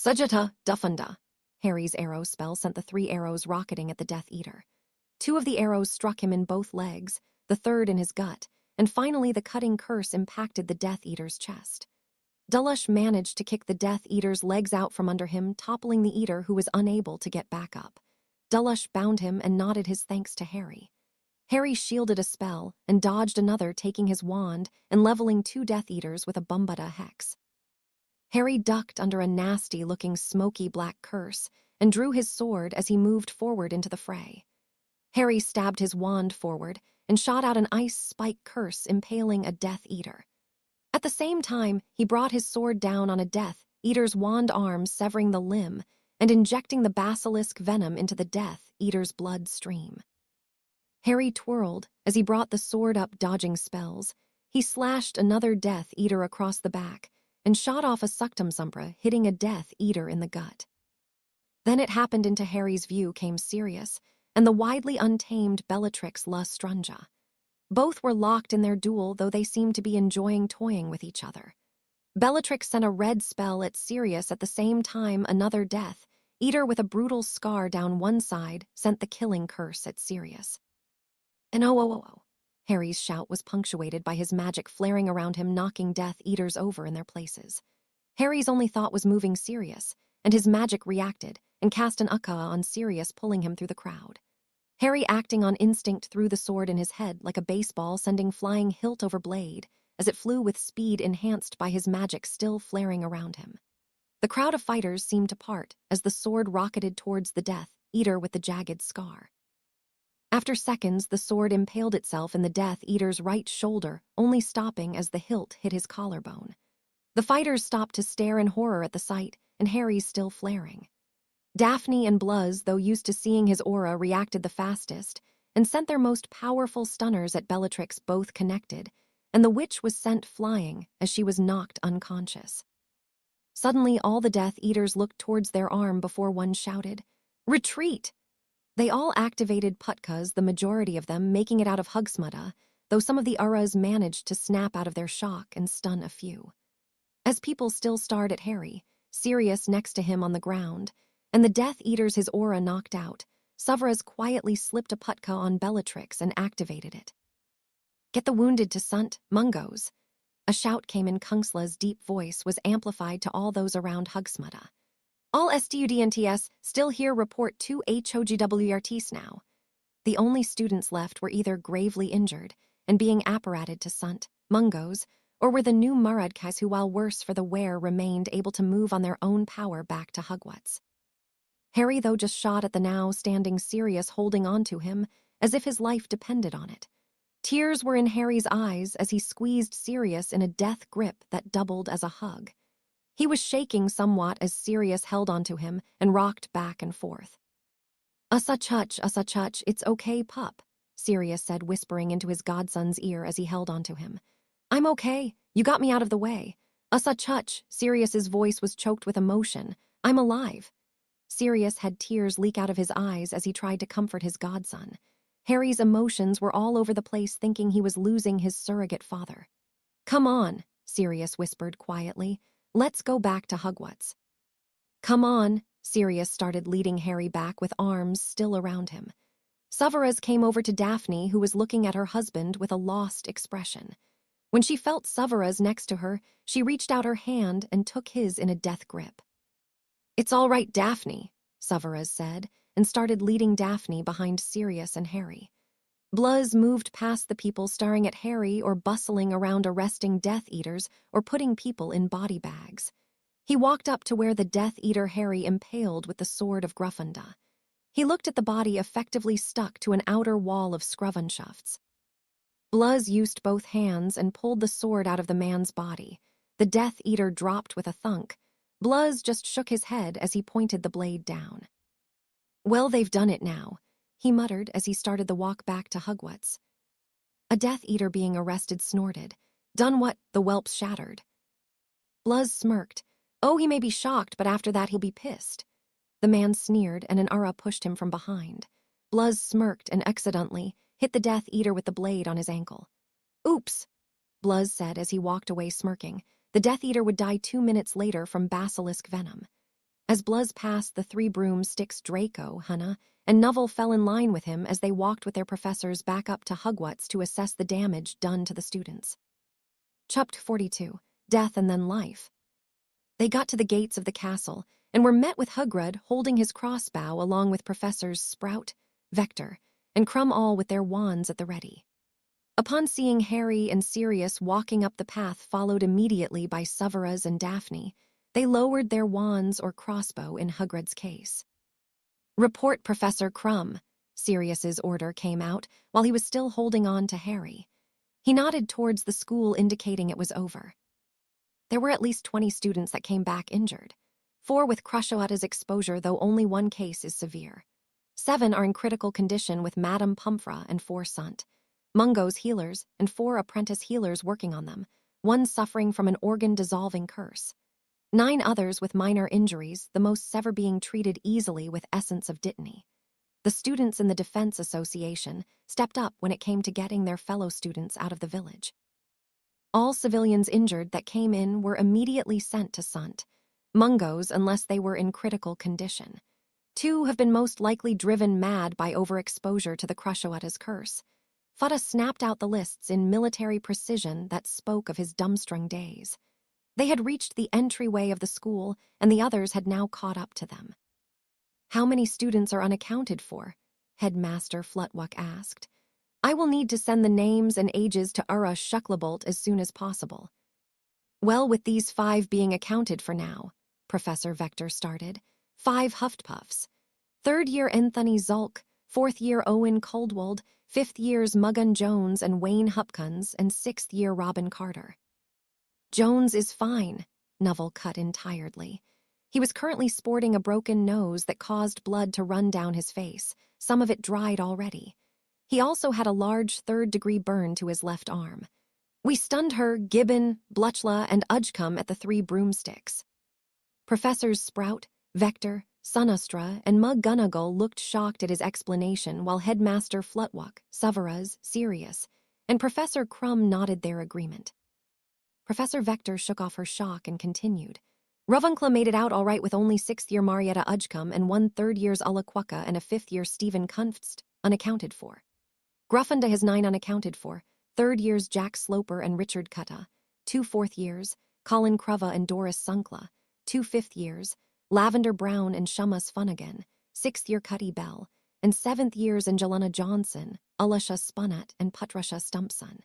Sajata Duffunda. Harry's arrow spell sent the 3 arrows rocketing at the Death Eater. 2 of the arrows struck him in both legs, the third in his gut, and finally the cutting curse impacted the Death Eater's chest. Dulush managed to kick the Death Eater's legs out from under him, toppling the Eater, who was unable to get back up. Dulush bound him and nodded his thanks to Harry. Harry shielded a spell and dodged another, taking his wand and leveling 2 Death Eaters with a Bumbada hex. Harry ducked under a nasty-looking smoky black curse and drew his sword as he moved forward into the fray. Harry stabbed his wand forward and shot out an ice spike curse impaling a Death Eater. At the same time, he brought his sword down on a Death Eater's wand arm, severing the limb and injecting the basilisk venom into the Death Eater's bloodstream. Harry twirled as he brought the sword up, dodging spells. He slashed another Death Eater across the back and shot off a Suctum Sumpra, hitting a Death Eater in the gut. Then it happened. Into Harry's view came Sirius and the widely untamed Bellatrix Lestrange. Both were locked in their duel, though they seemed to be enjoying toying with each other. Bellatrix sent a red spell at Sirius at the same time. Another Death Eater with a brutal scar down one side sent the killing curse at Sirius. And oh. Harry's shout was punctuated by his magic flaring around him, knocking Death Eaters over in their places. Harry's only thought was moving Sirius, and his magic reacted and cast an Akka on Sirius, pulling him through the crowd. Harry, acting on instinct, threw the sword in his head like a baseball, sending flying hilt over blade as it flew with speed enhanced by his magic still flaring around him. The crowd of fighters seemed to part as the sword rocketed towards the Death Eater with the jagged scar. After seconds, the sword impaled itself in the Death Eater's right shoulder, only stopping as the hilt hit his collarbone. The fighters stopped to stare in horror at the sight, and Harry's still flaring. Daphne and Bluz, though used to seeing his aura, reacted the fastest and sent their most powerful stunners at Bellatrix, both connected, and the witch was sent flying as she was knocked unconscious. Suddenly, all the Death Eaters looked towards their arm before one shouted, "Retreat!" They all activated Putkas, the majority of them making it out of Hugsmutta, though some of the Uras managed to snap out of their shock and stun a few. As people still stared at Harry, Sirius next to him on the ground, and the Death Eaters his aura knocked out, Severus quietly slipped a Putka on Bellatrix and activated it. "Get the wounded to Sunt, Mungos." A shout came in. Kungsla's deep voice was amplified to all those around Hugsmutta. "All students still here report to HOGWRTs now." The only students left were either gravely injured and being apparated to Sunt, Mungos, or were the new Muradkas who, while worse for the wear, remained able to move on their own power back to Hogwarts. Harry, though, just shot at the now standing Sirius, holding on to him as if his life depended on it. Tears were in Harry's eyes as he squeezed Sirius in a death grip that doubled as a hug. He was shaking somewhat as Sirius held onto him and rocked back and forth. Usachuch, it's okay, pup," Sirius said, whispering into his godson's ear as he held onto him. "I'm okay. You got me out of the way. Usachuch," Sirius's voice was choked with emotion. "I'm alive." Sirius had tears leak out of his eyes as he tried to comfort his godson. Harry's emotions were all over the place, thinking he was losing his surrogate father. "Come on," Sirius whispered quietly. "Let's go back to Hogwarts." "Come on," Sirius started, leading Harry back with arms still around him. Severus came over to Daphne, who was looking at her husband with a lost expression. When she felt Severus next to her, she reached out her hand and took his in a death grip. "It's all right, Daphne," Severus said, and started leading Daphne behind Sirius and Harry. Bluz moved past the people staring at Harry or bustling around arresting Death Eaters or putting people in body bags. He walked up to where the Death Eater Harry impaled with the sword of Gruffunda. He looked at the body effectively stuck to an outer wall of scruvunshafts. Bluz used both hands and pulled the sword out of the man's body. The Death Eater dropped with a thunk. Bluz just shook his head as he pointed the blade down. "Well, they've done it now," he muttered as he started the walk back to Hogwarts. A Death Eater being arrested snorted. "Done what?" The whelps shattered. Bluz smirked. "Oh, he may be shocked, but after that he'll be pissed." The man sneered, and an Ura pushed him from behind. Bluz smirked and accidentally hit the Death Eater with the blade on his ankle. "Oops," Bluz said as he walked away smirking. The Death Eater would die 2 minutes later from basilisk venom. As Bluz passed the 3 broomsticks, Draco, Hannah, and Neville fell in line with him as they walked with their professors back up to Hogwarts to assess the damage done to the students. Chapter 42. Death and Then Life. They got to the gates of the castle and were met with Hagrid holding his crossbow along with Professors Sprout, Vector, and Crumb, all with their wands at the ready. Upon seeing Harry and Sirius walking up the path followed immediately by Severus and Daphne, they lowered their wands or crossbow in Hagrid's case. "Report, Professor Crumb," Sirius's order came out while he was still holding on to Harry. He nodded towards the school, indicating it was over. There were at least 20 students that came back injured. 4 with Crushiotta's exposure, though only 1 case is severe. 7 are in critical condition with Madame Pomfrey and 4 sunt. Mungo's healers and 4 apprentice healers working on them, 1 suffering from an organ-dissolving curse. 9 others with minor injuries, the most severe being treated easily with essence of dittany. The students in the Defense Association stepped up when it came to getting their fellow students out of the village. All civilians injured that came in were immediately sent to Sunt. Mungo's, unless they were in critical condition. 2 have been most likely driven mad by overexposure to the Crushiotta's curse. Futta snapped out the lists in military precision that spoke of his dumbstrung days. They had reached the entryway of the school, and the others had now caught up to them. "How many students are unaccounted for?" Headmaster Flutwick asked. "I will need to send the names and ages to Ura Shucklabolt as soon as possible." "Well, with these 5 being accounted for now," Professor Vector started. 5 Hufflepuffs. 3rd year Anthony Zulk, 4th year Owen Coldwold, 5th years Muggan Jones and Wayne Hupkins, and 6th year Robin Carter. "Jones is fine," Neville cut in tiredly. He was currently sporting a broken nose that caused blood to run down his face, some of it dried already. He also had a large 3rd-degree burn to his left arm. "We stunned her, Gibbon, Blutchla, and Udgecombe at the 3 broomsticks." Professors Sprout, Vector, Sunustra, and McGonagall looked shocked at his explanation, while Headmaster Flutwick, Severus, Sirius, and Professor Crumb nodded their agreement. Professor Vector shook off her shock and continued. "Ravenclaw made it out all right with only 6th year Marietta Udgecombe and 1 3rd year's Ullaquacka and a 5th year Stephen Kunft unaccounted for. Gryffindor has 9 unaccounted for, 3rd years Jack Sloper and Richard Cutta, 2 4th years, Colin Crova and Doris Sunkla, 2 5th years, Lavender Brown and Shummus Funnigan, 6th year Cuddy Bell, and 7th years Angelina Johnson, Ulasha Spunnett, and Putrusha Stumpson.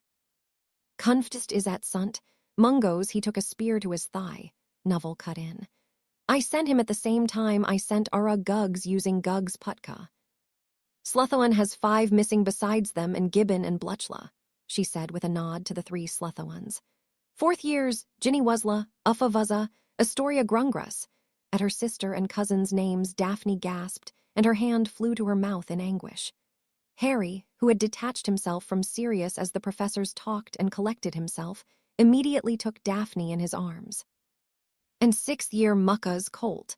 Kunft is at Sunt. Mungo's, he took a spear to his thigh," Neville cut in. "I sent him at the same time I sent Ura Guggs using Guggs Putka. Slytherin has 5 missing besides them and Gibbon and Blutchla," she said with a nod to the 3 Slytherins. 4th years, Ginny Wuzla, Uffa Vuzza, Astoria Grungras. At her sister and cousin's names, Daphne gasped, and her hand flew to her mouth in anguish. Harry, who had detached himself from Sirius as the professors talked and collected himself, immediately took Daphne in his arms. "And 6th year Mucka's Colt."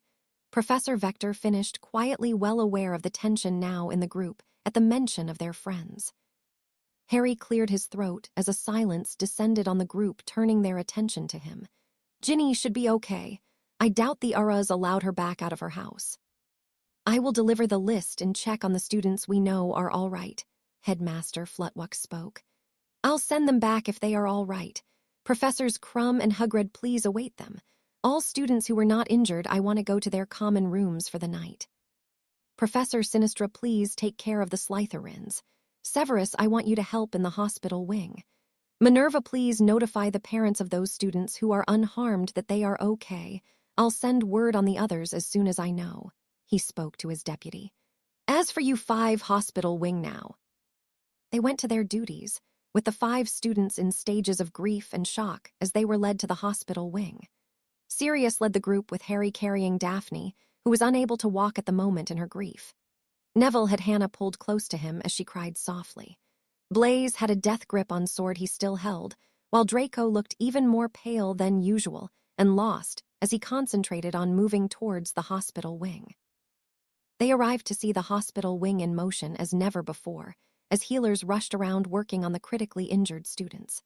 Professor Vector finished, quietly well aware of the tension now in the group at the mention of their friends. Harry cleared his throat as a silence descended on the group, turning their attention to him. "Ginny should be okay. I doubt the Uras allowed her back out of her house." "I will deliver the list and check on the students we know are all right," Headmaster Flutwick spoke. "I'll send them back if they are all right. Professors Crumb and Hagrid, please await them. All students who were not injured, I want to go to their common rooms for the night. Professor Sinistra, please take care of the Slytherins. Severus, I want you to help in the hospital wing. Minerva, please notify the parents of those students who are unharmed that they are okay. I'll send word on the others as soon as I know," he spoke to his deputy. "As for you 5 hospital wing now." They went to their duties, with the 5 students in stages of grief and shock as they were led to the hospital wing. Sirius led the group with Harry carrying Daphne, who was unable to walk at the moment in her grief. Neville had Hannah pulled close to him as she cried softly. Blaze had a death grip on sword he still held, while Draco looked even more pale than usual and lost as he concentrated on moving towards the hospital wing. They arrived to see the hospital wing in motion as never before, as healers rushed around working on the critically injured students.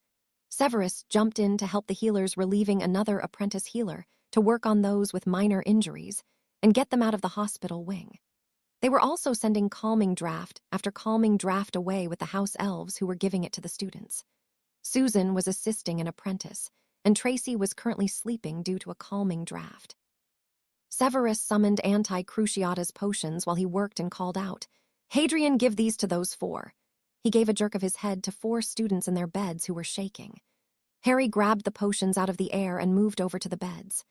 Severus jumped in to help the healers, relieving another apprentice healer to work on those with minor injuries, and get them out of the hospital wing. They were also sending calming draft after calming draft away with the house elves who were giving it to the students. Susan was assisting an apprentice, and Tracy was currently sleeping due to a calming draft. Severus summoned anti-Cruciatus potions while he worked and called out, "Hadrian, give these to those 4. He gave a jerk of his head to 4 students in their beds who were shaking. Harry grabbed the potions out of the air and moved over to the beds.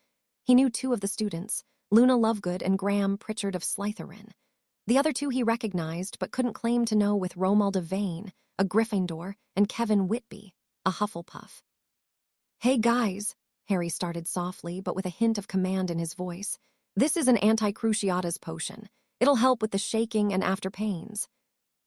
He knew 2 of the students, Luna Lovegood and Graham Pritchard of Slytherin. The other 2 he recognized but couldn't claim to know, with Romuald Vane, a Gryffindor, and Kevin Whitby, a Hufflepuff. "Hey guys," Harry started softly but with a hint of command in his voice. "This is an anti-Cruciatus potion. It'll help with the shaking and after pains."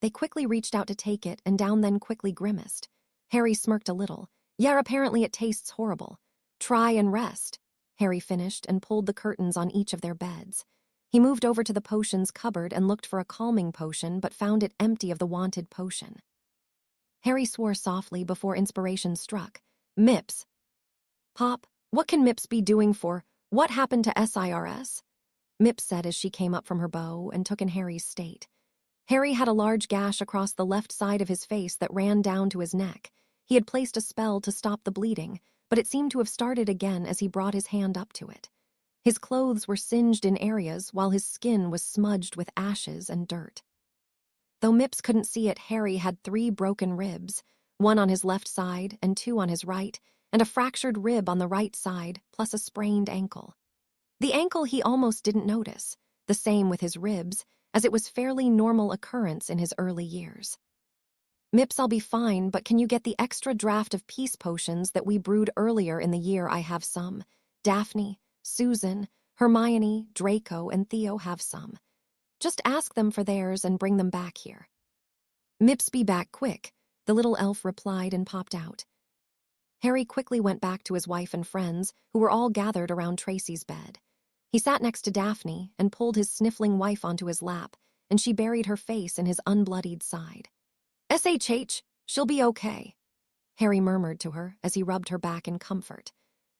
They quickly reached out to take it, and Down then quickly grimaced. Harry smirked a little. "Yeah, apparently it tastes horrible. Try and rest," Harry finished and pulled the curtains on each of their beds. He moved over to the potions cupboard and looked for a calming potion but found it empty of the wanted potion. Harry swore softly before inspiration struck. "Mips." "Pop, what can Mips be doing for? What happened to SIRS?" Mips said as she came up from her bow and took in Harry's state. Harry had a large gash across the left side of his face that ran down to his neck. He had placed a spell to stop the bleeding, but it seemed to have started again as he brought his hand up to it. His clothes were singed in areas while his skin was smudged with ashes and dirt. Though Mips couldn't see it, Harry had 3 broken ribs, 1 on his left side and 2 on his right, and a fractured rib on the right side, plus a sprained ankle. The ankle he almost didn't notice, the same with his ribs, as it was fairly normal occurrence in his early years. "Mips, I'll be fine, but can you get the extra draft of peace potions that we brewed earlier in the year? I have some. Daphne, Susan, Hermione, Draco, and Theo have some. Just ask them for theirs and bring them back here." "Mips, be back quick," the little elf replied and popped out. Harry quickly went back to his wife and friends, who were all gathered around Tracy's bed. He sat next to Daphne and pulled his sniffling wife onto his lap, and she buried her face in his unbloodied side. "SHH, she'll be okay," Harry murmured to her as he rubbed her back in comfort.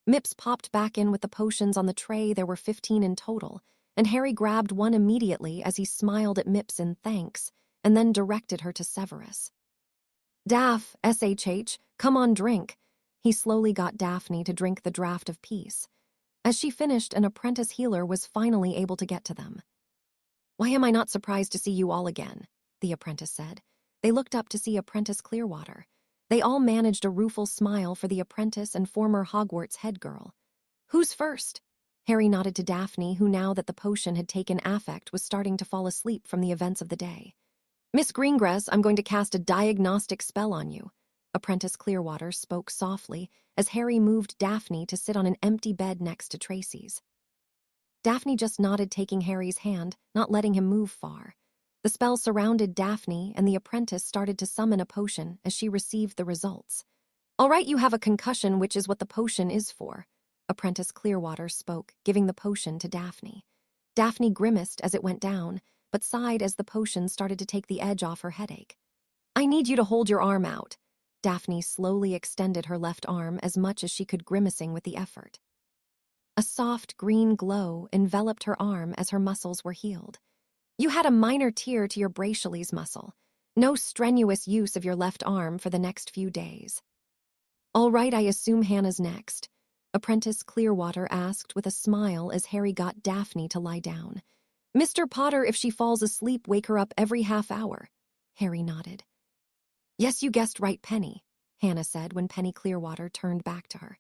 Mips popped back in with the potions on the tray. There were 15 in total, and Harry grabbed one immediately as he smiled at Mips in thanks, and then directed her to Severus. "Daph, SHH, come on, drink." He slowly got Daphne to drink the draught of peace. As she finished, an apprentice healer was finally able to get to them. "Why am I not surprised to see you all again?" the apprentice said. They looked up to see Apprentice Clearwater. They all managed a rueful smile for the apprentice and former Hogwarts head girl. "Who's first?" Harry nodded to Daphne, who, now that the potion had taken affect, was starting to fall asleep from the events of the day. "Miss Greengrass, I'm going to cast a diagnostic spell on you." Apprentice Clearwater spoke softly as Harry moved Daphne to sit on an empty bed next to Tracy's. Daphne just nodded, taking Harry's hand, not letting him move far. The spell surrounded Daphne, and the apprentice started to summon a potion as she received the results. "All right, you have a concussion, which is what the potion is for," Apprentice Clearwater spoke, giving the potion to Daphne. Daphne grimaced as it went down, but sighed as the potion started to take the edge off her headache. "I need you to hold your arm out." Daphne slowly extended her left arm as much as she could, grimacing with the effort. A soft green glow enveloped her arm as her muscles were healed. "You had a minor tear to your brachialis muscle. No strenuous use of your left arm for the next few days." "All right, I assume Hannah's next," Apprentice Clearwater asked with a smile as Harry got Daphne to lie down. "Mr. Potter, if she falls asleep, wake her up every half hour." Harry nodded. "Yes, you guessed right, Penny," Hannah said when Penny Clearwater turned back to her.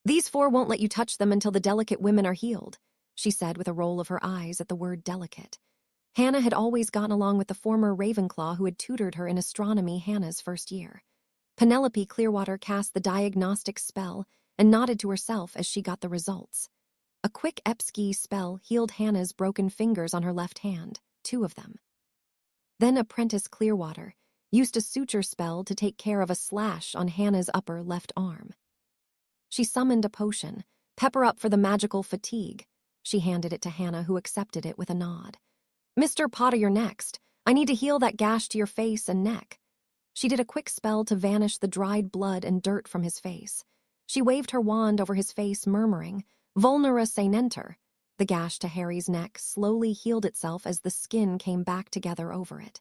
"These 4 won't let you touch them until the delicate women are healed," she said with a roll of her eyes at the word delicate. Hannah had always gotten along with the former Ravenclaw who had tutored her in astronomy Hannah's first year. Penelope Clearwater cast the diagnostic spell and nodded to herself as she got the results. A quick Epski spell healed Hannah's broken fingers on her left hand, 2 of them. Then Apprentice Clearwater used a suture spell to take care of a slash on Hannah's upper left arm. She summoned a potion, "Pepper up for the magical fatigue." She handed it to Hannah, who accepted it with a nod. "Mr. Potter, you're next. I need to heal that gash to your face and neck." She did a quick spell to vanish the dried blood and dirt from his face. She waved her wand over his face, murmuring, "Vulnera Saenenter." The gash to Harry's neck slowly healed itself as the skin came back together over it.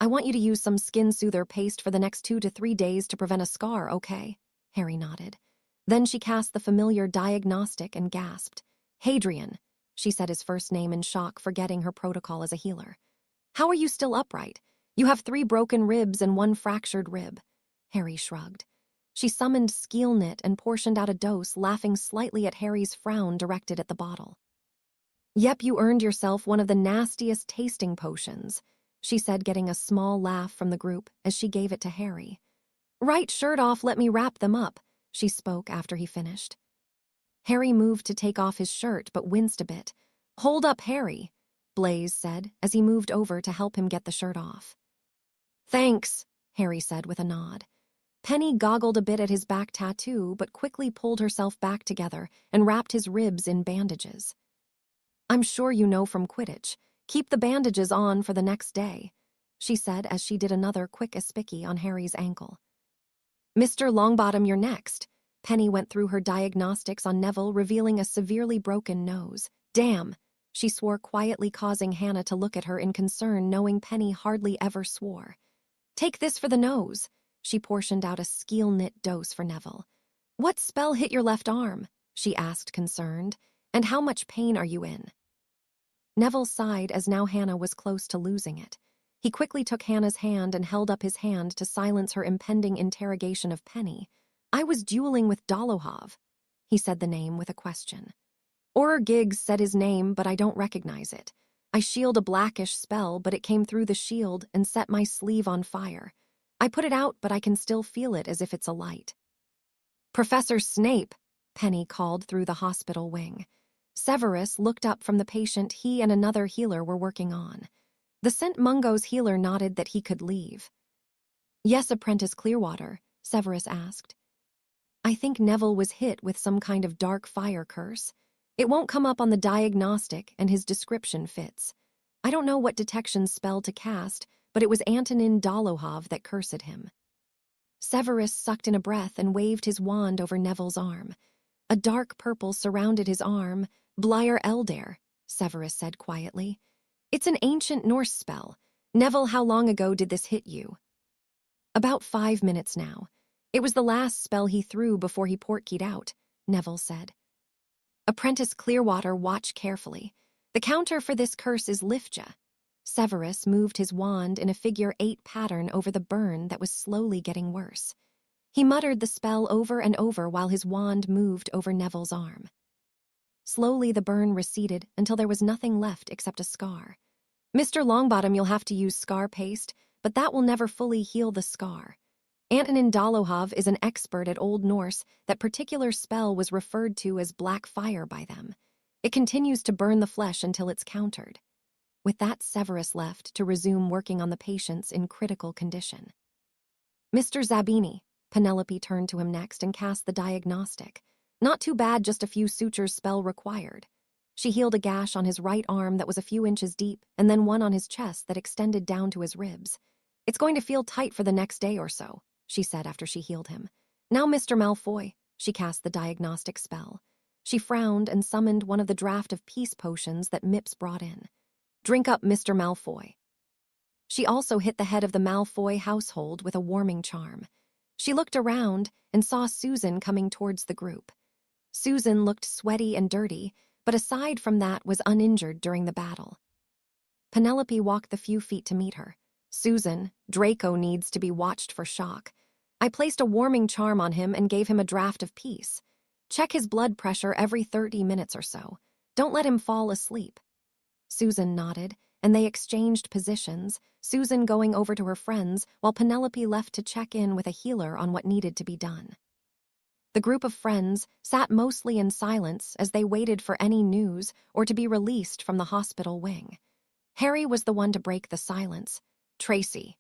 I want you to use some skin soother paste for the next 2 to 3 days to prevent a scar, okay? Harry nodded. Then she cast the familiar diagnostic and gasped. Hadrian, she said his first name in shock, forgetting her protocol as a healer. How are you still upright? You have 3 broken ribs and 1 fractured rib. Harry shrugged. She summoned Skeelknit and portioned out a dose, laughing slightly at Harry's frown directed at the bottle. Yep, you earned yourself one of the nastiest tasting potions, she said, getting a small laugh from the group as she gave it to Harry. Right shirt off, let me wrap them up, she spoke after he finished. Harry moved to take off his shirt but winced a bit. Hold up, Harry, Blaze said as he moved over to help him get the shirt off. Thanks, Harry said with a nod. Penny goggled a bit at his back tattoo but quickly pulled herself back together and wrapped his ribs in bandages. I'm sure you know from Quidditch. Keep the bandages on for the next day, she said as she did another quick aspicky on Harry's ankle. Mr. Longbottom, you're next. Penny went through her diagnostics on Neville, revealing a severely broken nose. Damn, she swore quietly, causing Hannah to look at her in concern, knowing Penny hardly ever swore. Take this for the nose. She portioned out a Skeelknit dose for Neville. What spell hit your left arm? She asked, concerned. And how much pain are you in? Neville sighed as now Hannah was close to losing it. He quickly took Hannah's hand and held up his hand to silence her impending interrogation of Penny. I was dueling with Dolohov. He said the name with a question. Auror Giggs said his name, but I don't recognize it. I shield a blackish spell, but it came through the shield and set my sleeve on fire. I put it out, but I can still feel it as if it's a light. Professor Snape, Penny called through the hospital wing. Severus looked up from the patient he and another healer were working on. The St. Mungo's healer nodded that he could leave. Yes, Apprentice Clearwater, Severus asked. I think Neville was hit with some kind of dark fire curse. It won't come up on the diagnostic, and his description fits. I don't know what detection spell to cast, but it was Antonin Dolohov that cursed him. Severus sucked in a breath and waved his wand over Neville's arm. A dark purple surrounded his arm. Blair Elder, Severus said quietly. It's an ancient Norse spell. Neville, how long ago did this hit you? About 5 minutes now. It was the last spell he threw before he portkeyed out, Neville said. Apprentice Clearwater, watch carefully. The counter for this curse is Lifja. Severus moved his wand in a figure 8 pattern over the burn that was slowly getting worse. He muttered the spell over and over while his wand moved over Neville's arm. Slowly the burn receded until there was nothing left except a scar. Mr. Longbottom, you'll have to use scar paste, but that will never fully heal the scar. Antonin Dolohov is an expert at Old Norse. That particular spell was referred to as black fire by them. It continues to burn the flesh until it's countered. With that, Severus left to resume working on the patients in critical condition. Mr. Zabini, Penelope turned to him next and cast the diagnostic. Not too bad, just a few sutures, spell required. She healed a gash on his right arm that was a few inches deep, and then one on his chest that extended down to his ribs. It's going to feel tight for the next day or so, she said after she healed him. Now, Mr. Malfoy, she cast the diagnostic spell. She frowned and summoned one of the draft of peace potions that Mips brought in. Drink up, Mr. Malfoy. She also hit the head of the Malfoy household with a warming charm. She looked around and saw Susan coming towards the group. Susan looked sweaty and dirty, but aside from that was uninjured during the battle. Penelope walked the few feet to meet her. Susan, Draco needs to be watched for shock. I placed a warming charm on him and gave him a draft of peace. Check his blood pressure every 30 minutes or so. Don't let him fall asleep. Susan nodded, and they exchanged positions, Susan going over to her friends while Penelope left to check in with a healer on what needed to be done. The group of friends sat mostly in silence as they waited for any news or to be released from the hospital wing. Harry was the one to break the silence. Tracy.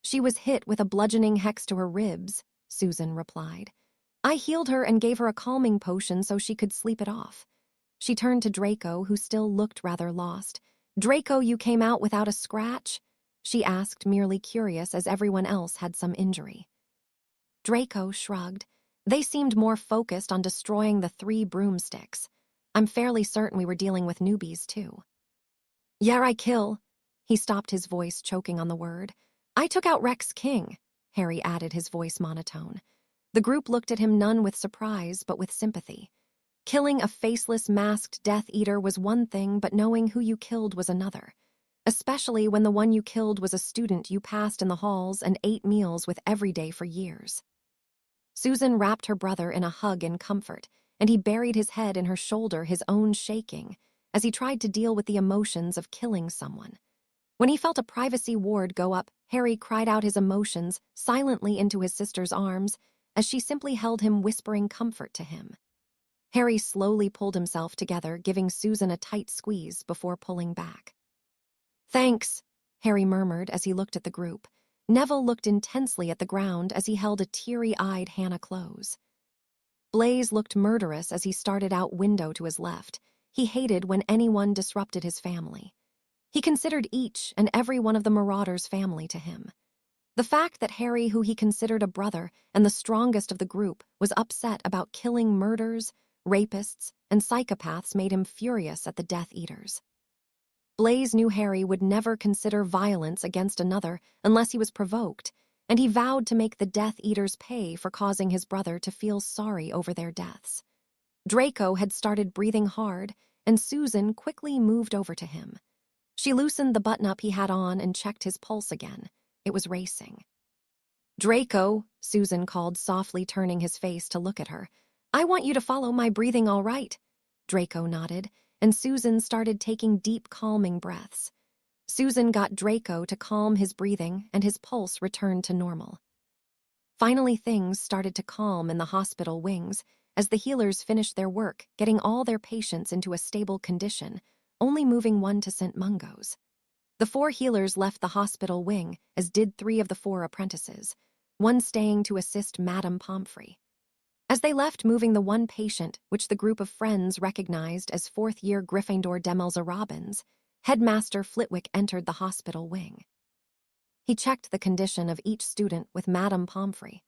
She was hit with a bludgeoning hex to her ribs, Susan replied. I healed her and gave her a calming potion so she could sleep it off. She turned to Draco, who still looked rather lost. Draco, you came out without a scratch? She asked, merely curious as everyone else had some injury. Draco shrugged. They seemed more focused on destroying the 3 broomsticks. I'm fairly certain we were dealing with newbies, too. Yeah, I kill. He stopped, his voice choking on the word. I took out Rex King, Harry added, his voice monotone. The group looked at him, none with surprise, but with sympathy. Killing a faceless, masked Death Eater was one thing, but knowing who you killed was another. Especially when the one you killed was a student you passed in the halls and ate meals with every day for years. Susan wrapped her brother in a hug in comfort, and he buried his head in her shoulder, his own shaking, as he tried to deal with the emotions of killing someone. When he felt a privacy ward go up, Harry cried out his emotions silently into his sister's arms as she simply held him, whispering comfort to him. Harry slowly pulled himself together, giving Susan a tight squeeze before pulling back. Thanks, Harry murmured as he looked at the group. Neville looked intensely at the ground as he held a teary-eyed Hannah close. Blaise looked murderous as he started out window to his left. He hated when anyone disrupted his family. He considered each and every one of the Marauders family to him. The fact that Harry, who he considered a brother and the strongest of the group, was upset about killing murderers, rapists, and psychopaths made him furious at the Death Eaters. Blaise knew Harry would never consider violence against another unless he was provoked, and he vowed to make the Death Eaters pay for causing his brother to feel sorry over their deaths. Draco had started breathing hard, and Susan quickly moved over to him. She loosened the button-up he had on and checked his pulse again. It was racing. Draco, Susan called softly, turning his face to look at her. I want you to follow my breathing, all right? Draco nodded, and Susan started taking deep, calming breaths. Susan got Draco to calm his breathing, and his pulse returned to normal. Finally, things started to calm in the hospital wings as the healers finished their work, getting all their patients into a stable condition, only moving one to St. Mungo's. The 4 healers left the hospital wing, as did 3 of the 4 apprentices, one staying to assist Madame Pomfrey. As they left, moving the one patient, which the group of friends recognized as 4th-year Gryffindor Demelza Robbins, Headmaster Flitwick entered the hospital wing. He checked the condition of each student with Madame Pomfrey.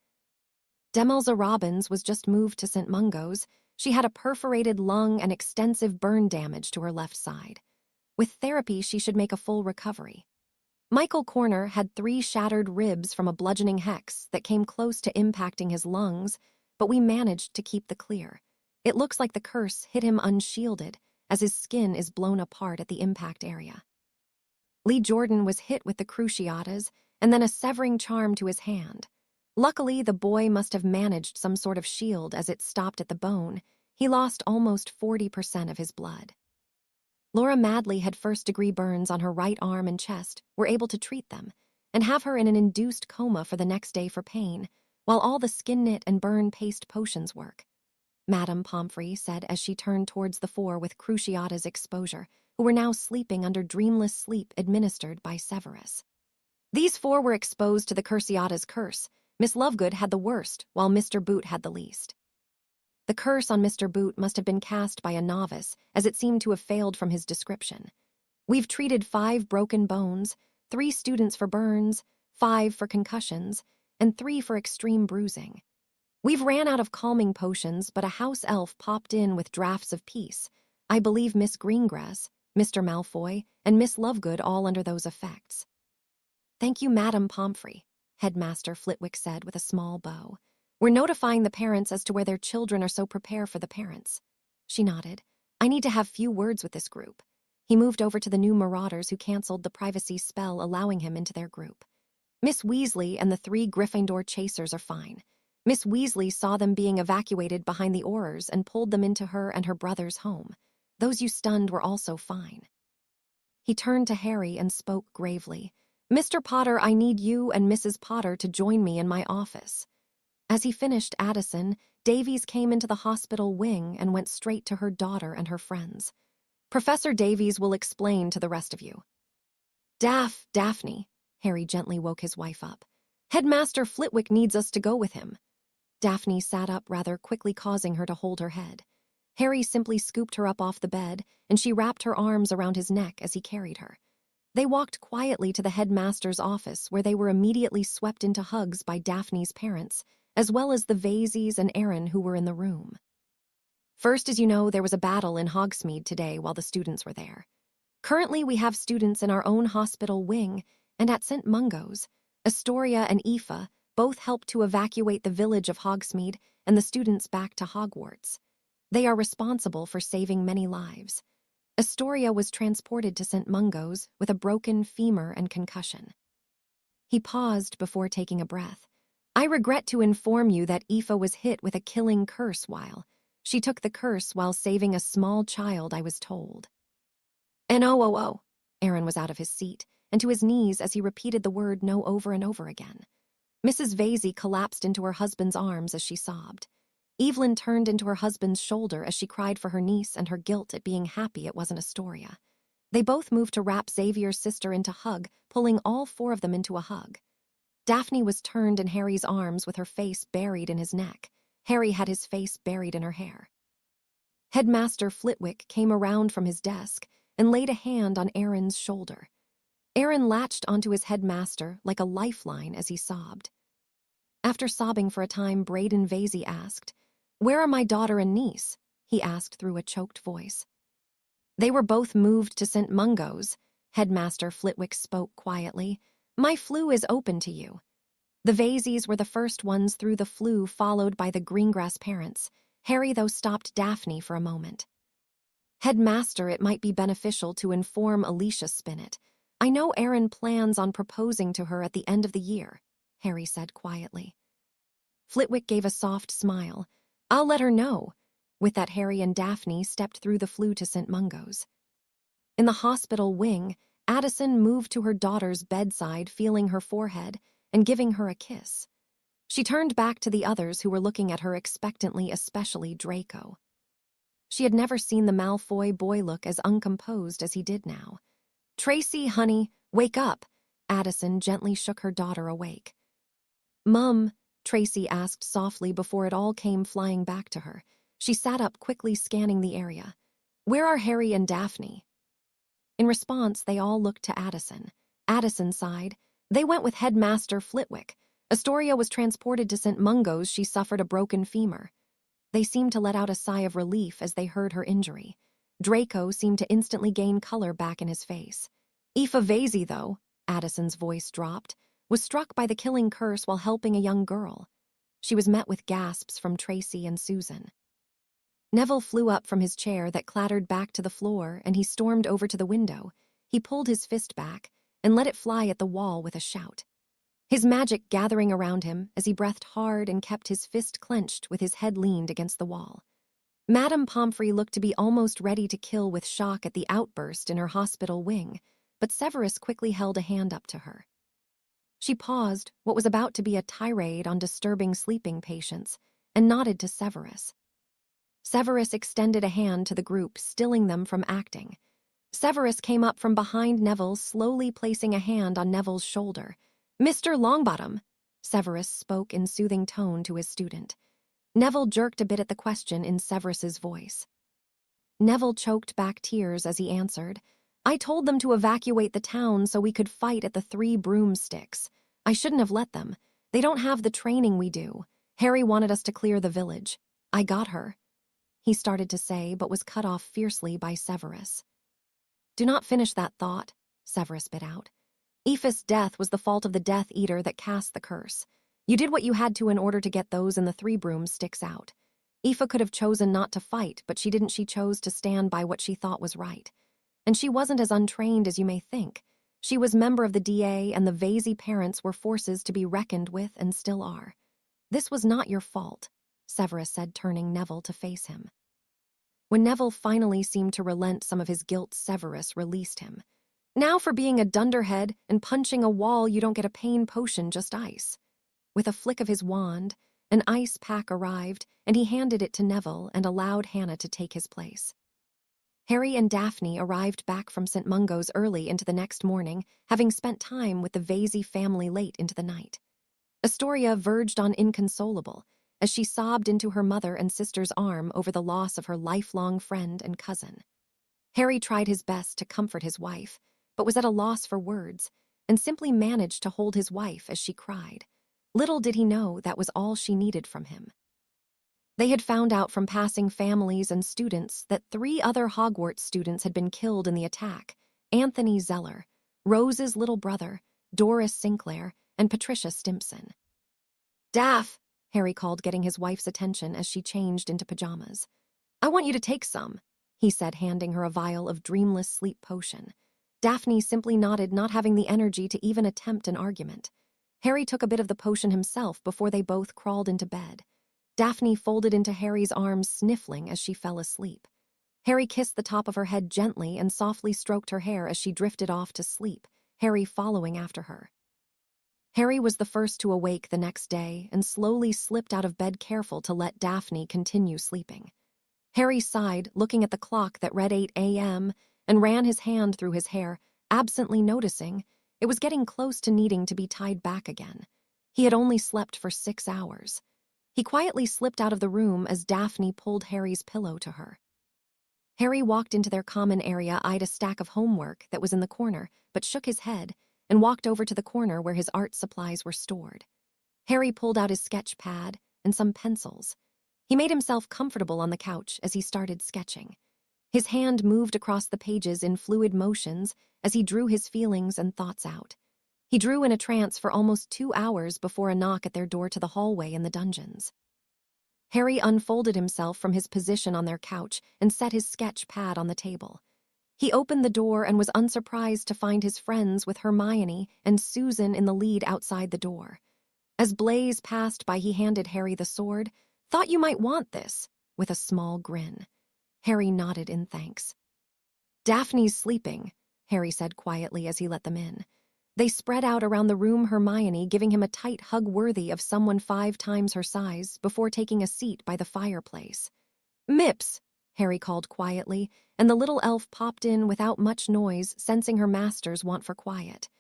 Demelza Robbins was just moved to St. Mungo's. She had a perforated lung and extensive burn damage to her left side. With therapy, she should make a full recovery. Michael Corner had 3 shattered ribs from a bludgeoning hex that came close to impacting his lungs, but we managed to keep the clear. It looks like the curse hit him unshielded, as his skin is blown apart at the impact area. Lee Jordan was hit with the Cruciatas and then a severing charm to his hand. Luckily, the boy must have managed some sort of shield as it stopped at the bone. He lost almost 40% of his blood. Laura Madley had first-degree burns on her right arm and chest, were able to treat them, and have her in an induced coma for the next day for pain, while all the skin knit and burn paste potions work. Madame Pomfrey said as she turned towards the 4 with Cruciata's exposure, who were now sleeping under dreamless sleep administered by Severus. These 4 were exposed to the Cruciata's curse. Miss Lovegood had the worst, while Mr. Boot had the least. The curse on Mr. Boot must have been cast by a novice, as it seemed to have failed from his description. We've treated 5 broken bones, 3 students for burns, 5 for concussions, and 3 for extreme bruising. We've ran out of calming potions, but a house elf popped in with drafts of peace. I believe Miss Greengrass, Mr. Malfoy, and Miss Lovegood all under those effects. Thank you, Madame Pomfrey, Headmaster Flitwick said with a small bow. We're notifying the parents as to where their children are, so prepare for the parents. She nodded. I need to have few words with this group. He moved over to the new Marauders who canceled the privacy spell, allowing him into their group. Miss Weasley and the 3 Gryffindor chasers are fine. Miss Weasley saw them being evacuated behind the Aurors and pulled them into her and her brother's home. Those you stunned were also fine. He turned to Harry and spoke gravely. Mr. Potter, I need you and Mrs. Potter to join me in my office. As he finished, Addison, Davies came into the hospital wing and went straight to her daughter and her friends. Professor Davies will explain to the rest of you. Daphne, Harry gently woke his wife up. Headmaster Flitwick needs us to go with him. Daphne sat up rather quickly, causing her to hold her head. Harry simply scooped her up off the bed, and she wrapped her arms around his neck as he carried her. They walked quietly to the headmaster's office, where they were immediately swept into hugs by Daphne's parents, as well as the Vaseys and Aaron who were in the room. First, as you know, there was a battle in Hogsmeade today while the students were there. Currently, we have students in our own hospital wing and at St. Mungo's. Astoria and Aoife both helped to evacuate the village of Hogsmeade and the students back to Hogwarts. They are responsible for saving many lives. Astoria was transported to St. Mungo's with a broken femur and concussion. He paused before taking a breath. I regret to inform you that Aoife was hit with a killing curse while she took the curse while saving a small child, I was told. No. Aaron was out of his seat and to his knees as he repeated the word no over and over again. Mrs. Vasey collapsed into her husband's arms as she sobbed. Evelyn turned into her husband's shoulder as she cried for her niece and her guilt at being happy it wasn't Astoria. They both moved to wrap Xavier's sister into hug, pulling all four of them into a hug. Daphne was turned in Harry's arms with her face buried in his neck. Harry had his face buried in her hair. Headmaster Flitwick came around from his desk and laid a hand on Aaron's shoulder. Aaron latched onto his headmaster like a lifeline as he sobbed. After sobbing for a time, Braden Vasey asked, "Where are my daughter and niece?" he asked through a choked voice. "They were both moved to St. Mungo's," Headmaster Flitwick spoke quietly. "My flue is open to you." The Vaseys were the first ones through the flue, followed by the Greengrass parents. Harry, though, stopped Daphne for a moment. "Headmaster, it might be beneficial to inform Alicia Spinnet. I know Aaron plans on proposing to her at the end of the year," Harry said quietly. Flitwick gave a soft smile. "I'll let her know." With that, Harry and Daphne stepped through the flue to St. Mungo's. In the hospital wing, Addison moved to her daughter's bedside, feeling her forehead and giving her a kiss. She turned back to the others who were looking at her expectantly, especially Draco. She had never seen the Malfoy boy look as uncomposed as he did now. "Tracy, honey, wake up." Addison gently shook her daughter awake. "Mum," Tracy asked softly before it all came flying back to her. She sat up, quickly scanning the area. "Where are Harry and Daphne?" In response, they all looked to Addison. Addison sighed. "They went with Headmaster Flitwick. Astoria was transported to St. Mungo's. She suffered a broken femur." They seemed to let out a sigh of relief as they heard her injury. Draco seemed to instantly gain color back in his face. "Aoife Vasey, though," Addison's voice dropped, "was struck by the killing curse while helping a young girl." She was met with gasps from Tracy and Susan. Neville flew up from his chair that clattered back to the floor, and he stormed over to the window. He pulled his fist back and let it fly at the wall with a shout. His magic gathering around him as he breathed hard and kept his fist clenched with his head leaned against the wall. Madame Pomfrey looked to be almost ready to kill with shock at the outburst in her hospital wing, but Severus quickly held a hand up to her. She paused what was about to be a tirade on disturbing sleeping patients and nodded to Severus. Severus extended a hand to the group, stilling them from acting. Severus came up from behind Neville, slowly placing a hand on Neville's shoulder. "Mr. Longbottom," Severus spoke in soothing tone to his student. Neville jerked a bit at the question in Severus's voice. Neville choked back tears as he answered, "I told them to evacuate the town so we could fight at the Three Broomsticks. I shouldn't have let them. They don't have the training we do. Harry wanted us to clear the village. I got her," he started to say, but was cut off fiercely by Severus. "Do not finish that thought," Severus bit out. "Aoife's death was the fault of the Death Eater that cast the curse. You did what you had to in order to get those in the Three Broomsticks out. Aoife could have chosen not to fight, but she didn't. She chose to stand by what she thought was right. And she wasn't as untrained as you may think. She was member of the DA, and the Vasey parents were forces to be reckoned with and still are. This was not your fault," Severus said, turning Neville to face him. When Neville finally seemed to relent some of his guilt, Severus released him. "Now for being a dunderhead and punching a wall, you don't get a pain potion, just ice." With a flick of his wand, an ice pack arrived, and he handed it to Neville and allowed Hannah to take his place. Harry and Daphne arrived back from St. Mungo's early into the next morning, having spent time with the Vasey family late into the night. Astoria verged on inconsolable as she sobbed into her mother and sister's arm over the loss of her lifelong friend and cousin. Harry tried his best to comfort his wife, but was at a loss for words, and simply managed to hold his wife as she cried. Little did he know that was all she needed from him. They had found out from passing families and students that 3 other Hogwarts students had been killed in the attack: Anthony Zeller, Rose's little brother, Doris Sinclair, and Patricia Stimpson. "Daph," Harry called, getting his wife's attention as she changed into pajamas. "I want you to take some," he said, handing her a vial of dreamless sleep potion. Daphne simply nodded, not having the energy to even attempt an argument. Harry took a bit of the potion himself before they both crawled into bed. Daphne folded into Harry's arms, sniffling as she fell asleep. Harry kissed the top of her head gently and softly stroked her hair as she drifted off to sleep, Harry following after her. Harry was the first to awake the next day and slowly slipped out of bed, careful to let Daphne continue sleeping. Harry sighed, looking at the clock that read 8 a.m., and ran his hand through his hair, absently noticing it was getting close to needing to be tied back again. He had only slept for 6 hours. He quietly slipped out of the room as Daphne pulled Harry's pillow to her. Harry walked into their common area, eyed a stack of homework that was in the corner, but shook his head and walked over to the corner where his art supplies were stored. Harry pulled out his sketch pad and some pencils. He made himself comfortable on the couch as he started sketching. His hand moved across the pages in fluid motions as he drew his feelings and thoughts out. He drew in a trance for almost 2 hours before a knock at their door to the hallway in the dungeons. Harry unfolded himself from his position on their couch and set his sketch pad on the table. He opened the door and was unsurprised to find his friends with Hermione and Susan in the lead outside the door. As Blaise passed by, he handed Harry the sword. "Thought you might want this," with a small grin. Harry nodded in thanks. "Daphne's sleeping," Harry said quietly as he let them in. They spread out around the room, Hermione giving him a tight hug worthy of someone 5 times her size before taking a seat by the fireplace. "Mips," Harry called quietly, and the little elf popped in without much noise, sensing her master's want for quiet.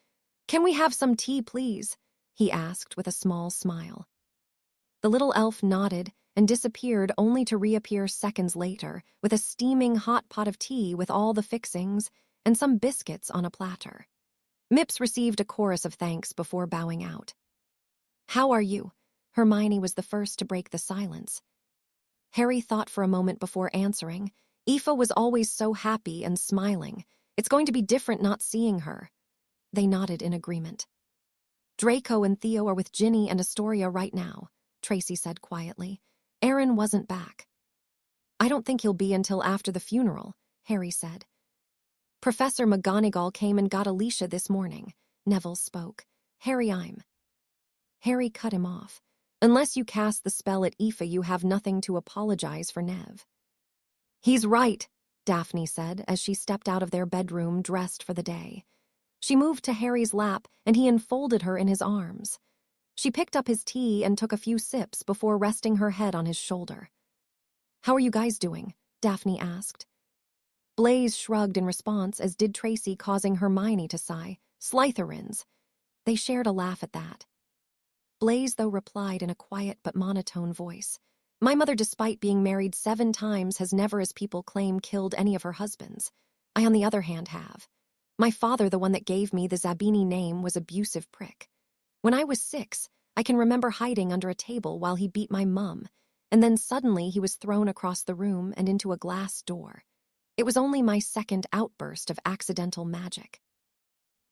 "Can we have some tea, please?" he asked with a small smile. The little elf nodded and disappeared, only to reappear seconds later with a steaming hot pot of tea with all the fixings and some biscuits on a platter. Mips received a chorus of thanks before bowing out. "How are you?" Hermione was the first to break the silence. Harry thought for a moment before answering. Aoife was always so happy and smiling. It's going to be different not seeing her. They nodded in agreement. "Draco and Theo are with Ginny and Astoria right now," Tracy said quietly. "Aaron wasn't back." "I don't think he'll be until after the funeral," Harry said. "Professor McGonagall came and got Alicia this morning," Neville spoke. "Harry cut him off. "Unless you cast the spell at Aoife, you have nothing to apologize for, Nev." "He's right," Daphne said as she stepped out of their bedroom dressed for the day. She moved to Harry's lap and he enfolded her in his arms. She picked up his tea and took a few sips before resting her head on his shoulder. "How are you guys doing?" Daphne asked. Blaise shrugged in response, as did Tracy, causing Hermione to sigh. "Slytherins." They shared a laugh at that. Blaise, though, replied in a quiet but monotone voice. "My mother, despite being married 7 times, has never, as people claim, killed any of her husbands. I, on the other hand, have. My father, the one that gave me the Zabini name, was abusive prick. When I was 6, I can remember hiding under a table while he beat my mum, and then suddenly he was thrown across the room and into a glass door. It was only my second outburst of accidental magic.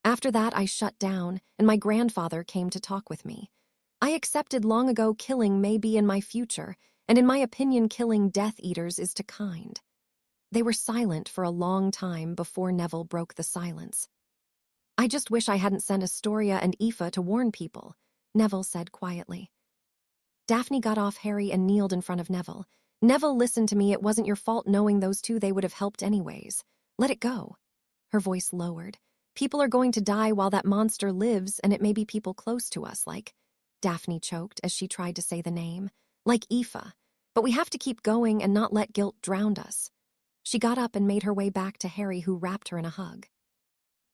After that, I shut down, and my grandfather came to talk with me. I accepted long ago killing may be in my future, and in my opinion, killing Death Eaters is to kind." They were silent for a long time before Neville broke the silence. "I just wish I hadn't sent Astoria and Aoife to warn people," Neville said quietly. Daphne got off Harry and kneeled in front of Neville. "Neville, listen to me. It wasn't your fault. Knowing those 2, they would have helped anyways. Let it go." Her voice lowered. "People are going to die while that monster lives, and it may be people close to us, like..." Daphne choked as she tried to say the name. "Like Aoife. But we have to keep going and not let guilt drown us." She got up and made her way back to Harry, who wrapped her in a hug.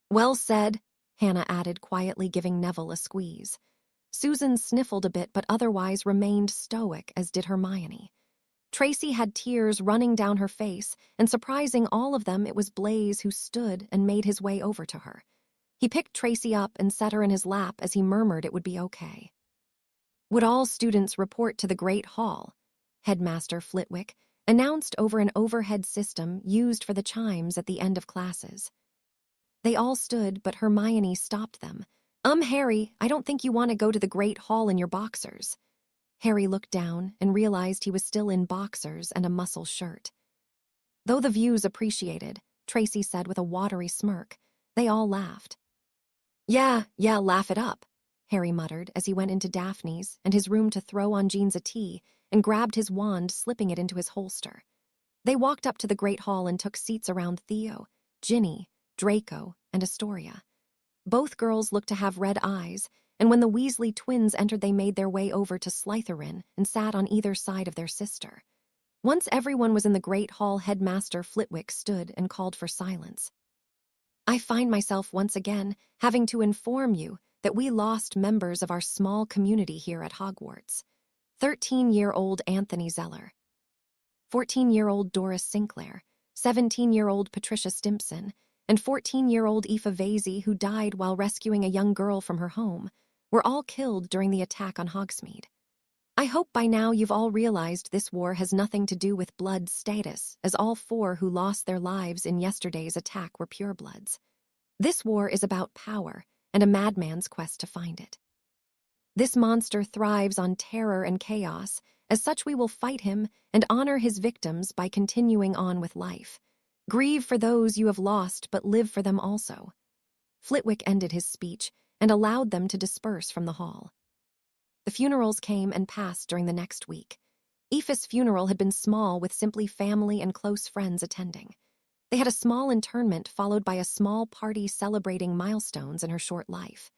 "Well said," Hannah added quietly, giving Neville a squeeze. Susan sniffled a bit but otherwise remained stoic, as did Hermione. Tracy had tears running down her face, and surprising all of them, it was Blaise who stood and made his way over to her. He picked Tracy up and set her in his lap as he murmured it would be okay. "Would all students report to the Great Hall?" Headmaster Flitwick announced over an overhead system used for the chimes at the end of classes. They all stood, but Hermione stopped them. Harry, I don't think you want to go to the Great Hall in your boxers." Harry looked down and realized he was still in boxers and a muscle shirt. "Though the view's appreciated," Tracy said with a watery smirk. They all laughed. Yeah, laugh it up," Harry muttered as he went into Daphne's and his room to throw on Jeans a tea and grabbed his wand, slipping it into his holster. They walked up to the Great Hall and took seats around Theo, Ginny, Draco, and Astoria. Both girls looked to have red eyes, and when the Weasley twins entered, they made their way over to Slytherin and sat on either side of their sister. Once everyone was in the Great Hall, Headmaster Flitwick stood and called for silence. "I find myself once again having to inform you that we lost members of our small community here at Hogwarts. 13-year-old Anthony Zeller, 14-year-old Doris Sinclair, 17-year-old Patricia Stimpson, and 14-year-old Aoife Vasey, who died while rescuing a young girl from her home, were all killed during the attack on Hogsmeade. I hope by now you've all realized this war has nothing to do with blood status, as all 4 who lost their lives in yesterday's attack were purebloods. This war is about power and a madman's quest to find it. This monster thrives on terror and chaos. As such, we will fight him and honor his victims by continuing on with life. Grieve for those you have lost, but live for them also." Flitwick ended his speech and allowed them to disperse from the hall. The funerals came and passed during the next week. Aoife's funeral had been small, with simply family and close friends attending. They had a small interment followed by a small party celebrating milestones in her short life.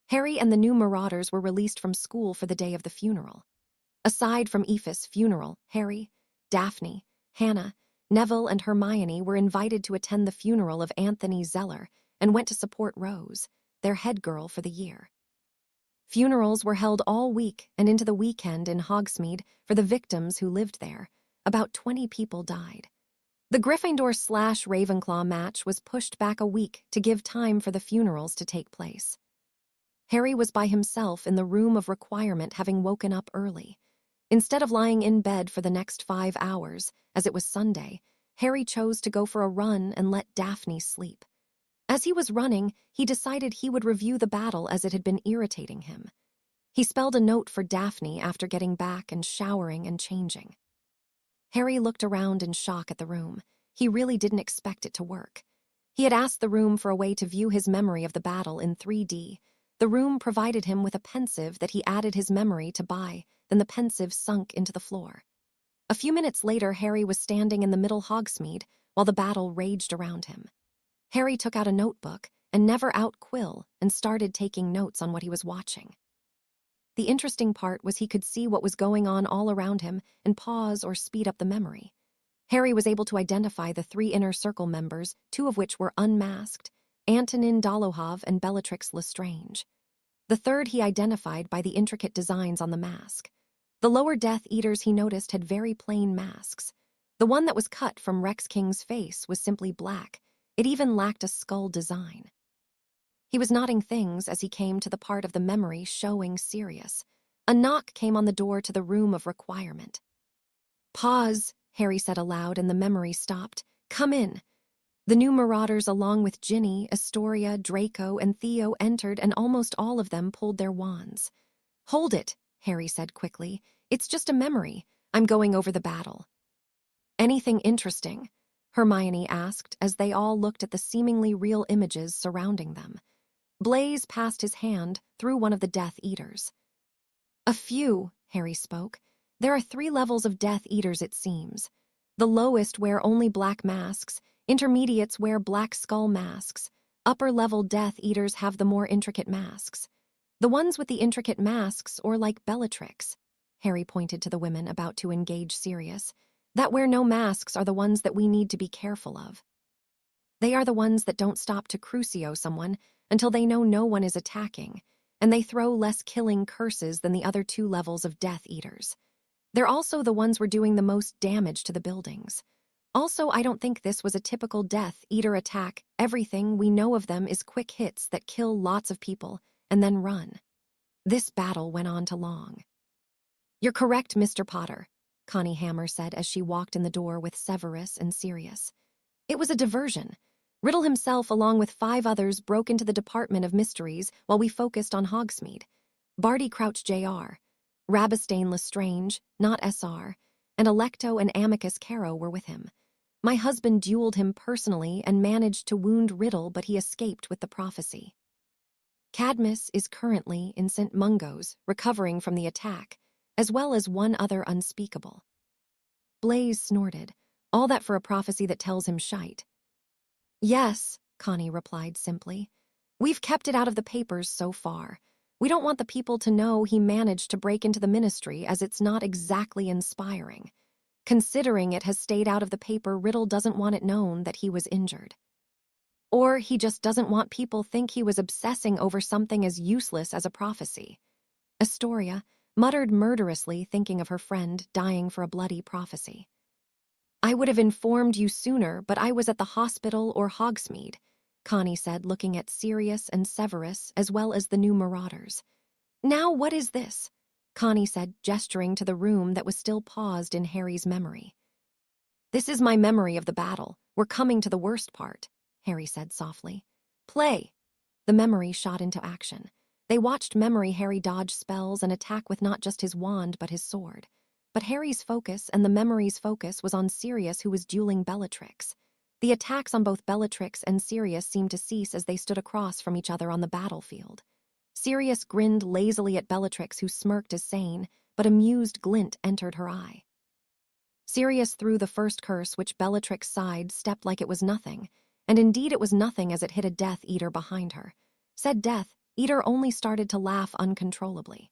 Harry and the new Marauders were released from school for the day of the funeral. Aside from Aoife's funeral, Harry, Daphne, Hannah, Neville, and Hermione were invited to attend the funeral of Anthony Zeller and went to support Rose, their head girl for the year. Funerals were held all week and into the weekend in Hogsmeade for the victims who lived there. About 20 people died. The Gryffindor/Ravenclaw match was pushed back a week to give time for the funerals to take place. Harry was by himself in the room of requirement, having woken up early. Instead of lying in bed for the next 5 hours, as it was Sunday, Harry chose to go for a run and let Daphne sleep. As he was running, he decided he would review the battle as it had been irritating him. He spelled a note for Daphne after getting back and showering and changing. Harry looked around in shock at the room. He really didn't expect it to work. He had asked the room for a way to view his memory of the battle in 3D. The room provided him with a pensieve that he added his memory to buy, then the pensieve sunk into the floor. A few minutes later, Harry was standing in the middle Hogsmeade while the battle raged around him. Harry took out a notebook and never out quill and started taking notes on what he was watching. The interesting part was he could see what was going on all around him and pause or speed up the memory. Harry was able to identify the 3 Inner Circle members, 2 of which were unmasked, Antonin Dolohov and Bellatrix Lestrange. The third he identified by the intricate designs on the mask. The lower Death Eaters he noticed had very plain masks. The one that was cut from Rex King's face was simply black. It even lacked a skull design. He was noting things as he came to the part of the memory showing Sirius. A knock came on the door to the room of requirement. "Pause," Harry said aloud, and the memory stopped. "Come in." The new Marauders, along with Ginny, Astoria, Draco, and Theo, entered, and almost all of them pulled their wands. "Hold it," Harry said quickly. "It's just a memory. I'm going over the battle." "Anything interesting?" Hermione asked as they all looked at the seemingly real images surrounding them. Blaise passed his hand through one of the Death Eaters. "A few," Harry spoke. "There are 3 levels of Death Eaters, it seems. The lowest wear only black masks, intermediates wear black skull masks, upper-level Death Eaters have the more intricate masks. The ones with the intricate masks, or like Bellatrix," Harry pointed to the women about to engage Sirius, "that wear no masks are the ones that we need to be careful of. They are the ones that don't stop to crucio someone until they know no one is attacking, and they throw less killing curses than the other 2 levels of Death Eaters. They're also the ones we're doing the most damage to the buildings. Also, I don't think this was a typical Death Eater attack. Everything we know of them is quick hits that kill lots of people and then run." This battle went on too long. "You're correct, Mr. Potter," Connie Hammer said as she walked in the door with Severus and Sirius. It was a diversion. Riddle himself, along with 5 others, broke into the Department of Mysteries while we focused on Hogsmeade. Barty Crouch Jr., Rabastane Lestrange, not SR, and Electo and Amicus Caro were with him. My husband dueled him personally and managed to wound Riddle, but he escaped with the prophecy. Cadmus is currently in St. Mungo's, recovering from the attack, as well as 1 other unspeakable. Blaze snorted. All that for a prophecy that tells him shite. Yes, Connie replied simply. We've kept it out of the papers so far. We don't want the people to know he managed to break into the ministry, as it's not exactly inspiring. Considering it has stayed out of the paper, Riddle doesn't want it known that he was injured. Or he just doesn't want people think he was obsessing over something as useless as a prophecy. Astoria muttered murderously, thinking of her friend dying for a bloody prophecy. I would have informed you sooner, but I was at the hospital or Hogsmeade, Connie said, looking at Sirius and Severus as well as the new marauders. Now what is this? Connie said, gesturing to the room that was still paused in Harry's memory. This is my memory of the battle. We're coming to the worst part, Harry said softly. Play. The memory shot into action. They watched Memory Harry dodge spells and attack with not just his wand but his sword. But Harry's focus and the memory's focus was on Sirius, who was dueling Bellatrix. The attacks on both Bellatrix and Sirius seemed to cease as they stood across from each other on the battlefield. Sirius grinned lazily at Bellatrix, who smirked as sane, but amused glint entered her eye. Sirius threw the first curse, which Bellatrix sighed, stepped like it was nothing, and indeed it was nothing as it hit a Death Eater behind her. Said Death Eater only started to laugh uncontrollably.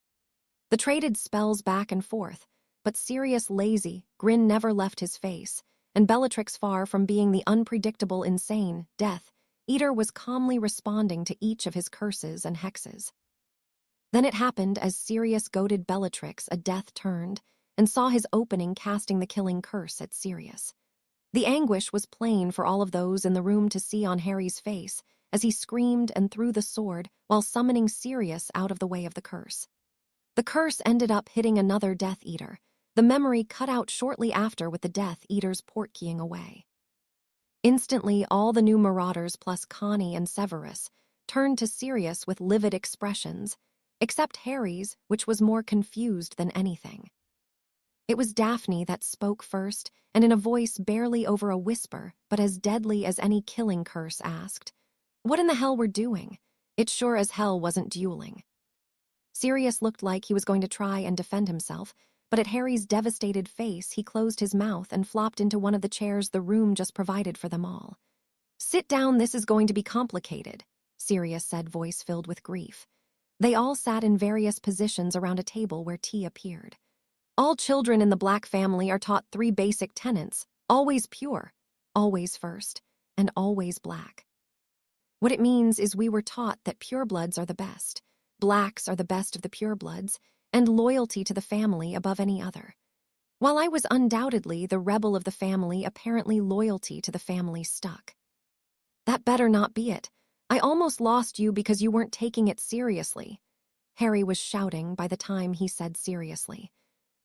The traded spells back and forth, but Sirius' lazy grin never left his face, and Bellatrix, far from being the unpredictable, insane Death Eater, was calmly responding to each of his curses and hexes. Then it happened as Sirius goaded Bellatrix, a Death turned, and saw his opening, casting the killing curse at Sirius. The anguish was plain for all of those in the room to see on Harry's face as he screamed and threw the sword while summoning Sirius out of the way of the curse. The curse ended up hitting another Death Eater. The memory cut out shortly after, with the Death Eater's portkeying away. Instantly, all the new marauders plus Connie and Severus turned to Sirius with livid expressions, except Harry's, which was more confused than anything. It was Daphne that spoke first, and in a voice barely over a whisper, but as deadly as any killing curse, asked, "What in the hell we're doing? It sure as hell wasn't dueling." Sirius looked like he was going to try and defend himself, but at Harry's devastated face, he closed his mouth and flopped into one of the chairs the room just provided for them all. "Sit down, this is going to be complicated," Sirius said, voice filled with grief. They all sat in various positions around a table where tea appeared. All children in the Black family are taught 3 basic tenets: always pure, always first, and always black. What it means is we were taught that purebloods are the best, blacks are the best of the purebloods, and loyalty to the family above any other. While I was undoubtedly the rebel of the family, apparently loyalty to the family stuck. That better not be it. I almost lost you because you weren't taking it seriously. Harry was shouting by the time he said seriously.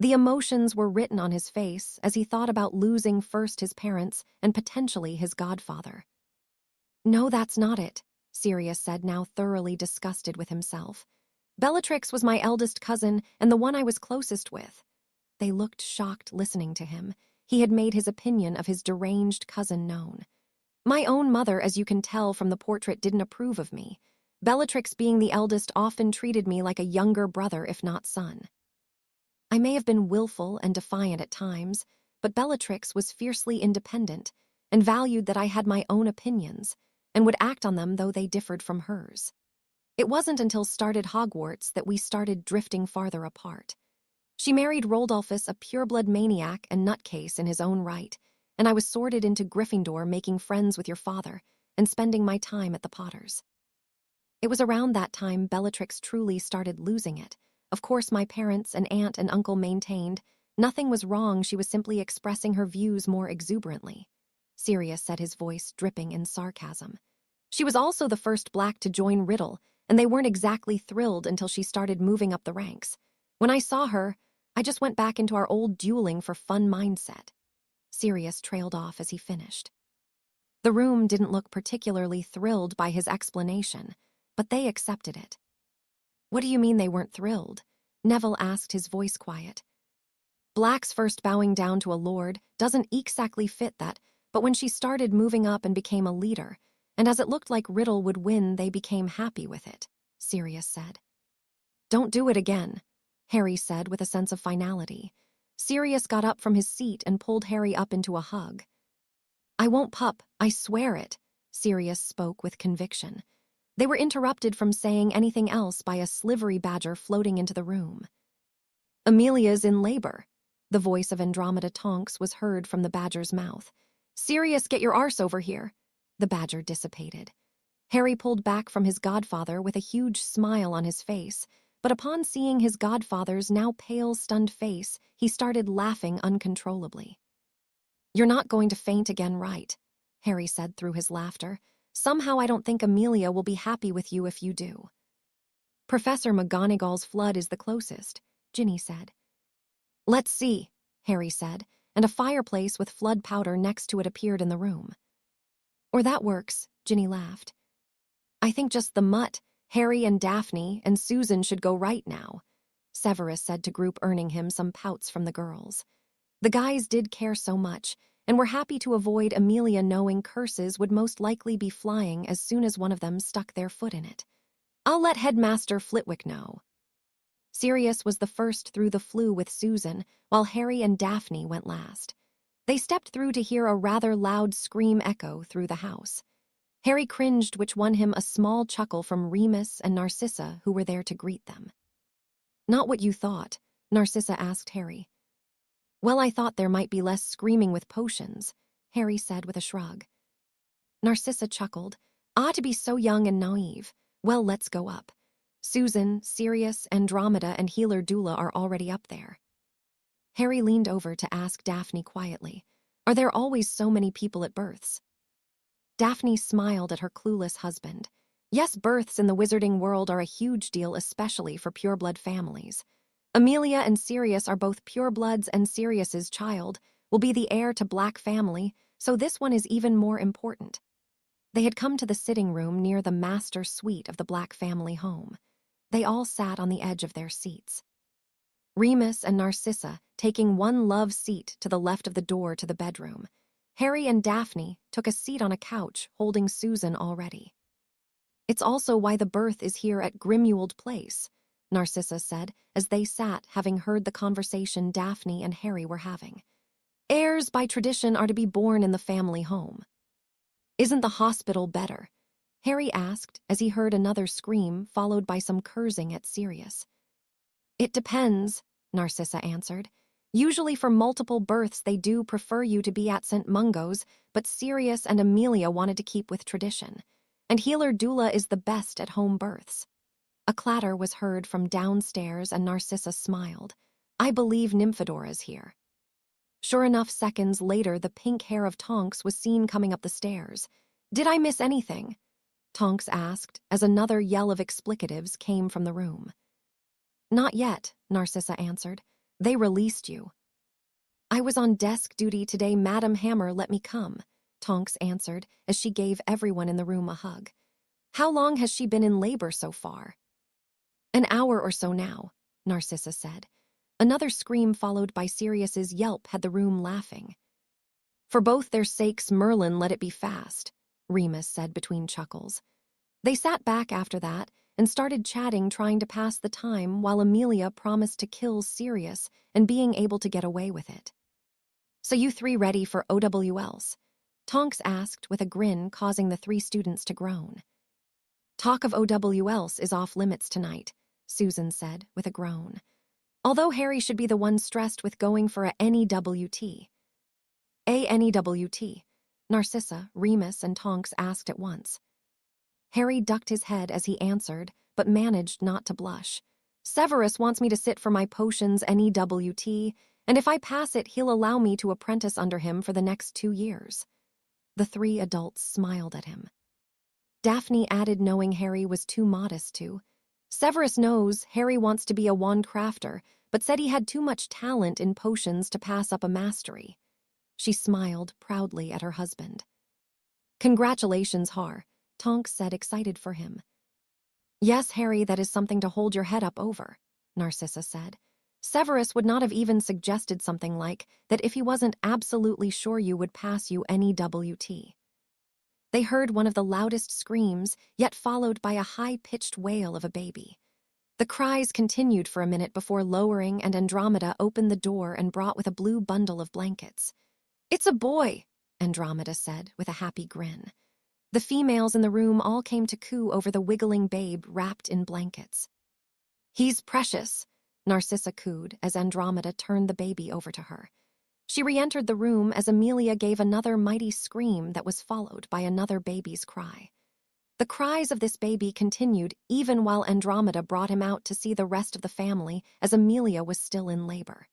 The emotions were written on his face as he thought about losing first his parents and potentially his godfather. "No, that's not it," Sirius said, now thoroughly disgusted with himself. "Bellatrix was my eldest cousin and the one I was closest with." They looked shocked listening to him. He had made his opinion of his deranged cousin known. "My own mother, as you can tell from the portrait, didn't approve of me. Bellatrix, being the eldest, often treated me like a younger brother, if not son. I may have been willful and defiant at times, but Bellatrix was fiercely independent and valued that I had my own opinions and would act on them though they differed from hers. It wasn't until started Hogwarts that we started drifting farther apart. She married Rodolphus, a pureblood maniac and nutcase in his own right, and I was sorted into Gryffindor, making friends with your father and spending my time at the Potters. It was around that time Bellatrix truly started losing it. Of course, my parents and aunt and uncle maintained nothing was wrong, she was simply expressing her views more exuberantly. Sirius said, his voice dripping in sarcasm. She was also the first black to join Riddle, and they weren't exactly thrilled until she started moving up the ranks. When I saw her, I just went back into our old dueling for fun mindset. Sirius trailed off as he finished. The room didn't look particularly thrilled by his explanation, but they accepted it. What do you mean they weren't thrilled? Neville asked, his voice quiet. Black's first bowing down to a lord doesn't exactly fit that, but when she started moving up and became a leader, and as it looked like Riddle would win, they became happy with it, Sirius said. Don't do it again, Harry said with a sense of finality. Sirius got up from his seat and pulled Harry up into a hug. I won't, pup, I swear it, Sirius spoke with conviction. They were interrupted from saying anything else by a slivery badger floating into the room. Amelia's in labor. The voice of Andromeda Tonks was heard from the badger's mouth. Sirius, get your arse over here. The badger dissipated. Harry pulled back from his godfather with a huge smile on his face, but upon seeing his godfather's now pale, stunned face, he started laughing uncontrollably. You're not going to faint again, right? Harry said through his laughter. Somehow I don't think Amelia will be happy with you if you do. Professor McGonagall's flood is the closest, Ginny said. Let's see, Harry said, and a fireplace with flood powder next to it appeared in the room. Or that works, Ginny laughed. I think just the mutt, Harry and Daphne and Susan should go right now, Severus said to group, earning him some pouts from the girls. The guys did care so much, and were happy to avoid Amelia knowing curses would most likely be flying as soon as one of them stuck their foot in it. I'll let Headmaster Flitwick know. Sirius was the first through the flue with Susan, while Harry and Daphne went last. They stepped through to hear a rather loud scream echo through the house. Harry cringed, which won him a small chuckle from Remus and Narcissa, who were there to greet them. Not what you thought, Narcissa asked Harry. Well, I thought there might be less screaming with potions, Harry said with a shrug. Narcissa chuckled. Ah, to be so young and naive. Well, let's go up. Susan, Sirius, Andromeda, and Healer Dula are already up there. Harry leaned over to ask Daphne quietly, are there always so many people at births? Daphne smiled at her clueless husband. Yes, births in the wizarding world are a huge deal, especially for pureblood families. Amelia and Sirius are both purebloods, and Sirius's child will be the heir to Black family, so this one is even more important. They had come to the sitting room near the master suite of the Black family home. They all sat on the edge of their seats. Remus and Narcissa taking one love seat to the left of the door to the bedroom. Harry and Daphne took a seat on a couch, holding Susan already. It's also why the birth is here at Grimmauld Place, Narcissa said, as they sat, having heard the conversation Daphne and Harry were having. Heirs by tradition are to be born in the family home. Isn't the hospital better? Harry asked as he heard another scream followed by some cursing at Sirius. It depends, Narcissa answered. Usually for multiple births they do prefer you to be at St. Mungo's, but Sirius and Amelia wanted to keep with tradition. And Healer Dula is the best at home births. A clatter was heard from downstairs and Narcissa smiled. I believe Nymphadora's here. Sure enough, seconds later, the pink hair of Tonks was seen coming up the stairs. Did I miss anything? Tonks asked, as another yell of explicatives came from the room. Not yet, Narcissa answered. They released you. I was on desk duty today. Madam Hammer let me come, Tonks answered, as she gave everyone in the room a hug. How long has she been in labor so far? An hour or so now, Narcissa said. Another scream followed by Sirius's yelp had the room laughing. For both their sakes, Merlin, let it be fast, Remus said between chuckles. They sat back after that and started chatting, trying to pass the time, while Amelia promised to kill Sirius and being able to get away with it. So you three ready for OWLs? Tonks asked with a grin, causing the three students to groan. Talk of OWLs is off limits tonight, Susan said with a groan. Although Harry should be the one stressed with going for a NEWT. A NEWT, Narcissa, Remus, and Tonks asked at once. Harry ducked his head as he answered, but managed not to blush. Severus wants me to sit for my potions NEWT, and if I pass it, he'll allow me to apprentice under him for the next 2 years. The three adults smiled at him. Daphne added, knowing Harry was too modest to. Severus knows Harry wants to be a wand crafter, but said he had too much talent in potions to pass up a mastery. She smiled proudly at her husband. "Congratulations, Har," Tonks said, excited for him. "Yes, Harry, that is something to hold your head up over," Narcissa said. "Severus would not have even suggested something like that if he wasn't absolutely sure you would pass you any WT." They heard one of the loudest screams, yet followed by a high-pitched wail of a baby. The cries continued for a minute before lowering, and Andromeda opened the door and brought with a blue bundle of blankets. "It's a boy," Andromeda said with a happy grin. The females in the room all came to coo over the wiggling babe wrapped in blankets. "He's precious," Narcissa cooed as Andromeda turned the baby over to her. She re-entered the room as Amelia gave another mighty scream that was followed by another baby's cry. The cries of this baby continued even while Andromeda brought him out to see the rest of the family, as Amelia was still in labor.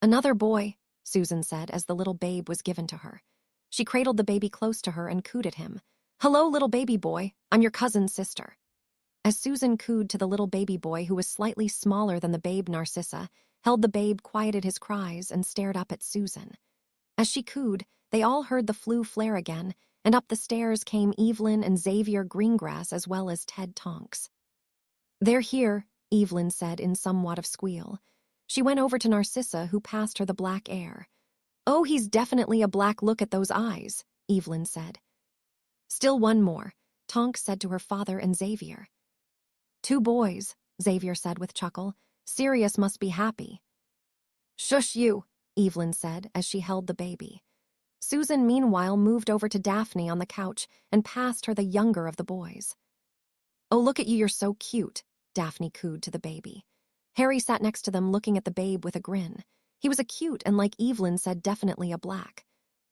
"Another boy," Susan said as the little babe was given to her. She cradled the baby close to her and cooed at him. "Hello, little baby boy. I'm your cousin's sister." As Susan cooed to the little baby boy, who was slightly smaller than the babe, Narcissa held the babe, quieted his cries, and stared up at Susan. As she cooed, they all heard the flue flare again, and up the stairs came Evelyn and Xavier Greengrass as well as Ted Tonks. "They're here," Evelyn said in somewhat of squeal. She went over to Narcissa, who passed her the black air. "Oh, he's definitely a black. Look at those eyes," Evelyn said. "Still one more," Tonks said to her father and Xavier. "Two boys," Xavier said with chuckle. "Sirius must be happy." "Shush you," Evelyn said as she held the baby. Susan, meanwhile, moved over to Daphne on the couch and passed her the younger of the boys. "Oh, look at you, you're so cute," Daphne cooed to the baby. Harry sat next to them looking at the babe with a grin. He was a cute and, like Evelyn said, definitely a black.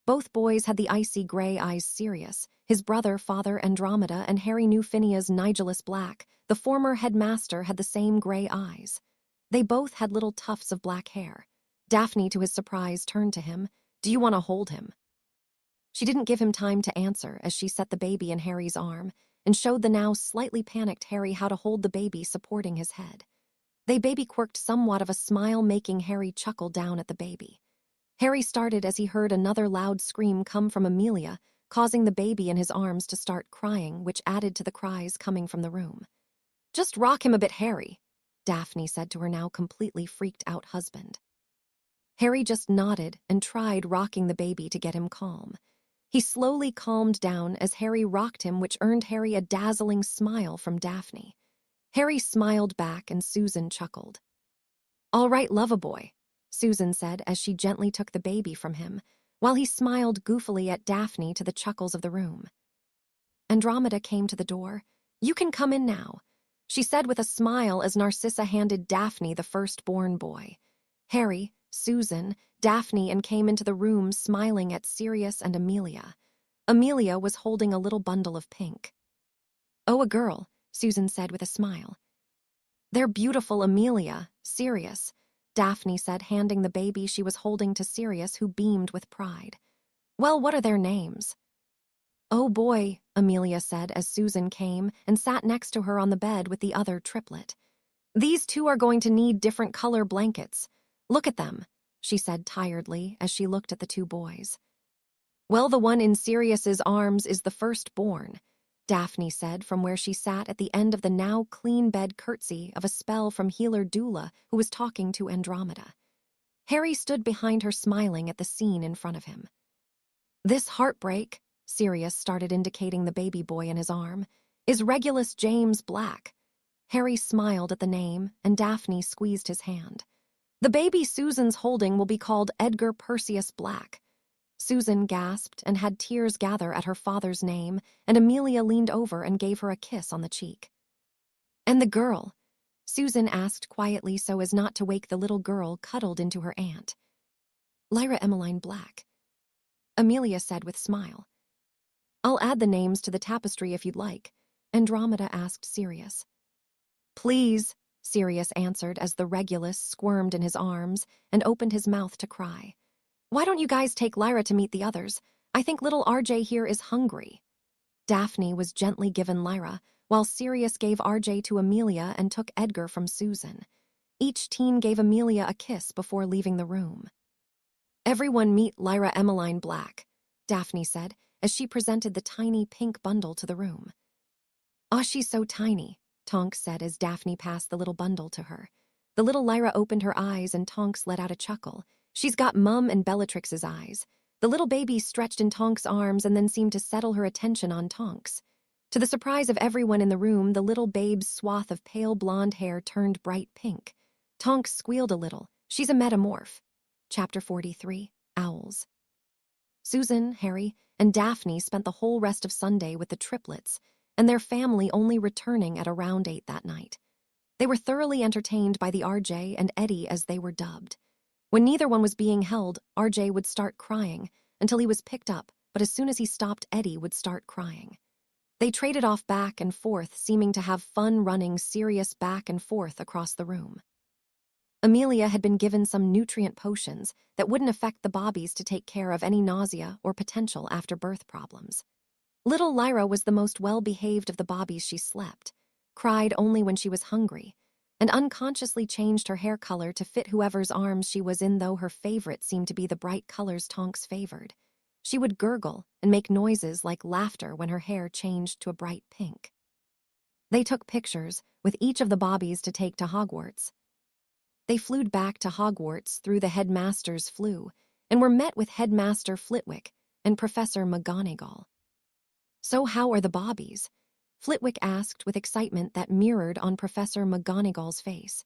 Both boys had the icy gray eyes Sirius, his brother, Father Andromeda, and Harry knew Phineas Nigellus Black. The former headmaster had the same gray eyes. They both had little tufts of black hair. Daphne, to his surprise, turned to him. "Do you want to hold him?" She didn't give him time to answer as she set the baby in Harry's arm and showed the now slightly panicked Harry how to hold the baby supporting his head. They baby quirked somewhat of a smile, making Harry chuckle down at the baby. Harry started as he heard another loud scream come from Amelia, causing the baby in his arms to start crying, which added to the cries coming from the room. "Just rock him a bit, Harry," Daphne said to her now completely freaked out husband. Harry just nodded and tried rocking the baby to get him calm. He slowly calmed down as Harry rocked him, which earned Harry a dazzling smile from Daphne. Harry smiled back and Susan chuckled. "All right, love-a-boy," Susan said as she gently took the baby from him, while he smiled goofily at Daphne to the chuckles of the room. Andromeda came to the door. "You can come in now," she said with a smile as Narcissa handed Daphne the firstborn boy. Harry, Susan, Daphne, and came into the room smiling at Sirius and Amelia. Amelia was holding a little bundle of pink. "Oh, a girl," Susan said with a smile. "They're beautiful, Amelia, Sirius," Daphne said, handing the baby she was holding to Sirius, who beamed with pride. "Well, what are their names?" "Oh boy," Amelia said as Susan came and sat next to her on the bed with the other triplet. "These two are going to need different color blankets. Look at them," she said tiredly as she looked at the two boys. "Well, the one in Sirius's arms is the firstborn," Daphne said from where she sat at the end of the now clean bed, courtesy of a spell from healer Dula, who was talking to Andromeda. Harry stood behind her smiling at the scene in front of him. "This heartbreak," Sirius started, indicating the baby boy in his arm, "is Regulus James Black." Harry smiled at the name and Daphne squeezed his hand. "The baby Susan's holding will be called Edgar Perseus Black." Susan gasped and had tears gather at her father's name, and Amelia leaned over and gave her a kiss on the cheek. "And the girl?" Susan asked quietly so as not to wake the little girl cuddled into her aunt. "Lyra Emmeline Black," Amelia said with smile. "I'll add the names to the tapestry if you'd like," Andromeda asked Sirius. "Please," Sirius answered as the Regulus squirmed in his arms and opened his mouth to cry. "Why don't you guys take Lyra to meet the others? I think little RJ here is hungry." Daphne was gently given Lyra, while Sirius gave RJ to Amelia and took Edgar from Susan. Each teen gave Amelia a kiss before leaving the room. "Everyone meet Lyra Emmeline Black," Daphne said, as she presented the tiny pink bundle to the room. "Aw, she's so tiny," Tonks said as Daphne passed the little bundle to her. The little Lyra opened her eyes and Tonks let out a chuckle. "She's got Mum and Bellatrix's eyes." The little baby stretched in Tonks' arms and then seemed to settle her attention on Tonks. To the surprise of everyone in the room, the little babe's swath of pale blonde hair turned bright pink. Tonks squealed a little. "She's a metamorph." Chapter 43, Owls. Susan, Harry, and Daphne spent the whole rest of Sunday with the triplets, and their family only returning at around 8 that night. They were thoroughly entertained by the RJ and Eddie, as they were dubbed. When neither one was being held, RJ would start crying until he was picked up, but as soon as he stopped, Eddie would start crying. They traded off back and forth, seeming to have fun running Sirius back and forth across the room. Amelia had been given some nutrient potions that wouldn't affect the bobbies to take care of any nausea or potential after-birth problems. Little Lyra was the most well-behaved of the bobbies. She slept, cried only when she was hungry, and unconsciously changed her hair color to fit whoever's arms she was in, though her favorite seemed to be the bright colors Tonks favored. She would gurgle and make noises like laughter when her hair changed to a bright pink. They took pictures with each of the bobbies to take to Hogwarts. They flew back to Hogwarts through the headmaster's flue and were met with Headmaster Flitwick and Professor McGonagall. "So how are the bobbies?" Flitwick asked with excitement that mirrored on Professor McGonagall's face.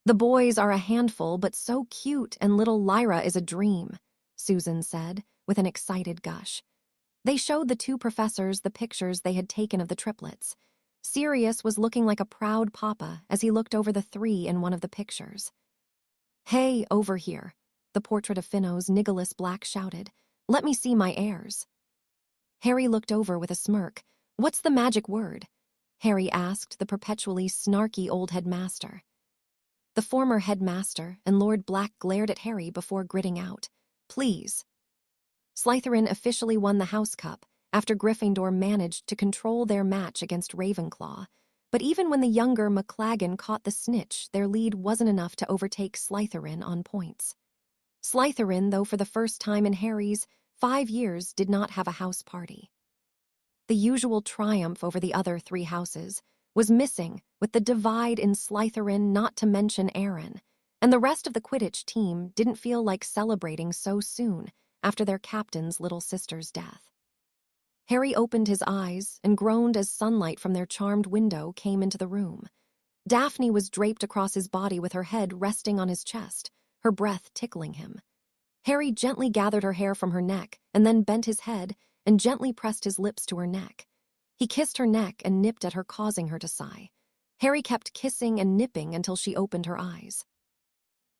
"The boys are a handful, but so cute, and little Lyra is a dream," Susan said with an excited gush. They showed the two professors the pictures they had taken of the triplets. Sirius was looking like a proud papa as he looked over the three in one of the pictures. "Hey, over here," the portrait of Finno's Nicholas Black shouted. "Let me see my heirs." Harry looked over with a smirk. "What's the magic word?" Harry asked the perpetually snarky old headmaster. The former headmaster and Lord Black glared at Harry before gritting out, "Please." Slytherin officially won the House Cup after Gryffindor managed to control their match against Ravenclaw, but even when the younger McLaggen caught the snitch, their lead wasn't enough to overtake Slytherin on points. Slytherin, though for the first time in Harry's 5 years, did not have a house party. The usual triumph over the other 3 houses was missing with the divide in Slytherin, not to mention Aaron, and the rest of the Quidditch team didn't feel like celebrating so soon after their captain's little sister's death. Harry opened his eyes and groaned as sunlight from their charmed window came into the room. Daphne was draped across his body with her head resting on his chest, her breath tickling him. Harry gently gathered her hair from her neck and then bent his head and gently pressed his lips to her neck. He kissed her neck and nipped at her, causing her to sigh. Harry kept kissing and nipping until she opened her eyes.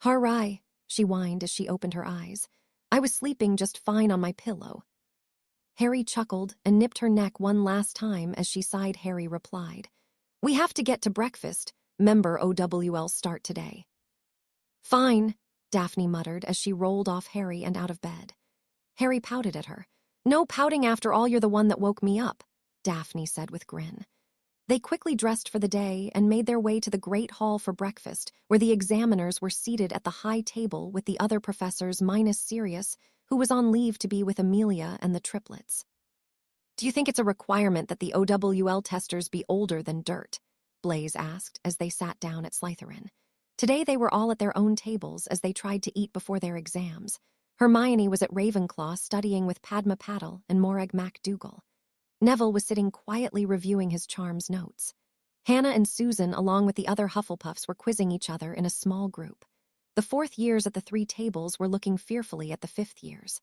"Harai," she whined as she opened her eyes. "I was sleeping just fine on my pillow." Harry chuckled and nipped her neck one last time as she sighed. Harry replied, "We have to get to breakfast. Member OWL start today." "Fine," Daphne muttered as she rolled off Harry and out of bed. Harry pouted at her. "No pouting after all, you're the one that woke me up," Daphne said with grin. They quickly dressed for the day and made their way to the Great Hall for breakfast, where the examiners were seated at the high table with the other professors minus Sirius, who was on leave to be with Amelia and the triplets. "Do you think it's a requirement that the OWL testers be older than dirt?" Blaise asked as they sat down at Slytherin. Today they were all at their own tables as they tried to eat before their exams. Hermione was at Ravenclaw studying with Padma Patil and Morag MacDougall. Neville was sitting quietly reviewing his charms notes. Hannah and Susan, along with the other Hufflepuffs, were quizzing each other in a small group. The 4th years at the 3 tables were looking fearfully at the 5th years.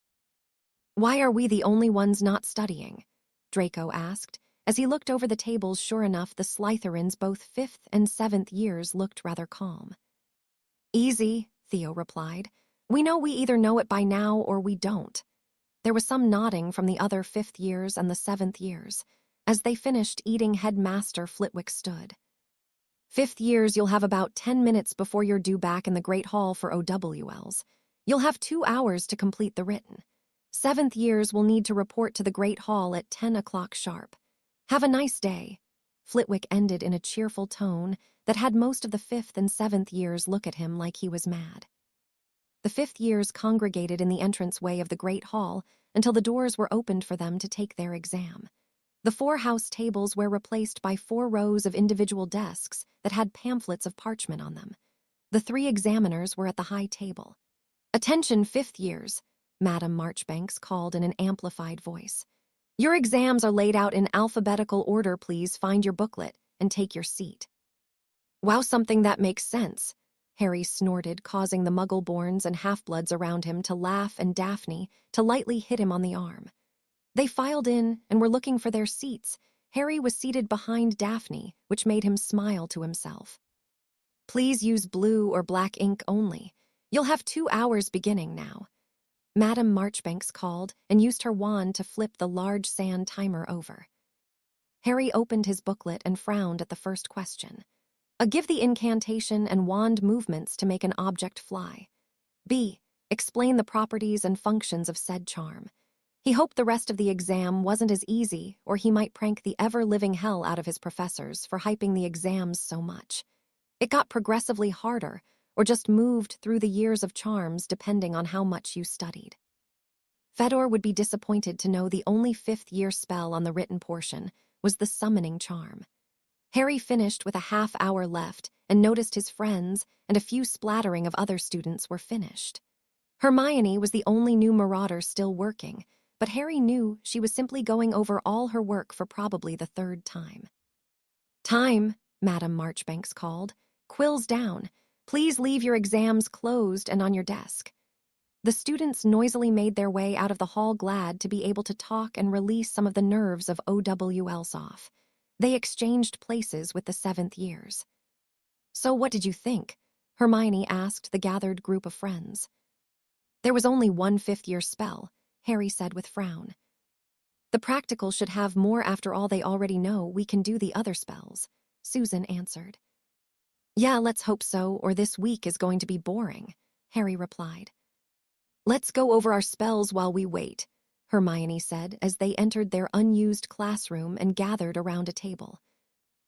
"Why are we the only ones not studying?" Draco asked. As he looked over the tables, sure enough, the Slytherins, both 5th and 7th years, looked rather calm. "Easy," Theo replied. "We know we either know it by now or we don't." There was some nodding from the other 5th years and the 7th years. As they finished eating, Headmaster Flitwick stood. "5th years, you'll have about 10 minutes before you're due back in the Great Hall for OWLs. You'll have 2 hours to complete the written. 7th years will need to report to the Great Hall at 10 o'clock sharp. Have a nice day." Flitwick ended in a cheerful tone that had most of the 5th and 7th years look at him like he was mad. The 5th years congregated in the entranceway of the great hall until the doors were opened for them to take their exam. The 4 house tables were replaced by 4 rows of individual desks that had pamphlets of parchment on them. The 3 examiners were at the high table. "Attention, 5th years," Madam Marchbanks called in an amplified voice. "Your exams are laid out in alphabetical order. Please find your booklet and take your seat." "Wow, something that makes sense," Harry snorted, causing the Muggle-borns and half-bloods around him to laugh and Daphne to lightly hit him on the arm. They filed in and were looking for their seats. Harry was seated behind Daphne, which made him smile to himself. "Please use blue or black ink only. You'll have 2 hours beginning now." Madam Marchbanks called and used her wand to flip the large sand timer over. Harry opened his booklet and frowned at the first question. A. Give the incantation and wand movements to make an object fly. B. Explain the properties and functions of said charm. He hoped the rest of the exam wasn't as easy, or he might prank the ever-living hell out of his professors for hyping the exams so much. It got progressively harder, or just moved through the years of charms depending on how much you studied. Fedor would be disappointed to know the only 5th-year spell on the written portion was the summoning charm. Harry finished with a half-hour left and noticed his friends and a few splattering of other students were finished. Hermione was the only new marauder still working, but Harry knew she was simply going over all her work for probably the 3rd time. "Time," Madam Marchbanks called. "Quills down. Please leave your exams closed and on your desk." The students noisily made their way out of the hall, glad to be able to talk and release some of the nerves of OWLs off. They exchanged places with the 7th years. "So what did you think?" Hermione asked the gathered group of friends. "There was only one 5th-year spell," Harry said with frown. "The practical should have more. After all, they already know we can do the other spells," Susan answered. "Yeah, let's hope so, or this week is going to be boring," Harry replied. "Let's go over our spells while we wait," Hermione said as they entered their unused classroom and gathered around a table.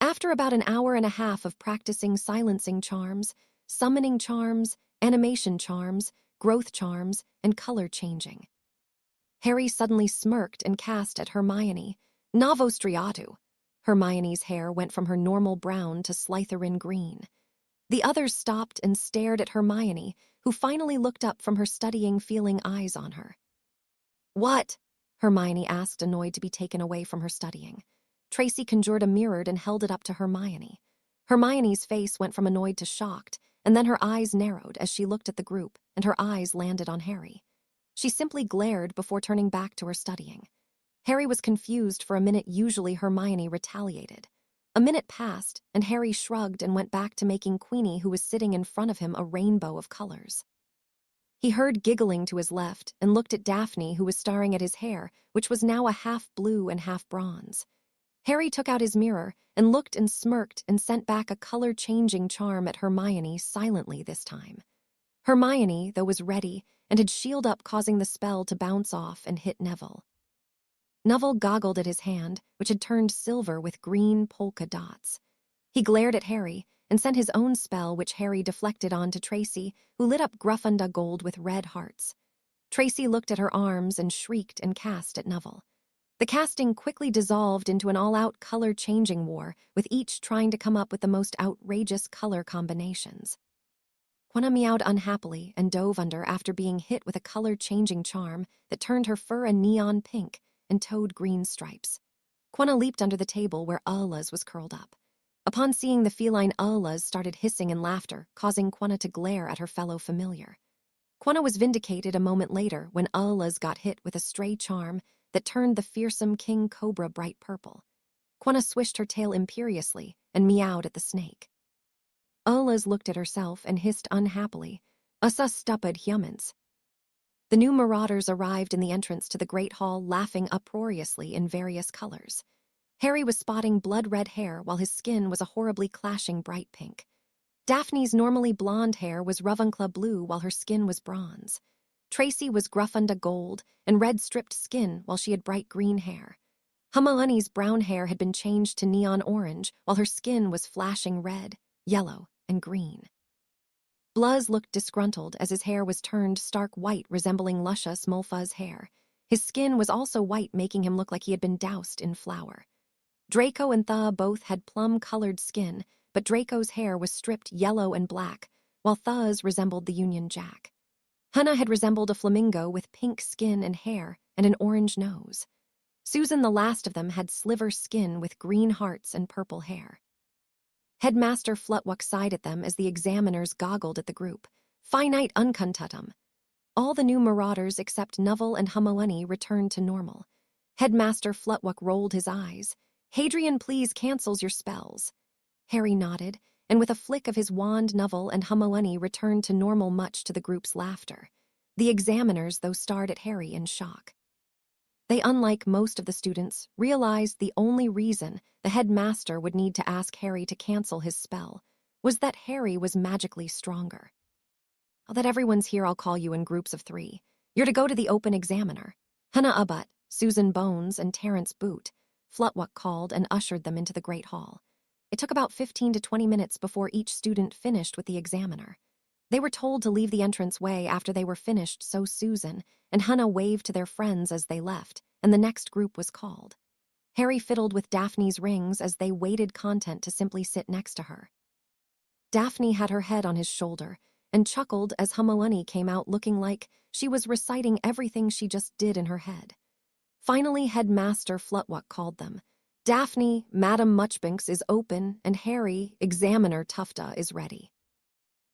After about an hour and a half of practicing silencing charms, summoning charms, animation charms, growth charms, and color changing, Harry suddenly smirked and cast at Hermione. "Novostriatu." Hermione's hair went from her normal brown to Slytherin green. The others stopped and stared at Hermione, who finally looked up from her studying, feeling eyes on her. "What?" Hermione asked, annoyed to be taken away from her studying. Tracy conjured a mirror and held it up to Hermione. Hermione's face went from annoyed to shocked, and then her eyes narrowed as she looked at the group, and her eyes landed on Harry. She simply glared before turning back to her studying. Harry was confused for a minute. Usually Hermione retaliated. A minute passed, and Harry shrugged and went back to making Queenie, who was sitting in front of him, a rainbow of colors. He heard giggling to his left and looked at Daphne, who was staring at his hair, which was now a half blue and half bronze. Harry took out his mirror and looked and smirked and sent back a color-changing charm at Hermione, silently this time. Hermione, though, was ready and had shielded up, causing the spell to bounce off and hit Neville. Neville goggled at his hand, which had turned silver with green polka dots. He glared at Harry and sent his own spell, which Harry deflected onto Tracy, who lit up Gruffunda Gold with red hearts. Tracy looked at her arms and shrieked and cast at Neville. The casting quickly dissolved into an all-out color-changing war, with each trying to come up with the most outrageous color combinations. Quina meowed unhappily and dove under after being hit with a color-changing charm that turned her fur a neon pink and toed green stripes. Quina leaped under the table where Ulla's was curled up. Upon seeing the feline, Ulla's started hissing in laughter, causing Quina to glare at her fellow familiar. Quina was vindicated a moment later when Ulla's got hit with a stray charm that turned the fearsome king cobra bright purple. Quina swished her tail imperiously and meowed at the snake. Ulla's looked at herself and hissed unhappily, "Ussa stupid humans." The new marauders arrived in the entrance to the great hall, laughing uproariously in various colors. Harry was spotting blood-red hair while his skin was a horribly clashing bright pink. Daphne's normally blonde hair was Ravenclaw blue while her skin was bronze. Tracy was Gruffunda Gold and red-stripped skin while she had bright green hair. Hermione's brown hair had been changed to neon orange, while her skin was flashing red, yellow, and green. Bluz looked disgruntled as his hair was turned stark white, resembling luscious Mulfuz's hair. His skin was also white, making him look like he had been doused in flour. Draco and Tha both had plum-colored skin, but Draco's hair was stripped yellow and black, while Tha's resembled the Union Jack. Hannah had resembled a flamingo with pink skin and hair and an orange nose. Susan, the last of them, had sliver skin with green hearts and purple hair. Headmaster Flutwick sighed at them as the examiners goggled at the group. Finite uncuntutum. All the new marauders except Neville and Hermione returned to normal. Headmaster Flutwick rolled his eyes. Hadrian, please cancels your spells. Harry nodded, and with a flick of his wand, Neville and Hermione returned to normal, much to the group's laughter. The examiners, though, stared at Harry in shock. They, unlike most of the students, realized the only reason the headmaster would need to ask Harry to cancel his spell was that Harry was magically stronger. Now that everyone's here, I'll call you in groups of 3. You're to go to the open examiner. Hannah Abbott, Susan Bones, and Terence Boot, Flutwick called and ushered them into the Great Hall. It took about 15 to 20 minutes before each student finished with the examiner. They were told to leave the entrance way after they were finished, so Susan and Hannah waved to their friends as they left, and the next group was called. Harry fiddled with Daphne's rings as they waited content to simply sit next to her. Daphne had her head on his shoulder and chuckled as Hermione came out looking like she was reciting everything she just did in her head. Finally, Headmaster Flutwick called them. Daphne, Madam Muchbinks is open, and Harry, Examiner Tufta, is ready.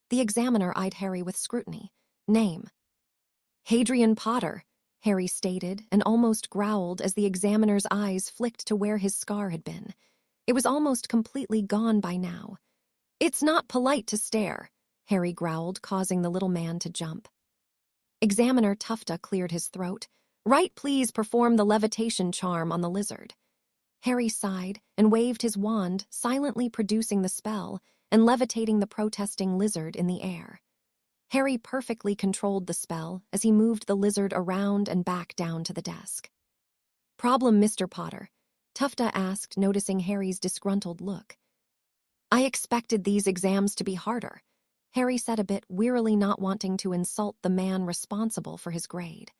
The examiner eyed Harry with scrutiny. Name. Hadrian Potter, Harry stated, and almost growled as the examiner's eyes flicked to where his scar had been. It was almost completely gone by now. It's not polite to stare, Harry growled, causing the little man to jump. Examiner Tufta cleared his throat. Right, please perform the levitation charm on the lizard. Harry sighed and waved his wand, silently producing the spell and levitating the protesting lizard in the air. Harry perfectly controlled the spell as he moved the lizard around and back down to the desk. Problem, Mr. Potter? Tufta asked, noticing Harry's disgruntled look. I expected these exams to be harder, Harry said, a bit wearily, not wanting to insult the man responsible for his grade.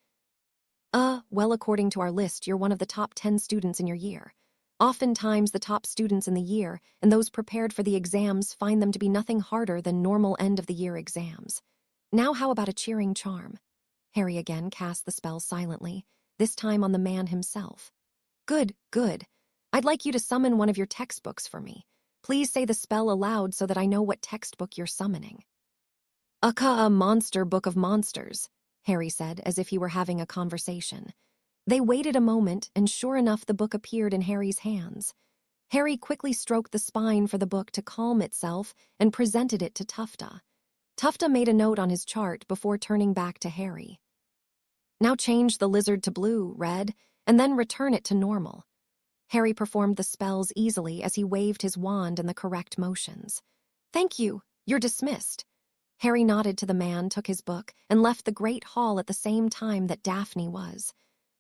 Well, according to our list, you're one of the top 10 students in your year. Oftentimes, the top students in the year and those prepared for the exams find them to be nothing harder than normal end-of-the-year exams. Now how about a cheering charm? Harry again cast the spell silently, this time on the man himself. Good, good. I'd like you to summon one of your textbooks for me. Please say the spell aloud so that I know what textbook you're summoning. A monster book of monsters, Harry said, as if he were having a conversation. They waited a moment, and sure enough, the book appeared in Harry's hands. Harry quickly stroked the spine for the book to calm itself and presented it to Tufta. Tufta made a note on his chart before turning back to Harry. Now change the lizard to blue, red, and then return it to normal. Harry performed the spells easily as he waved his wand in the correct motions. Thank you, you're dismissed. Harry nodded to the man, took his book, and left the Great Hall at the same time that Daphne was.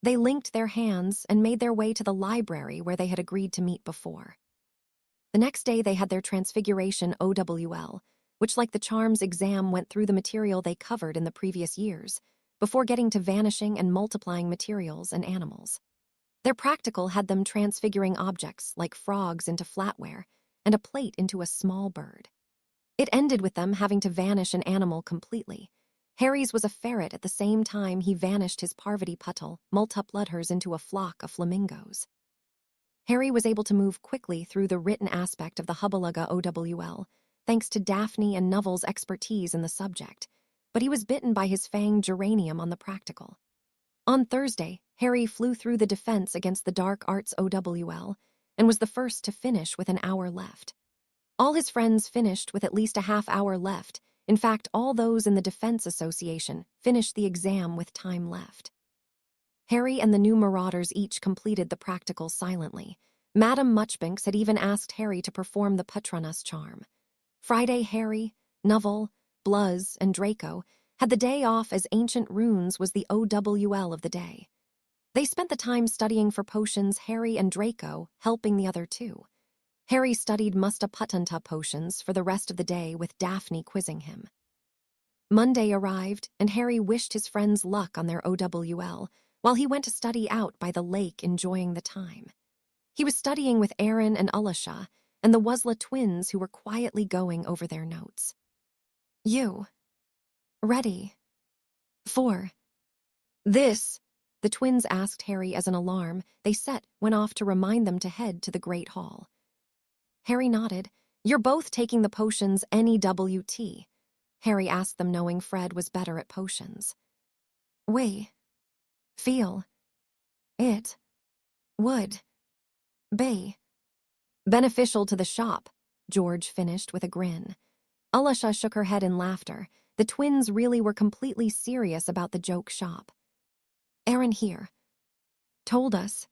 They linked their hands and made their way to the library where they had agreed to meet before. The next day they had their Transfiguration OWL, which, like the Charms exam, went through the material they covered in the previous years, before getting to vanishing and multiplying materials and animals. Their practical had them transfiguring objects like frogs into flatware and a plate into a small bird. It ended with them having to vanish an animal completely. Harry's was a ferret. At the same time, he vanished his Parvati Puttle, Multupludhers, into a flock of flamingos. Harry was able to move quickly through the written aspect of the Hubbalugga OWL, thanks to Daphne and Neville's expertise in the subject, but he was bitten by his fanged geranium on the practical. On Thursday, Harry flew through the defense against the Dark Arts OWL and was the first to finish with an hour left. All his friends finished with at least a half hour left. In fact, all those in the Defense Association finished the exam with time left. Harry and the new marauders each completed the practical silently. Madam Muchbinks had even asked Harry to perform the Patronus charm. Friday, Harry, Neville, Bluz, and Draco had the day off as Ancient Runes was the OWL of the day. They spent the time studying for potions Harry and Draco, helping the other two. Harry studied Mustaputanta potions for the rest of the day with Daphne quizzing him. Monday arrived, and Harry wished his friends luck on their OWL, while he went to study out by the lake enjoying the time. He was studying with Aaron and Ulasha, and the Weasley twins who were quietly going over their notes. You. Ready. For. This. The twins asked Harry as an alarm they went off to remind them to head to the Great Hall. Harry nodded. You're both taking the potions NEWT. Harry asked them knowing Fred was better at potions. We. Feel. It. Would. Be. Beneficial to the shop, George finished with a grin. Ulasha shook her head in laughter. The twins really were completely serious about the joke shop. Aaron here. Told us.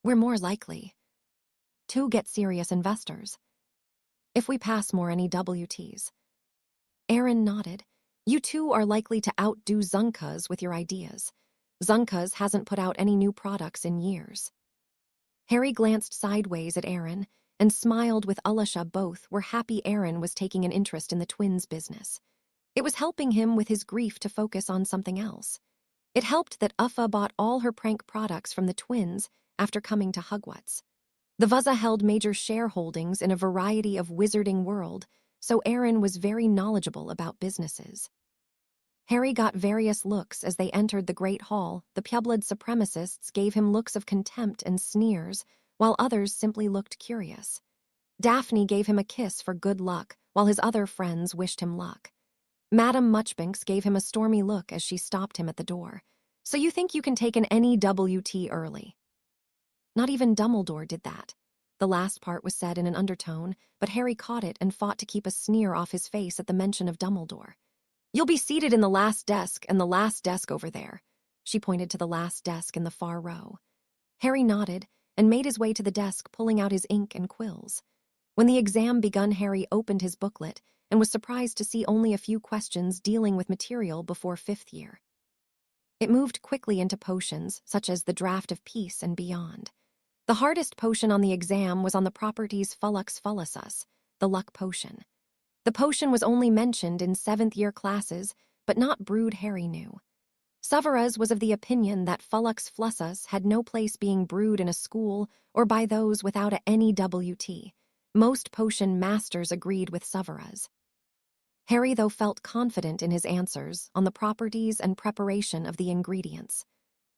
We're more likely to get serious investors if we pass more NEWTs. Aaron nodded. You two are likely to outdo Zunkas with your ideas. Zunkas hasn't put out any new products in years. Harry glanced sideways at Aaron and smiled with Ulasha. Both were happy Aaron was taking an interest in the twins' business. It was helping him with his grief to focus on something else. It helped that Uffa bought all her prank products from the twins after coming to Hogwarts. The Vuzza held major shareholdings in a variety of wizarding world, so Aaron was very knowledgeable about businesses. Harry got various looks as they entered the Great Hall. The Publid supremacists gave him looks of contempt and sneers, while others simply looked curious. Daphne gave him a kiss for good luck, while his other friends wished him luck. Madame Muchbinks gave him a stormy look as she stopped him at the door. So you think you can take an NEWT early? Not even Dumbledore did that. The last part was said in an undertone, but Harry caught it and fought to keep a sneer off his face at the mention of Dumbledore. You'll be seated in the last desk and the last desk over there. She pointed to the last desk in the far row. Harry nodded and made his way to the desk, pulling out his ink and quills. When the exam begun, Harry opened his booklet and was surprised to see only a few questions dealing with material before 5th year. It moved quickly into potions, such as the Draft of Peace and beyond. The hardest potion on the exam was on the properties Fullux Fullusus, the luck potion. The potion was only mentioned in 7th year classes, but not brewed. Harry knew. Severus was of the opinion that Fullux Flussus had no place being brewed in a school or by those without a NEWT. Most potion masters agreed with Severus. Harry, though, felt confident in his answers on the properties and preparation of the ingredients.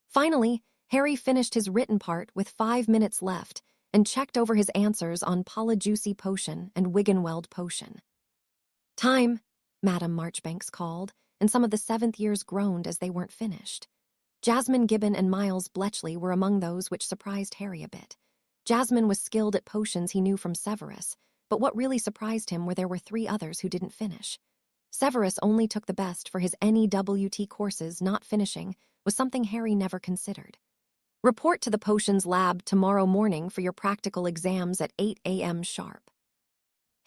Finally, Harry finished his written part with 5 minutes left and checked over his answers on Polyjuicy potion and Wiggenweld potion. Time, Madame Marchbanks called, and some of the 7th years groaned as they weren't finished. Jasmine Gibbon and Miles Bletchley were among those which surprised Harry a bit. Jasmine was skilled at potions he knew from Severus, but what really surprised him were there were 3 others who didn't finish. Severus only took the best for his NEWT courses. Not finishing was something Harry never considered. Report to the potions lab tomorrow morning for your practical exams at 8 a.m. sharp.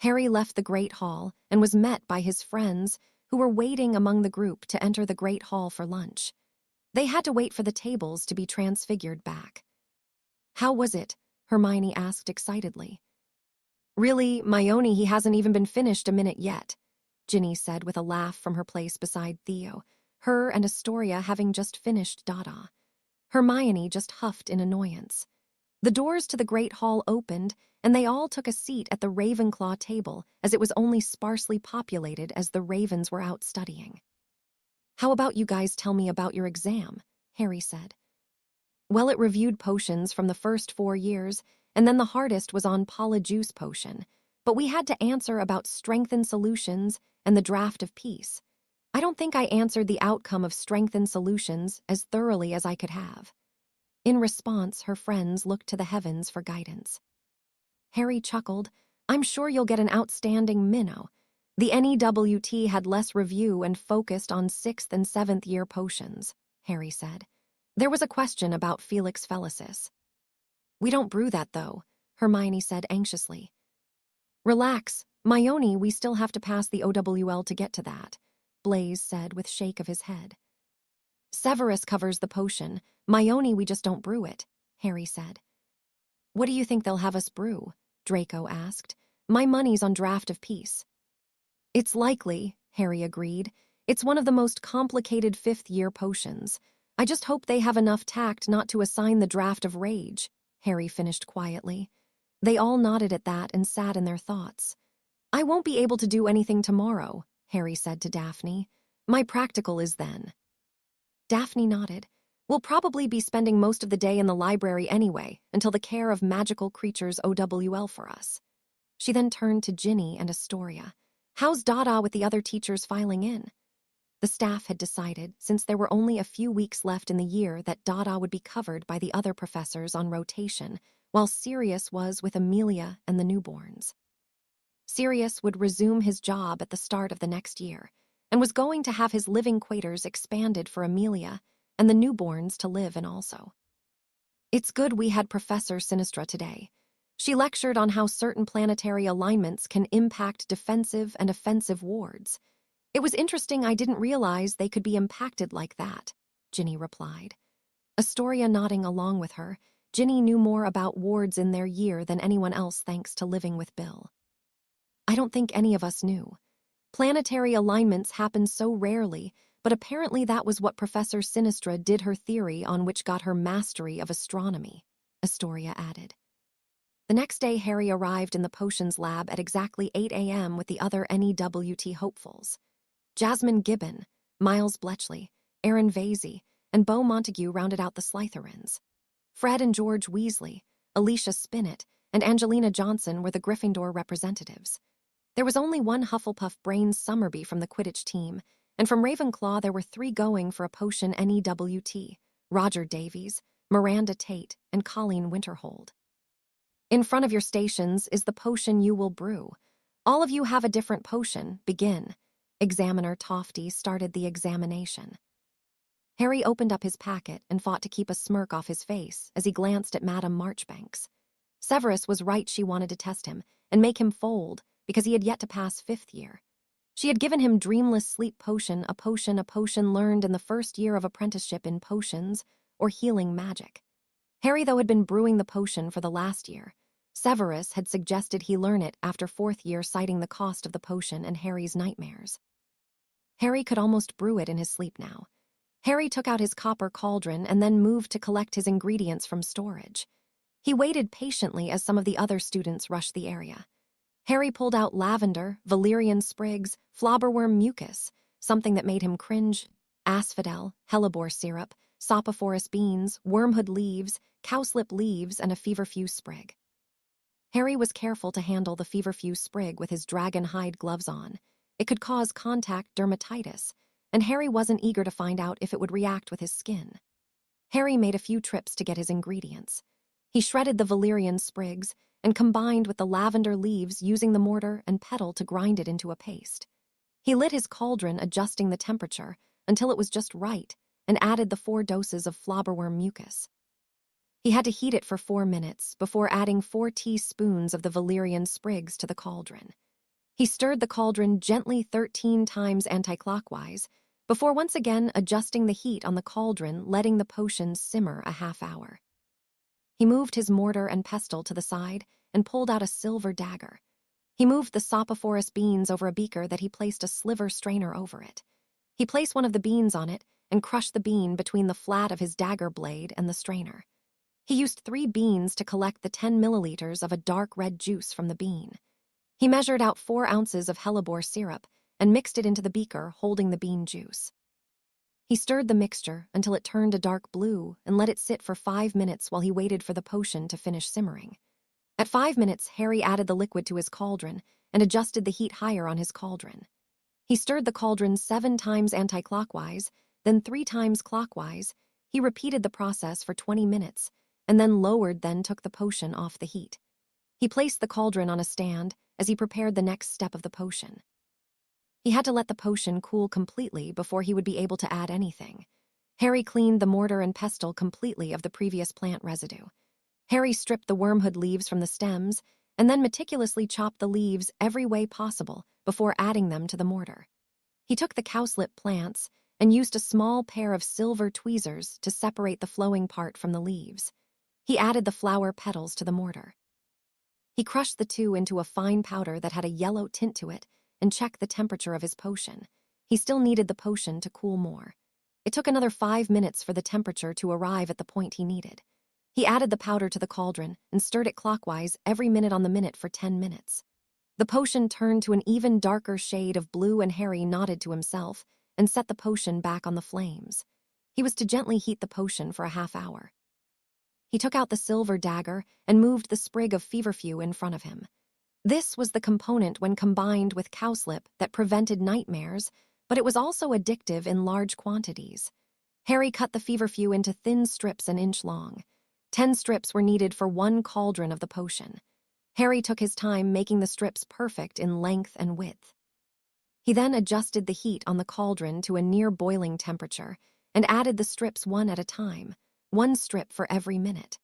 Harry left the Great Hall and was met by his friends, who were waiting among the group to enter the Great Hall for lunch. They had to wait for the tables to be transfigured back. How was it? Hermione asked excitedly. Really, Myone, he hasn't even been finished a minute yet, Ginny said with a laugh from her place beside Theo, her and Astoria having just finished Dada. Hermione just huffed in annoyance. The doors to the Great Hall opened, and they all took a seat at the Ravenclaw table, as it was only sparsely populated as the Ravens were out studying. How about you guys tell me about your exam? Harry said. Well, it reviewed potions from the first 4 years, and then the hardest was on Polyjuice potion, but we had to answer about Strengthened Solutions and the Draft of Peace. I don't think I answered the outcome of Strengthened Solutions as thoroughly as I could have. In response, her friends looked to the heavens for guidance. Harry chuckled. I'm sure you'll get an outstanding minnow. The NEWT had less review and focused on 6th and 7th year potions, Harry said. There was a question about Felix Felicis. We don't brew that, though, Hermione said anxiously. Relax, Myone, we still have to pass the OWL to get to that, Blaise said with shake of his head. Severus covers the potion. Myone, we just don't brew it, Harry said. What do you think they'll have us brew? Draco asked. My money's on draft of peace. It's likely, Harry agreed. It's one of the most complicated fifth-year potions. I just hope they have enough tact not to assign the draft of rage, Harry finished quietly. They all nodded at that and sat in their thoughts. I won't be able to do anything tomorrow, Harry said to Daphne. My practical is then. Daphne nodded. We'll probably be spending most of the day in the library anyway, until the care of magical creatures OWL for us. She then turned to Ginny and Astoria. How's Dada with the other teachers filing in? The staff had decided, since there were only a few weeks left in the year, that Dada would be covered by the other professors on rotation, while Sirius was with Amelia and the newborns. Sirius would resume his job at the start of the next year, and was going to have his living quarters expanded for Amelia and the newborns to live in also. It's good we had Professor Sinistra today. She lectured on how certain planetary alignments can impact defensive and offensive wards. It was interesting. I didn't realize they could be impacted like that, Ginny replied. Astoria nodding along with her, Ginny knew more about wards in their year than anyone else thanks to living with Bill. I don't think any of us knew. Planetary alignments happen so rarely, but apparently that was what Professor Sinistra did her theory on, which got her mastery of astronomy, Astoria added. The next day, Harry arrived in the potions lab at exactly 8 a.m. with the other NEWT hopefuls. Jasmine Gibbon, Miles Bletchley, Aaron Vasey, and Beau Montague rounded out the Slytherins. Fred and George Weasley, Alicia Spinnet, and Angelina Johnson were the Gryffindor representatives. There was only one Hufflepuff Brains Summerby from the Quidditch team, and from Ravenclaw there were 3 going for a potion NEWT, Roger Davies, Miranda Tate, and Colleen Winterhold. In front of your stations is the potion you will brew. All of you have a different potion. Begin. Examiner Tofty started the examination. Harry opened up his packet and fought to keep a smirk off his face as he glanced at Madame Marchbanks. Severus was right. She wanted to test him and make him fold because he had yet to pass 5th year. She had given him Dreamless Sleep Potion, a potion learned in the first year of apprenticeship in potions or healing magic. Harry, though, had been brewing the potion for the last year. Severus had suggested he learn it after 4th year, citing the cost of the potion and Harry's nightmares. Harry could almost brew it in his sleep now. Harry took out his copper cauldron and then moved to collect his ingredients from storage. He waited patiently as some of the other students rushed the area. Harry pulled out lavender, valerian sprigs, flobberworm mucus, something that made him cringe, asphodel, hellebore syrup, sophophorus beans, wormhood leaves, cowslip leaves, and a feverfew sprig. Harry was careful to handle the feverfew sprig with his dragon hide gloves on. It could cause contact dermatitis, and Harry wasn't eager to find out if it would react with his skin. Harry made a few trips to get his ingredients. He shredded the valerian sprigs and combined with the lavender leaves using the mortar and pestle to grind it into a paste. He lit his cauldron, adjusting the temperature until it was just right, and added the 4 doses of flobberworm mucus. He had to heat it for 4 minutes before adding 4 teaspoons of the valerian sprigs to the cauldron. He stirred the cauldron gently 13 times anti-clockwise before once again adjusting the heat on the cauldron, letting the potion simmer a half-hour. He moved his mortar and pestle to the side and pulled out a silver dagger. He moved the sophophorus beans over a beaker that he placed a sliver strainer over it. He placed one of the beans on it and crushed the bean between the flat of his dagger blade and the strainer. He used 3 beans to collect the 10 milliliters of a dark red juice from the bean. He measured out 4 ounces of hellebore syrup and mixed it into the beaker, holding the bean juice. He stirred the mixture until it turned a dark blue and let it sit for 5 minutes while he waited for the potion to finish simmering. At 5 minutes, Harry added the liquid to his cauldron and adjusted the heat higher on his cauldron. He stirred the cauldron 7 times anti-clockwise, then 3 times clockwise. He repeated the process for 20 minutes, and then took the potion off the heat. He placed the cauldron on a stand as he prepared the next step of the potion. He had to let the potion cool completely before he would be able to add anything. Harry cleaned the mortar and pestle completely of the previous plant residue. Harry stripped the wormhood leaves from the stems and then meticulously chopped the leaves every way possible before adding them to the mortar. He took the cowslip plants and used a small pair of silver tweezers to separate the flowing part from the leaves. He added the flower petals to the mortar. He crushed the two into a fine powder that had a yellow tint to it and checked the temperature of his potion. He still needed the potion to cool more. It took another 5 minutes for the temperature to arrive at the point he needed. He added the powder to the cauldron and stirred it clockwise every minute on the minute for 10 minutes. The potion turned to an even darker shade of blue, and Harry nodded to himself and set the potion back on the flames. He was to gently heat the potion for a half hour. He took out the silver dagger and moved the sprig of feverfew in front of him. This was the component when combined with cowslip that prevented nightmares, but it was also addictive in large quantities. Harry cut the feverfew into thin strips an inch long. 10 strips were needed for 1 cauldron of the potion. Harry took his time making the strips perfect in length and width. He then adjusted the heat on the cauldron to a near boiling temperature and added the strips one at a time, 1 strip for every minute.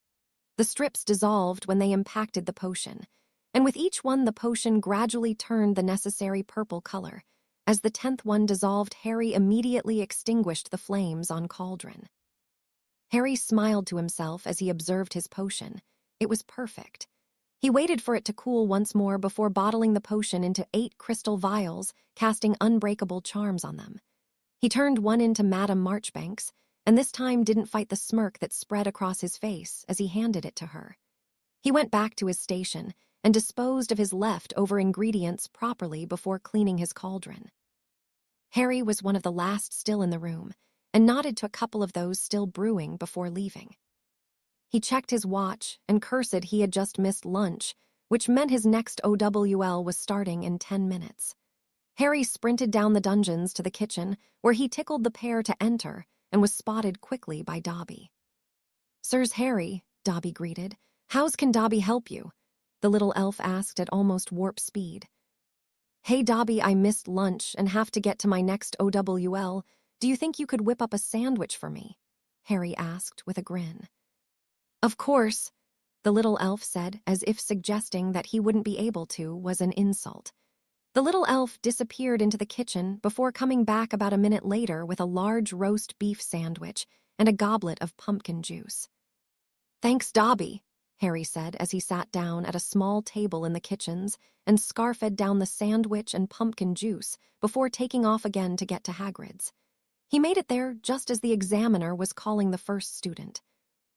The strips dissolved when they impacted the potion, and with each one the potion gradually turned the necessary purple color. As the 10th one dissolved, Harry immediately extinguished the flames on cauldron. Harry smiled to himself as he observed his potion. It was perfect. He waited for it to cool once more before bottling the potion into 8 crystal vials, casting unbreakable charms on them. He turned one into Madame Marchbanks, and this time didn't fight the smirk that spread across his face as he handed it to her. He went back to his station and disposed of his leftover ingredients properly before cleaning his cauldron. Harry was one of the last still in the room and nodded to a couple of those still brewing before leaving. He checked his watch and cursed he had just missed lunch, which meant his next OWL was starting in 10 minutes. Harry sprinted down the dungeons to the kitchen, where he tickled the pair to enter and was spotted quickly by Dobby. "Sirs Harry," Dobby greeted. "How's can Dobby help you?" the little elf asked at almost warp speed. "Hey Dobby, I missed lunch and have to get to my next OWL. Do you think you could whip up a sandwich for me?" Harry asked with a grin. "Of course," the little elf said, as if suggesting that he wouldn't be able to was an insult. The little elf disappeared into the kitchen before coming back about a minute later with a large roast beef sandwich and a goblet of pumpkin juice. "Thanks, Dobby," Harry said as he sat down at a small table in the kitchens and scarfed down the sandwich and pumpkin juice before taking off again to get to Hagrid's. He made it there just as the examiner was calling the first student.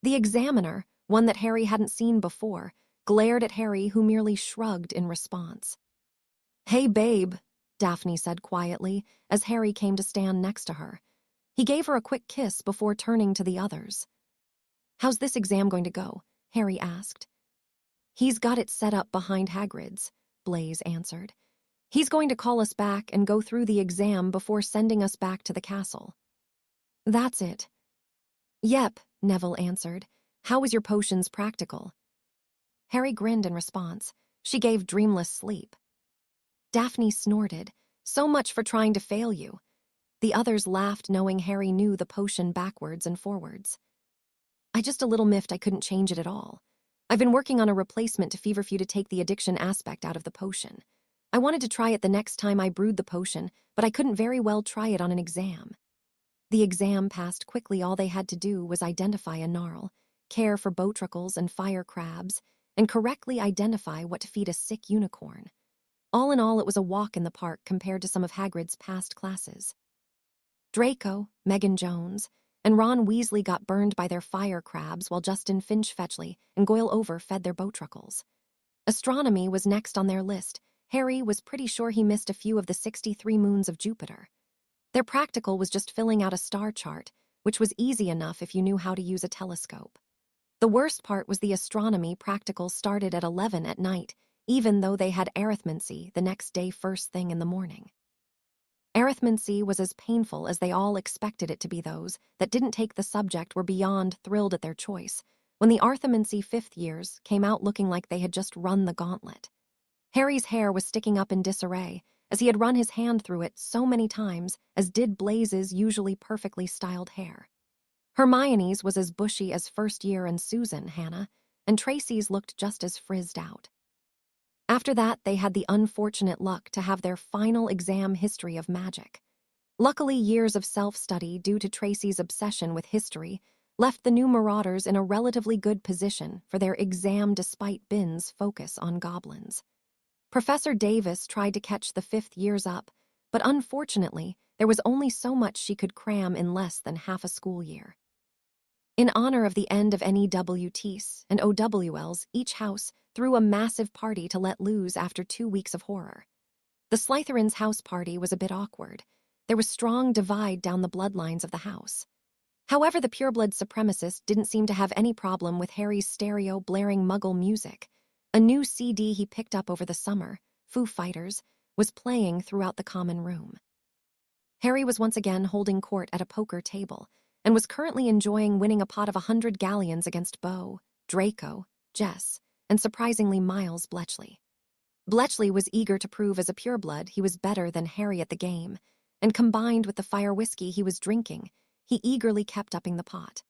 The examiner, one that Harry hadn't seen before, glared at Harry, who merely shrugged in response. "Hey, babe," Daphne said quietly as Harry came to stand next to her. He gave her a quick kiss before turning to the others. "How's this exam going to go?" Harry asked. "He's got it set up behind Hagrid's," Blaise answered. "He's going to call us back and go through the exam before sending us back to the castle." "That's it." "Yep," Neville answered. "How was your potions practical?" Harry grinned in response. She gave dreamless sleep. Daphne snorted. "So much for trying to fail you." The others laughed, knowing Harry knew the potion backwards and forwards. "I just a little miffed I couldn't change it at all. I've been working on a replacement to feverfew to take the addiction aspect out of the potion. I wanted to try it the next time I brewed the potion, but I couldn't very well try it on an exam." The exam passed quickly. All they had to do was identify a gnarl, care for bowtruckles and fire crabs, and correctly identify what to feed a sick unicorn. All in all, it was a walk in the park compared to some of Hagrid's past classes. Draco, Megan Jones, and Ron Weasley got burned by their fire crabs while Justin Finch-Fetchley and Goyle Over fed their bowtruckles. Astronomy was next on their list. Harry was pretty sure he missed a few of the 63 moons of Jupiter. Their practical was just filling out a star chart, which was easy enough if you knew how to use a telescope. The worst part was the astronomy practical started at 11 at night, even though they had arithmancy the next day first thing in the morning. Arithmancy was as painful as they all expected it to be. Those that didn't take the subject were beyond thrilled at their choice, when the arithmancy fifth years came out looking like they had just run the gauntlet. Harry's hair was sticking up in disarray, as he had run his hand through it so many times as did Blaise's usually perfectly styled hair. Hermione's was as bushy as first year and Susan, Hannah, and Tracy's looked just as frizzed out. After that, they had the unfortunate luck to have their final exam history of magic. Luckily, years of self-study due to Tracy's obsession with history left the new marauders in a relatively good position for their exam despite Bin's focus on goblins. Professor Davis tried to catch the fifth years up, but unfortunately, there was only so much she could cram in less than half a school year. In honor of the end of NEWTs and OWLs, each house threw a massive party to let loose after 2 weeks of horror. The Slytherins' house party was a bit awkward. There was strong divide down the bloodlines of the house. However, the pureblood supremacist didn't seem to have any problem with Harry's stereo blaring Muggle music. A new CD he picked up over the summer, Foo Fighters, was playing throughout the common room. Harry was once again holding court at a poker table and was currently enjoying winning a pot of 100 galleons against Beau, Draco, Jess, and surprisingly Miles Bletchley. Bletchley was eager to prove as a pureblood he was better than Harry at the game, and combined with the fire whiskey he was drinking, he eagerly kept upping the pot.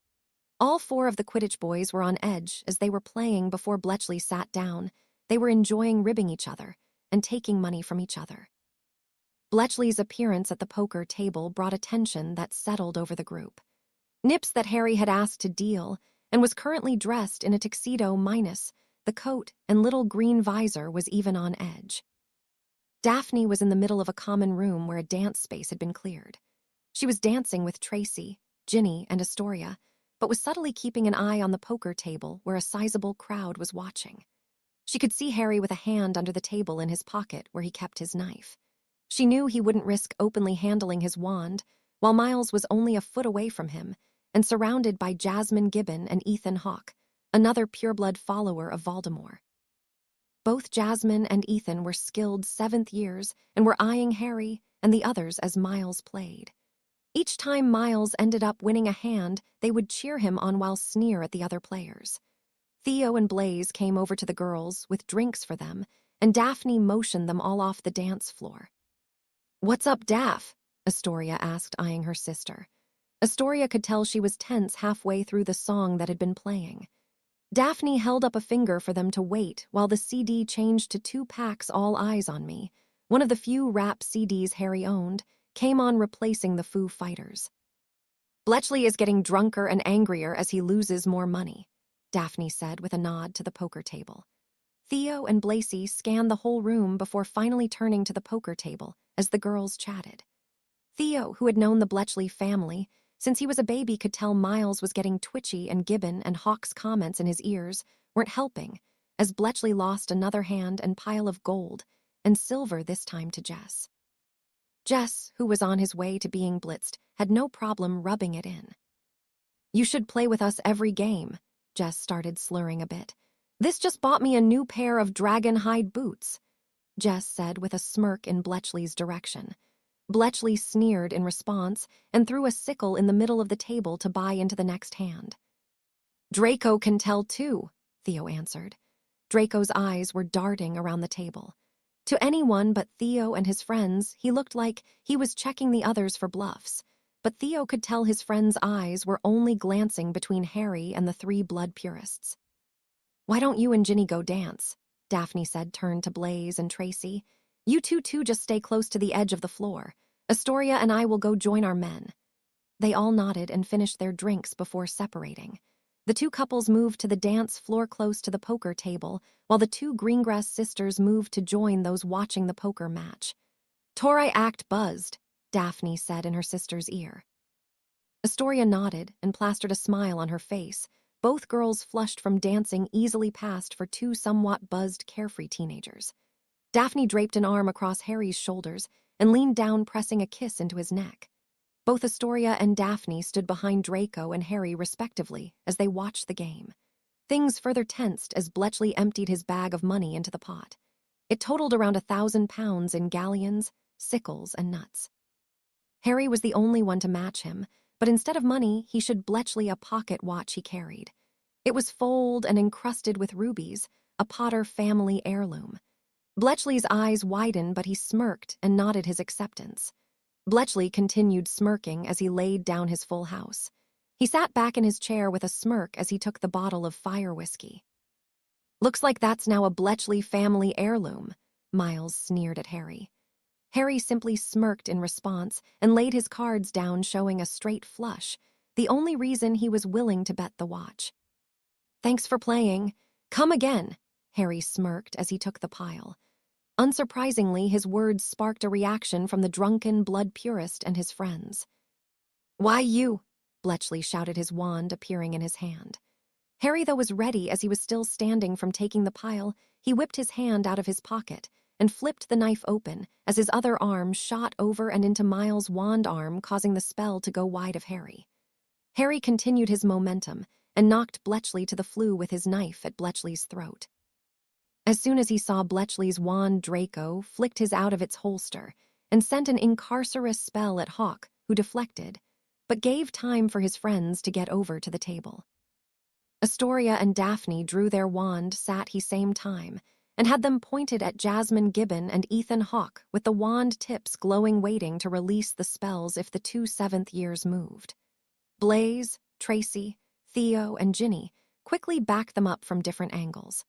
All 4 of the Quidditch boys were on edge as they were playing before Bletchley sat down. They were enjoying ribbing each other and taking money from each other. Bletchley's appearance at the poker table brought a tension that settled over the group. Nips that Harry had asked to deal and was currently dressed in a tuxedo minus the coat and little green visor was even on edge. Daphne was in the middle of a common room where a dance space had been cleared. She was dancing with Tracy, Ginny, and Astoria, but was subtly keeping an eye on the poker table where a sizable crowd was watching. She could see Harry with a hand under the table in his pocket where he kept his knife. She knew he wouldn't risk openly handling his wand, while Miles was only a foot away from him and surrounded by Jasmine Gibbon and Ethan Hawke, another pureblood follower of Voldemort. Both Jasmine and Ethan were skilled 7th years and were eyeing Harry and the others as Miles played. Each time Miles ended up winning a hand, they would cheer him on while sneer at the other players. Theo and Blaze came over to the girls with drinks for them, and Daphne motioned them all off the dance floor. "What's up, Daph?" Astoria asked, eyeing her sister. Astoria could tell she was tense halfway through the song that had been playing. Daphne held up a finger for them to wait while the CD changed to 2 packs All Eyes on Me, one of the few rap CDs Harry owned, came on replacing the Foo Fighters. "Bletchley is getting drunker and angrier as he loses more money," Daphne said with a nod to the poker table. Theo and Blaise scanned the whole room before finally turning to the poker table as the girls chatted. Theo, who had known the Bletchley family since he was a baby, could tell Miles was getting twitchy and Gibbon and Hawke's comments in his ears weren't helping, as Bletchley lost another hand and pile of gold, and silver this time to Jess. Jess, who was on his way to being blitzed, had no problem rubbing it in. "You should play with us every game," Jess started slurring a bit. "This just bought me a new pair of dragon hide boots," Jess said with a smirk in Bletchley's direction. Bletchley sneered in response and threw a sickle in the middle of the table to buy into the next hand. "Draco can tell too," Theo answered. Draco's eyes were darting around the table. To anyone but Theo and his friends, he looked like he was checking the others for bluffs, but Theo could tell his friends' eyes were only glancing between Harry and the 3 blood purists. "Why don't you and Ginny go dance?" Daphne said, turned to Blaze and Tracy. "You two just stay close to the edge of the floor. Astoria and I will go join our men." They all nodded and finished their drinks before separating. The 2 couples moved to the dance floor close to the poker table, while the 2 Greengrass sisters moved to join those watching the poker match. "Tori act buzzed," Daphne said in her sister's ear. Astoria nodded and plastered a smile on her face. Both girls flushed from dancing easily passed for 2 somewhat buzzed, carefree teenagers. Daphne draped an arm across Harry's shoulders and leaned down, pressing a kiss into his neck. Both Astoria and Daphne stood behind Draco and Harry respectively as they watched the game. Things further tensed as Bletchley emptied his bag of money into the pot. It totaled around 1,000 pounds in galleons, sickles, and nuts. Harry was the only one to match him, but instead of money, he showed Bletchley a pocket watch he carried. It was folded and encrusted with rubies, a Potter family heirloom. Bletchley's eyes widened, but he smirked and nodded his acceptance. Bletchley continued smirking as he laid down his full house. He sat back in his chair with a smirk as he took the bottle of fire whiskey. "Looks like that's now a Bletchley family heirloom," Miles sneered at Harry. Harry simply smirked in response and laid his cards down, showing a straight flush, the only reason he was willing to bet the watch. "Thanks for playing. Come again," Harry smirked as he took the pile. Unsurprisingly, his words sparked a reaction from the drunken blood purist and his friends. "Why you?" Bletchley shouted, his wand appearing in his hand. Harry, though, was ready as he was still standing from taking the pile. He whipped his hand out of his pocket and flipped the knife open as his other arm shot over and into Miles' wand arm, causing the spell to go wide of Harry. Harry continued his momentum and knocked Bletchley to the floor with his knife at Bletchley's throat. As soon as he saw Bletchley's wand, Draco flicked his out of its holster and sent an incarcerous spell at Hawk, who deflected, but gave time for his friends to get over to the table. Astoria and Daphne drew their wand sat he same time and had them pointed at Jasmine Gibbon and Ethan Hawke, with the wand tips glowing, waiting to release the spells if the two seventh years moved. Blaze, Tracy, Theo, and Ginny quickly backed them up from different angles.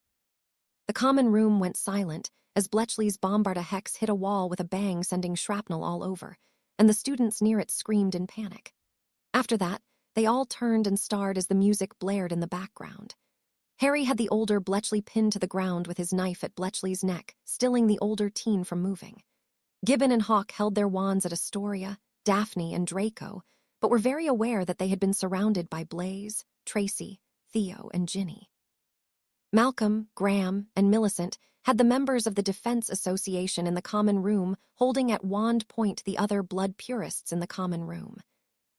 The common room went silent as Bletchley's Bombarda hex hit a wall with a bang, sending shrapnel all over, and the students near it screamed in panic. After that, they all turned and stared as the music blared in the background. Harry had the older Bletchley pinned to the ground with his knife at Bletchley's neck, stilling the older teen from moving. Gibbon and Hawke held their wands at Astoria, Daphne, and Draco, but were very aware that they had been surrounded by Blaze, Tracy, Theo, and Ginny. Malcolm, Graham, and Millicent had the members of the Defense Association in the common room holding at wand point the other blood purists in the common room.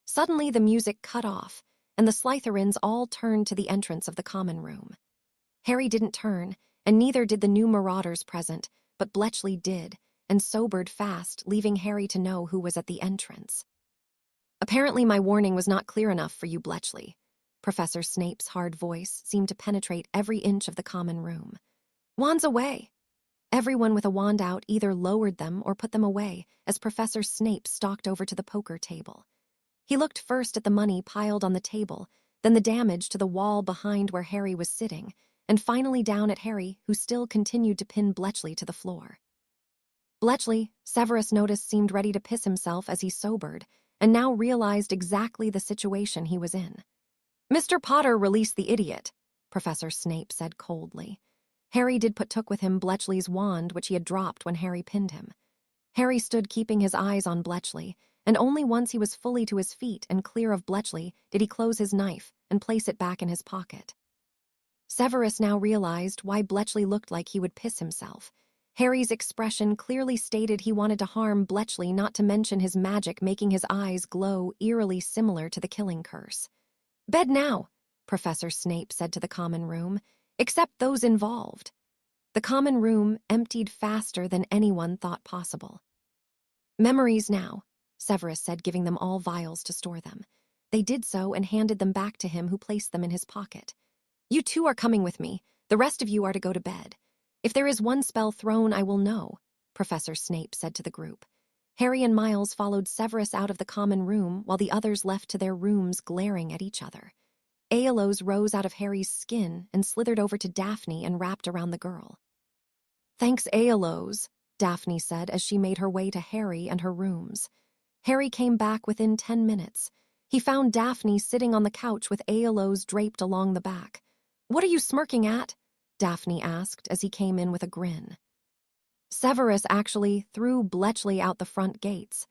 Suddenly the music cut off, and the Slytherins all turned to the entrance of the common room. Harry didn't turn, and neither did the new marauders present, but Bletchley did, and sobered fast, leaving Harry to know who was at the entrance. "Apparently my warning was not clear enough for you, Bletchley." Professor Snape's hard voice seemed to penetrate every inch of the common room. "Wands away!" Everyone with a wand out either lowered them or put them away as Professor Snape stalked over to the poker table. He looked first at the money piled on the table, then the damage to the wall behind where Harry was sitting, and finally down at Harry, who still continued to pin Bletchley to the floor. Bletchley, Severus noticed, seemed ready to piss himself as he sobered, and now realized exactly the situation he was in. "Mr. Potter, release the idiot," Professor Snape said coldly. Harry did took with him Bletchley's wand, which he had dropped when Harry pinned him. Harry stood keeping his eyes on Bletchley, and only once he was fully to his feet and clear of Bletchley did he close his knife and place it back in his pocket. Severus now realized why Bletchley looked like he would piss himself. Harry's expression clearly stated he wanted to harm Bletchley, not to mention his magic making his eyes glow eerily similar to the killing curse. "Bed now," Professor Snape said to the common room, "except those involved." The common room emptied faster than anyone thought possible. "Memories now," Severus said, giving them all vials to store them. They did so and handed them back to him, who placed them in his pocket. "You two are coming with me. The rest of you are to go to bed. If there is one spell thrown, I will know," Professor Snape said to the group. Harry and Miles followed Severus out of the common room while the others left to their rooms, glaring at each other. Aeolus rose out of Harry's skin and slithered over to Daphne and wrapped around the girl. "Thanks, Aeolus," Daphne said as she made her way to Harry and her rooms. Harry came back within 10 minutes. He found Daphne sitting on the couch with Aeolus draped along the back. "What are you smirking at?" Daphne asked as he came in with a grin. "Severus actually threw Bletchley out the front gates.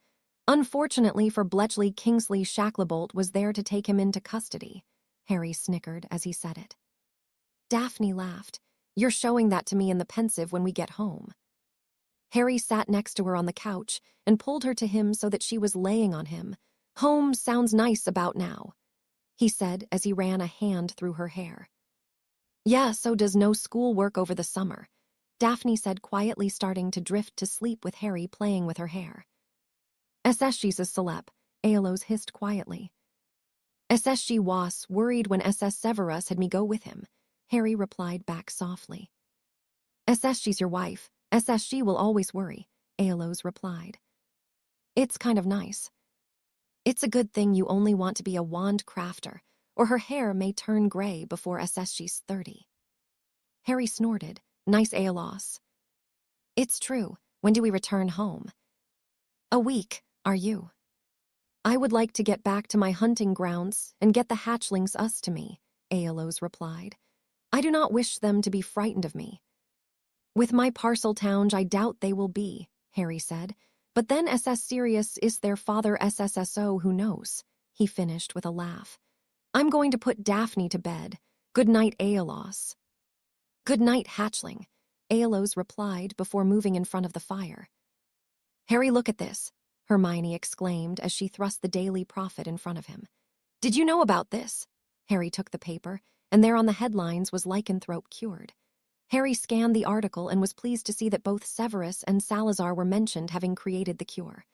Unfortunately for Bletchley, Kingsley Shacklebolt was there to take him into custody," Harry snickered as he said it. Daphne laughed. "You're showing that to me in the pensive when we get home." Harry sat next to her on the couch and pulled her to him so that she was laying on him. "Home sounds nice about now," he said as he ran a hand through her hair. "Yeah, so does no school work over the summer," Daphne said quietly, starting to drift to sleep with Harry playing with her hair. "SS she's a celeb," Aeolus hissed quietly. "SSG was worried when SS Severus had me go with him," Harry replied back softly. "SSG's your wife. SSG will always worry," Aeolus replied. "It's kind of nice. It's a good thing you only want to be a wand crafter, or her hair may turn gray before SSG's 30. Harry snorted. "Nice, Aeolus." "It's true. When do we return home?" A week, are you? I would like to get back to my hunting grounds and get the hatchlings us to me, Aeolus replied. I do not wish them to be frightened of me. With my Parseltownge, I doubt they will be, Harry said. But then SS Sirius is their father SSSO, who knows? He finished with a laugh. I'm going to put Daphne to bed. Good night, Aeolus. Good night, hatchling, Aeolus replied before moving in front of the fire. Harry, look at this, Hermione exclaimed as she thrust the Daily Prophet in front of him. Did you know about this? Harry took the paper, and there on the headlines was lycanthrope cured. Harry scanned the article and was pleased to see that both Severus and Salazar were mentioned having created the cure.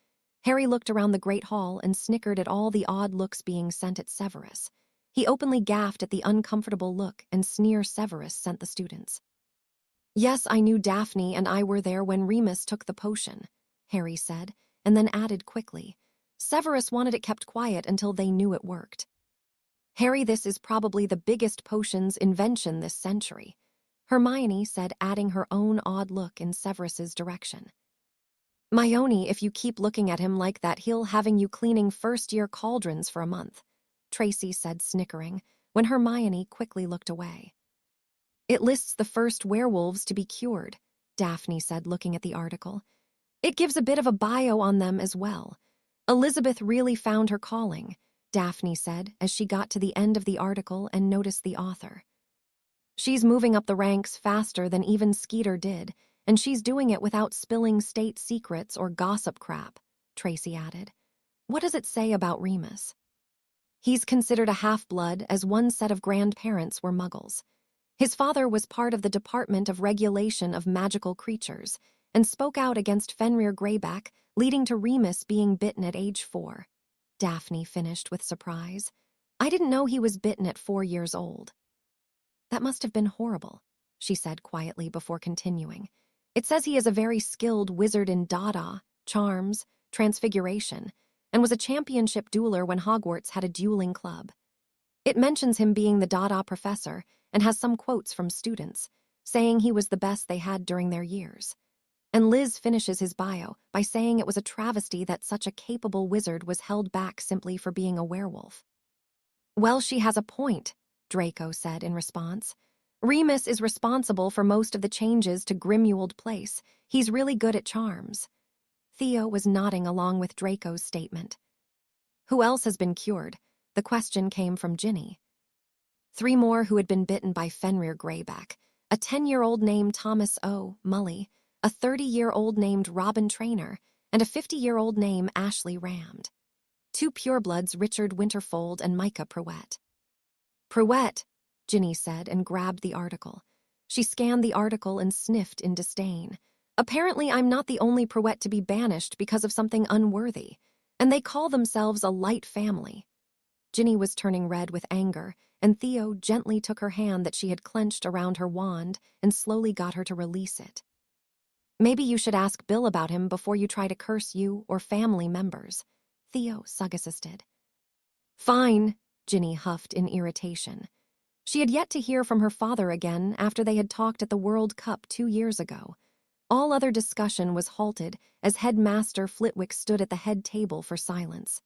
Harry looked around the Great Hall and snickered at all the odd looks being sent at Severus. He openly gaffed at the uncomfortable look and sneer Severus sent the students. Yes, I knew Daphne and I were there when Remus took the potion, Harry said, and then added quickly. Severus wanted it kept quiet until they knew it worked. Harry, this is probably the biggest potion's invention this century, Hermione said, adding her own odd look in Severus's direction. Myoni, if you keep looking at him like that, he'll having you cleaning first-year cauldrons for a month, Tracy said, snickering, when Hermione quickly looked away. It lists the first werewolves to be cured, Daphne said, looking at the article. It gives a bit of a bio on them as well. Elizabeth really found her calling, Daphne said, as she got to the end of the article and noticed the author. She's moving up the ranks faster than even Skeeter did, and she's doing it without spilling state secrets or gossip crap, Tracy added. What does it say about Remus? He's considered a half-blood, as one set of grandparents were Muggles. His father was part of the Department of Regulation of Magical Creatures and spoke out against Fenrir Greyback, leading to Remus being bitten at age 4. Daphne finished with surprise. I didn't know he was bitten at 4 years old. That must have been horrible, she said quietly before continuing. It says he is a very skilled wizard in Dada, charms, transfiguration, and was a championship dueler when Hogwarts had a dueling club. It mentions him being the Dada professor and has some quotes from students, saying he was the best they had during their years. And Liz finishes his bio by saying it was a travesty that such a capable wizard was held back simply for being a werewolf. Well, she has a point, Draco said in response. Remus is responsible for most of the changes to Grimmauld Place. He's really good at charms. Theo was nodding along with Draco's statement. Who else has been cured? The question came from Ginny. 3 more who had been bitten by Fenrir Greyback, a 10-year-old named Thomas O. Mully, a 30-year-old named Robin Traynor, and a 50-year-old named Ashley Ramd. 2 purebloods, Richard Winterfold and Micah Pruett. Pruett, Ginny said and grabbed the article. She scanned the article and sniffed in disdain. Apparently I'm not the only Pruett to be banished because of something unworthy, and they call themselves a light family. Ginny was turning red with anger, and Theo gently took her hand that she had clenched around her wand and slowly got her to release it. Maybe you should ask Bill about him before you try to curse you or family members, Theo suggested. Fine, Ginny huffed in irritation. She had yet to hear from her father again after they had talked at the World Cup 2 years ago. All other discussion was halted as Headmaster Flitwick stood at the head table for silence.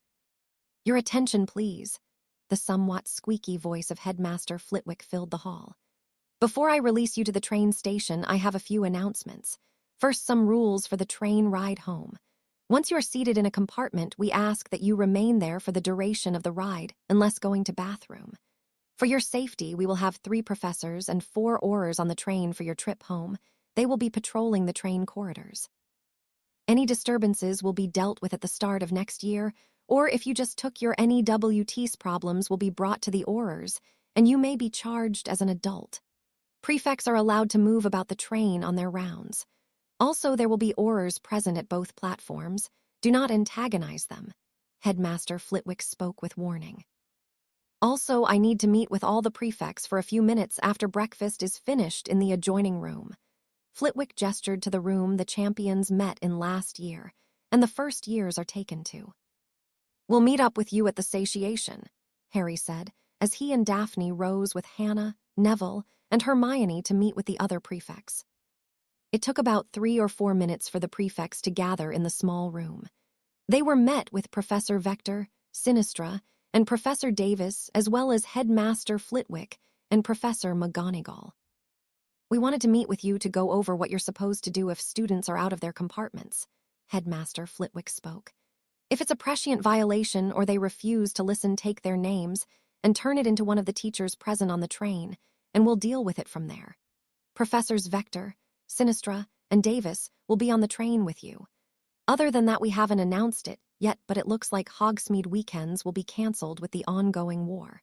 Your attention, please. The somewhat squeaky voice of Headmaster Flitwick filled the hall. Before I release you to the train station, I have a few announcements. First, some rules for the train ride home. Once you are seated in a compartment, we ask that you remain there for the duration of the ride, unless going to bathroom. For your safety, we will have 3 professors and 4 aurors on the train for your trip home. They will be patrolling the train corridors. Any disturbances will be dealt with at the start of next year, or if you just took your NEWT's problems will be brought to the aurors, and you may be charged as an adult. Prefects are allowed to move about the train on their rounds. Also, there will be aurors present at both platforms. Do not antagonize them. Headmaster Flitwick spoke with warning. Also, I need to meet with all the prefects for a few minutes after breakfast is finished in the adjoining room. Flitwick gestured to the room the champions met in last year, and the first years are taken to. We'll meet up with you at the satiation, Harry said, as he and Daphne rose with Hannah, Neville, and Hermione to meet with the other prefects. It took about 3 or 4 minutes for the prefects to gather in the small room. They were met with Professor Vector, Sinistra, and Professor Davis, as well as Headmaster Flitwick and Professor McGonagall. "We wanted to meet with you to go over what you're supposed to do if students are out of their compartments," Headmaster Flitwick spoke. "If it's a prescient violation or they refuse to listen, take their names and turn it into one of the teachers present on the train, and we'll deal with it from there. Professors Vector, Sinistra, and Davis will be on the train with you. Other than that, we haven't announced it yet, but it looks like Hogsmeade weekends will be cancelled with the ongoing war.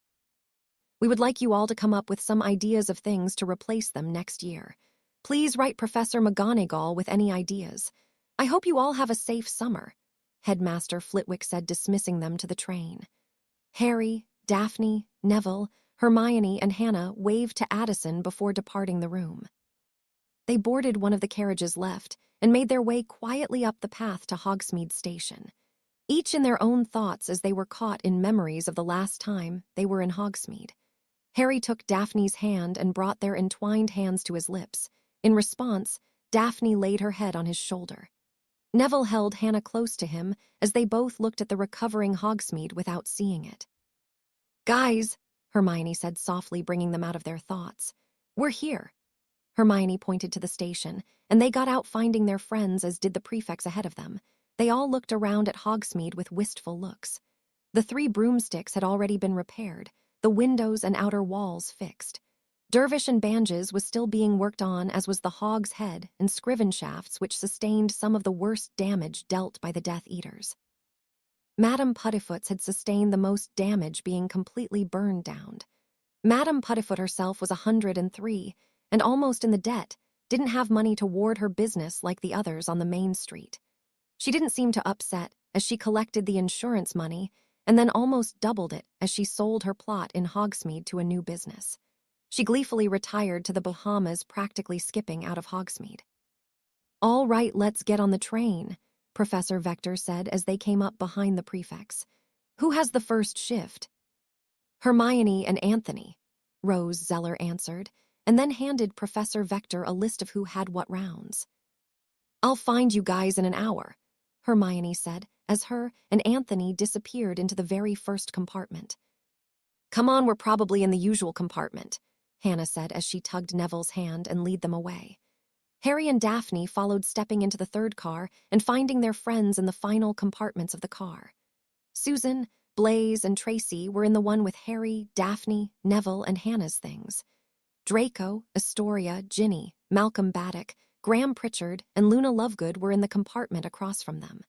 We would like you all to come up with some ideas of things to replace them next year. Please write Professor McGonagall with any ideas. I hope you all have a safe summer," Headmaster Flitwick said, dismissing them to the train. Harry, Daphne, Neville, Hermione, and Hannah waved to Addison before departing the room. They boarded one of the carriages left and made their way quietly up the path to Hogsmeade Station, each in their own thoughts as they were caught in memories of the last time they were in Hogsmeade. Harry took Daphne's hand and brought their entwined hands to his lips. In response, Daphne laid her head on his shoulder. Neville held Hannah close to him as they both looked at the recovering Hogsmeade without seeing it. "Guys," Hermione said softly, bringing them out of their thoughts. "We're here." Hermione pointed to the station, and they got out, finding their friends, as did the prefects ahead of them. They all looked around at Hogsmeade with wistful looks. The 3 broomsticks had already been repaired, the windows and outer walls fixed. Dervish and Banges was still being worked on, as was the Hog's Head and Scriven shafts, which sustained some of the worst damage dealt by the Death Eaters. Madame Puddifoot's had sustained the most damage, being completely burned down. Madame Puddifoot herself was 103, and almost in the debt, didn't have money to ward her business like the others on the main street. She didn't seem to upset as she collected the insurance money and then almost doubled it as she sold her plot in Hogsmeade to a new business. She gleefully retired to the Bahamas, practically skipping out of Hogsmeade. "All right, let's get on the train," Professor Vector said as they came up behind the prefects. "Who has the first shift?" "Hermione and Anthony," Rose Zeller answered, and then handed Professor Vector a list of who had what rounds. "I'll find you guys in an hour," Hermione said, as her and Anthony disappeared into the very first compartment. "Come on, we're probably in the usual compartment," Hannah said as she tugged Neville's hand and led them away. Harry and Daphne followed, stepping into the third car and finding their friends in the final compartments of the car. Susan, Blaise, and Tracy were in the one with Harry, Daphne, Neville, and Hannah's things. Draco, Astoria, Ginny, Malcolm Baddock, Graham Pritchard, and Luna Lovegood were in the compartment across from them.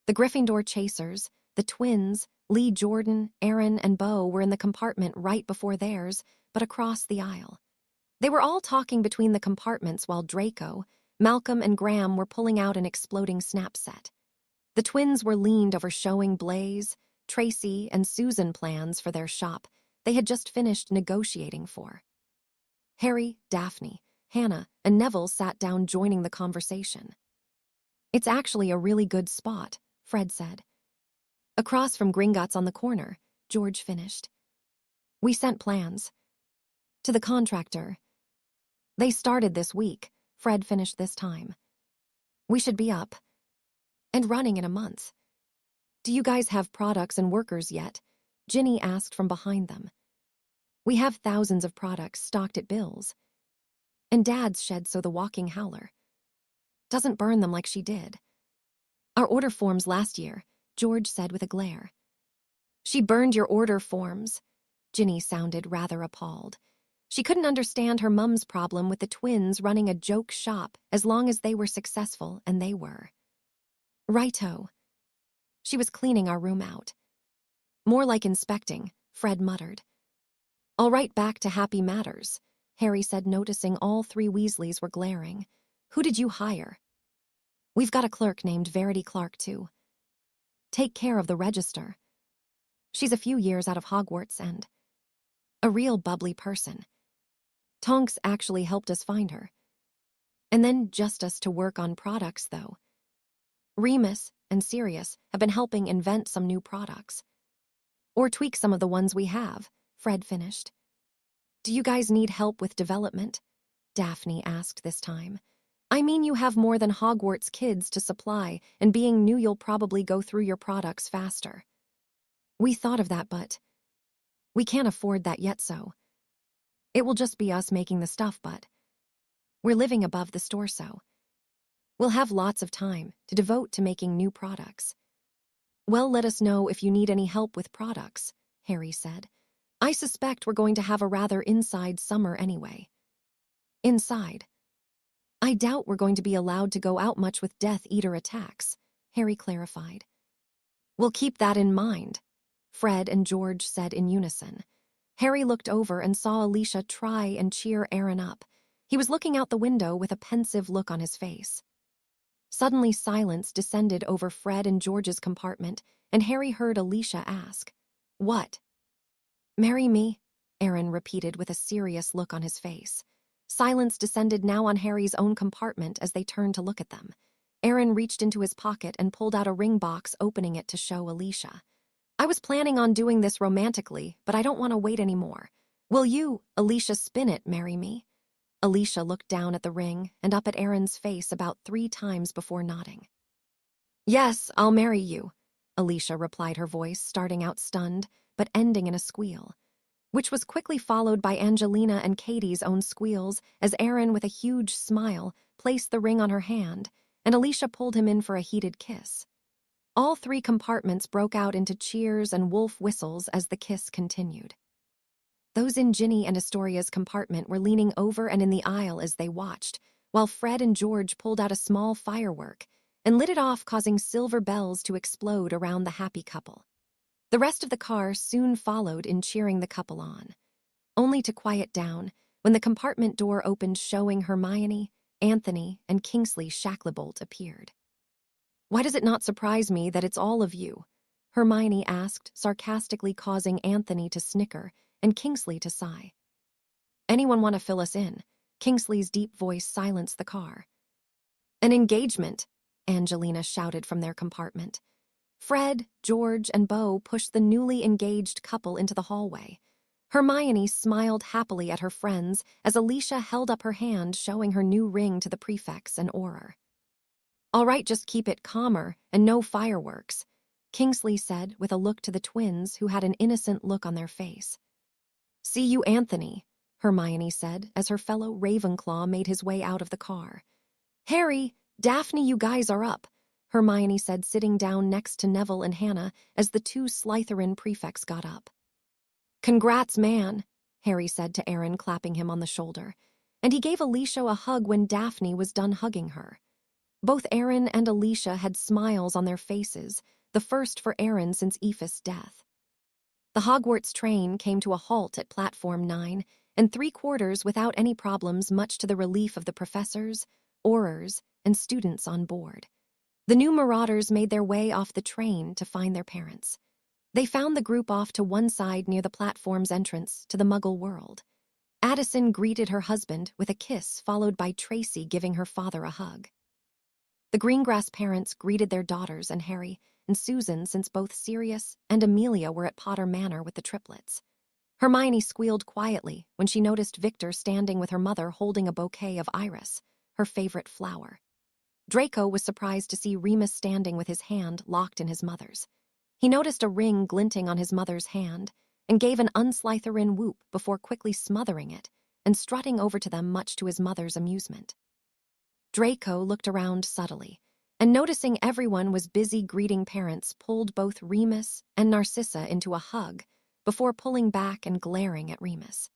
The Gryffindor chasers, the twins, Lee Jordan, Aaron, and Beau were in the compartment right before theirs, but across the aisle. They were all talking between the compartments while Draco, Malcolm, and Graham were pulling out an exploding snap set. The twins were leaned over showing Blaise, Tracy, and Susan plans for their shop they had just finished negotiating for. Harry, Daphne, Hannah, and Neville sat down, joining the conversation. "It's actually a really good spot," Fred said. "Across from Gringotts on the corner," George finished. "We sent plans to the contractor. They started this week," Fred finished this time. "We should be up and running in a month." "Do you guys have products and workers yet?" Ginny asked from behind them. "We have thousands of products stocked at Bill's. And Dad's shed, so the walking howler doesn't burn them like she did. Our order forms last year," George said with a glare. "She burned your order forms." Ginny sounded rather appalled. She couldn't understand her mum's problem with the twins running a joke shop as long as they were successful, and they were. "Righto. She was cleaning our room out." "More like inspecting," Fred muttered. "All right, back to happy matters," Harry said, noticing all 3 Weasleys were glaring. "Who did you hire?" "We've got a clerk named Verity Clark to take care of the register. She's a few years out of Hogwarts and a real bubbly person. Tonks actually helped us find her. And then just us to work on products, though. Remus and Sirius have been helping invent some new products. Or tweak some of the ones we have," Fred finished. "Do you guys need help with development?" Daphne asked this time. I mean, you have more than Hogwarts kids to supply, and being new, you'll probably go through your products faster. We thought of that, but we can't afford that yet, so it will just be us making the stuff, but we're living above the store, so we'll have lots of time to devote to making new products. Well, let us know if you need any help with products, Harry said. I suspect we're going to have a rather inside summer anyway. Inside? I doubt we're going to be allowed to go out much with Death Eater attacks, Harry clarified. We'll keep that in mind, Fred and George said in unison. Harry looked over and saw Alicia try and cheer Aaron up. He was looking out the window with a pensive look on his face. Suddenly silence descended over Fred and George's compartment, and Harry heard Alicia ask, "What?" "Marry me," Aaron repeated with a serious look on his face. Silence descended now on Harry's own compartment as they turned to look at them. Aaron reached into his pocket and pulled out a ring box, opening it to show Alicia. "I was planning on doing this romantically, but I don't want to wait anymore. Will you, Alicia, spin it, marry me?" Alicia looked down at the ring and up at Aaron's face about 3 times before nodding. "Yes, I'll marry you," Alicia replied, her voice starting out stunned, but ending in a squeal, which was quickly followed by Angelina and Katie's own squeals as Aaron, with a huge smile, placed the ring on her hand, and Alicia pulled him in for a heated kiss. All 3 compartments broke out into cheers and wolf whistles as the kiss continued. Those in Ginny and Astoria's compartment were leaning over and in the aisle as they watched, while Fred and George pulled out a small firework and lit it off, causing silver bells to explode around the happy couple. The rest of the car soon followed in cheering the couple on, only to quiet down when the compartment door opened, showing Hermione, Anthony, and Kingsley Shacklebolt appeared. "Why does it not surprise me that it's all of you?" Hermione asked, sarcastically, causing Anthony to snicker and Kingsley to sigh. "Anyone want to fill us in?" Kingsley's deep voice silenced the car. "An engagement," Angelina shouted from their compartment. Fred, George, and Beau pushed the newly engaged couple into the hallway. Hermione smiled happily at her friends as Alicia held up her hand, showing her new ring to the prefects and Auror. "All right, just keep it calmer and no fireworks," Kingsley said with a look to the twins, who had an innocent look on their face. "See you, Anthony," Hermione said as her fellow Ravenclaw made his way out of the car. "Harry, Daphne, you guys are up," Hermione said, sitting down next to Neville and Hannah as the 2 Slytherin prefects got up. "Congrats, man," Harry said to Aaron, clapping him on the shoulder, and he gave Alicia a hug when Daphne was done hugging her. Both Aaron and Alicia had smiles on their faces, the first for Aaron since Aoife's death. The Hogwarts train came to a halt at Platform 9 and 3/4 without any problems, much to the relief of the professors, Aurors, and students on board. The new marauders made their way off the train to find their parents. They found the group off to one side near the platform's entrance to the Muggle world. Addison greeted her husband with a kiss, followed by Tracy giving her father a hug. The Greengrass parents greeted their daughters and Harry and Susan, since both Sirius and Amelia were at Potter Manor with the triplets. Hermione squealed quietly when she noticed Victor standing with her mother holding a bouquet of iris, her favorite flower. Draco was surprised to see Remus standing with his hand locked in his mother's. He noticed a ring glinting on his mother's hand and gave an unslytherin whoop before quickly smothering it and strutting over to them, much to his mother's amusement. Draco looked around subtly, and noticing everyone was busy greeting parents, pulled both Remus and Narcissa into a hug before pulling back and glaring at Remus.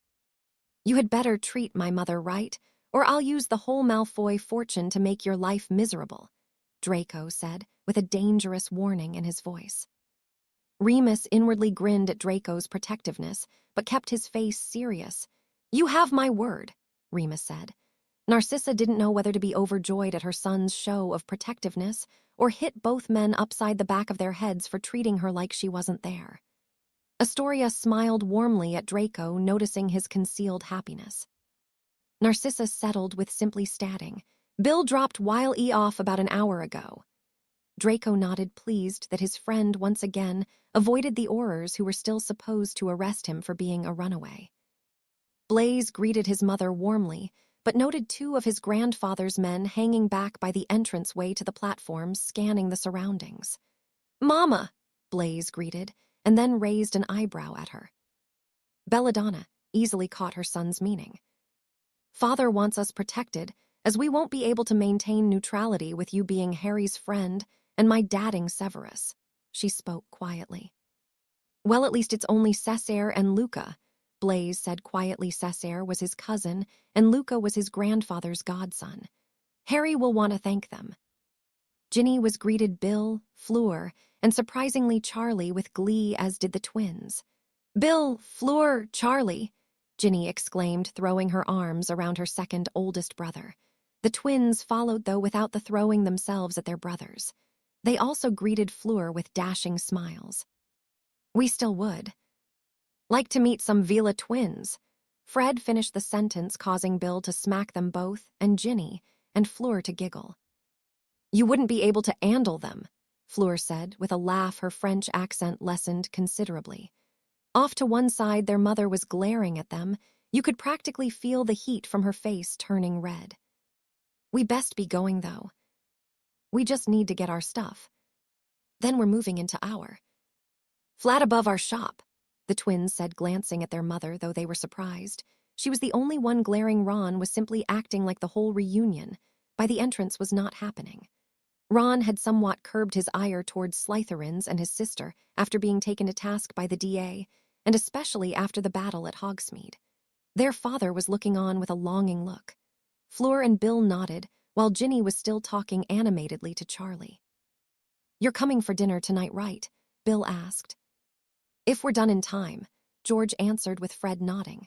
"You had better treat my mother right, or I'll use the whole Malfoy fortune to make your life miserable," Draco said, with a dangerous warning in his voice. Remus inwardly grinned at Draco's protectiveness, but kept his face serious. "You have my word," Remus said. Narcissa didn't know whether to be overjoyed at her son's show of protectiveness or hit both men upside the back of their heads for treating her like she wasn't there. Astoria smiled warmly at Draco, noticing his concealed happiness. Narcissa settled with simply stating, "Bill dropped Wile E off about an hour ago." Draco nodded, pleased that his friend once again avoided the Aurors, who were still supposed to arrest him for being a runaway. Blaise greeted his mother warmly, but noted two of his grandfather's men hanging back by the entranceway to the platform, scanning the surroundings. "Mama," Blaze greeted, and then raised an eyebrow at her. Belladonna easily caught her son's meaning. "Father wants us protected, as we won't be able to maintain neutrality with you being Harry's friend and my dadding Severus," she spoke quietly. "Well, at least it's only Cessair and Luca," Blaze said quietly. Cessair was his cousin, and Luca was his grandfather's godson. "Harry will want to thank them." Ginny was greeted Bill, Fleur, and surprisingly Charlie with glee, as did the twins. "Bill, Fleur, Charlie," Ginny exclaimed, throwing her arms around her second oldest brother. The twins followed, though without the throwing themselves at their brothers. They also greeted Fleur with dashing smiles. "We still would like to meet some Vila twins." Fred finished the sentence, causing Bill to smack them both, and Ginny and Fleur to giggle. "You wouldn't be able to handle them," Fleur said, with a laugh, her French accent lessened considerably. Off to one side, their mother was glaring at them. You could practically feel the heat from her face turning red. "We best be going, though. We just need to get our stuff. Then we're moving into our flat above our shop," the twins said, glancing at their mother, though they were surprised. She was the only one glaring. Ron was simply acting like the whole reunion by the entrance was not happening. Ron had somewhat curbed his ire towards Slytherins and his sister after being taken to task by the DA, and especially after the battle at Hogsmeade. Their father was looking on with a longing look. Fleur and Bill nodded, while Ginny was still talking animatedly to Charlie. "You're coming for dinner tonight, right?" Bill asked. "If we're done in time," George answered, with Fred nodding.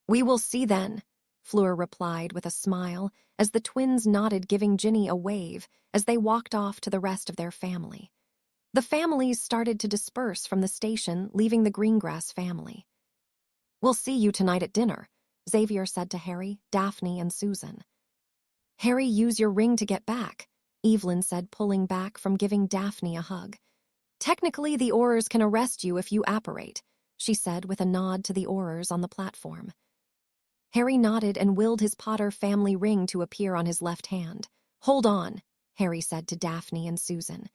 "We will see then," Fleur replied with a smile, as the twins nodded, giving Ginny a wave as they walked off to the rest of their family. The families started to disperse from the station, leaving the Greengrass family. "We'll see you tonight at dinner," Xavier said to Harry, Daphne, and Susan. "Harry, use your ring to get back," Evelyn said, pulling back from giving Daphne a hug. "Technically, the Aurors can arrest you if you apparate," she said, with a nod to the Aurors on the platform. Harry nodded and willed his Potter family ring to appear on his left hand. "Hold on," Harry said to Daphne and Susan.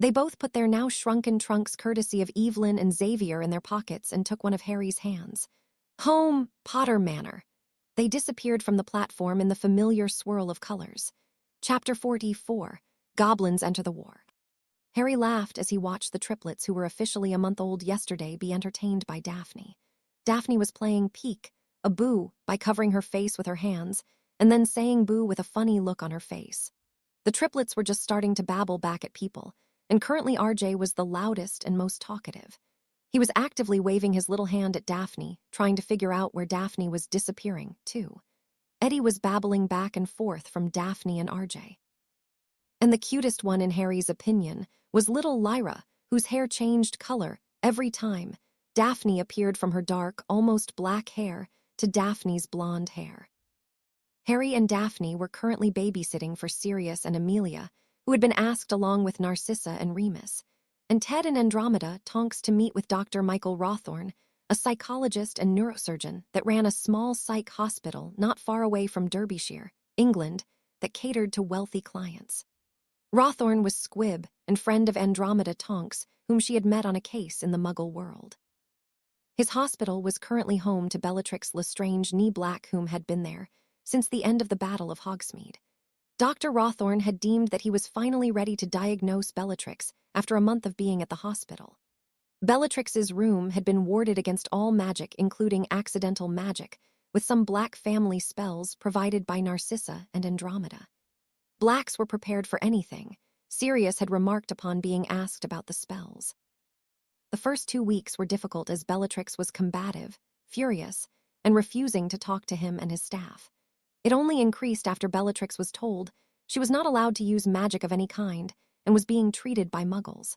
They both put their now shrunken trunks, courtesy of Evelyn and Xavier, in their pockets and took one of Harry's hands. "Home, Potter Manor." They disappeared from the platform in the familiar swirl of colors. Chapter 44, Goblins Enter the War. Harry laughed as he watched the triplets, who were officially a month old yesterday, be entertained by Daphne. Daphne was playing peek, a boo, by covering her face with her hands, and then saying boo with a funny look on her face. The triplets were just starting to babble back at people, and currently RJ was the loudest and most talkative. He was actively waving his little hand at Daphne, trying to figure out where Daphne was disappearing, too. Eddie was babbling back and forth from Daphne and RJ. And the cutest one, in Harry's opinion, was little Lyra, whose hair changed color every time Daphne appeared, from her dark, almost black hair to Daphne's blonde hair. Harry and Daphne were currently babysitting for Sirius and Amelia, who had been asked along with Narcissa and Remus, and Ted and Andromeda Tonks to meet with Dr. Michael Rawthorne, a psychologist and neurosurgeon that ran a small psych hospital not far away from Derbyshire, England, that catered to wealthy clients. Rawthorne was Squib and friend of Andromeda Tonks, whom she had met on a case in the Muggle world. His hospital was currently home to Bellatrix Lestrange Knee-Black, whom had been there since the end of the Battle of Hogsmeade. Dr. Rawthorne had deemed that he was finally ready to diagnose Bellatrix after a month of being at the hospital. Bellatrix's room had been warded against all magic, including accidental magic, with some black family spells provided by Narcissa and Andromeda. Blacks were prepared for anything. Sirius had remarked upon being asked about the spells. The first 2 weeks were difficult, as Bellatrix was combative, furious, and refusing to talk to him and his staff. It only increased after Bellatrix was told she was not allowed to use magic of any kind and was being treated by Muggles.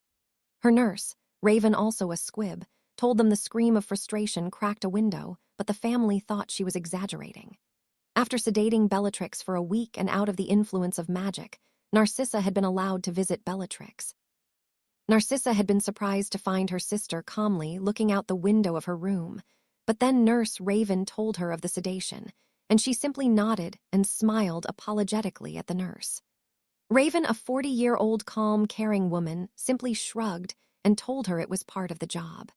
Her nurse, Raven, also a Squib, told them the scream of frustration cracked a window, but the family thought she was exaggerating. After sedating Bellatrix for a week and out of the influence of magic, Narcissa had been allowed to visit Bellatrix. Narcissa had been surprised to find her sister calmly looking out the window of her room, but then Nurse Raven told her of the sedation, and she simply nodded and smiled apologetically at the nurse. Raven, a 40-year-old calm, caring woman, simply shrugged and told her it was part of the job.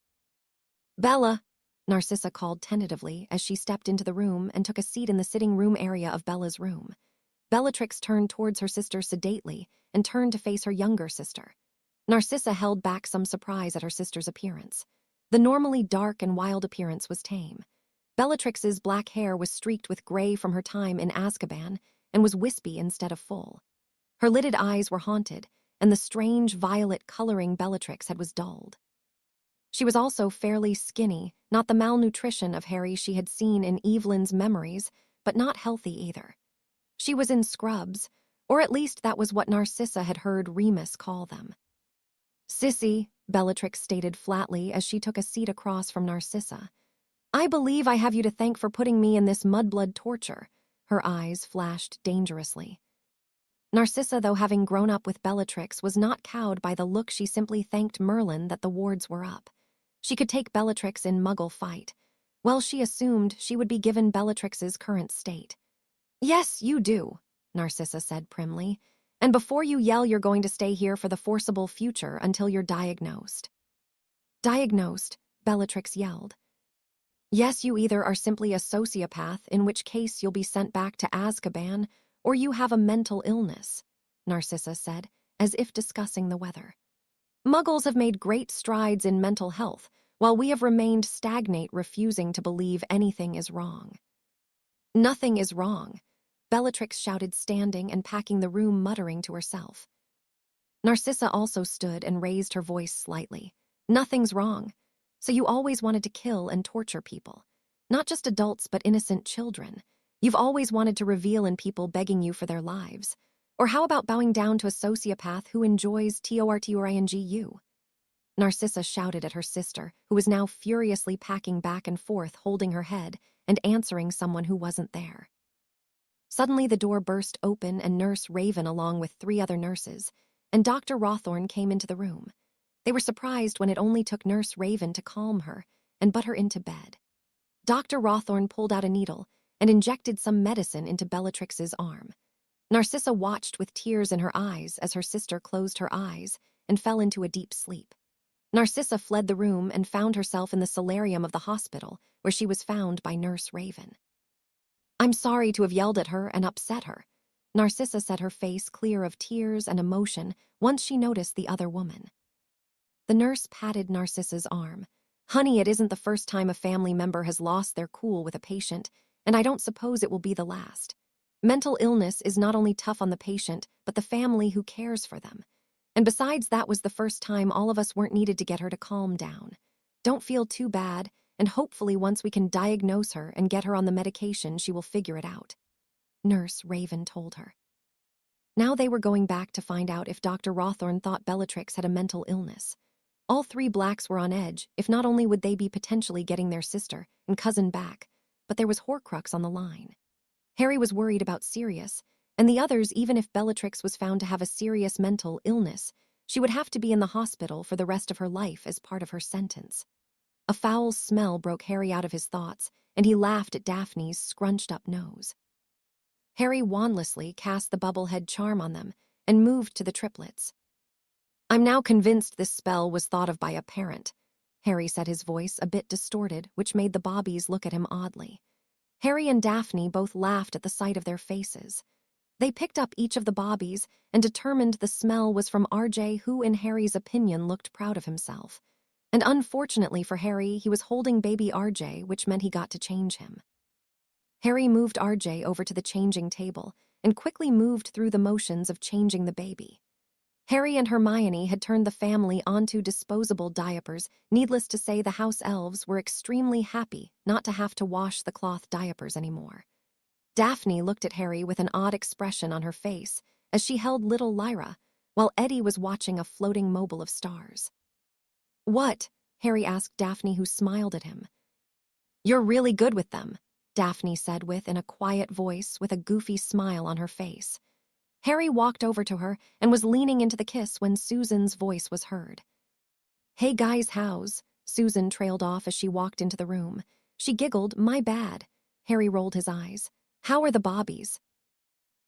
"Bella," Narcissa called tentatively as she stepped into the room and took a seat in the sitting room area of Bella's room. Bellatrix turned towards her sister sedately and turned to face her younger sister. Narcissa held back some surprise at her sister's appearance. The normally dark and wild appearance was tame. Bellatrix's black hair was streaked with gray from her time in Azkaban and was wispy instead of full. Her lidded eyes were haunted, and the strange violet coloring Bellatrix had was dulled. She was also fairly skinny, not the malnutrition of Harry she had seen in Evelyn's memories, but not healthy either. She was in scrubs, or at least that was what Narcissa had heard Remus call them. "Sissy," Bellatrix stated flatly as she took a seat across from Narcissa. "I believe I have you to thank for putting me in this mudblood torture." Her eyes flashed dangerously. Narcissa, though having grown up with Bellatrix, was not cowed by the look. She simply thanked Merlin that the wards were up. She could take Bellatrix in Muggle fight. Well, she assumed she would be given Bellatrix's current state. "Yes, you do," Narcissa said primly. "And before you yell, you're going to stay here for the foreseeable future until you're diagnosed." "Diagnosed?" Bellatrix yelled. "Yes, you either are simply a sociopath, in which case you'll be sent back to Azkaban, or you have a mental illness," Narcissa said, as if discussing the weather. "Muggles have made great strides in mental health, while we have remained stagnant, refusing to believe anything is wrong." "Nothing is wrong," Bellatrix shouted, standing and packing the room, muttering to herself. Narcissa also stood and raised her voice slightly. "Nothing's wrong. So you always wanted to kill and torture people. Not just adults, but innocent children. You've always wanted to reveal in people begging you for their lives. Or how about bowing down to a sociopath who enjoys torturing? Narcissa shouted at her sister, who was now furiously packing back and forth, holding her head and answering someone who wasn't there. Suddenly the door burst open and Nurse Raven, along with 3 other nurses, and Dr. Rawthorne came into the room. They were surprised when it only took Nurse Raven to calm her and put her into bed. Dr. Rawthorne pulled out a needle and injected some medicine into Bellatrix's arm. Narcissa watched with tears in her eyes as her sister closed her eyes and fell into a deep sleep. Narcissa fled the room and found herself in the solarium of the hospital, where she was found by Nurse Raven. "I'm sorry to have yelled at her and upset her," Narcissa said, her face clear of tears and emotion once she noticed the other woman. The nurse patted Narcissa's arm. "Honey, it isn't the first time a family member has lost their cool with a patient, and I don't suppose it will be the last. Mental illness is not only tough on the patient, but the family who cares for them. And besides, that was the first time all of us weren't needed to get her to calm down. Don't feel too bad, and hopefully once we can diagnose her and get her on the medication, she will figure it out," Nurse Raven told her. Now they were going back to find out if Dr. Rawthorne thought Bellatrix had a mental illness. All 3 Blacks were on edge. If not only would they be potentially getting their sister and cousin back, but there was Horcrux on the line. Harry was worried about Sirius, and the others. Even if Bellatrix was found to have a serious mental illness, she would have to be in the hospital for the rest of her life as part of her sentence. A foul smell broke Harry out of his thoughts, and he laughed at Daphne's scrunched-up nose. Harry wandlessly cast the bubblehead charm on them and moved to the triplets. "I'm now convinced this spell was thought of by a parent," Harry said, his voice a bit distorted, which made the Bobbies look at him oddly. Harry and Daphne both laughed at the sight of their faces. They picked up each of the Bobbies and determined the smell was from RJ, who, in Harry's opinion, looked proud of himself. And unfortunately for Harry, he was holding baby RJ, which meant he got to change him. Harry moved RJ over to the changing table and quickly moved through the motions of changing the baby. Harry and Hermione had turned the family onto disposable diapers. Needless to say, the house elves were extremely happy not to have to wash the cloth diapers anymore. Daphne looked at Harry with an odd expression on her face as she held little Lyra, while Eddie was watching a floating mobile of stars. "What?" Harry asked Daphne, who smiled at him. "You're really good with them," Daphne said in a quiet voice with a goofy smile on her face. Harry walked over to her and was leaning into the kiss when Susan's voice was heard. "Hey guys, how's?" Susan trailed off as she walked into the room. She giggled, "My bad." Harry rolled his eyes. How are the bobbies?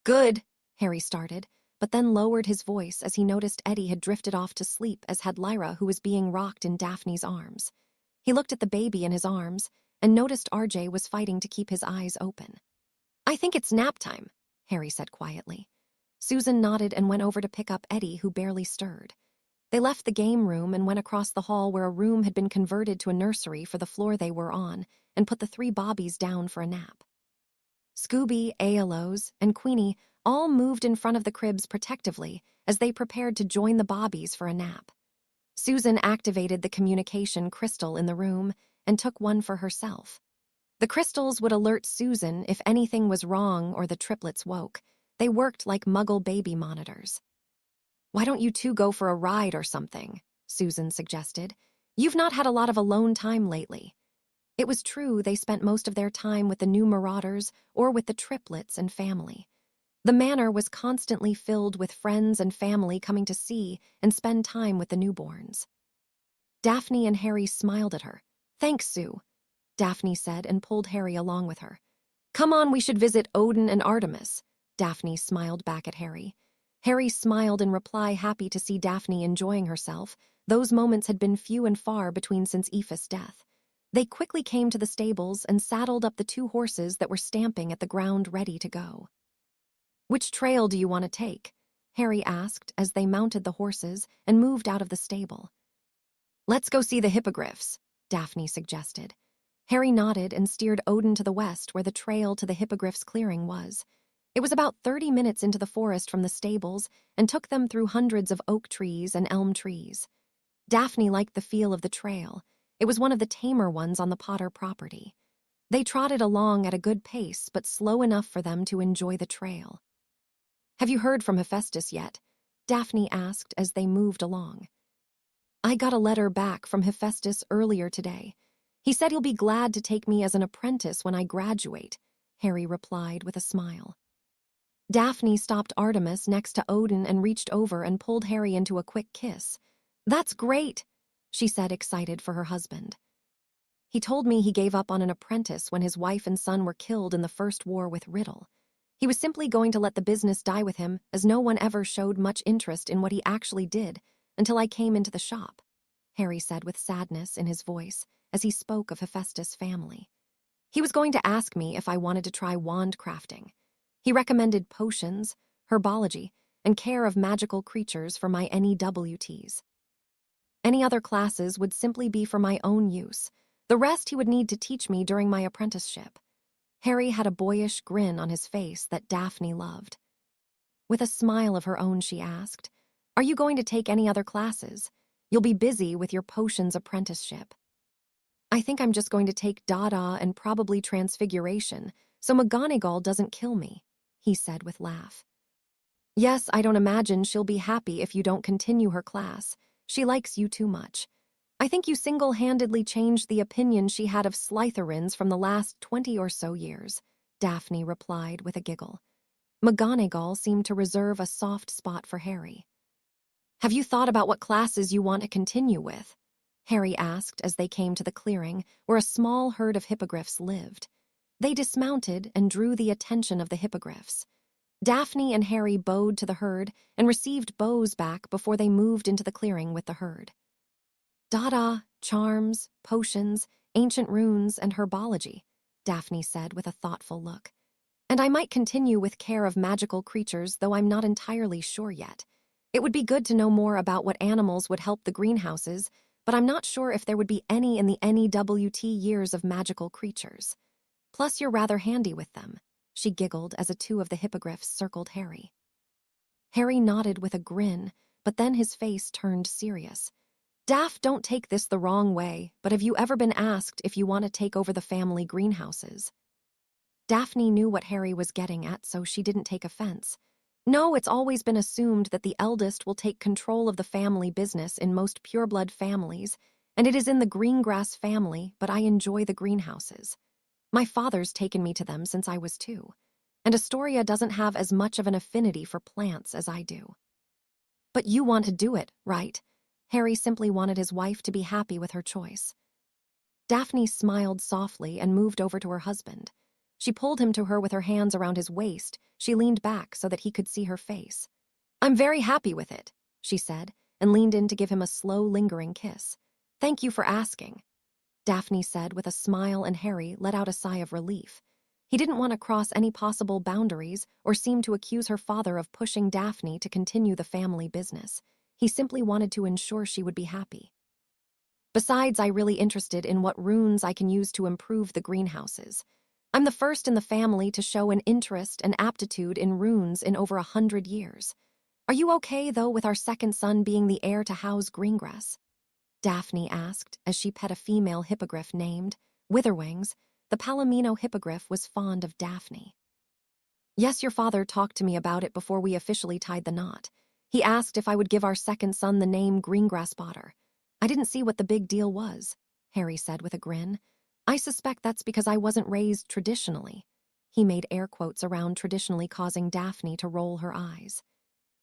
Good, Harry started, but then lowered his voice as he noticed Eddie had drifted off to sleep, as had Lyra, who was being rocked in Daphne's arms. He looked at the baby in his arms and noticed RJ was fighting to keep his eyes open. I think it's nap time, Harry said quietly. Susan nodded and went over to pick up Eddie, who barely stirred. They left the game room and went across the hall where a room had been converted to a nursery for the floor they were on, and put the 3 bobbies down for a nap. Scooby, Alos, and Queenie all moved in front of the cribs protectively as they prepared to join the bobbies for a nap. Susan activated the communication crystal in the room and took one for herself. The crystals would alert Susan if anything was wrong or the triplets woke. They worked like Muggle baby monitors. Why don't you two go for a ride or something? Susan suggested. You've not had a lot of alone time lately. It was true they spent most of their time with the new marauders or with the triplets and family. The manor was constantly filled with friends and family coming to see and spend time with the newborns. Daphne and Harry smiled at her. Thanks, Sue, Daphne said and pulled Harry along with her. Come on, we should visit Odin and Artemis, Daphne smiled back at Harry. Harry smiled in reply, happy to see Daphne enjoying herself. Those moments had been few and far between since Aoife's death. They quickly came to the stables and saddled up the 2 horses that were stamping at the ground ready to go. Which trail do you want to take? Harry asked as they mounted the horses and moved out of the stable. Let's go see the hippogriffs, Daphne suggested. Harry nodded and steered Odin to the west where the trail to the hippogriffs' clearing was. It was about 30 minutes into the forest from the stables and took them through hundreds of oak trees and elm trees. Daphne liked the feel of the trail. It was one of the tamer ones on the Potter property. They trotted along at a good pace, but slow enough for them to enjoy the trail. Have you heard from Hephaestus yet? Daphne asked as they moved along. I got a letter back from Hephaestus earlier today. He said he'll be glad to take me as an apprentice when I graduate, Harry replied with a smile. Daphne stopped Artemis next to Odin and reached over and pulled Harry into a quick kiss. That's great, she said, excited for her husband. He told me he gave up on an apprentice when his wife and son were killed in the first war with Riddle. He was simply going to let the business die with him, as no one ever showed much interest in what he actually did until I came into the shop, Harry said with sadness in his voice as he spoke of Hephaestus' family. He was going to ask me if I wanted to try wand crafting. He recommended potions, herbology, and care of magical creatures for my NEWTs. Any other classes would simply be for my own use. The rest he would need to teach me during my apprenticeship. Harry had a boyish grin on his face that Daphne loved. With a smile of her own, she asked, Are you going to take any other classes? You'll be busy with your potions apprenticeship. I think I'm just going to take Dada and probably Transfiguration, so McGonagall doesn't kill me, he said with laugh. Yes, I don't imagine she'll be happy if you don't continue her class. She likes you too much. I think you single-handedly changed the opinion she had of Slytherins from the last 20 or so years, Daphne replied with a giggle. McGonagall seemed to reserve a soft spot for Harry. Have you thought about what classes you want to continue with? Harry asked as they came to the clearing where a small herd of hippogriffs lived. They dismounted and drew the attention of the hippogriffs. Daphne and Harry bowed to the herd and received bows back before they moved into the clearing with the herd. Dada, charms, potions, ancient runes, and herbology, Daphne said with a thoughtful look. And I might continue with care of magical creatures, though I'm not entirely sure yet. It would be good to know more about what animals would help the greenhouses, but I'm not sure if there would be any in the NEWT years of magical creatures. Plus, you're rather handy with them, she giggled as 2 of the hippogriffs circled Harry. Harry nodded with a grin, but then his face turned serious. Daph, don't take this the wrong way, but have you ever been asked if you want to take over the family greenhouses? Daphne knew what Harry was getting at, so she didn't take offense. No, it's always been assumed that the eldest will take control of the family business in most pureblood families, and it is in the Greengrass family, but I enjoy the greenhouses. My father's taken me to them since I was 2, and Astoria doesn't have as much of an affinity for plants as I do. But you want to do it, right? Harry simply wanted his wife to be happy with her choice. Daphne smiled softly and moved over to her husband. She pulled him to her with her hands around his waist. She leaned back so that he could see her face. "I'm very happy with it," she said, and leaned in to give him a slow, lingering kiss. "Thank you for asking," Daphne said with a smile, and Harry let out a sigh of relief. He didn't want to cross any possible boundaries or seem to accuse her father of pushing Daphne to continue the family business. He simply wanted to ensure she would be happy. "Besides, I'm really interested in what runes I can use to improve the greenhouses. I'm the first in the family to show an interest and aptitude in runes in over 100 years. Are you okay, though, with our second son being the heir to House Greengrass?" Daphne asked as she pet a female hippogriff named Witherwings. The Palomino hippogriff was fond of Daphne. "Yes, your father talked to me about it before we officially tied the knot. He asked if I would give our second son the name Greengrassbotter. I didn't see what the big deal was," Harry said with a grin. "I suspect that's because I wasn't raised traditionally." He made air quotes around traditionally, causing Daphne to roll her eyes.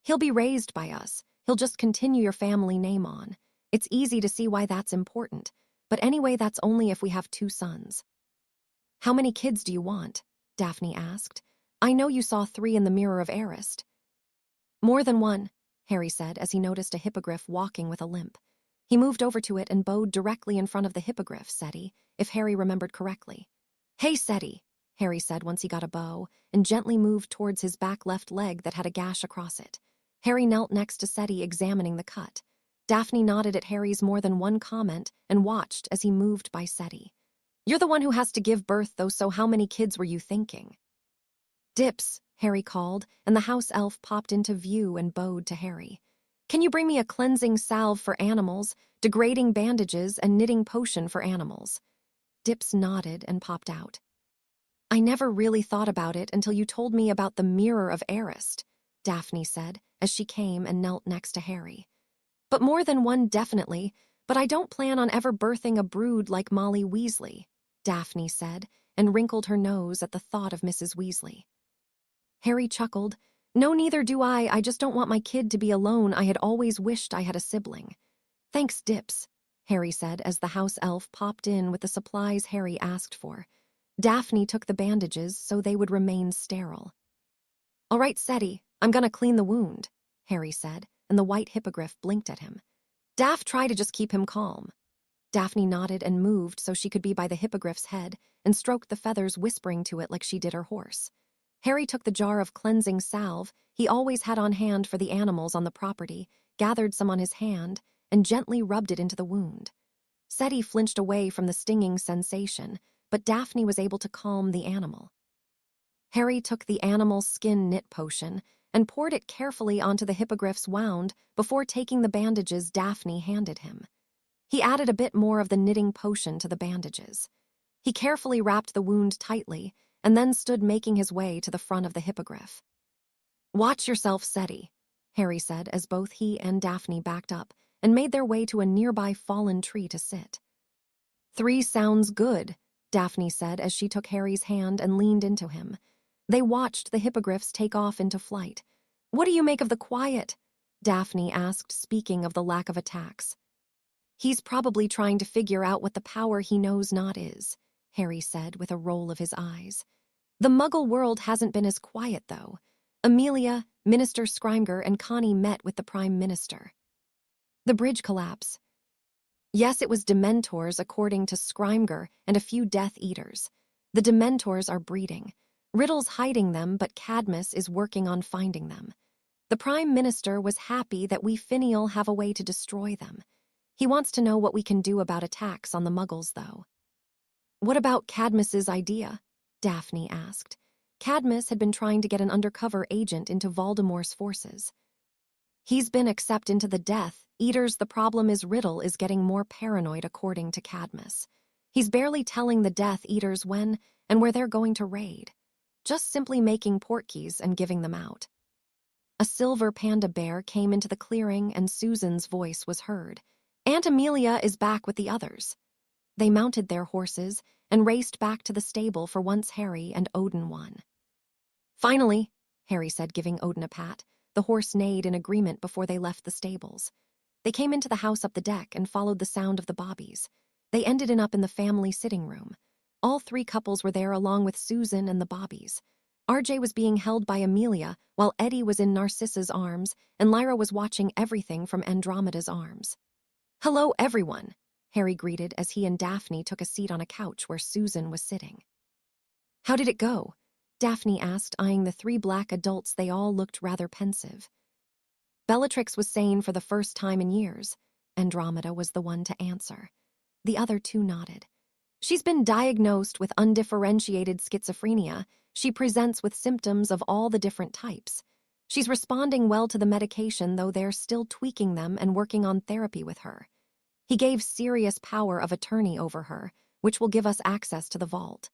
"He'll be raised by us. He'll just continue your family name on. It's easy to see why that's important. But anyway, that's only if we have 2 sons. "How many kids do you want?" Daphne asked. "I know you saw 3 in the Mirror of Arist." "More than one," Harry said as he noticed a hippogriff walking with a limp. He moved over to it and bowed directly in front of the hippogriff, Seti, if Harry remembered correctly. "Hey, Seti," Harry said once he got a bow, and gently moved towards his back left leg that had a gash across it. Harry knelt next to Seti, examining the cut. Daphne nodded at Harry's more than one comment and watched as he moved by Seti. "You're the one who has to give birth, though, so how many kids were you thinking?" "Dips," Harry called, and the house elf popped into view and bowed to Harry. "Can you bring me a cleansing salve for animals, degrading bandages, and knitting potion for animals?" Dips nodded and popped out. "I never really thought about it until you told me about the Mirror of Arist," Daphne said as she came and knelt next to Harry. "But more than one, definitely, but I don't plan on ever birthing a brood like Molly Weasley," Daphne said, and wrinkled her nose at the thought of Mrs. Weasley. Harry chuckled. "No, neither do I just don't want my kid to be alone. I had always wished I had a sibling." "Thanks, Dips," Harry said as the house elf popped in with the supplies Harry asked for. Daphne took the bandages so they would remain sterile. "All right, Seti, I'm gonna clean the wound," Harry said, and the white hippogriff blinked at him. "Daph, try to just keep him calm." Daphne nodded and moved so she could be by the hippogriff's head and stroked the feathers, whispering to it like she did her horse. Harry took the jar of cleansing salve he always had on hand for the animals on the property, gathered some on his hand, and gently rubbed it into the wound. Seti flinched away from the stinging sensation, but Daphne was able to calm the animal. Harry took the animal's skin knit potion and poured it carefully onto the hippogriff's wound before taking the bandages Daphne handed him. He added a bit more of the knitting potion to the bandages. He carefully wrapped the wound tightly and then stood making his way to the front of the hippogriff. "Watch yourself, Seti," Harry said as both he and Daphne backed up and made their way to a nearby fallen tree to sit. "3 sounds good," Daphne said as she took Harry's hand and leaned into him. They watched the hippogriffs take off into flight. "What do you make of the quiet?" Daphne asked, speaking of the lack of attacks. "He's probably trying to figure out what the power he knows not is," Harry said with a roll of his eyes. "The Muggle world hasn't been as quiet, though. Amelia, Minister Scrimger, and Connie met with the Prime Minister." "The bridge collapse." "Yes, it was Dementors, according to Scrimger, and a few Death Eaters. The Dementors are breeding. Riddle's hiding them, but Cadmus is working on finding them. The Prime Minister was happy that we Finial have a way to destroy them. He wants to know what we can do about attacks on the Muggles, though." "What about Cadmus's idea?" Daphne asked. Cadmus had been trying to get an undercover agent into Voldemort's forces. "He's been accepted into the Death Eaters. The problem is Riddle is getting more paranoid, according to Cadmus. He's barely telling the Death Eaters when and where they're going to raid. Just simply making portkeys and giving them out." A silver panda bear came into the clearing and Susan's voice was heard. "Aunt Amelia is back with the others." They mounted their horses and raced back to the stable for once Harry and Odin won. "Finally," Harry said, giving Odin a pat. The horse neighed in agreement before they left the stables. They came into the house up the deck and followed the sound of the bobbies. They ended up in the family sitting room. All three couples were there along with Susan and the Bobbies. RJ was being held by Amelia, while Eddie was in Narcissa's arms, and Lyra was watching everything from Andromeda's arms. "Hello, everyone," Harry greeted as he and Daphne took a seat on a couch where Susan was sitting. "How did it go?" Daphne asked, eyeing the three black adults. They all looked rather pensive. "Bellatrix was sane for the first time in years." Andromeda was the one to answer. The other two nodded. "She's been diagnosed with undifferentiated schizophrenia. She presents with symptoms of all the different types. She's responding well to the medication, though they're still tweaking them and working on therapy with her. He gave Sirius power of attorney over her, which will give us access to the vault."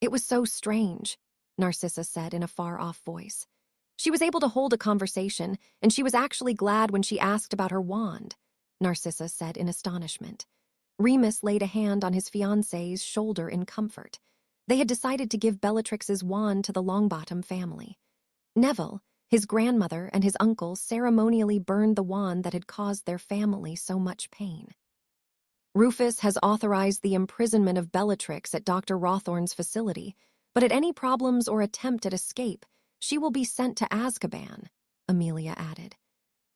"It was so strange," Narcissa said in a far-off voice. "She was able to hold a conversation, and she was actually glad when she asked about her wand," Narcissa said in astonishment. Remus laid a hand on his fiancée's shoulder in comfort. They had decided to give Bellatrix's wand to the Longbottom family. Neville, his grandmother, and his uncle ceremonially burned the wand that had caused their family so much pain. "Rufus has authorized the imprisonment of Bellatrix at Dr. Rawthorne's facility, but at any problems or attempt at escape, she will be sent to Azkaban," Amelia added.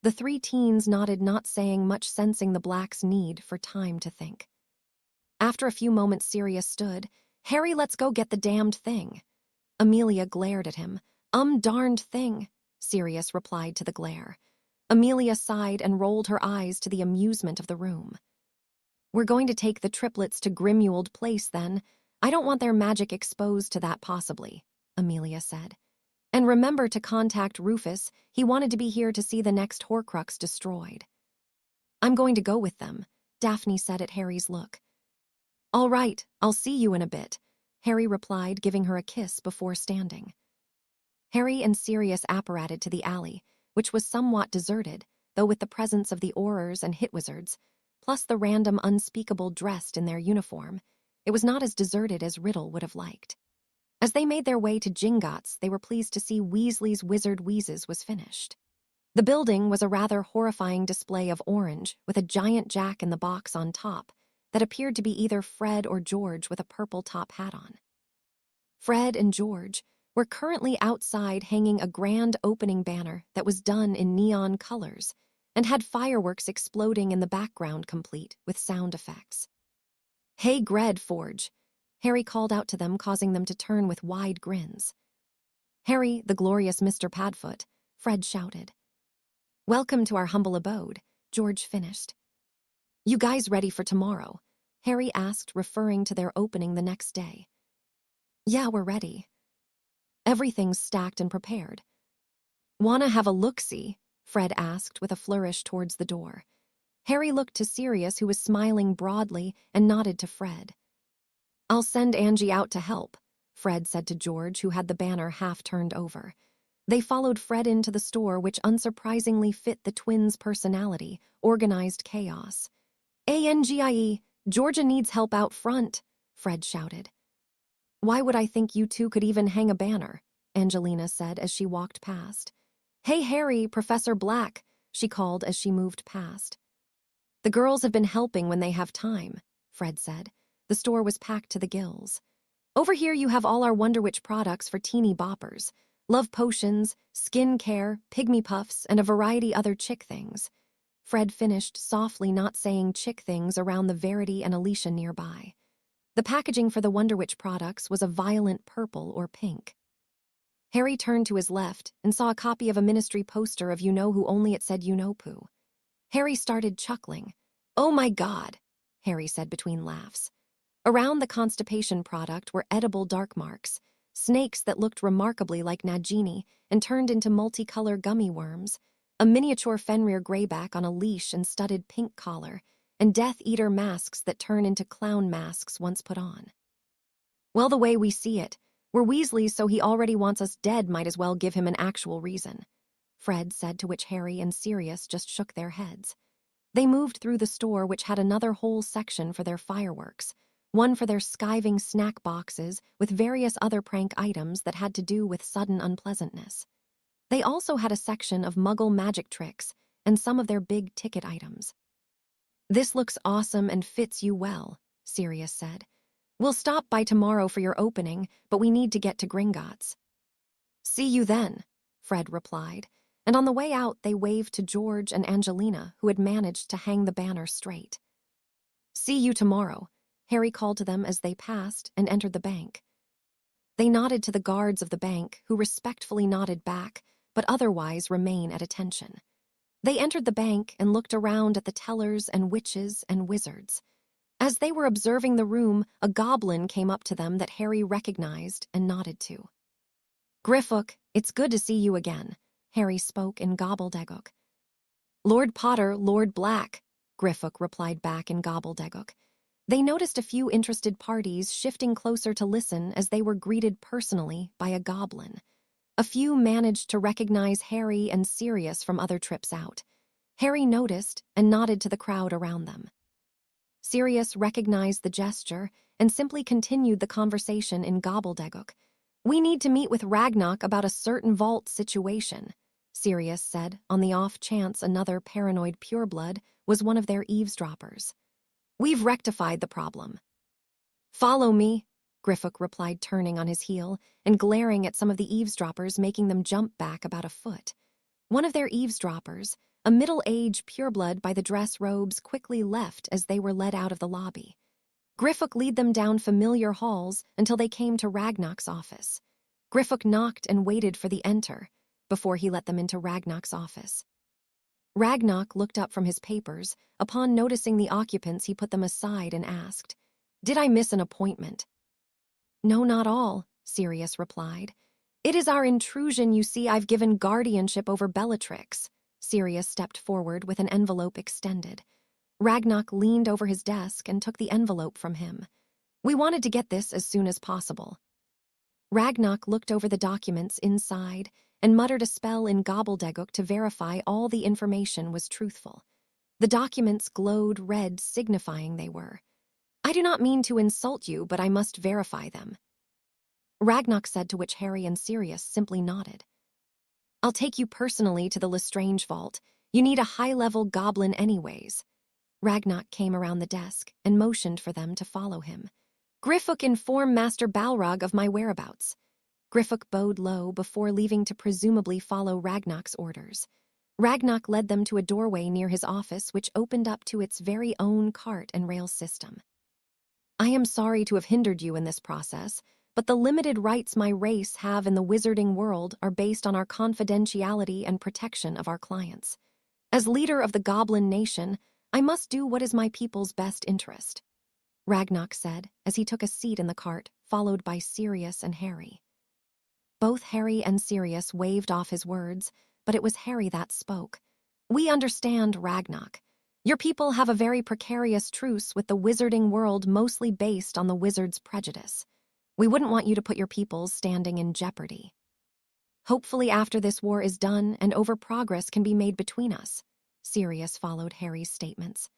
The three teens nodded, not saying much, sensing the Blacks' need for time to think. After a few moments, Sirius stood. "Harry, let's go get the damned thing." Amelia glared at him. Darned thing," Sirius replied to the glare. Amelia sighed and rolled her eyes to the amusement of the room. "We're going to take the triplets to Grimmauld Place, then. I don't want their magic exposed to that, possibly," Amelia said. "And remember to contact Rufus. He wanted to be here to see the next Horcrux destroyed." "I'm going to go with them," Daphne said at Harry's look. "All right, I'll see you in a bit," Harry replied, giving her a kiss before standing. Harry and Sirius apparated to the alley, which was somewhat deserted, though with the presence of the Aurors and Hitwizards, plus the random unspeakable dressed in their uniform, it was not as deserted as Riddle would have liked. As they made their way to Gringotts, they were pleased to see Weasley's Wizard Wheezes was finished. The building was a rather horrifying display of orange, with a giant jack-in-the-box on top that appeared to be either Fred or George with a purple top hat on. Fred and George were currently outside hanging a grand opening banner that was done in neon colors and had fireworks exploding in the background, complete with sound effects. "Hey, Gred Forge," Harry called out to them, causing them to turn with wide grins. "Harry, the glorious Mr. Padfoot," Fred shouted. "Welcome to our humble abode," George finished. "You guys ready for tomorrow?" Harry asked, referring to their opening the next day. "Yeah, we're ready. Everything's stacked and prepared." "Wanna have a look-see?" Fred asked with a flourish towards the door. Harry looked to Sirius, who was smiling broadly, and nodded to Fred. "I'll send Angie out to help," Fred said to George, who had the banner half turned over. They followed Fred into the store, which unsurprisingly fit the twins' personality, organized chaos. "Angie, Georgia needs help out front," Fred shouted. "Why would I think you two could even hang a banner?" Angelina said as she walked past. "Hey, Harry, Professor Black," she called as she moved past. "The girls have been helping when they have time," Fred said. The store was packed to the gills. "Over here you have all our Wonder Witch products for teeny boppers. Love potions, skin care, pygmy puffs, and a variety other chick things." Fred finished softly, not saying chick things, around the Verity and Alicia nearby. The packaging for the Wonder Witch products was a violent purple or pink. Harry turned to his left and saw a copy of a Ministry poster of You-Know-Who, only it said You-Know-Poo. Harry started chuckling. "Oh my God," Harry said between laughs. Around the constipation product were edible dark marks, snakes that looked remarkably like Nagini and turned into multicolor gummy worms, a miniature Fenrir greyback on a leash and studded pink collar, and Death Eater masks that turn into clown masks once put on. "Well, the way we see it, we're Weasleys, so he already wants us dead. Might as well give him an actual reason," Fred said, to which Harry and Sirius just shook their heads. They moved through the store, which had another whole section for their fireworks, one for their skiving snack boxes with various other prank items that had to do with sudden unpleasantness. They also had a section of Muggle magic tricks and some of their big-ticket items. "This looks awesome and fits you well," Sirius said. We'll stop by tomorrow for your opening, but we need to get to Gringotts." "See you then," Fred replied, and on the way out they waved to George and Angelina, who had managed to hang the banner straight. "See you tomorrow," Harry called to them as they passed and entered the bank. They nodded to the guards of the bank, who respectfully nodded back, but otherwise remain at attention. They entered the bank and looked around at the tellers and witches and wizards. As they were observing the room, a goblin came up to them that Harry recognized and nodded to. "Griffook, it's good to see you again," Harry spoke in Gobbledegook. "Lord Potter, Lord Black," Griffook replied back in Gobbledegook. They noticed a few interested parties shifting closer to listen as they were greeted personally by a goblin. A few managed to recognize Harry and Sirius from other trips out. Harry noticed and nodded to the crowd around them. Sirius recognized the gesture and simply continued the conversation in Gobbledegook. "We need to meet with Ragnarok about a certain vault situation," Sirius said, on the off chance another paranoid pureblood was one of their eavesdroppers. "We've rectified the problem." "Follow me," Griffook replied, turning on his heel and glaring at some of the eavesdroppers, making them jump back about a foot. One of their eavesdroppers, a middle-aged pureblood by the dress robes, quickly left as they were led out of the lobby. Griffook led them down familiar halls until they came to Ragnarok's office. Griffook knocked and waited for the enter before he let them into Ragnarok's office. Ragnarok looked up from his papers. Upon noticing the occupants, he put them aside and asked, "Did I miss an appointment?" "No, not all," Sirius replied. "It is our intrusion. You see, I've given guardianship over Bellatrix." Sirius stepped forward with an envelope extended. Ragnarok leaned over his desk and took the envelope from him. "We wanted to get this as soon as possible." Ragnarok looked over the documents inside and muttered a spell in Gobbledegook to verify all the information was truthful. The documents glowed red, signifying they were. "I do not mean to insult you, but I must verify them," Ragnarok said, to which Harry and Sirius simply nodded. "I'll take you personally to the Lestrange vault. You need a high-level goblin anyways." Ragnarok came around the desk and motioned for them to follow him. "Griffook, inform Master Balrog of my whereabouts." Griffook bowed low before leaving to presumably follow Ragnarok's orders. Ragnarok led them to a doorway near his office, which opened up to its very own cart and rail system. "I am sorry to have hindered you in this process, but the limited rights my race have in the wizarding world are based on our confidentiality and protection of our clients. As leader of the Goblin Nation, I must do what is my people's best interest," Ragnarok said as he took a seat in the cart, followed by Sirius and Harry. Both Harry and Sirius waved off his words, but it was Harry that spoke. "We understand, Ragnarok. Your people have a very precarious truce with the wizarding world, mostly based on the wizard's prejudice. We wouldn't want you to put your people's standing in jeopardy. Hopefully after this war is done and over, progress can be made between us," Sirius followed Harry's statements.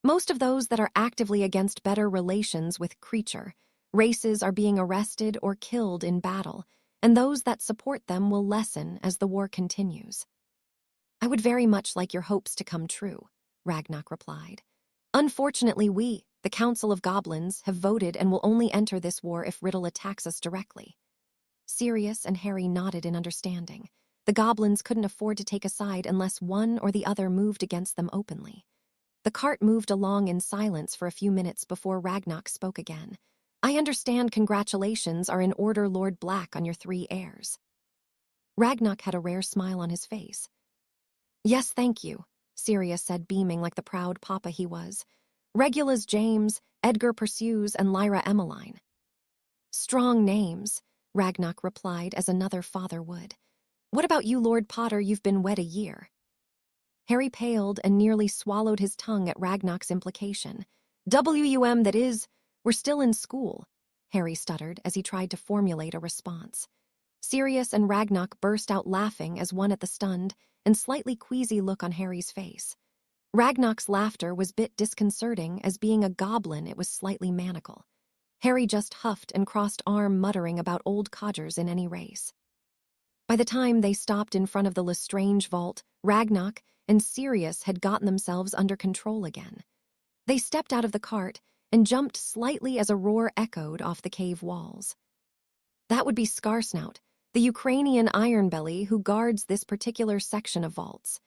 "Most of those that are actively against better relations with creature races are being arrested or killed in battle, and those that support them will lessen as the war continues." "I would very much like your hopes to come true," Ragnarok replied. "Unfortunately, we, the Council of Goblins, have voted and will only enter this war if Riddle attacks us directly." Sirius and Harry nodded in understanding. The goblins couldn't afford to take a side unless one or the other moved against them openly. The cart moved along in silence for a few minutes before Ragnarok spoke again. "I understand congratulations are in order, Lord Black, on your 3 heirs." Ragnarok had a rare smile on his face. "Yes, thank you," Sirius said, beaming like the proud papa he was. "Regulus James, Edgar Pursues, and Lyra Emmeline." "Strong names," Ragnarok replied as another father would. "What about you, Lord Potter? You've been wed a year." Harry paled and nearly swallowed his tongue at Ragnarok's implication. That is, we're still in school," Harry stuttered as he tried to formulate a response. Sirius and Ragnarok burst out laughing as one at the stunned and slightly queasy look on Harry's face. Ragnarok's laughter was bit disconcerting, as being a goblin it was slightly maniacal. Harry just huffed and crossed arm, muttering about old codgers in any race. By the time they stopped in front of the Lestrange vault, Ragnarok and Sirius had gotten themselves under control again. They stepped out of the cart and jumped slightly as a roar echoed off the cave walls. That would be Scarsnout, the Ukrainian ironbelly who guards this particular section of vaults.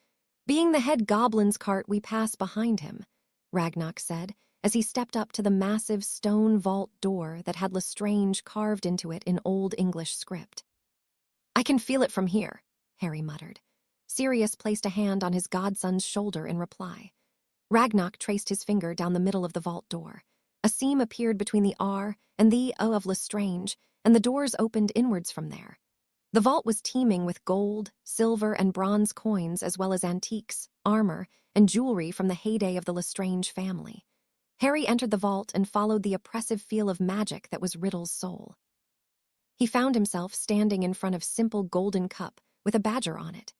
Being the head goblin's cart, we pass behind him, Ragnak said, as he stepped up to the massive stone vault door that had Lestrange carved into it in Old English script. I can feel it from here, Harry muttered. Sirius placed a hand on his godson's shoulder in reply. Ragnak traced his finger down the middle of the vault door. A seam appeared between the R and the O of Lestrange, and the doors opened inwards from there. The vault was teeming with gold, silver, and bronze coins, as well as antiques, armor, and jewelry from the heyday of the Lestrange family. Harry entered the vault and followed the oppressive feel of magic that was Riddle's soul. He found himself standing in front of simple golden cup with a badger on it.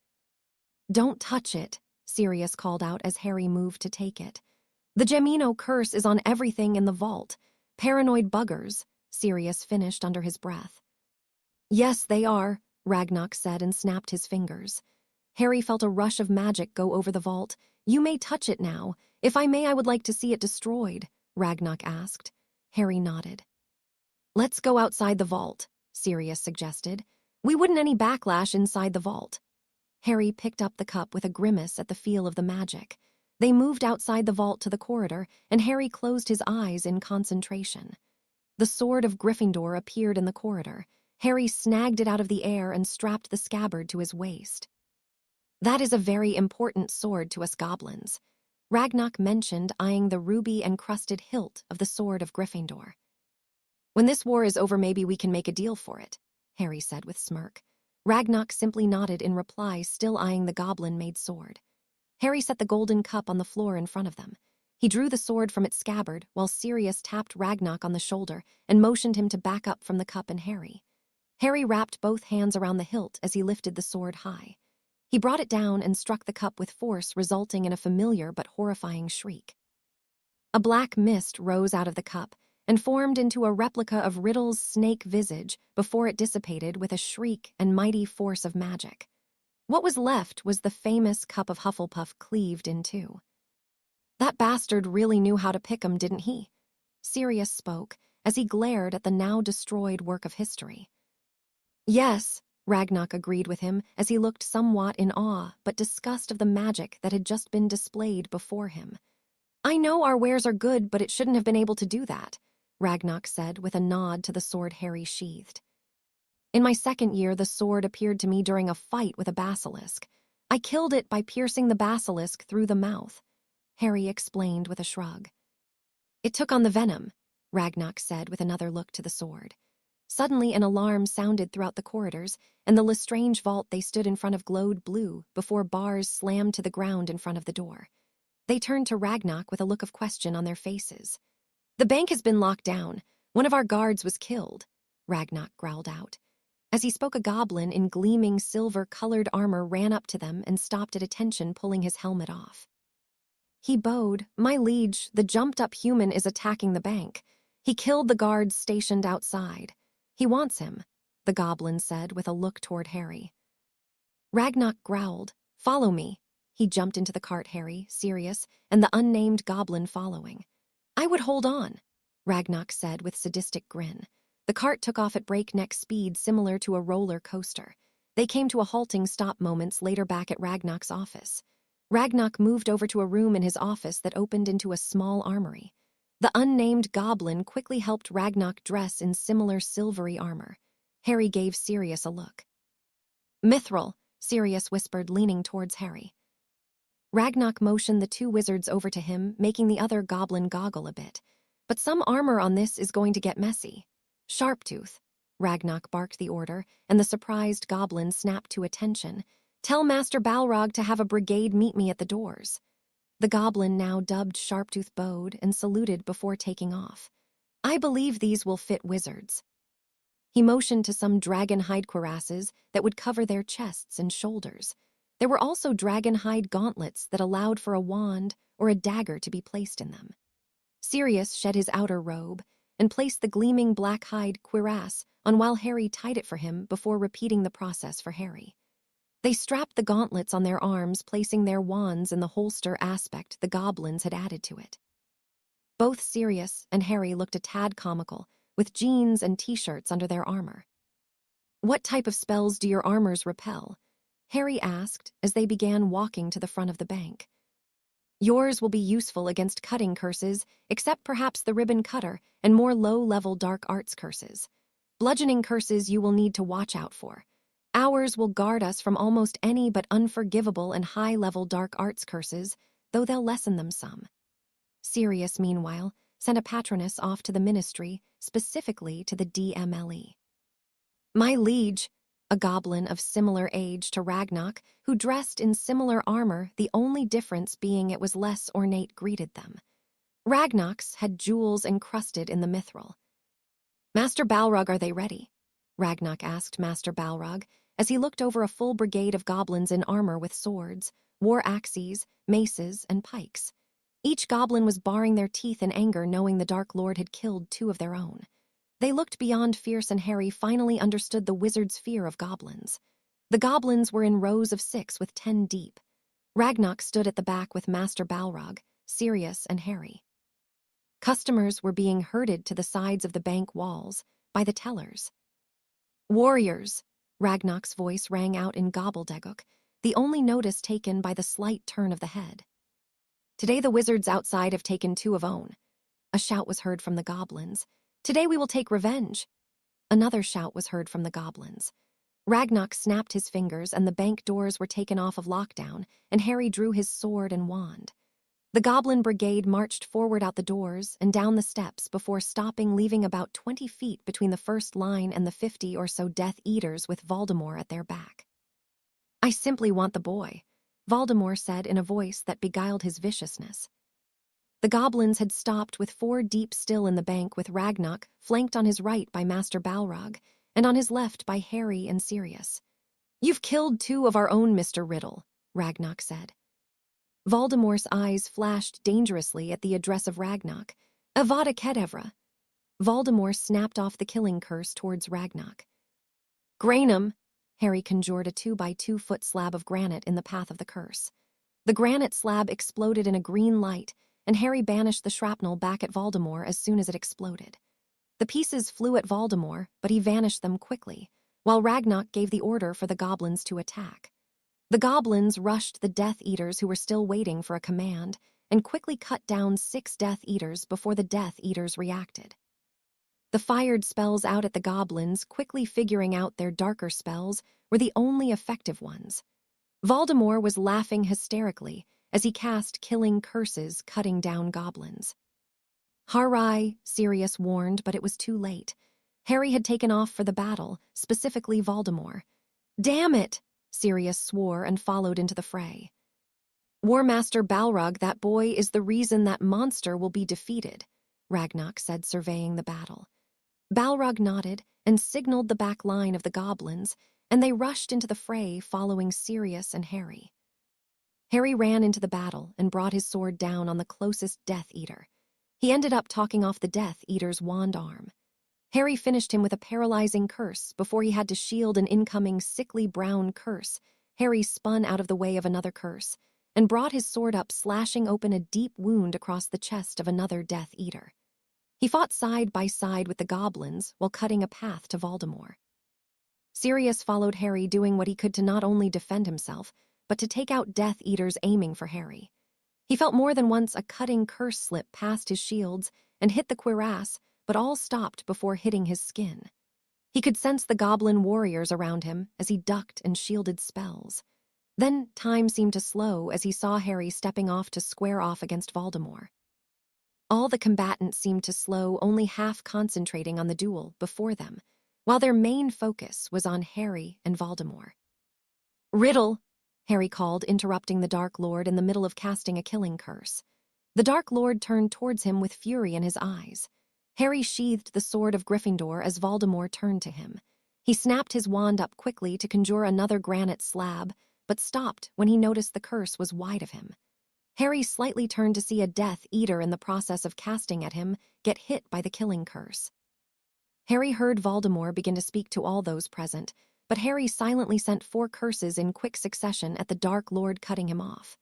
"Don't touch it," Sirius called out as Harry moved to take it. "The Gemino curse is on everything in the vault. Paranoid buggers," Sirius finished under his breath. "Yes, they are," Ragnak said and snapped his fingers. Harry felt a rush of magic go over the vault. "You may touch it now. If I may, I would like to see it destroyed," Ragnak asked. Harry nodded. "Let's go outside the vault," Sirius suggested. "We wouldn't any backlash inside the vault." Harry picked up the cup with a grimace at the feel of the magic. They moved outside the vault to the corridor, and Harry closed his eyes in concentration. The sword of Gryffindor appeared in the corridor. Harry snagged it out of the air and strapped the scabbard to his waist. "That is a very important sword to us goblins," Ragnak mentioned, eyeing the ruby-encrusted hilt of the sword of Gryffindor. "When this war is over, maybe we can make a deal for it," Harry said with smirk. Ragnak simply nodded in reply, still eyeing the goblin-made sword. Harry set the golden cup on the floor in front of them. He drew the sword from its scabbard while Sirius tapped Ragnak on the shoulder and motioned him to back up from the cup and Harry. Harry wrapped both hands around the hilt as he lifted the sword high. He brought it down and struck the cup with force, resulting in a familiar but horrifying shriek. A black mist rose out of the cup and formed into a replica of Riddle's snake visage before it dissipated with a shriek and mighty force of magic. What was left was the famous cup of Hufflepuff cleaved in two. "That bastard really knew how to pick 'em, didn't he?" Sirius spoke as he glared at the now destroyed work of history. "Yes," Ragnak agreed with him as he looked somewhat in awe but disgust of the magic that had just been displayed before him. "I know our wares are good, but it shouldn't have been able to do that," Ragnak said with a nod to the sword Harry sheathed. "In my second year, the sword appeared to me during a fight with a basilisk. I killed it by piercing the basilisk through the mouth," Harry explained with a shrug. "It took on the venom," Ragnak said with another look to the sword. Suddenly, an alarm sounded throughout the corridors, and the Lestrange vault they stood in front of glowed blue before bars slammed to the ground in front of the door. They turned to Ragnak with a look of question on their faces. "The bank has been locked down. One of our guards was killed," Ragnak growled out. As he spoke, a goblin in gleaming silver-colored armor ran up to them and stopped at attention, pulling his helmet off. He bowed. "My liege, the jumped-up human is attacking the bank. He killed the guards stationed outside. He wants him," the goblin said with a look toward Harry. Ragnak growled. "Follow me." He jumped into the cart, Harry, Sirius, and the unnamed goblin following. "I would hold on," Ragnak said with sadistic grin. The cart took off at breakneck speed, similar to a roller coaster. They came to a halting stop moments later back at Ragnak's office. Ragnak moved over to a room in his office that opened into a small armory. The unnamed goblin quickly helped Ragnak dress in similar silvery armor. Harry gave Sirius a look. "Mithril," Sirius whispered, leaning towards Harry. Ragnak motioned the two wizards over to him, making the other goblin goggle a bit. "But some armor on this is going to get messy." "Sharptooth," Ragnak barked the order, and the surprised goblin snapped to attention. "Tell Master Balrog to have a brigade meet me at the doors." The goblin, now dubbed Sharptooth, bowed and saluted before taking off. "I believe these will fit wizards." He motioned to some dragon hide cuirasses that would cover their chests and shoulders. There were also dragon hide gauntlets that allowed for a wand or a dagger to be placed in them. Sirius shed his outer robe and placed the gleaming black hide cuirass on while Harry tied it for him before repeating the process for Harry. They strapped the gauntlets on their arms, placing their wands in the holster aspect the goblins had added to it. Both Sirius and Harry looked a tad comical, with jeans and t-shirts under their armor. "What type of spells do your armors repel?" Harry asked as they began walking to the front of the bank. "Yours will be useful against cutting curses, except perhaps the ribbon cutter and more low-level dark arts curses. Bludgeoning curses you will need to watch out for. Ours will guard us from almost any but unforgivable and high-level dark arts curses, though they'll lessen them some." Sirius, meanwhile, sent a patroness off to the ministry, specifically to the DMLE. "My liege," a goblin of similar age to Ragnarok, who dressed in similar armor, the only difference being it was less ornate, greeted them. Ragnarok's had jewels encrusted in the mithril. "Master Balrog, are they ready?" Ragnarok asked Master Balrog as he looked over a full brigade of goblins in armor with swords, war axes, maces, and pikes. Each goblin was baring their teeth in anger, knowing the Dark Lord had killed 2 of their own. They looked beyond fierce, and Harry finally understood the wizard's fear of goblins. The goblins were in rows of 6 with 10 deep. Ragnarok stood at the back with Master Balrog, Sirius, and Harry. Customers were being herded to the sides of the bank walls by the tellers. "Warriors," Ragnarok's voice rang out in gobbledygook, the only notice taken by the slight turn of the head. "Today the wizards outside have taken 2 of own." A shout was heard from the goblins. "Today we will take revenge." Another shout was heard from the goblins. Ragnarok snapped his fingers and the bank doors were taken off of lockdown, and Harry drew his sword and wand. The goblin brigade marched forward out the doors and down the steps before stopping, leaving about 20 feet between the first line and the 50 or so Death Eaters with Voldemort at their back. "I simply want the boy," Voldemort said in a voice that beguiled his viciousness. The goblins had stopped with 4 deep still in the bank, with Ragnarok flanked on his right by Master Balrog and on his left by Harry and Sirius. "You've killed 2 of our own, Mr. Riddle," Ragnarok said. Voldemort's eyes flashed dangerously at the address of Ragnarok. "Avada Kedavra." Voldemort snapped off the killing curse towards Ragnarok. "Granum." Harry conjured a 2-by-2-foot slab of granite in the path of the curse. The granite slab exploded in a green light, and Harry banished the shrapnel back at Voldemort as soon as it exploded. The pieces flew at Voldemort, but he vanished them quickly, while Ragnarok gave the order for the goblins to attack. The goblins rushed the Death Eaters, who were still waiting for a command, and quickly cut down 6 Death Eaters before the Death Eaters reacted. The fired spells out at the goblins, quickly figuring out their darker spells were the only effective ones. Voldemort was laughing hysterically as he cast killing curses, cutting down goblins. "Harai," Sirius warned, but it was too late. Harry had taken off for the battle, specifically Voldemort. "Damn it!" Sirius swore and followed into the fray. "War Master Balrog, that boy is the reason that monster will be defeated," Ragnarok said, surveying the battle. Balrog nodded and signaled the back line of the goblins, and they rushed into the fray following Sirius and Harry. Harry ran into the battle and brought his sword down on the closest Death Eater. He ended up talking off the Death Eater's wand arm. Harry finished him with a paralyzing curse before he had to shield an incoming sickly brown curse. Harry spun out of the way of another curse and brought his sword up, slashing open a deep wound across the chest of another Death Eater. He fought side by side with the goblins while cutting a path to Voldemort. Sirius followed Harry, doing what he could to not only defend himself, but to take out Death Eaters aiming for Harry. He felt more than once a cutting curse slip past his shields and hit the cuirass, but all stopped before hitting his skin. He could sense the goblin warriors around him as he ducked and shielded spells. Then time seemed to slow as he saw Harry stepping off to square off against Voldemort. All the combatants seemed to slow, only half concentrating on the duel before them, while their main focus was on Harry and Voldemort. "Riddle," Harry called, interrupting the Dark Lord in the middle of casting a killing curse. The Dark Lord turned towards him with fury in his eyes. Harry sheathed the sword of Gryffindor as Voldemort turned to him. He snapped his wand up quickly to conjure another granite slab, but stopped when he noticed the curse was wide of him. Harry slightly turned to see a Death Eater in the process of casting at him get hit by the killing curse. Harry heard Voldemort begin to speak to all those present, but Harry silently sent 4 curses in quick succession at the Dark Lord, cutting him off.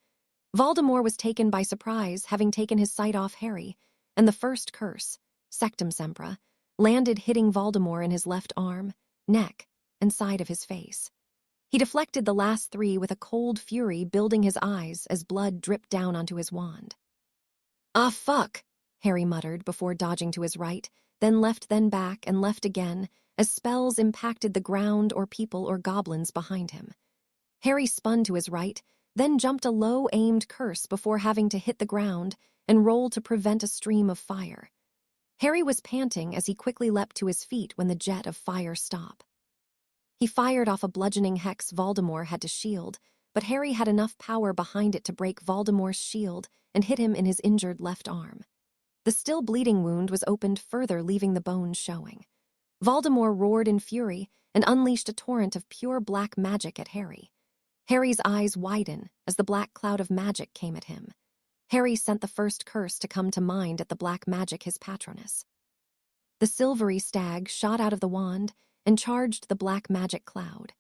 Voldemort was taken by surprise, having taken his sight off Harry, and the first curse, Sectum Sempra, landed hitting Voldemort in his left arm, neck, and side of his face. He deflected the last three with a cold fury building his eyes as blood dripped down onto his wand. "Ah, fuck," Harry muttered before dodging to his right, then back, and left again, as spells impacted the ground or people or goblins behind him. Harry spun to his right, then jumped a low-aimed curse before having to hit the ground and roll to prevent a stream of fire. Harry was panting as he quickly leapt to his feet when the jet of fire stopped. He fired off a bludgeoning hex Voldemort had to shield, but Harry had enough power behind it to break Voldemort's shield and hit him in his injured left arm. The still bleeding wound was opened further, leaving the bones showing. Voldemort roared in fury and unleashed a torrent of pure black magic at Harry. Harry's eyes widened as the black cloud of magic came at him. Harry sent the first curse to come to mind at the black magic, his patroness. The silvery stag shot out of the wand and charged the black magic cloud.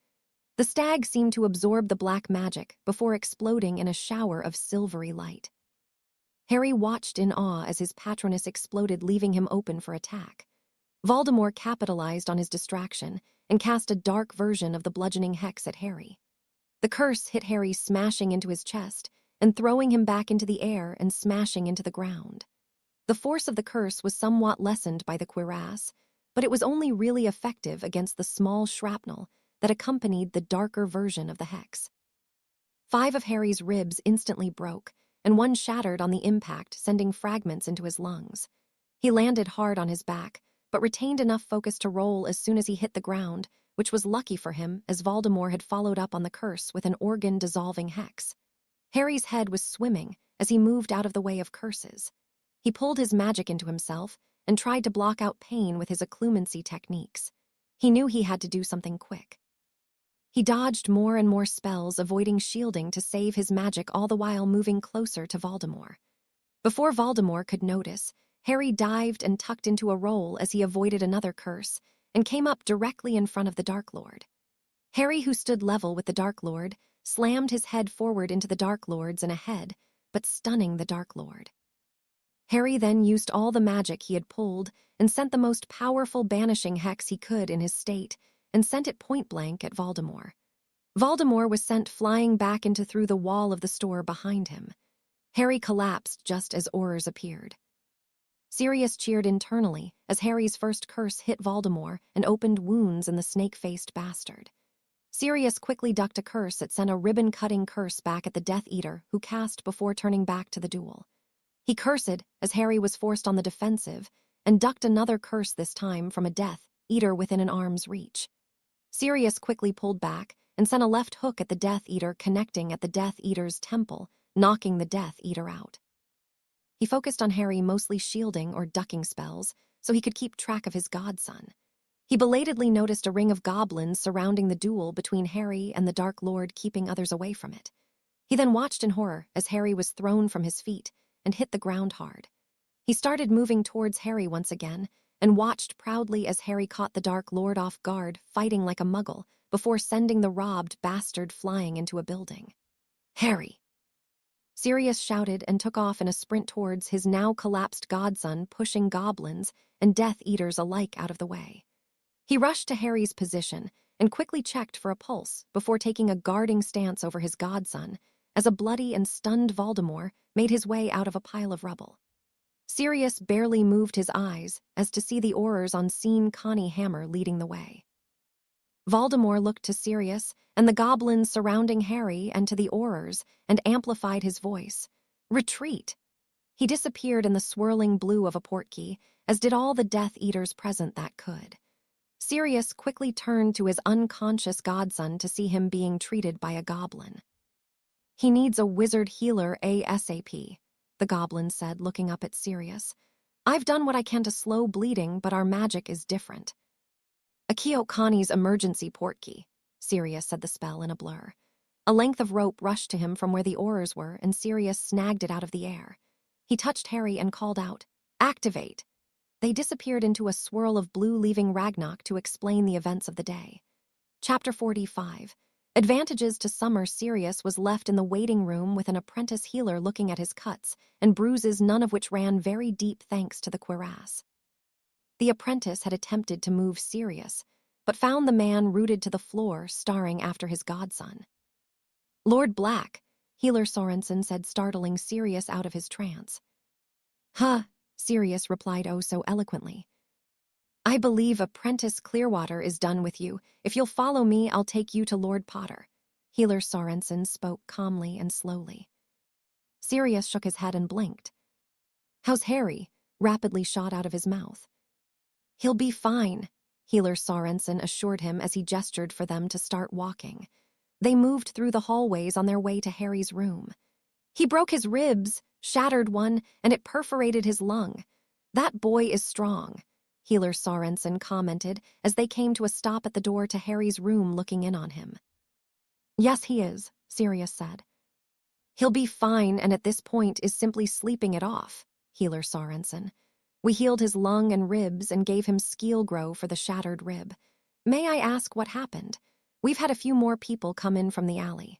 The stag seemed to absorb the black magic before exploding in a shower of silvery light. Harry watched in awe as his patroness exploded, leaving him open for attack. Voldemort capitalized on his distraction and cast a dark version of the bludgeoning hex at Harry. The curse hit Harry, smashing into his chest and throwing him back into the air and smashing into the ground. The force of the curse was somewhat lessened by the cuirass, but it was only really effective against the small shrapnel that accompanied the darker version of the hex. 5 of Harry's ribs instantly broke, and one shattered on the impact, sending fragments into his lungs. He landed hard on his back, but retained enough focus to roll as soon as he hit the ground, which was lucky for him as Voldemort had followed up on the curse with an organ-dissolving hex. Harry's head was swimming as he moved out of the way of curses. He pulled his magic into himself and tried to block out pain with his occlumency techniques. He knew he had to do something quick. He dodged more and more spells, avoiding shielding to save his magic, all the while moving closer to Voldemort. Before Voldemort could notice, Harry dived and tucked into a roll as he avoided another curse and came up directly in front of the Dark Lord. Harry, who stood level with the Dark Lord, slammed his head forward into the Dark Lord's and ahead, but stunning the Dark Lord. Harry then used all the magic he had pulled and sent the most powerful banishing hex he could in his state and sent it point-blank at Voldemort. Voldemort was sent flying back into through the wall of the store behind him. Harry collapsed just as Aurors appeared. Sirius cheered internally as Harry's first curse hit Voldemort and opened wounds in the snake-faced bastard. Sirius quickly ducked a curse that sent a ribbon-cutting curse back at the Death Eater, who cast before turning back to the duel. He cursed as Harry was forced on the defensive and ducked another curse, this time from a Death Eater within an arm's reach. Sirius quickly pulled back and sent a left hook at the Death Eater, connecting at the Death Eater's temple, knocking the Death Eater out. He focused on Harry, mostly shielding or ducking spells, so he could keep track of his godson. He belatedly noticed a ring of goblins surrounding the duel between Harry and the Dark Lord, keeping others away from it. He then watched in horror as Harry was thrown from his feet and hit the ground hard. He started moving towards Harry once again and watched proudly as Harry caught the Dark Lord off guard, fighting like a muggle, before sending the robbed bastard flying into a building. "Harry!" Sirius shouted and took off in a sprint towards his now collapsed godson, pushing goblins and Death Eaters alike out of the way. He rushed to Harry's position and quickly checked for a pulse before taking a guarding stance over his godson as a bloody and stunned Voldemort made his way out of a pile of rubble. Sirius barely moved his eyes as to see the Aurors on scene, Connie Hammer leading the way. Voldemort looked to Sirius and the goblins surrounding Harry and to the Aurors and amplified his voice. "Retreat!" He disappeared in the swirling blue of a portkey, as did all the Death Eaters present that could. Sirius quickly turned to his unconscious godson to see him being treated by a goblin. "He needs a wizard healer ASAP, the goblin said, looking up at Sirius. "I've done what I can to slow bleeding, but our magic is different." "Akio Connie's emergency portkey," Sirius said the spell in a blur. A length of rope rushed to him from where the Aurors were, and Sirius snagged it out of the air. He touched Harry and called out, "Activate!" They disappeared into a swirl of blue, leaving Ragnarok to explain the events of the day. Chapter 45. Advantages to summer Sirius was left in the waiting room with an apprentice healer looking at his cuts and bruises, none of which ran very deep thanks to the cuirass. The apprentice had attempted to move Sirius, but found the man rooted to the floor, staring after his godson. "Lord Black," Healer Sorensen said, startling Sirius out of his trance. "Huh," Sirius replied oh so eloquently. "I believe Apprentice Clearwater is done with you. If you'll follow me, I'll take you to Lord Potter." Healer Sorensen spoke calmly and slowly. Sirius shook his head and blinked. "How's Harry?" rapidly shot out of his mouth. "He'll be fine," Healer Sorensen assured him as he gestured for them to start walking. They moved through the hallways on their way to Harry's room. "He broke his ribs, shattered one, and it perforated his lung. That boy is strong," Healer Sorensen commented as they came to a stop at the door to Harry's room, looking in on him. "Yes, he is," Sirius said. "He'll be fine, and at this point is simply sleeping it off," Healer Sorensen. "We healed his lung and ribs and gave him Skeel Grow for the shattered rib. May I ask what happened? We've had a few more people come in from the alley."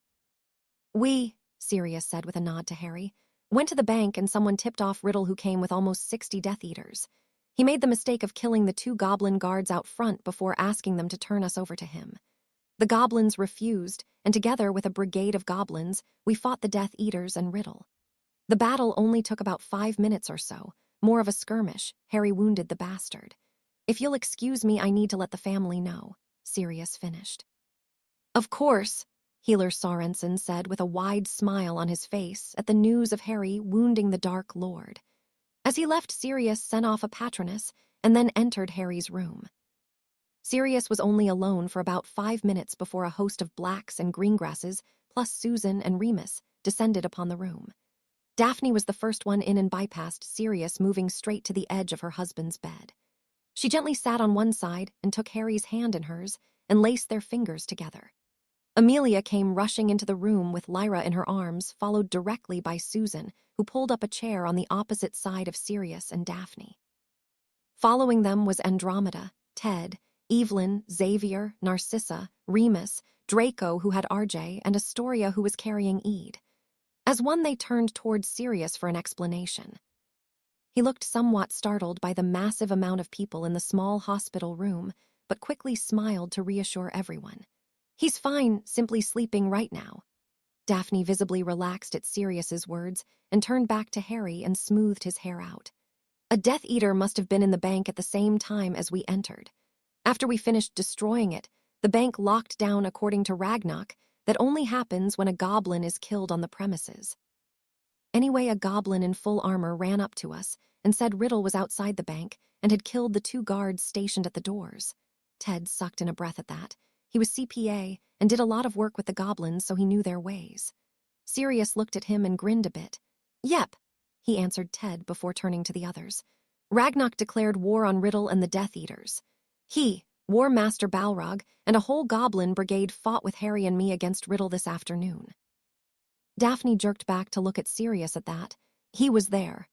"We," Sirius said with a nod to Harry, "went to the bank and someone tipped off Riddle, who came with almost 60 Death Eaters. He made the mistake of killing the 2 goblin guards out front before asking them to turn us over to him. The goblins refused, and together with a brigade of goblins, we fought the Death Eaters and Riddle. The battle only took about 5 minutes or so, more of a skirmish. Harry wounded the bastard. If you'll excuse me, I need to let the family know," Sirius finished. "Of course," Healer Sorensen said with a wide smile on his face at the news of Harry wounding the Dark Lord. As he left, Sirius sent off a patroness and then entered Harry's room. Sirius was only alone for about 5 minutes before a host of blacks and greengrasses, plus Susan and Remus, descended upon the room. Daphne was the first one in and bypassed Sirius, moving straight to the edge of her husband's bed. She gently sat on one side and took Harry's hand in hers and laced their fingers together. Amelia came rushing into the room with Lyra in her arms, followed directly by Susan, who pulled up a chair on the opposite side of Sirius and Daphne. Following them was Andromeda, Ted, Evelyn, Xavier, Narcissa, Remus, Draco, who had RJ, and Astoria, who was carrying Ede. As one, they turned towards Sirius for an explanation. He looked somewhat startled by the massive amount of people in the small hospital room, but quickly smiled to reassure everyone. "He's fine, simply sleeping right now." Daphne visibly relaxed at Sirius's words and turned back to Harry and smoothed his hair out. "A Death Eater must have been in the bank at the same time as we entered. After we finished destroying it, the bank locked down according to Ragnarok. That only happens when a goblin is killed on the premises. Anyway, a goblin in full armor ran up to us and said Riddle was outside the bank and had killed the 2 guards stationed at the doors." Ted sucked in a breath at that. He was CPA and did a lot of work with the goblins, so he knew their ways. Sirius looked at him and grinned a bit. "Yep," he answered Ted before turning to the others. "Ragnarok declared war on Riddle and the Death Eaters. He, War Master Balrog, and a whole goblin brigade fought with Harry and me against Riddle this afternoon." Daphne jerked back to look at Sirius at that. "He was there."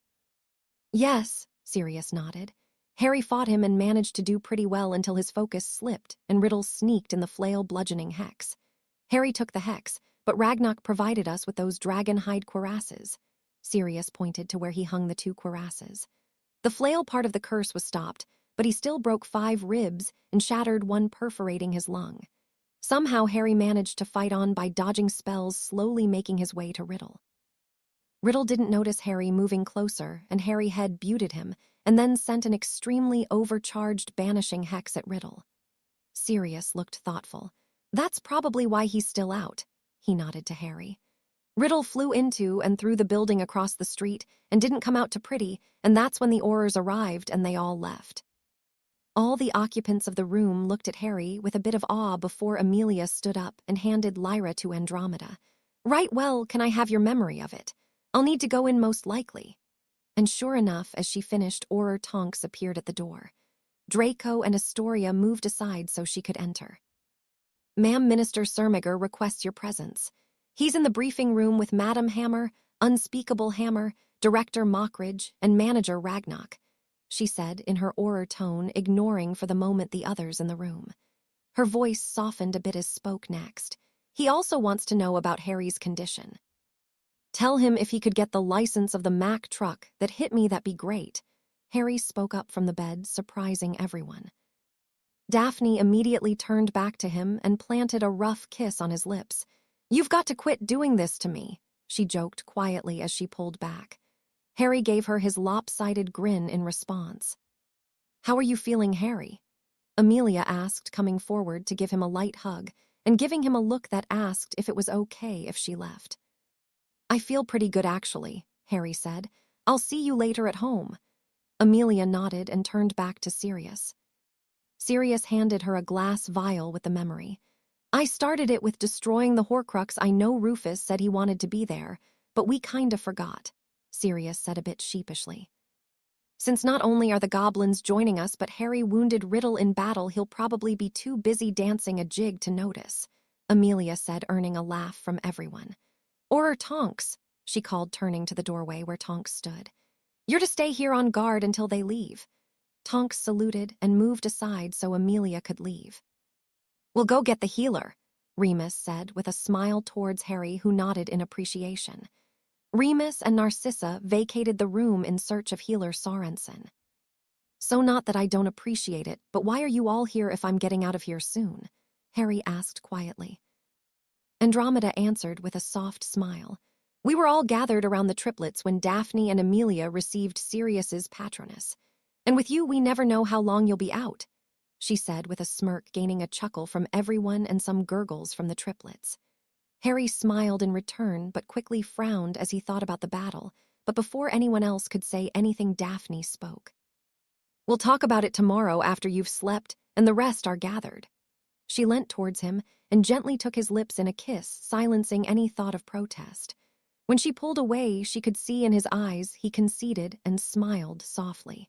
"Yes," Sirius nodded. "Harry fought him and managed to do pretty well until his focus slipped and Riddle sneaked in the flail bludgeoning hex. Harry took the hex, but Ragnarok provided us with those dragon hide cuirasses." Sirius pointed to where he hung the 2 cuirasses. "The flail part of the curse was stopped, but he still broke 5 ribs and shattered one, perforating his lung. Somehow Harry managed to fight on by dodging spells, slowly making his way to Riddle. Riddle didn't notice Harry moving closer, and Harry had buted him, and then sent an extremely overcharged banishing hex at Riddle." Sirius looked thoughtful. "That's probably why he's still out," he nodded to Harry. "Riddle flew into and through the building across the street and didn't come out to Pretty, and that's when the Aurors arrived and they all left." All the occupants of the room looked at Harry with a bit of awe before Amelia stood up and handed Lyra to Andromeda. "Right, well, can I have your memory of it? I'll need to go in most likely." And sure enough, as she finished, Auror Tonks appeared at the door. Draco and Astoria moved aside so she could enter. "Ma'am, Minister Surmiger requests your presence. He's in the briefing room with Madam Hammer, Unspeakable Hammer, Director Mockridge, and Manager Ragnarok," she said in her Auror tone, ignoring for the moment the others in the room. Her voice softened a bit as spoke next. He also wants to know about Harry's condition. Tell him if he could get the license of the Mack truck that hit me, that'd be great. Harry spoke up from the bed, surprising everyone. Daphne immediately turned back to him and planted a rough kiss on his lips. You've got to quit doing this to me, she joked quietly as she pulled back. Harry gave her his lopsided grin in response. How are you feeling, Harry? Amelia asked, coming forward to give him a light hug and giving him a look that asked if it was okay if she left. I feel pretty good, actually, Harry said. I'll see you later at home. Amelia nodded and turned back to Sirius. Sirius handed her a glass vial with the memory. I started it with destroying the Horcrux. I know Rufus said he wanted to be there, but we kinda forgot, Sirius said a bit sheepishly. Since not only are the goblins joining us, but Harry wounded Riddle in battle, he'll probably be too busy dancing a jig to notice, Amelia said, earning a laugh from everyone. Or Tonks, she called, turning to the doorway where Tonks stood. You're to stay here on guard until they leave. Tonks saluted and moved aside so Amelia could leave. We'll go get the healer, Remus said with a smile towards Harry, who nodded in appreciation. Remus and Narcissa vacated the room in search of healer Sorensen. So not that I don't appreciate it, but why are you all here if I'm getting out of here soon? Harry asked quietly. Andromeda answered with a soft smile. We were all gathered around the triplets when Daphne and Amelia received Sirius's patronus. And with you, we never know how long you'll be out, she said with a smirk, gaining a chuckle from everyone and some gurgles from the triplets. Harry smiled in return, but quickly frowned as he thought about the battle. But before anyone else could say anything, Daphne spoke. We'll talk about it tomorrow after you've slept and the rest are gathered. She leant towards him and gently took his lips in a kiss, silencing any thought of protest. When she pulled away, she could see in his eyes he conceded and smiled softly.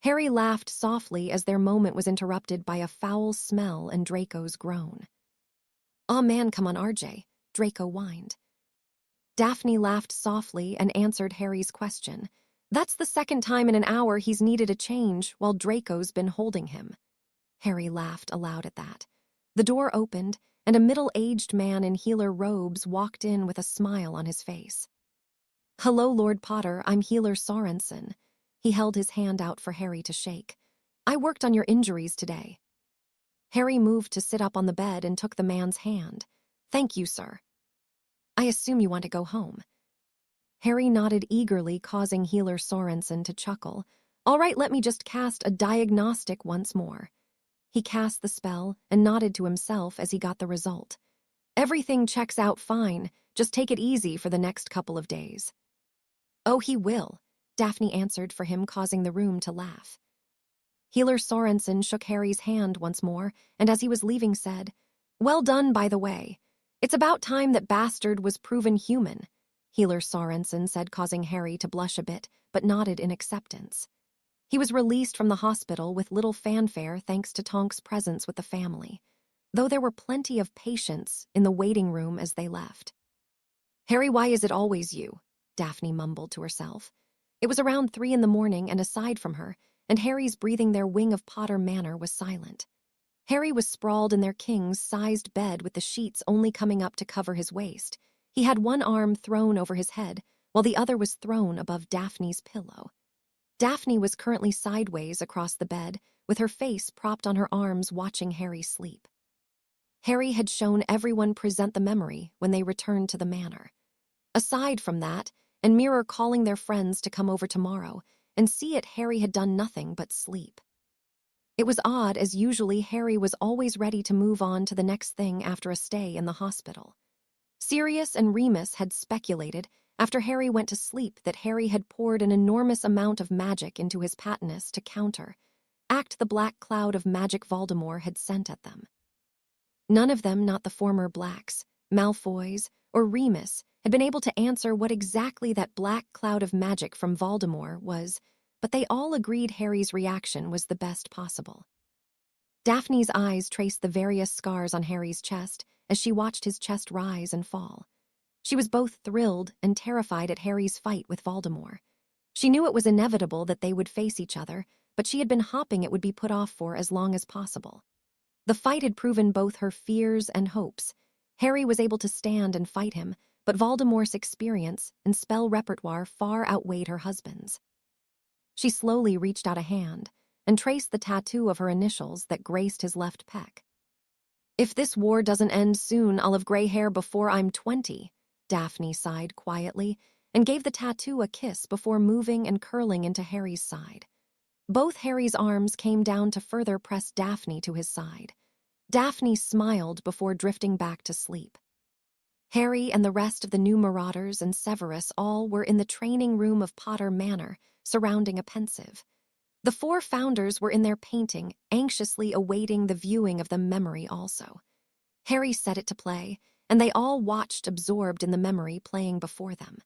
Harry laughed softly as their moment was interrupted by a foul smell and Draco's groan. Aw man, come on, RJ, Draco whined. Daphne laughed softly and answered Harry's question. That's the second time in an hour he's needed a change while Draco's been holding him. Harry laughed aloud at that. The door opened, and a middle-aged man in healer robes walked in with a smile on his face. Hello, Lord Potter, I'm healer Sorensen. He held his hand out for Harry to shake. I worked on your injuries today. Harry moved to sit up on the bed and took the man's hand. Thank you, sir. I assume you want to go home. Harry nodded eagerly, causing healer Sorensen to chuckle. All right, let me just cast a diagnostic once more. He cast the spell and nodded to himself as he got the result. Everything checks out fine, just take it easy for the next couple of days. Oh, he will, Daphne answered for him, causing the room to laugh. Healer Sorensen shook Harry's hand once more, and as he was leaving said, Well done, by the way. It's about time that bastard was proven human, Healer Sorensen said, causing Harry to blush a bit, but nodded in acceptance. He was released from the hospital with little fanfare thanks to Tonk's presence with the family, though there were plenty of patients in the waiting room as they left. Harry, why is it always you? Daphne mumbled to herself. It was around 3 a.m, and aside from her, and Harry's breathing, their wing of Potter Manor was silent. Harry was sprawled in their king-sized bed with the sheets only coming up to cover his waist. He had one arm thrown over his head, while the other was thrown above Daphne's pillow. Daphne was currently sideways across the bed, with her face propped on her arms, watching Harry sleep. Harry had shown everyone present the memory when they returned to the manor. Aside from that, and Mirror calling their friends to come over tomorrow and see it, Harry had done nothing but sleep. It was odd, as usually Harry was always ready to move on to the next thing after a stay in the hospital. Sirius and Remus had speculated, after Harry went to sleep, that Harry had poured an enormous amount of magic into his patronus to counteract the black cloud of magic Voldemort had sent at them. None of them, not the former Blacks, Malfoys, or Remus, had been able to answer what exactly that black cloud of magic from Voldemort was, but they all agreed Harry's reaction was the best possible. Daphne's eyes traced the various scars on Harry's chest as she watched his chest rise and fall. She was both thrilled and terrified at Harry's fight with Voldemort. She knew it was inevitable that they would face each other, but she had been hoping it would be put off for as long as possible. The fight had proven both her fears and hopes. Harry was able to stand and fight him, but Voldemort's experience and spell repertoire far outweighed her husband's. She slowly reached out a hand and traced the tattoo of her initials that graced his left pec. "If this war doesn't end soon, I'll have gray hair before I'm 20, Daphne sighed quietly and gave the tattoo a kiss before moving and curling into Harry's side. Both Harry's arms came down to further press Daphne to his side. Daphne smiled before drifting back to sleep. Harry and the rest of the new Marauders and Severus all were in the training room of Potter Manor, surrounding a pensive. The 4 founders were in their painting, anxiously awaiting the viewing of the memory also. Harry set it to play, and they all watched, absorbed in the memory playing before them.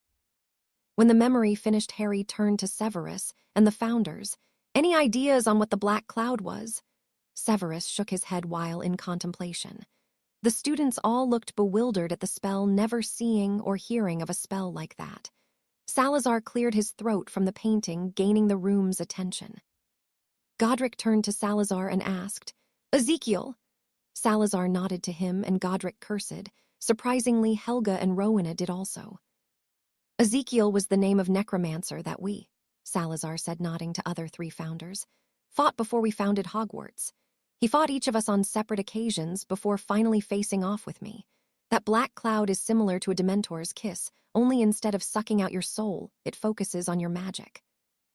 When the memory finished, Harry turned to Severus and the founders. "Any ideas on what the black cloud was?" Severus shook his head while in contemplation. The students all looked bewildered at the spell, never seeing or hearing of a spell like that. Salazar cleared his throat from the painting, gaining the room's attention. Godric turned to Salazar and asked, "Ezekiel?" Salazar nodded to him and Godric cursed. Surprisingly, Helga and Rowena did also. "Ezekiel was the name of necromancer that we," Salazar said, nodding to other 3 founders, "fought before we founded Hogwarts. He fought each of us on separate occasions before finally facing off with me. That black cloud is similar to a Dementor's kiss, only instead of sucking out your soul, it focuses on your magic.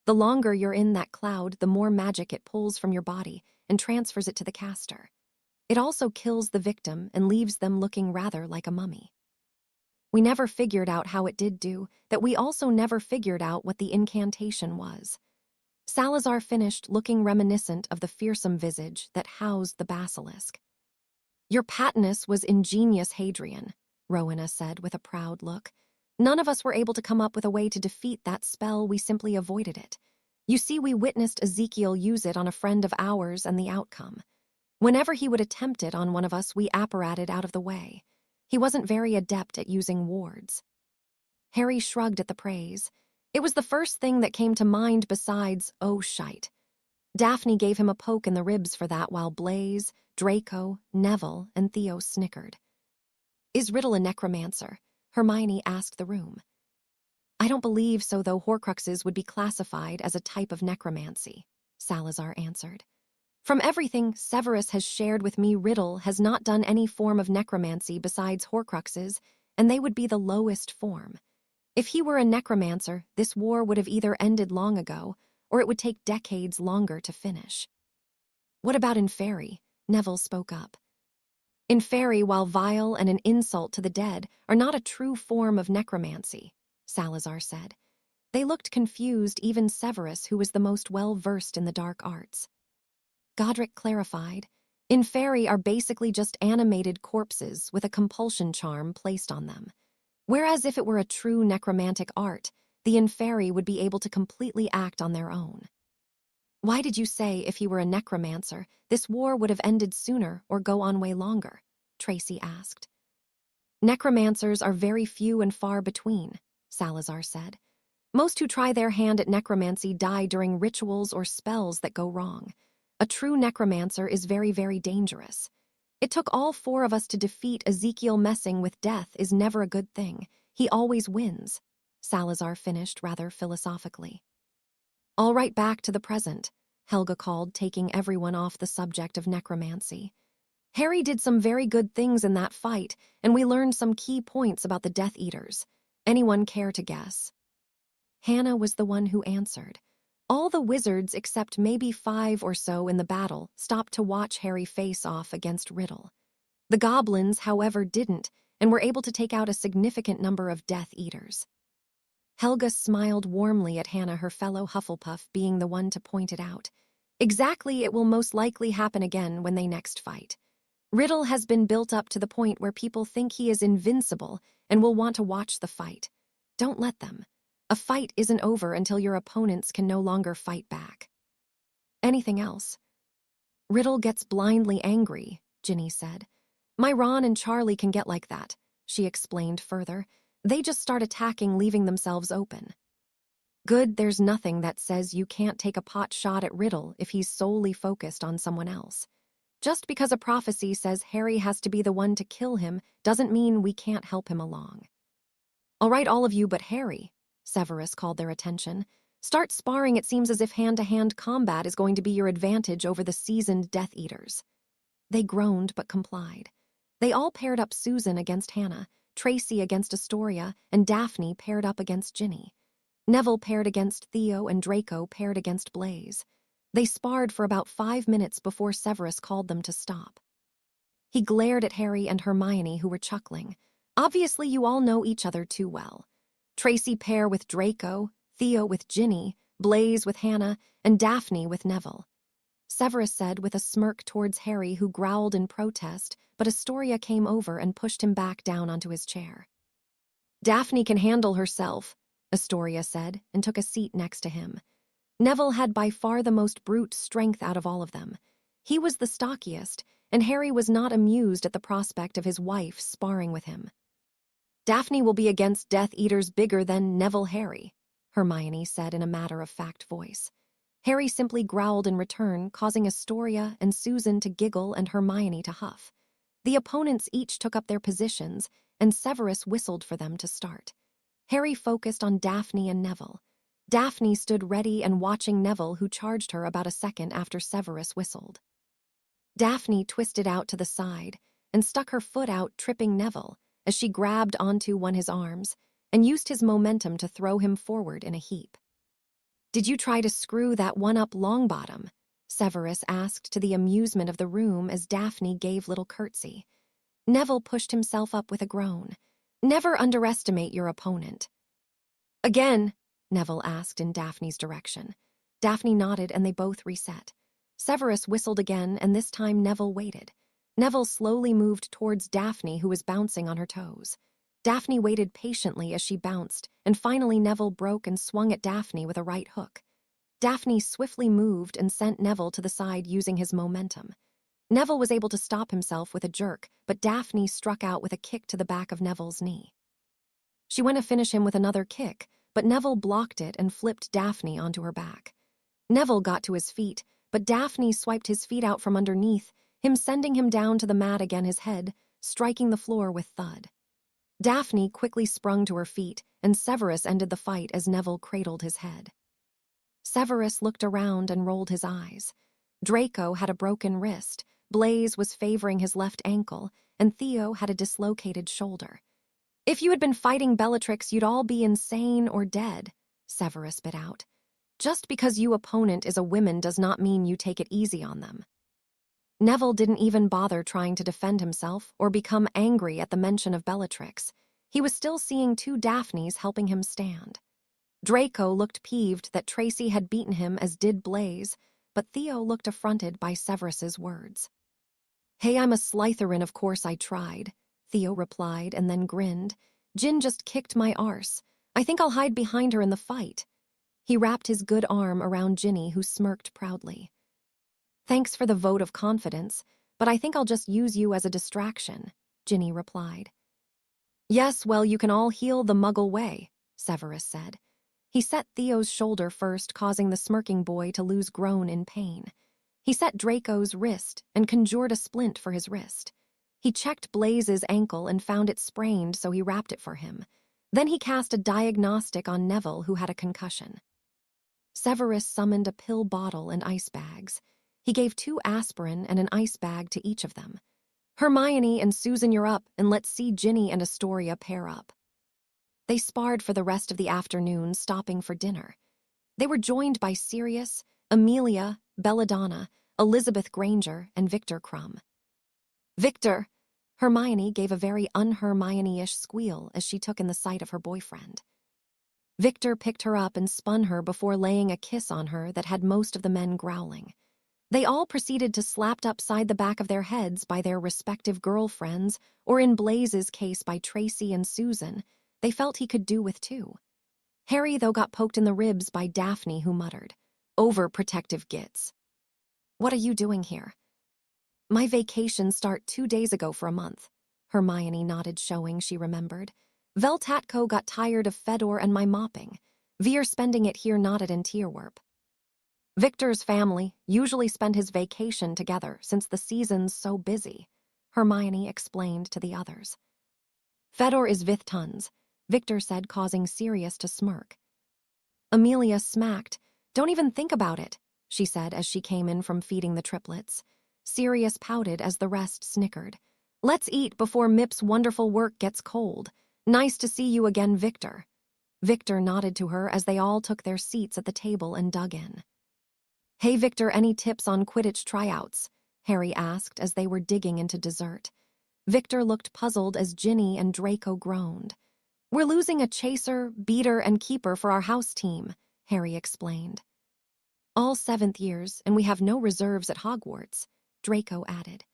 The longer you're in that cloud, the more magic it pulls from your body and transfers it to the caster. It also kills the victim and leaves them looking rather like a mummy. We never figured out how it did do that. We also never figured out what the incantation was." Salazar finished, looking reminiscent of the fearsome visage that housed the basilisk. "Your Patronus was ingenious, Hadrian," Rowena said with a proud look. "None of us were able to come up with a way to defeat that spell. We simply avoided it. You see, we witnessed Ezekiel use it on a friend of ours, and the outcome. Whenever he would attempt it on one of us, we apparated out of the way. He wasn't very adept at using wards." Harry shrugged at the praise. It was the first thing that came to mind besides, "Oh, shite." Daphne gave him a poke in the ribs for that, while Blaise, Draco, Neville, and Theo snickered. "Is Riddle a necromancer?" Hermione asked the room. "I don't believe so, though Horcruxes would be classified as a type of necromancy," Salazar answered. "From everything Severus has shared with me, Riddle has not done any form of necromancy besides Horcruxes, and they would be the lowest form. If he were a necromancer, this war would have either ended long ago, or it would take decades longer to finish." "What about Inferi?" Neville spoke up. "Inferi, while vile and an insult to the dead, are not a true form of necromancy," Salazar said. They looked confused, even Severus, who was the most well-versed in the dark arts. Godric clarified, "Inferi are basically just animated corpses with a compulsion charm placed on them. Whereas if it were a true necromantic art, the Inferi would be able to completely act on their own." "Why did you say if he were a necromancer, this war would have ended sooner or go on way longer?" Tracy asked. "Necromancers are very few and far between," Salazar said. "Most who try their hand at necromancy die during rituals or spells that go wrong. A true necromancer is very, very dangerous. It took all 4 of us to defeat Ezekiel. Messing with death is never a good thing. He always wins," Salazar finished rather philosophically. "All right, back to the present," Helga called, taking everyone off the subject of necromancy. "Harry did some very good things in that fight, and we learned some key points about the Death Eaters. Anyone care to guess?" Hannah was the one who answered. All the wizards, except maybe 5 or so in the battle, stopped to watch Harry face off against Riddle. The goblins, however, didn't, and were able to take out a significant number of Death Eaters. Helga smiled warmly at Hannah, her fellow Hufflepuff, being the one to point it out. "Exactly, it will most likely happen again when they next fight. Riddle has been built up to the point where people think he is invincible and will want to watch the fight. Don't let them. A fight isn't over until your opponents can no longer fight back." "Anything else?" "Riddle gets blindly angry," Ginny said. "My Ron and Charlie can get like that," she explained further. "They just start attacking, leaving themselves open." "Good, there's nothing that says you can't take a pot shot at Riddle if he's solely focused on someone else." Just because a prophecy says Harry has to be the one to kill him doesn't mean we can't help him along. All right, all of you but Harry, Severus called their attention. Start sparring. It seems as if hand-to-hand combat is going to be your advantage over the seasoned Death Eaters. They groaned but complied. They all paired up Susan against Hannah, Tracy against Astoria, and Daphne paired up against Ginny. Neville paired against Theo and Draco paired against Blaze. They sparred for about 5 minutes before Severus called them to stop. He glared at Harry and Hermione, who were chuckling. Obviously, you all know each other too well. Tracy pair with Draco, Theo with Ginny, Blaze with Hannah, and Daphne with Neville. Severus said with a smirk towards Harry, who growled in protest, but Astoria came over and pushed him back down onto his chair. Daphne can handle herself, Astoria said, and took a seat next to him. Neville had by far the most brute strength out of all of them. He was the stockiest, and Harry was not amused at the prospect of his wife sparring with him. Daphne will be against Death Eaters bigger than Neville Harry, Hermione said in a matter-of-fact voice. Harry simply growled in return, causing Astoria and Susan to giggle and Hermione to huff. The opponents each took up their positions, and Severus whistled for them to start. Harry focused on Daphne and Neville. Daphne stood ready and watching Neville, who charged her about a second after Severus whistled. Daphne twisted out to the side and stuck her foot out, tripping Neville as she grabbed onto one of his arms and used his momentum to throw him forward in a heap. "Did you try to screw that one up, Longbottom?" Severus asked, to the amusement of the room, as Daphne gave little curtsy. Neville pushed himself up with a groan. "Never underestimate your opponent." "Again?" Neville asked in Daphne's direction. Daphne nodded and they both reset. Severus whistled again, and this time Neville waited. Neville slowly moved towards Daphne, who was bouncing on her toes. Daphne waited patiently as she bounced, and finally Neville broke and swung at Daphne with a right hook. Daphne swiftly moved and sent Neville to the side using his momentum. Neville was able to stop himself with a jerk, but Daphne struck out with a kick to the back of Neville's knee. She went to finish him with another kick, but Neville blocked it and flipped Daphne onto her back. Neville got to his feet, but Daphne swiped his feet out from underneath, him sending him down to the mat again, his head striking the floor with thud. Daphne quickly sprung to her feet, and Severus ended the fight as Neville cradled his head. Severus looked around and rolled his eyes. Draco had a broken wrist, Blaze was favoring his left ankle, and Theo had a dislocated shoulder. "If you had been fighting Bellatrix, you'd all be insane or dead," Severus bit out. "Just because your opponent is a woman does not mean you take it easy on them." Neville didn't even bother trying to defend himself or become angry at the mention of Bellatrix. He was still seeing 2 Daphnes helping him stand. Draco looked peeved that Tracy had beaten him, as did Blaze, but Theo looked affronted by Severus's words. "Hey, I'm a Slytherin, of course I tried," Theo replied and then grinned. "Jin just kicked my arse. I think I'll hide behind her in the fight." He wrapped his good arm around Ginny, who smirked proudly. "Thanks for the vote of confidence, but I think I'll just use you as a distraction," Ginny replied. "Yes, well, you can all heal the Muggle way," Severus said. He set Theo's shoulder first, causing the smirking boy to lose groan in pain. He set Draco's wrist and conjured a splint for his wrist. He checked Blaze's ankle and found it sprained, so he wrapped it for him. Then he cast a diagnostic on Neville, who had a concussion. Severus summoned a pill bottle and ice bags. He gave 2 aspirin and an ice bag to each of them. "Hermione and Susan, you're up, and let's see Ginny and Astoria pair up." They sparred for the rest of the afternoon, stopping for dinner. They were joined by Sirius, Amelia, Belladonna, Elizabeth Granger, and Victor Crumb. "Victor!" Hermione gave a very un-Hermione-ish squeal as she took in the sight of her boyfriend. Victor picked her up and spun her before laying a kiss on her that had most of the men growling. They all proceeded to slapped upside the back of their heads by their respective girlfriends, or in Blaze's case by Tracy and Susan. They felt he could do with 2. Harry, though, got poked in the ribs by Daphne, who muttered, "Overprotective gits." "What are you doing here?" "My vacation start 2 days ago for a month." Hermione nodded, showing she remembered. "Veltatco got tired of Fedor and my mopping. We're spending it here, not at Antierwarp." Victor's family usually spend his vacation together since the season's so busy, Hermione explained to the others. Fedor is Vithtuns, Victor said, causing Sirius to smirk. Amelia smacked. Don't even think about it, she said as she came in from feeding the triplets. Sirius pouted as the rest snickered. Let's eat before Mip's wonderful work gets cold. Nice to see you again, Victor. Victor nodded to her as they all took their seats at the table and dug in. Hey, Victor, any tips on Quidditch tryouts? Harry asked as they were digging into dessert. Victor looked puzzled as Ginny and Draco groaned. We're losing a chaser, beater, and keeper for our house team, Harry explained. All 7th years, and we have no reserves at Hogwarts, Draco added.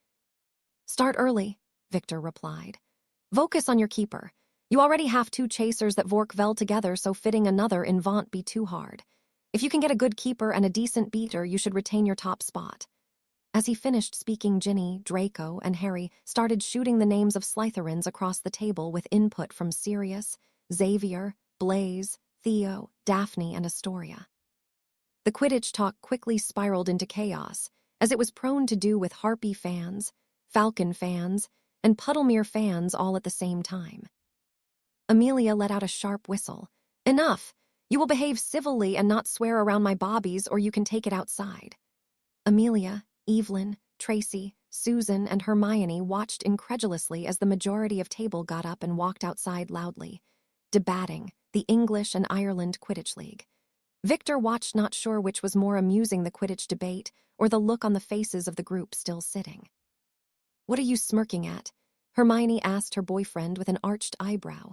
Start early, Victor replied. Focus on your keeper. You already have 2 chasers that work well together, so fitting another in won't be too hard. If you can get a good keeper and a decent beater, you should retain your top spot. As he finished speaking, Ginny, Draco, and Harry started shooting the names of Slytherins across the table with input from Sirius, Xavier, Blaise, Theo, Daphne, and Astoria. The Quidditch talk quickly spiraled into chaos, as it was prone to do with Harpy fans, Falcon fans, and Puddlemere fans all at the same time. Amelia let out a sharp whistle. Enough! You will behave civilly and not swear around my bobbies, or you can take it outside. Amelia, Evelyn, Tracy, Susan, and Hermione watched incredulously as the majority of table got up and walked outside loudly, debating the English and Ireland Quidditch League. Victor watched, not sure which was more amusing, the Quidditch debate or the look on the faces of the group still sitting. What are you smirking at? Hermione asked her boyfriend with an arched eyebrow.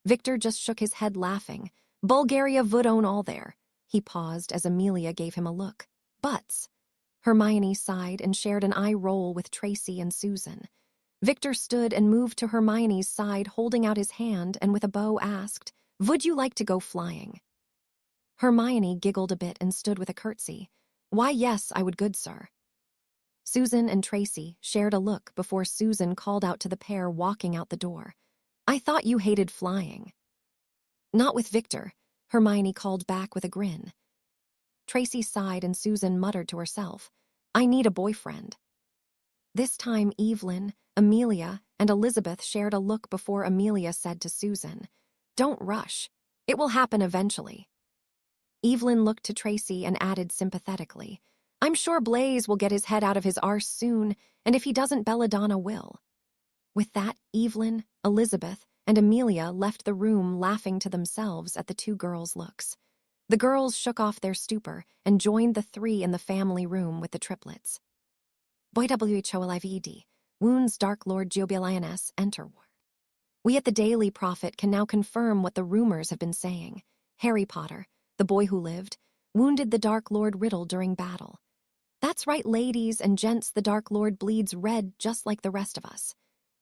Victor just shook his head, laughing. Bulgaria would own all there. He paused as Amelia gave him a look. Butts. Hermione sighed and shared an eye roll with Tracy and Susan. Victor stood and moved to Hermione's side, holding out his hand, and with a bow asked, Would you like to go flying? Hermione giggled a bit and stood with a curtsy. Why, yes, I would, good sir. Susan and Tracy shared a look before Susan called out to the pair walking out the door. I thought you hated flying. Not with Victor, Hermione called back with a grin. Tracy sighed and Susan muttered to herself, I need a boyfriend. This time Evelyn, Amelia, and Elizabeth shared a look before Amelia said to Susan, Don't rush. It will happen eventually. Evelyn looked to Tracy and added sympathetically, I'm sure Blaise will get his head out of his arse soon, and if he doesn't, Belladonna will. With that, Evelyn, Elizabeth, and Amelia left the room, laughing to themselves at the 2 girls' looks. The girls shook off their stupor and joined the 3 in the family room with the triplets. WHOLIVED, Wounds Dark Lord Giobialioness, enter. We at the Daily Prophet can now confirm what the rumors have been saying. Harry Potter, the boy who lived, wounded the Dark Lord Riddle during battle. That's right, ladies and gents, the Dark Lord bleeds red just like the rest of us.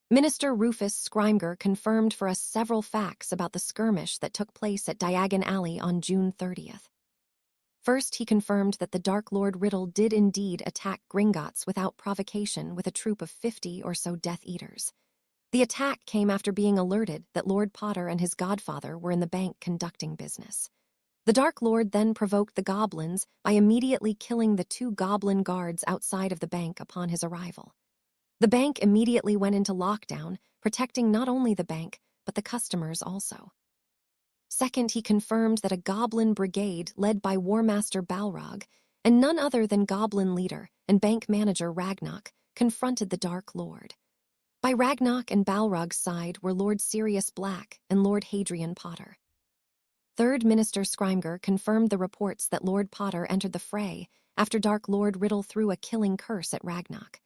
Minister Rufus Scrimger confirmed for us several facts about the skirmish that took place at Diagon Alley on June 30th. First, he confirmed that the Dark Lord Riddle did indeed attack Gringotts without provocation with a troop of 50 or so Death Eaters. The attack came after being alerted that Lord Potter and his godfather were in the bank conducting business. The Dark Lord then provoked the goblins by immediately killing the 2 goblin guards outside of the bank upon his arrival. The bank immediately went into lockdown, protecting not only the bank, but the customers also. Second, he confirmed that a goblin brigade led by War Master Balrog, and none other than goblin leader and bank manager Ragnarok, confronted the Dark Lord. By Ragnarok and Balrog's side were Lord Sirius Black and Lord Hadrian Potter. Third, Minister Scrimger confirmed the reports that Lord Potter entered the fray after Dark Lord Riddle threw a killing curse at Ragnarok.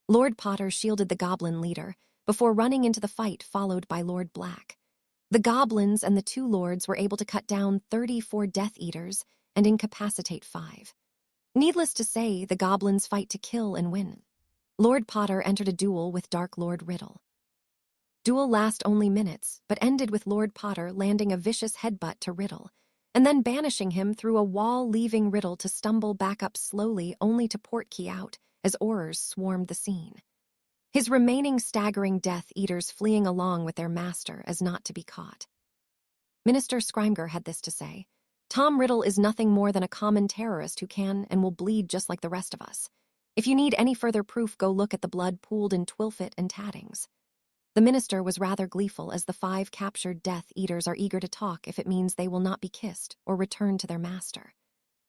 Lord Potter shielded the goblin leader before running into the fight, followed by Lord Black. The goblins and the 2 lords were able to cut down 34 Death Eaters and incapacitate 5. Needless to say, the goblins fight to kill and win. Lord Potter entered a duel with Dark Lord Riddle. Duel lasted only minutes, but ended with Lord Potter landing a vicious headbutt to Riddle, and then banishing him through a wall, leaving Riddle to stumble back up slowly, only to portkey out as Aurors swarmed the scene. His remaining staggering Death Eaters fleeing along with their master as not to be caught. Minister Scrimger had this to say, Tom Riddle is nothing more than a common terrorist who can and will bleed just like the rest of us. If you need any further proof, go look at the blood pooled in Twilfit and Tattings." The minister was rather gleeful, as the 5 captured Death Eaters are eager to talk if it means they will not be kissed or return to their master.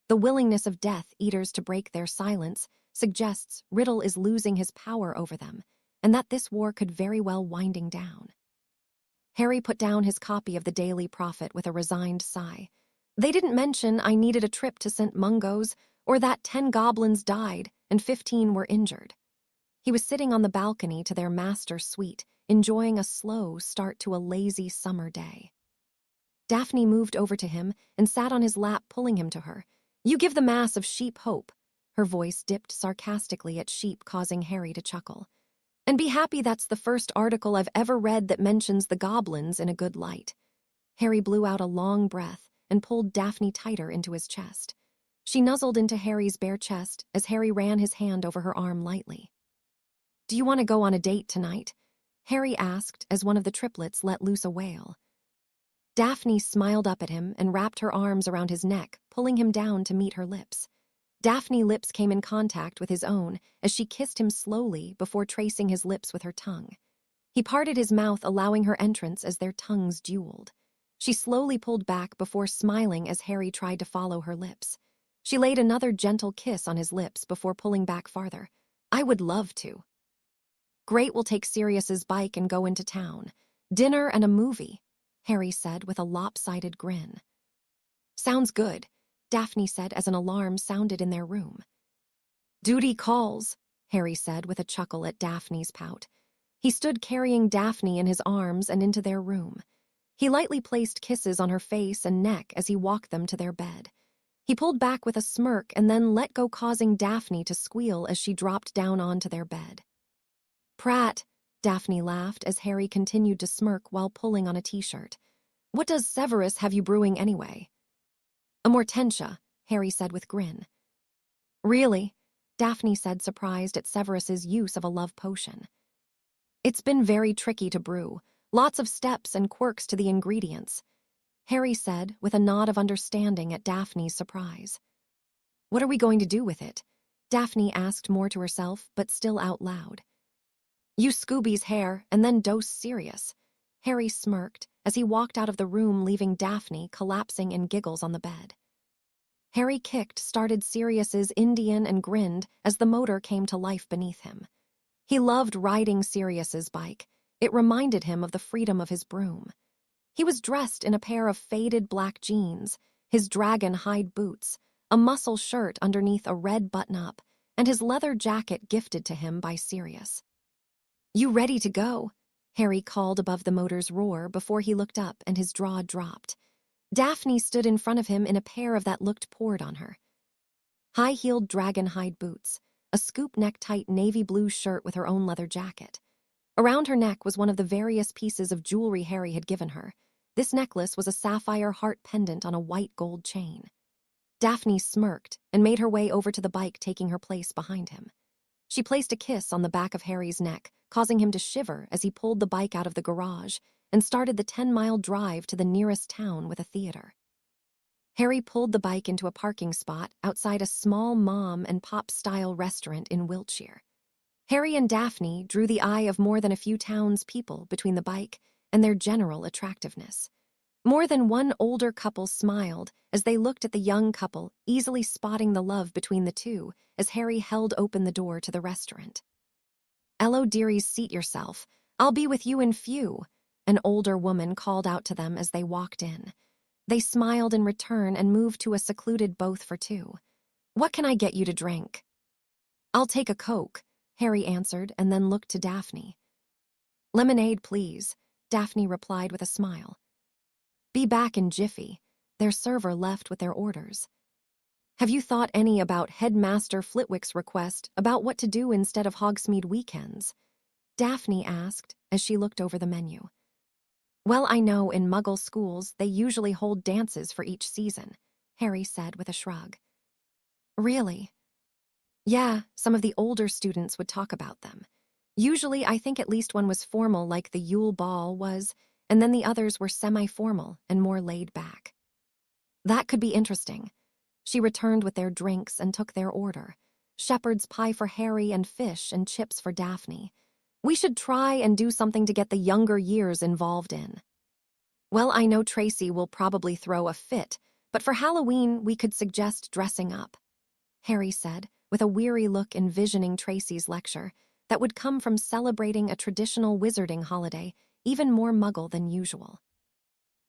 The willingness of Death Eaters to break their silence suggests Riddle is losing his power over them, and that this war could very well winding down. Harry put down his copy of the Daily Prophet with a resigned sigh. They didn't mention I needed a trip to St. Mungo's, or that 10 goblins died and 15 were injured. He was sitting on the balcony to their master's suite, enjoying a slow start to a lazy summer day. Daphne moved over to him and sat on his lap, pulling him to her. "You give the mass of sheep hope." Her voice dipped sarcastically at sheep, causing Harry to chuckle. "And be happy that's the first article I've ever read that mentions the goblins in a good light." Harry blew out a long breath and pulled Daphne tighter into his chest. She nuzzled into Harry's bare chest as Harry ran his hand over her arm lightly. "Do you want to go on a date tonight?" Harry asked as one of the triplets let loose a wail. Daphne smiled up at him and wrapped her arms around his neck, pulling him down to meet her lips. Daphne's lips came in contact with his own as she kissed him slowly before tracing his lips with her tongue. He parted his mouth, allowing her entrance as their tongues dueled. She slowly pulled back before smiling as Harry tried to follow her lips. She laid another gentle kiss on his lips before pulling back farther. "I would love to." "Great, we'll take Sirius's bike and go into town. Dinner and a movie," Harry said with a lopsided grin. "Sounds good," Daphne said as an alarm sounded in their room. "Duty calls," Harry said with a chuckle at Daphne's pout. He stood carrying Daphne in his arms and into their room. He lightly placed kisses on her face and neck as he walked them to their bed. He pulled back with a smirk and then let go, causing Daphne to squeal as she dropped down onto their bed. "Pratt," Daphne laughed as Harry continued to smirk while pulling on a t-shirt. "What does Severus have you brewing anyway?" "A Mortentia," Harry said with grin. "Really?" Daphne said, surprised at Severus's use of a love potion. "It's been very tricky to brew. Lots of steps and quirks to the ingredients," Harry said with a nod of understanding at Daphne's surprise. "What are we going to do with it?" Daphne asked, more to herself, but still out loud. "Use Scooby's hair and then dose Sirius." Harry smirked as he walked out of the room, leaving Daphne collapsing in giggles on the bed. Harry started Sirius's Indian and grinned as the motor came to life beneath him. He loved riding Sirius's bike. It reminded him of the freedom of his broom. He was dressed in a pair of faded black jeans, his dragon hide boots, a muscle shirt underneath a red button-up, and his leather jacket gifted to him by Sirius. "You ready to go?" Harry called above the motor's roar before he looked up and his jaw dropped. Daphne stood in front of him in a pair of that looked poured on her. High-heeled dragon hide boots, a scoop neck-tight navy blue shirt with her own leather jacket. Around her neck was one of the various pieces of jewelry Harry had given her. This necklace was a sapphire heart pendant on a white gold chain. Daphne smirked and made her way over to the bike, taking her place behind him. She placed a kiss on the back of Harry's neck, causing him to shiver as he pulled the bike out of the garage and started the 10-mile drive to the nearest town with a theater. Harry pulled the bike into a parking spot outside a small mom-and-pop-style restaurant in Wiltshire. Harry and Daphne drew the eye of more than a few townspeople between the bike and their general attractiveness. More than one older couple smiled as they looked at the young couple, easily spotting the love between the two as Harry held open the door to the restaurant. "Ello, dearies, seat yourself. I'll be with you in few," an older woman called out to them as they walked in. They smiled in return and moved to a secluded booth for two. "What can I get you to drink?" "I'll take a Coke," Harry answered and then looked to Daphne. "Lemonade, please," Daphne replied with a smile. "Be back in jiffy." Their server left with their orders. "Have you thought any about Headmaster Flitwick's request about what to do instead of Hogsmeade weekends?" Daphne asked as she looked over the menu. "Well, I know in Muggle schools they usually hold dances for each season," Harry said with a shrug. "Really?" "Yeah, some of the older students would talk about them. Usually I think at least one was formal, like the Yule Ball was, and then the others were semi-formal and more laid back." That could be interesting. She returned with their drinks and took their order. Shepherd's pie for Harry and fish and chips for Daphne. We should try and do something to get the younger years involved in. Well, I know Tracy will probably throw a fit, but for Halloween we could suggest dressing up, Harry said, with a weary look envisioning Tracy's lecture that would come from celebrating a traditional wizarding holiday, even more muggle than usual.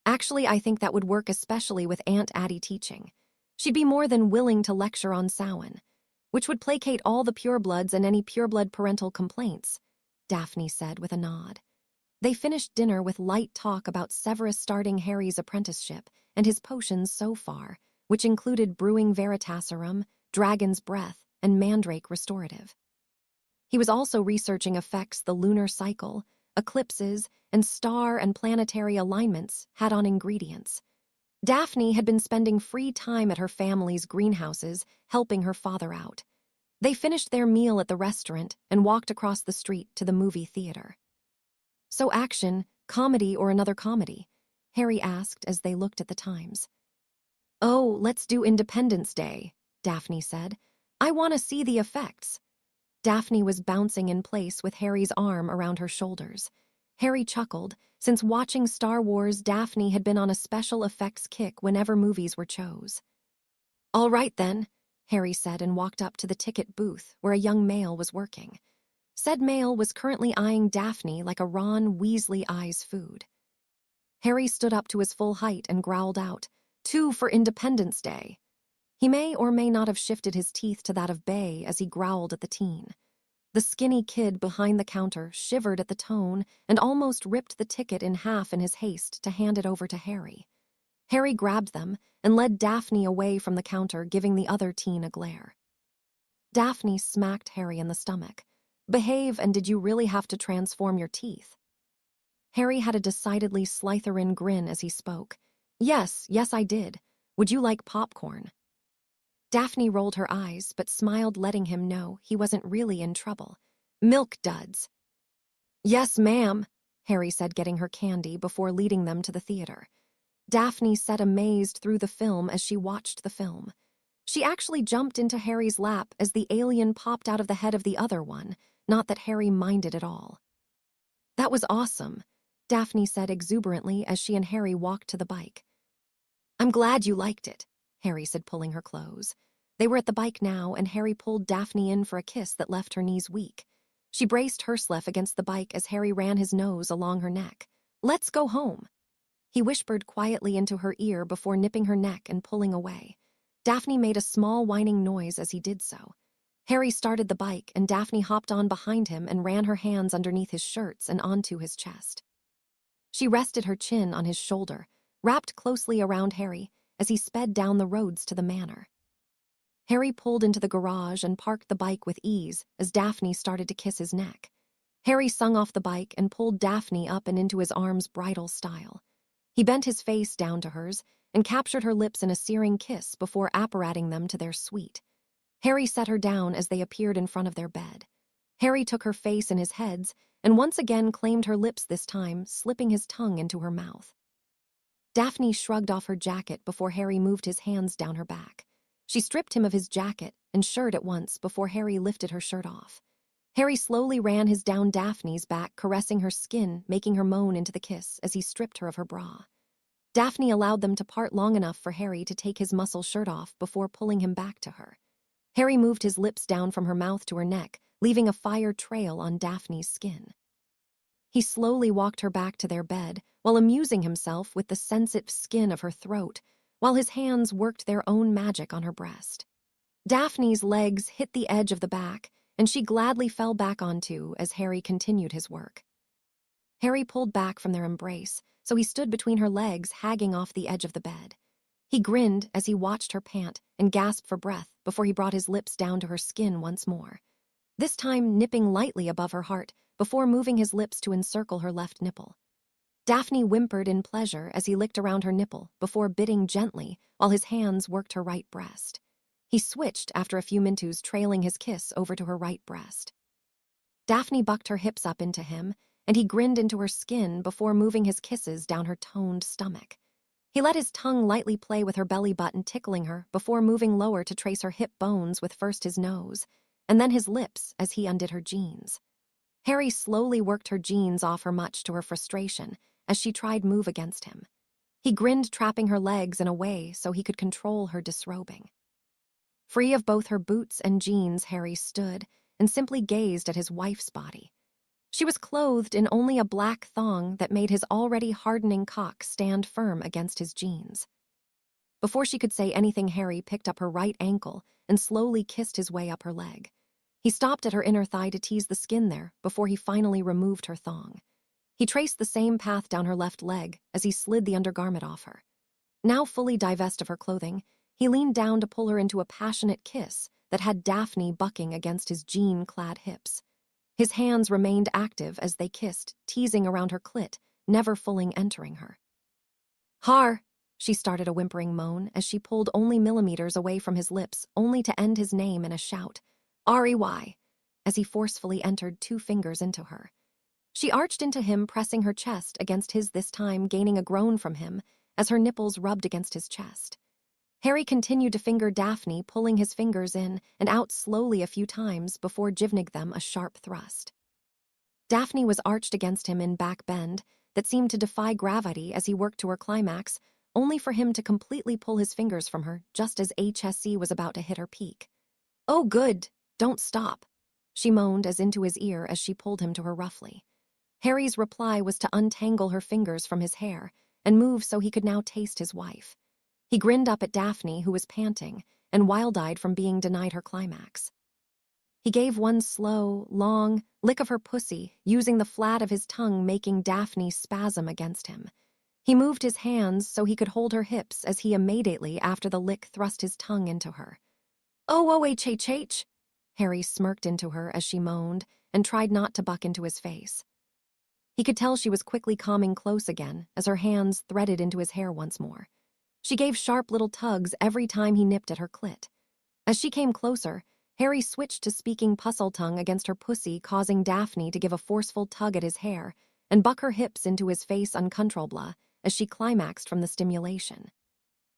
Actually, I think that would work especially with Aunt Addie teaching. She'd be more than willing to lecture on Samhain, which would placate all the purebloods and any pureblood parental complaints, Daphne said with a nod. They finished dinner with light talk about Severus starting Harry's apprenticeship and his potions so far, which included brewing Veritaserum, Dragon's Breath, and Mandrake Restorative. He was also researching effects the lunar cycle, eclipses, and star and planetary alignments had on ingredients. Daphne had been spending free time at her family's greenhouses, helping her father out. They finished their meal at the restaurant and walked across the street to the movie theater. So action, comedy, or another comedy? Harry asked as they looked at the times. Oh, let's do Independence Day, Daphne said. I want to see the effects. Daphne was bouncing in place with Harry's arm around her shoulders. Harry chuckled. Since watching Star Wars, Daphne had been on a special effects kick whenever movies were chose. All right then, Harry said and walked up to the ticket booth where a young male was working. Said male was currently eyeing Daphne like a Ron Weasley eyes food. Harry stood up to his full height and growled out, 2 for Independence Day. He may or may not have shifted his teeth to that of bay as he growled at the teen. The skinny kid behind the counter shivered at the tone and almost ripped the ticket in half in his haste to hand it over to Harry. Harry grabbed them and led Daphne away from the counter, giving the other teen a glare. Daphne smacked Harry in the stomach. Behave, and did you really have to transform your teeth? Harry had a decidedly Slytherin grin as he spoke. Yes, I did. Would you like popcorn? Daphne rolled her eyes, but smiled, letting him know he wasn't really in trouble. Milk duds. Yes, ma'am, Harry said, getting her candy before leading them to the theater. Daphne sat amazed through the film as she watched the film. She actually jumped into Harry's lap as the alien popped out of the head of the other one, not that Harry minded at all. That was awesome, Daphne said exuberantly as she and Harry walked to the bike. I'm glad you liked it, Harry said, pulling her close. They were at the bike now, and Harry pulled Daphne in for a kiss that left her knees weak. She braced Herslef against the bike as Harry ran his nose along her neck. Let's go home. He whispered quietly into her ear before nipping her neck and pulling away. Daphne made a small whining noise as he did so. Harry started the bike, and Daphne hopped on behind him and ran her hands underneath his shirts and onto his chest. She rested her chin on his shoulder, wrapped closely around Harry as he sped down the roads to the manor. Harry pulled into the garage and parked the bike with ease as Daphne started to kiss his neck. Harry sung off the bike and pulled Daphne up and into his arms bridal style. He bent his face down to hers and captured her lips in a searing kiss before apparating them to their suite. Harry set her down as they appeared in front of their bed. Harry took her face in his heads and once again claimed her lips, this time slipping his tongue into her mouth. Daphne shrugged off her jacket before Harry moved his hands down her back. She stripped him of his jacket and shirt at once before Harry lifted her shirt off. Harry slowly ran his down Daphne's back, caressing her skin, making her moan into the kiss as he stripped her of her bra. Daphne allowed them to part long enough for Harry to take his muscle shirt off before pulling him back to her. Harry moved his lips down from her mouth to her neck, leaving a fire trail on Daphne's skin. He slowly walked her back to their bed while amusing himself with the sensitive skin of her throat, while his hands worked their own magic on her breast. Daphne's legs hit the edge of the back, and she gladly fell back onto as Harry continued his work. Harry pulled back from their embrace, so he stood between her legs, hagging off the edge of the bed. He grinned as he watched her pant and gasp for breath before he brought his lips down to her skin once more, this time nipping lightly above her heart before moving his lips to encircle her left nipple. Daphne whimpered in pleasure as he licked around her nipple before biting gently while his hands worked her right breast. He switched after a few minutes, trailing his kiss over to her right breast. Daphne bucked her hips up into him, and he grinned into her skin before moving his kisses down her toned stomach. He let his tongue lightly play with her belly button, tickling her, before moving lower to trace her hip bones with first his nose, and then his lips as he undid her jeans. Harry slowly worked her jeans off her, much to her frustration, as she tried move against him. He grinned, trapping her legs in a way so he could control her disrobing. Free of both her boots and jeans, Harry stood and simply gazed at his wife's body. She was clothed in only a black thong that made his already hardening cock stand firm against his jeans. Before she could say anything, Harry picked up her right ankle and slowly kissed his way up her leg. He stopped at her inner thigh to tease the skin there before he finally removed her thong. He traced the same path down her left leg as he slid the undergarment off her. Now fully divested of her clothing, he leaned down to pull her into a passionate kiss that had Daphne bucking against his jean-clad hips. His hands remained active as they kissed, teasing around her clit, never fully entering her. "Har!" She started a whimpering moan as she pulled only millimeters away from his lips, only to end his name in a shout, "R-E-Y!" as he forcefully entered 2 fingers into her. She arched into him, pressing her chest against his, this time gaining a groan from him as her nipples rubbed against his chest. Harry continued to finger Daphne, pulling his fingers in and out slowly a few times before giving them a sharp thrust. Daphne was arched against him in back bend that seemed to defy gravity as he worked to her climax, only for him to completely pull his fingers from her just as HSC was about to hit her peak. "Oh, good, don't stop," she moaned as into his ear as she pulled him to her roughly. Harry's reply was to untangle her fingers from his hair and move so he could now taste his wife. He grinned up at Daphne, who was panting and wild-eyed from being denied her climax. He gave one slow, long lick of her pussy, using the flat of his tongue making Daphne spasm against him. He moved his hands so he could hold her hips as he immediately after the lick thrust his tongue into her. "Oh, Harry smirked into her as she moaned and tried not to buck into his face. He could tell she was quickly calming close again as her hands threaded into his hair once more. She gave sharp little tugs every time he nipped at her clit. As she came closer, Harry switched to speaking puzzle tongue against her pussy, causing Daphne to give a forceful tug at his hair and buck her hips into his face uncontrollably as she climaxed from the stimulation.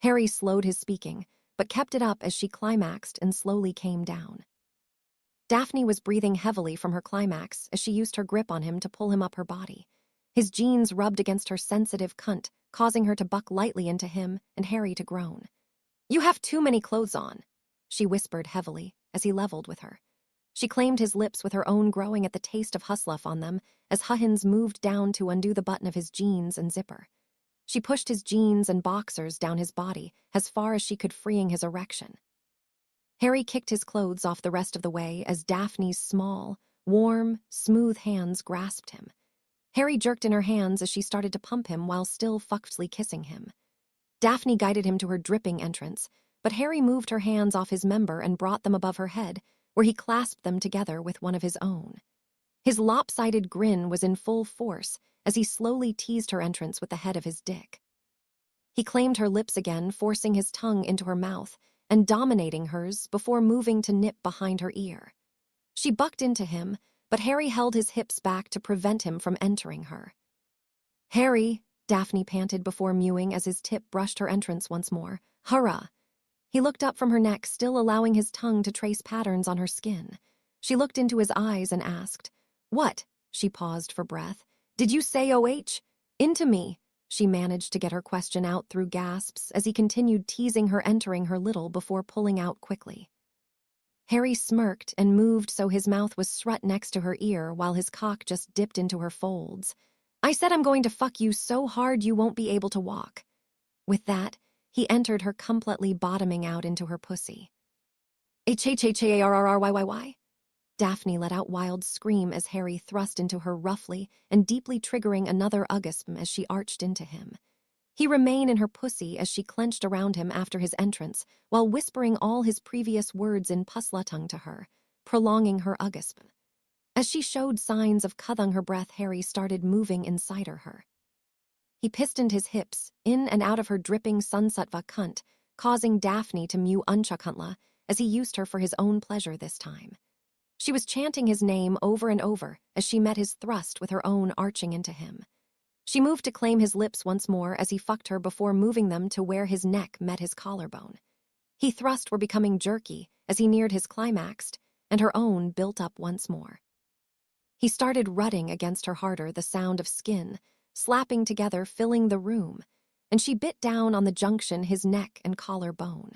Harry slowed his speaking, but kept it up as she climaxed and slowly came down. Daphne was breathing heavily from her climax as she used her grip on him to pull him up her body. His jeans rubbed against her sensitive cunt, causing her to buck lightly into him and Harry to groan. "You have too many clothes on," she whispered heavily as he leveled with her. She claimed his lips with her own, growing at the taste of husluff on them as Huhins moved down to undo the button of his jeans and zipper. She pushed his jeans and boxers down his body as far as she could, freeing his erection. Harry kicked his clothes off the rest of the way as Daphne's small, warm, smooth hands grasped him. Harry jerked in her hands as she started to pump him while still fuckedly kissing him. Daphne guided him to her dripping entrance, but Harry moved her hands off his member and brought them above her head, where he clasped them together with one of his own. His lopsided grin was in full force as he slowly teased her entrance with the head of his dick. He claimed her lips again, forcing his tongue into her mouth and dominating hers before moving to nip behind her ear. She bucked into him, but Harry held his hips back to prevent him from entering her. "Harry," Daphne panted before mewing as his tip brushed her entrance once more. "Hurrah!" He looked up from her neck, still allowing his tongue to trace patterns on her skin. She looked into his eyes and asked, "What?" She paused for breath. "Did you say OH? Into me?" She managed to get her question out through gasps as he continued teasing her, entering her little before pulling out quickly. Harry smirked and moved so his mouth was strut next to her ear while his cock just dipped into her folds. "I said I'm going to fuck you so hard you won't be able to walk." With that, he entered her, completely bottoming out into her pussy. "H-H-H-A-R-R-R-Y-Y-Y?" Daphne let out wild scream as Harry thrust into her roughly and deeply, triggering another orgasm as she arched into him. He remained in her pussy as she clenched around him after his entrance, while whispering all his previous words in pusla-tongue to her, prolonging her orgasm. As she showed signs of cuthing her breath, Harry started moving inside her. He pistoned his hips in and out of her dripping sunsatva cunt, causing Daphne to mew unchakuntla as he used her for his own pleasure this time. She was chanting his name over and over as she met his thrust with her own, arching into him. She moved to claim his lips once more as he fucked her before moving them to where his neck met his collarbone. He thrust were becoming jerky as he neared his climax, and her own built up once more. He started rutting against her harder, the sound of skin, slapping together, filling the room, and she bit down on the junction his neck and collar bone.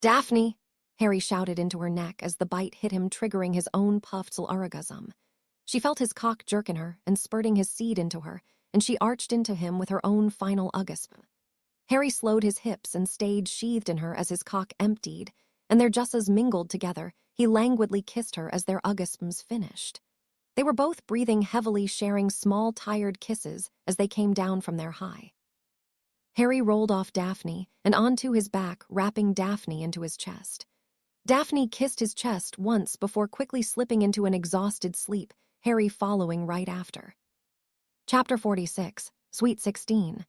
"Daphne!" Harry shouted into her neck as the bite hit him, triggering his own puffed orgasm. She felt his cock jerking her and spurting his seed into her, and she arched into him with her own final orgasm. Harry slowed his hips and stayed sheathed in her as his cock emptied, and their jusses mingled together. He languidly kissed her as their orgasms finished. They were both breathing heavily, sharing small, tired kisses as they came down from their high. Harry rolled off Daphne and onto his back, wrapping Daphne into his chest. Daphne kissed his chest once before quickly slipping into an exhausted sleep, Harry following right after. Chapter 46, Sweet 16.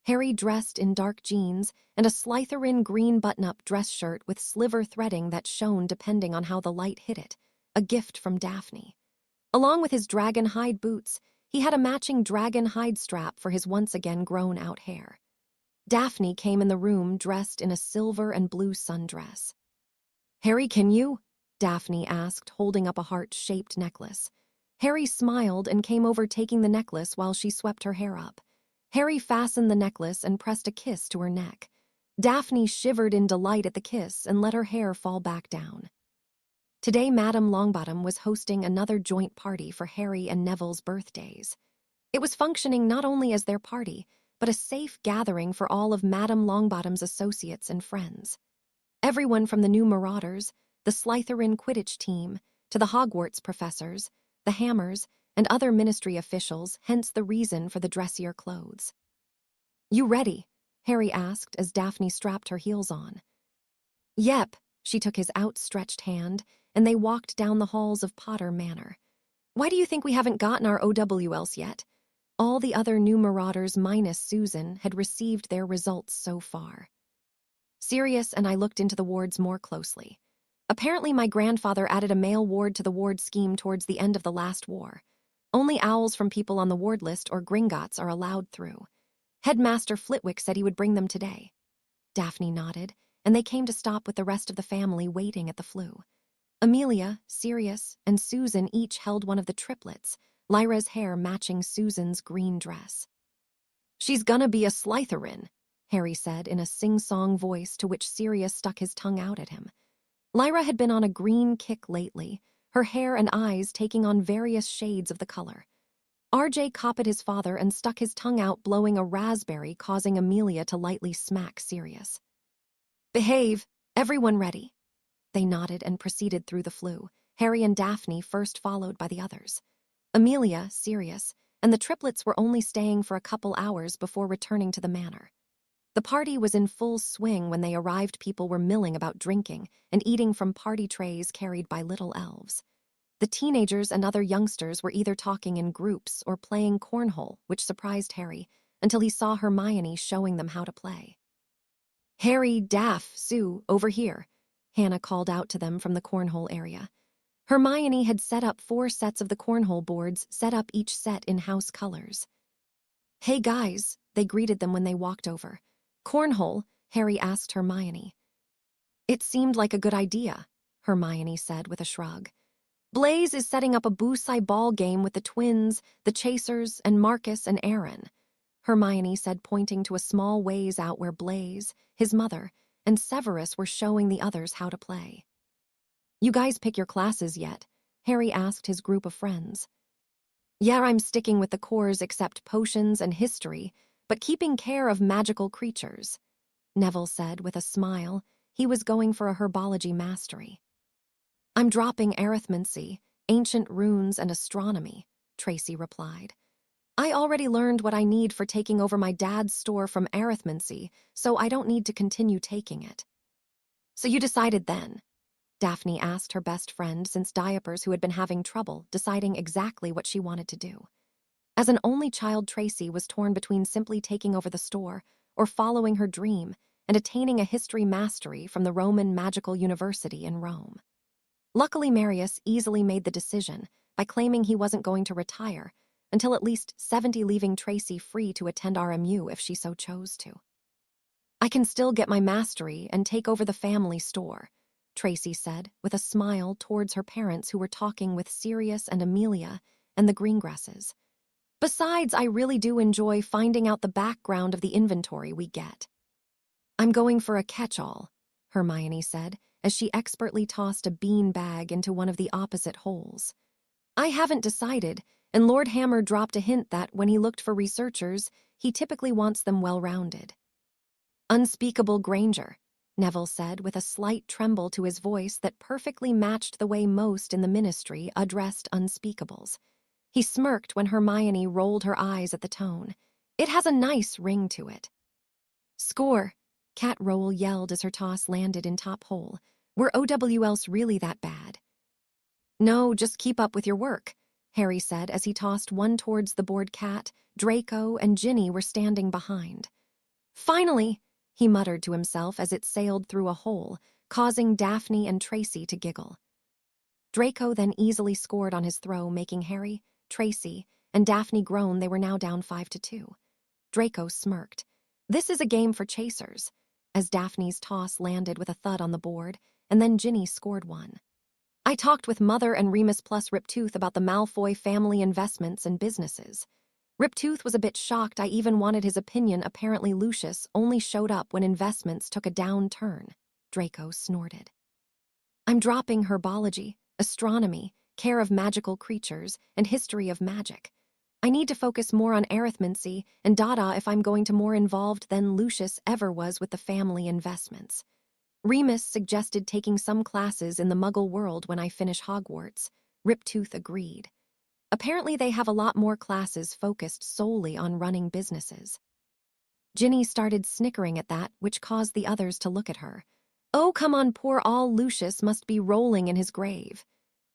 Harry dressed in dark jeans and a Slytherin green button-up dress shirt with sliver threading that shone depending on how the light hit it, a gift from Daphne. Along with his dragon hide boots, he had a matching dragon hide strap for his once again grown-out hair. Daphne came in the room dressed in a silver and blue sundress. "Harry, can you?" Daphne asked, holding up a heart-shaped necklace. Harry smiled and came over, taking the necklace while she swept her hair up. Harry fastened the necklace and pressed a kiss to her neck. Daphne shivered in delight at the kiss and let her hair fall back down. Today, Madame Longbottom was hosting another joint party for Harry and Neville's birthdays. It was functioning not only as their party, but a safe gathering for all of Madame Longbottom's associates and friends. Everyone from the new Marauders, the Slytherin Quidditch team, to the Hogwarts professors, the Hammers, and other ministry officials, hence the reason for the dressier clothes. "You ready?" Harry asked as Daphne strapped her heels on. "Yep," she took his outstretched hand, and they walked down the halls of Potter Manor. "Why do you think we haven't gotten our OWLs yet?" All the other new Marauders minus Susan had received their results so far. Sirius and I looked into the wards more closely. Apparently my grandfather added a male ward to the ward scheme towards the end of the last war. Only owls from people on the ward list or Gringotts are allowed through. Headmaster Flitwick said he would bring them today. Daphne nodded, and they came to stop with the rest of the family waiting at the flue. Amelia, Sirius, and Susan each held one of the triplets, Lyra's hair matching Susan's green dress. "She's gonna be a Slytherin," Harry said in a sing-song voice, to which Sirius stuck his tongue out at him. Lyra had been on a green kick lately, her hair and eyes taking on various shades of the color. RJ copied his father and stuck his tongue out, blowing a raspberry, causing Amelia to lightly smack Sirius. "Behave, everyone ready." They nodded and proceeded through the flue, Harry and Daphne first, followed by the others. Amelia, Sirius, and the triplets were only staying for a couple hours before returning to the manor. The party was in full swing when they arrived. People were milling about, drinking and eating from party trays carried by little elves. The teenagers and other youngsters were either talking in groups or playing cornhole, which surprised Harry until he saw Hermione showing them how to play. "Harry, Daph, Sue, over here," Hannah called out to them from the cornhole area. Hermione had set up 4 sets of the cornhole boards, set up each set in house colors. "Hey guys," they greeted them when they walked over. "Cornhole?" Harry asked Hermione. "It seemed like a good idea," Hermione said with a shrug. "Blaise is setting up a Boosai ball game with the twins, the Chasers, and Marcus and Aaron," Hermione said, pointing to a small ways out where Blaise, his mother, and Severus were showing the others how to play. "You guys pick your classes yet?" Harry asked his group of friends. "Yeah, I'm sticking with the cores except potions and history, but keeping care of magical creatures," Neville said with a smile. He was going for a herbology mastery. "I'm dropping arithmancy, ancient runes, and astronomy," Tracy replied. "I already learned what I need for taking over my dad's store from arithmancy, so I don't need to continue taking it." "So you decided then?" Daphne asked her best friend since diapers, who had been having trouble deciding exactly what she wanted to do. As an only child, Tracy was torn between simply taking over the store or following her dream and attaining a history mastery from the Roman Magical University in Rome. Luckily, Marius easily made the decision by claiming he wasn't going to retire, until at least 70, leaving Tracy free to attend RMU if she so chose to. I can still get my mastery and take over the family store, Tracy said, with a smile towards her parents who were talking with Sirius and Amelia and the Greengrasses. Besides, I really do enjoy finding out the background of the inventory we get. I'm going for a catch-all, Hermione said, as she expertly tossed a bean bag into one of the opposite holes. I haven't decided, and Lord Hammer dropped a hint that when he looked for researchers, he typically wants them well-rounded. Unspeakable Granger, Neville said with a slight tremble to his voice that perfectly matched the way most in the Ministry addressed unspeakables. He smirked when Hermione rolled her eyes at the tone. It has a nice ring to it. Score, Cat Rowell yelled as her toss landed in top hole. Were OWLs really that bad? No, just keep up with your work, Harry said as he tossed one towards the board. Cat, Draco, and Ginny were standing behind. Finally, he muttered to himself as it sailed through a hole, causing Daphne and Tracy to giggle. Draco then easily scored on his throw, making Harry, Tracy, and Daphne groan. They were now down 5-2. Draco smirked. This is a game for chasers, as Daphne's toss landed with a thud on the board, and then Ginny scored one. I talked with Mother and Remus plus Riptooth about the Malfoy family investments and businesses. Riptooth was a bit shocked I even wanted his opinion. Apparently Lucius only showed up when investments took a downturn. Draco snorted. I'm dropping herbology, astronomy, care of magical creatures, and history of magic. I need to focus more on arithmancy and data if I'm going to more involved than Lucius ever was with the family investments. Remus suggested taking some classes in the Muggle world when I finish Hogwarts. Riptooth agreed. Apparently they have a lot more classes focused solely on running businesses. Ginny started snickering at that, which caused the others to look at her. Oh, come on, poor all Lucius must be rolling in his grave,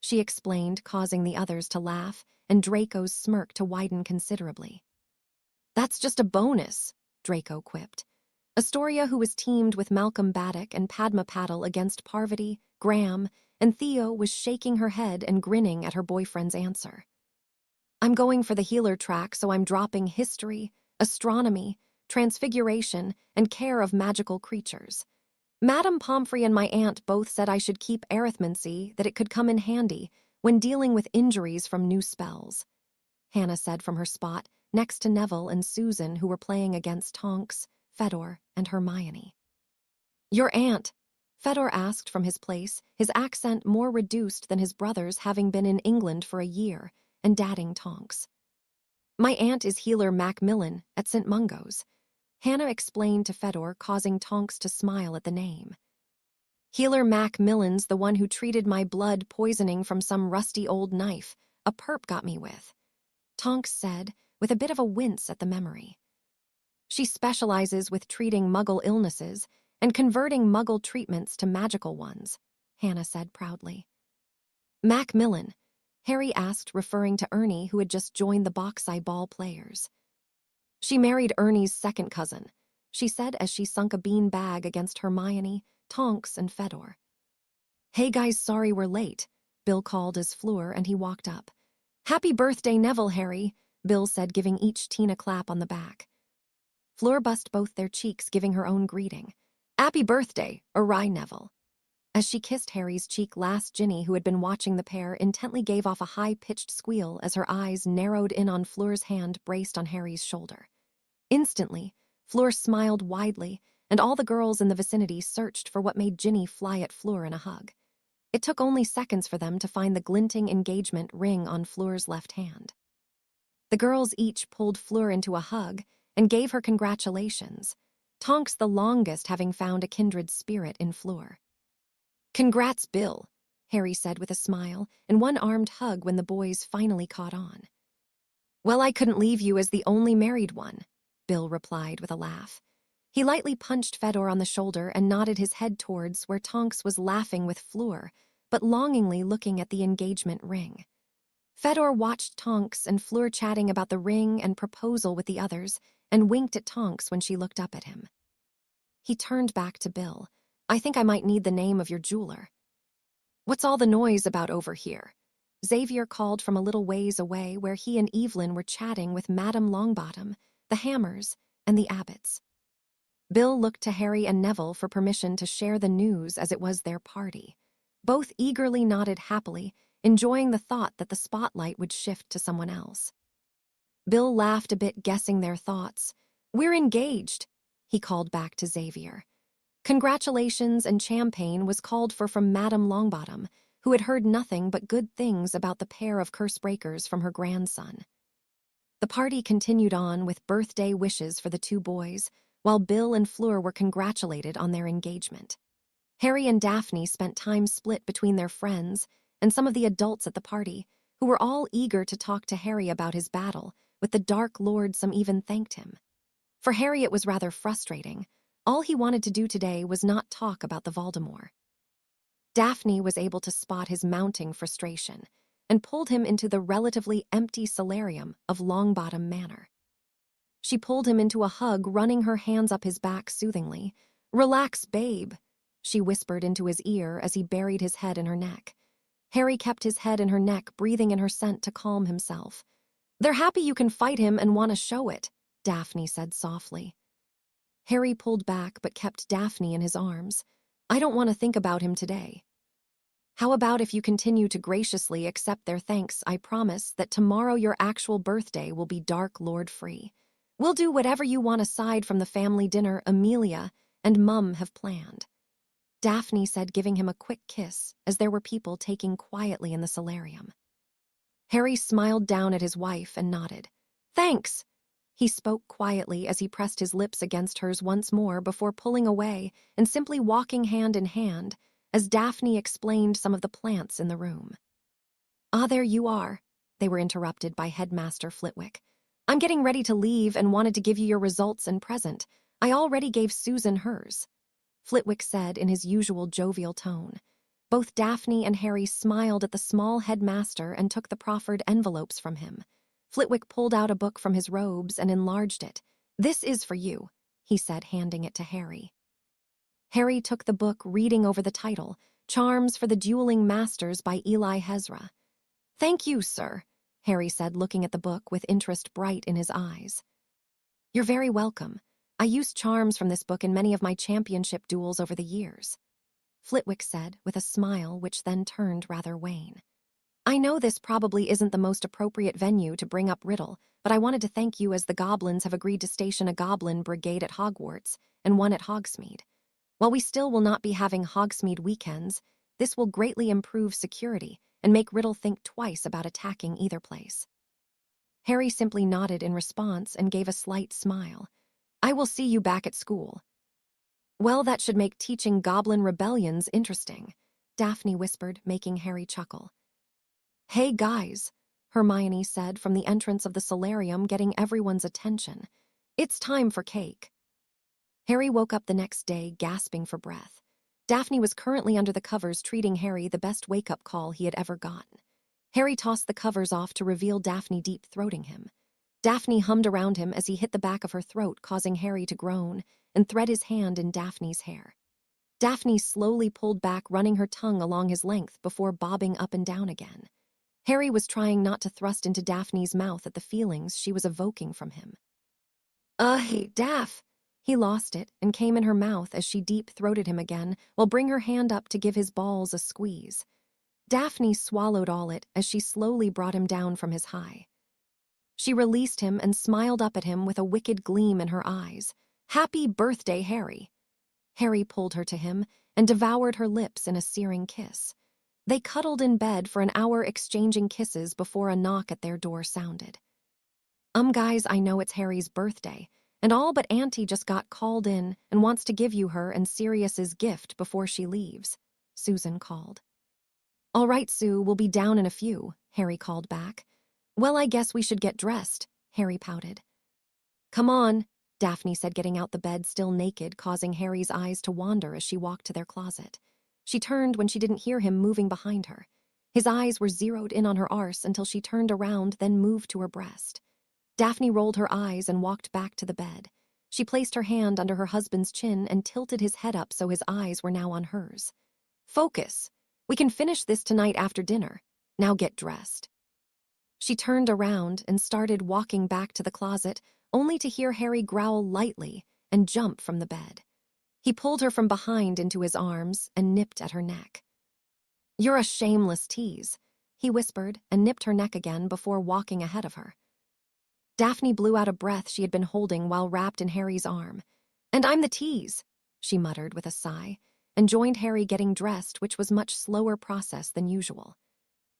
she explained, causing the others to laugh and Draco's smirk to widen considerably. That's just a bonus, Draco quipped. Astoria, who was teamed with Malcolm Baddock and Padma Paddle against Parvati, Graham, and Theo, was shaking her head and grinning at her boyfriend's answer. I'm going for the healer track, so I'm dropping history, astronomy, transfiguration, and care of magical creatures. Madame Pomfrey and my aunt both said I should keep arithmancy, that it could come in handy when dealing with injuries from new spells. Hannah said from her spot, next to Neville and Susan, who were playing against Tonks, Fedor, and Hermione. Your aunt? Fedor asked from his place, his accent more reduced than his brother's, having been in England for a year, and dadding Tonks. My aunt is healer Macmillan at St. Mungo's, Hannah explained to Fedor, causing Tonks to smile at the name. Healer Macmillan's the one who treated my blood poisoning from some rusty old knife a perp got me with, Tonks said, with a bit of a wince at the memory. She specializes with treating Muggle illnesses and converting Muggle treatments to magical ones, Hannah said proudly. Macmillan, Harry asked, referring to Ernie, who had just joined the box-eye ball players. She married Ernie's second cousin, she said as she sunk a bean bag against Hermione, Tonks, and Fedor. Hey guys, sorry we're late, Bill called as Fleur and he walked up. Happy birthday, Neville, Harry, Bill said, giving each teen a clap on the back. Fleur bussed both their cheeks, giving her own greeting. Happy birthday, awry, Neville. As she kissed Harry's cheek last, Ginny, who had been watching the pair, intently gave off a high-pitched squeal as her eyes narrowed in on Fleur's hand braced on Harry's shoulder. Instantly, Fleur smiled widely, and all the girls in the vicinity searched for what made Ginny fly at Fleur in a hug. It took only seconds for them to find the glinting engagement ring on Fleur's left hand. The girls each pulled Fleur into a hug and gave her congratulations, Tonks the longest having found a kindred spirit in Fleur. Congrats, Bill, Harry said with a smile and one-armed hug when the boys finally caught on. Well, I couldn't leave you as the only married one, Bill replied with a laugh. He lightly punched Fedor on the shoulder and nodded his head towards where Tonks was laughing with Fleur, but longingly looking at the engagement ring. Fedor watched Tonks and Fleur chatting about the ring and proposal with the others and winked at Tonks when she looked up at him. He turned back to Bill. I think I might need the name of your jeweler. What's all the noise about over here? Xavier called from a little ways away where he and Evelyn were chatting with Madame Longbottom, the Hammers, and the Abbotts. Bill looked to Harry and Neville for permission to share the news as it was their party. Both eagerly nodded happily, enjoying the thought that the spotlight would shift to someone else. Bill laughed a bit, guessing their thoughts. "We're engaged," he called back to Xavier. Congratulations and champagne was called for from Madame Longbottom, who had heard nothing but good things about the pair of curse breakers from her grandson. The party continued on with birthday wishes for the two boys, while Bill and Fleur were congratulated on their engagement. Harry and Daphne spent time split between their friends and some of the adults at the party, who were all eager to talk to Harry about his battle with the Dark Lord. Some even thanked him. For Harry it was rather frustrating. All he wanted to do today was not talk about the Voldemort. Daphne was able to spot his mounting frustration and pulled him into the relatively empty solarium of Longbottom Manor. She pulled him into a hug, running her hands up his back soothingly. "Relax, babe," she whispered into his ear as he buried his head in her neck. Harry kept his head in her neck, breathing in her scent to calm himself. "They're happy you can fight him and want to show it," Daphne said softly. Harry pulled back but kept Daphne in his arms. "I don't want to think about him today." "How about if you continue to graciously accept their thanks, I promise that tomorrow your actual birthday will be Dark Lord free. We'll do whatever you want aside from the family dinner Amelia and Mum have planned," Daphne said, giving him a quick kiss as there were people taking quietly in the solarium. Harry smiled down at his wife and nodded. "Thanks," he spoke quietly as he pressed his lips against hers once more before pulling away and simply walking hand in hand as Daphne explained some of the plants in the room. "Ah, there you are," they were interrupted by Headmaster Flitwick. "I'm getting ready to leave and wanted to give you your results and present. I already gave Susan hers," Flitwick said in his usual jovial tone. Both Daphne and Harry smiled at the small headmaster and took the proffered envelopes from him. Flitwick pulled out a book from his robes and enlarged it. "This is for you," he said, handing it to Harry. Harry took the book, reading over the title, Charms for the Dueling Masters by Eli Hezra. "Thank you, sir," Harry said, looking at the book with interest bright in his eyes. "You're very welcome. I used charms from this book in many of my championship duels over the years," Flitwick said with a smile which then turned rather wan. "I know this probably isn't the most appropriate venue to bring up Riddle, but I wanted to thank you as the goblins have agreed to station a goblin brigade at Hogwarts and one at Hogsmeade. While we still will not be having Hogsmeade weekends, this will greatly improve security and make Riddle think twice about attacking either place." Harry simply nodded in response and gave a slight smile. "I will see you back at school." "Well, that should make teaching goblin rebellions interesting," Daphne whispered, making Harry chuckle. "Hey, guys," Hermione said from the entrance of the solarium, getting everyone's attention. "It's time for cake." Harry woke up the next day, gasping for breath. Daphne was currently under the covers, treating Harry the best wake-up call he had ever gotten. Harry tossed the covers off to reveal Daphne deep-throating him. Daphne hummed around him as he hit the back of her throat, causing Harry to groan and thread his hand in Daphne's hair. Daphne slowly pulled back, running her tongue along his length before bobbing up and down again. Harry was trying not to thrust into Daphne's mouth at the feelings she was evoking from him. Hey, Daph!" He lost it and came in her mouth as she deep-throated him again, while bring her hand up to give his balls a squeeze. Daphne swallowed all it as she slowly brought him down from his high. She released him and smiled up at him with a wicked gleam in her eyes. "Happy birthday, Harry." Harry pulled her to him and devoured her lips in a searing kiss. They cuddled in bed for an hour, exchanging kisses before a knock at their door sounded. Guys, I know it's Harry's birthday, and all but Auntie just got called in and wants to give you her and Sirius's gift before she leaves," Susan called. "All right, Sue, we'll be down in a few," Harry called back. "Well, I guess we should get dressed," Harry pouted. "Come on," Daphne said, getting out the bed still naked, causing Harry's eyes to wander as she walked to their closet. She turned when she didn't hear him moving behind her. His eyes were zeroed in on her arse until she turned around, then moved to her breast. Daphne rolled her eyes and walked back to the bed. She placed her hand under her husband's chin and tilted his head up so his eyes were now on hers. "Focus. We can finish this tonight after dinner," Now get dressed." She turned around and started walking back to the closet, only to hear Harry growl lightly and jump from the bed. He pulled her from behind into his arms and nipped at her neck. "You're a shameless tease," he whispered and nipped her neck again before walking ahead of her. Daphne blew out a breath she had been holding while wrapped in Harry's arm. "And I'm the tease," she muttered with a sigh, and joined Harry getting dressed, which was much slower process than usual.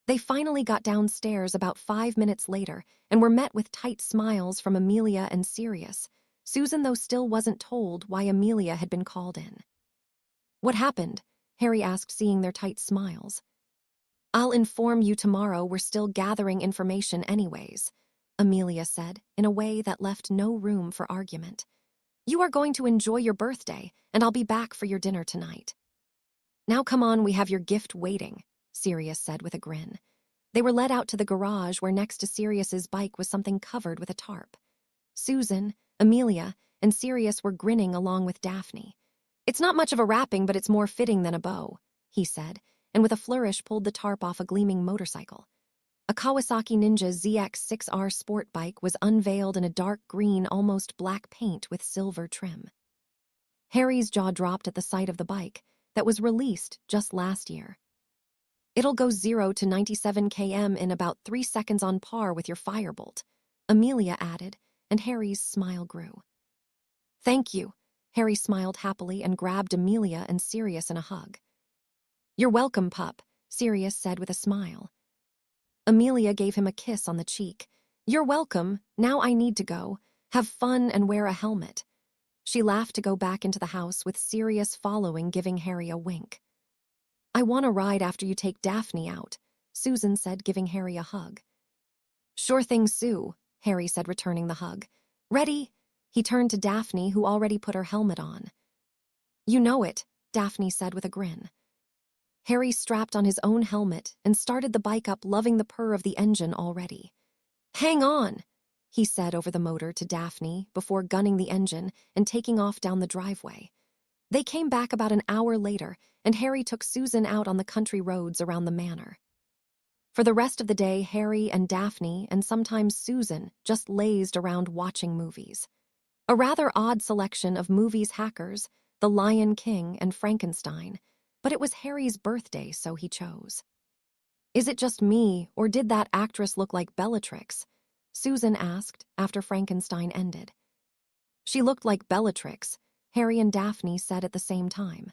They finally got downstairs about 5 minutes later and were met with tight smiles from Amelia and Sirius. Susan, though, still wasn't told why Amelia had been called in. "What happened?" Harry asked, seeing their tight smiles. "I'll inform you tomorrow. We're still gathering information anyways," Amelia said, in a way that left no room for argument. "You are going to enjoy your birthday, and I'll be back for your dinner tonight." "Now come on, we have your gift waiting," Sirius said with a grin. They were led out to the garage where next to Sirius's bike was something covered with a tarp. Susan, Amelia, and Sirius were grinning along with Daphne. "It's not much of a wrapping, but it's more fitting than a bow," he said, and with a flourish pulled the tarp off a gleaming motorcycle. A Kawasaki Ninja ZX-6R sport bike was unveiled in a dark green, almost black paint with silver trim. Harry's jaw dropped at the sight of the bike that was released just last year. "It'll go 0 to 97 km in about 3 seconds, on par with your Firebolt," Amelia added, and Harry's smile grew. "Thank you." Harry smiled happily and grabbed Amelia and Sirius in a hug. "You're welcome, pup," Sirius said with a smile. Amelia gave him a kiss on the cheek. "You're welcome. Now I need to go. Have fun and wear a helmet." She laughed to go back into the house, with Sirius following, giving Harry a wink. "I want a ride after you take Daphne out," Susan said, giving Harry a hug. "Sure thing, Sue," Harry said, returning the hug. "Ready?" He turned to Daphne, who already put her helmet on. "You know it," Daphne said with a grin. Harry strapped on his own helmet and started the bike up, loving the purr of the engine already. "Hang on," he said over the motor to Daphne before gunning the engine and taking off down the driveway. They came back about an hour later, and Harry took Susan out on the country roads around the manor. For the rest of the day, Harry and Daphne, and sometimes Susan, just lazed around watching movies. A rather odd selection of movies: Hackers, The Lion King, and Frankenstein, but it was Harry's birthday, so he chose. "Is it just me, or did that actress look like Bellatrix?" Susan asked after Frankenstein ended. "She looked like Bellatrix," Harry and Daphne said at the same time.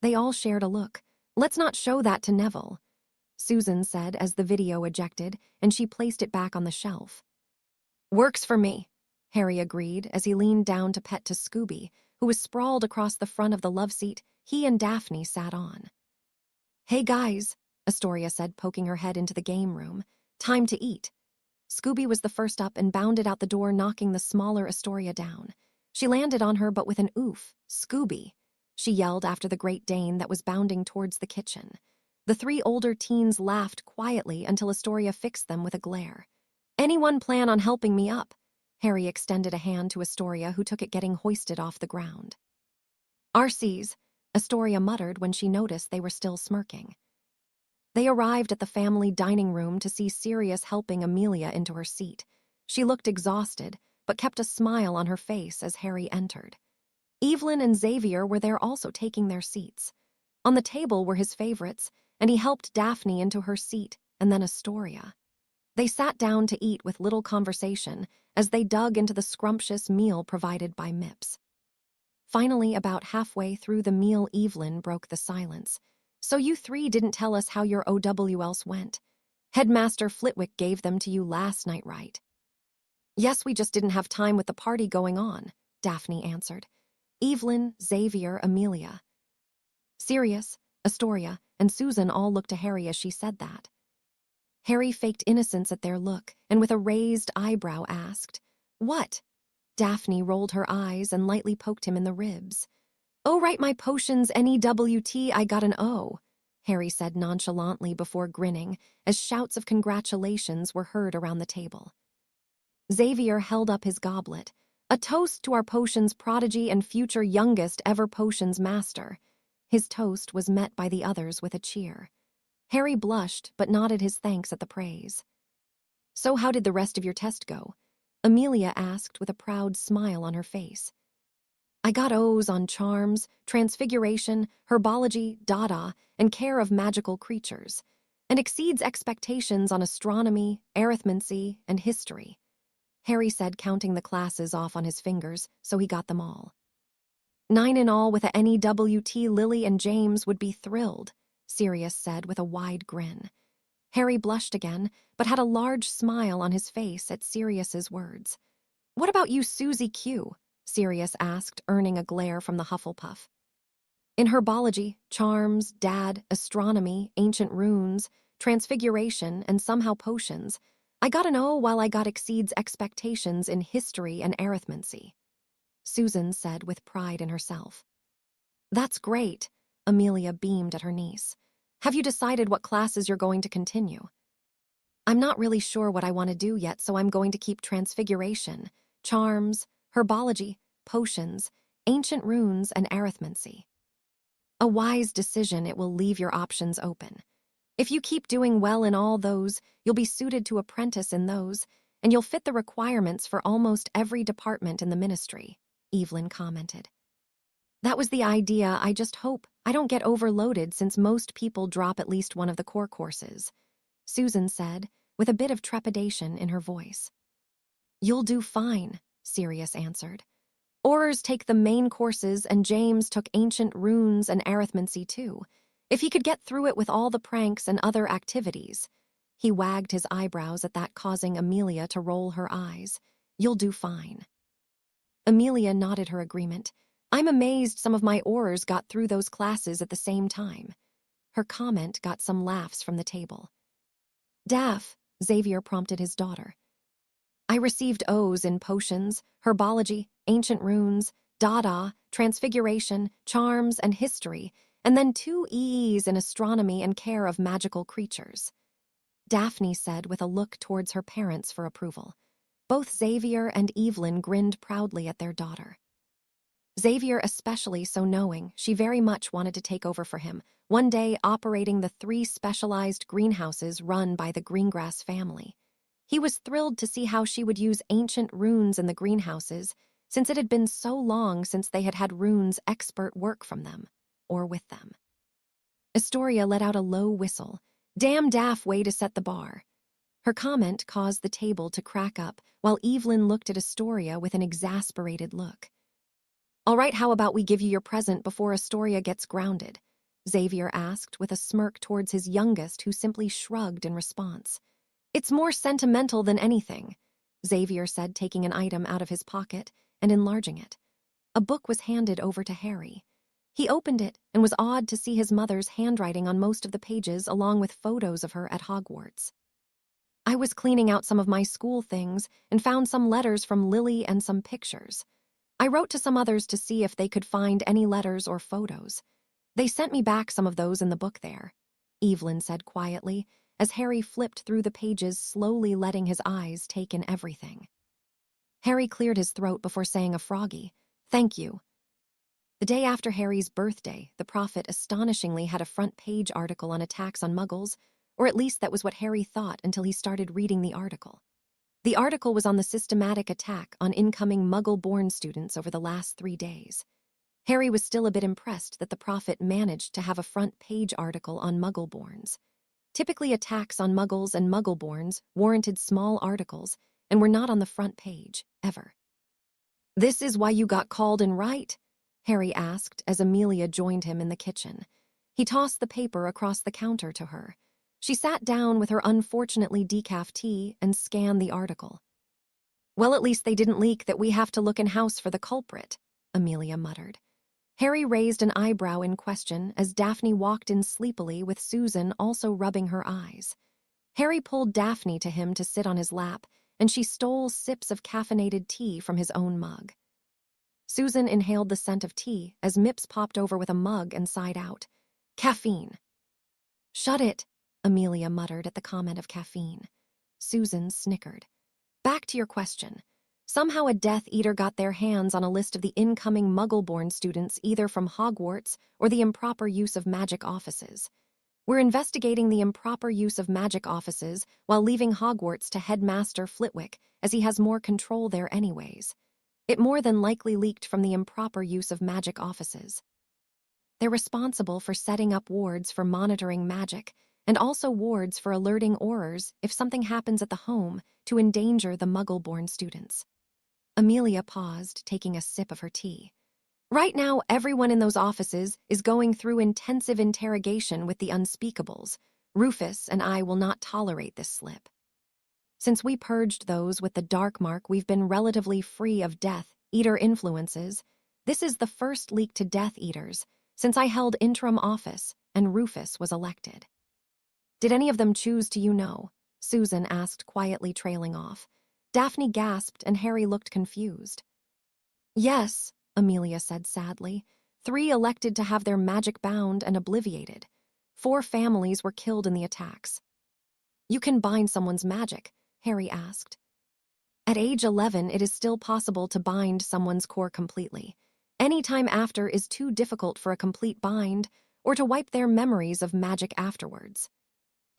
They all shared a look. "Let's not show that to Neville," Susan said as the video ejected and she placed it back on the shelf. "Works for me," Harry agreed as he leaned down to pet to Scooby, who was sprawled across the front of the love seat he and Daphne sat on. "Hey guys," Astoria said, poking her head into the game room. "Time to eat." Scooby was the first up and bounded out the door, knocking the smaller Astoria down. She landed on her, but with an oof. "Scooby," she yelled after the Great Dane that was bounding towards the kitchen. The 3 older teens laughed quietly until Astoria fixed them with a glare. "Anyone plan on helping me up?" Harry extended a hand to Astoria, who took it, getting hoisted off the ground. "Arcees," Astoria muttered when she noticed they were still smirking. They arrived at the family dining room to see Sirius helping Amelia into her seat. She looked exhausted, but kept a smile on her face as Harry entered. Evelyn and Xavier were there, also taking their seats. On the table were his favorites, and he helped Daphne into her seat, and then Astoria. They sat down to eat with little conversation as they dug into the scrumptious meal provided by Mips. Finally, about halfway through the meal, Evelyn broke the silence. "So you 3 didn't tell us how your OWLs went. Headmaster Flitwick gave them to you last night, right?" "Yes, we just didn't have time with the party going on," Daphne answered. Evelyn, Xavier, Amelia, Sirius, Astoria, and Susan all looked to Harry as she said that. Harry faked innocence at their look and with a raised eyebrow asked, "What?" Daphne rolled her eyes and lightly poked him in the ribs. "Oh, right, my potions, NEWT, I got an O," Harry said nonchalantly before grinning as shouts of congratulations were heard around the table. Xavier held up his goblet. "A toast to our potions prodigy and future youngest ever potions master." His toast was met by the others with a cheer. Harry blushed, but nodded his thanks at the praise. "So how did the rest of your test go?" Amelia asked with a proud smile on her face. "I got O's on charms, transfiguration, herbology, dada, and care of magical creatures, and exceeds expectations on astronomy, arithmancy, and history," Harry said, counting the classes off on his fingers, so he got them all. "9 in all with a NEWT. Lily and James would be thrilled," Sirius said with a wide grin. Harry blushed again, but had a large smile on his face at Sirius's words. "What about you, Susie Q?" Sirius asked, earning a glare from the Hufflepuff. "In herbology, charms, dad, astronomy, ancient runes, transfiguration, and somehow potions, I got an O, while I got exceeds expectations in history and arithmancy," Susan said with pride in herself. "That's great," Amelia beamed at her niece. "Have you decided what classes you're going to continue?" "I'm not really sure what I want to do yet, so I'm going to keep transfiguration, charms, herbology, potions, ancient runes, and arithmancy." "A wise decision. It will leave your options open. If you keep doing well in all those, you'll be suited to apprentice in those, and you'll fit the requirements for almost every department in the ministry," Evelyn commented. "That was the idea. I just hope I don't get overloaded, since most people drop at least one of the core courses," Susan said, with a bit of trepidation in her voice. "You'll do fine," Sirius answered. "Aurors take the main courses, and James took ancient runes and arithmancy too. If he could get through it with all the pranks and other activities." He wagged his eyebrows at that, causing Amelia to roll her eyes. "You'll do fine." Amelia nodded her agreement. "I'm amazed some of my Aurors got through those classes at the same time." Her comment got some laughs from the table. "Daph," Xavier prompted his daughter. "I received O's in potions, herbology, ancient runes, dada, transfiguration, charms, and history, and then 2 EEs in astronomy and care of magical creatures," Daphne said with a look towards her parents for approval. Both Xavier and Evelyn grinned proudly at their daughter. Xavier especially so, knowing she very much wanted to take over for him, one day operating the 3 specialized greenhouses run by the Greengrass family. He was thrilled to see how she would use ancient runes in the greenhouses, since it had been so long since they had had runes expert work from them, or with them. Astoria let out a low whistle. "Damn Daph, way to set the bar." Her comment caused the table to crack up, while Evelyn looked at Astoria with an exasperated look. "All right, how about we give you your present before Astoria gets grounded?" Xavier asked with a smirk towards his youngest, who simply shrugged in response. "It's more sentimental than anything," Xavier said, taking an item out of his pocket and enlarging it. A book was handed over to Harry. He opened it and was awed to see his mother's handwriting on most of the pages, along with photos of her at Hogwarts. "I was cleaning out some of my school things and found some letters from Lily and some pictures. I wrote to some others to see if they could find any letters or photos. They sent me back some of those in the book there," Evelyn said quietly, as Harry flipped through the pages, slowly letting his eyes take in everything. Harry cleared his throat before saying a froggy, "Thank you." The day after Harry's birthday, the Prophet astonishingly had a front-page article on attacks on Muggles, or at least that was what Harry thought until he started reading the article. The article was on the systematic attack on incoming Muggle-born students over the last 3 days. Harry was still a bit impressed that the Prophet managed to have a front-page article on Muggle-borns. Typically, attacks on Muggles and Muggle-borns warranted small articles and were not on the front page, ever. "This is why you got called in, right?" Harry asked as Amelia joined him in the kitchen. He tossed the paper across the counter to her. She sat down with her unfortunately decaf tea and scanned the article. "Well, at least they didn't leak that we have to look in-house for the culprit," Amelia muttered. Harry raised an eyebrow in question as Daphne walked in sleepily, with Susan also rubbing her eyes. Harry pulled Daphne to him to sit on his lap, and she stole sips of caffeinated tea from his own mug. Susan inhaled the scent of tea as Mips popped over with a mug and sighed out, "Caffeine." "Shut it," Amelia muttered at the comment of caffeine. Susan snickered. "Back to your question. Somehow a Death Eater got their hands on a list of the incoming Muggle-born students, either from Hogwarts or the improper use of magic offices. We're investigating the improper use of magic offices while leaving Hogwarts to Headmaster Flitwick, as he has more control there anyways. It more than likely leaked from the improper use of magic offices. They're responsible for setting up wards for monitoring magic, and also wards for alerting Aurors if something happens at the home to endanger the Muggle-born students. Amelia paused, taking a sip of her tea. Right now, everyone in those offices is going through intensive interrogation with the unspeakables. Rufus and I will not tolerate this slip. Since we purged those with the dark mark, we've been relatively free of Death Eater influences. This is the first leak to Death Eaters since I held interim office and Rufus was elected. Did any of them choose to, you know? Susan asked, quietly trailing off. Daphne gasped and Harry looked confused. Yes, Amelia said sadly. 3 elected to have their magic bound and obliviated. 4 families were killed in the attacks. You can bind someone's magic, Harry asked. At age 11, it is still possible to bind someone's core completely. Any time after is too difficult for a complete bind or to wipe their memories of magic afterwards.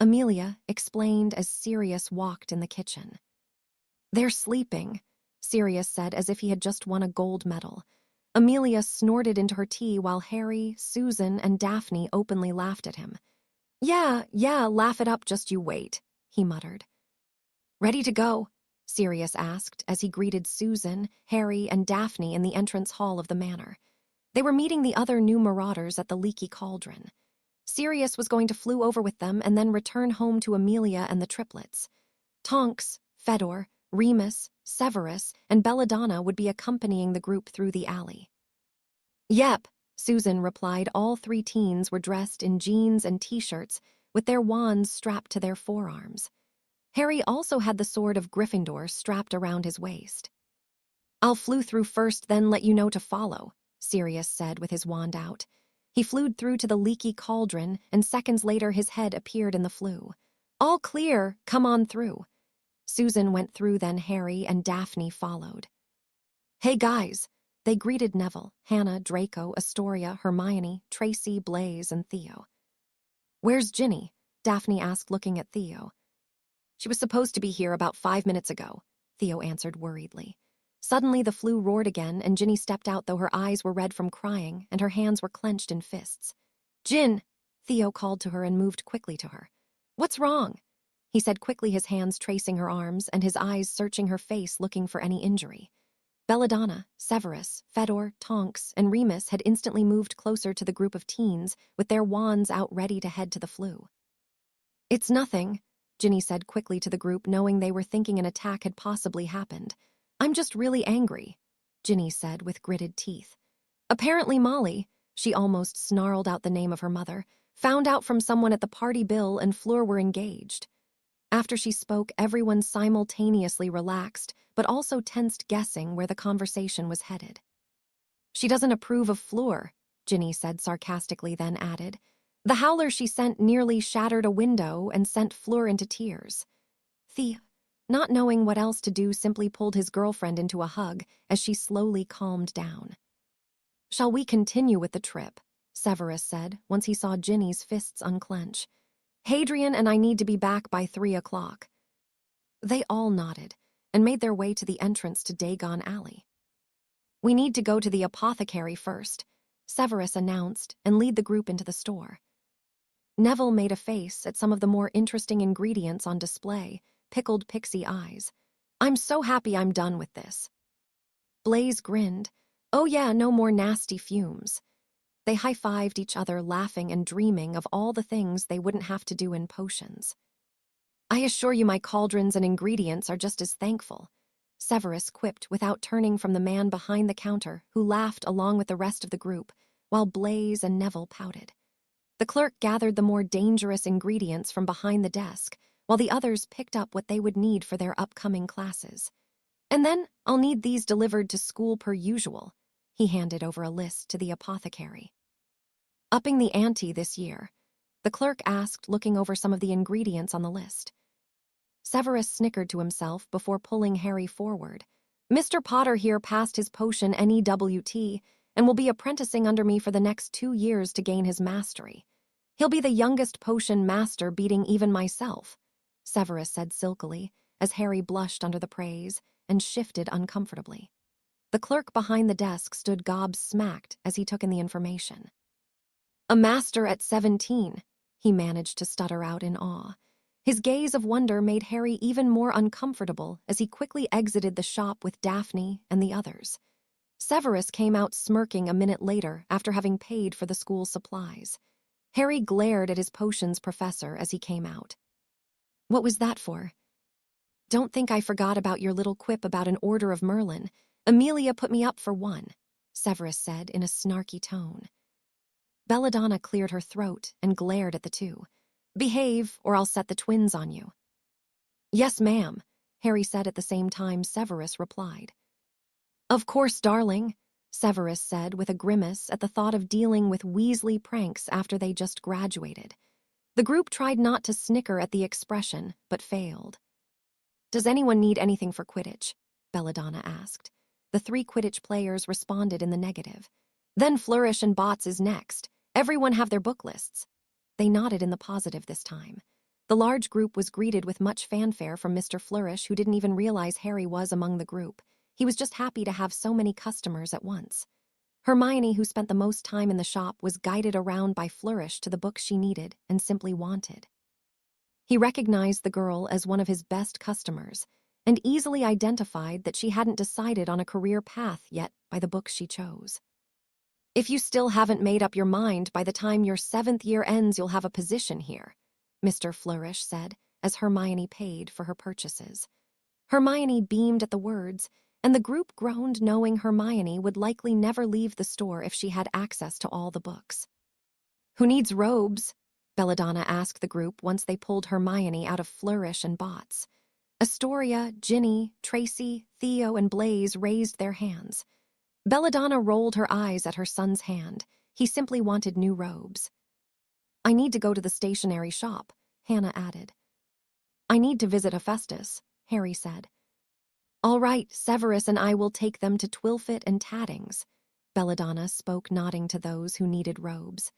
Amelia explained as Sirius walked in the kitchen. They're sleeping, Sirius said as if he had just won a gold medal. Amelia snorted into her tea while Harry, Susan, and Daphne openly laughed at him. Yeah, laugh it up, just you wait, he muttered. Ready to go? Sirius asked as he greeted Susan, Harry, and Daphne in the entrance hall of the manor. They were meeting the other new marauders at the Leaky Cauldron. Sirius was going to flew over with them and then return home to Amelia and the triplets. Tonks, Fedor, Remus, Severus, and Belladonna would be accompanying the group through the alley. Yep, Susan replied. All 3 teens were dressed in jeans and t-shirts with their wands strapped to their forearms. Harry also had the sword of Gryffindor strapped around his waist. I'll flew through first, then let you know to follow, Sirius said with his wand out. He flewed through to the Leaky Cauldron, and seconds later his head appeared in the flue. All clear, come on through. Susan went through, then Harry and Daphne followed. Hey guys, they greeted Neville, Hannah, Draco, Astoria, Hermione, Tracy, Blaise, and Theo. Where's Ginny? Daphne asked, looking at Theo. She was supposed to be here about 5 minutes ago, Theo answered worriedly. Suddenly the flue roared again, and Ginny stepped out, though her eyes were red from crying and her hands were clenched in fists. Gin! Theo called to her and moved quickly to her. What's wrong? He said quickly, his hands tracing her arms and his eyes searching her face, looking for any injury. Belladonna, Severus, Fedor, Tonks, and Remus had instantly moved closer to the group of teens with their wands out ready to head to the flue. It's nothing, Ginny said quickly to the group, knowing they were thinking an attack had possibly happened. I'm just really angry, Ginny said with gritted teeth. Apparently Molly, she almost snarled out the name of her mother, found out from someone at the party Bill and Fleur were engaged. After she spoke, everyone simultaneously relaxed, but also tensed, guessing where the conversation was headed. She doesn't approve of Fleur, Ginny said sarcastically, then added. The howler she sent nearly shattered a window and sent Fleur into tears. Theo, not knowing what else to do, simply pulled his girlfriend into a hug as she slowly calmed down. Shall we continue with the trip? Severus said, once he saw Ginny's fists unclench. Hadrian and I need to be back by 3 o'clock. They all nodded and made their way to the entrance to Dagon Alley. We need to go to the apothecary first, Severus announced, and lead the group into the store. Neville made a face at some of the more interesting ingredients on display, pickled pixie eyes. I'm so happy I'm done with this. Blaise grinned. Oh yeah, no more nasty fumes. They high-fived each other, laughing and dreaming of all the things they wouldn't have to do in potions. I assure you my cauldrons and ingredients are just as thankful, Severus quipped without turning from the man behind the counter, who laughed along with the rest of the group, while Blaise and Neville pouted. The clerk gathered the more dangerous ingredients from behind the desk, while the others picked up what they would need for their upcoming classes. And then I'll need these delivered to school per usual. He handed over a list to the apothecary. Upping the ante this year, the clerk asked, looking over some of the ingredients on the list. Severus snickered to himself before pulling Harry forward. Mr. Potter here passed his potion NEWT and will be apprenticing under me for the next 2 years to gain his mastery. He'll be the youngest potion master, beating even myself, Severus said silkily, as Harry blushed under the praise and shifted uncomfortably. The clerk behind the desk stood gobsmacked as he took in the information. A master at 17, he managed to stutter out in awe. His gaze of wonder made Harry even more uncomfortable as he quickly exited the shop with Daphne and the others. Severus came out smirking a minute later after having paid for the school supplies. Harry glared at his potions professor as he came out. What was that for? Don't think I forgot about your little quip about an order of Merlin. Amelia put me up for one, Severus said in a snarky tone. Belladonna cleared her throat and glared at the two. Behave, or I'll set the twins on you. Yes, ma'am, Harry said at the same time Severus replied. Of course, darling, Severus said with a grimace at the thought of dealing with Weasley pranks after they just graduated. The group tried not to snicker at the expression, but failed. Does anyone need anything for Quidditch? Belladonna asked. The 3 Quidditch players responded in the negative. Then Flourish and Bots is next. Everyone have their book lists. They nodded in the positive this time. The large group was greeted with much fanfare from Mr. Flourish, who didn't even realize Harry was among the group. He was just happy to have so many customers at once. Hermione, who spent the most time in the shop, was guided around by Flourish to the books she needed and simply wanted. He recognized the girl as one of his best customers and easily identified that she hadn't decided on a career path yet by the books she chose. If you still haven't made up your mind, by the time your 7th year ends you'll have a position here, Mr. Flourish said as Hermione paid for her purchases. Hermione beamed at the words, and the group groaned, knowing Hermione would likely never leave the store if she had access to all the books. Who needs robes? Belladonna asked the group once they pulled Hermione out of Flourish and Bots. Astoria, Ginny, Tracy, Theo, and Blaze raised their hands. Belladonna rolled her eyes at her son's hand. He simply wanted new robes. I need to go to the stationery shop, Hannah added. I need to visit Hephaestus, Harry said. All right, Severus and I will take them to Twilfit and Tadding's, Belladonna spoke, nodding to those who needed robes.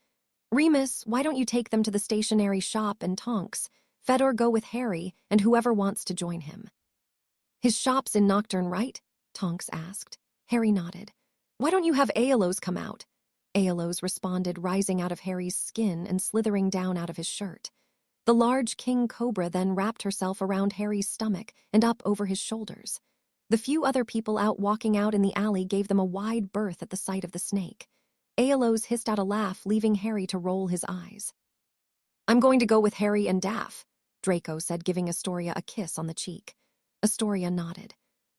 Remus, why don't you take them to the stationery shop and Tonks? Fedor go with Harry and whoever wants to join him. His shop's in Nocturne, right? Tonks asked. Harry nodded. Why don't you have Aeolus come out? Aeolus responded, rising out of Harry's skin and slithering down out of his shirt. The large king cobra then wrapped herself around Harry's stomach and up over his shoulders. The few other people out walking out in the alley gave them a wide berth at the sight of the snake. Aeolus hissed out a laugh, leaving Harry to roll his eyes. I'm going to go with Harry and Daph, Draco said, giving Astoria a kiss on the cheek. Astoria nodded.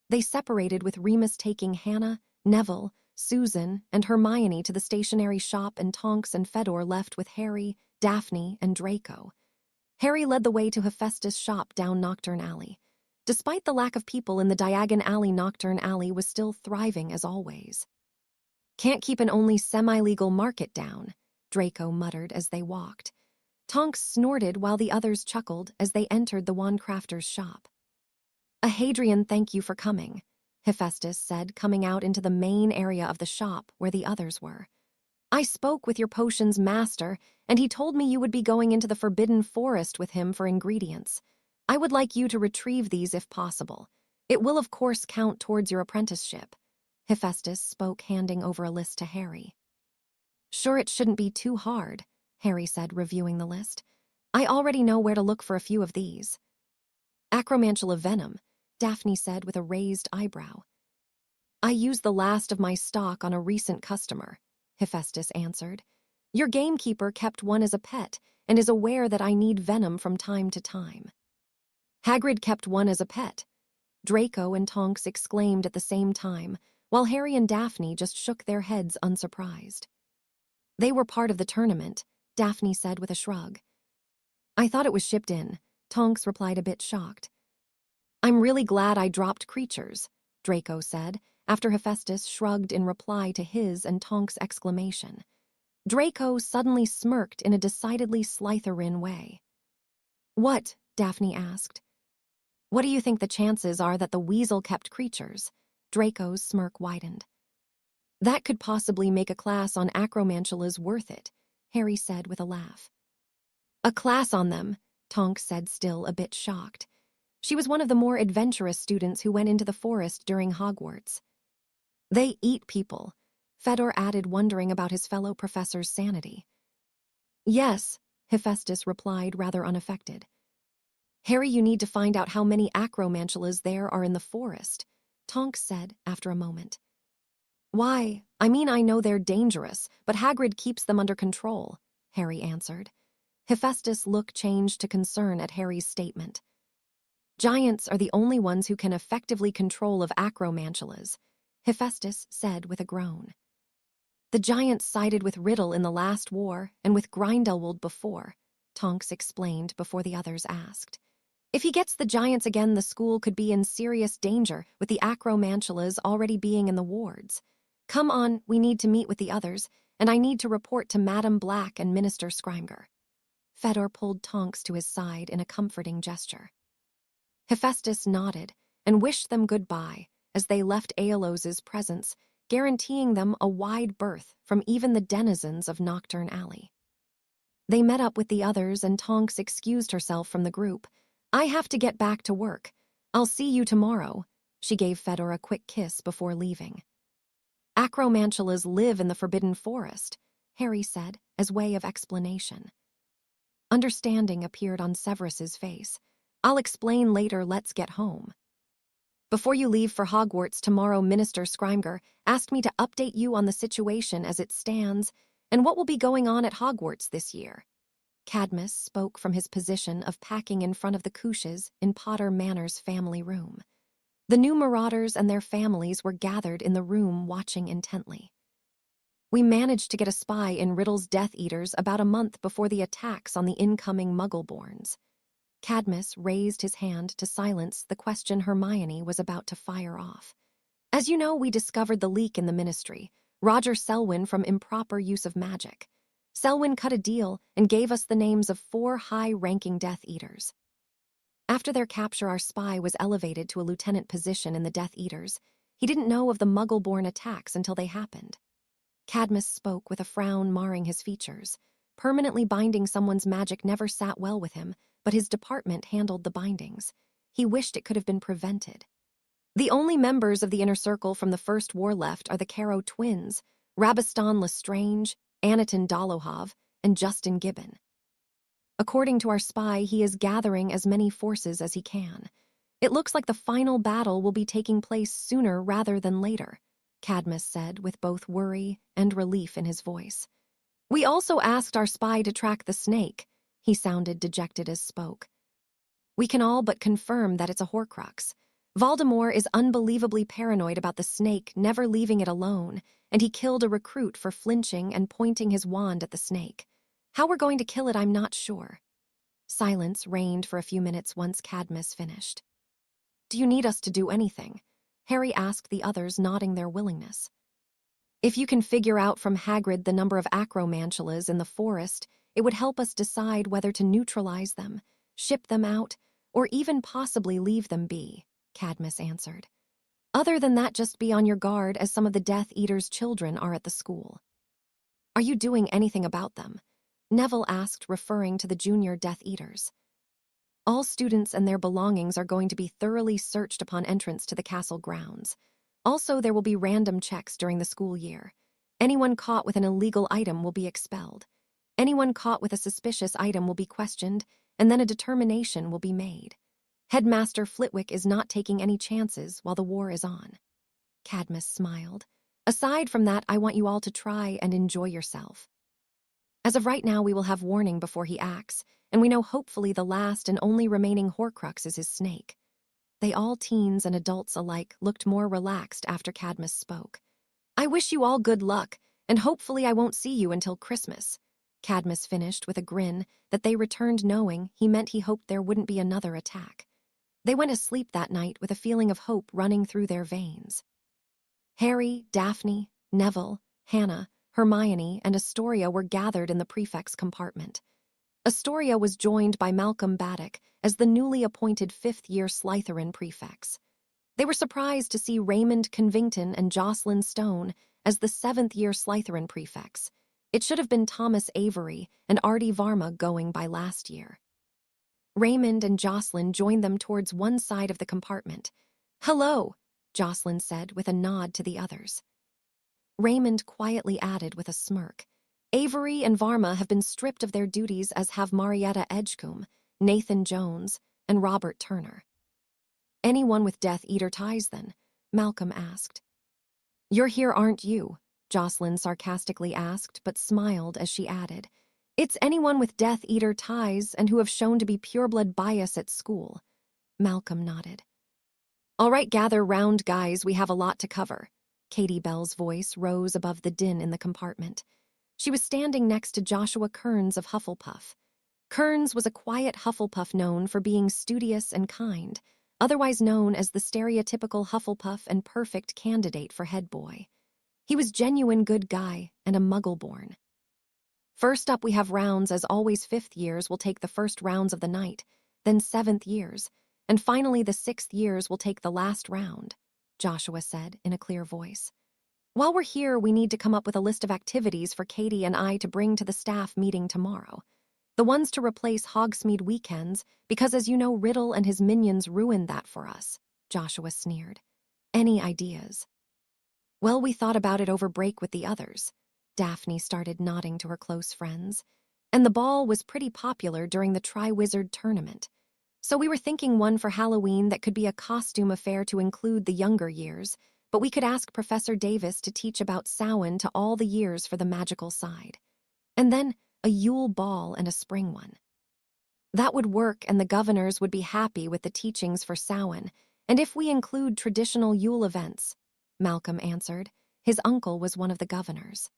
They separated, with Remus taking Hannah, Neville, Susan, and Hermione to the stationery shop, and Tonks and Fedor left with Harry, Daphne, and Draco. Harry led the way to Hephaestus' shop down Nocturne Alley. Despite the lack of people in the Diagon Alley, Nocturne Alley was still thriving as always. Can't keep an only semi-legal market down, Draco muttered as they walked. Tonks snorted while the others chuckled as they entered the Wandcrafter's shop. A Hadrian, thank you for coming, Hephaestus said, coming out into the main area of the shop where the others were. I spoke with your potions master, and he told me you would be going into the Forbidden Forest with him for ingredients. I would like you to retrieve these if possible. It will of course count towards your apprenticeship, Hephaestus spoke, handing over a list to Harry. Sure, it shouldn't be too hard, Harry said, reviewing the list. I already know where to look for a few of these. Acromantula venom, Daphne said with a raised eyebrow. I used the last of my stock on a recent customer, Hephaestus answered. Your gamekeeper kept one as a pet and is aware that I need venom from time to time. Hagrid kept one as a pet, Draco and Tonks exclaimed at the same time, while Harry and Daphne just shook their heads unsurprised. They were part of the tournament, Daphne said with a shrug. I thought it was shipped in, Tonks replied, a bit shocked. I'm really glad I dropped creatures, Draco said, after Hephaestus shrugged in reply to his and Tonks' exclamation. Draco suddenly smirked in a decidedly Slytherin way. What? Daphne asked. What do you think the chances are that the weasel kept creatures? Draco's smirk widened. That could possibly make a class on acromantulas worth it, Harry said with a laugh. A class on them, Tonks said, still a bit shocked. She was one of the more adventurous students who went into the forest during Hogwarts. They eat people, Fedor added, wondering about his fellow professor's sanity. Yes, Hephaestus replied, rather unaffected. Harry, you need to find out how many acromantulas there are in the forest, Tonks said after a moment. Why, I mean, I know they're dangerous, but Hagrid keeps them under control, Harry answered. Hephaestus' look changed to concern at Harry's statement. Giants are the only ones who can effectively control of acromantulas, Hephaestus said with a groan. The giants sided with Riddle in the last war and with Grindelwald before, Tonks explained before the others asked. If he gets the giants again, the school could be in serious danger with the acromantulas already being in the wards. Come on, we need to meet with the others, and I need to report to Madam Black and Minister Scrimger. Fedor pulled Tonks to his side in a comforting gesture. Hephaestus nodded and wished them goodbye as they left Aelos's presence, guaranteeing them a wide berth from even the denizens of Nocturne Alley. They met up with the others and Tonks excused herself from the group. I have to get back to work. I'll see you tomorrow. She gave Fedor a quick kiss before leaving. Acromantulas live in the Forbidden Forest, Harry said, as way of explanation. Understanding appeared on Severus's face. I'll explain later, let's get home. Before you leave for Hogwarts tomorrow, Minister Scrimger asked me to update you on the situation as it stands and what will be going on at Hogwarts this year. Cadmus spoke from his position of packing in front of the couches in Potter Manor's family room. The new marauders and their families were gathered in the room watching intently. We managed to get a spy in Riddle's Death Eaters about a month before the attacks on the incoming Muggleborns. Cadmus raised his hand to silence the question Hermione was about to fire off. As you know, we discovered the leak in the Ministry, Roger Selwyn, from improper use of magic. Selwyn cut a deal and gave us the names of 4 high-ranking Death Eaters. After their capture, our spy was elevated to a lieutenant position in the Death Eaters. He didn't know of the Muggleborn attacks until they happened. Cadmus spoke with a frown marring his features. Permanently binding someone's magic never sat well with him, but his department handled the bindings. He wished it could have been prevented. The only members of the Inner Circle from the First War left are the Caro twins, Rabiston Lestrange, Anakin Dolohov, and Justin Gibbon. According to our spy, he is gathering as many forces as he can. It looks like the final battle will be taking place sooner rather than later, Cadmus said with both worry and relief in his voice. We also asked our spy to track the snake. He sounded dejected as spoke. We can all but confirm that it's a Horcrux. Voldemort is unbelievably paranoid about the snake never leaving it alone, and he killed a recruit for flinching and pointing his wand at the snake. How we're going to kill it, I'm not sure. Silence reigned for a few minutes once Cadmus finished. Do you need us to do anything? Harry asked the others, nodding their willingness. If you can figure out from Hagrid the number of acromantulas in the forest, it would help us decide whether to neutralize them, ship them out, or even possibly leave them be, Cadmus answered. Other than that, just be on your guard, as some of the Death Eaters' children are at the school. Are you doing anything about them? Neville asked, referring to the junior Death Eaters. All students and their belongings are going to be thoroughly searched upon entrance to the castle grounds. Also, there will be random checks during the school year. Anyone caught with an illegal item will be expelled. Anyone caught with a suspicious item will be questioned, and then a determination will be made. Headmaster Flitwick is not taking any chances while the war is on. Cadmus smiled. Aside from that, I want you all to try and enjoy yourself. As of right now, we will have warning before he acts, and we know hopefully the last and only remaining Horcrux is his snake. They all, teens and adults alike, looked more relaxed after Cadmus spoke. I wish you all good luck, and hopefully I won't see you until Christmas. Cadmus finished with a grin that they returned, knowing he meant he hoped there wouldn't be another attack. They went to sleep that night with a feeling of hope running through their veins. Harry, Daphne, Neville, Hannah, Hermione, and Astoria were gathered in the prefect's compartment. Astoria was joined by Malcolm Baddock as the newly appointed fifth-year Slytherin prefects. They were surprised to see Raymond Convington and Jocelyn Stone as the seventh-year Slytherin prefects. It should have been Thomas Avery and Artie Varma going by last year. Raymond and Jocelyn joined them towards one side of the compartment. "Hello," Jocelyn said with a nod to the others. Raymond quietly added with a smirk, "Avery and Varma have been stripped of their duties, as have Marietta Edgecombe, Nathan Jones, and Robert Turner." "Anyone with Death Eater ties, then?" Malcolm asked. "You're here, aren't you?" Jocelyn sarcastically asked, but smiled as she added, "It's anyone with Death Eater ties and who have shown to be pureblood bias at school." Malcolm nodded. "All right, gather round, guys, we have a lot to cover." Katie Bell's voice rose above the din in the compartment. She was standing next to Joshua Kearns of Hufflepuff. Kearns was a quiet Hufflepuff known for being studious and kind, otherwise known as the stereotypical Hufflepuff and perfect candidate for head boy. He was genuine good guy and a muggle-born. "First up, we have rounds. As always, 5th years will take the first rounds of the night, then 7th years, and finally the 6th years will take the last round," Joshua said in a clear voice. "While we're here, we need to come up with a list of activities for Katie and I to bring to the staff meeting tomorrow. The ones to replace Hogsmeade weekends, because as you know, Riddle and his minions ruined that for us," Joshua sneered. "Any ideas?" "Well, we thought about it over break with the others." Daphne started nodding to her close friends. "And the ball was pretty popular during the Triwizard tournament. So we were thinking one for Halloween that could be a costume affair to include the younger years, but we could ask Professor Davis to teach about Samhain to all the years for the magical side. And then a Yule ball and a spring one. That would work, and the governors would be happy with the teachings for Samhain, and if we include traditional Yule events," Malcolm answered. His uncle was one of the governors.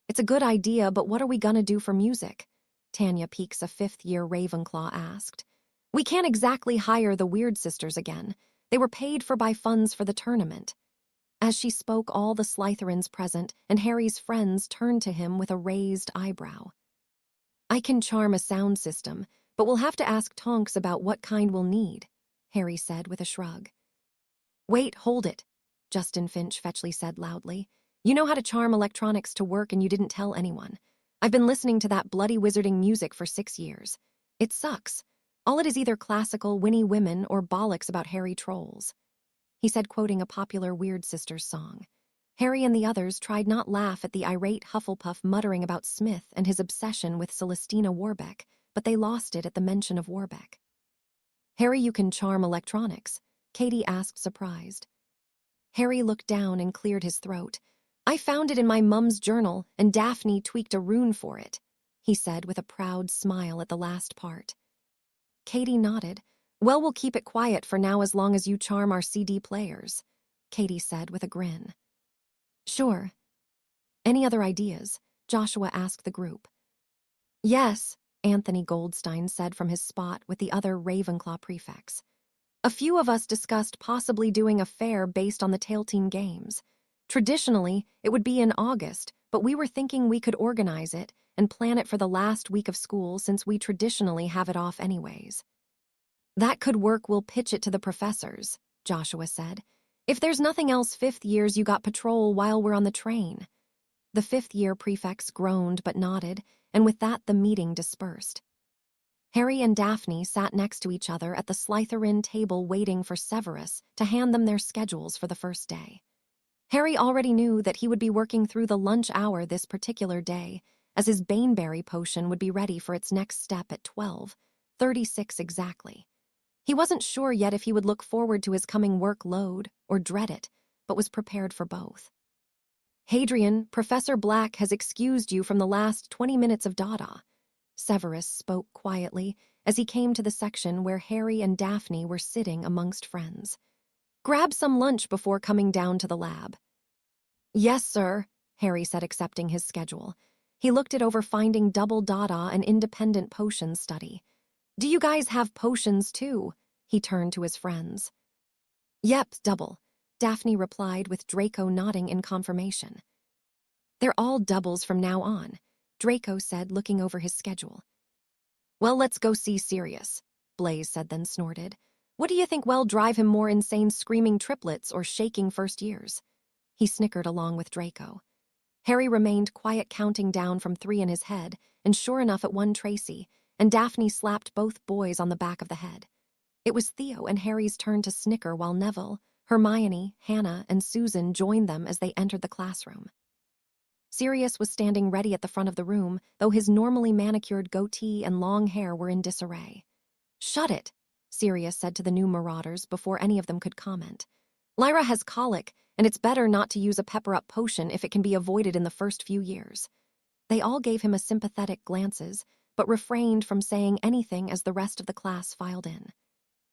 "It's a good idea, but what are we gonna do for music?" Tanya Peaks, a 5th-year Ravenclaw, asked. "We can't exactly hire the Weird Sisters again. They were paid for by funds for the tournament." As she spoke, all the Slytherins present and Harry's friends turned to him with a raised eyebrow. "I can charm a sound system, but we'll have to ask Tonks about what kind we'll need," Harry said with a shrug. "Wait, hold it," Justin Finch Fetchley said loudly. "You know how to charm electronics to work and you didn't tell anyone. I've been listening to that bloody wizarding music for 6 years. It sucks. All it is either classical, Winnie women, or bollocks about hairy trolls," he said, quoting a popular Weird Sisters song. Harry and the others tried not laugh at the irate Hufflepuff muttering about Smith and his obsession with Celestina Warbeck, but they lost it at the mention of Warbeck. "Harry, you can charm electronics?" Katie asked, surprised. Harry looked down and cleared his throat. "I found it in my mum's journal, and Daphne tweaked a rune for it," he said with a proud smile at the last part. Katie nodded. "Well, we'll keep it quiet for now as long as you charm our CD players," Katie said with a grin. "Sure." "Any other ideas?" Joshua asked the group. "Yes," Anthony Goldstein said from his spot with the other Ravenclaw prefects. "A few of us discussed possibly doing a fair based on the Tailteam Games. Traditionally, it would be in August, but we were thinking we could organize it and plan it for the last week of school since we traditionally have it off anyways." "That could work. We'll pitch it to the professors," Joshua said. "If there's nothing else, 5th years, you got patrol while we're on the train." The 5th-year prefects groaned but nodded, and with that the meeting dispersed. Harry and Daphne sat next to each other at the Slytherin table waiting for Severus to hand them their schedules for the first day. Harry already knew that he would be working through the lunch hour this particular day, as his Baneberry potion would be ready for its next step at 12:36 exactly. He wasn't sure yet if he would look forward to his coming workload or dread it, but was prepared for both. "Hadrian, Professor Black has excused you from the last 20 minutes of Dada," Severus spoke quietly as he came to the section where Harry and Daphne were sitting amongst friends. "Grab some lunch before coming down to the lab." "Yes, sir," Harry said, accepting his schedule. He looked it over, finding double Dada and independent potion study. "Do you guys have potions too?" He turned to his friends. "Yep, double," Daphne replied with Draco nodding in confirmation. "They're all doubles from now on," Draco said, looking over his schedule. "Well, let's go see Sirius," Blaze said, then snorted. "What do you think? Well, drive him more insane screaming triplets or shaking first years?" He snickered along with Draco. Harry remained quiet, counting down from 3 in his head, and sure enough it won Tracy, and Daphne slapped both boys on the back of the head. It was Theo and Harry's turn to snicker while Neville, Hermione, Hannah, and Susan joined them as they entered the classroom. Sirius was standing ready at the front of the room, though his normally manicured goatee and long hair were in disarray. "Shut it," Sirius said to the new marauders before any of them could comment. "Lyra has colic, and it's better not to use a pepper-up potion if it can be avoided in the first few years." They all gave him a sympathetic glances, but refrained from saying anything as the rest of the class filed in.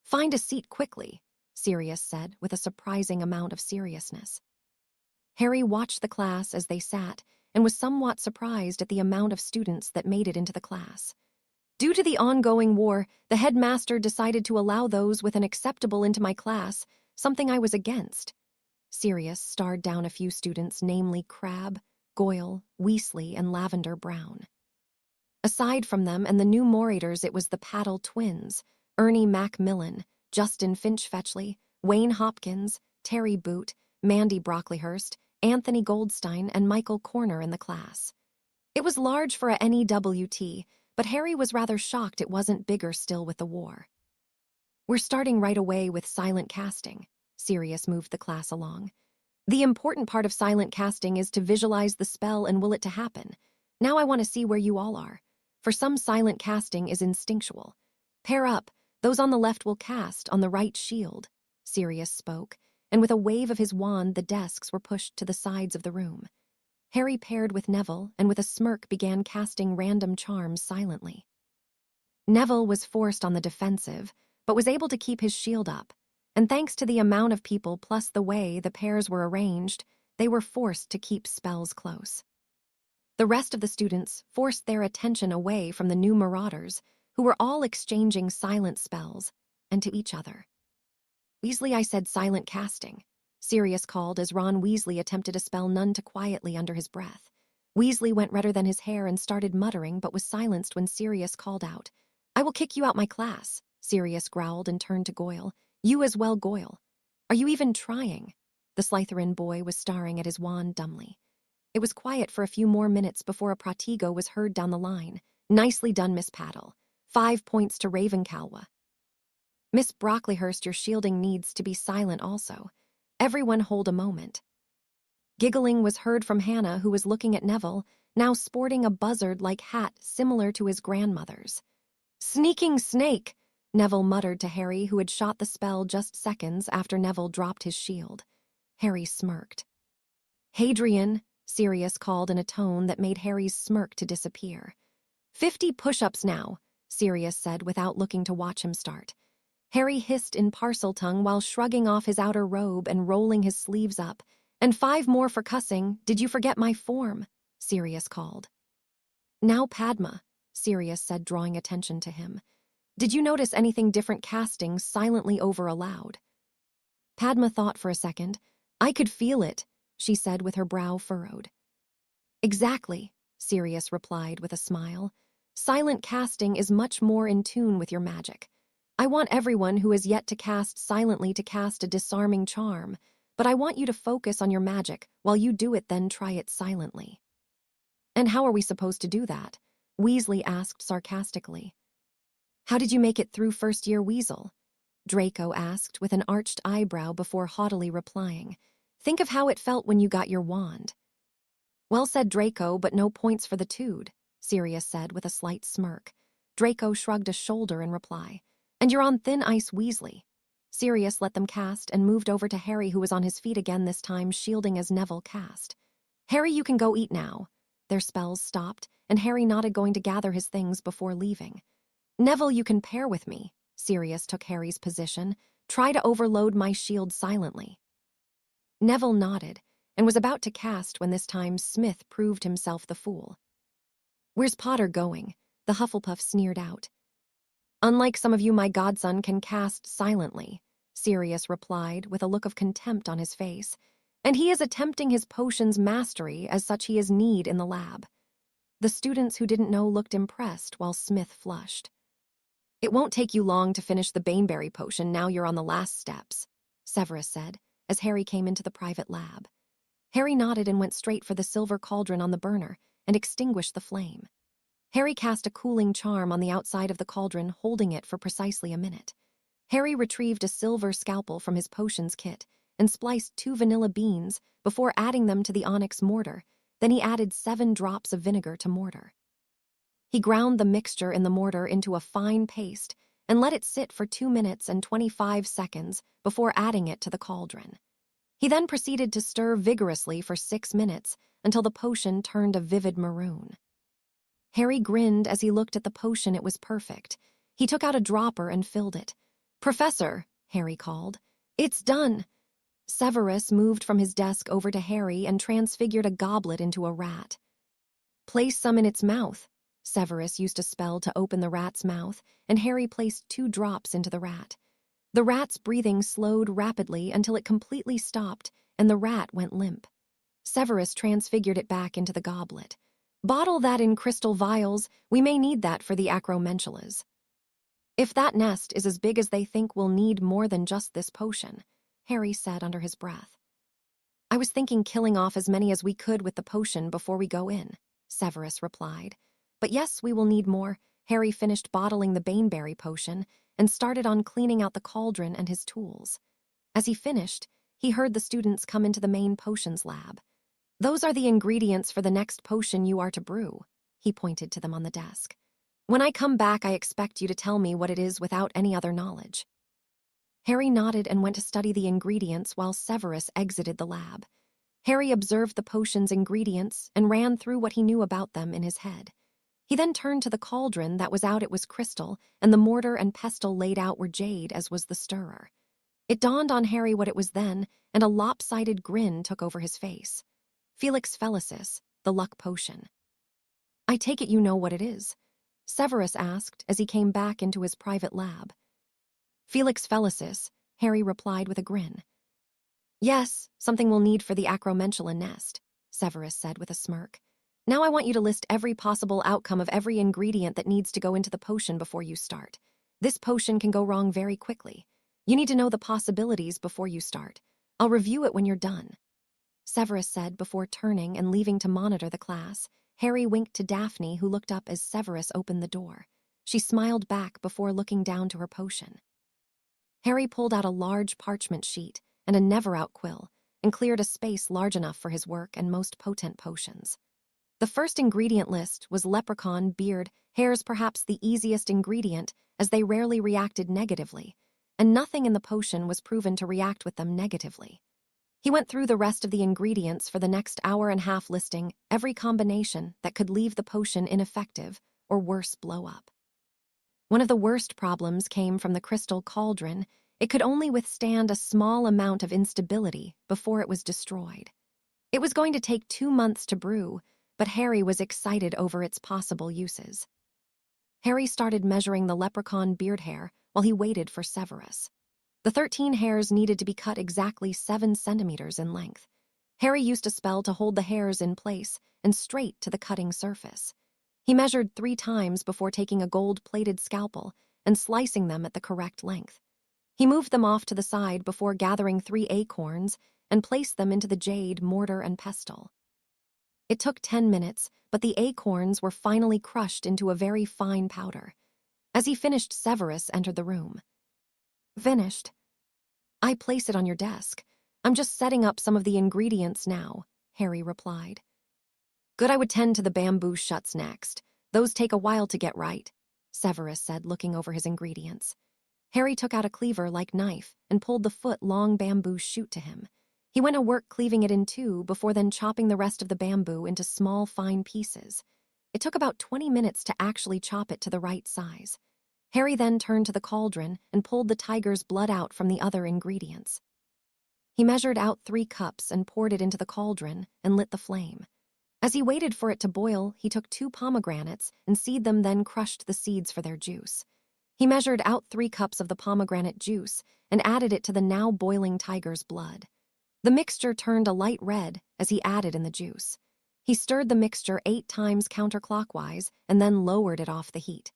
"Find a seat quickly," Sirius said with a surprising amount of seriousness. Harry watched the class as they sat and was somewhat surprised at the amount of students that made it into the class. "Due to the ongoing war, the headmaster decided to allow those with an acceptable into my class, something I was against." Sirius starred down a few students, namely Crabbe, Goyle, Weasley, and Lavender Brown. Aside from them and the new morators, it was the Paddle twins, Ernie Macmillan, Justin Finch-Fetchley, Wayne Hopkins, Terry Boot, Mandy Brocklehurst, Anthony Goldstein, and Michael Corner in the class. It was large for a NEWT, but Harry was rather shocked it wasn't bigger still with the war. "We're starting right away with silent casting," Sirius moved the class along. "The important part of silent casting is to visualize the spell and will it to happen. Now I want to see where you all are. For some, silent casting is instinctual. Pair up, those on the left will cast, on the right shield," Sirius spoke, and with a wave of his wand the desks were pushed to the sides of the room. Harry paired with Neville and with a smirk began casting random charms silently. Neville was forced on the defensive, but was able to keep his shield up, and thanks to the amount of people plus the way the pairs were arranged, they were forced to keep spells close. The rest of the students forced their attention away from the new marauders, who were all exchanging silent spells, and to each other. "Weasley, I said silent casting," Sirius called as Ron Weasley attempted to spell none too quietly under his breath. Weasley went redder than his hair and started muttering, but was silenced when Sirius called out. "I will kick you out my class," Sirius growled and turned to Goyle. "You as well, Goyle. Are you even trying?" The Slytherin boy was staring at his wand dumbly. It was quiet for a few more minutes before a protego was heard down the line. "Nicely done, Miss Paddle. 5 points to Ravenclaw. Miss Brocklehurst, your shielding needs to be silent also. Everyone hold a moment." Giggling was heard from Hannah, who was looking at Neville, now sporting a buzzard-like hat similar to his grandmother's. "Sneaking snake," Neville muttered to Harry, who had shot the spell just seconds after Neville dropped his shield. Harry smirked. "Hadrian," Sirius called in a tone that made Harry's smirk to disappear. 50 push-ups now," Sirius said without looking to watch him start. Harry hissed in Parseltongue while shrugging off his outer robe and rolling his sleeves up. "And 5 more for cussing. Did you forget my form?" Sirius called. "Now Padma," Sirius said, drawing attention to him. "Did you notice anything different casting silently over aloud?" Padma thought for a second. "I could feel it," she said with her brow furrowed. "Exactly," Sirius replied with a smile. "Silent casting is much more in tune with your magic. I want everyone who has yet to cast silently to cast a disarming charm, but I want you to focus on your magic while you do it, then try it silently." "And how are we supposed to do that?" Weasley asked sarcastically. "How did you make it through first year, Weasel?" Draco asked with an arched eyebrow before haughtily replying. "Think of how it felt when you got your wand." "Well said, Draco, but no points for the Tude," Sirius said with a slight smirk. Draco shrugged a shoulder in reply. "And you're on thin ice, Weasley." Sirius let them cast and moved over to Harry, who was on his feet again, this time shielding as Neville cast. "Harry, you can go eat now." Their spells stopped, and Harry nodded, going to gather his things before leaving. "Neville, you can pair with me." Sirius took Harry's position. "Try to overload my shield silently." Neville nodded, and was about to cast when this time Smith proved himself the fool. "Where's Potter going?" the Hufflepuff sneered out. "Unlike some of you, my godson can cast silently," Sirius replied with a look of contempt on his face. "And he is attempting his potion's mastery, as such he is need in the lab." The students who didn't know looked impressed while Smith flushed. "It won't take you long to finish the Baneberry potion now you're on the last steps," Severus said, as Harry came into the private lab. Harry nodded and went straight for the silver cauldron on the burner and extinguished the flame. Harry cast a cooling charm on the outside of the cauldron, holding it for precisely a minute. Harry retrieved a silver scalpel from his potions kit and spliced 2 vanilla beans before adding them to the onyx mortar. Then he added 7 drops of vinegar to mortar. He ground the mixture in the mortar into a fine paste and let it sit for 2 minutes and 25 seconds before adding it to the cauldron. He then proceeded to stir vigorously for 6 minutes until the potion turned a vivid maroon. Harry grinned as he looked at the potion. It was perfect. He took out a dropper and filled it. "Professor," Harry called. "It's done." Severus moved from his desk over to Harry and transfigured a goblet into a rat. "Place some in its mouth." Severus used a spell to open the rat's mouth, and Harry placed 2 drops into the rat. The rat's breathing slowed rapidly until it completely stopped, and the rat went limp. Severus transfigured it back into the goblet. "Bottle that in crystal vials. We may need that for the acromentulas." "If that nest is as big as they think, we'll need more than just this potion," Harry said under his breath. "I was thinking killing off as many as we could with the potion before we go in," Severus replied. "But yes, we will need more." Harry finished bottling the baneberry potion and started on cleaning out the cauldron and his tools. As he finished, he heard the students come into the main potions lab. "Those are the ingredients for the next potion you are to brew," he pointed to them on the desk. "When I come back, I expect you to tell me what it is without any other knowledge." Harry nodded and went to study the ingredients while Severus exited the lab. Harry observed the potion's ingredients and ran through what he knew about them in his head. He then turned to the cauldron. That was out. It was crystal, and the mortar and pestle laid out were jade, as was the stirrer. It dawned on Harry what it was then, and a lopsided grin took over his face. Felix Felicis, the luck potion. "I take it you know what it is?" Severus asked as he came back into his private lab. "Felix Felicis," Harry replied with a grin. "Yes, something we'll need for the acromentula nest," Severus said with a smirk. "Now I want you to list every possible outcome of every ingredient that needs to go into the potion before you start. This potion can go wrong very quickly. You need to know the possibilities before you start. I'll review it when you're done," Severus said before turning and leaving to monitor the class. Harry winked to Daphne, who looked up as Severus opened the door. She smiled back before looking down to her potion. Harry pulled out a large parchment sheet and a never-out quill and cleared a space large enough for his work and most potent potions. The first ingredient list was leprechaun beard hairs, perhaps the easiest ingredient, as they rarely reacted negatively, and nothing in the potion was proven to react with them negatively. He went through the rest of the ingredients for the next hour and a half, listing every combination that could leave the potion ineffective or worse, blow up. One of the worst problems came from the crystal cauldron. It could only withstand a small amount of instability before it was destroyed. It was going to take 2 months to brew, but Harry was excited over its possible uses. Harry started measuring the leprechaun beard hair while he waited for Severus. The 13 hairs needed to be cut exactly 7 centimeters in length. Harry used a spell to hold the hairs in place and straight to the cutting surface. He measured 3 times before taking a gold-plated scalpel and slicing them at the correct length. He moved them off to the side before gathering 3 acorns and placed them into the jade, mortar, and pestle. It took 10 minutes, but the acorns were finally crushed into a very fine powder. As he finished, Severus entered the room. "Finished?" "I place it on your desk. I'm just setting up some of the ingredients now," Harry replied. "Good, I would tend to the bamboo shuts next. Those take a while to get right," Severus said, looking over his ingredients. Harry took out a cleaver-like knife and pulled the foot-long bamboo shoot to him. He went to work cleaving it in 2 before then chopping the rest of the bamboo into small, fine pieces. It took about 20 minutes to actually chop it to the right size. Harry then turned to the cauldron and pulled the tiger's blood out from the other ingredients. He measured out 3 cups and poured it into the cauldron and lit the flame. As he waited for it to boil, he took 2 pomegranates and seeded them, then crushed the seeds for their juice. He measured out 3 cups of the pomegranate juice and added it to the now boiling tiger's blood. The mixture turned a light red as he added in the juice. He stirred the mixture 8 times counterclockwise and then lowered it off the heat.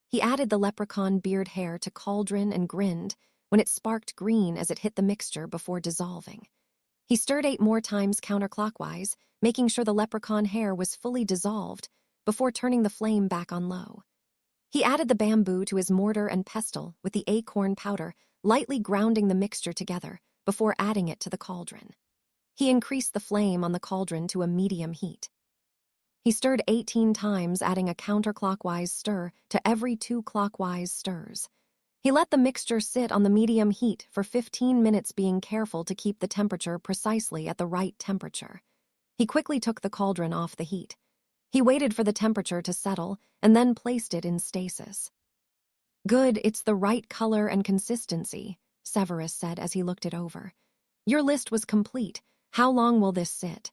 He added the leprechaun beard hair to cauldron and grinned when it sparked green as it hit the mixture before dissolving. He stirred 8 more times counterclockwise, making sure the leprechaun hair was fully dissolved before turning the flame back on low. He added the bamboo to his mortar and pestle with the acorn powder, lightly grounding the mixture together before adding it to the cauldron. He increased the flame on the cauldron to a medium heat. He stirred 18 times, adding a counterclockwise stir to every 2 clockwise stirs. He let the mixture sit on the medium heat for 15 minutes, being careful to keep the temperature precisely at the right temperature. He quickly took the cauldron off the heat. He waited for the temperature to settle and then placed it in stasis. "Good, it's the right color and consistency," Severus said as he looked it over. "Your list was complete. How long will this sit?"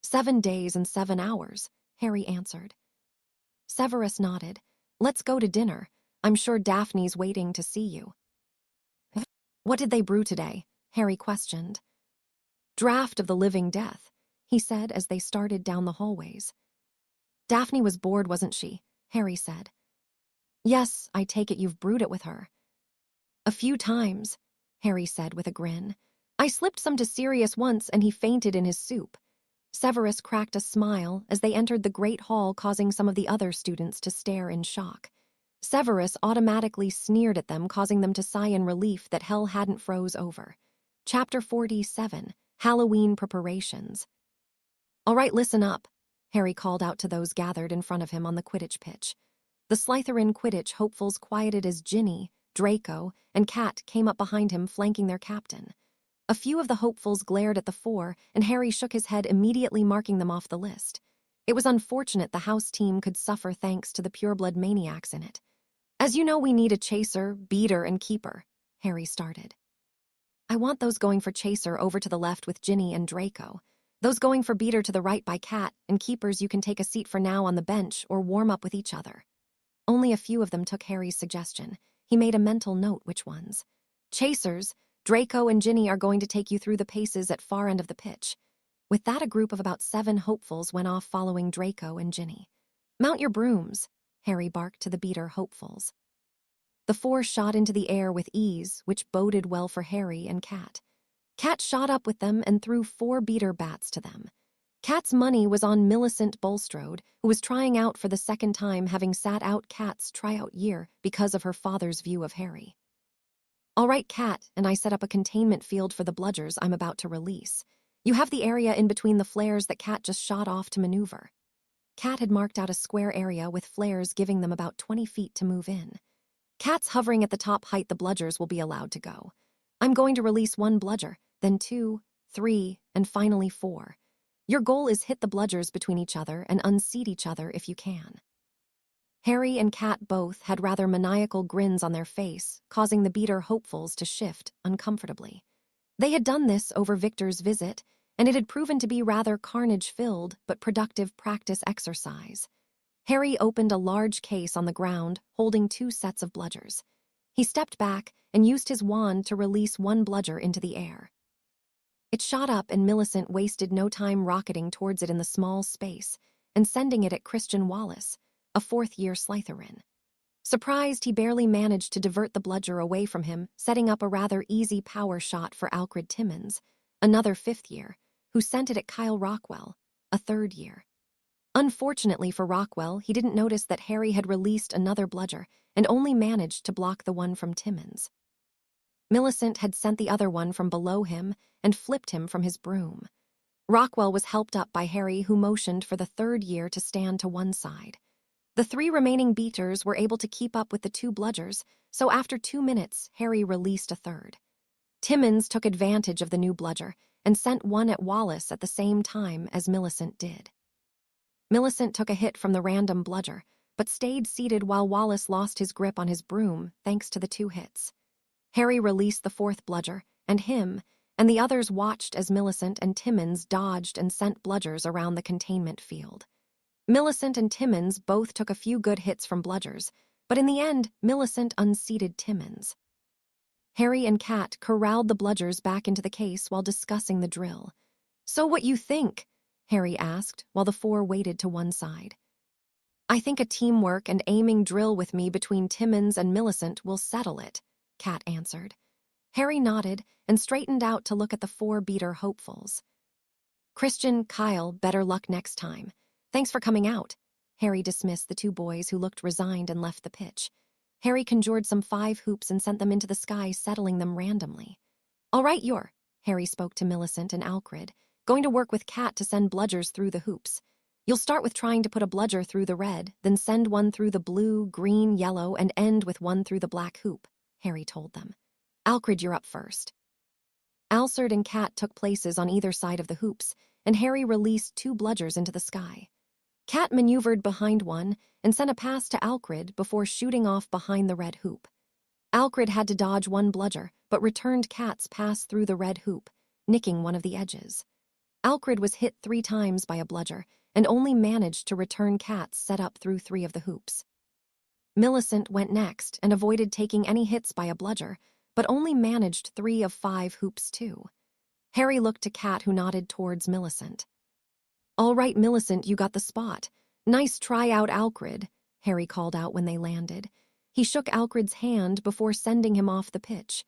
7 days and 7 hours, Harry answered. Severus nodded. "Let's go to dinner. I'm sure Daphne's waiting to see you." "What did they brew today?" Harry questioned. "Draft of the living death," he said as they started down the hallways. "Daphne was bored, wasn't she?" Harry said. "Yes, I take it you've brewed it with her." "A few times," Harry said with a grin. "I slipped some to Sirius once and he fainted in his soup." Severus cracked a smile as they entered the great hall, causing some of the other students to stare in shock. Severus automatically sneered at them, causing them to sigh in relief that hell hadn't froze over. Chapter 47, Halloween Preparations. "All right, listen up," Harry called out to those gathered in front of him on the Quidditch pitch. The Slytherin Quidditch hopefuls, quieted as Ginny, Draco, and Cat, came up behind him, flanking their captain. A few of the hopefuls glared at the four, and Harry shook his head, immediately marking them off the list. It was unfortunate the house team could suffer thanks to the pureblood maniacs in it. "As you know, we need a chaser, beater, and keeper," Harry started. "I want those going for chaser over to the left with Ginny and Draco. Those going for beater to the right by Cat, and keepers you can take a seat for now on the bench or warm up with each other." Only a few of them took Harry's suggestion. He made a mental note which ones. "Chasers, Draco and Ginny are going to take you through the paces at far end of the pitch." With that, a group of about 7 hopefuls went off following Draco and Ginny. "Mount your brooms," Harry barked to the beater hopefuls. The 4 shot into the air with ease, which boded well for Harry and Cat. Cat shot up with them and threw 4 beater bats to them. Cat's money was on Millicent Bulstrode, who was trying out for the second time, having sat out Cat's tryout year because of her father's view of Harry. "All right, Cat, and I set up a containment field for the bludgers I'm about to release. You have the area in between the flares that Cat just shot off to maneuver." Cat had marked out a square area with flares giving them about 20 feet to move in. "Cat's hovering at the top height the bludgers will be allowed to go. I'm going to release 1 bludger, then 2, 3, and finally 4. Your goal is hit the bludgers between each other and unseat each other if you can." Harry and Cat both had rather maniacal grins on their face, causing the beater hopefuls to shift uncomfortably. They had done this over Victor's visit, and it had proven to be rather carnage-filled but productive practice exercise. Harry opened a large case on the ground, holding 2 sets of bludgers. He stepped back and used his wand to release 1 bludger into the air. It shot up, and Millicent wasted no time rocketing towards it in the small space and sending it at Christian Wallace, a 4th-year Slytherin. Surprised, he barely managed to divert the bludger away from him, setting up a rather easy power shot for Alfred Timmins, another 5th-year, who sent it at Kyle Rockwell, a 3rd-year. Unfortunately for Rockwell, he didn't notice that Harry had released another bludger and only managed to block the one from Timmins. Millicent had sent the other one from below him and flipped him from his broom. Rockwell was helped up by Harry, who motioned for the 3rd-year to stand to one side. The 3 remaining beaters were able to keep up with the 2 bludgers, so after 2 minutes, Harry released a 3rd. Timmins took advantage of the new bludger and sent one at Wallace at the same time as Millicent did. Millicent took a hit from the random bludger, but stayed seated while Wallace lost his grip on his broom thanks to the 2 hits. Harry released the 4th bludger, and the others watched as Millicent and Timmins dodged and sent bludgers around the containment field. Millicent and Timmins both took a few good hits from bludgers, but in the end, Millicent unseated Timmins. Harry and Cat corralled the bludgers back into the case while discussing the drill. "So what you think?" Harry asked, while the 4 waited to one side. "I think a teamwork and aiming drill with me between Timmins and Millicent will settle it," Cat answered. Harry nodded and straightened out to look at the 4 beater hopefuls. Christian, Kyle, better luck next time. Thanks for coming out. Harry dismissed the 2 boys who looked resigned and left the pitch. Harry conjured some 5 hoops and sent them into the sky, settling them randomly. All right, Harry spoke to Millicent and Alfred, going to work with Cat to send bludgers through the hoops. You'll start with trying to put a bludger through the red, then send one through the blue, green, yellow, and end with one through the black hoop, Harry told them. Alfred, you're up first. Alfred and Cat took places on either side of the hoops, and Harry released 2 bludgers into the sky. Cat maneuvered behind one and sent a pass to Alfred before shooting off behind the red hoop. Alfred had to dodge 1 bludger, but returned Cat's pass through the red hoop, nicking one of the edges. Alfred was hit 3 times by a bludger and only managed to return Cat's set up through 3 of the hoops. Millicent went next and avoided taking any hits by a bludger, but only managed 3 of 5 hoops too. Harry looked to Cat, who nodded towards Millicent. All right, Millicent, you got the spot. Nice try out, Alfred, Harry called out when they landed. He shook Alfred's hand before sending him off the pitch.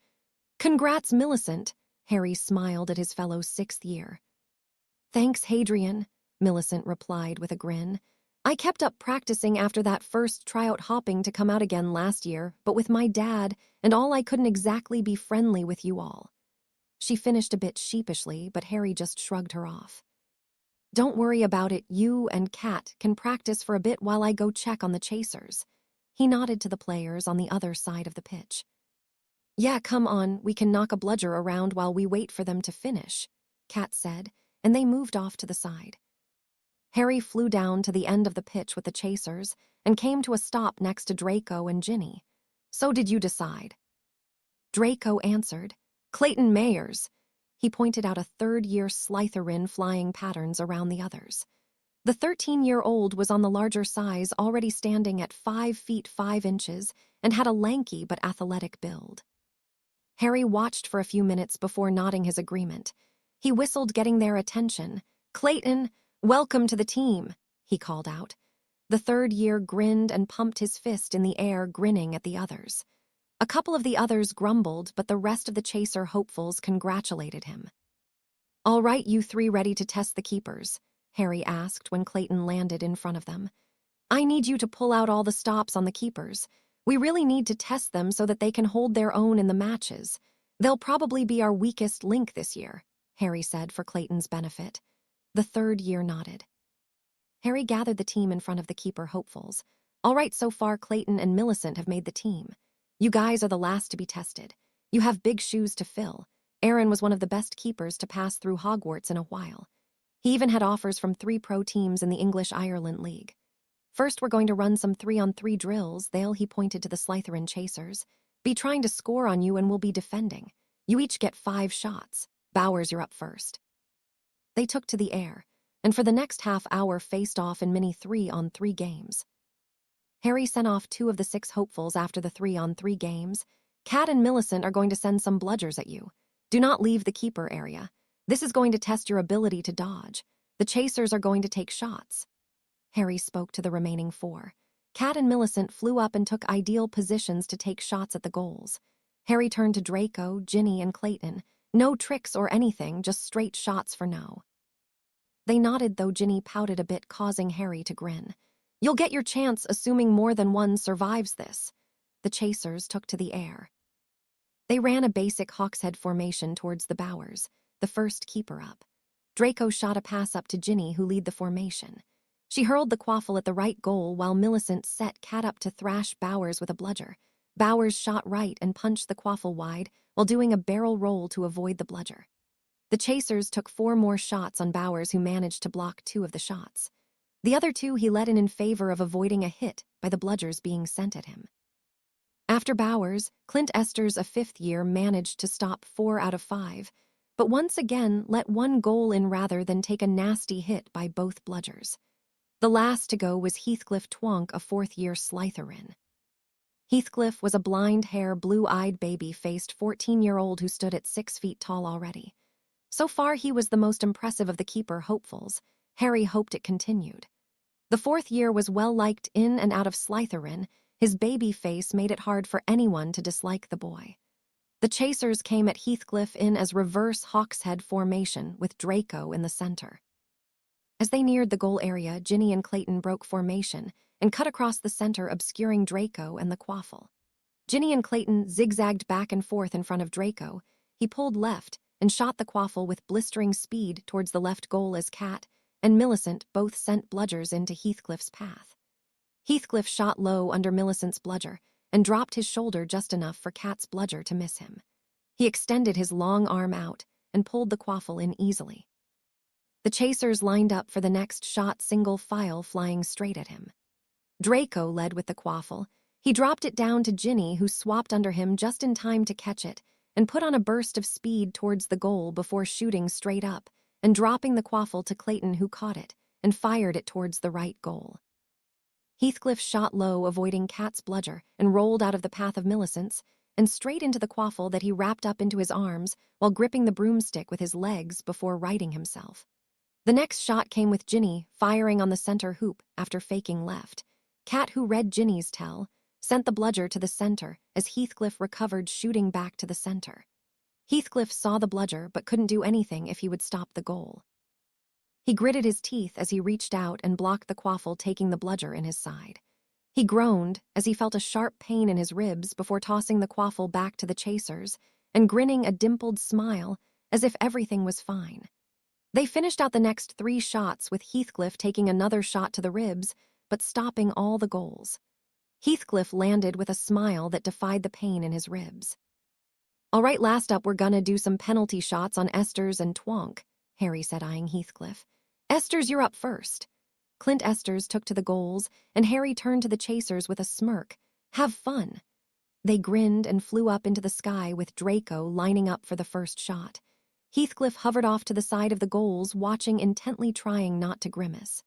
Congrats, Millicent, Harry smiled at his fellow 6th year. Thanks, Hadrian, Millicent replied with a grin. I kept up practicing after that first tryout hopping to come out again last year, but with my dad and all, I couldn't exactly be friendly with you all. She finished a bit sheepishly, but Harry just shrugged her off. Don't worry about it, you and Cat can practice for a bit while I go check on the chasers. He nodded to the players on the other side of the pitch. Yeah, come on, we can knock a bludger around while we wait for them to finish, Cat said, and they moved off to the side. Harry flew down to the end of the pitch with the chasers and came to a stop next to Draco and Ginny. So did you decide? Draco answered, Clayton Mayers. He pointed out a 3rd-year Slytherin flying patterns around the others. The 13-year-old was on the larger size, already standing at 5 feet 5 inches and had a lanky but athletic build. Harry watched for a few minutes before nodding his agreement. He whistled, getting their attention. Clayton, welcome to the team, he called out. The 3rd year grinned and pumped his fist in the air, grinning at the others. A couple of the others grumbled, but the rest of the chaser hopefuls congratulated him. All right, you 3 ready to test the keepers? Harry asked when Clayton landed in front of them. I need you to pull out all the stops on the keepers. We really need to test them so that they can hold their own in the matches. They'll probably be our weakest link this year, Harry said for Clayton's benefit. The 3rd year nodded. Harry gathered the team in front of the keeper hopefuls. All right, so far Clayton and Millicent have made the team. You guys are the last to be tested. You have big shoes to fill. Aaron was one of the best keepers to pass through Hogwarts in a while. He even had offers from 3 pro teams in the English Ireland League. First, we're going to run some 3-on-3 drills. He pointed to the Slytherin chasers, be trying to score on you and we'll be defending. You each get 5 shots. Bowers, you're up first. They took to the air, and for the next half hour faced off in mini 3-on-3 games. Harry sent off 2 of the 6 hopefuls after the 3-on-3 games. Cat and Millicent are going to send some bludgers at you. Do not leave the keeper area. This is going to test your ability to dodge. The chasers are going to take shots. Harry spoke to the remaining 4. Cat and Millicent flew up and took ideal positions to take shots at the goals. Harry turned to Draco, Ginny, and Clayton. No tricks or anything, just straight shots for no. They nodded, though Ginny pouted a bit, causing Harry to grin. You'll get your chance, assuming more than one survives this. The chasers took to the air. They ran a basic hawk's head formation towards the Bowers, the first keeper up. Draco shot a pass up to Ginny, who led the formation. She hurled the quaffle at the right goal while Millicent set Cat up to thrash Bowers with a bludger. Bowers shot right and punched the quaffle wide while doing a barrel roll to avoid the bludger. The chasers took 4 more shots on Bowers, who managed to block 2 of the shots. The other 2 he let in favor of avoiding a hit by the bludgers being sent at him. After Bowers, Clint Esters, a 5th year, managed to stop 4 out of 5, but once again let 1 goal in rather than take a nasty hit by both bludgers. The last to go was Heathcliff Twonk, a 4th year Slytherin. Heathcliff was a blonde-hair, blue-eyed, baby-faced 14-year-old who stood at 6 feet tall already. So far he was the most impressive of the keeper hopefuls. Harry hoped it continued. The 4th year was well-liked in and out of Slytherin. His baby face made it hard for anyone to dislike the boy. The chasers came at Heathcliff in as reverse Hawkshead formation with Draco in the center. As they neared the goal area, Ginny and Clayton broke formation and cut across the center, obscuring Draco and the quaffle. Ginny and Clayton zigzagged back and forth in front of Draco. He pulled left and shot the quaffle with blistering speed towards the left goal as Cat and Millicent both sent bludgers into Heathcliff's path. Heathcliff shot low under Millicent's bludger and dropped his shoulder just enough for Cat's bludger to miss him. He extended his long arm out and pulled the quaffle in easily. The chasers lined up for the next shot, single file flying straight at him. Draco led with the quaffle. He dropped it down to Ginny, who swapped under him just in time to catch it and put on a burst of speed towards the goal before shooting straight up and dropping the quaffle to Clayton, who caught it and fired it towards the right goal. Heathcliff shot low, avoiding Cat's bludger, and rolled out of the path of Millicent's and straight into the quaffle that he wrapped up into his arms while gripping the broomstick with his legs before righting himself. The next shot came with Ginny firing on the center hoop after faking left. Cat, who read Ginny's tell, sent the bludger to the center as Heathcliff recovered, shooting back to the center. Heathcliff saw the bludger but couldn't do anything if he would stop the goal. He gritted his teeth as he reached out and blocked the quaffle, taking the bludger in his side. He groaned as he felt a sharp pain in his ribs before tossing the quaffle back to the chasers and grinning a dimpled smile as if everything was fine. They finished out the next 3 shots with Heathcliff taking another shot to the ribs but stopping all the goals. Heathcliff landed with a smile that defied the pain in his ribs. "All right, last up, we're gonna do some penalty shots on Esters and Twonk," Harry said, eyeing Heathcliff. "Esters, you're up first." Clint Esters took to the goals, and Harry turned to the chasers with a smirk. "Have fun." They grinned and flew up into the sky with Draco lining up for the first shot. Heathcliff hovered off to the side of the goals, watching intently, trying not to grimace.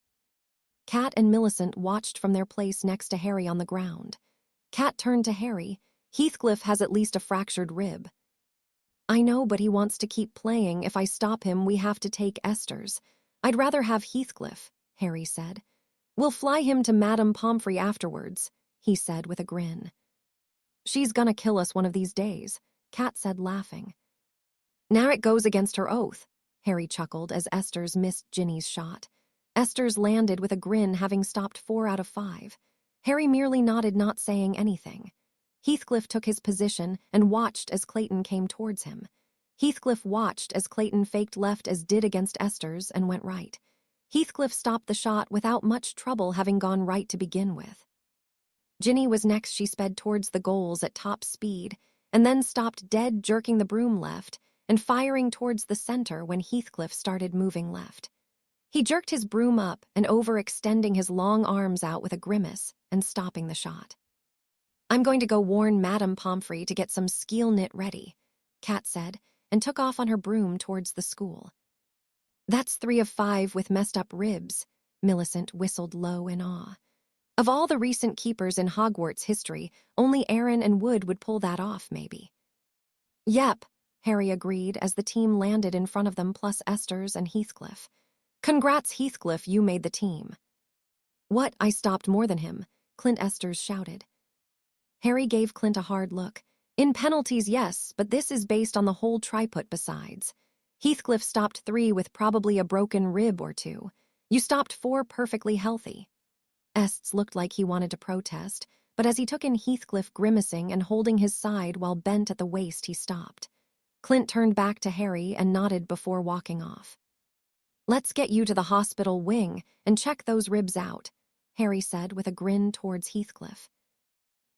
Cat and Millicent watched from their place next to Harry on the ground. Cat turned to Harry. "Heathcliff has at least a fractured rib." "I know, but he wants to keep playing. If I stop him, we have to take Esters. I'd rather have Heathcliff," Harry said. "We'll fly him to Madame Pomfrey afterwards," he said with a grin. "She's gonna kill us one of these days," Cat said, laughing. "Now it goes against her oath," Harry chuckled as Esters missed Ginny's shot. Esters landed with a grin, having stopped 4 out of 5. Harry merely nodded, not saying anything. Heathcliff took his position and watched as Clayton came towards him. Heathcliff watched as Clayton faked left as did against Esters and went right. Heathcliff stopped the shot without much trouble, having gone right to begin with. Ginny was next. She sped towards the goals at top speed and then stopped dead, jerking the broom left and firing towards the center when Heathcliff started moving left. He jerked his broom up and over, extending his long arms out with a grimace and stopping the shot. "I'm going to go warn Madame Pomfrey to get some skeel knit ready," Cat said, and took off on her broom towards the school. "That's 3 of 5 with messed up ribs," Millicent whistled low in awe. Of all the recent keepers in Hogwarts history, only Aaron and Wood would pull that off, maybe. "Yep," Harry agreed as the team landed in front of them, plus Esters and Heathcliff. "Congrats, Heathcliff, you made the team." "What? I stopped more than him," Clint Esters shouted. Harry gave Clint a hard look. "In penalties, yes, but this is based on the whole triput besides. Heathcliff stopped 3 with probably a broken rib or 2. You stopped 4 perfectly healthy." Ests looked like he wanted to protest, but as he took in Heathcliff grimacing and holding his side while bent at the waist, he stopped. Clint turned back to Harry and nodded before walking off. "Let's get you to the hospital wing and check those ribs out," Harry said with a grin towards Heathcliff.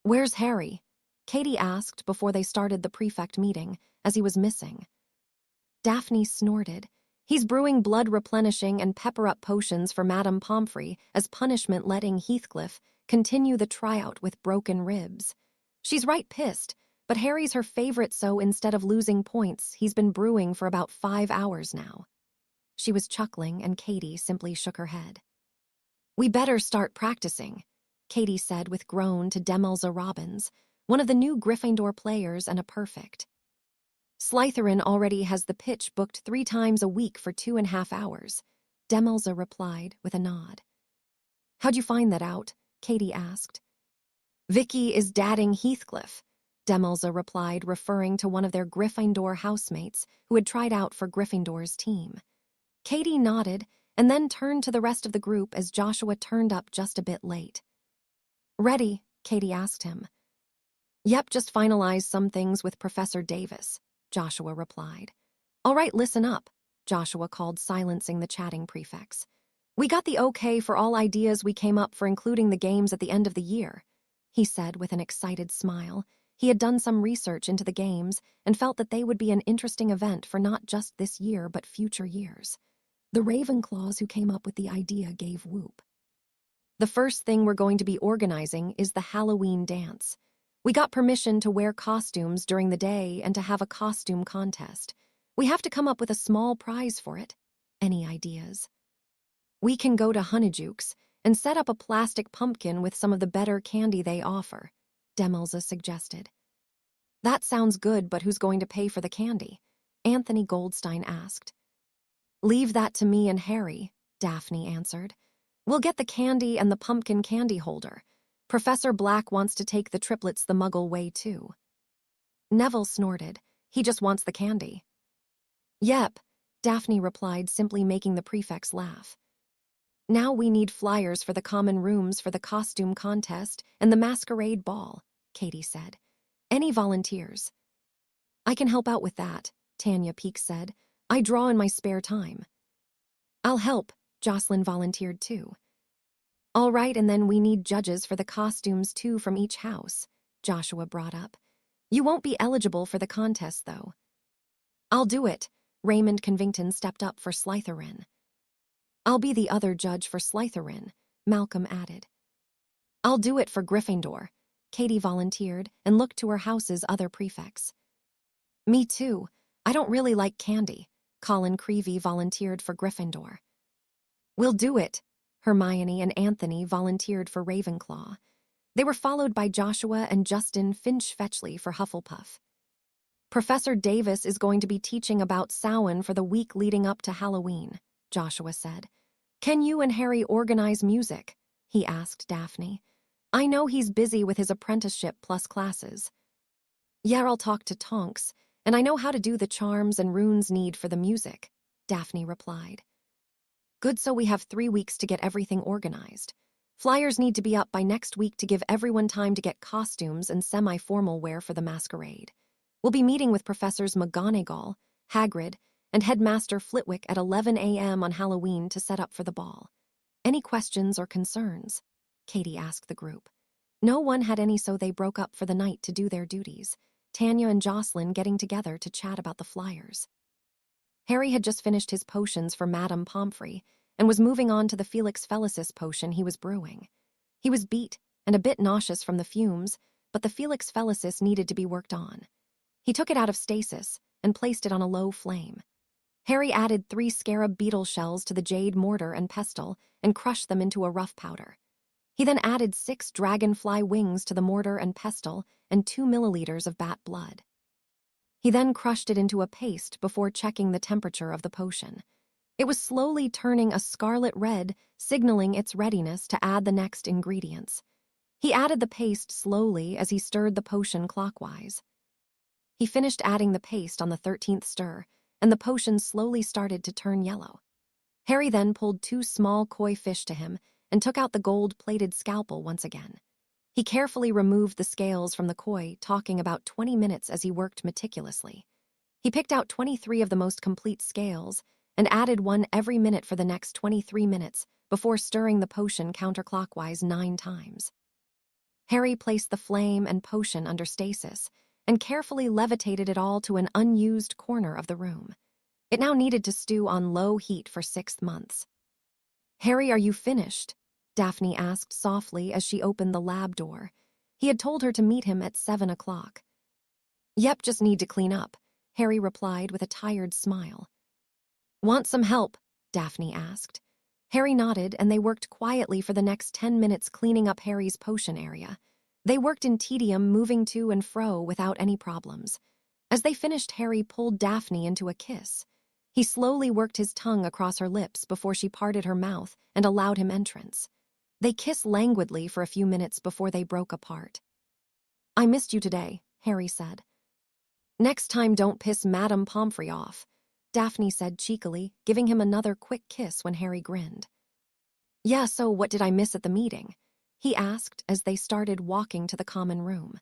"Where's Harry?" Katie asked before they started the prefect meeting, as he was missing. Daphne snorted. "He's brewing blood replenishing and pepper-up potions for Madame Pomfrey as punishment, letting Heathcliff continue the tryout with broken ribs. She's right pissed, but Harry's her favorite, so instead of losing points, he's been brewing for about 5 hours now." She was chuckling, and Katie simply shook her head. "We better start practicing," Katie said with groan to Demelza Robbins, one of the new Gryffindor players and a perfect. "Slytherin already has the pitch booked 3 times a week for 2.5 hours, Demelza replied with a nod. "How'd you find that out?" Katie asked. "Vicky is dadding Heathcliff," Demelza replied, referring to one of their Gryffindor housemates who had tried out for Gryffindor's team. Katie nodded and then turned to the rest of the group as Joshua turned up just a bit late. "Ready?" Katie asked him. "Yep, just finalized some things with Professor Davis," Joshua replied. "All right, listen up," Joshua called, silencing the chatting prefects. "We got the okay for all ideas we came up for, including the games at the end of the year," he said with an excited smile. He had done some research into the games and felt that they would be an interesting event for not just this year but future years. The Ravenclaws who came up with the idea gave whoop. "The first thing we're going to be organizing is the Halloween dance. We got permission to wear costumes during the day and to have a costume contest. We have to come up with a small prize for it. Any ideas?" "We can go to Honeyjuke's and set up a plastic pumpkin with some of the better candy they offer," Demelza suggested. "That sounds good, but who's going to pay for the candy?" Anthony Goldstein asked. "Leave that to me and Harry," Daphne answered. "We'll get the candy and the pumpkin candy holder. Professor Black wants to take the triplets the Muggle way, too." Neville snorted. "He just wants the candy." "Yep," Daphne replied, simply making the prefects laugh. "Now we need flyers for the common rooms for the costume contest and the masquerade ball," Katie said. "Any volunteers?" "I can help out with that," Tanya Peake said. "I draw in my spare time." "I'll help," Jocelyn volunteered too. "All right, and then we need judges for the costumes too from each house," Joshua brought up. "You won't be eligible for the contest, though." "I'll do it," Raymond Convington stepped up for Slytherin. "I'll be the other judge for Slytherin," Malcolm added. "I'll do it for Gryffindor," Katie volunteered and looked to her house's other prefects. "Me too. I don't really like candy," Colin Creevy volunteered for Gryffindor. "We'll do it," Hermione and Anthony volunteered for Ravenclaw. They were followed by Joshua and Justin Finch-Fetchley for Hufflepuff. "Professor Davis is going to be teaching about Samhain for the week leading up to Halloween," Joshua said. "Can you and Harry organize music?" he asked Daphne. "I know he's busy with his apprenticeship plus classes." "Yeah, I'll talk to Tonks, and I know how to do the charms and runes need for the music," Daphne replied. "Good, so we have 3 weeks to get everything organized. Flyers need to be up by next week to give everyone time to get costumes and semi-formal wear for the masquerade. We'll be meeting with Professors McGonagall, Hagrid, and Headmaster Flitwick at 11 a.m. on Halloween to set up for the ball. Any questions or concerns?" Katie asked the group. No one had any, so they broke up for the night to do their duties, Tanya and Jocelyn getting together to chat about the flyers. Harry had just finished his potions for Madame Pomfrey and was moving on to the Felix Felicis potion he was brewing. He was beat and a bit nauseous from the fumes, but the Felix Felicis needed to be worked on. He took it out of stasis and placed it on a low flame. Harry added 3 scarab beetle shells to the jade mortar and pestle and crushed them into a rough powder. He then added 6 dragonfly wings to the mortar and pestle and 2 milliliters of bat blood. He then crushed it into a paste before checking the temperature of the potion. It was slowly turning a scarlet red, signaling its readiness to add the next ingredients. He added the paste slowly as he stirred the potion clockwise. He finished adding the paste on the 13th stir, and the potion slowly started to turn yellow. Harry then pulled 2 small koi fish to him and took out the gold-plated scalpel once again. He carefully removed the scales from the koi, talking about 20 minutes as he worked meticulously. He picked out 23 of the most complete scales and added one every minute for the next 23 minutes before stirring the potion counterclockwise 9 times. Harry placed the flame and potion under stasis and carefully levitated it all to an unused corner of the room. It now needed to stew on low heat for 6 months. "Harry, are you finished?" Daphne asked softly as she opened the lab door. He had told her to meet him at 7 o'clock. "Yep, just need to clean up," Harry replied with a tired smile. "Want some help?" Daphne asked. Harry nodded, and they worked quietly for the next 10 minutes cleaning up Harry's potion area. They worked in tedium, moving to and fro without any problems. As they finished, Harry pulled Daphne into a kiss. He slowly worked his tongue across her lips before she parted her mouth and allowed him entrance. They kissed languidly for a few minutes before they broke apart. "I missed you today," Harry said. Next time don't piss Madame Pomfrey off, Daphne said cheekily, giving him another quick kiss when Harry grinned. Yeah, so what did I miss at the meeting? He asked as they started walking to the common room.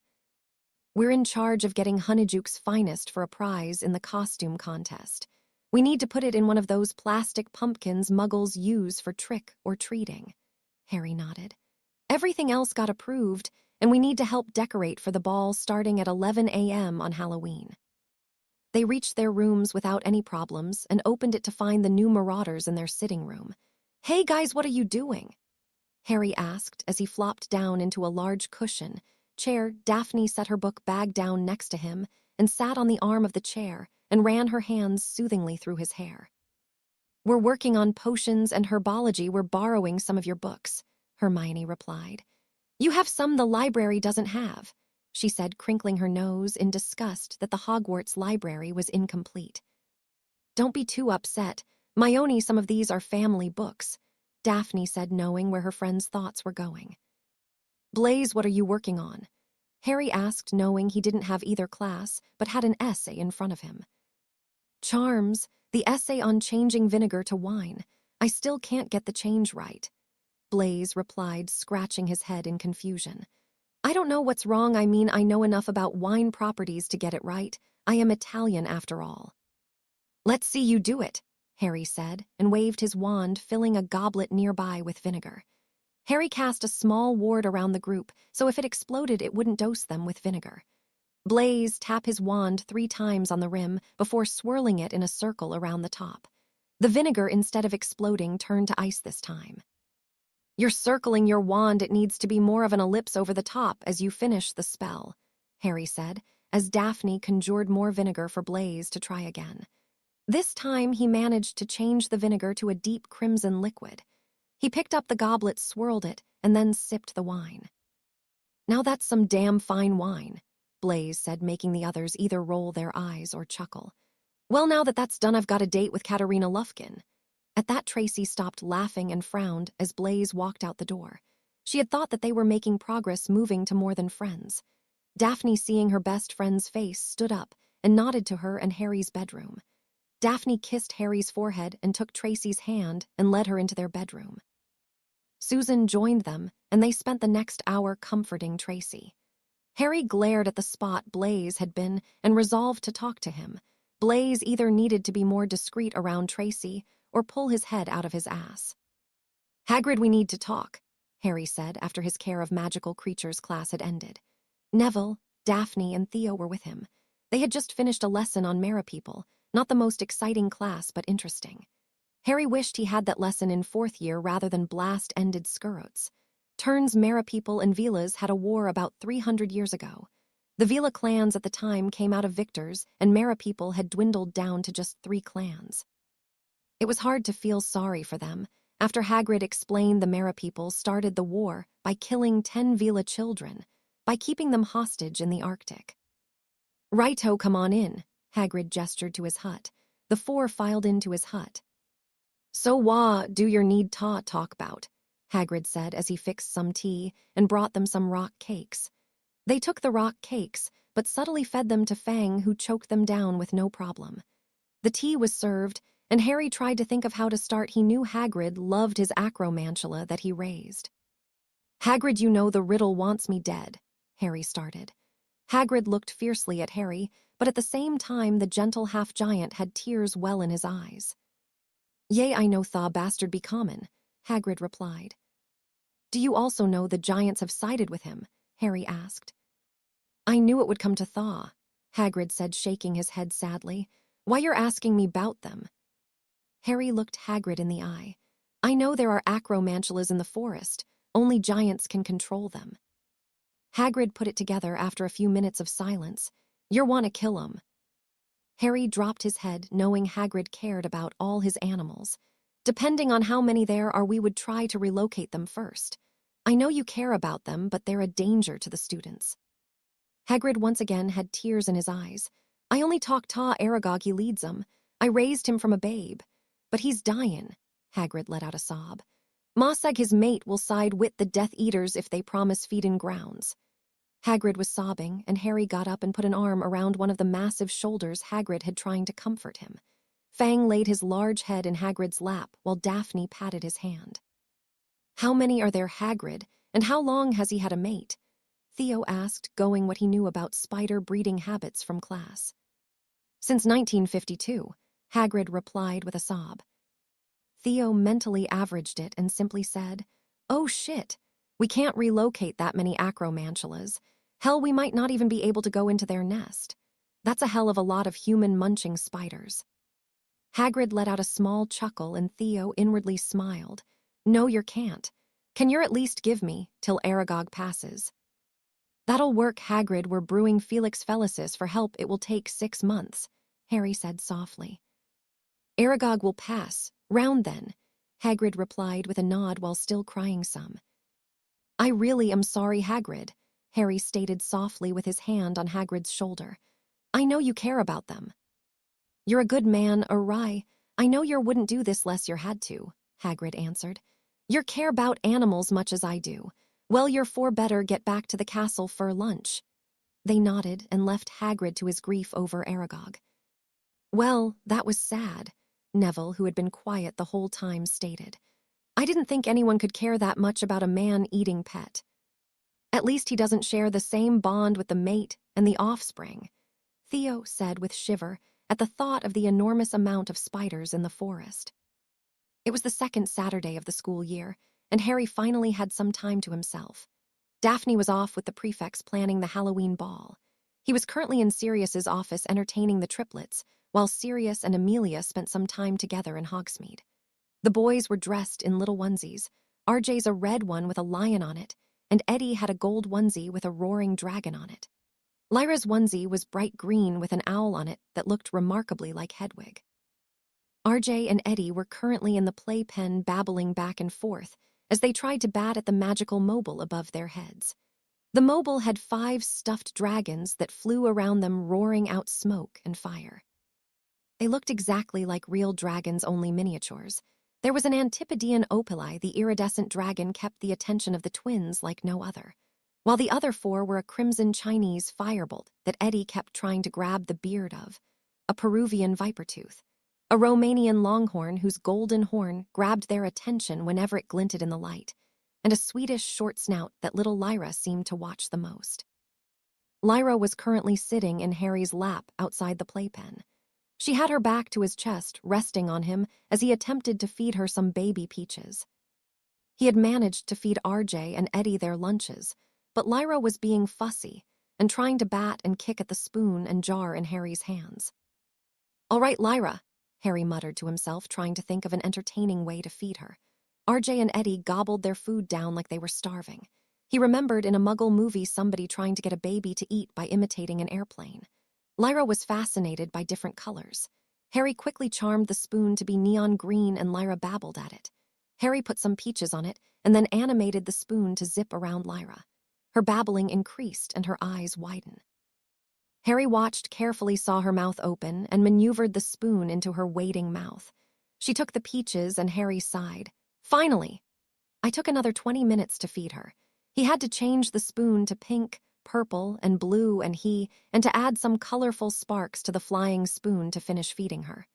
We're in charge of getting Honeyjuke's finest for a prize in the costume contest. We need to put it in one of those plastic pumpkins Muggles use for trick or treating. Harry nodded. Everything else got approved, and we need to help decorate for the ball starting at 11 a.m. on Halloween. They reached their rooms without any problems and opened it to find the new marauders in their sitting room. Hey guys, what are you doing? Harry asked as he flopped down into a large chair. Daphne set her book bag down next to him and sat on the arm of the chair and ran her hands soothingly through his hair. We're working on potions and herbology. We're borrowing some of your books, Hermione replied. You have some the library doesn't have, she said, crinkling her nose in disgust that the Hogwarts library was incomplete. Don't be too upset. Some of these are family books, Daphne said, knowing where her friend's thoughts were going. Blaze, what are you working on? Harry asked, knowing he didn't have either class, but had an essay in front of him. Charms, the essay on changing vinegar to wine. I still can't get the change right, Blaze replied, scratching his head in confusion. I don't know what's wrong. I know enough about wine properties to get it right. I am Italian after all. Let's see you do it, Harry said, and waved his wand, filling a goblet nearby with vinegar. Harry cast a small ward around the group, so if it exploded, it wouldn't dose them with vinegar. Blaze tapped his wand 3 times on the rim before swirling it in a circle around the top. The vinegar, instead of exploding, turned to ice this time. You're circling your wand. It needs to be more of an ellipse over the top as you finish the spell, Harry said, as Daphne conjured more vinegar for Blaze to try again. This time he managed to change the vinegar to a deep crimson liquid. He picked up the goblet, swirled it, and then sipped the wine. Now that's some damn fine wine, Blaze said, making the others either roll their eyes or chuckle. Well, now that that's done, I've got a date with Katerina Lufkin. At that, Tracy stopped laughing and frowned as Blaze walked out the door. She had thought that they were making progress, moving to more than friends. Daphne, seeing her best friend's face, stood up and nodded to her and Harry's bedroom. Daphne kissed Harry's forehead and took Tracy's hand and led her into their bedroom. Susan joined them, and they spent the next hour comforting Tracy. Harry glared at the spot Blaze had been and resolved to talk to him. Blaze either needed to be more discreet around Tracy or pull his head out of his ass. Hagrid, we need to talk, Harry said after his Care of Magical Creatures class had ended. Neville, Daphne, and Theo were with him. They had just finished a lesson on Merepeople, not the most exciting class, but interesting. Harry wished he had that lesson in 4th year rather than blast-ended Skurrots. Turns Merepeople and Velas had a war about 300 years ago. The Vela clans at the time came out of victors, and Merepeople had dwindled down to just 3 clans. It was hard to feel sorry for them after Hagrid explained the Merepeople started the war by killing 10 Vela children, by keeping them hostage in the Arctic. Righto, come on in, Hagrid gestured to his hut. The 4 filed into his hut. So what do your need ta talk about? Hagrid said as he fixed some tea and brought them some rock cakes. They took the rock cakes, but subtly fed them to Fang, who choked them down with no problem. The tea was served, and Harry tried to think of how to start. He knew Hagrid loved his acromantula that he raised. Hagrid, you know the riddle wants me dead, Harry started. Hagrid looked fiercely at Harry, but at the same time the gentle half-giant had tears well in his eyes. Yea, I know thaw bastard be common, Hagrid replied. Do you also know the giants have sided with him? Harry asked. I knew it would come to thaw, Hagrid said, shaking his head sadly. Why you're asking me about them? Harry looked Hagrid in the eye. I know there are acromantulas in the forest. Only giants can control them. Hagrid put it together after a few minutes of silence. You're wanna kill 'em. Harry dropped his head, knowing Hagrid cared about all his animals. Depending on how many there are, we would try to relocate them first. I know you care about them, but they're a danger to the students. Hagrid once again had tears in his eyes. I only talk ta Aragog, he leads 'em. I raised him from a babe. But he's dyin', Hagrid let out a sob. Ma sag his mate will side with the Death Eaters if they promise feedin' grounds. Hagrid was sobbing, and Harry got up and put an arm around one of the massive shoulders Hagrid had trying to comfort him. Fang laid his large head in Hagrid's lap while Daphne patted his hand. "How many are there, Hagrid, and how long has he had a mate?" Theo asked, going what he knew about spider breeding habits from class. "Since 1952, Hagrid replied with a sob. Theo mentally averaged it and simply said, "Oh shit, we can't relocate that many acromantulas. Hell, we might not even be able to go into their nest. That's a hell of a lot of human-munching spiders." Hagrid let out a small chuckle and Theo inwardly smiled. "No, you can't. Can you at least give me till Aragog passes?" "That'll work, Hagrid. We're brewing Felix Felicis for help. It will take 6 months," Harry said softly. "Aragog will pass. Round then," Hagrid replied with a nod while still crying some. "I really am sorry, Hagrid," Harry stated softly with his hand on Hagrid's shoulder. "I know you care about them." "You're a good man, Uri. I know you wouldn't do this less you had to," Hagrid answered. "You care about animals much as I do. Well, you're for better get back to the castle for lunch." They nodded and left Hagrid to his grief over Aragog. "Well, that was sad," Neville, who had been quiet the whole time, stated. "I didn't think anyone could care that much about a man-eating pet. At least he doesn't share the same bond with the mate and the offspring," Theo said with shiver at the thought of the enormous amount of spiders in the forest. It was the second Saturday of the school year, and Harry finally had some time to himself. Daphne was off with the prefects planning the Halloween ball. He was currently in Sirius's office entertaining the triplets, while Sirius and Amelia spent some time together in Hogsmeade. The boys were dressed in little onesies. RJ's a red one with a lion on it, and Eddie had a gold onesie with a roaring dragon on it. Lyra's onesie was bright green with an owl on it that looked remarkably like Hedwig. RJ and Eddie were currently in the playpen babbling back and forth as they tried to bat at the magical mobile above their heads. The mobile had 5 stuffed dragons that flew around them roaring out smoke and fire. They looked exactly like real dragons, only miniatures. There was an Antipodean opali, the iridescent dragon kept the attention of the twins like no other, while the other 4 were a crimson Chinese firebolt that Eddie kept trying to grab the beard of, a Peruvian vipertooth, a Romanian longhorn whose golden horn grabbed their attention whenever it glinted in the light, and a Swedish short snout that little Lyra seemed to watch the most. Lyra was currently sitting in Harry's lap outside the playpen. She had her back to his chest, resting on him as he attempted to feed her some baby peaches. He had managed to feed RJ and Eddie their lunches, but Lyra was being fussy and trying to bat and kick at the spoon and jar in Harry's hands. "All right, Lyra," Harry muttered to himself, trying to think of an entertaining way to feed her. RJ and Eddie gobbled their food down like they were starving. He remembered in a Muggle movie somebody trying to get a baby to eat by imitating an airplane. Lyra was fascinated by different colors. Harry quickly charmed the spoon to be neon green and Lyra babbled at it. Harry put some peaches on it and then animated the spoon to zip around Lyra. Her babbling increased and her eyes widened. Harry watched carefully, saw her mouth open, and maneuvered the spoon into her waiting mouth. She took the peaches and Harry sighed. "Finally!" I took another 20 minutes to feed her. He had to change the spoon to pink, purple, and blue, and to add some colorful sparks to the flying spoon to finish feeding her.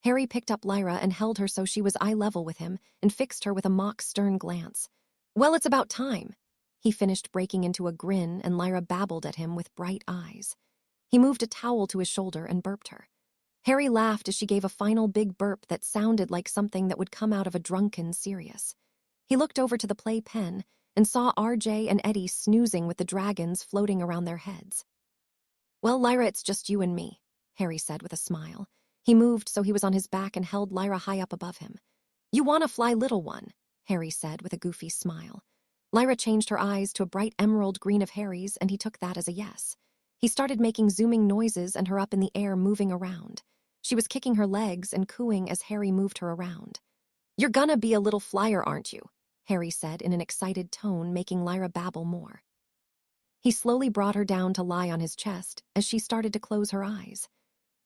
Harry picked up Lyra and held her so she was eye level with him and fixed her with a mock stern glance. "Well, it's about time." He finished, breaking into a grin, and Lyra babbled at him with bright eyes. He moved a towel to his shoulder and burped her. Harry laughed as she gave a final big burp that sounded like something that would come out of a drunken Sirius. He looked over to the playpen and saw RJ and Eddie snoozing with the dragons floating around their heads. "Well, Lyra, it's just you and me," Harry said with a smile. He moved so he was on his back and held Lyra high up above him. "You want to fly, little one," Harry said with a goofy smile. Lyra changed her eyes to a bright emerald green of Harry's, and he took that as a yes. He started making zooming noises and her up in the air, moving around. She was kicking her legs and cooing as Harry moved her around. "You're gonna be a little flyer, aren't you?" Harry said in an excited tone, making Lyra babble more. He slowly brought her down to lie on his chest as she started to close her eyes.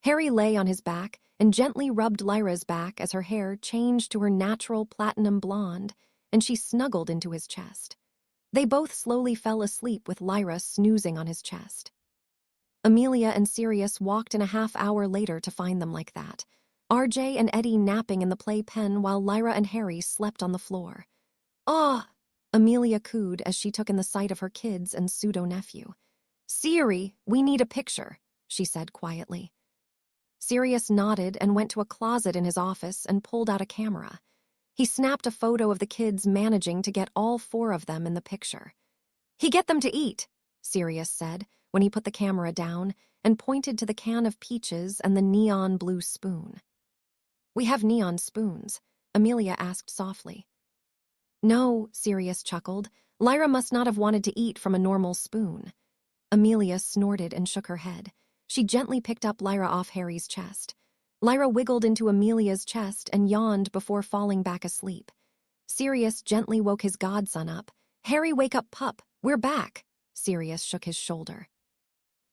Harry lay on his back and gently rubbed Lyra's back as her hair changed to her natural platinum blonde, and she snuggled into his chest. They both slowly fell asleep with Lyra snoozing on his chest. Amelia and Sirius walked in a half-hour later to find them like that. RJ and Eddie napping in the playpen while Lyra and Harry slept on the floor. "Ah!" Amelia cooed as she took in the sight of her kids and pseudo-nephew. "Siri, we need a picture," she said quietly. Sirius nodded and went to a closet in his office and pulled out a camera. He snapped a photo of the kids managing to get all 4 of them in the picture. "He get them to eat," Sirius said when he put the camera down and pointed to the can of peaches and the neon blue spoon. "We have neon spoons," Amelia asked softly. "No," Sirius chuckled. "Lyra must not have wanted to eat from a normal spoon." Amelia snorted and shook her head. She gently picked up Lyra off Harry's chest. Lyra wiggled into Amelia's chest and yawned before falling back asleep. Sirius gently woke his godson up. "Harry, wake up, pup. We're back." Sirius shook his shoulder.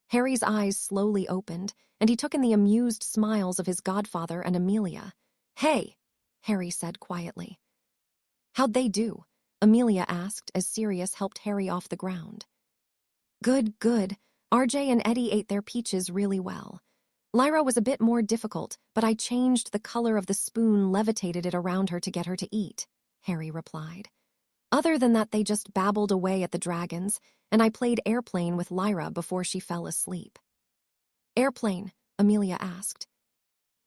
Harry's eyes slowly opened, and he took in the amused smiles of his godfather and Amelia. "Hey," Harry said quietly. "How'd they do?" Amelia asked as Sirius helped Harry off the ground. "Good, good. RJ and Eddie ate their peaches really well. Lyra was a bit more difficult, but I changed the color of the spoon, levitated it around her to get her to eat," Harry replied. "Other than that, they just babbled away at the dragons, and I played airplane with Lyra before she fell asleep." "Airplane?" Amelia asked.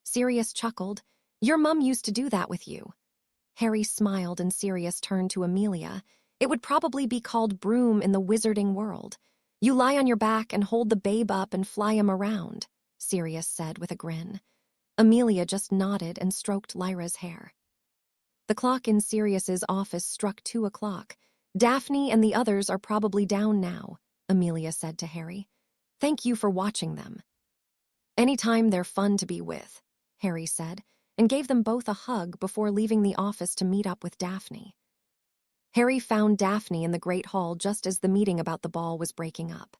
Sirius chuckled. "Your mum used to do that with you." Harry smiled and Sirius turned to Amelia. "It would probably be called broom in the wizarding world. You lie on your back and hold the babe up and fly him around," Sirius said with a grin. Amelia just nodded and stroked Lyra's hair. The clock in Sirius's office struck 2 o'clock. "Daphne and the others are probably down now," Amelia said to Harry. "Thank you for watching them." "Anytime they're fun to be with," Harry said, and gave them both a hug before leaving the office to meet up with Daphne. Harry found Daphne in the Great Hall just as the meeting about the ball was breaking up.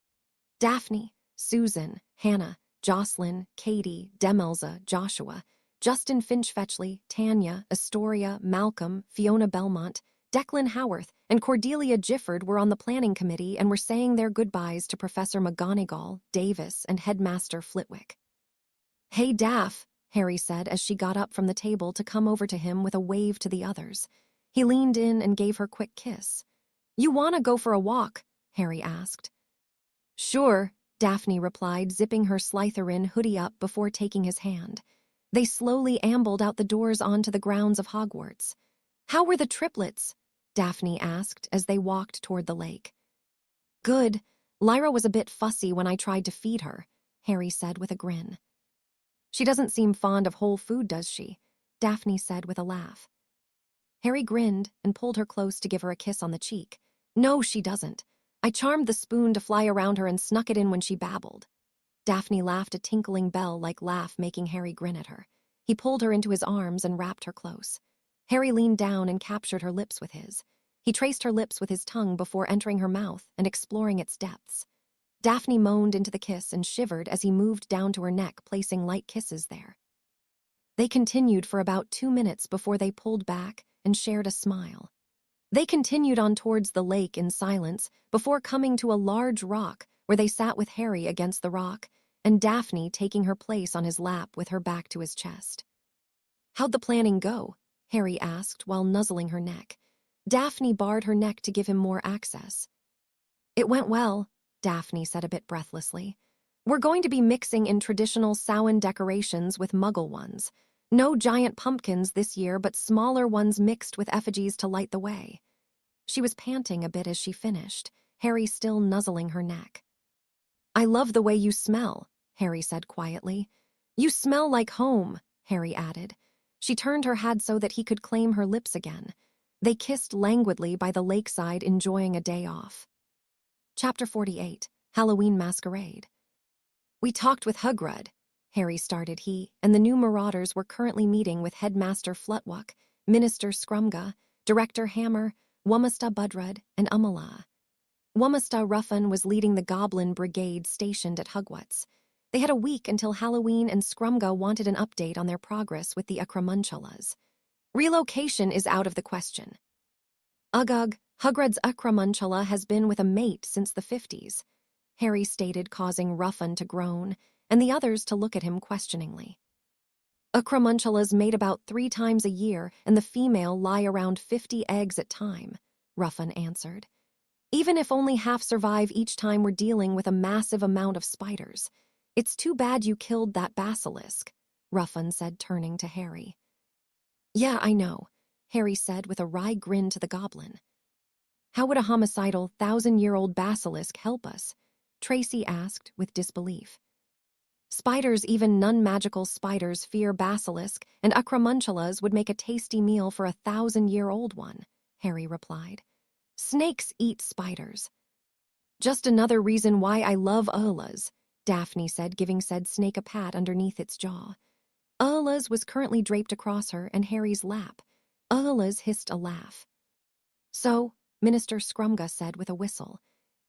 Daphne, Susan, Hannah, Jocelyn, Katie, Demelza, Joshua, Justin Finch-Fetchley, Tanya, Astoria, Malcolm, Fiona Belmont, Declan Howarth, and Cordelia Gifford were on the planning committee and were saying their goodbyes to Professor McGonagall, Davis, and Headmaster Flitwick. "Hey, Daph," Harry said as she got up from the table to come over to him with a wave to the others. He leaned in and gave her a quick kiss. "You wanna go for a walk?" Harry asked. "Sure," Daphne replied, zipping her Slytherin hoodie up before taking his hand. They slowly ambled out the doors onto the grounds of Hogwarts. "How were the triplets?" Daphne asked as they walked toward the lake. "Good. Lyra was a bit fussy when I tried to feed her," Harry said with a grin. "She doesn't seem fond of whole food, does she?" Daphne said with a laugh. Harry grinned and pulled her close to give her a kiss on the cheek. "No, she doesn't. I charmed the spoon to fly around her and snuck it in when she babbled." Daphne laughed a tinkling bell-like laugh, making Harry grin at her. He pulled her into his arms and wrapped her close. Harry leaned down and captured her lips with his. He traced her lips with his tongue before entering her mouth and exploring its depths. Daphne moaned into the kiss and shivered as he moved down to her neck, placing light kisses there. They continued for about 2 minutes before they pulled back and shared a smile. They continued on towards the lake in silence before coming to a large rock where they sat with Harry against the rock and Daphne taking her place on his lap with her back to his chest. "How'd the planning go?" Harry asked while nuzzling her neck. Daphne barred her neck to give him more access. "It went well," Daphne said a bit breathlessly. "We're going to be mixing in traditional Samhain decorations with Muggle ones. No giant pumpkins this year, but smaller ones mixed with effigies to light the way." She was panting a bit as she finished, Harry still nuzzling her neck. "I love the way you smell," Harry said quietly. "You smell like home," Harry added. She turned her head so that he could claim her lips again. They kissed languidly by the lakeside, enjoying a day off. Chapter 48, Halloween Masquerade. "We talked with Hugred," Harry started and the new Marauders were currently meeting with Headmaster Flutwick, Minister Scrumga, Director Hammer, Wumasta Budred, and Umala. Wumasta Ruffin was leading the Goblin Brigade stationed at Hogwarts. They had a week until Halloween and Scrumga wanted an update on their progress with the Acramunchulas. "Relocation is out of the question." "Ugh, Hugred's Acromantula has been with a mate since the 50s, Harry stated, causing Ruffin to groan, and the others to look at him questioningly. Acromantulas mate about 3 times a year, and the female lie around 50 eggs at time, Ruffin answered. Even if only half survive each time, we're dealing with a massive amount of spiders. It's too bad you killed that basilisk, Ruffin said, turning to Harry. Yeah, I know, Harry said with a wry grin to the goblin. How would a homicidal 1,000-year-old basilisk help us? Tracy asked with disbelief. Spiders, even non-magical spiders, fear basilisk, and acromantulas would make a tasty meal for a 1,000-year-old one, Harry replied. Snakes eat spiders. Just another reason why I love Urlas, Daphne said, giving said snake a pat underneath its jaw. Urlas was currently draped across her and Harry's lap. Urlas hissed a laugh. So, Minister Scrumga said with a whistle,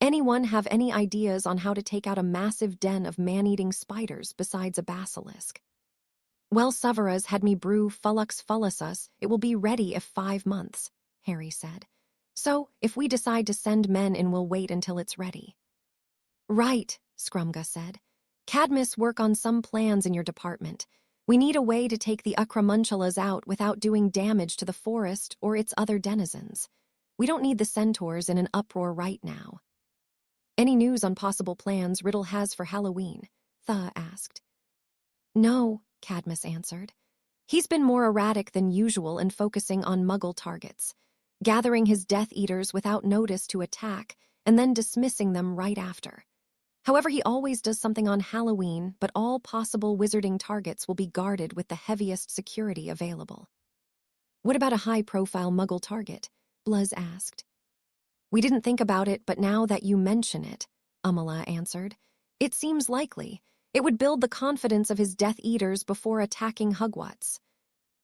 anyone have any ideas on how to take out a massive den of man-eating spiders besides a basilisk? Well, Severus had me brew Fullux Fullusus. It will be ready if 5 months, Harry said. So, if we decide to send men in, we'll wait until it's ready. Right, Scrumga said. Cadmus work on some plans in your department. We need a way to take the Acromantulas out without doing damage to the forest or its other denizens. We don't need the centaurs in an uproar right now. Any news on possible plans Riddle has for Halloween? Tha asked. No, Cadmus answered. He's been more erratic than usual and focusing on Muggle targets, gathering his Death Eaters without notice to attack and then dismissing them right after. However, he always does something on Halloween, but all possible wizarding targets will be guarded with the heaviest security available. What about a high-profile Muggle target? Bluz asked. We didn't think about it, but now that you mention it, Amala answered, it seems likely. It would build the confidence of his Death Eaters before attacking Hogwarts.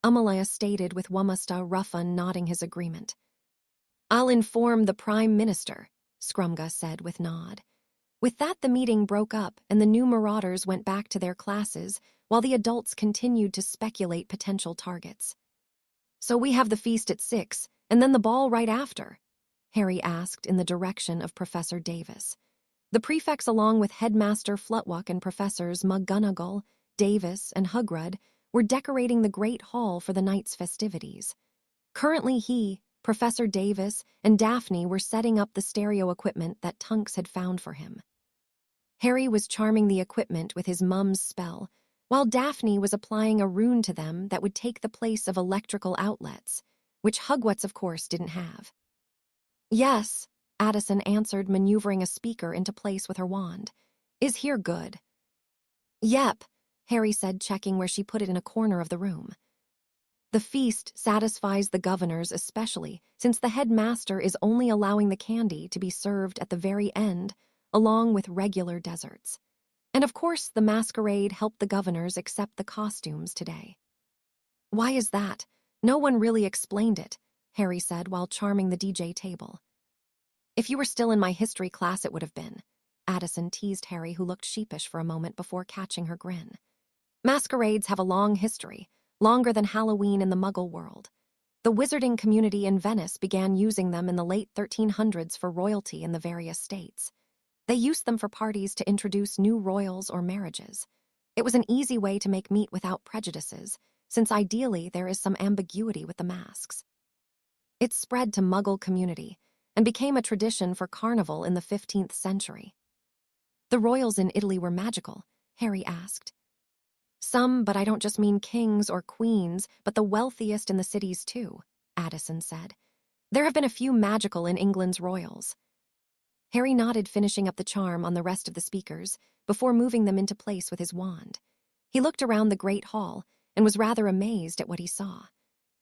Amalaya stated with Wamasta Ruffin nodding his agreement. I'll inform the Prime Minister, Scrumga said with nod. With that, the meeting broke up and the new marauders went back to their classes while the adults continued to speculate potential targets. So we have the feast at 6 and then the ball right after? Harry asked in the direction of Professor Davis. The prefects, along with Headmaster Flutwick and Professors McGonagall, Davis, and Hugred, were decorating the Great Hall for the night's festivities. Currently he, Professor Davis, and Daphne were setting up the stereo equipment that Tunks had found for him. Harry was charming the equipment with his mum's spell, while Daphne was applying a rune to them that would take the place of electrical outlets, which Hogwarts, of course, didn't have. Yes, Addison answered, maneuvering a speaker into place with her wand. Is here good? Yep, Harry said, checking where she put it in a corner of the room. The feast satisfies the governors especially, since the headmaster is only allowing the candy to be served at the very end, along with regular desserts. And of course, the masquerade helped the governors accept the costumes today. Why is that? No one really explained it, Harry said while charming the DJ table. If you were still in my history class, it would have been, Addison teased Harry, who looked sheepish for a moment before catching her grin. Masquerades have a long history, longer than Halloween in the Muggle world. The wizarding community in Venice began using them in the late 1300s for royalty in the various states. They used them for parties to introduce new royals or marriages. It was an easy way to make meat without prejudices, since ideally there is some ambiguity with the masks. It spread to Muggle community and became a tradition for carnival in the 15th century. The royals in Italy were magical, Harry asked. Some, but I don't just mean kings or queens, but the wealthiest in the cities too, Addison said. There have been a few magical in England's royals. Harry nodded, finishing up the charm on the rest of the speakers before moving them into place with his wand. He looked around the great hall and was rather amazed at what he saw.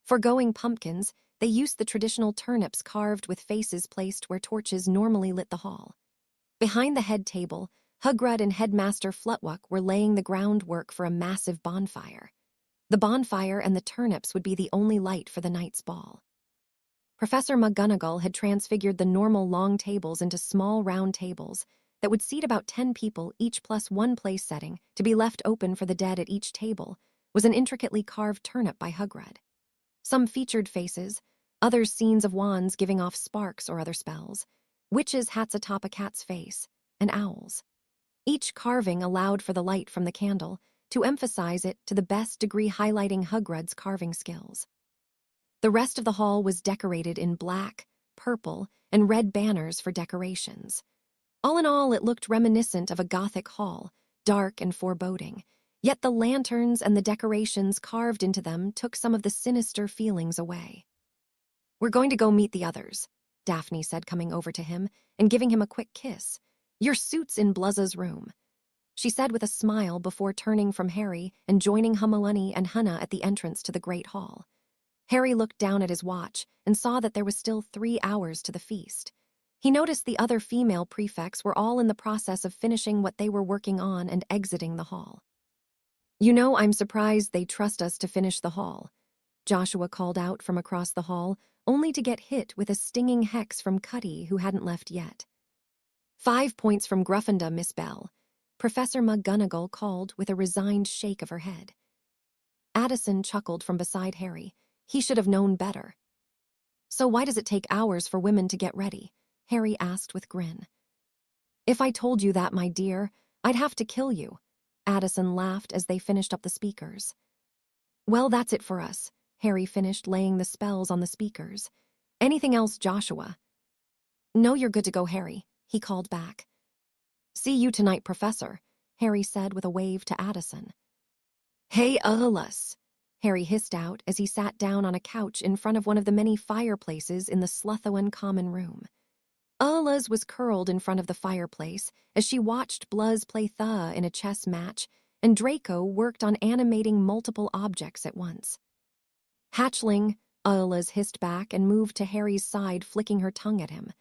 Forgoing pumpkins, they used the traditional turnips carved with faces placed where torches normally lit the hall. Behind the head table, Hugred and Headmaster Flutwick were laying the groundwork for a massive bonfire. The bonfire and the turnips would be the only light for the night's ball. Professor McGonagall had transfigured the normal long tables into small round tables that would seat about 10 people each, plus one place setting to be left open for the dead. At each table was an intricately carved turnip by Hugred. Some featured faces, others scenes of wands giving off sparks or other spells, witches' hats atop a cat's face, and owls. Each carving allowed for the light from the candle to emphasize it to the best degree, highlighting Hugred's carving skills. The rest of the hall was decorated in black, purple, and red banners for decorations. All in all, it looked reminiscent of a Gothic hall, dark and foreboding, yet the lanterns and the decorations carved into them took some of the sinister feelings away. "We're going to go meet the others," Daphne said, coming over to him and giving him a quick kiss. "Your suit's in Bluzza's room," she said with a smile before turning from Harry and joining Hermione and Hannah at the entrance to the Great Hall. Harry looked down at his watch and saw that there was still 3 hours to the feast. He noticed the other female prefects were all in the process of finishing what they were working on and exiting the hall. "You know, I'm surprised they trust us to finish the hall," Joshua called out from across the hall, only to get hit with a stinging hex from Cuddy, who hadn't left yet. 5 points from Gruffindor, Miss Bell," Professor McGonagall called with a resigned shake of her head. Addison chuckled from beside Harry. He should have known better. "So why does it take hours for women to get ready?" Harry asked with grin. "If I told you that, my dear, I'd have to kill you," Addison laughed as they finished up the speakers. "Well, that's it for us," Harry finished, laying the spells on the speakers. "Anything else, Joshua?" "No, you're good to go, Harry," he called back. "See you tonight, Professor," Harry said with a wave to Addison. "Hey, Ulus," Harry hissed out as he sat down on a couch in front of one of the many fireplaces in the Slytherin common room. Ulus was curled in front of the fireplace as she watched Bluz play Tha in a chess match, and Draco worked on animating multiple objects at once. "Hatchling," Ulus hissed back and moved to Harry's side, flicking her tongue at him.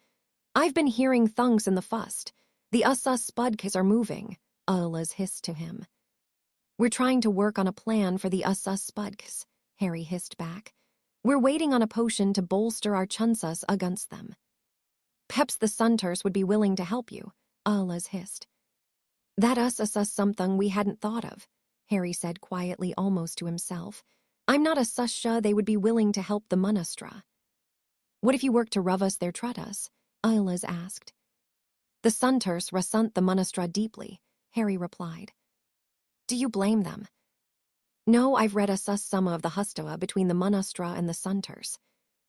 "I've been hearing thunks in the fust. The Spudks are moving," Ulus hissed to him. "We're trying to work on a plan for the Spudks," Harry hissed back. "We're waiting on a potion to bolster our chances against them." "Peps the Sunters would be willing to help you," Ulus hissed. "That something we hadn't thought of," Harry said quietly, almost to himself. "I'm not sure they would be willing to help the Monastra." "What if you work to rove us their trutus?" Ulus asked. "The Sunters resent the Monastra deeply," Harry replied. "Do you blame them?" "No, I've read some of the Hustoa between the Monastra and the Sunters.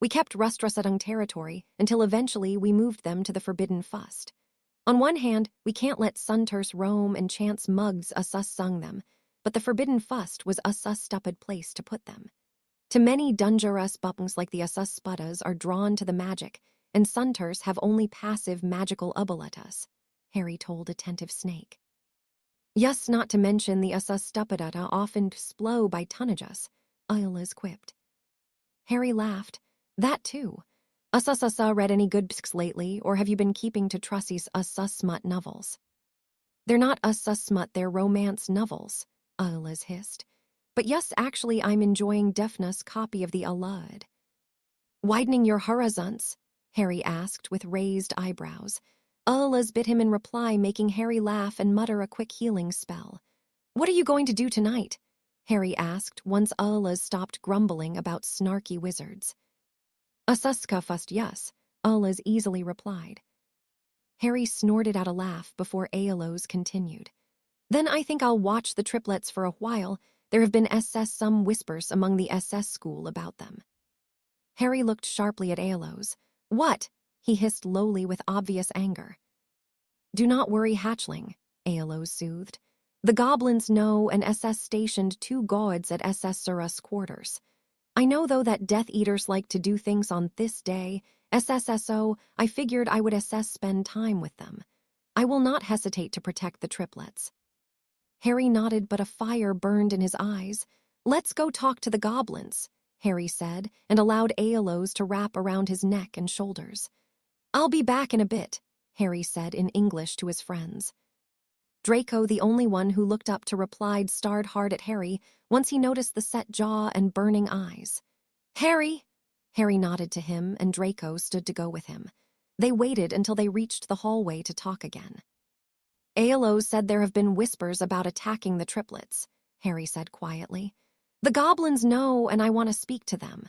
We kept Rustrasadung territory until eventually we moved them to the Forbidden Fust. On one hand, we can't let Sunters roam and chance mugs sung them, but the Forbidden Fust was stupid place to put them. To many dangerous bungs like the Spudas are drawn to the magic, and Sunters have only passive magical abilities," Harry told attentive Snake. "Yes, not to mention the Stupidata often splow by tonnages," Ulus quipped. Harry laughed. "That too. Read any good books lately, or have you been keeping to Trussie's smut novels?" "They're not smut, they're romance novels," Ulus hissed. "But yes, actually I'm enjoying Daphne's copy of the Alud." "Widening your horizons?" Harry asked with raised eyebrows. Ulus bit him in reply, making Harry laugh and mutter a quick healing spell. "What are you going to do tonight?" Harry asked once Ulus stopped grumbling about snarky wizards. "Fust, yes," Ulus easily replied. Harry snorted out a laugh before Aeolus continued. "Then I think I'll watch the triplets for a while. There have been some whispers among the SS school about them." Harry looked sharply at Aeolus. "What?" he hissed lowly with obvious anger. "Do not worry, Hatchling," Aeolus soothed. "The goblins know and stationed 2 guards at Surus quarters. I know, though, that Death Eaters like to do things on this day. SSSO, I figured I would spend time with them. I will not hesitate to protect the triplets." Harry nodded, but a fire burned in his eyes. "Let's go talk to the goblins," Harry said, and allowed Aeolus to wrap around his neck and shoulders. "I'll be back in a bit," Harry said in English to his friends. Draco, the only one who looked up to reply, stared hard at Harry once he noticed the set jaw and burning eyes. "Harry!" Harry nodded to him, and Draco stood to go with him. They waited until they reached the hallway to talk again. "Aeolus said there have been whispers about attacking the triplets," Harry said quietly. "The goblins know, and I want to speak to them."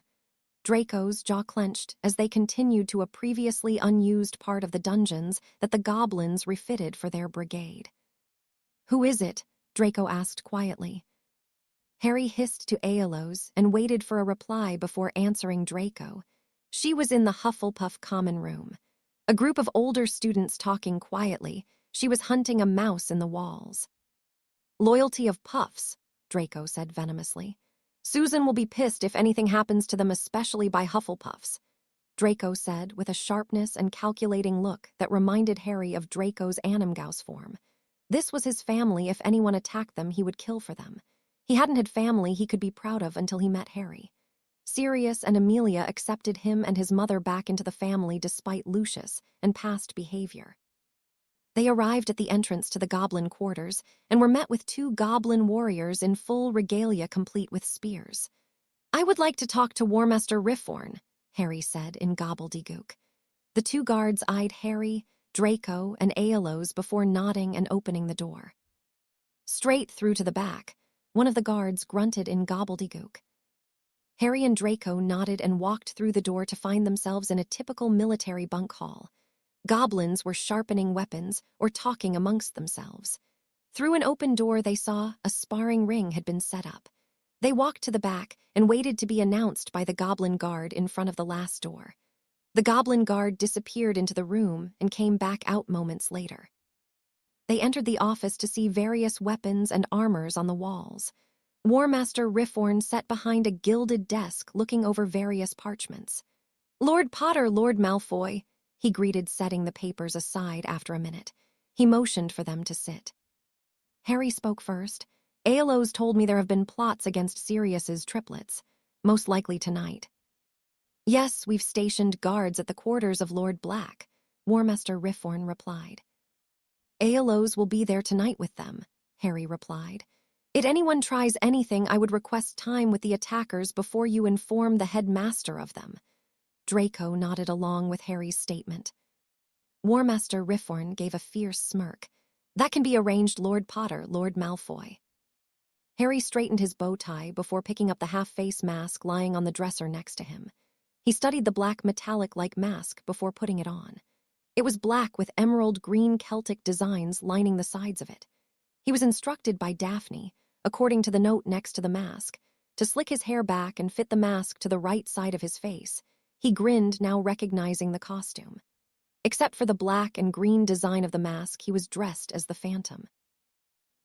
Draco's jaw clenched as they continued to a previously unused part of the dungeons that the goblins refitted for their brigade. "Who is it?" Draco asked quietly. Harry hissed to Aeolus and waited for a reply before answering Draco. She was in the Hufflepuff common room. A group of older students talking quietly. She was hunting a mouse in the walls. "Loyalty of Puffs," Draco said venomously. "Susan will be pissed if anything happens to them, especially by Hufflepuffs," Draco said with a sharpness and calculating look that reminded Harry of Draco's Animgaus form. This was his family. If anyone attacked them, he would kill for them. He hadn't had family he could be proud of until he met Harry. Sirius and Amelia accepted him and his mother back into the family despite Lucius and past behavior. They arrived at the entrance to the goblin quarters and were met with 2 goblin warriors in full regalia complete with spears. "I would like to talk to War Master Riffhorn," Harry said in gobbledygook. The 2 guards eyed Harry, Draco, and Aeolus before nodding and opening the door. "Straight through to the back," one of the guards grunted in gobbledygook. Harry and Draco nodded and walked through the door to find themselves in a typical military bunk hall. Goblins were sharpening weapons or talking amongst themselves. Through an open door they saw a sparring ring had been set up. They walked to the back and waited to be announced by the goblin guard in front of the last door. The goblin guard disappeared into the room and came back out moments later. They entered the office to see various weapons and armors on the walls. War Master Riffhorn sat behind a gilded desk looking over various parchments. "Lord Potter, Lord Malfoy," he greeted, setting the papers aside after a minute. He motioned for them to sit. Harry spoke first. "Aeolus told me there have been plots against Sirius's triplets, most likely tonight." "Yes, we've stationed guards at the quarters of Lord Black," War Master Riffhorn replied. "Aeolus will be there tonight with them," Harry replied. "If anyone tries anything, I would request time with the attackers before you inform the headmaster of them." Draco nodded along with Harry's statement. War Master Riffhorn gave a fierce smirk. "That can be arranged, Lord Potter, Lord Malfoy." Harry straightened his bow tie before picking up the half-face mask lying on the dresser next to him. He studied the black metallic-like mask before putting it on. It was black with emerald green Celtic designs lining the sides of it. He was instructed by Daphne, according to the note next to the mask, to slick his hair back and fit the mask to the right side of his face. He grinned, now recognizing the costume. Except for the black and green design of the mask, he was dressed as the Phantom.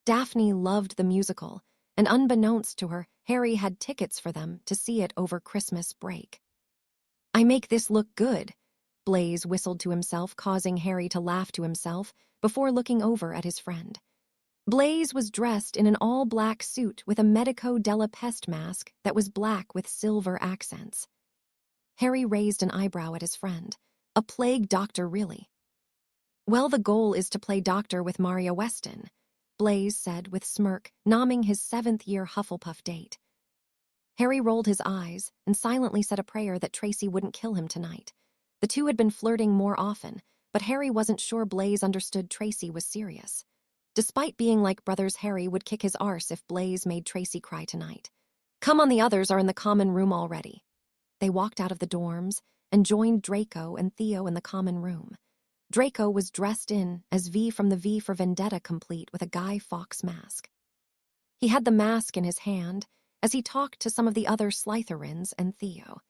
Daphne loved the musical, and unbeknownst to her, Harry had tickets for them to see it over Christmas break. "I make this look good," Blaise whistled to himself, causing Harry to laugh to himself before looking over at his friend. Blaise was dressed in an all-black suit with a Medico della Peste mask that was black with silver accents. Harry raised an eyebrow at his friend. "A plague doctor, really?" "Well, the goal is to play doctor with Maria Weston," Blaise said with smirk, nomming his 7th-year Hufflepuff date. Harry rolled his eyes and silently said a prayer that Tracy wouldn't kill him tonight. The two had been flirting more often, but Harry wasn't sure Blaise understood Tracy was serious. Despite being like brothers, Harry would kick his arse if Blaise made Tracy cry tonight. "Come on, the others are in the common room already." They walked out of the dorms and joined Draco and Theo in the common room. Draco was dressed in as V from the V for Vendetta, complete with a Guy Fawkes mask. He had the mask in his hand as he talked to some of the other Slytherins and Theo.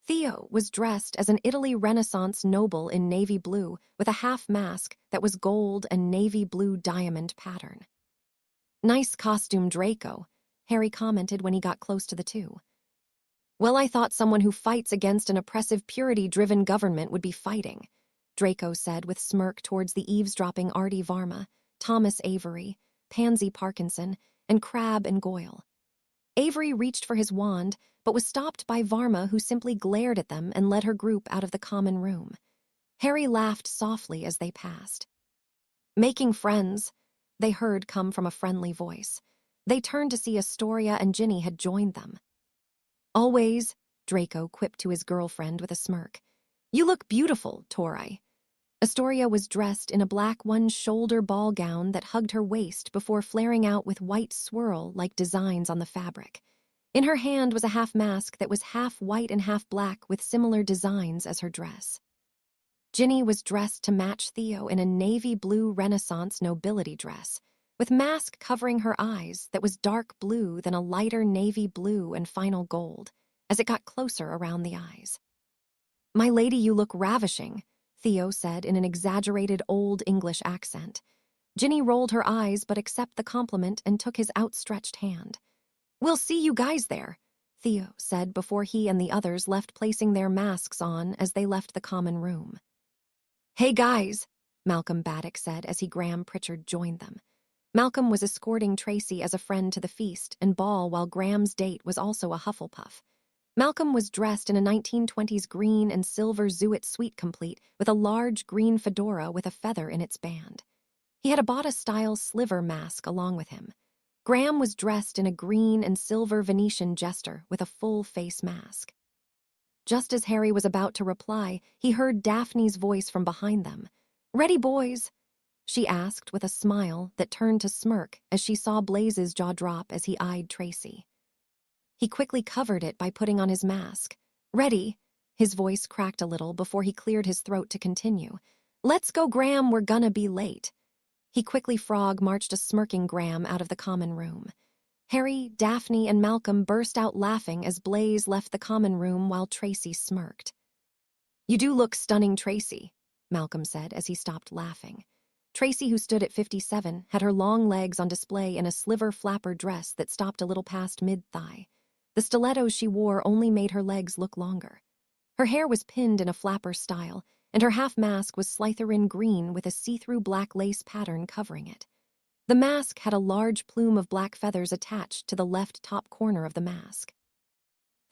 Theo was dressed as an Italy Renaissance noble in navy blue with a half mask that was gold and navy blue diamond pattern. "Nice costume, Draco," Harry commented when he got close to the two. "Well, I thought someone who fights against an oppressive, purity-driven government would be fighting," Draco said with smirk towards the eavesdropping Artie Varma, Thomas Avery, Pansy Parkinson, and Crabbe and Goyle. Avery reached for his wand, but was stopped by Varma, who simply glared at them and led her group out of the common room. Harry laughed softly as they passed. "Making friends," they heard come from a friendly voice. They turned to see Astoria and Ginny had joined them. "Always," Draco quipped to his girlfriend with a smirk. "You look beautiful, Tori." Astoria was dressed in a black one-shoulder ball gown that hugged her waist before flaring out with white swirl-like designs on the fabric. In her hand was a half mask that was half white and half black with similar designs as her dress. Ginny was dressed to match Theo in a navy blue Renaissance nobility dress, with mask covering her eyes that was dark blue than a lighter navy blue and final gold, as it got closer around the eyes. "My lady, you look ravishing," Theo said in an exaggerated Old English accent. Ginny rolled her eyes but accepted the compliment and took his outstretched hand. "We'll see you guys there," Theo said before he and the others left, placing their masks on as they left the common room. "Hey guys," Malcolm Baddock said as Graham Pritchard joined them. Malcolm was escorting Tracy as a friend to the feast and ball while Graham's date was also a Hufflepuff. Malcolm was dressed in a 1920s green and silver Zuet suite complete with a large green fedora with a feather in its band. He had a Bata-style sliver mask along with him. Graham was dressed in a green and silver Venetian jester with a full face mask. Just as Harry was about to reply, he heard Daphne's voice from behind them. "Ready, boys?" she asked with a smile that turned to smirk as she saw Blaze's jaw drop as he eyed Tracy. He quickly covered it by putting on his mask. "Ready?" His voice cracked a little before he cleared his throat to continue. "Let's go, Graham, we're gonna be late." He quickly frog-marched a smirking Graham out of the common room. Harry, Daphne, and Malcolm burst out laughing as Blaze left the common room while Tracy smirked. "You do look stunning, Tracy," Malcolm said as he stopped laughing. Tracy, who stood at 57, had her long legs on display in a sliver flapper dress that stopped a little past mid-thigh. The stilettos she wore only made her legs look longer. Her hair was pinned in a flapper style, and her half-mask was Slytherin green with a see-through black lace pattern covering it. The mask had a large plume of black feathers attached to the left top corner of the mask.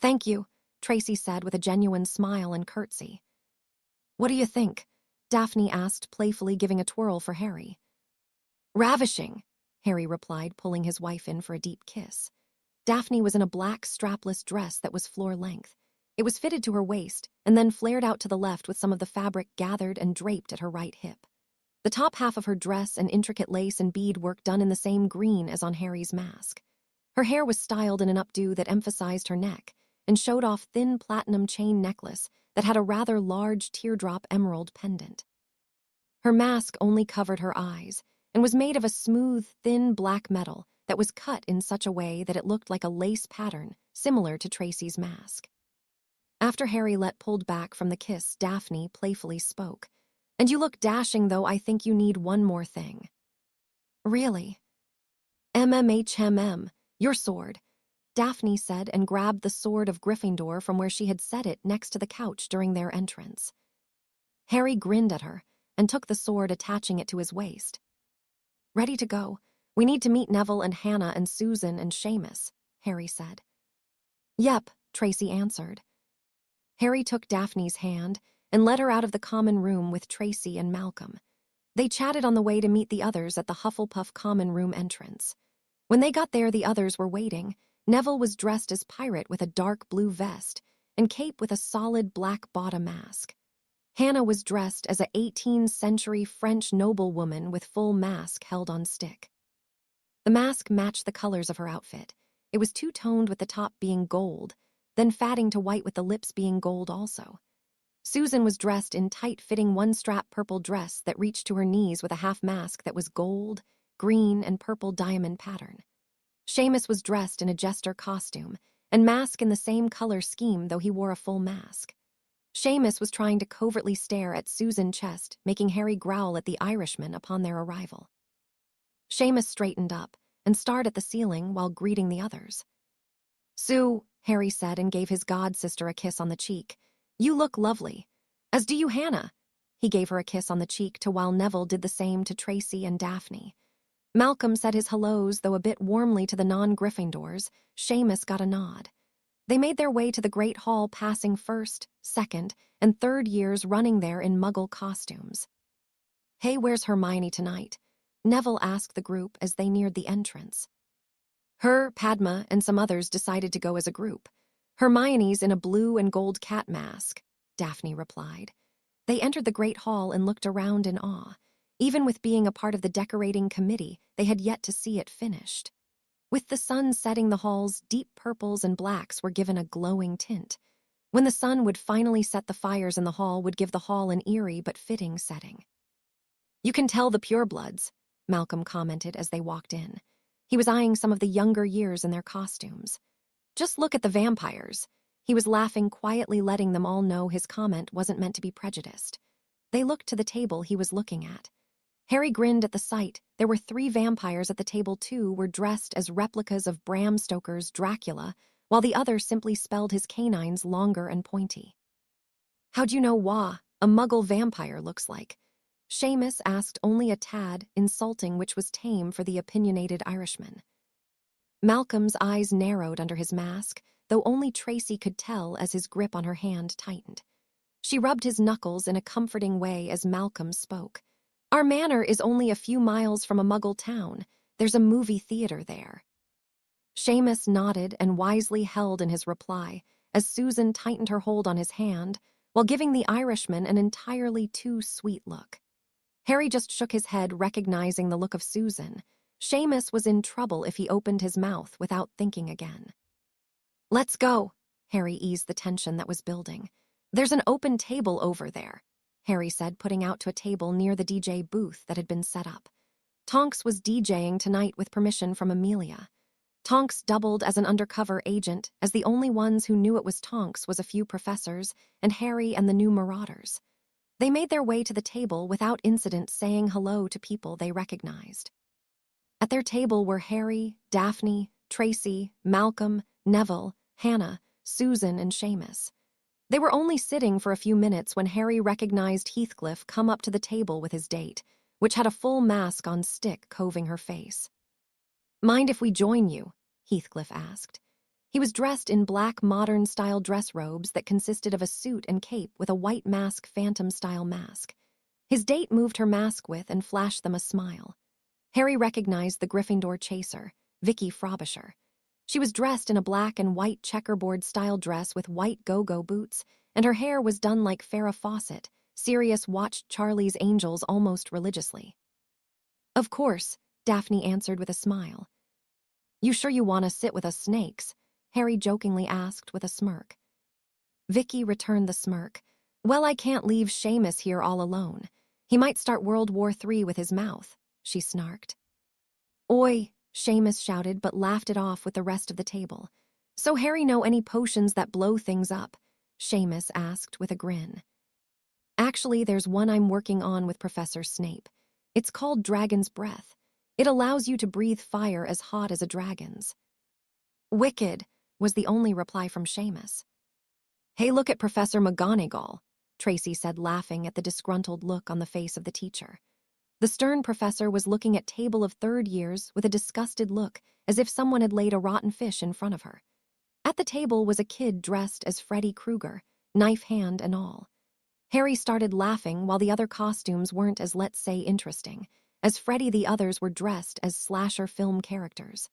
"Thank you," Tracy said with a genuine smile and curtsy. "What do you think?" Daphne asked, playfully giving a twirl for Harry. "Ravishing," Harry replied, pulling his wife in for a deep kiss. Daphne was in a black strapless dress that was floor-length. It was fitted to her waist and then flared out to the left with some of the fabric gathered and draped at her right hip. The top half of her dress and intricate lace and beadwork done in the same green as on Harry's mask. Her hair was styled in an updo that emphasized her neck and showed off thin platinum chain necklace that had a rather large teardrop emerald pendant. Her mask only covered her eyes and was made of a smooth, thin black metal that was cut in such a way that it looked like a lace pattern similar to Tracy's mask. After Harry pulled back from the kiss, Daphne playfully spoke. "And you look dashing, though I think you need one more thing." "Really?" "MMHMM, your sword," Daphne said and grabbed the sword of Gryffindor from where she had set it next to the couch during their entrance. Harry grinned at her and took the sword, attaching it to his waist. "Ready to go. We need to meet Neville and Hannah and Susan and Seamus," Harry said. "Yep," Tracy answered. Harry took Daphne's hand and led her out of the common room with Tracy and Malcolm. They chatted on the way to meet the others at the Hufflepuff common room entrance. When they got there, the others were waiting. Neville was dressed as pirate with a dark blue vest and cape with a solid black bottom mask. Hannah was dressed as a 18th century French noblewoman with full mask held on stick. The mask matched the colors of her outfit. It was two-toned with the top being gold, then fading to white with the lips being gold also. Susan was dressed in tight-fitting one-strap purple dress that reached to her knees with a half-mask that was gold, green, and purple diamond pattern. Seamus was dressed in a jester costume and mask in the same color scheme, though he wore a full mask. Seamus was trying to covertly stare at Susan's chest, making Harry growl at the Irishman upon their arrival. Seamus straightened up and stared at the ceiling while greeting the others. "Sue," Harry said and gave his god-sister a kiss on the cheek. "You look lovely. As do you, Hannah." He gave her a kiss on the cheek while Neville did the same to Tracy and Daphne. Malcolm said his hellos, though a bit warmly, to the non-Gryffindors. Seamus got a nod. They made their way to the Great Hall, passing first, second, and third years running there in Muggle costumes. "Hey, where's Hermione tonight?" Neville asked the group as they neared the entrance. Her, Padma, and some others decided to go as a group. "Hermione's in a blue and gold cat mask," Daphne replied. They entered the Great Hall and looked around in awe. Even with being a part of the decorating committee, they had yet to see it finished. With the sun setting, the hall's deep purples and blacks were given a glowing tint. When the sun would finally set, the fires in the hall would give the hall an eerie but fitting setting. "You can tell the purebloods," Malcolm commented as they walked in. He was eyeing some of the younger years in their costumes. "Just look at the vampires." He was laughing quietly, letting them all know his comment wasn't meant to be prejudiced. They looked to the table he was looking at. Harry grinned at the sight. There were 3 vampires at the table. 2 were dressed as replicas of Bram Stoker's Dracula, while the other simply spelled his canines longer and pointy. "How'd you know what a muggle vampire looks like?" Seamus asked, only a tad insulting, which was tame for the opinionated Irishman. Malcolm's eyes narrowed under his mask, though only Tracy could tell as his grip on her hand tightened. She rubbed his knuckles in a comforting way as Malcolm spoke. "Our manor is only a few miles from a muggle town. There's a movie theater there." Seamus nodded and wisely held in his reply as Susan tightened her hold on his hand while giving the Irishman an entirely too sweet look. Harry just shook his head, recognizing the look of Susan. Seamus was in trouble if he opened his mouth without thinking again. "Let's go." Harry eased the tension that was building. "There's an open table over there," Harry said, putting out to a table near the DJ booth that had been set up. Tonks was DJing tonight with permission from Amelia. Tonks doubled as an undercover agent, as the only ones who knew it was Tonks was a few professors and Harry and the new marauders. They made their way to the table without incident, saying hello to people they recognized. At their table were Harry, Daphne, Tracy, Malcolm, Neville, Hannah, Susan, and Seamus. They were only sitting for a few minutes when Harry recognized Heathcliff come up to the table with his date, which had a full mask on stick covering her face. "Mind if we join you?" Heathcliff asked. He was dressed in black modern-style dress robes that consisted of a suit and cape with a white mask, phantom-style mask. His date moved her mask with and flashed them a smile. Harry recognized the Gryffindor chaser, Vicky Frobisher. She was dressed in a black and white checkerboard-style dress with white go-go boots, and her hair was done like Farrah Fawcett. Sirius watched Charlie's Angels almost religiously. "Of course," Daphne answered with a smile. "You sure you want to sit with us snakes?" Harry jokingly asked with a smirk. Vicky returned the smirk. "Well, I can't leave Seamus here all alone. He might start World War III with his mouth," she snarked. "Oi," Seamus shouted, but laughed it off with the rest of the table. "So Harry know any potions that blow things up?" Seamus asked with a grin. "Actually, there's one I'm working on with Professor Snape. It's called Dragon's Breath. It allows you to breathe fire as hot as a dragon's." "Wicked," was the only reply from Seamus. "Hey, look at Professor McGonagall," Tracy said, laughing at the disgruntled look on the face of the teacher. The stern professor was looking at table of 3rd years with a disgusted look, as if someone had laid a rotten fish in front of her. At the table was a kid dressed as Freddy Krueger, knife hand and all. Harry started laughing while the other costumes weren't as, let's say, interesting. As Freddy, the others were dressed as slasher film characters.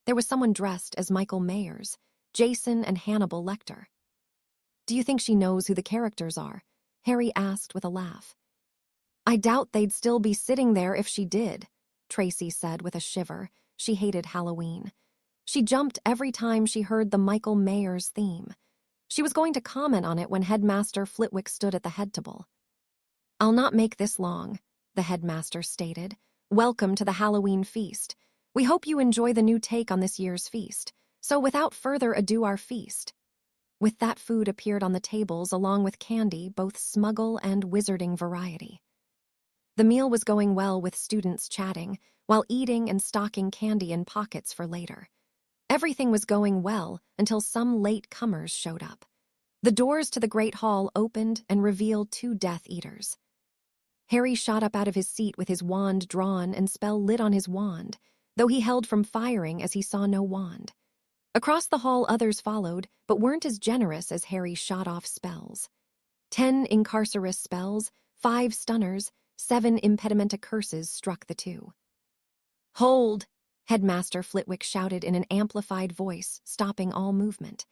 There was someone dressed as Michael Myers, Jason, and Hannibal Lecter. "Do you think she knows who the characters are?" Harry asked with a laugh. "I doubt they'd still be sitting there if she did," Tracy said with a shiver. She hated Halloween. She jumped every time she heard the Michael Myers theme. She was going to comment on it when Headmaster Flitwick stood at the head table. "I'll not make this long," the headmaster stated. "Welcome to the Halloween feast. We hope you enjoy the new take on this year's feast. So without further ado, our feast." With that, food appeared on the tables along with candy, both smuggle and wizarding variety. The meal was going well, with students chatting while eating and stocking candy in pockets for later. Everything was going well until some late comers showed up. The doors to the Great Hall opened and revealed 2 Death Eaters. Harry shot up out of his seat with his wand drawn and spell lit on his wand, though he held from firing as he saw no wand. Across the hall others followed, but weren't as generous as Harry shot off spells. 10 incarcerous spells, 5 stunners, 7 impedimenta curses struck the 2. "Hold!" Headmaster Flitwick shouted in an amplified voice, stopping all movement.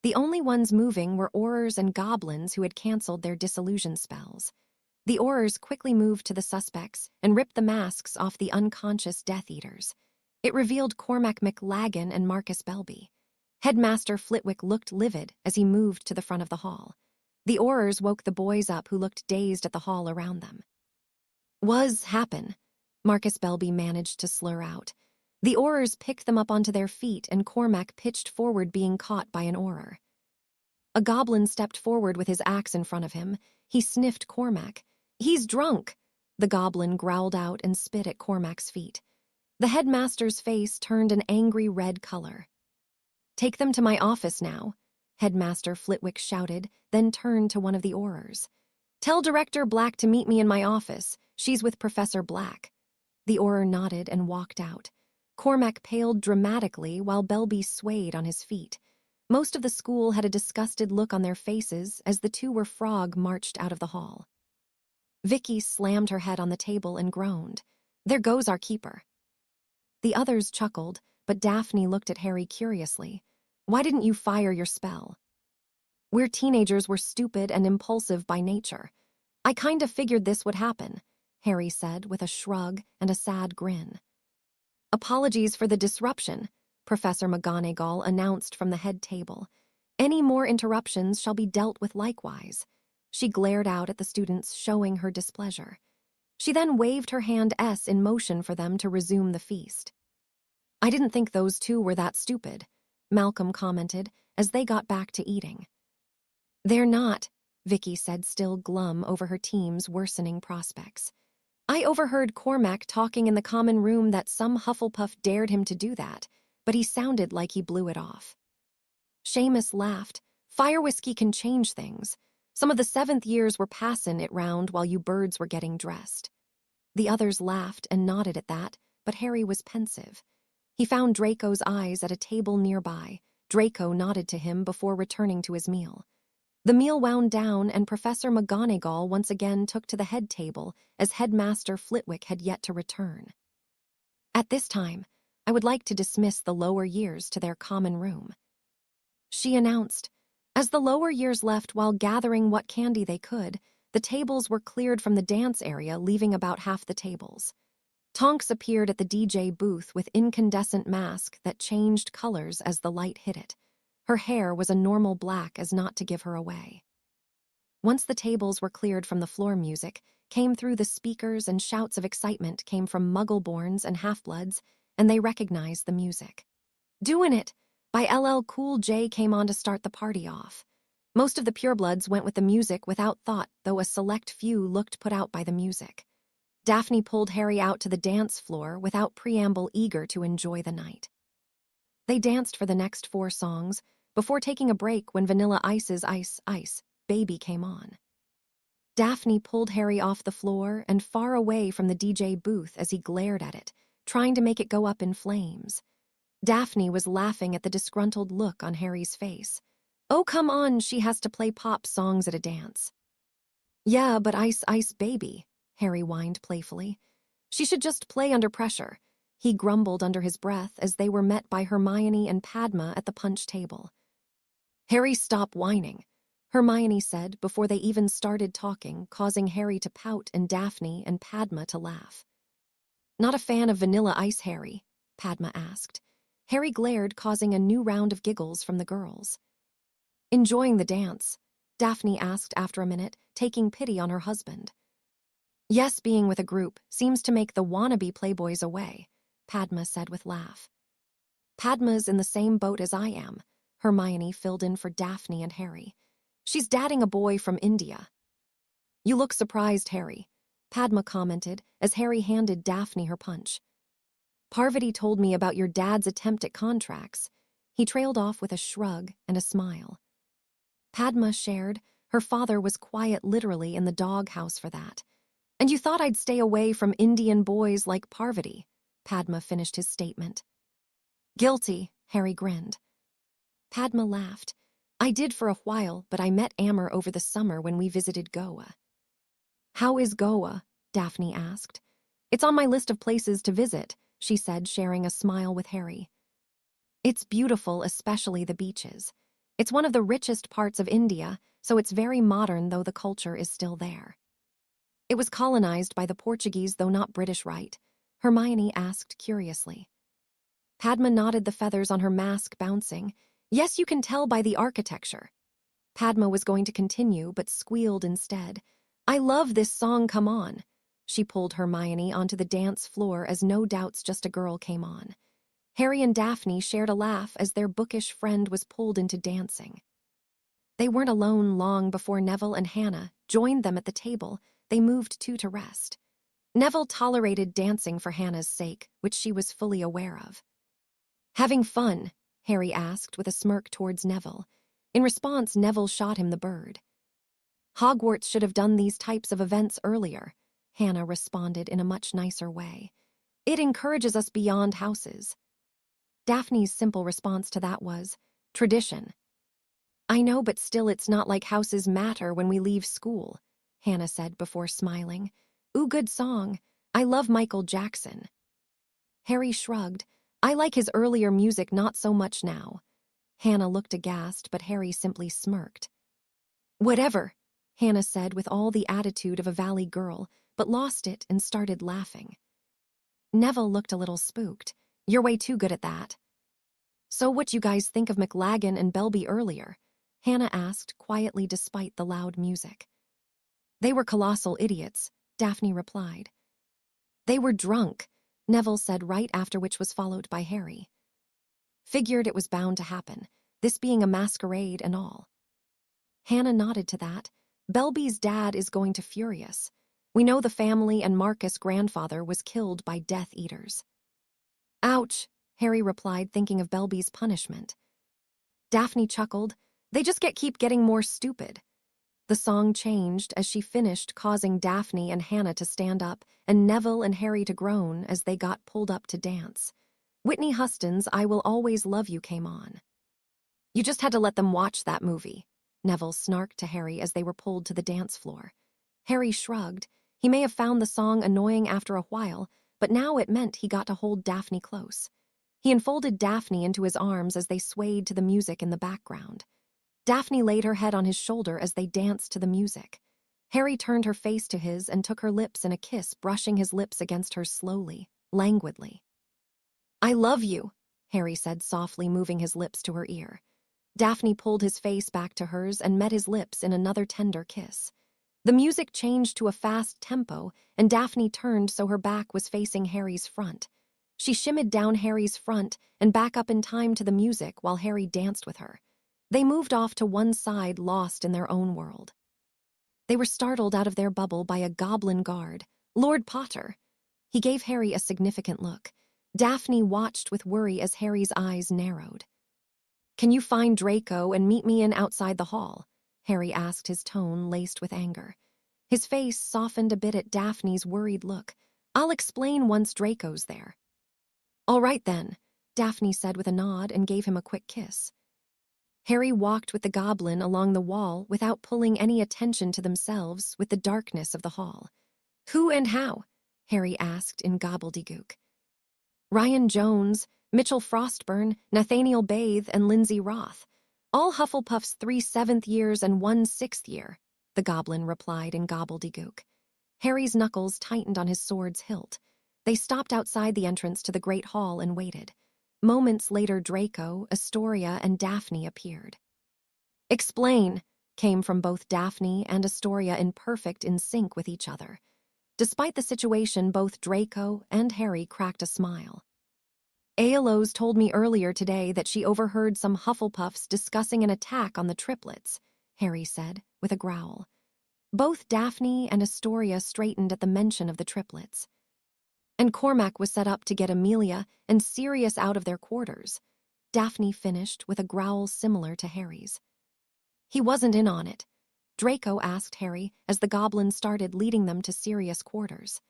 The only ones moving were Aurors and goblins who had cancelled their disillusion spells. The Aurors quickly moved to the suspects and ripped the masks off the unconscious Death Eaters. It revealed Cormac McLagan and Marcus Belby. Headmaster Flitwick looked livid as he moved to the front of the hall. The Aurors woke the boys up, who looked dazed at the hall around them. "Was happen," Marcus Belby managed to slur out. The Aurors picked them up onto their feet, and Cormac pitched forward, being caught by an Auror. A goblin stepped forward with his axe in front of him. He sniffed Cormac. "He's drunk," the goblin growled out and spit at Cormac's feet. The headmaster's face turned an angry red color. "Take them to my office now," Headmaster Flitwick shouted, then turned to one of the Aurors. "Tell Director Black to meet me in my office. She's with Professor Black." The Auror nodded and walked out. Cormac paled dramatically while Belby swayed on his feet. Most of the school had a disgusted look on their faces as the two were frog marched out of the hall. Vicky slammed her head on the table and groaned. "There goes our keeper." The others chuckled, but Daphne looked at Harry curiously. "Why didn't you fire your spell?" "We're teenagers, we're stupid and impulsive by nature. I kind of figured this would happen," Harry said with a shrug and a sad grin. "Apologies for the disruption," Professor McGonagall announced from the head table. "Any more interruptions shall be dealt with likewise." She glared out at the students, showing her displeasure. She then waved her hand S in motion for them to resume the feast. "I didn't think those two were that stupid," Malcolm commented as they got back to eating. "They're not," Vicky said, still glum over her team's worsening prospects. "I overheard Cormac talking in the common room that some Hufflepuff dared him to do that, but he sounded like he blew it off." Seamus laughed. "Fire whiskey can change things. Some of the 7th years were passin' it round while you birds were getting dressed." The others laughed and nodded at that, but Harry was pensive. He found Draco's eyes at a table nearby. Draco nodded to him before returning to his meal. The meal wound down, and Professor McGonagall once again took to the head table, as Headmaster Flitwick had yet to return. "At this time, I would like to dismiss the lower years to their common room," she announced. As the lower years left while gathering what candy they could, the tables were cleared from the dance area, leaving about half the tables. Tonks appeared at the DJ booth with incandescent mask that changed colors as the light hit it. Her hair was a normal black as not to give her away. Once the tables were cleared from the floor, music came through the speakers and shouts of excitement came from Muggleborns and Half-Bloods, and they recognized the music. "Doin' It" by LL Cool J came on to start the party off. Most of the purebloods went with the music without thought, though a select few looked put out by the music. Daphne pulled Harry out to the dance floor without preamble, eager to enjoy the night. They danced for the next 4 songs, before taking a break when Vanilla Ice's Ice, Ice, Baby came on. Daphne pulled Harry off the floor and far away from the DJ booth as he glared at it, trying to make it go up in flames. Daphne was laughing at the disgruntled look on Harry's face. "Oh, come on, she has to play pop songs at a dance." "Yeah, but Ice, Ice, Baby," Harry whined playfully. "She should just play under pressure," he grumbled under his breath as they were met by Hermione and Padma at the punch table. "Harry, stop whining," Hermione said before they even started talking, causing Harry to pout and Daphne and Padma to laugh. "Not a fan of Vanilla Ice, Harry?" Padma asked. Harry glared, causing a new round of giggles from the girls. "Enjoying the dance?" Daphne asked after a minute, taking pity on her husband. "Yes, being with a group seems to make the wannabe playboys away," Padma said with laugh. "Padma's in the same boat as I am," Hermione filled in for Daphne and Harry. "She's dating a boy from India." "You look surprised, Harry," Padma commented as Harry handed Daphne her punch. "Parvati told me about your dad's attempt at contracts." He trailed off with a shrug and a smile. Padma shared her father was quiet literally in the doghouse for that. "And you thought I'd stay away from Indian boys like Parvati," Padma finished his statement. "Guilty," Harry grinned. Padma laughed. "I did for a while, but I met Amber over the summer when we visited Goa." "How is Goa?" Daphne asked. "It's on my list of places to visit," she said, sharing a smile with Harry. "It's beautiful, especially the beaches. It's one of the richest parts of India, so it's very modern, though the culture is still there." "It was colonized by the Portuguese, though not British, right?" Hermione asked curiously. Padma nodded, the feathers on her mask bouncing. Yes, you can tell by the architecture. Padma was going to continue, but squealed instead. I love this song, come on. She pulled Hermione onto the dance floor as No Doubt's Just a Girl came on. Harry and Daphne shared a laugh as their bookish friend was pulled into dancing. They weren't alone long before Neville and Hannah joined them at the table. They moved too to rest. Neville tolerated dancing for Hannah's sake, which she was fully aware of. Having fun? Harry asked with a smirk towards Neville. In response, Neville shot him the bird. Hogwarts should have done these types of events earlier, Hannah responded in a much nicer way. It encourages us beyond houses. Daphne's simple response to that was, tradition. I know, but still it's not like houses matter when we leave school, Hannah said before smiling. Ooh, good song. I love Michael Jackson. Harry shrugged. I like his earlier music, not so much now. Hannah looked aghast, but Harry simply smirked. Whatever, Hannah said with all the attitude of a valley girl, but lost it and started laughing. Neville looked a little spooked. You're way too good at that. So what you guys think of McLaggen and Belby earlier? Hannah asked quietly despite the loud music. They were colossal idiots, Daphne replied. They were drunk, Neville said right after, which was followed by Harry. Figured it was bound to happen, this being a masquerade and all. Hannah nodded to that. Belby's dad is going to furious. We know the family and Marcus' grandfather was killed by Death Eaters. Ouch, Harry replied, thinking of Belby's punishment. Daphne chuckled. They just keep getting more stupid. The song changed as she finished, causing Daphne and Hannah to stand up and Neville and Harry to groan as they got pulled up to dance. Whitney Houston's I Will Always Love You came on. You just had to let them watch that movie, Neville snarked to Harry as they were pulled to the dance floor. Harry shrugged. He may have found the song annoying after a while, but now it meant he got to hold Daphne close. He enfolded Daphne into his arms as they swayed to the music in the background. Daphne laid her head on his shoulder as they danced to the music. Harry turned her face to his and took her lips in a kiss, brushing his lips against hers slowly, languidly. I love you, Harry said softly, moving his lips to her ear. Daphne pulled his face back to hers and met his lips in another tender kiss. The music changed to a fast tempo, and Daphne turned so her back was facing Harry's front. She shimmied down Harry's front and back up in time to the music while Harry danced with her. They moved off to one side, lost in their own world. They were startled out of their bubble by a goblin guard, Lord Potter. He gave Harry a significant look. Daphne watched with worry as Harry's eyes narrowed. Can you find Draco and meet me in outside the hall? Harry asked, his tone laced with anger. His face softened a bit at Daphne's worried look. I'll explain once Draco's there. All right then, Daphne said with a nod and gave him a quick kiss. Harry walked with the goblin along the wall without pulling any attention to themselves with the darkness of the hall. Who and how? Harry asked in gobbledygook. Ryan Jones, Mitchell Frostburn, Nathaniel Bathe, and Lindsay Roth. All Hufflepuff's 3 7th years and 1 6th year, the goblin replied in gobbledygook. Harry's knuckles tightened on his sword's hilt. They stopped outside the entrance to the Great Hall and waited. Moments later, Draco, Astoria, and Daphne appeared. Explain, came from both Daphne and Astoria in sync with each other. Despite the situation, both Draco and Harry cracked a smile. Aelo's told me earlier today that she overheard some Hufflepuffs discussing an attack on the triplets, Harry said, with a growl. Both Daphne and Astoria straightened at the mention of the triplets. And Cormac was set up to get Amelia and Sirius out of their quarters, Daphne finished with a growl similar to Harry's. He wasn't in on it, Draco asked Harry as the goblin started leading them to Sirius' quarters.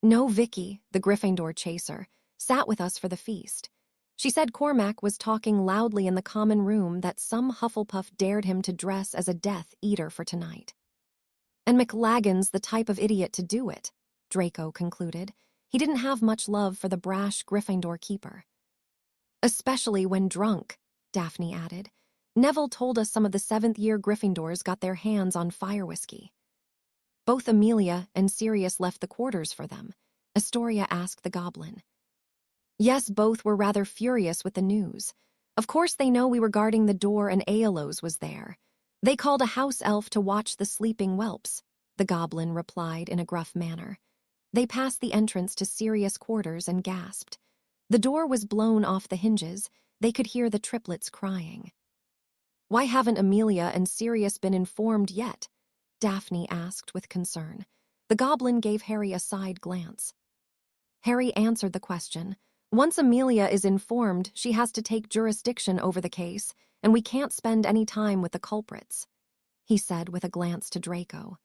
No, Vicky, the Gryffindor chaser, sat with us for the feast. She said Cormac was talking loudly in the common room that some Hufflepuff dared him to dress as a Death Eater for tonight. And McLaggen's the type of idiot to do it, Draco concluded. He didn't have much love for the brash Gryffindor keeper. Especially when drunk, Daphne added. Neville told us some of the 7th-year Gryffindors got their hands on fire whiskey. Both Amelia and Sirius left the quarters for them, Astoria asked the goblin. Yes, both were rather furious with the news. Of course they know we were guarding the door and Aeolus was there. They called a house elf to watch the sleeping whelps, the goblin replied in a gruff manner. They passed the entrance to Sirius' quarters and gasped. The door was blown off the hinges. They could hear the triplets crying. Why haven't Amelia and Sirius been informed yet? Daphne asked with concern. The goblin gave Harry a side glance. Harry answered the question. Once Amelia is informed, she has to take jurisdiction over the case, and we can't spend any time with the culprits, he said with a glance to Draco.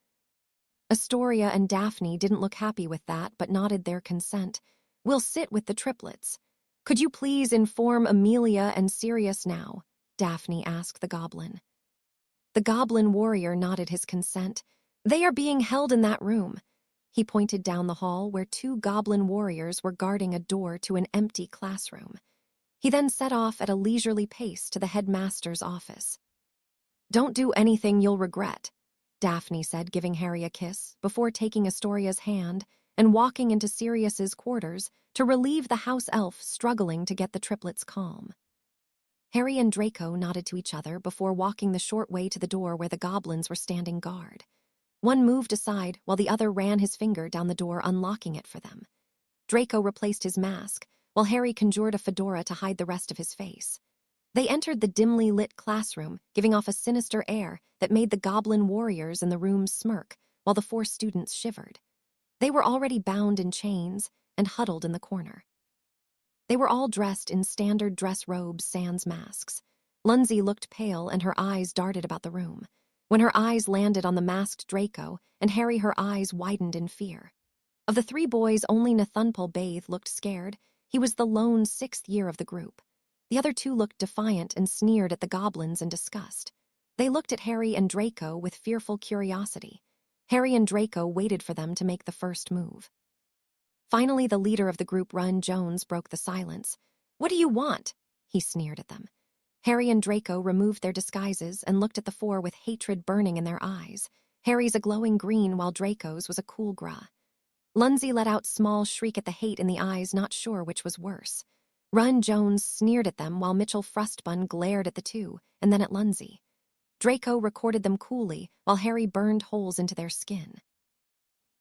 Astoria and Daphne didn't look happy with that, but nodded their consent. We'll sit with the triplets. Could you please inform Amelia and Sirius now? Daphne asked the goblin. The goblin warrior nodded his consent. They are being held in that room. He pointed down the hall where 2 goblin warriors were guarding a door to an empty classroom. He then set off at a leisurely pace to the headmaster's office. Don't do anything you'll regret, Daphne said, giving Harry a kiss, before taking Astoria's hand and walking into Sirius's quarters to relieve the house elf struggling to get the triplets calm. Harry and Draco nodded to each other before walking the short way to the door where the goblins were standing guard. One moved aside while the other ran his finger down the door, unlocking it for them. Draco replaced his mask, while Harry conjured a fedora to hide the rest of his face. They entered the dimly lit classroom, giving off a sinister air that made the goblin warriors in the room smirk, while the 4 students shivered. They were already bound in chains and huddled in the corner. They were all dressed in standard dress robes sans masks. Lunzi looked pale and her eyes darted about the room. When her eyes landed on the masked Draco and Harry, her eyes widened in fear. Of the 3 boys, only Nathunpal Bathe looked scared. He was the lone 6th year of the group. The other 2 looked defiant and sneered at the goblins in disgust. They looked at Harry and Draco with fearful curiosity. Harry and Draco waited for them to make the first move. Finally, the leader of the group, Run Jones, broke the silence. What do you want? He sneered at them. Harry and Draco removed their disguises and looked at the 4 with hatred burning in their eyes. Harry's a glowing green, while Draco's was a cool gray. Lunzi let out a small shriek at the hate in the eyes, not sure which was worse. Run Jones sneered at them, while Mitchell Frostbun glared at the 2, and then at Lunzi. Draco recorded them coolly, while Harry burned holes into their skin.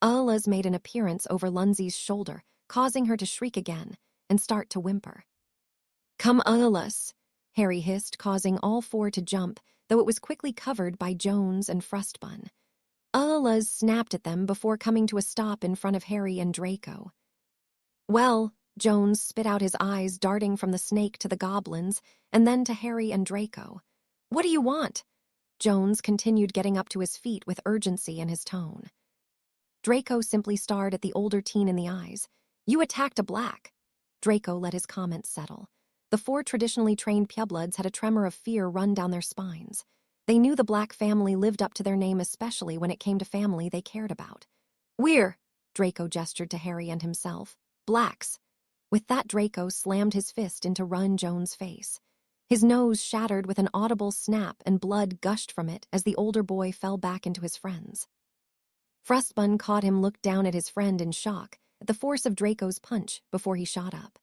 Ulla's made an appearance over Lunzi's shoulder, causing her to shriek again and start to whimper. Come, Ulla's, Harry hissed, causing all 4 to jump, though it was quickly covered by Jones and Frostbun. Ulla's snapped at them before coming to a stop in front of Harry and Draco. Well, Jones spit out, his eyes darting from the snake to the goblins and then to Harry and Draco. What do you want? Jones continued, getting up to his feet with urgency in his tone. Draco simply stared at the older teen in the eyes. You attacked a black. Draco let his comments settle. The 4 traditionally trained purebloods had a tremor of fear run down their spines. They knew the Black family lived up to their name, especially when it came to family they cared about. We're, Draco gestured to Harry and himself, blacks. With that, Draco slammed his fist into Run Jones' face. His nose shattered with an audible snap and blood gushed from it as the older boy fell back into his friends. Frostbun caught him, looked down at his friend in shock at the force of Draco's punch before he shot up.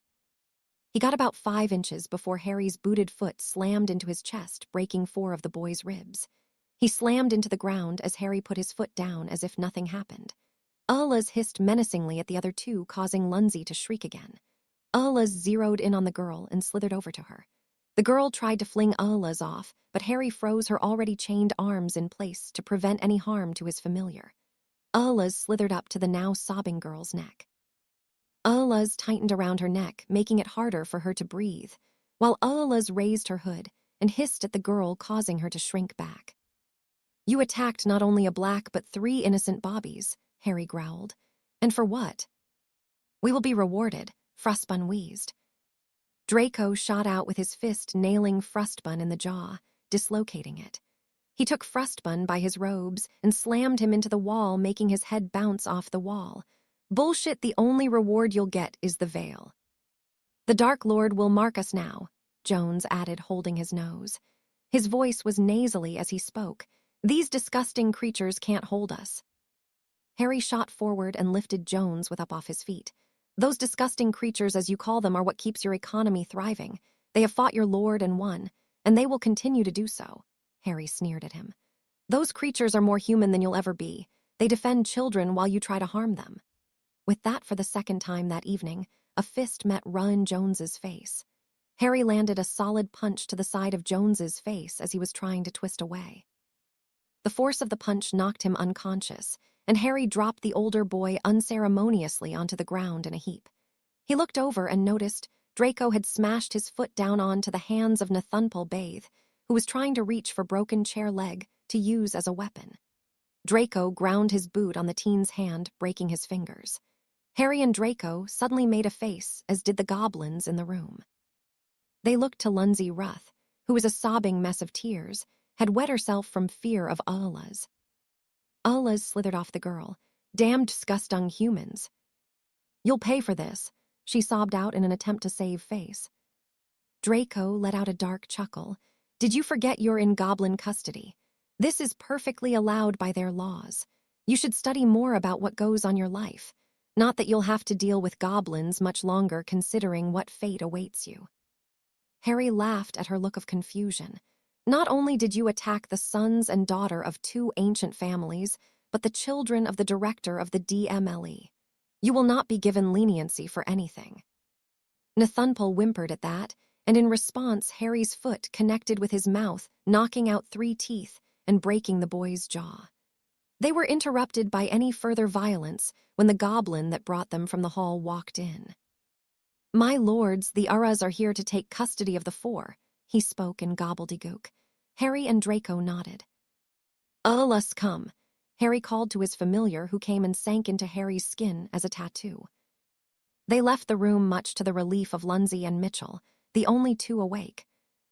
He got about 5 inches before Harry's booted foot slammed into his chest, breaking 4 of the boy's ribs. He slammed into the ground as Harry put his foot down as if nothing happened. Ulla's hissed menacingly at the other 2, causing Lunzi to shriek again. Ulla's zeroed in on the girl and slithered over to her. The girl tried to fling Ulla's off, but Harry froze her already chained arms in place to prevent any harm to his familiar. Ulla's slithered up to the now sobbing girl's neck. Ulla's tightened around her neck, making it harder for her to breathe, while Ulla's raised her hood and hissed at the girl, causing her to shrink back. You attacked not only a black but 3 innocent bobbies, Harry growled. And for what? We will be rewarded, Frostbun wheezed. Draco shot out with his fist, nailing Frostbun in the jaw, dislocating it. He took Frostbun by his robes and slammed him into the wall, making his head bounce off the wall. Bullshit, the only reward you'll get is the veil. The Dark Lord will mark us now, Jones added, holding his nose. His voice was nasally as he spoke. These disgusting creatures can't hold us. Harry shot forward and lifted Jones with up off his feet. Those disgusting creatures, as you call them, are what keeps your economy thriving. They have fought your lord and won, and they will continue to do so." Harry sneered at him. "Those creatures are more human than you'll ever be. They defend children while you try to harm them." With that, for the second time that evening, a fist met Rowan Jones's face. Harry landed a solid punch to the side of Jones's face as he was trying to twist away. The force of the punch knocked him unconscious, and Harry dropped the older boy unceremoniously onto the ground in a heap. He looked over and noticed Draco had smashed his foot down onto the hands of Nathunpal Bathe, who was trying to reach for broken chair leg to use as a weapon. Draco ground his boot on the teen's hand, breaking his fingers. Harry and Draco suddenly made a face, as did the goblins in the room. They looked to Lunzi Ruth, who was a sobbing mess of tears, had wet herself from fear of Ullahs. Ullahs slithered off the girl. "Damned scustung humans." "You'll pay for this," she sobbed out in an attempt to save face. Draco let out a dark chuckle. "Did you forget you're in goblin custody? This is perfectly allowed by their laws. You should study more about what goes on your life. Not that you'll have to deal with goblins much longer, considering what fate awaits you." Harry laughed at her look of confusion. "Not only did you attack the sons and daughter of two ancient families, but the children of the director of the DMLE. You will not be given leniency for anything." Nathunpal whimpered at that, and in response, Harry's foot connected with his mouth, knocking out 3 teeth and breaking the boy's jaw. They were interrupted by any further violence when the goblin that brought them from the hall walked in. "My lords, the Uras are here to take custody of the 4, he spoke in gobbledygook. Harry and Draco nodded. "Let's come," Harry called to his familiar, who came and sank into Harry's skin as a tattoo. They left the room much to the relief of Lunzi and Mitchell, the only 2 awake.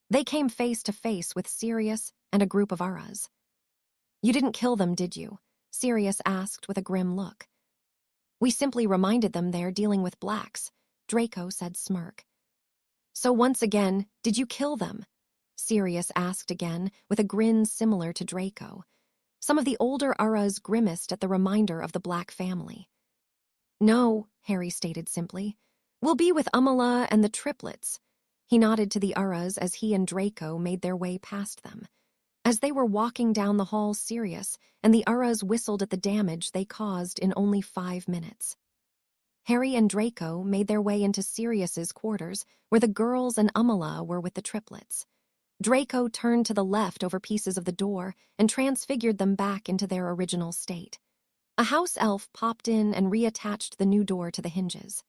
They came face to face with Sirius and a group of Uras. "You didn't kill them, did you?" Sirius asked with a grim look. "We simply reminded them they're dealing with blacks," Draco said, smirk. "So once again, did you kill them?" Sirius asked again, with a grin similar to Draco. Some of the older Uras grimaced at the reminder of the black family. "No," Harry stated simply. "We'll be with Umala and the triplets." He nodded to the Uras as he and Draco made their way past them. As they were walking down the hall, Sirius and the Uras whistled at the damage they caused in only 5 minutes. Harry and Draco made their way into Sirius's quarters, where the girls and Umala were with the triplets. Draco turned to the left over pieces of the door and transfigured them back into their original state. A house elf popped in and reattached the new door to the hinges.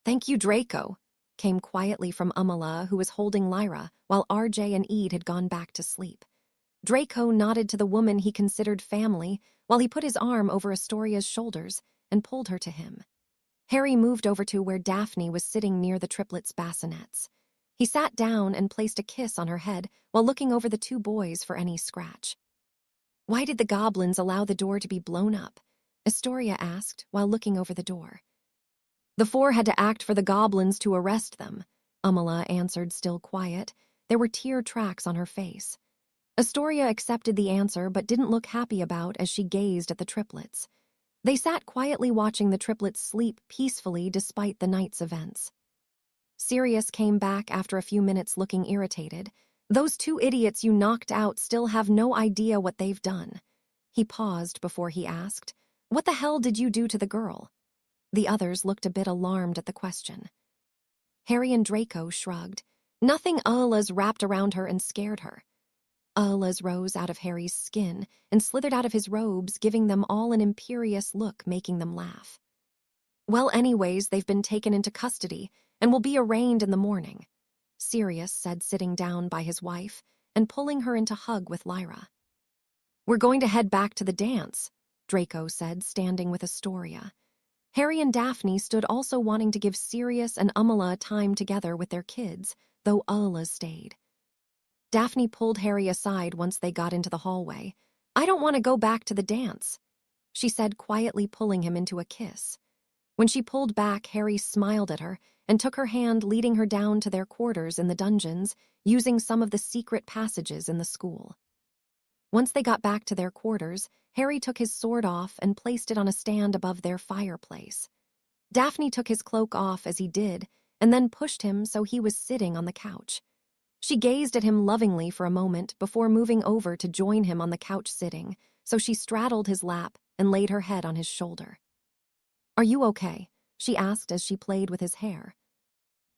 "Thank you, Draco," came quietly from Umala, who was holding Lyra, while RJ and Ede had gone back to sleep. Draco nodded to the woman he considered family while he put his arm over Astoria's shoulders and pulled her to him. Harry moved over to where Daphne was sitting near the triplets' bassinets. He sat down and placed a kiss on her head while looking over the 2 boys for any scratch. "Why did the goblins allow the door to be blown up?" Astoria asked while looking over the door. "The 4 had to act for the goblins to arrest them," Umala answered, still quiet. There were tear tracks on her face. Astoria accepted the answer but didn't look happy about as she gazed at the triplets. They sat quietly watching the triplets sleep peacefully despite the night's events. Sirius came back after a few minutes looking irritated. "Those 2 idiots you knocked out still have no idea what they've done." He paused before he asked, "What the hell did you do to the girl?" The others looked a bit alarmed at the question. Harry and Draco shrugged. "Nothing Ullahs wrapped around her and scared her." Ullahs rose out of Harry's skin and slithered out of his robes, giving them all an imperious look, making them laugh. "Well, anyways, they've been taken into custody and will be arraigned in the morning," Sirius said, sitting down by his wife and pulling her into hug with Lyra. "We're going to head back to the dance," Draco said, standing with Astoria. Harry and Daphne stood, also wanting to give Sirius and Umala time together with their kids, though Ullahs stayed. Daphne pulled Harry aside once they got into the hallway. "I don't want to go back to the dance," she said, quietly pulling him into a kiss. When she pulled back, Harry smiled at her and took her hand, leading her down to their quarters in the dungeons, using some of the secret passages in the school. Once they got back to their quarters, Harry took his sword off and placed it on a stand above their fireplace. Daphne took his cloak off as he did, and then pushed him so he was sitting on the couch. She gazed at him lovingly for a moment before moving over to join him on the couch sitting, so she straddled his lap and laid her head on his shoulder. "Are you okay?" she asked as she played with his hair.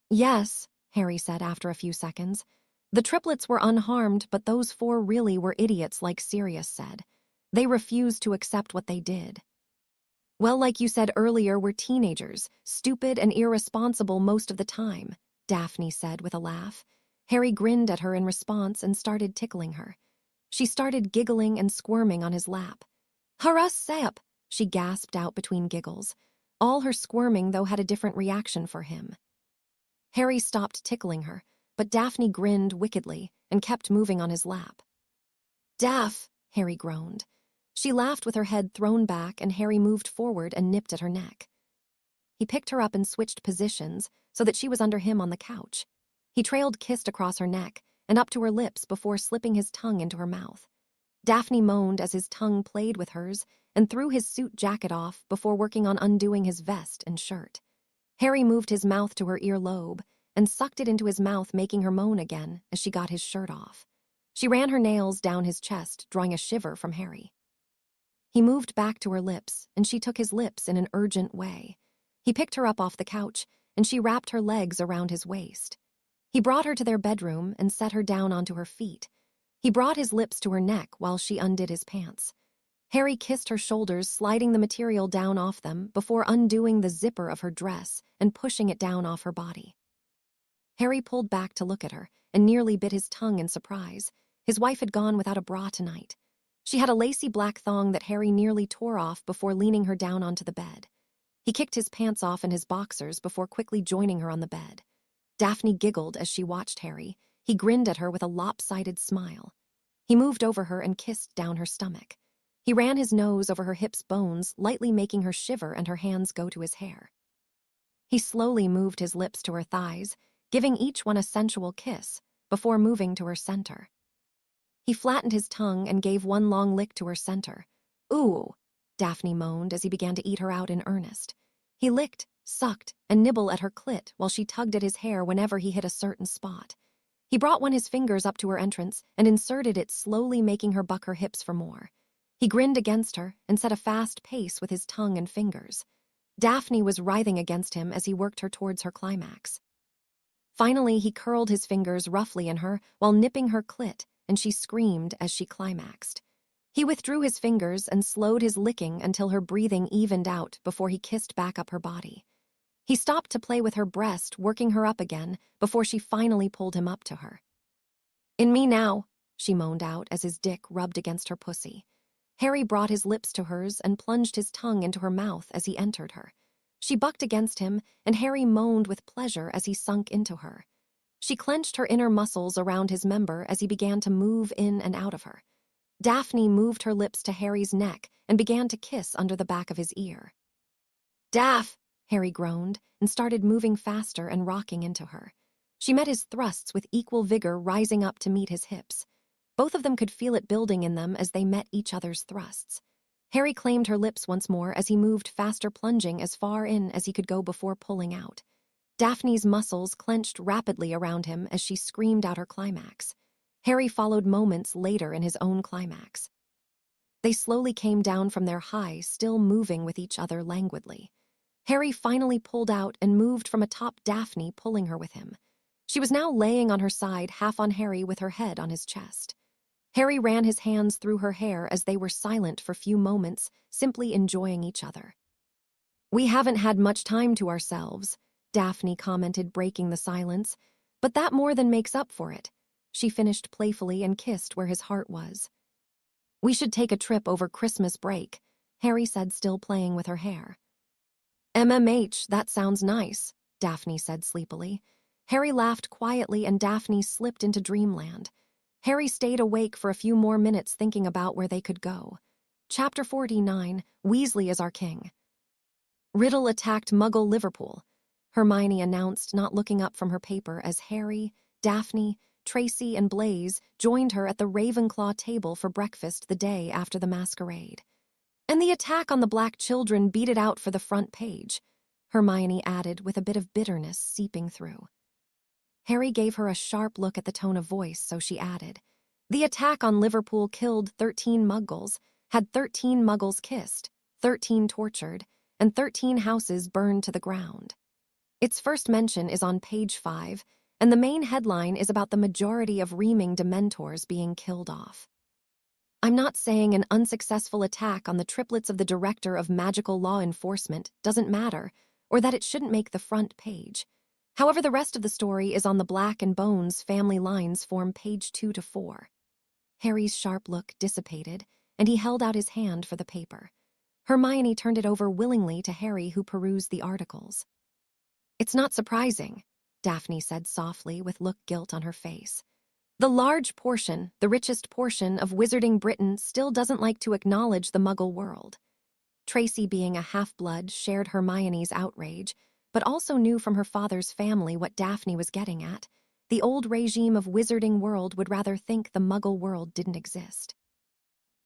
"Yes," Harry said after a few seconds. The triplets were unharmed, but those four really were idiots, like Sirius said. They refused to accept what they did. "Well, like you said earlier, we're teenagers, stupid and irresponsible most of the time," Daphne said with a laugh. Harry grinned at her in response and started tickling her. She started giggling and squirming on his lap. "Hurrah, sap!" she gasped out between giggles. All her squirming, though, had a different reaction for him. Harry stopped tickling her, but Daphne grinned wickedly and kept moving on his lap. "Daph!" Harry groaned. She laughed with her head thrown back, and Harry moved forward and nipped at her neck. He picked her up and switched positions so that she was under him on the couch. He trailed kissed across her neck and up to her lips before slipping his tongue into her mouth. Daphne moaned as his tongue played with hers and threw his suit jacket off before working on undoing his vest and shirt. Harry moved his mouth to her earlobe and sucked it into his mouth, making her moan again as she got his shirt off. She ran her nails down his chest, drawing a shiver from Harry. He moved back to her lips, and she took his lips in an urgent way. He picked her up off the couch, and she wrapped her legs around his waist. He brought her to their bedroom and set her down onto her feet. He brought his lips to her neck while she undid his pants. Harry kissed her shoulders, sliding the material down off them before undoing the zipper of her dress and pushing it down off her body. Harry pulled back to look at her and nearly bit his tongue in surprise. His wife had gone without a bra tonight. She had a lacy black thong that Harry nearly tore off before leaning her down onto the bed. He kicked his pants off and his boxers before quickly joining her on the bed. Daphne giggled as she watched Harry. He grinned at her with a lopsided smile. He moved over her and kissed down her stomach. He ran his nose over her hips' bones, lightly making her shiver and her hands go to his hair. He slowly moved his lips to her thighs, giving each one a sensual kiss, before moving to her center. He flattened his tongue and gave one long lick to her center. "Ooh," Daphne moaned as he began to eat her out in earnest. He licked, sucked, and nibbled at her clit while she tugged at his hair whenever he hit a certain spot. He brought one of his fingers up to her entrance and inserted it, slowly making her buck her hips for more. He grinned against her and set a fast pace with his tongue and fingers. Daphne was writhing against him as he worked her towards her climax. Finally, he curled his fingers roughly in her while nipping her clit, and she screamed as she climaxed. He withdrew his fingers and slowed his licking until her breathing evened out before he kissed back up her body. He stopped to play with her breast, working her up again before she finally pulled him up to her. "In me now," she moaned out as his dick rubbed against her pussy. Harry brought his lips to hers and plunged his tongue into her mouth as he entered her. She bucked against him, and Harry moaned with pleasure as he sunk into her. She clenched her inner muscles around his member as he began to move in and out of her. Daphne moved her lips to Harry's neck and began to kiss under the back of his ear. "Daph!" Harry groaned and started moving faster and rocking into her. She met his thrusts with equal vigor, rising up to meet his hips. Both of them could feel it building in them as they met each other's thrusts. Harry claimed her lips once more as he moved faster, plunging as far in as he could go before pulling out. Daphne's muscles clenched rapidly around him as she screamed out her climax. Harry followed moments later in his own climax. They slowly came down from their high, still moving with each other languidly. Harry finally pulled out and moved from atop Daphne, pulling her with him. She was now laying on her side, half on Harry with her head on his chest. Harry ran his hands through her hair as they were silent for a few moments, simply enjoying each other. "We haven't had much time to ourselves," Daphne commented, breaking the silence, "but that more than makes up for it." She finished playfully and kissed where his heart was. "We should take a trip over Christmas break," Harry said, still playing with her hair. "MMH, that sounds nice," Daphne said sleepily. Harry laughed quietly and Daphne slipped into dreamland. Harry stayed awake for a few more minutes thinking about where they could go. Chapter 49, Weasley is our king. Riddle attacked Muggle Liverpool, Hermione announced, not looking up from her paper as Harry, Daphne, Tracy, and Blaise joined her at the Ravenclaw table for breakfast the day after the masquerade. "And the attack on the black children beat it out for the front page." Hermione added with a bit of bitterness seeping through. Harry gave her a sharp look at the tone of voice, so she added, "The attack on Liverpool killed 13 muggles, had 13 muggles kissed, 13 tortured, and 13 houses burned to the ground. Its first mention is on page 5, and the main headline is about the majority of reaming Dementors being killed off. I'm not saying an unsuccessful attack on the triplets of the Director of Magical Law Enforcement doesn't matter, or that it shouldn't make the front page. However, the rest of the story is on the Black and Bones family lines form page 2 to 4. Harry's sharp look dissipated, and he held out his hand for the paper. Hermione turned it over willingly to Harry, who perused the articles. "It's not surprising," Daphne said softly with guilt on her face. "The large portion, the richest portion of Wizarding Britain still doesn't like to acknowledge the Muggle world." Tracy, being a half-blood, shared Hermione's outrage, but also knew from her father's family what Daphne was getting at. The old regime of Wizarding world would rather think the Muggle world didn't exist.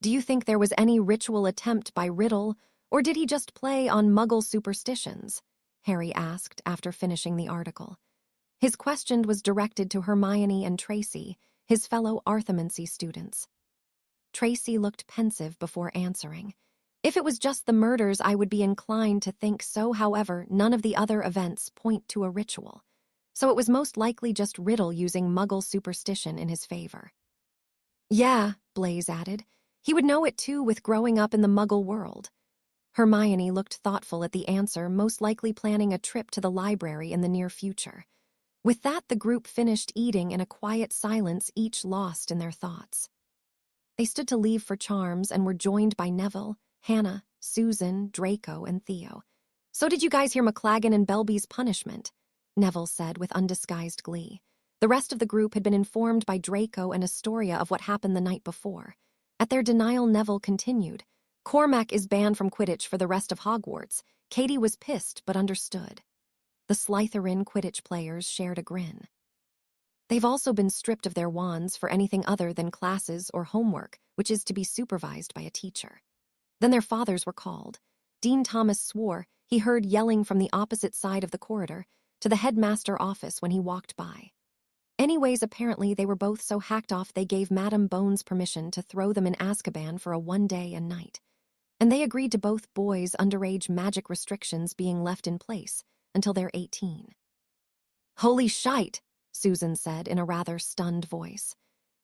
"Do you think there was any ritual attempt by Riddle, or did he just play on Muggle superstitions?" Harry asked after finishing the article. His question was directed to Hermione and Tracy, his fellow Arthomancy students. Tracy looked pensive before answering. "If it was just the murders, I would be inclined to think so. However, none of the other events point to a ritual. So it was most likely just Riddle using Muggle superstition in his favor." "Yeah," Blaise added. "He would know it too with growing up in the Muggle world." Hermione looked thoughtful at the answer, most likely planning a trip to the library in the near future. With that, the group finished eating in a quiet silence, each lost in their thoughts. They stood to leave for Charms and were joined by Neville, Hannah, Susan, Draco, and Theo. "So did you guys hear McLaggen and Belby's punishment?" Neville said with undisguised glee. The rest of the group had been informed by Draco and Astoria of what happened the night before. At their denial, Neville continued, "Cormac is banned from Quidditch for the rest of Hogwarts." Katie was pissed but understood. The Slytherin Quidditch players shared a grin. "They've also been stripped of their wands for anything other than classes or homework, which is to be supervised by a teacher." Then their fathers were called. Dean Thomas swore he heard yelling from the opposite side of the corridor to the headmaster office when he walked by. Anyways, apparently they were both so hacked off they gave Madame Bones permission to throw them in Azkaban for a 1 day and night. And they agreed to both boys' underage magic restrictions being left in place until they're 18. "Holy shite," Susan said in a rather stunned voice.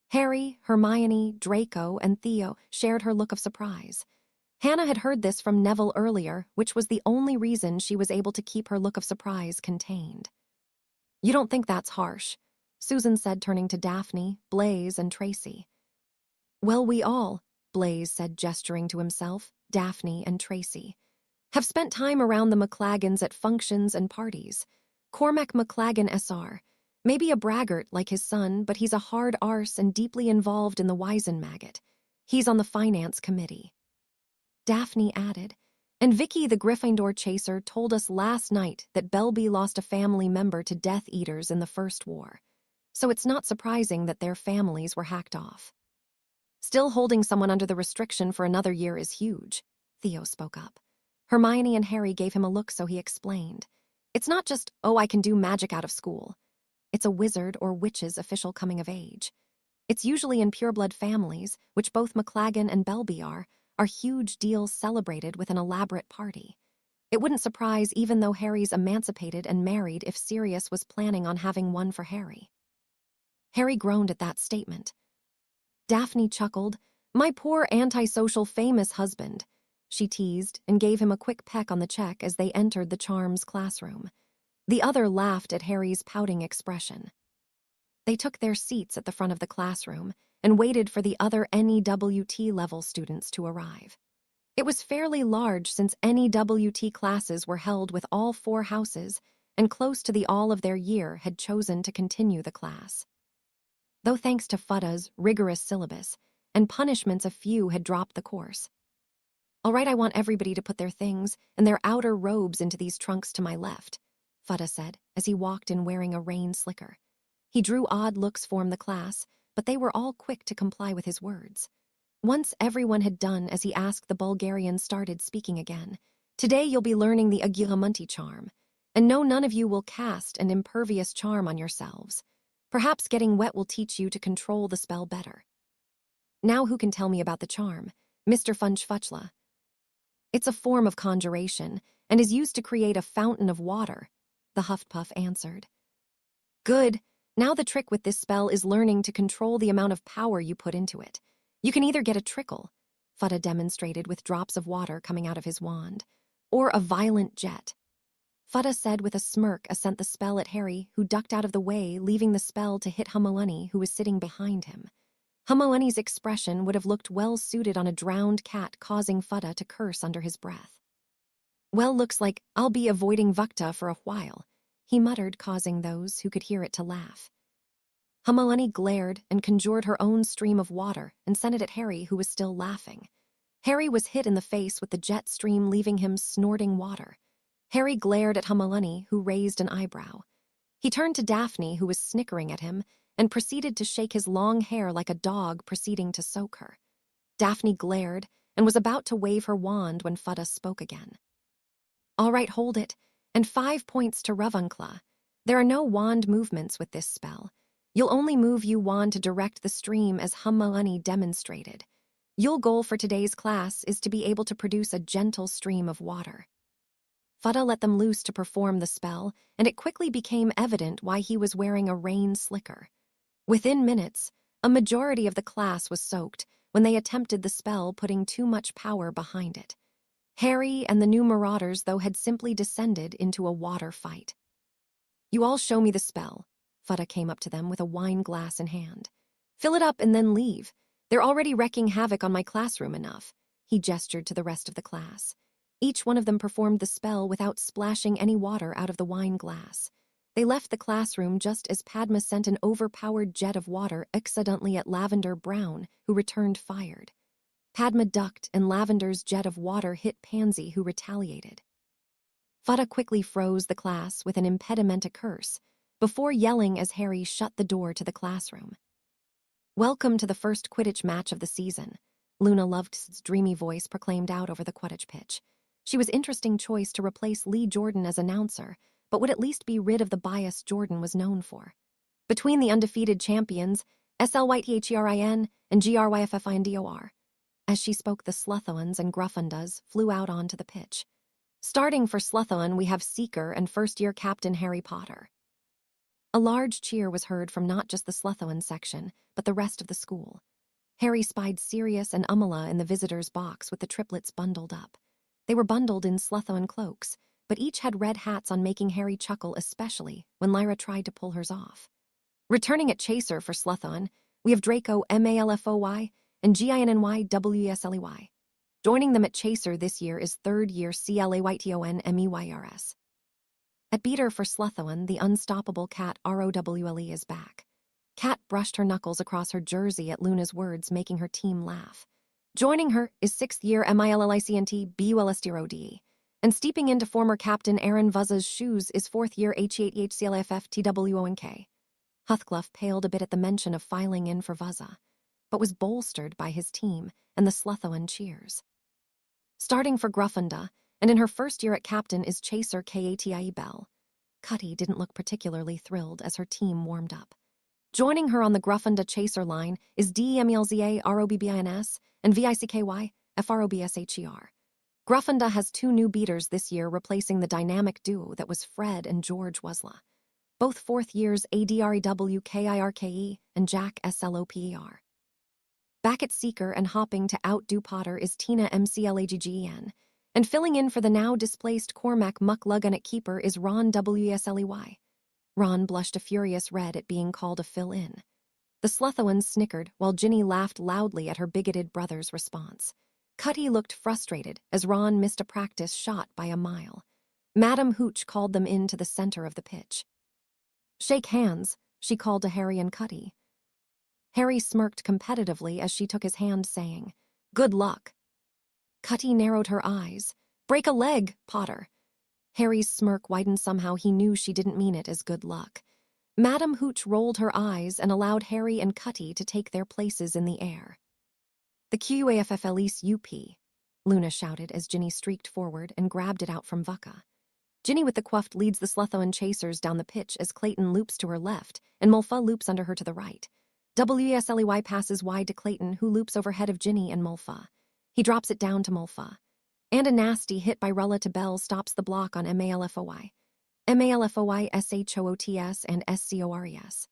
Harry, Hermione, Draco, and Theo shared her look of surprise. Hannah had heard this from Neville earlier, which was the only reason she was able to keep her look of surprise contained. "You don't think that's harsh?" Susan said, turning to Daphne, Blaise, and Tracy. "Well, we all," Blaise said, gesturing to himself, Daphne, and Tracy, "have spent time around the McLaggans at functions and parties. Cormac McLaggen SR, maybe a braggart like his son, but he's a hard arse and deeply involved in the Weisenmaggot. He's on the finance committee." Daphne added, "And Vicky the Gryffindor chaser told us last night that Belby lost a family member to Death Eaters in the First War. So it's not surprising that their families were hacked off." "Still holding someone under the restriction for another year is huge," Theo spoke up. Hermione and Harry gave him a look, so he explained. "It's not just, oh, I can do magic out of school. It's a wizard or witch's official coming of age. It's usually in pureblood families, which both McLaggen and Belby are huge deals celebrated with an elaborate party. It wouldn't surprise even though Harry's emancipated and married if Sirius was planning on having one for Harry." Harry groaned at that statement. Daphne chuckled. "My poor antisocial famous husband." She teased and gave him a quick peck on the cheek as they entered the Charms classroom. The other laughed at Harry's pouting expression. They took their seats at the front of the classroom and waited for the other NEWT-level students to arrive. It was fairly large since NEWT classes were held with all 4 houses, and close to the all of their year had chosen to continue the class. Though thanks to Fudda's rigorous syllabus and punishments, a few had dropped the course. "All right, I want everybody to put their things and their outer robes into these trunks to my left," Fudda said as he walked in wearing a rain slicker. He drew odd looks from the class, but they were all quick to comply with his words. Once everyone had done as he asked, the Bulgarian started speaking again. Today you'll be learning the Agilamunti charm, and no, none of you will cast an impervious charm on yourselves. Perhaps getting wet will teach you to control the spell better. Now who can tell me about the charm? Mr. Funchfuchla. It's a form of conjuration, and is used to create a fountain of water, the Hufflepuff answered. Good. Now the trick with this spell is learning to control the amount of power you put into it. You can either get a trickle, Fudda demonstrated with drops of water coming out of his wand, or a violent jet. Fudda said with a smirk sent the spell at Harry, who ducked out of the way, leaving the spell to hit Hermione, who was sitting behind him. Hermione's expression would have looked well suited on a drowned cat, causing Fudda to curse under his breath. Well, looks like I'll be avoiding Vukta for a while, he muttered, causing those who could hear it to laugh. Hermione glared and conjured her own stream of water and sent it at Harry, who was still laughing. Harry was hit in the face with the jet stream, leaving him snorting water. Harry glared at Hermione, who raised an eyebrow. He turned to Daphne, who was snickering at him, and proceeded to shake his long hair like a dog proceeding to soak her. Daphne glared and was about to wave her wand when Fudda spoke again. All right, hold it, and 5 points to Ravenclaw. There are no wand movements with this spell. You'll only move your wand to direct the stream, as Hermione demonstrated. Your goal for today's class is to be able to produce a gentle stream of water. Fudda let them loose to perform the spell, and it quickly became evident why he was wearing a rain slicker. Within minutes, a majority of the class was soaked when they attempted the spell, putting too much power behind it. Harry and the new marauders, though, had simply descended into a water fight. You all show me the spell. Fudda came up to them with a wine glass in hand. Fill it up and then leave. They're already wrecking havoc on my classroom enough. He gestured to the rest of the class. Each one of them performed the spell without splashing any water out of the wine glass. They left the classroom just as Padma sent an overpowered jet of water accidentally at Lavender Brown, who returned fired. Padma ducked, and Lavender's jet of water hit Pansy, who retaliated. Fudda quickly froze the class with an impedimenta curse, before yelling as Harry shut the door to the classroom. Welcome to the first Quidditch match of the season, Luna Lovegood's dreamy voice proclaimed out over the Quidditch pitch. She was an interesting choice to replace Lee Jordan as announcer, but would at least be rid of the bias Jordan was known for. Between the undefeated champions, Slytherin and Gryffindor. As she spoke, the Slytherins and Gryffindors flew out onto the pitch. Starting for Slytherin, we have Seeker and first-year captain Harry Potter. A large cheer was heard from not just the Slytherin section, but the rest of the school. Harry spied Sirius and Umala in the visitors' box with the triplets bundled up. They were bundled in Slytherin cloaks, but each had red hats on, making Harry chuckle, especially when Lyra tried to pull hers off. Returning at Chaser for Slytherin, we have Draco Malfoy and Ginnywsley. Joining them at Chaser this year is third-year Clayton Meys. At Beater for Slytherin, the unstoppable Cat Rowl is back. Cat brushed her knuckles across her jersey at Luna's words, making her team laugh. Joining her is sixth-year Millicent Bulstrode, and steeping into former captain Aaron Vuzza's shoes is fourth-year HEHCLFF Huthcliffe paled a bit at the mention of filing in for Vuzza, but was bolstered by his team and the Slytherin cheers. Starting for Gryffindor, and in her first year at captain, is Chaser Katie Bell. Cutty didn't look particularly thrilled as her team warmed up. Joining her on the Gryffindor Chaser line is DEMLZA ROBBINS and VICKY FROBSHER. Gryffindor has 2 new beaters this year, replacing the dynamic duo that was Fred and George Wesley. Both fourth years ADREWKIRKE and Jack SLOPER. Back at Seeker and hopping to outdo Potter is Tina MCLAGGEN, and filling in for the now displaced Cormac McLuggan at Keeper is Ron WSLEY. Ron blushed a furious red at being called a fill-in. The Slytherins snickered while Ginny laughed loudly at her bigoted brother's response. Cutty looked frustrated as Ron missed a practice shot by a mile. Madam Hooch called them in to the center of the pitch. Shake hands, she called to Harry and Cutty. Harry smirked competitively as she took his hand, saying, Good luck. Cutty narrowed her eyes. Break a leg, Potter. Harry's smirk widened. Somehow he knew she didn't mean it as good luck. Madam Hooch rolled her eyes and allowed Harry and Cutty to take their places in the air. The QAFFLES UP. Luna shouted as Ginny streaked forward and grabbed it out from Vucca. Ginny with the quaft leads the Slytherin chasers down the pitch as Clayton loops to her left and Mulfa loops under her to the right. WSLEY passes wide to Clayton, who loops overhead of Ginny and Mulfa. He drops it down to Mulfa. And a nasty hit by Rulla to Bell stops the block on MALFOY. MALFOY, SHOOTS, and SCORES.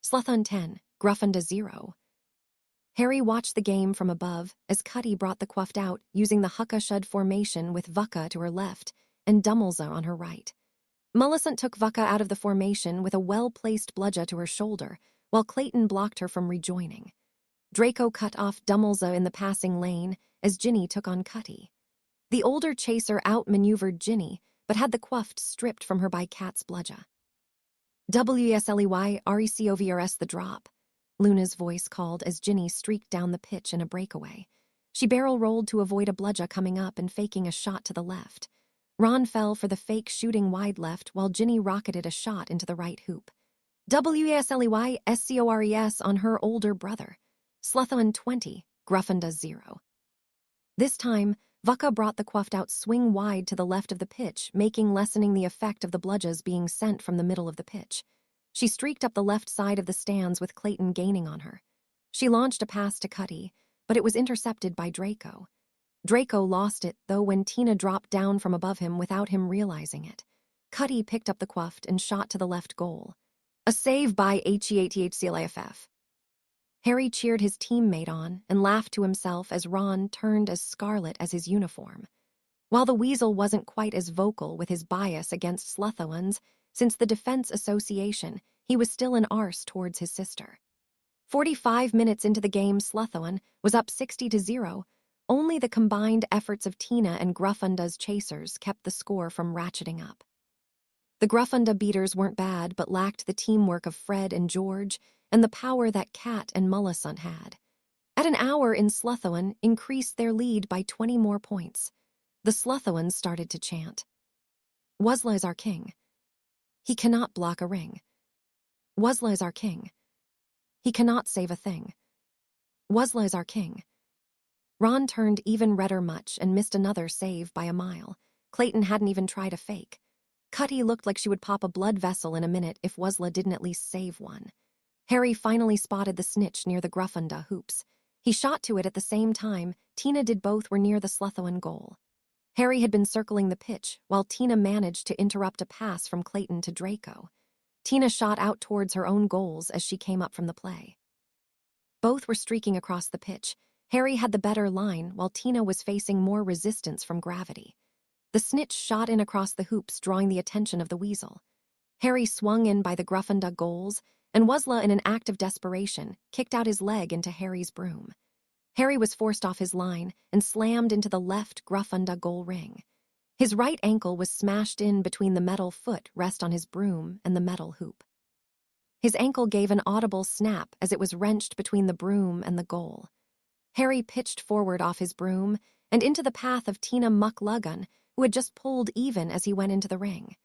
Slytherin 10, Gryffindor 0. Harry watched the game from above as Cuddy brought the quaft out using the Hucka-Shud formation with Vucca to her left and Dumbledore on her right. Millicent took Vucca out of the formation with a well-placed bludger to her shoulder, while Clayton blocked her from rejoining. Draco cut off Dumbledore in the passing lane as Ginny took on Cuddy. The older chaser outmaneuvered Ginny, but had the quaft stripped from her by Cat's bludger. WSLEY RECOVRS the drop, Luna's voice called as Ginny streaked down the pitch in a breakaway. She barrel-rolled to avoid a bludger coming up and faking a shot to the left. Ron fell for the fake shooting wide left while Ginny rocketed a shot into the right hoop. WSLEY SCORES on her older brother. Slytherin 20, Gryffindor 0. This time, Vucca brought the quaft out swing wide to the left of the pitch, lessening the effect of the bludgers being sent from the middle of the pitch. She streaked up the left side of the stands with Clayton gaining on her. She launched a pass to Cuddy, but it was intercepted by Draco. Draco lost it, though, when Tina dropped down from above him without him realizing it. Cuddy picked up the quaft and shot to the left goal. A save by HEATHCLAFF. Harry cheered his teammate on and laughed to himself as Ron turned as scarlet as his uniform. While the weasel wasn't quite as vocal with his bias against Slytherins, since the Defense Association, he was still an arse towards his sister. 45 minutes into the game, Slytherin was up 60-0. Only the combined efforts of Tina and Gryffindor's chasers kept the score from ratcheting up. The Gryffindor beaters weren't bad, but lacked the teamwork of Fred and George and the power that Cat and Millicent had. At an hour in, Slytherin increased their lead by 20 more points. The Slytherins started to chant, "Weasley is our king. He cannot block a ring. Weasley is our king. He cannot save a thing. Weasley is our king." Ron turned even redder much and missed another save by a mile. Clayton hadn't even tried a fake. Cuddy looked like she would pop a blood vessel in a minute if Weasley didn't at least save one. Harry finally spotted the snitch near the Gryffindor hoops. He shot to it at the same time. Tina did both were near the Slytherin goal. Harry had been circling the pitch, while Tina managed to interrupt a pass from Clayton to Draco. Tina shot out towards her own goals as she came up from the play. Both were streaking across the pitch. Harry had the better line, while Tina was facing more resistance from gravity. The snitch shot in across the hoops, drawing the attention of the weasel. Harry swung in by the Gryffindor goals, and Weasley, in an act of desperation, kicked out his leg into Harry's broom. Harry was forced off his line and slammed into the left Gryffindor goal ring. His right ankle was smashed in between the metal foot rest on his broom and the metal hoop. His ankle gave an audible snap as it was wrenched between the broom and the goal. Harry pitched forward off his broom and into the path of Tina Mucklugan, who had just pulled even as he went into the ring.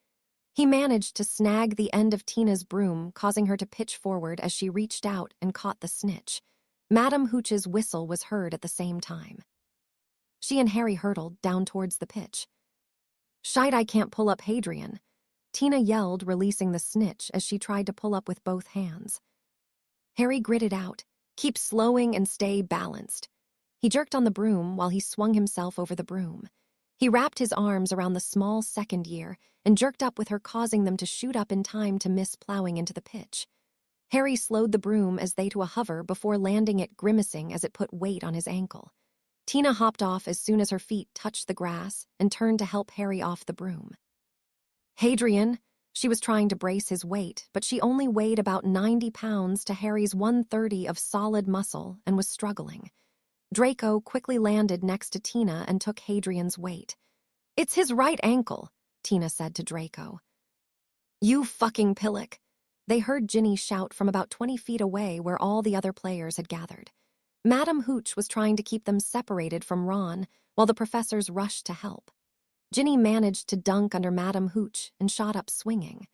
He managed to snag the end of Tina's broom, causing her to pitch forward as she reached out and caught the snitch. Madame Hooch's whistle was heard at the same time. She and Harry hurtled down towards the pitch. "Shite, I can't pull up Hadrian," Tina yelled, releasing the snitch as she tried to pull up with both hands. Harry gritted out, "Keep slowing and stay balanced." He jerked on the broom while he swung himself over the broom. He wrapped his arms around the small second year and jerked up with her, causing them to shoot up in time to miss plowing into the pitch. Harry slowed the broom as they to a hover before landing it, grimacing as it put weight on his ankle. Tina hopped off as soon as her feet touched the grass and turned to help Harry off the broom. "Hadrian," she was trying to brace his weight, but she only weighed about 90 pounds to Harry's 130 of solid muscle and was struggling. Draco quickly landed next to Tina and took Hadrian's weight. "It's his right ankle," Tina said to Draco. "You fucking pillock," they heard Ginny shout from about 20 feet away where all the other players had gathered. Madame Hooch was trying to keep them separated from Ron while the professors rushed to help. Ginny managed to dunk under Madame Hooch and shot up swinging.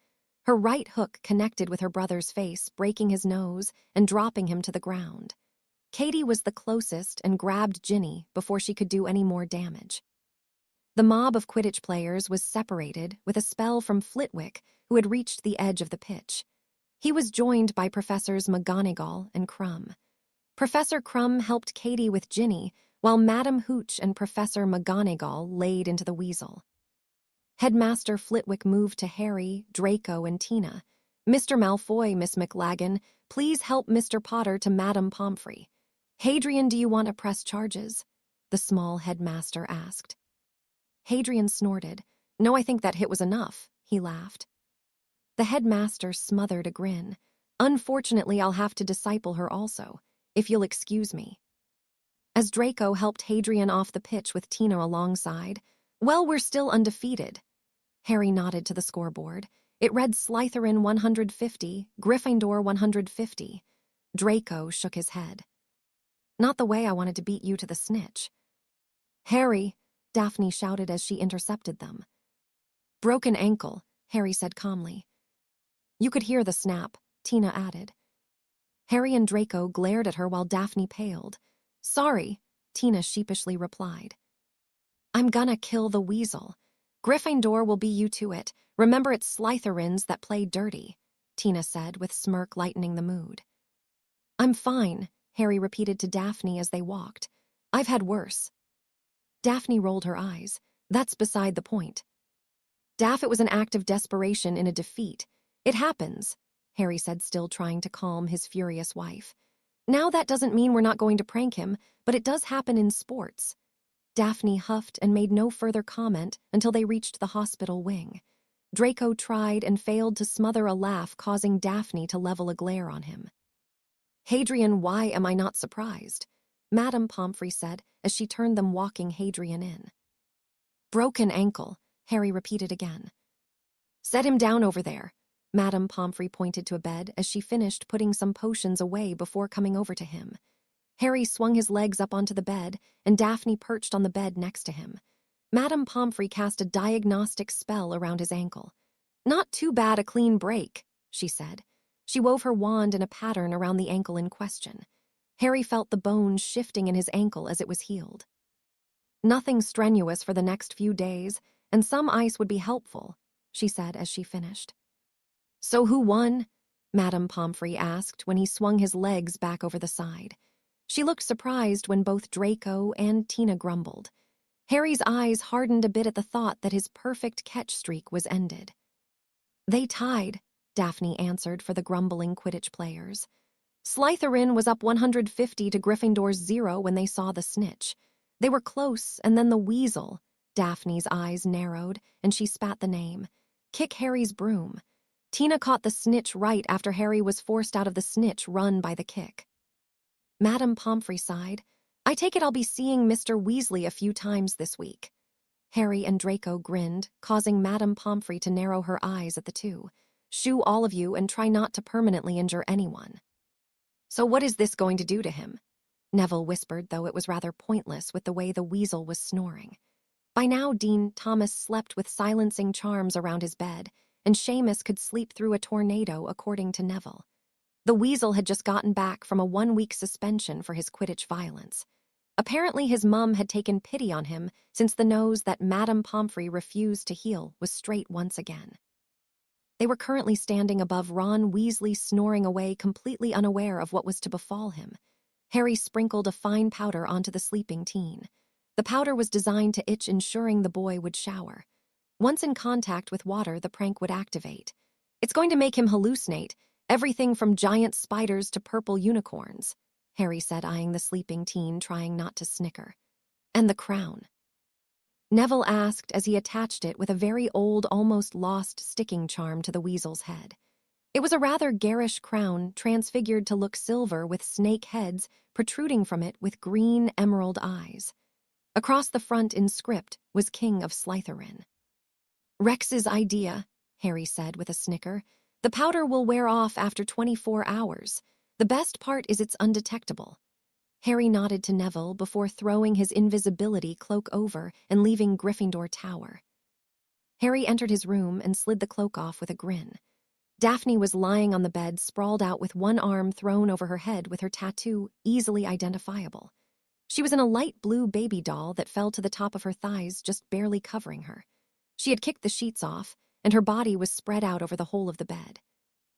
Her right hook connected with her brother's face, breaking his nose and dropping him to the ground. Katie was the closest and grabbed Ginny before she could do any more damage. The mob of Quidditch players was separated with a spell from Flitwick, who had reached the edge of the pitch. He was joined by Professors McGonagall and Crumb. Professor Crumb helped Katie with Ginny, while Madam Hooch and Professor McGonagall laid into the weasel. Headmaster Flitwick moved to Harry, Draco, and Tina. "Mr. Malfoy, Miss McLagan, please help Mr. Potter to Madam Pomfrey. Hadrian, do you want to press charges?" the small headmaster asked. Hadrian snorted. "No, I think that hit was enough," he laughed. The headmaster smothered a grin. "Unfortunately, I'll have to disciple her also, if you'll excuse me." As Draco helped Hadrian off the pitch with Tina alongside, "Well, we're still undefeated." Harry nodded to the scoreboard. It read Slytherin 150, Gryffindor 150. Draco shook his head. "Not the way I wanted to beat you to the snitch." "Harry," Daphne shouted as she intercepted them. "Broken ankle," Harry said calmly. "You could hear the snap," Tina added. Harry and Draco glared at her while Daphne paled. "Sorry," Tina sheepishly replied. "I'm gonna kill the weasel. Gryffindor will beat you to it. Remember, it's Slytherins that play dirty," Tina said, with smirk lightening the mood. "I'm fine," Harry repeated to Daphne as they walked. "I've had worse." Daphne rolled her eyes. "That's beside the point." "Daff, it was an act of desperation in a defeat. It happens," Harry said, still trying to calm his furious wife. "Now that doesn't mean we're not going to prank him, but it does happen in sports." Daphne huffed and made no further comment until they reached the hospital wing. Draco tried and failed to smother a laugh, causing Daphne to level a glare on him. "Hadrian, why am I not surprised?" Madam Pomfrey said as she turned them, walking Hadrian in. "Broken ankle," Harry repeated again. "Set him down over there." Madam Pomfrey pointed to a bed as she finished putting some potions away before coming over to him. Harry swung his legs up onto the bed, and Daphne perched on the bed next to him. Madam Pomfrey cast a diagnostic spell around his ankle. "Not too bad a clean break," she said. She wove her wand in a pattern around the ankle in question. Harry felt the bones shifting in his ankle as it was healed. "Nothing strenuous for the next few days, and some ice would be helpful," she said as she finished. "So who won?" Madam Pomfrey asked when he swung his legs back over the side. She looked surprised when both Draco and Tina grumbled. Harry's eyes hardened a bit at the thought that his perfect catch streak was ended. "They tied," Daphne answered for the grumbling Quidditch players. "Slytherin was up 150 to Gryffindor's 0 when they saw the snitch. They were close, and then the weasel." Daphne's eyes narrowed, and she spat the name. "Kick Harry's broom." Tina caught the snitch right after Harry was forced out of the snitch run by the kick. Madam Pomfrey sighed. "I take it I'll be seeing Mr. Weasley a few times this week." Harry and Draco grinned, causing Madam Pomfrey to narrow her eyes at the two. "Shoo, all of you, and try not to permanently injure anyone." "So what is this going to do to him?" Neville whispered, though it was rather pointless with the way the weasel was snoring. By now, Dean Thomas slept with silencing charms around his bed, and Seamus could sleep through a tornado, according to Neville. The weasel had just gotten back from a 1-week suspension for his Quidditch violence. Apparently his mum had taken pity on him since the nose that Madam Pomfrey refused to heal was straight once again. They were currently standing above Ron Weasley, snoring away, completely unaware of what was to befall him. Harry sprinkled a fine powder onto the sleeping teen. The powder was designed to itch, ensuring the boy would shower. Once in contact with water, the prank would activate. "It's going to make him hallucinate, everything from giant spiders to purple unicorns," Harry said, eyeing the sleeping teen, trying not to snicker. "And the crown?" Neville asked as he attached it with a very old, almost lost sticking charm to the weasel's head. It was a rather garish crown, transfigured to look silver with snake heads protruding from it with green emerald eyes. Across the front in script was King of Slytherin. "Rex's idea," Harry said with a snicker. "The powder will wear off after 24 hours. The best part is it's undetectable." Harry nodded to Neville before throwing his invisibility cloak over and leaving Gryffindor Tower. Harry entered his room and slid the cloak off with a grin. Daphne was lying on the bed, sprawled out with one arm thrown over her head with her tattoo easily identifiable. She was in a light blue baby doll that fell to the top of her thighs, just barely covering her. She had kicked the sheets off, and her body was spread out over the whole of the bed.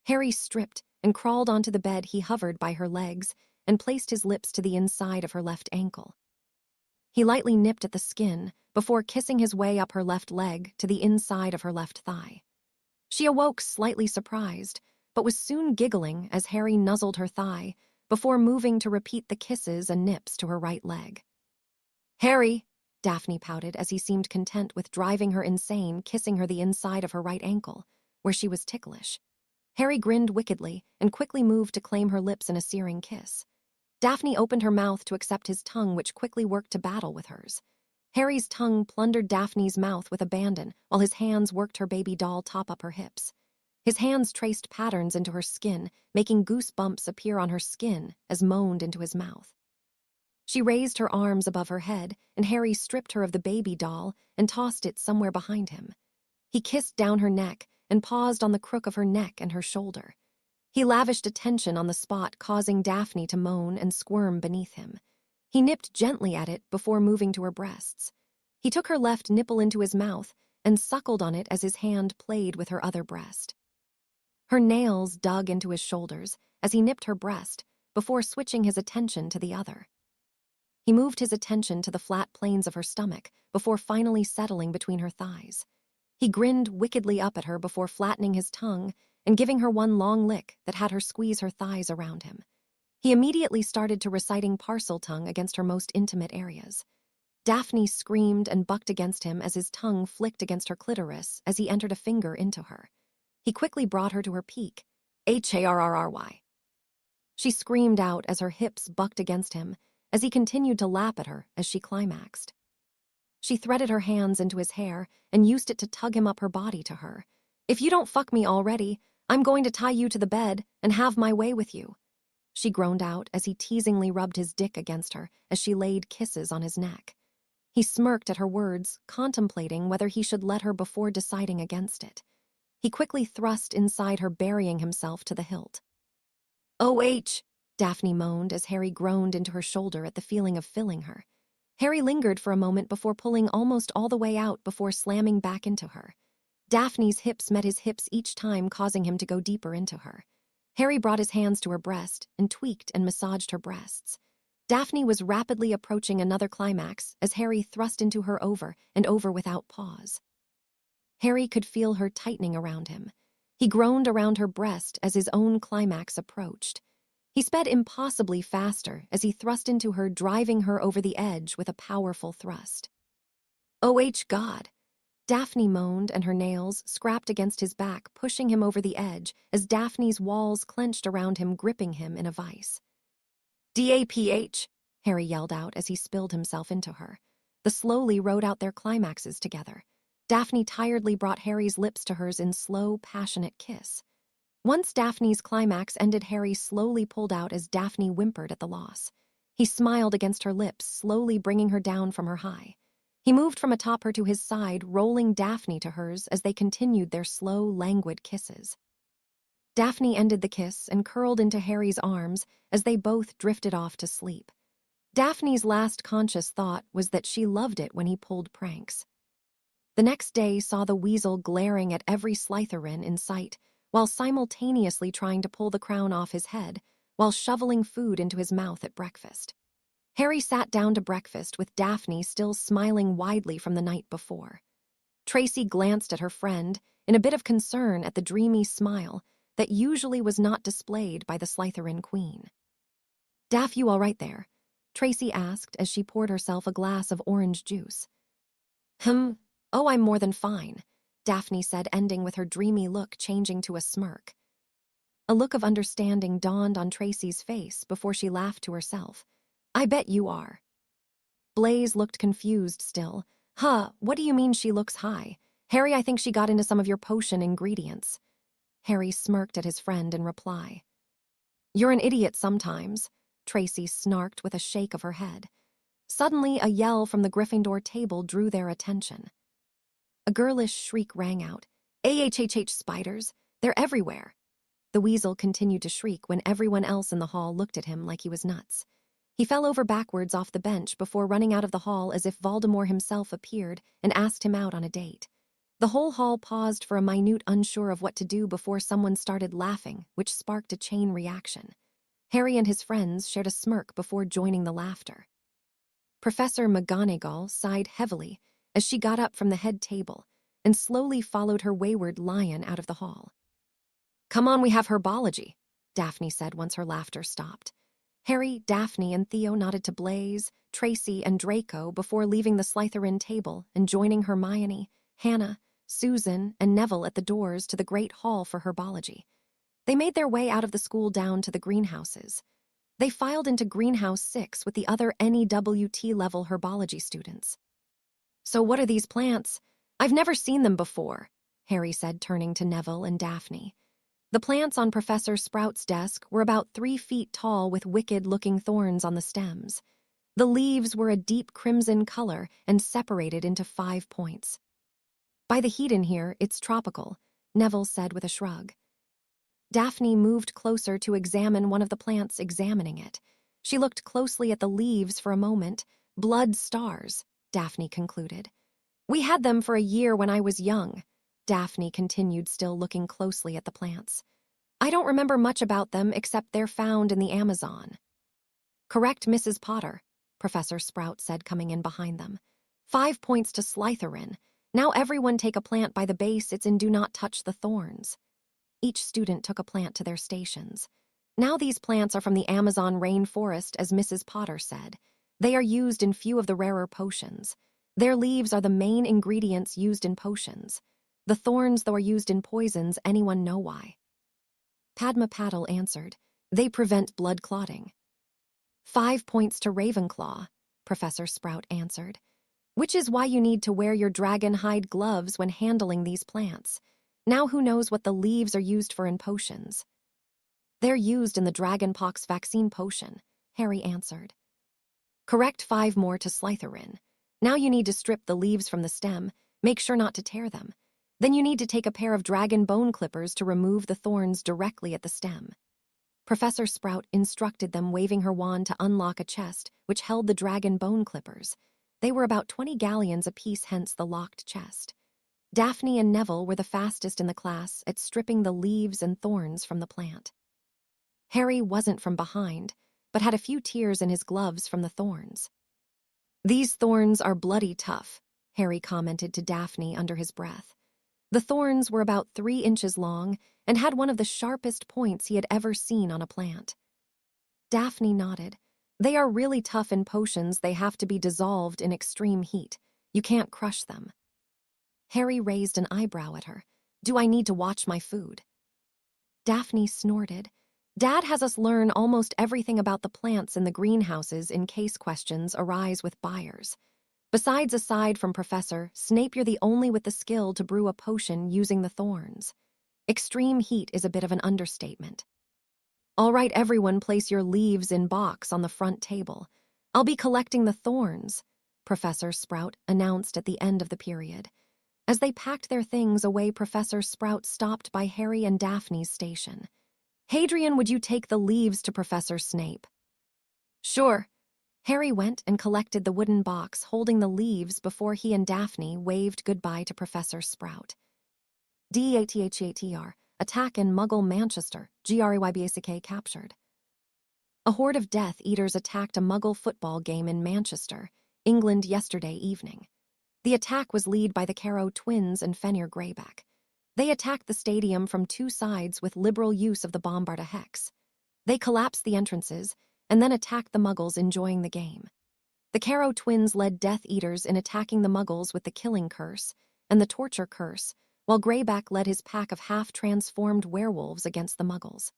Harry stripped and crawled onto the bed. He hovered by her legs and placed his lips to the inside of her left ankle. He lightly nipped at the skin before kissing his way up her left leg to the inside of her left thigh. She awoke slightly surprised, but was soon giggling as Harry nuzzled her thigh before moving to repeat the kisses and nips to her right leg. "Harry," Daphne pouted as he seemed content with driving her insane, kissing her the inside of her right ankle, where she was ticklish. Harry grinned wickedly and quickly moved to claim her lips in a searing kiss. Daphne opened her mouth to accept his tongue, which quickly worked to battle with hers. Harry's tongue plundered Daphne's mouth with abandon, while his hands worked her baby doll top up her hips. His hands traced patterns into her skin, making goosebumps appear on her skin as moaned into his mouth. She raised her arms above her head, and Harry stripped her of the baby doll and tossed it somewhere behind him. He kissed down her neck and paused on the crook of her neck and her shoulder. He lavished attention on the spot, causing Daphne to moan and squirm beneath him. He nipped gently at it before moving to her breasts. He took her left nipple into his mouth and suckled on it as his hand played with her other breast. Her nails dug into his shoulders as he nipped her breast before switching his attention to the other. He moved his attention to the flat planes of her stomach before finally settling between her thighs. He grinned wickedly up at her before flattening his tongue and giving her one long lick that had her squeeze her thighs around him. He immediately started to reciting parcel tongue against her most intimate areas. Daphne screamed and bucked against him as his tongue flicked against her clitoris as he entered a finger into her. He quickly brought her to her peak. "Harry." She screamed out as her hips bucked against him as he continued to lap at her as she climaxed. She threaded her hands into his hair and used it to tug him up her body to her. "If you don't fuck me already, I'm going to tie you to the bed and have my way with you," she groaned out as he teasingly rubbed his dick against her as she laid kisses on his neck. He smirked at her words, contemplating whether he should let her before deciding against it. He quickly thrust inside her, burying himself to the hilt. "Oh, Daphne moaned as Harry groaned into her shoulder at the feeling of filling her. Harry lingered for a moment before pulling almost all the way out before slamming back into her. Daphne's hips met his hips each time, causing him to go deeper into her. Harry brought his hands to her breast and tweaked and massaged her breasts. Daphne was rapidly approaching another climax as Harry thrust into her over and over without pause. Harry could feel her tightening around him. He groaned around her breast as his own climax approached. He sped impossibly faster as he thrust into her, driving her over the edge with a powerful thrust. "Oh, God." Daphne moaned, and her nails scrapped against his back, pushing him over the edge as Daphne's walls clenched around him, gripping him in a vice. "Daph," Harry yelled out as he spilled himself into her. The slowly rode out their climaxes together. Daphne tiredly brought Harry's lips to hers in slow, passionate kiss. Once Daphne's climax ended, Harry slowly pulled out as Daphne whimpered at the loss. He smiled against her lips, slowly bringing her down from her high. He moved from atop her to his side, rolling Daphne to hers as they continued their slow, languid kisses. Daphne ended the kiss and curled into Harry's arms as they both drifted off to sleep. Daphne's last conscious thought was that she loved it when he pulled pranks. The next day saw the weasel glaring at every Slytherin in sight, while simultaneously trying to pull the crown off his head, while shoveling food into his mouth at breakfast. Harry sat down to breakfast with Daphne still smiling widely from the night before. Tracy glanced at her friend in a bit of concern at the dreamy smile that usually was not displayed by the Slytherin queen. "Daph, you all right there?" Tracy asked as she poured herself a glass of orange juice. Oh, I'm more than fine," Daphne said, ending with her dreamy look changing to a smirk. A look of understanding dawned on Tracy's face before she laughed to herself. "I bet you are." Blaze looked confused still. What do you mean she looks high? Harry, I think she got into some of your potion ingredients." Harry smirked at his friend in reply. "You're an idiot sometimes," Tracy snarked with a shake of her head. Suddenly, a yell from the Gryffindor table drew their attention. A girlish shriek rang out. "Spiders! They're everywhere. The weasel continued to shriek when everyone else in the hall looked at him like he was nuts. He fell over backwards off the bench before running out of the hall as if Voldemort himself appeared and asked him out on a date. The whole hall paused for a minute, unsure of what to do before someone started laughing, which sparked a chain reaction. Harry and his friends shared a smirk before joining the laughter. Professor McGonagall sighed heavily as she got up from the head table and slowly followed her wayward lion out of the hall. "Come on, we have herbology," Daphne said once her laughter stopped. Harry, Daphne, and Theo nodded to Blaise, Tracy, and Draco before leaving the Slytherin table and joining Hermione, Hannah, Susan, and Neville at the doors to the Great Hall for herbology. They made their way out of the school down to the greenhouses. They filed into Greenhouse 6 with the other NEWT-level herbology students. "So what are these plants? I've never seen them before," Harry said, turning to Neville and Daphne. The plants on Professor Sprout's desk were about 3 feet tall with wicked-looking thorns on the stems. The leaves were a deep crimson color and separated into 5 points. "By the heat in here, it's tropical," Neville said with a shrug. Daphne moved closer to examine one of the plants, examining it. She looked closely at the leaves for a moment. "Blood stars," Daphne concluded. "We had them for a year when I was young," Daphne continued, still looking closely at the plants. "I don't remember much about them except they're found in the Amazon." "Correct, Mrs. Potter," Professor Sprout said, coming in behind them. 5 points to Slytherin. Now everyone take a plant by the base it's in, do not touch the thorns." Each student took a plant to their stations. Now these plants are from the Amazon rainforest, as Mrs. Potter said. They are used in few of the rarer potions. Their leaves are the main ingredients used in potions. The thorns, though, are used in poisons. Anyone know why? Padma Patil answered, "They prevent blood clotting." 5 points to Ravenclaw, Professor Sprout answered. "Which is why you need to wear your dragon hide gloves when handling these plants. Now who knows what the leaves are used for in potions?" "They're used in the dragonpox vaccine potion," Harry answered. "Correct, 5 more to Slytherin. Now you need to strip the leaves from the stem, make sure not to tear them. Then you need to take a pair of dragon bone clippers to remove the thorns directly at the stem." Professor Sprout instructed them, waving her wand to unlock a chest which held the dragon bone clippers. They were about 20 galleons apiece, hence the locked chest. Daphne and Neville were the fastest in the class at stripping the leaves and thorns from the plant. Harry wasn't from behind, but had a few tears in his gloves from the thorns. "These thorns are bloody tough," Harry commented to Daphne under his breath. The thorns were about 3 inches long and had one of the sharpest points he had ever seen on a plant. Daphne nodded. "They are really tough in potions. They have to be dissolved in extreme heat. You can't crush them." Harry raised an eyebrow at her. "Do I need to watch my food?" Daphne snorted. "Dad has us learn almost everything about the plants in the greenhouses in case questions arise with buyers. Besides, aside from Professor Snape, you're the only with the skill to brew a potion using the thorns. Extreme heat is a bit of an understatement." "All right, everyone, place your leaves in box on the front table. I'll be collecting the thorns," Professor Sprout announced at the end of the period. As they packed their things away, Professor Sprout stopped by Harry and Daphne's station. "Hadrian, would you take the leaves to Professor Snape?" "Sure." Harry went and collected the wooden box holding the leaves before he and Daphne waved goodbye to Professor Sprout. DATHATR, attack in Muggle Manchester, GREYBACK captured. A horde of Death Eaters attacked a Muggle football game in Manchester, England yesterday evening. The attack was led by the Carrow twins and Fenrir Greyback. They attacked the stadium from 2 sides with liberal use of the Bombarda Hex. They collapsed the entrances and then attacked the Muggles enjoying the game. The Carrow twins led Death Eaters in attacking the Muggles with the Killing Curse and the Torture Curse, while Greyback led his pack of half-transformed werewolves against the Muggles.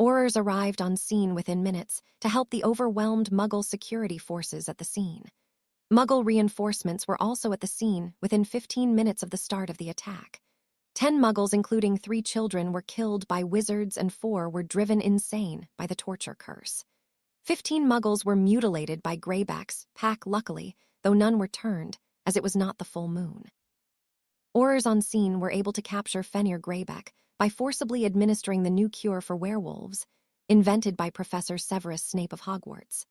Aurors arrived on scene within minutes to help the overwhelmed Muggle security forces at the scene. Muggle reinforcements were also at the scene within 15 minutes of the start of the attack. 10 Muggles, including 3 children, were killed by wizards and 4 were driven insane by the Torture Curse. 15 Muggles were mutilated by Greyback's pack, luckily, though none were turned, as it was not the full moon. Aurors on scene were able to capture Fenrir Greyback by forcibly administering the new cure for werewolves, invented by Professor Severus Snape of Hogwarts.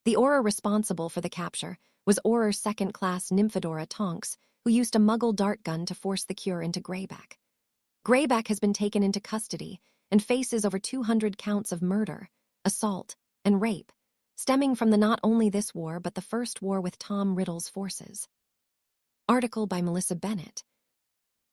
The Auror responsible for the capture was Auror second-class Nymphadora Tonks, who used a muggle dart gun to force the cure into Greyback. Greyback has been taken into custody and faces over 200 counts of murder, assault, and rape, stemming from not only this war but the First War with Tom Riddle's forces. Article by Melissa Bennett.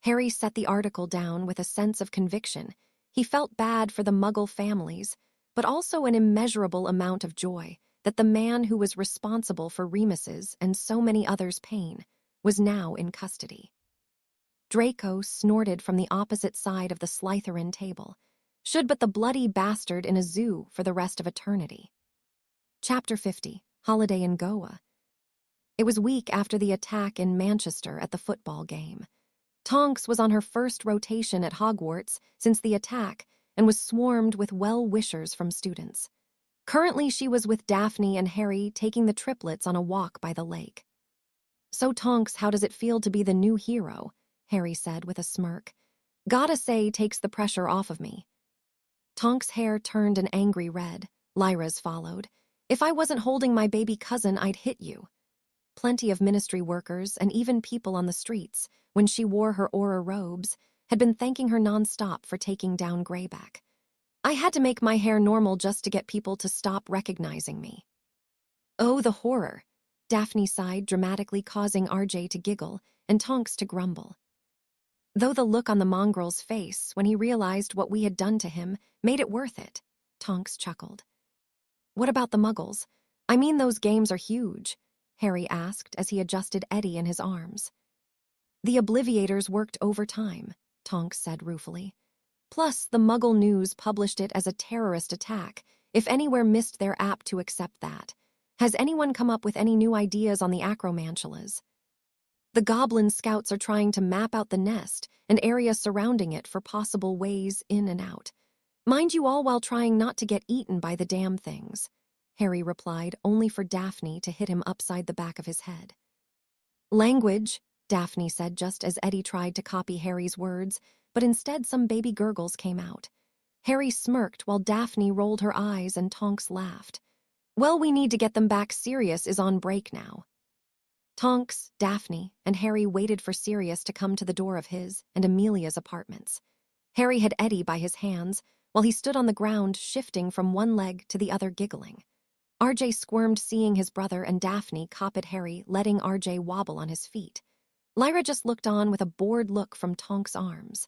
Harry set the article down with a sense of conviction. He felt bad for the Muggle families, but also an immeasurable amount of joy that the man who was responsible for Remus's and so many others' pain was now in custody. Draco snorted from the opposite side of the Slytherin table. Should but the bloody bastard in a zoo for the rest of eternity. Chapter 50, Holiday in Goa. It was week after the attack in Manchester at the football game. Tonks was on her first rotation at Hogwarts since the attack and was swarmed with well-wishers from students. Currently, she was with Daphne and Harry taking the triplets on a walk by the lake. "So, Tonks, how does it feel to be the new hero?" Harry said with a smirk. "Gotta say, takes the pressure off of me." Tonks' hair turned an angry red. Lyra's followed. "If I wasn't holding my baby cousin, I'd hit you." Plenty of ministry workers and even people on the streets, when she wore her Auror robes, had been thanking her nonstop for taking down Greyback. "I had to make my hair normal just to get people to stop recognizing me." "Oh, the horror," Daphne sighed, dramatically causing RJ to giggle and Tonks to grumble. "Though the look on the mongrel's face when he realized what we had done to him made it worth it," Tonks chuckled. "What about the Muggles? I mean, those games are huge," Harry asked as he adjusted Eddie in his arms. "The Obliviators worked overtime," Tonks said ruefully. "Plus, the Muggle News published it as a terrorist attack, if anywhere missed their app to accept that. Has anyone come up with any new ideas on the acromantulas? The Goblin Scouts are trying to map out the nest and area surrounding it for possible ways in and out. Mind you, all while trying not to get eaten by the damn things," Harry replied, only for Daphne to hit him upside the back of his head. "Language," Daphne said just as Eddie tried to copy Harry's words, but instead some baby gurgles came out. Harry smirked while Daphne rolled her eyes and Tonks laughed. "Well, we need to get them back. Sirius is on break now." Tonks, Daphne, and Harry waited for Sirius to come to the door of his and Amelia's apartments. Harry had Eddie by his hands, while he stood on the ground shifting from one leg to the other giggling. RJ squirmed seeing his brother and Daphne cop at Harry, letting RJ wobble on his feet. Lyra just looked on with a bored look from Tonks' arms.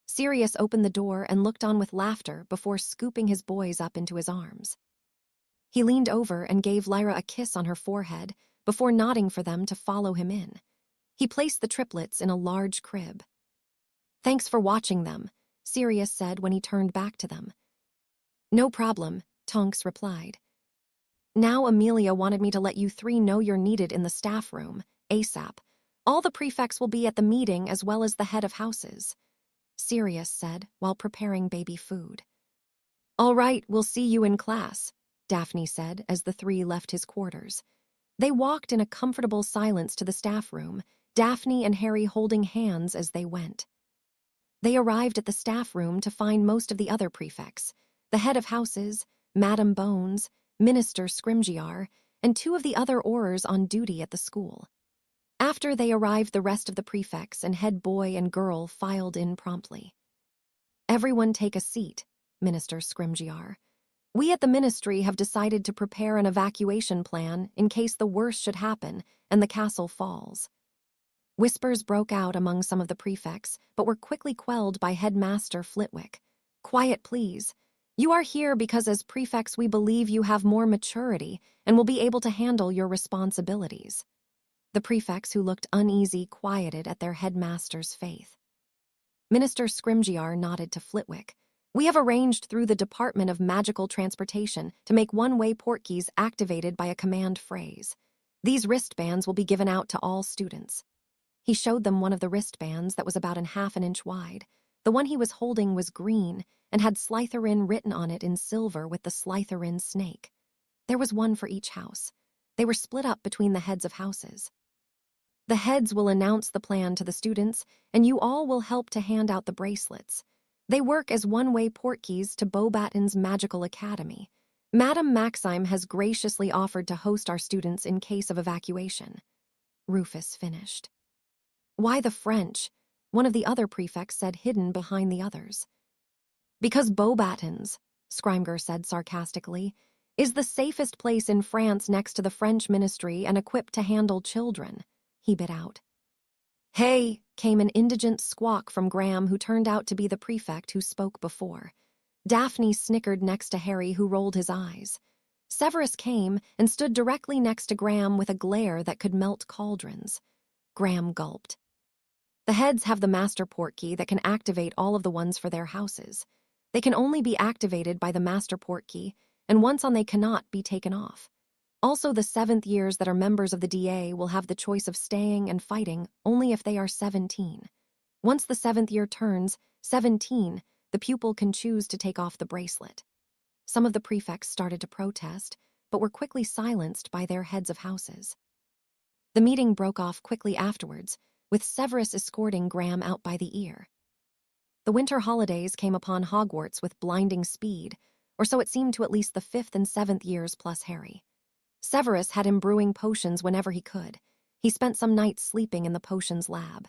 Sirius opened the door and looked on with laughter before scooping his boys up into his arms. He leaned over and gave Lyra a kiss on her forehead before nodding for them to follow him in. He placed the triplets in a large crib. "Thanks for watching them," Sirius said when he turned back to them. "No problem," Tonks replied. "Now Amelia wanted me to let you three know you're needed in the staff room, ASAP. All the prefects will be at the meeting as well as the head of houses," Sirius said while preparing baby food. "All right, we'll see you in class," Daphne said as the three left his quarters. They walked in a comfortable silence to the staff room, Daphne and Harry holding hands as they went. They arrived at the staff room to find most of the other prefects, the head of houses, Madame Bones, Minister Scrimgeour, and two of the other Aurors on duty at the school. After they arrived, the rest of the prefects and head boy and girl filed in promptly. "Everyone take a seat," Minister Scrimgeour. "We at the ministry have decided to prepare an evacuation plan in case the worst should happen and the castle falls." Whispers broke out among some of the prefects, but were quickly quelled by Headmaster Flitwick. "Quiet, please. You are here because as prefects we believe you have more maturity and will be able to handle your responsibilities." The prefects, who looked uneasy, quieted at their headmaster's faith. Minister Scrimgeour nodded to Flitwick. "We have arranged through the Department of Magical Transportation to make one-way portkeys activated by a command phrase. These wristbands will be given out to all students." He showed them one of the wristbands that was about half an inch wide. The one he was holding was green and had Slytherin written on it in silver with the Slytherin snake. There was one for each house. They were split up between the heads of houses. The heads will announce the plan to the students, and you all will help to hand out the bracelets. They work as one-way portkeys to Beauxbaton's magical academy. Madame Maxime has graciously offered to host our students in case of evacuation. Rufus finished. Why the French? One of the other prefects said, hidden behind the others. Because Beauxbaton's, Scrimger said sarcastically, is the safest place in France next to the French ministry and equipped to handle children, he bit out. Hey, came an indigent squawk from Graham, who turned out to be the prefect who spoke before. Daphne snickered next to Harry, who rolled his eyes. Severus came and stood directly next to Graham with a glare that could melt cauldrons. Graham gulped. The heads have the master portkey that can activate all of the ones for their houses. They can only be activated by the master portkey, and once on they cannot be taken off. Also, the 7th years that are members of the DA will have the choice of staying and fighting only if they are 17. Once the 7th year turns 17, the pupil can choose to take off the bracelet. Some of the prefects started to protest, but were quickly silenced by their heads of houses. The meeting broke off quickly afterwards, with Severus escorting Graham out by the ear. The winter holidays came upon Hogwarts with blinding speed, or so it seemed to at least the 5th and 7th years plus Harry. Severus had him brewing potions whenever he could. He spent some nights sleeping in the potions lab.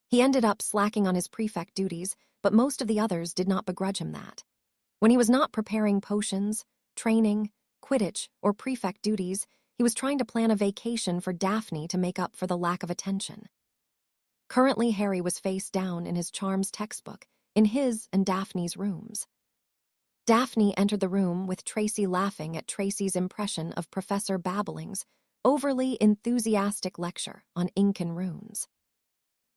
He ended up slacking on his prefect duties, but most of the others did not begrudge him that. When he was not preparing potions, training, Quidditch, or prefect duties, he was trying to plan a vacation for Daphne to make up for the lack of attention. Currently, Harry was face down in his charms textbook, in his and Daphne's rooms. Daphne entered the room with Tracy laughing at Tracy's impression of Professor Babbling's overly enthusiastic lecture on ink and runes.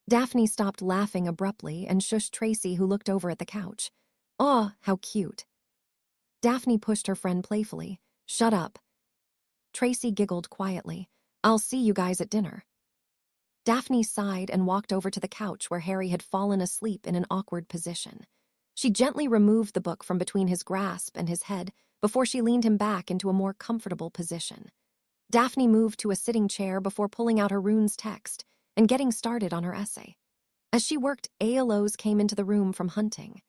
Daphne stopped laughing abruptly and shushed Tracy, who looked over at the couch. "Oh, how cute." Daphne pushed her friend playfully. "Shut up." Tracy giggled quietly. "I'll see you guys at dinner." Daphne sighed and walked over to the couch where Harry had fallen asleep in an awkward position. She gently removed the book from between his grasp and his head before she leaned him back into a more comfortable position. Daphne moved to a sitting chair before pulling out her runes text and getting started on her essay. As she worked, Aeolose came into the room from hunting.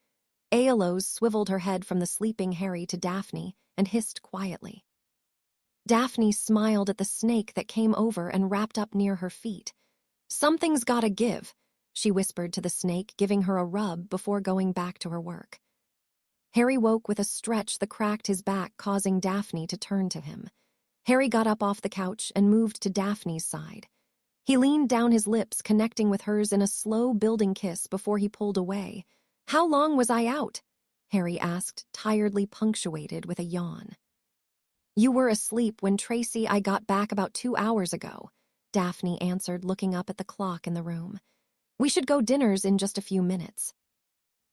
Aeolose swiveled her head from the sleeping Harry to Daphne and hissed quietly. Daphne smiled at the snake that came over and wrapped up near her feet. "Something's gotta give," she whispered to the snake, giving her a rub before going back to her work. Harry woke with a stretch that cracked his back, causing Daphne to turn to him. Harry got up off the couch and moved to Daphne's side. He leaned down, his lips connecting with hers in a slow building kiss before he pulled away. "How long was I out?" Harry asked, tiredly punctuated with a yawn. "You were asleep when I got back about 2 hours ago," Daphne answered, looking up at the clock in the room. "We should go dinners in just a few minutes."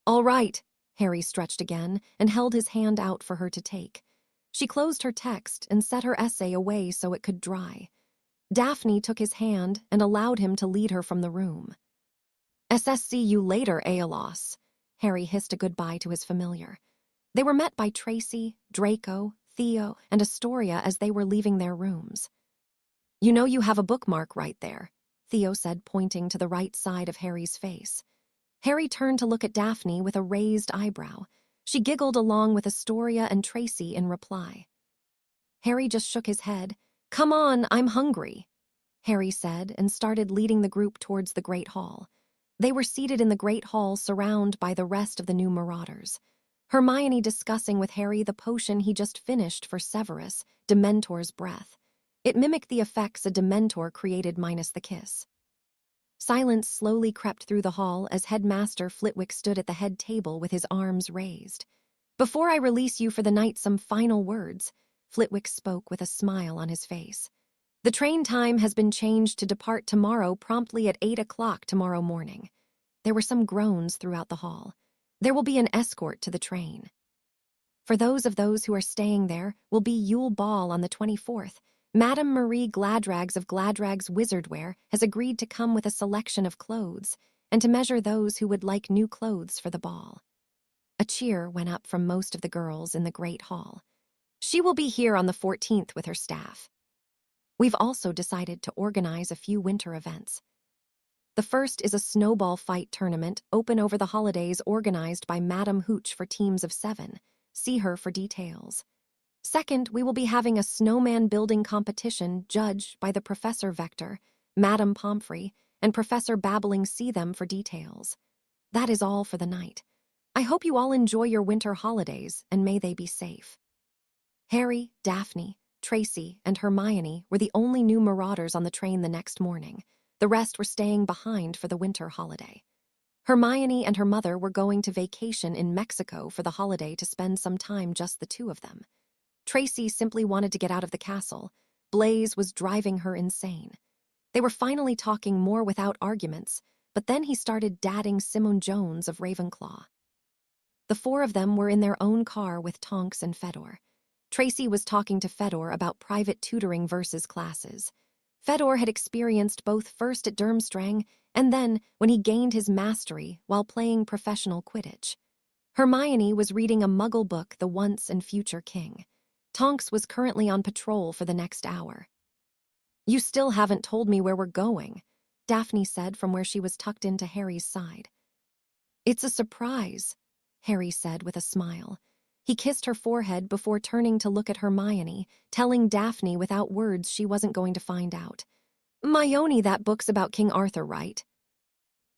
"All right," Harry stretched again and held his hand out for her to take. She closed her text and set her essay away so it could dry. Daphne took his hand and allowed him to lead her from the room. "See you later, Aeolus," Harry hissed a goodbye to his familiar. They were met by Tracy, Draco, Theo, and Astoria as they were leaving their rooms. "You know you have a bookmark right there," Theo said, pointing to the right side of Harry's face. Harry turned to look at Daphne with a raised eyebrow. She giggled along with Astoria and Tracy in reply. Harry just shook his head. "Come on, I'm hungry," Harry said, and started leading the group towards the Great Hall. They were seated in the Great Hall, surrounded by the rest of the new Marauders. Hermione discussing with Harry the potion he just finished for Severus, Dementor's breath. It mimicked the effects a Dementor created minus the kiss. Silence slowly crept through the hall as Headmaster Flitwick stood at the head table with his arms raised. "Before I release you for the night, some final words," Flitwick spoke with a smile on his face. "The train time has been changed to depart tomorrow promptly at 8 o'clock tomorrow morning." There were some groans throughout the hall. "There will be an escort to the train. For those who are staying, there will be Yule Ball on the 24th. Madame Marie Gladrags of Gladrags Wizardwear has agreed to come with a selection of clothes and to measure those who would like new clothes for the ball." A cheer went up from most of the girls in the Great Hall. "She will be here on the 14th with her staff." We've also decided to organize a few winter events. The first is a snowball fight tournament open over the holidays organized by Madam Hooch for teams of 7. See her for details. Second, we will be having a snowman building competition judged by the Professor Vector, Madam Pomfrey, and Professor Babbling. See them for details. That is all for the night. I hope you all enjoy your winter holidays and may they be safe. Harry, Daphne, Tracy, and Hermione were the only new marauders on the train the next morning. The rest were staying behind for the winter holiday. Hermione and her mother were going to vacation in Mexico for the holiday to spend some time just the two of them. Tracy simply wanted to get out of the castle. Blaise was driving her insane. They were finally talking more without arguments, but then he started dadding Simone Jones of Ravenclaw. The four of them were in their own car with Tonks and Fedor. Tracy was talking to Fedor about private tutoring versus classes. Fedor had experienced both first at Durmstrang and then when he gained his mastery while playing professional Quidditch. Hermione was reading a Muggle book, The Once and Future King. Tonks was currently on patrol for the next hour. "You still haven't told me where we're going," Daphne said from where she was tucked into Harry's side. "It's a surprise," Harry said with a smile. He kissed her forehead before turning to look at Hermione, telling Daphne without words she wasn't going to find out. "Myoni, that book's about King Arthur, right?"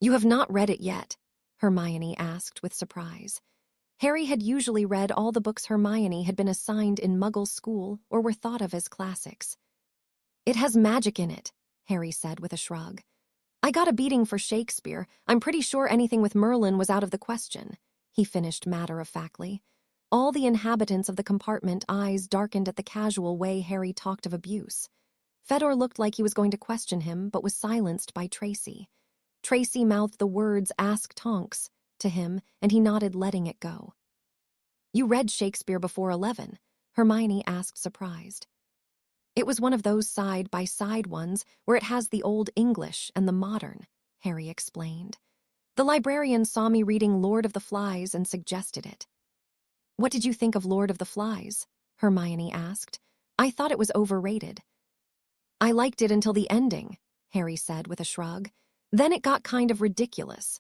"You have not read it yet?" Hermione asked with surprise. Harry had usually read all the books Hermione had been assigned in Muggle school or were thought of as classics. "It has magic in it," Harry said with a shrug. "I got a beating for Shakespeare. I'm pretty sure anything with Merlin was out of the question," he finished matter-of-factly. All the inhabitants of the compartment eyes darkened at the casual way Harry talked of abuse. Fedor looked like he was going to question him, but was silenced by Tracy. Tracy mouthed the words "Ask Tonks" to him, and he nodded, letting it go. "You read Shakespeare before 11?" Hermione asked, surprised. "It was one of those side-by-side ones where it has the Old English and the modern," Harry explained. "The librarian saw me reading Lord of the Flies and suggested it." "What did you think of Lord of the Flies?" Hermione asked. "I thought it was overrated." "I liked it until the ending," Harry said with a shrug. "Then it got kind of ridiculous."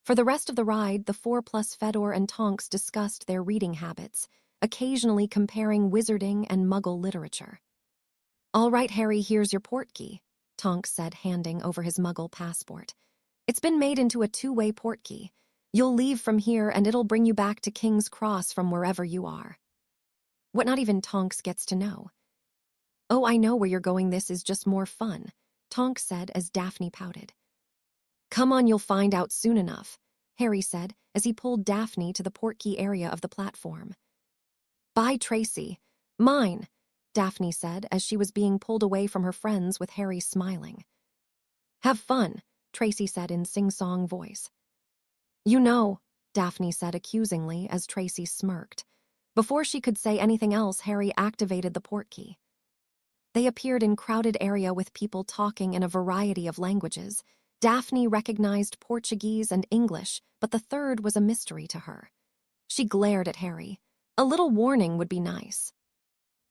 For the rest of the ride, the four plus Fedor and Tonks discussed their reading habits, occasionally comparing wizarding and Muggle literature. "All right, Harry, here's your portkey," Tonks said, handing over his Muggle passport. "It's been made into a two-way portkey. You'll leave from here and it'll bring you back to King's Cross from wherever you are." "What not even Tonks gets to know." "Oh, I know where you're going. This is just more fun," Tonks said as Daphne pouted. "Come on, you'll find out soon enough," Harry said as he pulled Daphne to the portkey area of the platform. "Bye, Tracy." "Mine," Daphne said as she was being pulled away from her friends with Harry smiling. "Have fun," Tracy said in sing-song voice. "You know," Daphne said accusingly as Tracy smirked. Before she could say anything else, Harry activated the portkey. They appeared in crowded area with people talking in a variety of languages. Daphne recognized Portuguese and English, but the third was a mystery to her. She glared at Harry. A little warning would be nice.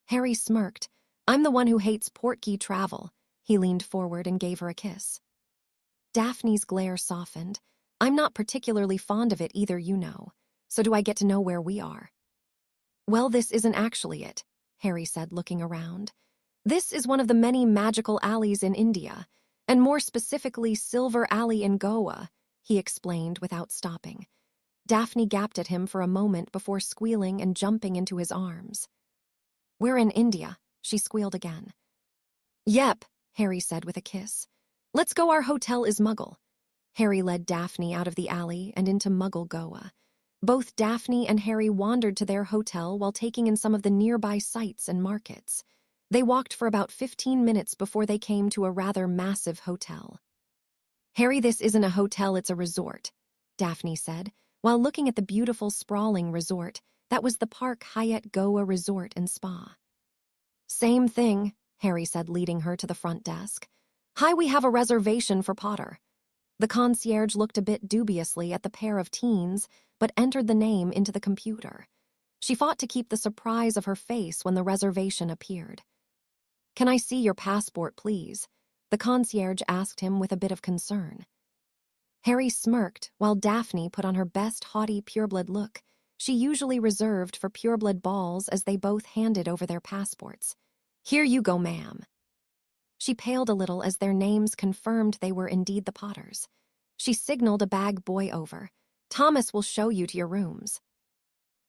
Harry smirked. "I'm the one who hates portkey travel." He leaned forward and gave her a kiss. Daphne's glare softened. "I'm not particularly fond of it either, you know. So do I get to know where we are?" "Well, this isn't actually it," Harry said, looking around. "This is one of the many magical alleys in India, and more specifically Silver Alley in Goa," he explained without stopping. Daphne gaped at him for a moment before squealing and jumping into his arms. "We're in India," she squealed again. "Yep," Harry said with a kiss. "Let's go, our hotel is Muggle." Harry led Daphne out of the alley and into Muggle Goa. Both Daphne and Harry wandered to their hotel while taking in some of the nearby sights and markets. They walked for about 15 minutes before they came to a rather massive hotel. "Harry, this isn't a hotel, it's a resort," Daphne said, while looking at the beautiful, sprawling resort that was the Park Hyatt Goa Resort and Spa. "Same thing," Harry said, leading her to the front desk. "Hi, we have a reservation for Potter." The concierge looked a bit dubiously at the pair of teens, but entered the name into the computer. She fought to keep the surprise of her face when the reservation appeared. "Can I see your passport, please?" the concierge asked him with a bit of concern. Harry smirked while Daphne put on her best haughty pureblood look. She usually reserved for pureblood balls as they both handed over their passports. "Here you go, ma'am." She paled a little as their names confirmed they were indeed the Potters. She signaled a bag boy over. "Thomas will show you to your rooms."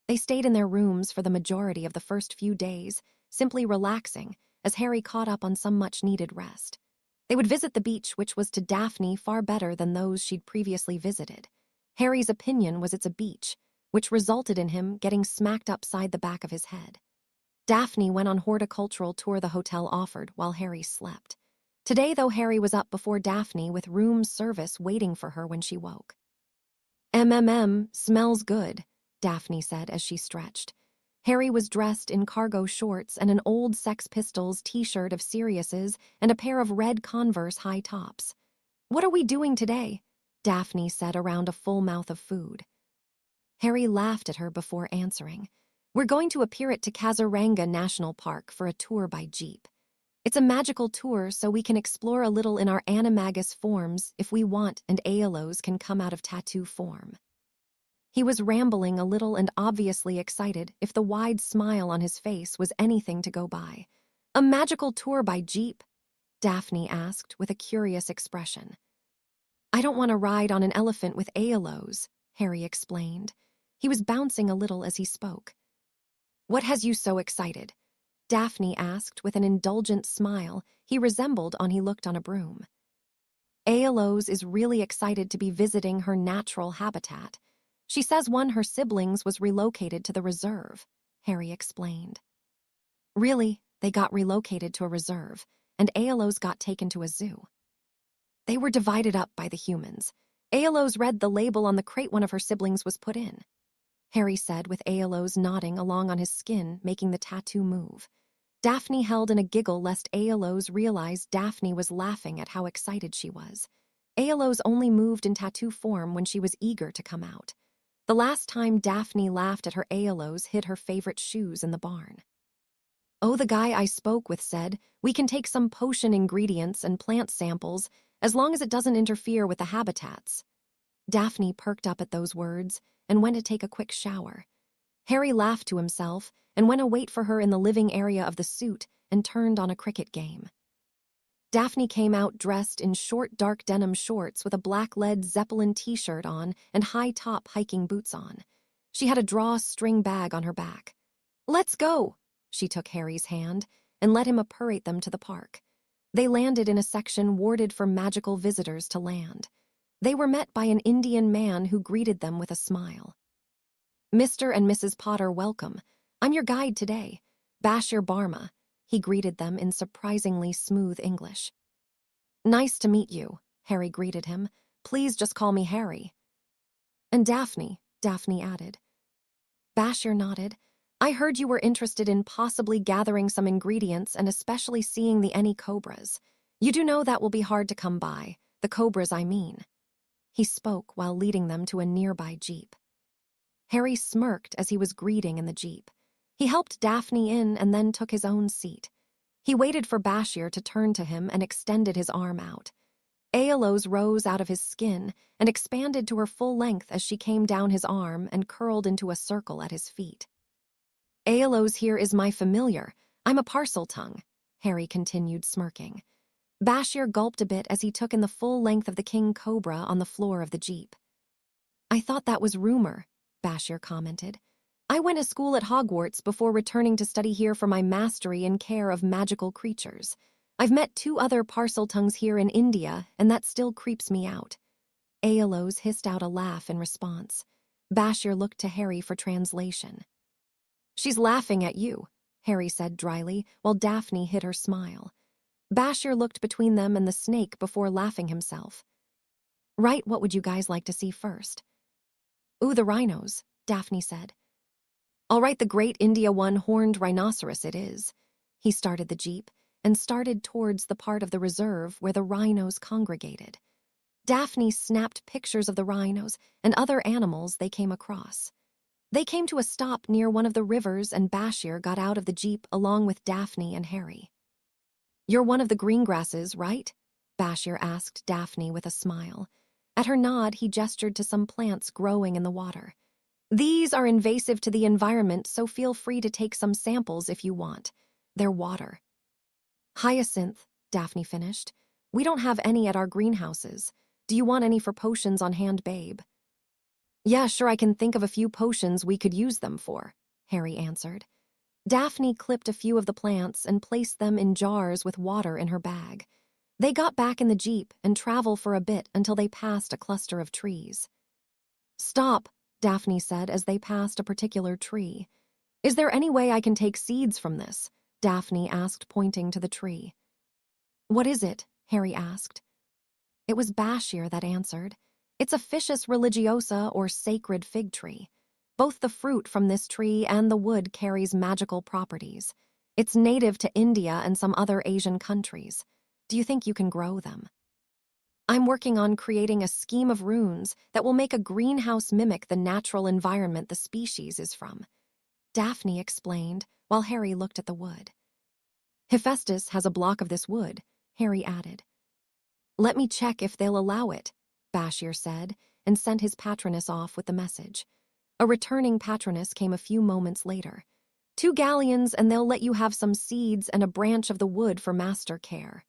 They stayed in their rooms for the majority of the first few days, simply relaxing, as Harry caught up on some much-needed rest. They would visit the beach, which was to Daphne far better than those she'd previously visited. Harry's opinion was it's a beach, which resulted in him getting smacked upside the back of his head. Daphne went on horticultural tour the hotel offered while Harry slept. Today, though, Harry was up before Daphne with room service waiting for her when she woke. Smells good," Daphne said as she stretched. Harry was dressed in cargo shorts and an old Sex Pistols t-shirt of Sirius's and a pair of red Converse high tops. "What are we doing today?" Daphne said around a full mouth of food. Harry laughed at her before answering. "We're going to appear at Kazaranga National Park for a tour by jeep. It's a magical tour so we can explore a little in our animagus forms if we want, and Aeolus can come out of tattoo form." He was rambling a little and obviously excited if the wide smile on his face was anything to go by. "A magical tour by jeep?" Daphne asked with a curious expression. "I don't want to ride on an elephant with Aeolus," Harry explained. He was bouncing a little as he spoke. "What has you so excited?" Daphne asked with an indulgent smile he resembled on he looked on a broom. "Aeolus is really excited to be visiting her natural habitat. She says one her siblings was relocated to the reserve," Harry explained. "Really, they got relocated to a reserve, and Aeolus got taken to a zoo. They were divided up by the humans. Aeolus read the label on the crate one of her siblings was put in," Harry said with Aeolus nodding along on his skin, making the tattoo move. Daphne held in a giggle lest Aeolus realized Daphne was laughing at how excited she was. Aeolus only moved in tattoo form when she was eager to come out. The last time Daphne laughed at her Aeolus hid her favorite shoes in the barn. "Oh, the guy I spoke with said, we can take some potion ingredients and plant samples as long as it doesn't interfere with the habitats." Daphne perked up at those words and went to take a quick shower. Harry laughed to himself and went to wait for her in the living area of the suite and turned on a cricket game. Daphne came out dressed in short dark denim shorts with a black Led Zeppelin t-shirt on and high-top hiking boots on. She had a drawstring bag on her back. "Let's go!" She took Harry's hand and let him apparate them to the park. They landed in a section warded for magical visitors to land. They were met by an Indian man who greeted them with a smile. "Mr. and Mrs. Potter, welcome. I'm your guide today, Bashir Barma," he greeted them in surprisingly smooth English. "Nice to meet you," Harry greeted him. "Please just call me Harry." "And Daphne," Daphne added. Bashir nodded. "I heard you were interested in possibly gathering some ingredients and especially seeing the any cobras. You do know that will be hard to come by, the cobras I mean." He spoke while leading them to a nearby jeep. Harry smirked as he was greeting in the jeep. He helped Daphne in and then took his own seat. He waited for Bashir to turn to him and extended his arm out. Aeolus rose out of his skin and expanded to her full length as she came down his arm and curled into a circle at his feet. "Aeolus here is my familiar. I'm a parcel tongue," Harry continued smirking. Bashir gulped a bit as he took in the full length of the king cobra on the floor of the jeep. "I thought that was rumor," Bashir commented. "I went to school at Hogwarts before returning to study here for my mastery in care of magical creatures. I've met 2 other parcel tongues here in India, and that still creeps me out." Aeolus hissed out a laugh in response. Bashir looked to Harry for translation. "She's laughing at you," Harry said dryly, while Daphne hid her smile. Bashir looked between them and the snake before laughing himself. "Right, what would you guys like to see first?" "Ooh, the rhinos," Daphne said. "All right, the great India one-horned rhinoceros it is." He started the jeep and started towards the part of the reserve where the rhinos congregated. Daphne snapped pictures of the rhinos and other animals they came across. They came to a stop near one of the rivers and Bashir got out of the jeep along with Daphne and Harry. You're one of the green grasses, right? Bashir asked Daphne with a smile. At her nod, he gestured to some plants growing in the water. These are invasive to the environment, so feel free to take some samples if you want. They're water. Hyacinth, Daphne finished. We don't have any at our greenhouses. Do you want any for potions on hand, babe? Yeah, sure, I can think of a few potions we could use them for, Harry answered. Daphne clipped a few of the plants and placed them in jars with water in her bag. They got back in the jeep and traveled for a bit until they passed a cluster of trees. Stop, Daphne said as they passed a particular tree. Is there any way I can take seeds from this? Daphne asked, pointing to the tree. What is it? Harry asked. It was Bashir that answered. It's a Ficus religiosa, or sacred fig tree. Both the fruit from this tree and the wood carries magical properties. It's native to India and some other Asian countries. Do you think you can grow them? I'm working on creating a scheme of runes that will make a greenhouse mimic the natural environment the species is from, Daphne explained, while Harry looked at the wood. Hephaestus has a block of this wood, Harry added. Let me check if they'll allow it, Bashir said, and sent his patroness off with the message. A returning patroness came a few moments later. 2 galleons, and they'll let you have some seeds and a branch of the wood for master care.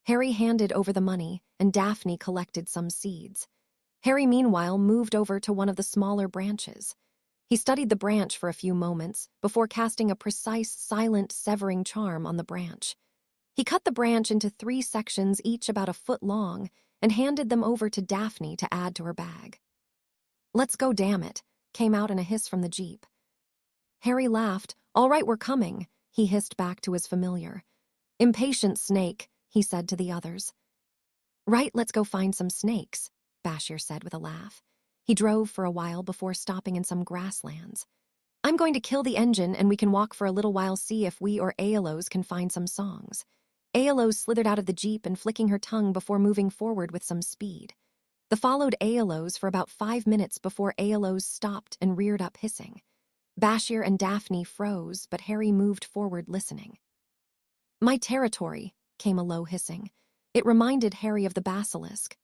Harry handed over the money, and Daphne collected some seeds. Harry, meanwhile, moved over to one of the smaller branches. He studied the branch for a few moments before casting a precise, silent, severing charm on the branch. He cut the branch into 3 sections, each about a foot long, and handed them over to Daphne to add to her bag. Let's go, damn it, came out in a hiss from the jeep. Harry laughed. All right, we're coming, he hissed back to his familiar. Impatient snake, he said to the others. Right, let's go find some snakes, Bashir said with a laugh. He drove for a while before stopping in some grasslands. I'm going to kill the engine and we can walk for a little while, see if we or Aeolus can find some songs. Aeolus slithered out of the jeep and flicking her tongue before moving forward with some speed. They followed Aeolus for about 5 minutes before Aeolus stopped and reared up hissing. Bashir and Daphne froze, but Harry moved forward listening. My territory, came a low hissing. It reminded Harry of the basilisk.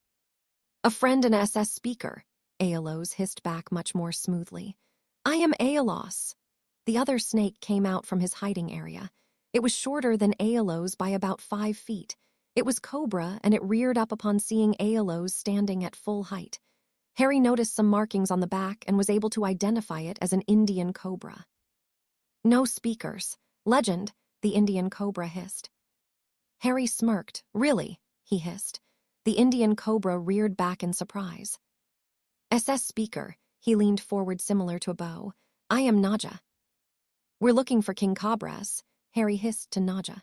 A friend and SS speaker, Aeolus hissed back much more smoothly. I am Aeolus. The other snake came out from his hiding area. It was shorter than Aeolus by about 5 feet. It was cobra, and it reared up upon seeing Aeolus standing at full height. Harry noticed some markings on the back and was able to identify it as an Indian cobra. No speakers. Legend, the Indian cobra hissed. Harry smirked. Really? He hissed. The Indian cobra reared back in surprise. SS speaker, he leaned forward similar to a bow. I am Naja. We're looking for King Cabras, Harry hissed to Naja.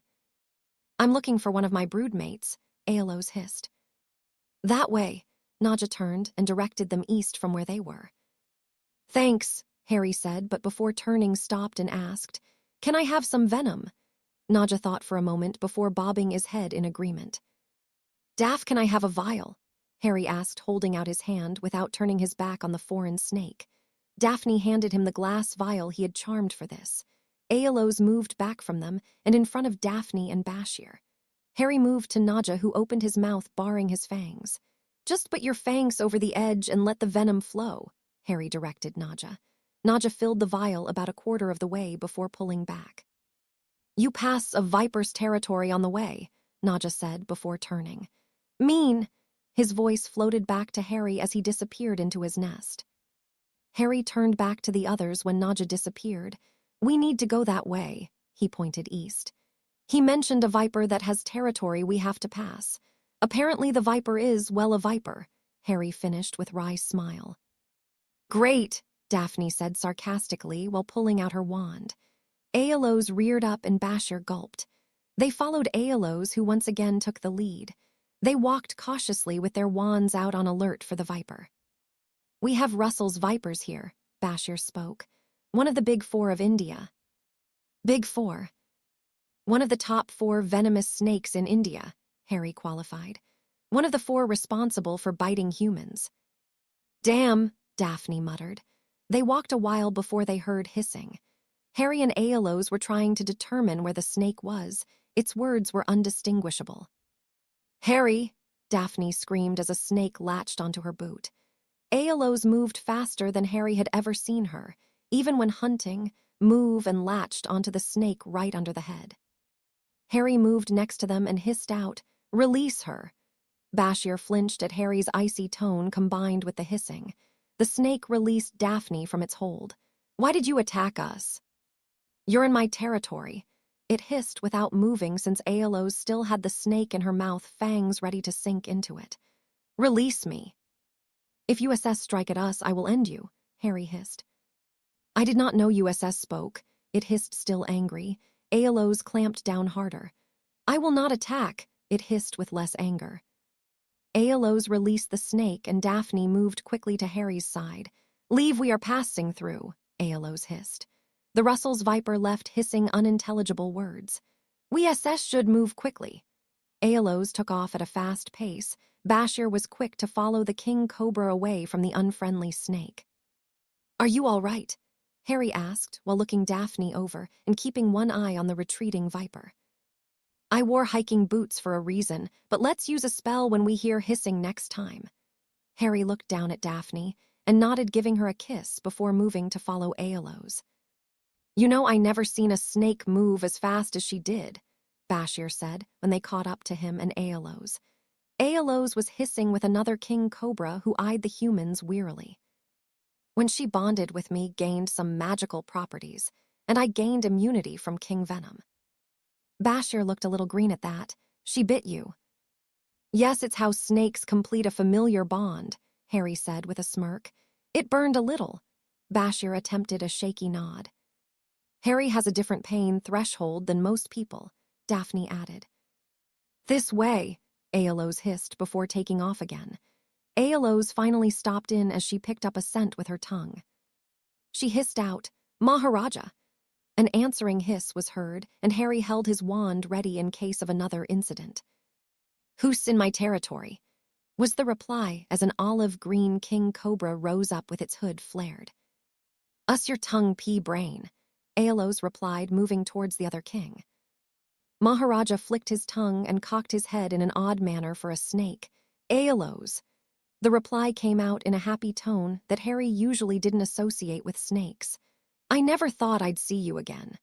I'm looking for one of my broodmates, Aeolus hissed. That way, Naja turned and directed them east from where they were. Thanks, Harry said, but before turning stopped and asked, Can I have some venom? Naja thought for a moment before bobbing his head in agreement. Daph, can I have a vial? Harry asked, holding out his hand without turning his back on the foreign snake. Daphne handed him the glass vial he had charmed for this. Aeolus moved back from them and in front of Daphne and Bashir. Harry moved to Naja, who opened his mouth, baring his fangs. Just put your fangs over the edge and let the venom flow, Harry directed Naja. Naja filled the vial about a quarter of the way before pulling back. You pass a viper's territory on the way, Naja said before turning. Mean! His voice floated back to Harry as he disappeared into his nest. Harry turned back to the others when Naja disappeared. We need to go that way, he pointed east. He mentioned a viper that has territory we have to pass. Apparently the viper is, well, a viper, Harry finished with wry smile. Great, Daphne said sarcastically while pulling out her wand. Aeolus reared up and Bashir gulped. They followed Aeolus, who once again took the lead. They walked cautiously with their wands out on alert for the viper. We have Russell's vipers here, Bashir spoke. One of the big 4 of India. Big 4? One of the top 4 venomous snakes in India, Harry qualified. One of the 4 responsible for biting humans. Damn, Daphne muttered. They walked a while before they heard hissing. Harry and Aeolus were trying to determine where the snake was. Its words were undistinguishable. "Harry!" Daphne screamed as a snake latched onto her boot. Aeolus moved faster than Harry had ever seen her, even when hunting, move and latched onto the snake right under the head. Harry moved next to them and hissed out, "Release her!" Bashir flinched at Harry's icy tone combined with the hissing. The snake released Daphne from its hold. "Why did you attack us?" "You're in my territory." It hissed without moving since Aeolus still had the snake in her mouth, fangs ready to sink into it. "Release me." "If USS strike at us, I will end you," Harry hissed. "I did not know USS spoke," it hissed, still angry. Aeolus clamped down harder. "I will not attack," it hissed with less anger. Aeolus released the snake and Daphne moved quickly to Harry's side. "Leave, we are passing through," Aeolus hissed. The Russell's Viper left hissing unintelligible words. "We SS should move quickly." Aeolus took off at a fast pace. Bashir was quick to follow the king cobra away from the unfriendly snake. "Are you all right?" Harry asked while looking Daphne over and keeping one eye on the retreating Viper. "I wore hiking boots for a reason, but let's use a spell when we hear hissing next time." Harry looked down at Daphne and nodded, giving her a kiss before moving to follow Aeolus. "You know, I never seen a snake move as fast as she did," Bashir said when they caught up to him and Aeolus. Aeolus was hissing with another king cobra who eyed the humans wearily. "When she bonded with me, gained some magical properties, and I gained immunity from king venom." Bashir looked a little green at that. "She bit you." "Yes, it's how snakes complete a familiar bond," Harry said with a smirk. "It burned a little." Bashir attempted a shaky nod. "Harry has a different pain threshold than most people," Daphne added. "This way," Aeolus hissed before taking off again. Aeolus finally stopped in as she picked up a scent with her tongue. She hissed out, "Maharaja." An answering hiss was heard, and Harry held his wand ready in case of another incident. "Who's in my territory?" was the reply as an olive-green king cobra rose up with its hood flared. "Us your tongue pea brain," Aeolus replied, moving towards the other king. Maharaja flicked his tongue and cocked his head in an odd manner for a snake. "Aeolus." The reply came out in a happy tone that Harry usually didn't associate with snakes. "I never thought I'd see you again."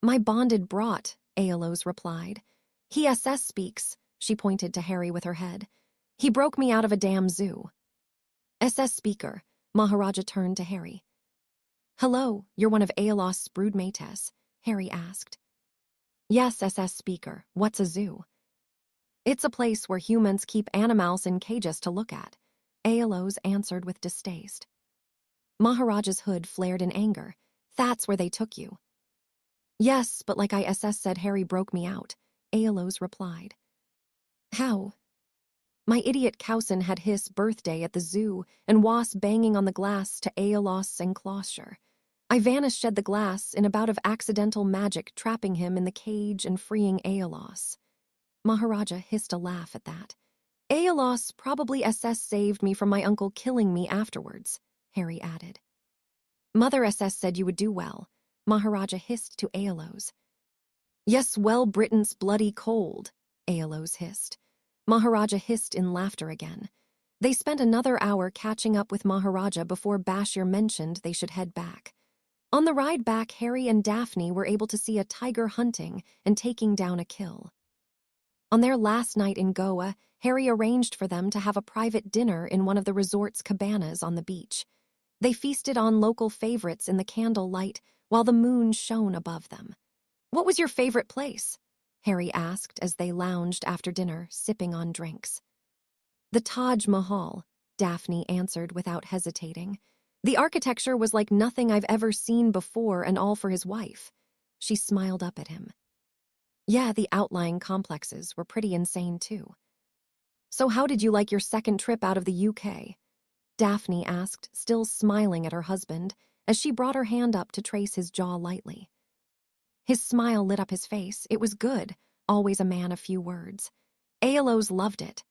"My bonded brought," Aeolus replied. "He SS speaks," she pointed to Harry with her head. "He broke me out of a damn zoo." "SS speaker," Maharaja turned to Harry. "Hello, you're one of Aeolus' broodmates?" Harry asked. "Yes, SS speaker. What's a zoo?" "It's a place where humans keep animals in cages to look at," Aeolus answered with distaste. Maharaja's hood flared in anger. "That's where they took you." "Yes, but like I SS said, Harry broke me out," Aeolus replied. "How?" "My idiot Cowson had his birthday at the zoo and was banging on the glass to Aeolus' enclosure. I vanished shed the glass in a bout of accidental magic, trapping him in the cage and freeing Aeolus." Maharaja hissed a laugh at that. "Aeolus probably SS saved me from my uncle killing me afterwards," Harry added. "Mother SS said you would do well," Maharaja hissed to Aeolus. "Yes, well, Britain's bloody cold," Aeolus hissed. Maharaja hissed in laughter again. They spent another hour catching up with Maharaja before Bashir mentioned they should head back. On the ride back, Harry and Daphne were able to see a tiger hunting and taking down a kill. On their last night in Goa, Harry arranged for them to have a private dinner in one of the resort's cabanas on the beach. They feasted on local favorites in the candlelight while the moon shone above them. "What was your favorite place?" Harry asked as they lounged after dinner, sipping on drinks. "The Taj Mahal," Daphne answered without hesitating. "The architecture was like nothing I've ever seen before, and all for his wife." She smiled up at him. "Yeah, the outlying complexes were pretty insane too." "So how did you like your second trip out of the UK?" Daphne asked, still smiling at her husband, as she brought her hand up to trace his jaw lightly. His smile lit up his face. It was good, always a man of few words. Aeolus loved it.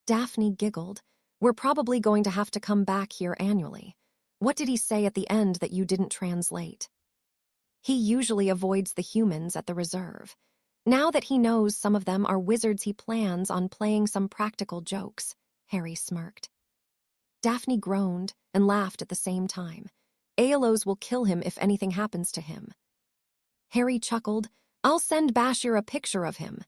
Daphne giggled. "We're probably going to have to come back here annually. What did he say at the end that you didn't translate?" "He usually avoids the humans at the reserve." Now that he knows some of them are wizards, he plans on playing some practical jokes, Harry smirked. Daphne groaned and laughed at the same time. Aeolus will kill him if anything happens to him. Harry chuckled. I'll send Bashir a picture of him.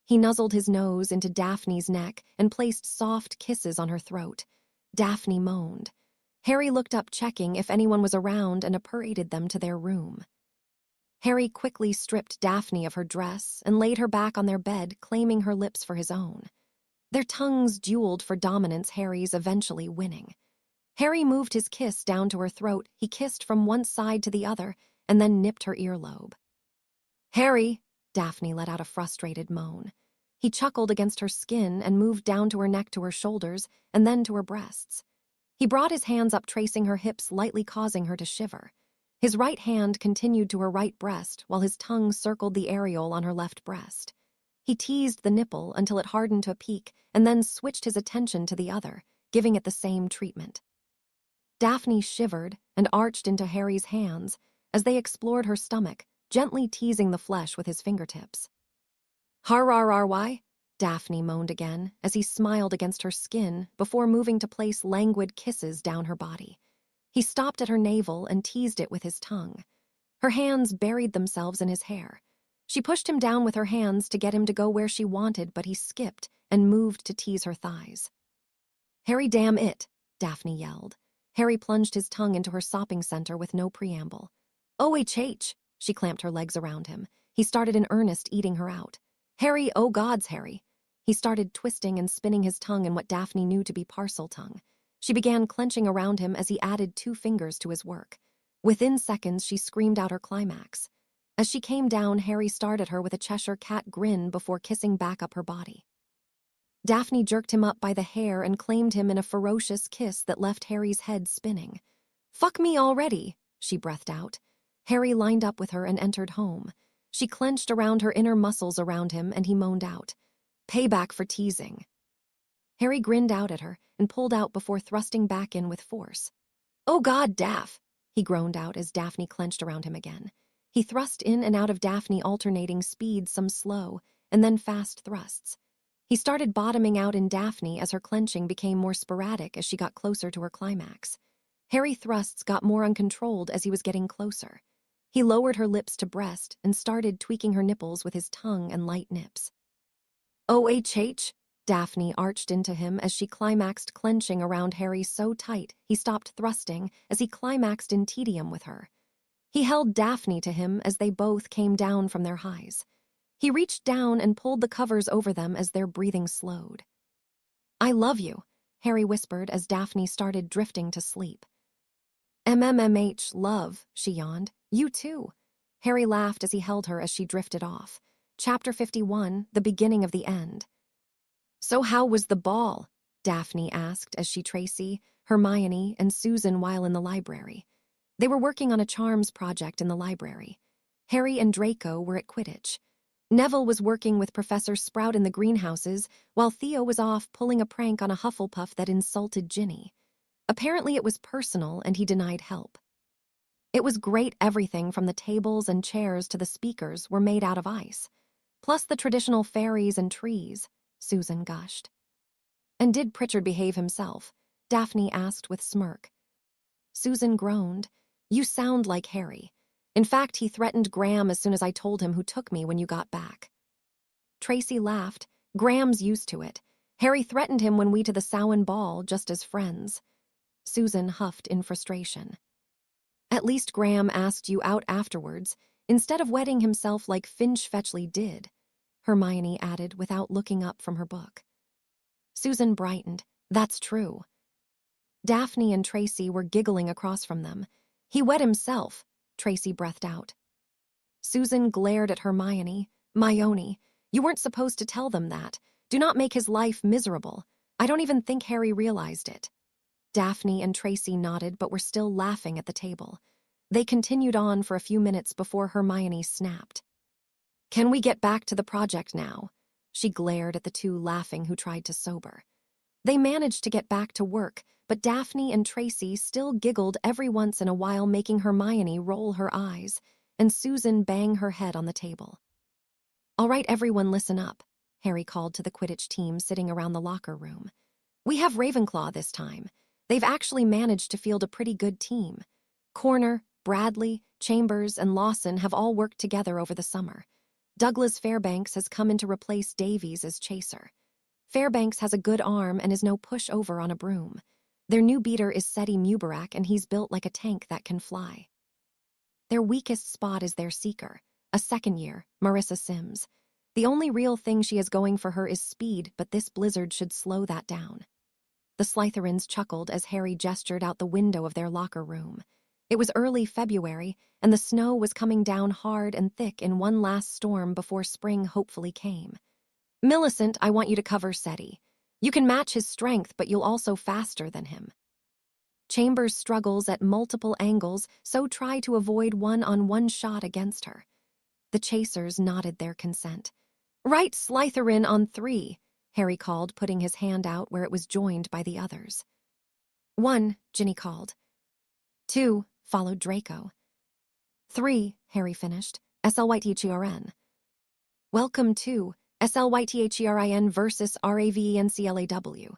He nuzzled his nose into Daphne's neck and placed soft kisses on her throat. Daphne moaned. Harry looked up, checking if anyone was around, and paraded them to their room. Harry quickly stripped Daphne of her dress and laid her back on their bed, claiming her lips for his own. Their tongues dueled for dominance, Harry's eventually winning. Harry moved his kiss down to her throat. He kissed from one side to the other and then nipped her earlobe. Harry, Daphne let out a frustrated moan. He chuckled against her skin and moved down to her neck, to her shoulders, and then to her breasts. He brought his hands up, tracing her hips, lightly causing her to shiver. His right hand continued to her right breast while his tongue circled the areole on her left breast. He teased the nipple until it hardened to a peak and then switched his attention to the other, giving it the same treatment. Daphne shivered and arched into Harry's hands as they explored her stomach, gently teasing the flesh with his fingertips. Har-rar-rar-why? Daphne moaned again as he smiled against her skin before moving to place languid kisses down her body. He stopped at her navel and teased it with his tongue. Her hands buried themselves in his hair. She pushed him down with her hands to get him to go where she wanted, but he skipped and moved to tease her thighs. Harry, damn it, Daphne yelled. Harry plunged his tongue into her sopping center with no preamble. OHH, she clamped her legs around him. He started in earnest, eating her out. Harry, oh gods, Harry. He started twisting and spinning his tongue in what Daphne knew to be parcel tongue. She began clenching around him as he added 2 fingers to his work. Within seconds, she screamed out her climax. As she came down, Harry stared at her with a Cheshire cat grin before kissing back up her body. Daphne jerked him up by the hair and claimed him in a ferocious kiss that left Harry's head spinning. Fuck me already, she breathed out. Harry lined up with her and entered home. She clenched around her inner muscles around him, and he moaned out. Payback for teasing. Harry grinned out at her and pulled out before thrusting back in with force. Oh God, Daph, he groaned out as Daphne clenched around him again. He thrust in and out of Daphne, alternating speeds, some slow, and then fast thrusts. He started bottoming out in Daphne as her clenching became more sporadic as she got closer to her climax. Harry thrusts got more uncontrolled as he was getting closer. He lowered her lips to breast and started tweaking her nipples with his tongue and light nips. OHH, Daphne arched into him as she climaxed, clenching around Harry so tight he stopped thrusting as he climaxed in tedium with her. He held Daphne to him as they both came down from their highs. He reached down and pulled the covers over them as their breathing slowed. I love you, Harry whispered as Daphne started drifting to sleep. MMMH, love, she yawned. You too. Harry laughed as he held her as she drifted off. Chapter 51, the beginning of the end. So how was the ball? Daphne asked as she Tracy, Hermione, and Susan while in the library. They were working on a charms project in the library. Harry and Draco were at Quidditch. Neville was working with Professor Sprout in the greenhouses, while Theo was off pulling a prank on a Hufflepuff that insulted Ginny. Apparently it was personal and he denied help. It was great. Everything from the tables and chairs to the speakers were made out of ice. Plus the traditional fairies and trees, Susan gushed. And did Pritchard behave himself? Daphne asked with smirk. Susan groaned. You sound like Harry. In fact, he threatened Graham as soon as I told him who took me when you got back. Tracy laughed. Graham's used to it. Harry threatened him when we to the Samhain ball, just as friends. Susan huffed in frustration. At least Graham asked you out afterwards, instead of wetting himself like Finch Fetchley did, Hermione added without looking up from her book. Susan brightened. That's true. Daphne and Tracy were giggling across from them. He wet himself, Tracy breathed out. Susan glared at Hermione. Myone, you weren't supposed to tell them that. Do not make his life miserable. I don't even think Harry realized it. Daphne and Tracy nodded but were still laughing at the table. They continued on for a few minutes before Hermione snapped. Can we get back to the project now? She glared at the two laughing who tried to sober. They managed to get back to work, but Daphne and Tracy still giggled every once in a while, making Hermione roll her eyes and Susan bang her head on the table. All right, everyone, listen up, Harry called to the Quidditch team sitting around the locker room. We have Ravenclaw this time. They've actually managed to field a pretty good team. Corner, Bradley, Chambers, and Lawson have all worked together over the summer. Douglas Fairbanks has come in to replace Davies as chaser. Fairbanks has a good arm and is no pushover on a broom. Their new beater is Seti Mubarak, and he's built like a tank that can fly. Their weakest spot is their seeker, a second-year, Marissa Sims. The only real thing she has going for her is speed, but this blizzard should slow that down. The Slytherins chuckled as Harry gestured out the window of their locker room. It was early February, and the snow was coming down hard and thick in one last storm before spring hopefully came. Millicent, I want you to cover Seti. You can match his strength, but you'll also faster than him. Chambers struggles at multiple angles, so try to avoid one-on-one shot against her. The chasers nodded their consent. Right, Slytherin on 3, Harry called, putting his hand out where it was joined by the others. 1, Ginny called. 2, followed Draco. 3, Harry finished, SLYTHERN. Welcome to SLYTHERIN versus RAVENCLAW.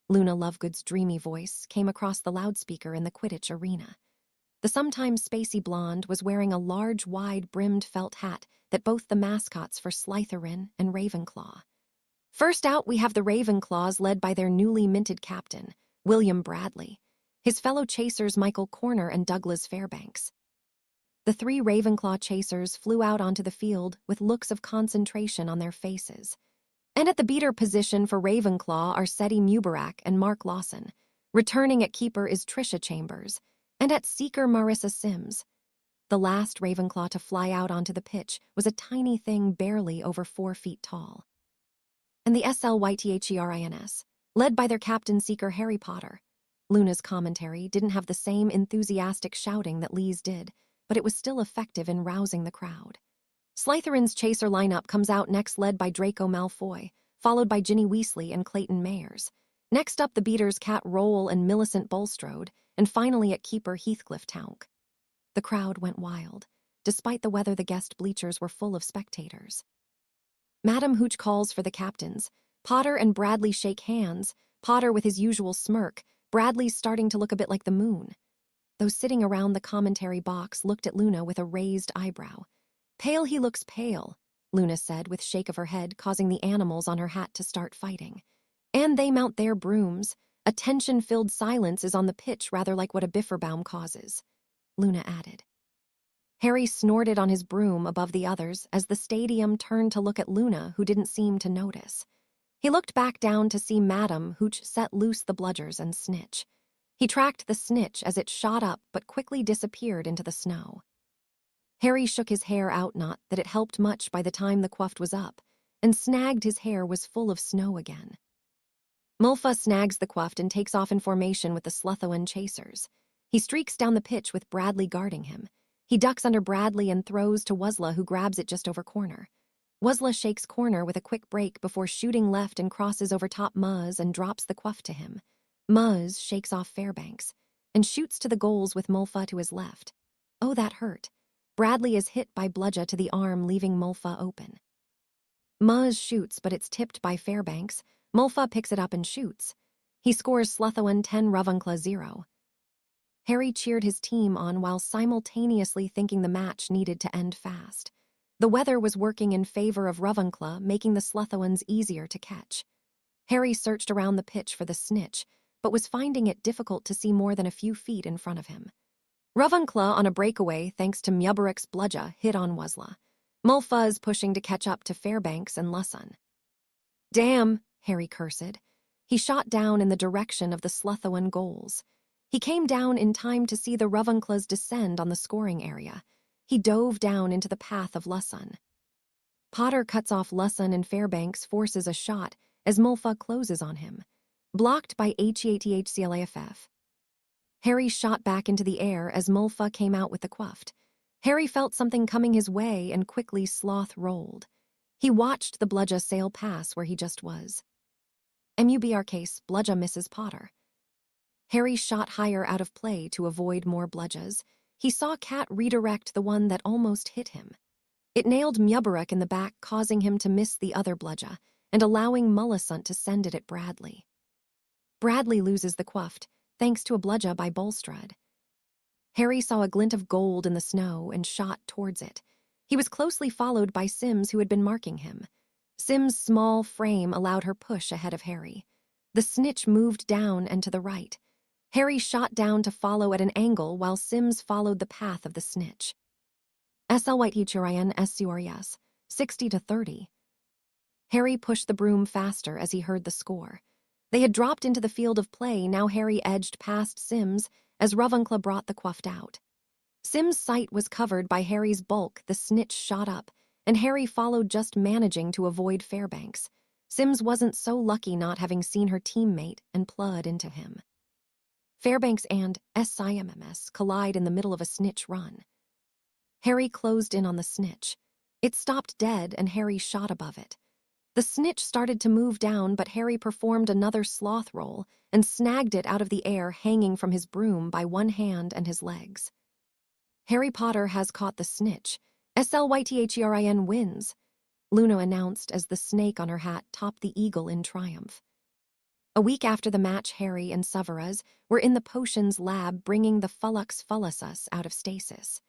Luna Lovegood's dreamy voice came across the loudspeaker in the Quidditch arena. The sometimes spacey blonde was wearing a large, wide-brimmed felt hat that both the mascots for Slytherin and Ravenclaw. First out, we have the Ravenclaws led by their newly minted captain, William Bradley, his fellow chasers Michael Corner and Douglas Fairbanks. The 3 Ravenclaw chasers flew out onto the field with looks of concentration on their faces. And at the beater position for Ravenclaw are Seti Mubarak and Mark Lawson. Returning at keeper is Trisha Chambers, and at seeker Marissa Sims. The last Ravenclaw to fly out onto the pitch was a tiny thing barely over 4 feet tall. And the SLYTHERINS, led by their captain seeker Harry Potter. Luna's commentary didn't have the same enthusiastic shouting that Lee's did, but it was still effective in rousing the crowd. Slytherin's chaser lineup comes out next, led by Draco Malfoy, followed by Ginny Weasley and Clayton Mayers. Next up, the beaters Cat Roll and Millicent Bulstrode, and finally at keeper Heathcliff Townk. The crowd went wild. Despite the weather, the guest bleachers were full of spectators. Madam Hooch calls for the captains. Potter and Bradley shake hands, Potter with his usual smirk, Bradley's starting to look a bit like the moon. Those sitting around the commentary box looked at Luna with a raised eyebrow. Pale, he looks pale, Luna said with shake of her head, causing the animals on her hat to start fighting. And they mount their brooms. A tension-filled silence is on the pitch, rather like what a Bifferbaum causes, Luna added. Harry snorted on his broom above the others as the stadium turned to look at Luna, who didn't seem to notice. He looked back down to see Madam Hooch set loose the bludgers and snitch. He tracked the snitch as it shot up but quickly disappeared into the snow. Harry shook his hair out, not that it helped much by the time the quaft was up, and snagged his hair was full of snow again. Mulfa snags the quaft and takes off in formation with the Slytherin chasers. He streaks down the pitch with Bradley guarding him. He ducks under Bradley and throws to Wuzzla, who grabs it just over Corner. Wuzzla shakes Corner with a quick break before shooting left and crosses over top Muzz and drops the quaft to him. Muzz shakes off Fairbanks and shoots to the goals with Mulfa to his left. Oh, that hurt. Bradley is hit by bludger to the arm, leaving Mulfa open. Muzz shoots, but it's tipped by Fairbanks. Mulfa picks it up and shoots. He scores Slytherin 10, Ravenclaw 0. Harry cheered his team on while simultaneously thinking the match needed to end fast. The weather was working in favor of Ravenclaw, making the Slytherins easier to catch. Harry searched around the pitch for the snitch, but was finding it difficult to see more than a few feet in front of him. Ravenclaw, on a breakaway thanks to Mubarak's bludger, hit on Wuzzla. Mulfuzz pushing to catch up to Fairbanks and Lawson. Damn, Harry cursed. He shot down in the direction of the Slytherin goals. He came down in time to see the Ravenclaws descend on the scoring area. He dove down into the path of Lawson. Potter cuts off Lawson and Fairbanks forces a shot as Mulfa closes on him. Blocked by HEATHCLAFF. Harry shot back into the air as Mulfa came out with the quaft. Harry felt something coming his way and quickly sloth rolled. He watched the bludger sail past where he just was. MUBR case, bludger misses Potter. Harry shot higher out of play to avoid more bludgers. He saw Cat redirect the one that almost hit him. It nailed Mjubberuk in the back, causing him to miss the other bludgeon and allowing Mullisunt to send it at Bradley. Bradley loses the quaft, thanks to a bludgeon by Bulstrode. Harry saw a glint of gold in the snow and shot towards it. He was closely followed by Sims, who had been marking him. Sim's small frame allowed her push ahead of Harry. The snitch moved down and to the right. Harry shot down to follow at an angle while Sims followed the path of the snitch. Slytherin SCRS, 60-30. Harry pushed the broom faster as he heard the score. They had dropped into the field of play. Now Harry edged past Sims as Ravenclaw brought the quaft out. Sim's sight was covered by Harry's bulk. The snitch shot up, and Harry followed, just managing to avoid Fairbanks. Sims wasn't so lucky, not having seen her teammate, and plowed into him. Fairbanks and SIMMS collide in the middle of a snitch run. Harry closed in on the snitch. It stopped dead, and Harry shot above it. The snitch started to move down, but Harry performed another sloth roll and snagged it out of the air, hanging from his broom by one hand and his legs. Harry Potter has caught the snitch. Slytherin wins, Luna announced as the snake on her hat topped the eagle in triumph. A week after the match, Harry and Severus were in the potions lab bringing the Fullux Fullusus out of stasis.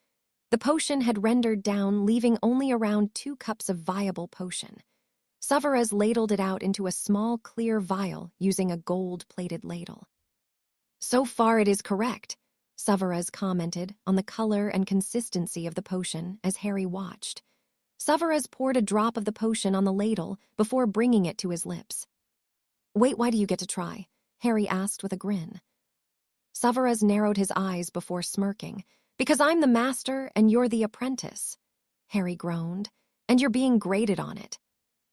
The potion had rendered down, leaving only around 2 cups of viable potion. Severus ladled it out into a small clear vial using a gold-plated ladle. "So far it is correct," Severus commented on the color and consistency of the potion as Harry watched. Severus poured a drop of the potion on the ladle before bringing it to his lips. "Wait, why do you get to try?" Harry asked with a grin. Severus narrowed his eyes before smirking. "Because I'm the master and you're the apprentice," Harry groaned, "and you're being graded on it."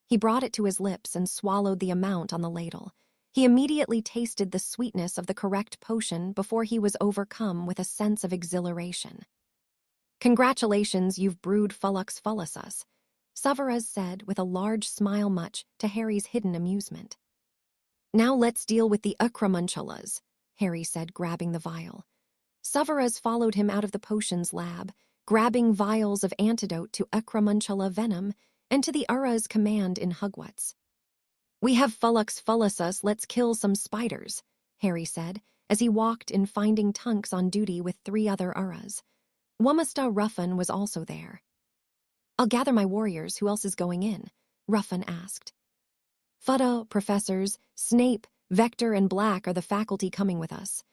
He brought it to his lips and swallowed the amount on the ladle. He immediately tasted the sweetness of the correct potion before he was overcome with a sense of exhilaration. "Congratulations, you've brewed Fullux Fullusus," Severus said with a large smile, much to Harry's hidden amusement. "Now let's deal with the acromunculas," Harry said, grabbing the vial. Severus followed him out of the potions lab, grabbing vials of antidote to acromuncula venom and to the Ura's command in Hogwarts. "We have Fullux Fullusus, let's kill some spiders," Harry said as he walked in, finding Tunks on duty with 3 other Uras. Wumasta Ruffin was also there. "I'll gather my warriors. Who else is going in?" Ruffin asked. "Fudda, professors, Snape, Vector, and Black are the faculty coming with us,"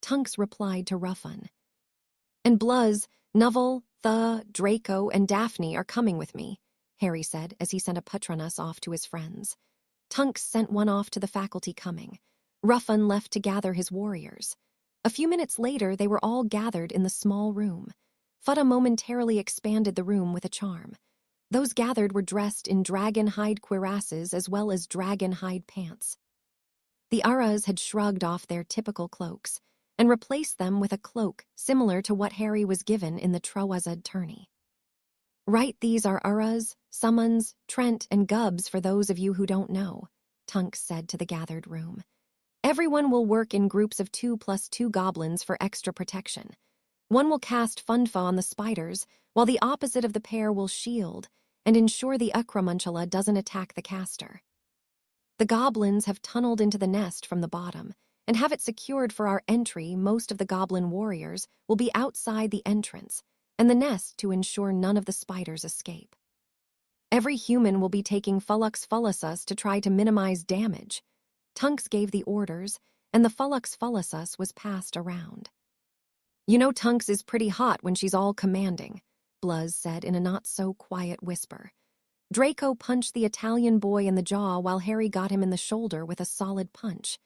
Tunks replied to Ruffin. "And Bluz, Neville, Draco, and Daphne are coming with me," Harry said as he sent a Patronus off to his friends. Tunks sent one off to the faculty coming. Ruffin left to gather his warriors. A few minutes later, they were all gathered in the small room. Fudda momentarily expanded the room with a charm. Those gathered were dressed in dragon hide cuirasses as well as dragon hide pants. The Uras had shrugged off their typical cloaks and replaced them with a cloak similar to what Harry was given in the Trowazad tourney. "Right, these are Uras, Summons, Trent, and Gubbs for those of you who don't know," Tunks said to the gathered room. "Everyone will work in groups of 2 + 2 goblins for extra protection. One will cast Funfa on the spiders, while the opposite of the pair will shield and ensure the acromuncula doesn't attack the caster. The goblins have tunneled into the nest from the bottom and have it secured for our entry. Most of the goblin warriors will be outside the entrance and the nest to ensure none of the spiders escape. Every human will be taking Fullux Fullusus to try to minimize damage." Tunks gave the orders, and the Fullux Fullusus was passed around. "You know Tunks is pretty hot when she's all commanding," Bluz said in a not-so-quiet whisper. Draco punched the Italian boy in the jaw while Harry got him in the shoulder with a solid punch.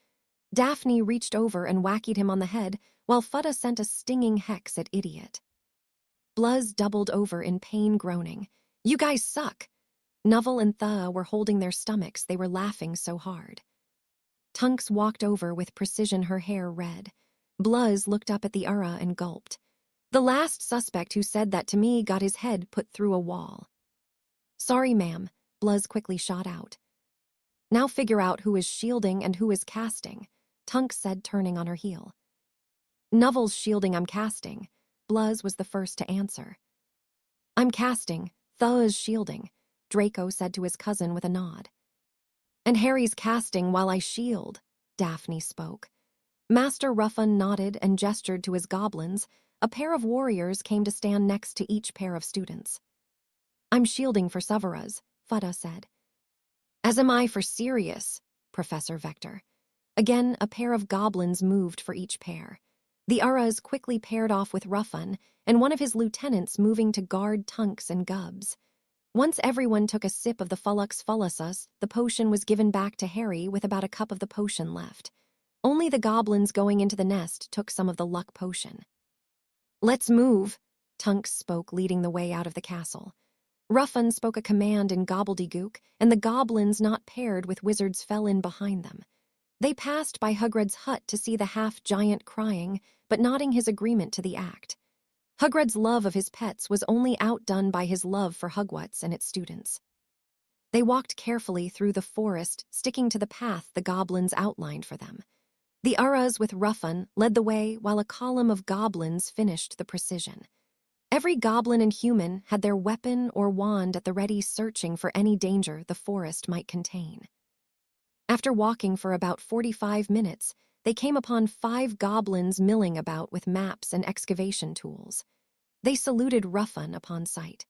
Daphne reached over and whacked him on the head, while Fudda sent a stinging hex at Idiot. Bluz doubled over in pain, groaning, "You guys suck." Neville and Thea were holding their stomachs. They were laughing so hard. Tunks walked over with precision, her hair red. Bluz looked up at the Ura and gulped. "The last suspect who said that to me got his head put through a wall." "Sorry, ma'am," Bluz quickly shot out. "Now figure out who is shielding and who is casting," Tunks said, turning on her heel. "Neville's shielding, I'm casting." Bluz was the first to answer. "I'm casting," Tha's shielding, Draco said to his cousin with a nod. And Harry's casting while I shield, Daphne spoke. Master Ruffin nodded and gestured to his goblins. A pair of warriors came to stand next to each pair of students. I'm shielding for Severus, Fudda said. As am I for Sirius, Professor Vector. Again, a pair of goblins moved for each pair. The Uras quickly paired off with Ruffin, and one of his lieutenants moving to guard Tunks and Gubbs. Once everyone took a sip of the Fullux Fullusus, the potion was given back to Harry with about a cup of the potion left. Only the goblins going into the nest took some of the luck potion. Let's move, Tunks spoke, leading the way out of the castle. Ruffin spoke a command in gobbledygook, and the goblins not paired with wizards fell in behind them. They passed by Hagrid's hut to see the half-giant crying, but nodding his agreement to the act. Hagrid's love of his pets was only outdone by his love for Hogwarts and its students. They walked carefully through the forest, sticking to the path the goblins outlined for them. The Uras with Ruffin led the way while a column of goblins finished the precision. Every goblin and human had their weapon or wand at the ready, searching for any danger the forest might contain. After walking for about 45 minutes, they came upon 5 goblins milling about with maps and excavation tools. They saluted Ruffin upon sight.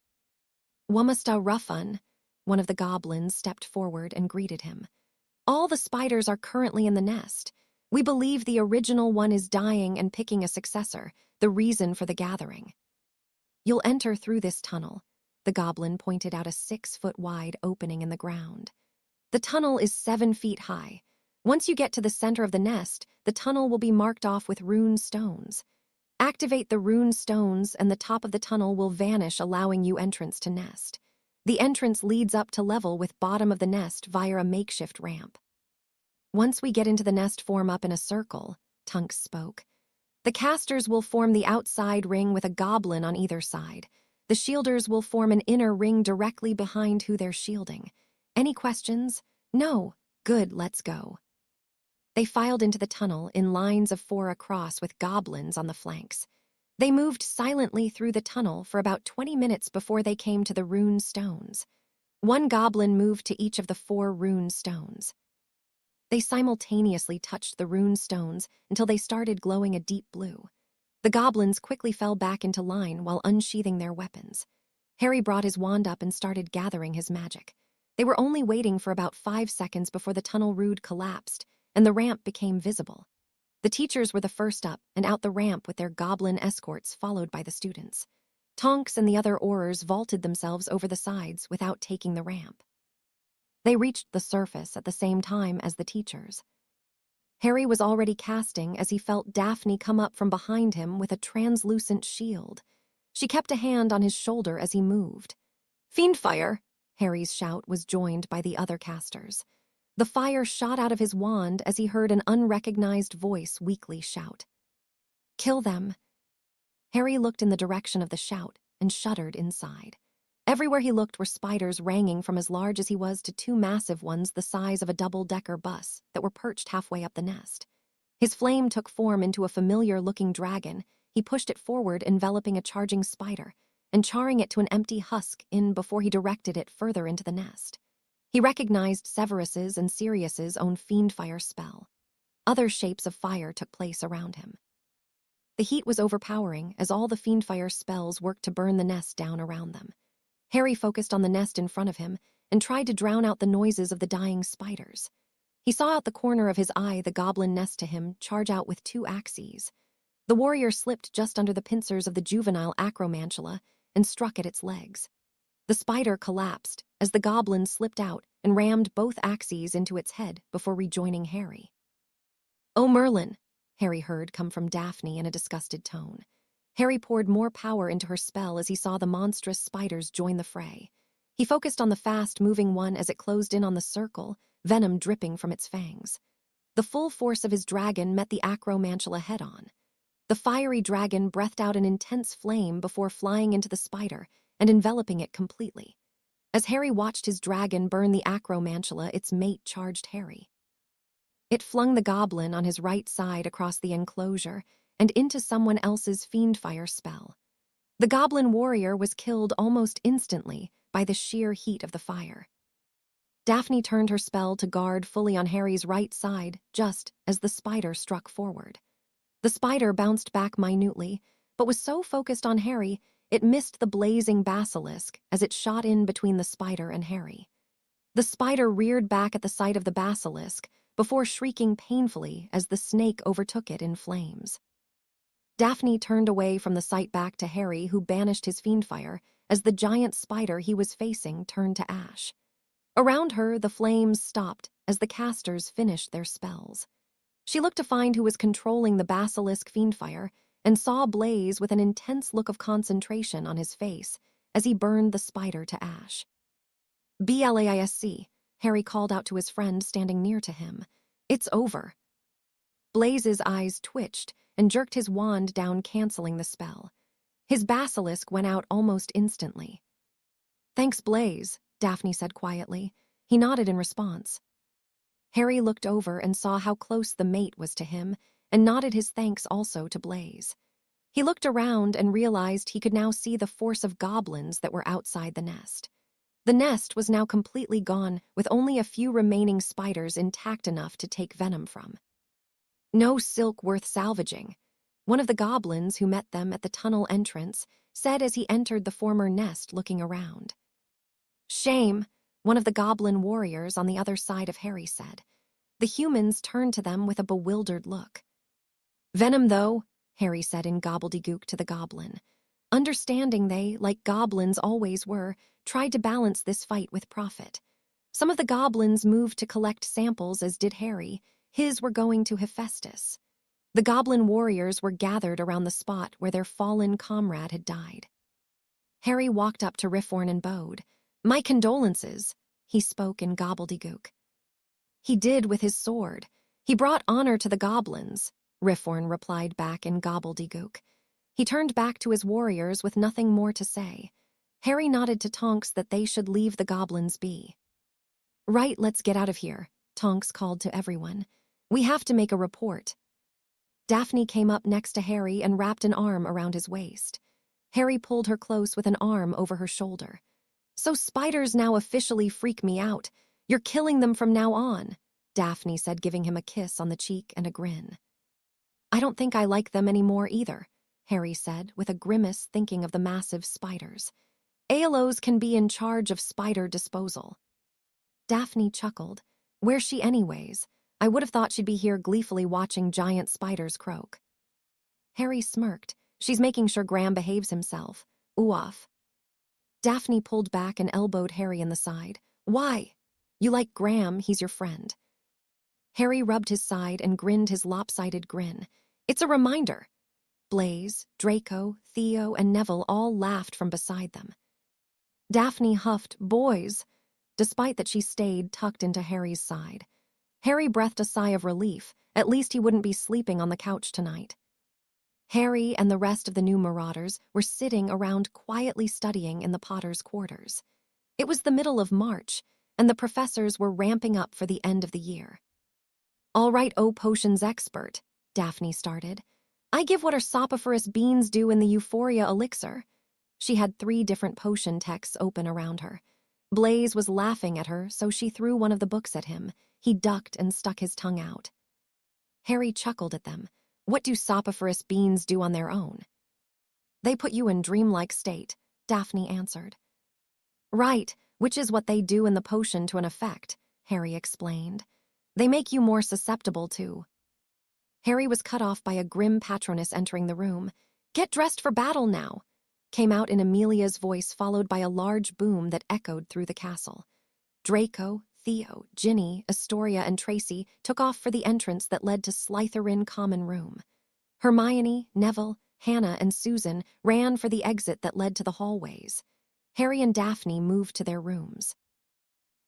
Wamasta Ruffin, one of the goblins stepped forward and greeted him. All the spiders are currently in the nest. We believe the original one is dying and picking a successor, the reason for the gathering. You'll enter through this tunnel. The goblin pointed out a 6-foot-wide opening in the ground. The tunnel is 7 feet high. Once you get to the center of the nest, the tunnel will be marked off with rune stones. Activate the rune stones and the top of the tunnel will vanish, allowing you entrance to nest. The entrance leads up to level with bottom of the nest via a makeshift ramp. Once we get into the nest, form up in a circle, Tunks spoke. The casters will form the outside ring with a goblin on either side. The shielders will form an inner ring directly behind who they're shielding. Any questions? No. Good, let's go. They filed into the tunnel in lines of 4 across with goblins on the flanks. They moved silently through the tunnel for about 20 minutes before they came to the rune stones. One goblin moved to each of the 4 rune stones. They simultaneously touched the rune stones until they started glowing a deep blue. The goblins quickly fell back into line while unsheathing their weapons. Harry brought his wand up and started gathering his magic. They were only waiting for about 5 seconds before the tunnel roof collapsed and the ramp became visible. The teachers were the first up and out the ramp with their goblin escorts, followed by the students. Tonks and the other Aurors vaulted themselves over the sides without taking the ramp. They reached the surface at the same time as the teachers. Harry was already casting as he felt Daphne come up from behind him with a translucent shield. She kept a hand on his shoulder as he moved. "Fiendfire!" Harry's shout was joined by the other casters. The fire shot out of his wand as he heard an unrecognized voice weakly shout. "Kill them!" Harry looked in the direction of the shout and shuddered inside. Everywhere he looked were spiders ranging from as large as he was to 2 massive ones the size of a double-decker bus that were perched halfway up the nest. His flame took form into a familiar-looking dragon. He pushed it forward, enveloping a charging spider, and charring it to an empty husk in before he directed it further into the nest. He recognized Severus's and Sirius's own Fiendfire spell. Other shapes of fire took place around him. The heat was overpowering as all the Fiendfire spells worked to burn the nest down around them. Harry focused on the nest in front of him and tried to drown out the noises of the dying spiders. He saw out the corner of his eye the goblin next to him charge out with 2 axes. The warrior slipped just under the pincers of the juvenile acromantula and struck at its legs. The spider collapsed as the goblin slipped out and rammed both axes into its head before rejoining Harry. "Oh, Merlin," Harry heard come from Daphne in a disgusted tone. Harry poured more power into her spell as he saw the monstrous spiders join the fray. He focused on the fast-moving one as it closed in on the circle, venom dripping from its fangs. The full force of his dragon met the acromantula head-on. The fiery dragon breathed out an intense flame before flying into the spider and enveloping it completely. As Harry watched his dragon burn the acromantula, its mate charged Harry. It flung the goblin on his right side across the enclosure and into someone else's Fiendfire spell. The goblin warrior was killed almost instantly by the sheer heat of the fire. Daphne turned her spell to guard fully on Harry's right side just as the spider struck forward. The spider bounced back minutely, but was so focused on Harry it missed the blazing basilisk as it shot in between the spider and Harry. The spider reared back at the sight of the basilisk before shrieking painfully as the snake overtook it in flames. Daphne turned away from the sight back to Harry, who banished his fiendfire as the giant spider he was facing turned to ash. Around her, the flames stopped as the casters finished their spells. She looked to find who was controlling the basilisk fiendfire and saw Blaze with an intense look of concentration on his face as he burned the spider to ash. "Blasc," Harry called out to his friend standing near to him. "It's over." Blaze's eyes twitched and jerked his wand down, canceling the spell. His basilisk went out almost instantly. "Thanks, Blaze," Daphne said quietly. He nodded in response. Harry looked over and saw how close the mate was to him and nodded his thanks also to Blaze. He looked around and realized he could now see the force of goblins that were outside the nest. The nest was now completely gone, with only a few remaining spiders intact enough to take venom from. "No silk worth salvaging," one of the goblins who met them at the tunnel entrance said as he entered the former nest, looking around. "Shame," one of the goblin warriors on the other side of Harry said. The humans turned to them with a bewildered look. "Venom, though," Harry said in gobbledygook to the goblin. Understanding they, like goblins always were, tried to balance this fight with profit. Some of the goblins moved to collect samples, as did Harry. His were going to Hephaestus. The goblin warriors were gathered around the spot where their fallen comrade had died. Harry walked up to Riffhorn and bowed. "My condolences," he spoke in gobbledygook. "He did with his sword. He brought honor to the goblins," Riffhorn replied back in gobbledygook. He turned back to his warriors with nothing more to say. Harry nodded to Tonks that they should leave the goblins be. "Right, let's get out of here," Tonks called to everyone. "We have to make a report." Daphne came up next to Harry and wrapped an arm around his waist. Harry pulled her close with an arm over her shoulder. "So spiders now officially freak me out. You're killing them from now on," Daphne said, giving him a kiss on the cheek and a grin. "I don't think I like them anymore either," Harry said, with a grimace, thinking of the massive spiders. "ALOs can be in charge of spider disposal." Daphne chuckled. "Where's she anyways? I would have thought she'd be here gleefully watching giant spiders croak." Harry smirked. "She's making sure Graham behaves himself. Oof." Daphne pulled back and elbowed Harry in the side. "Why? You like Graham, he's your friend." Harry rubbed his side and grinned his lopsided grin. "It's a reminder." Blaze, Draco, Theo, and Neville all laughed from beside them. Daphne huffed, "Boys," despite that she stayed tucked into Harry's side. Harry breathed a sigh of relief. At least he wouldn't be sleeping on the couch tonight. Harry and the rest of the new marauders were sitting around quietly studying in the Potter's quarters. It was the middle of March, and the professors were ramping up for the end of the year. "All right, potions expert," Daphne started. "I give what our soporiferous beans do in the Euphoria elixir." She had 3 different potion texts open around her. Blaze was laughing at her, so she threw one of the books at him. He ducked and stuck his tongue out. Harry chuckled at them. "What do soporiferous beans do on their own?" "They put you in dreamlike state," Daphne answered. "Right, which is what they do in the potion to an effect," Harry explained. "They make you more susceptible to—" Harry was cut off by a grim patroness entering the room. "Get dressed for battle now," came out in Amelia's voice, followed by a large boom that echoed through the castle. Draco, Theo, Ginny, Astoria, and Tracy took off for the entrance that led to Slytherin common room. Hermione, Neville, Hannah, and Susan ran for the exit that led to the hallways. Harry and Daphne moved to their rooms.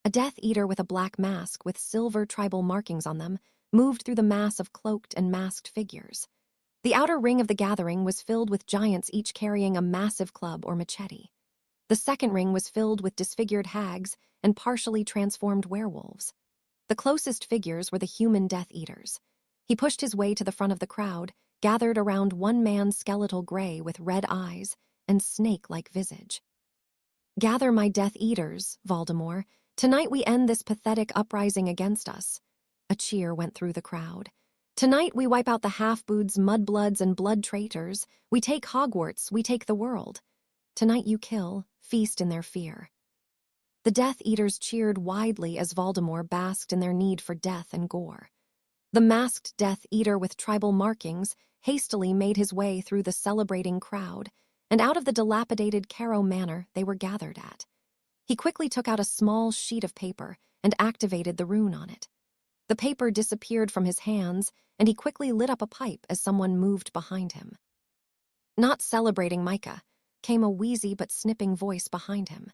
A Death Eater with a black mask with silver tribal markings on them moved through the mass of cloaked and masked figures. The outer ring of the gathering was filled with giants, each carrying a massive club or machete. The second ring was filled with disfigured hags and partially transformed werewolves. The closest figures were the human Death Eaters. He pushed his way to the front of the crowd, gathered around one man skeletal gray with red eyes, and snake-like visage. "Gather, my Death Eaters, Voldemort. Tonight we end this pathetic uprising against us." A cheer went through the crowd. "Tonight we wipe out the half-boods, mudbloods, and blood traitors. We take Hogwarts, we take the world. Tonight you kill, feast in their fear." The Death Eaters cheered widely as Voldemort basked in their need for death and gore. The masked Death Eater with tribal markings hastily made his way through the celebrating crowd and out of the dilapidated Carrow Manor they were gathered at. He quickly took out a small sheet of paper and activated the rune on it. The paper disappeared from his hands, and he quickly lit up a pipe as someone moved behind him. "Not celebrating, Micah," came a wheezy but snipping voice behind him.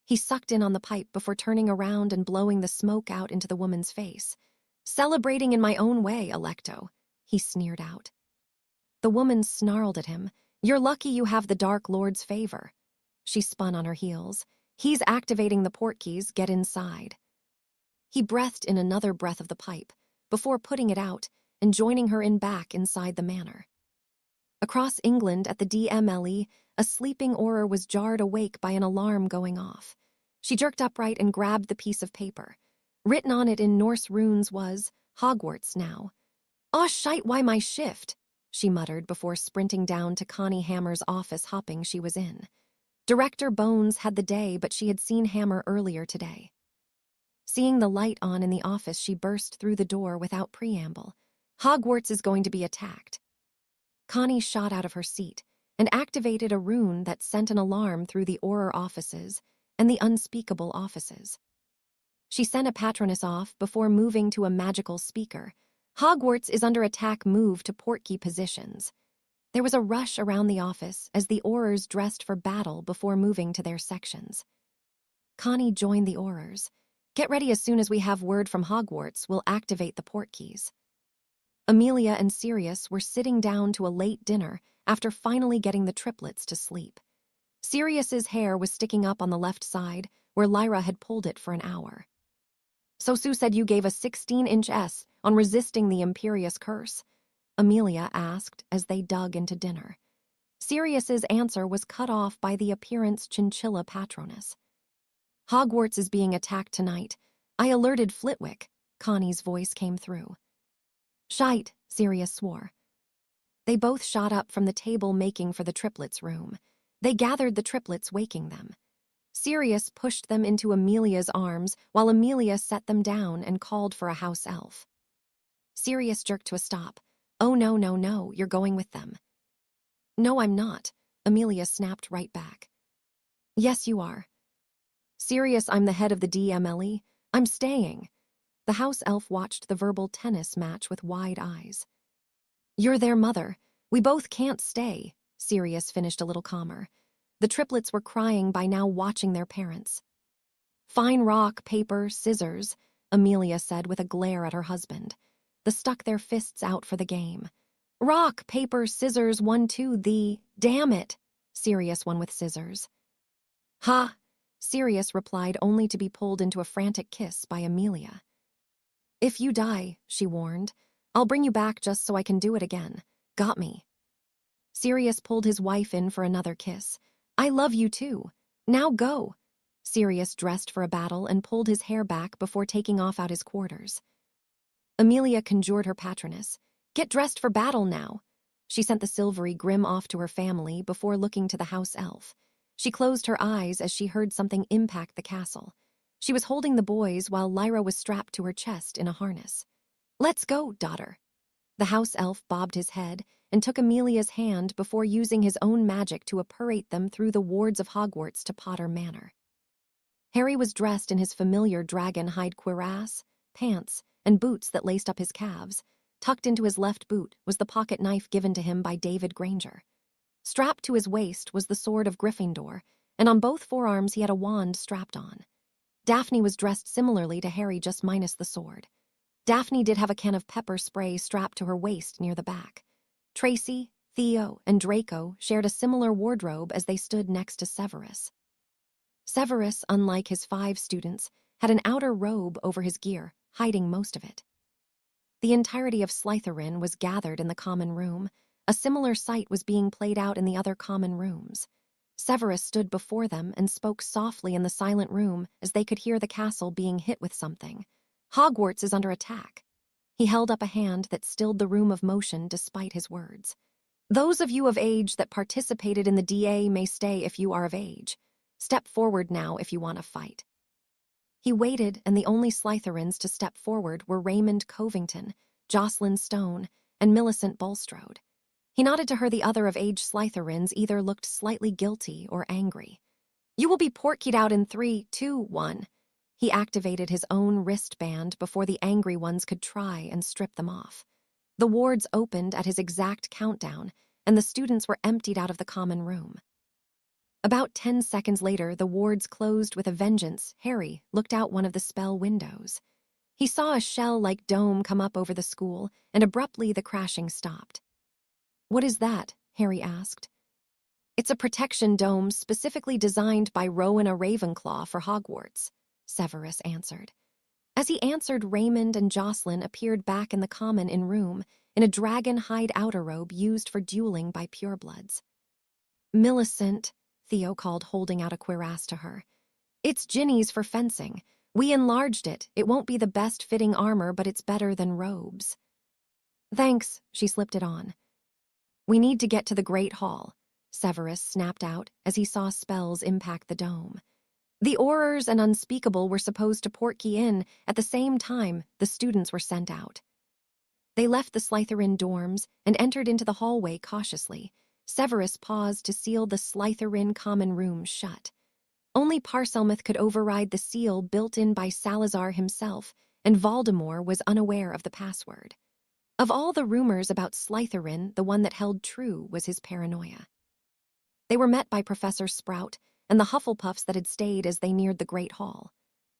He sucked in on the pipe before turning around and blowing the smoke out into the woman's face. "Celebrating in my own way, Electo," he sneered out. The woman snarled at him. "You're lucky you have the Dark Lord's favor." She spun on her heels. "He's activating the portkeys, get inside." He breathed in another breath of the pipe before putting it out and joining her back inside the manor. Across England at the DMLE, a sleeping Auror was jarred awake by an alarm going off. She jerked upright and grabbed the piece of paper. Written on it in Norse runes was, "Hogwarts now." "Aw shite, why my shift?" she muttered before sprinting down to Connie Hammer's office hopping she was in. Director Bones had the day, but she had seen Hammer earlier today. Seeing the light on in the office, she burst through the door without preamble. "Hogwarts is going to be attacked." Connie shot out of her seat and activated a rune that sent an alarm through the Auror offices and the unspeakable offices. She sent a Patronus off before moving to a magical speaker. "Hogwarts is under attack, move to portkey positions." There was a rush around the office as the Aurors dressed for battle before moving to their sections. Connie joined the Aurors. "Get ready, as soon as we have word from Hogwarts, we'll activate the portkeys." Amelia and Sirius were sitting down to a late dinner after finally getting the triplets to sleep. Sirius's hair was sticking up on the left side, where Lyra had pulled it for an hour. "So Sue said you gave a 16-inch S on resisting the Imperious Curse?" Amelia asked as they dug into dinner. Sirius's answer was cut off by the appearance chinchilla Patronus. "Hogwarts is being attacked tonight. I alerted Flitwick," Connie's voice came through. "Shite," Sirius swore. They both shot up from the table, making for the triplets' room. They gathered the triplets, waking them. Sirius pushed them into Amelia's arms while Amelia set them down and called for a house elf. Sirius jerked to a stop. "Oh, no, no, no, you're going with them." "No, I'm not," Amelia snapped right back. "Yes, you are." "Sirius, I'm the head of the DMLE. I'm staying." The house elf watched the verbal tennis match with wide eyes. "You're their mother. We both can't stay," Sirius finished a little calmer. The triplets were crying by now, watching their parents. "Fine, rock, paper, scissors," Amelia said with a glare at her husband. They stuck their fists out for the game. "Rock, paper, scissors, 1, 2, the..." "Damn it!" Sirius won with scissors. "Ha!" Sirius replied, only to be pulled into a frantic kiss by Amelia. "If you die," she warned, "I'll bring you back just so I can do it again. Got me?" Sirius pulled his wife in for another kiss. "I love you too. Now go." Sirius dressed for a battle and pulled his hair back before taking off out his quarters. Amelia conjured her Patronus. "Get dressed for battle now." She sent the silvery Grim off to her family before looking to the house elf. She closed her eyes as she heard something impact the castle. She was holding the boys while Lyra was strapped to her chest in a harness. "Let's go, daughter." The house elf bobbed his head and took Amelia's hand before using his own magic to apparate them through the wards of Hogwarts to Potter Manor. Harry was dressed in his familiar dragon hide cuirass, pants, and boots that laced up his calves. Tucked into his left boot was the pocket knife given to him by David Granger. Strapped to his waist was the sword of Gryffindor, and on both forearms he had a wand strapped on. Daphne was dressed similarly to Harry, just minus the sword. Daphne did have a can of pepper spray strapped to her waist near the back. Tracy, Theo, and Draco shared a similar wardrobe as they stood next to Severus. Severus, unlike his 5 students, had an outer robe over his gear, hiding most of it. The entirety of Slytherin was gathered in the common room. A similar sight was being played out in the other common rooms. Severus stood before them and spoke softly in the silent room as they could hear the castle being hit with something. Hogwarts is under attack. He held up a hand that stilled the room of motion despite his words. Those of you of age that participated in the DA may stay if you are of age. Step forward now if you want to fight. He waited, and the only Slytherins to step forward were Raymond Covington, Jocelyn Stone, and Millicent Bulstrode. He nodded to her. The other of age Slytherins either looked slightly guilty or angry. You will be portkeyed out in 3, 2, 1. He activated his own wristband before the angry ones could try and strip them off. The wards opened at his exact countdown, and the students were emptied out of the common room. About 10 seconds later, the wards closed with a vengeance. Harry looked out one of the spell windows. He saw a shell-like dome come up over the school, and abruptly the crashing stopped. What is that? Harry asked. It's a protection dome specifically designed by Rowena Ravenclaw for Hogwarts, Severus answered. As he answered, Raymond and Jocelyn appeared back in the common room in a dragon hide outer robe used for dueling by purebloods. Millicent, Theo called, holding out a cuirass to her. It's Ginny's for fencing. We enlarged it. It won't be the best fitting armor, but it's better than robes. Thanks, she slipped it on. We need to get to the Great Hall, Severus snapped out as he saw spells impact the dome. The Aurors and Unspeakable were supposed to portkey in at the same time the students were sent out. They left the Slytherin dorms and entered into the hallway cautiously. Severus paused to seal the Slytherin common room shut. Only Parselmouth could override the seal built in by Salazar himself, and Voldemort was unaware of the password. Of all the rumors about Slytherin, the one that held true was his paranoia. They were met by Professor Sprout and the Hufflepuffs that had stayed as they neared the Great Hall.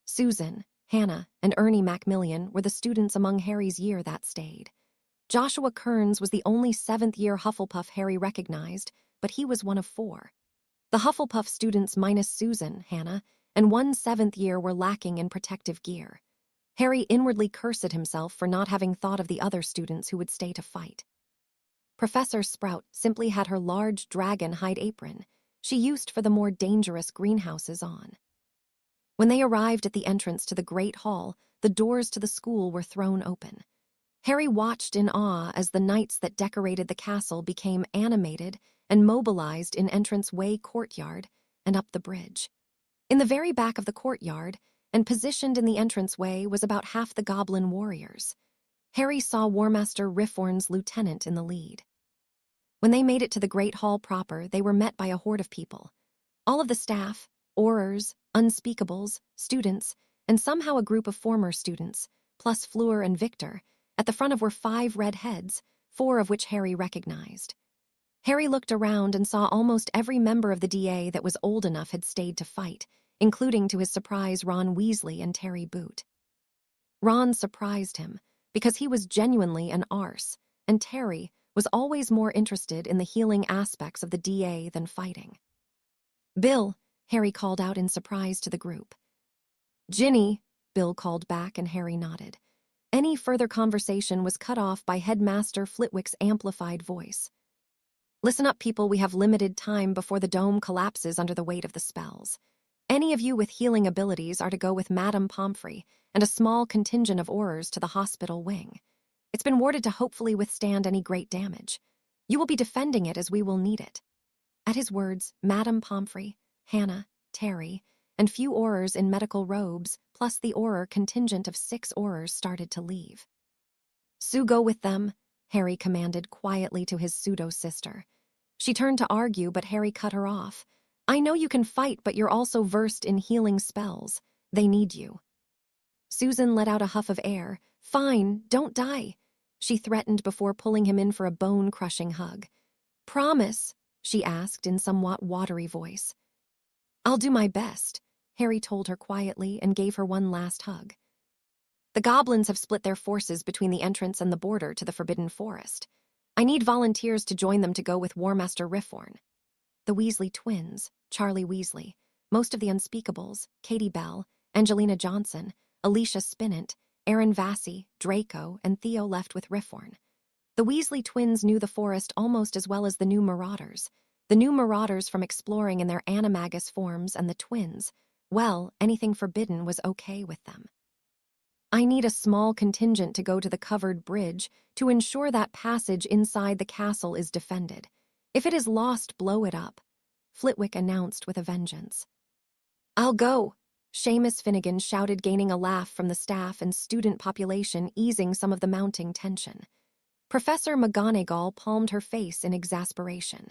Susan, Hannah, and Ernie Macmillan were the students among Harry's year that stayed. Joshua Kearns was the only 7th-year Hufflepuff Harry recognized, but he was one of 4. The Hufflepuff students minus Susan, Hannah, and one 7th year were lacking in protective gear. Harry inwardly cursed himself for not having thought of the other students who would stay to fight. Professor Sprout simply had her large dragon hide apron she used for the more dangerous greenhouses on. When they arrived at the entrance to the Great Hall, the doors to the school were thrown open. Harry watched in awe as the knights that decorated the castle became animated and mobilized in entrance-way courtyard and up the bridge. In the very back of the courtyard, and positioned in the entranceway, was about half the goblin warriors. Harry saw War Master Rifford's lieutenant in the lead. When they made it to the Great Hall proper, they were met by a horde of people. All of the staff, Aurors, Unspeakables, students, and somehow a group of former students, plus Fleur and Victor. At the front of were 5 red heads, 4 of which Harry recognized. Harry looked around and saw almost every member of the DA that was old enough had stayed to fight, including, to his surprise, Ron Weasley and Terry Boot. Ron surprised him, because he was genuinely an arse, and Terry was always more interested in the healing aspects of the DA than fighting. Bill, Harry called out in surprise to the group. Ginny, Bill called back, and Harry nodded. Any further conversation was cut off by Headmaster Flitwick's amplified voice. Listen up, people, we have limited time before the dome collapses under the weight of the spells. Any of you with healing abilities are to go with Madame Pomfrey and a small contingent of Aurors to the hospital wing. It's been warded to hopefully withstand any great damage. You will be defending it as we will need it. At his words, Madame Pomfrey, Hannah, Terry, and few Aurors in medical robes, plus the Auror contingent of 6 Aurors, started to leave. Sue, go with them, Harry commanded quietly to his pseudo-sister. She turned to argue, but Harry cut her off. I know you can fight, but you're also versed in healing spells. They need you. Susan let out a huff of air. Fine, don't die, she threatened before pulling him in for a bone-crushing hug. Promise, she asked in somewhat watery voice. I'll do my best, Harry told her quietly and gave her one last hug. The goblins have split their forces between the entrance and the border to the Forbidden Forest. I need volunteers to join them to go with War Master Rifford. The Weasley twins, Charlie Weasley, most of the Unspeakables, Katie Bell, Angelina Johnson, Alicia Spinant, Aaron Vassy, Draco, and Theo left with Rifford. The Weasley twins knew the forest almost as well as the new marauders. The new marauders from exploring in their animagus forms, and the twins, well, anything forbidden was okay with them. I need a small contingent to go to the covered bridge to ensure that passage inside the castle is defended. If it is lost, blow it up, Flitwick announced with a vengeance. I'll go, Seamus Finnegan shouted, gaining a laugh from the staff and student population, easing some of the mounting tension. Professor McGonagall palmed her face in exasperation.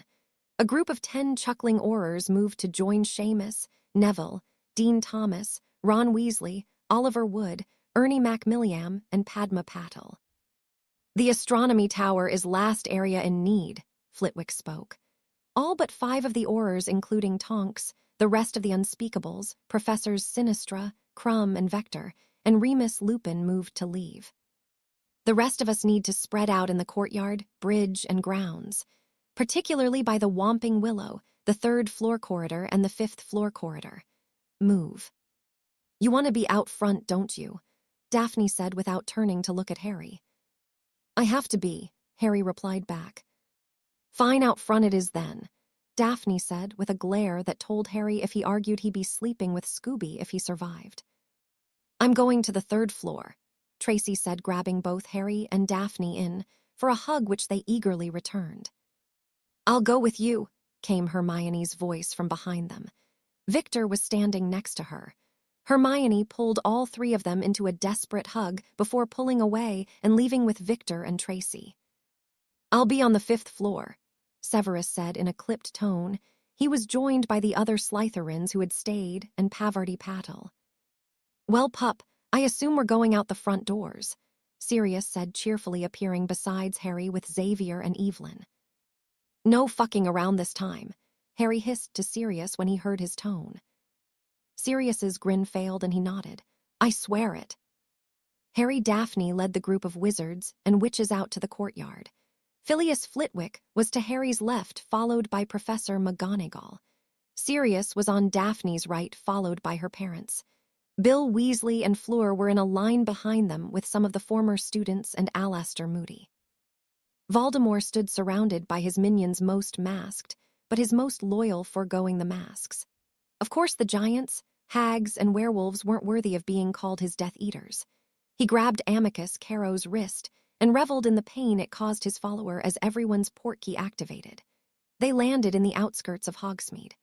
A group of 10 chuckling Aurors moved to join Seamus, Neville, Dean Thomas, Ron Weasley, Oliver Wood, Ernie Macmilliam, and Padma Patil. The astronomy tower is last area in need, Flitwick spoke. All but 5 of the Aurors, including Tonks, the rest of the Unspeakables, Professors Sinistra, Crumb, and Vector, and Remus Lupin moved to leave. The rest of us need to spread out in the courtyard, bridge, and grounds, particularly by the Whomping Willow, the 3rd floor corridor, and the 5th floor corridor. Move. You want to be out front, don't you? Daphne said without turning to look at Harry. I have to be, Harry replied back. Fine, out front it is then, Daphne said with a glare that told Harry if he argued he'd be sleeping with Scooby if he survived. I'm going to the 3rd floor, Tracy said, grabbing both Harry and Daphne in for a hug which they eagerly returned. I'll go with you, came Hermione's voice from behind them. Victor was standing next to her. Hermione pulled all 3 of them into a desperate hug before pulling away and leaving with Victor and Tracy. I'll be on the 5th floor, Severus said in a clipped tone. He was joined by the other Slytherins who had stayed and Pavarti Patil. Well, pup, I assume we're going out the front doors, Sirius said cheerfully, appearing besides Harry with Xavier and Evelyn. No fucking around this time, Harry hissed to Sirius when he heard his tone. Sirius's grin failed and he nodded. I swear it. Harry Daphne led the group of wizards and witches out to the courtyard. Phileas Flitwick was to Harry's left, followed by Professor McGonagall. Sirius was on Daphne's right, followed by her parents. Bill Weasley and Fleur were in a line behind them with some of the former students and Alastor Moody. Voldemort stood surrounded by his minions, most masked, but his most loyal foregoing the masks. Of course, the giants, hags, and werewolves weren't worthy of being called his Death Eaters. He grabbed Amicus Caro's wrist and reveled in the pain it caused his follower as everyone's portkey activated. They landed in the outskirts of Hogsmeade.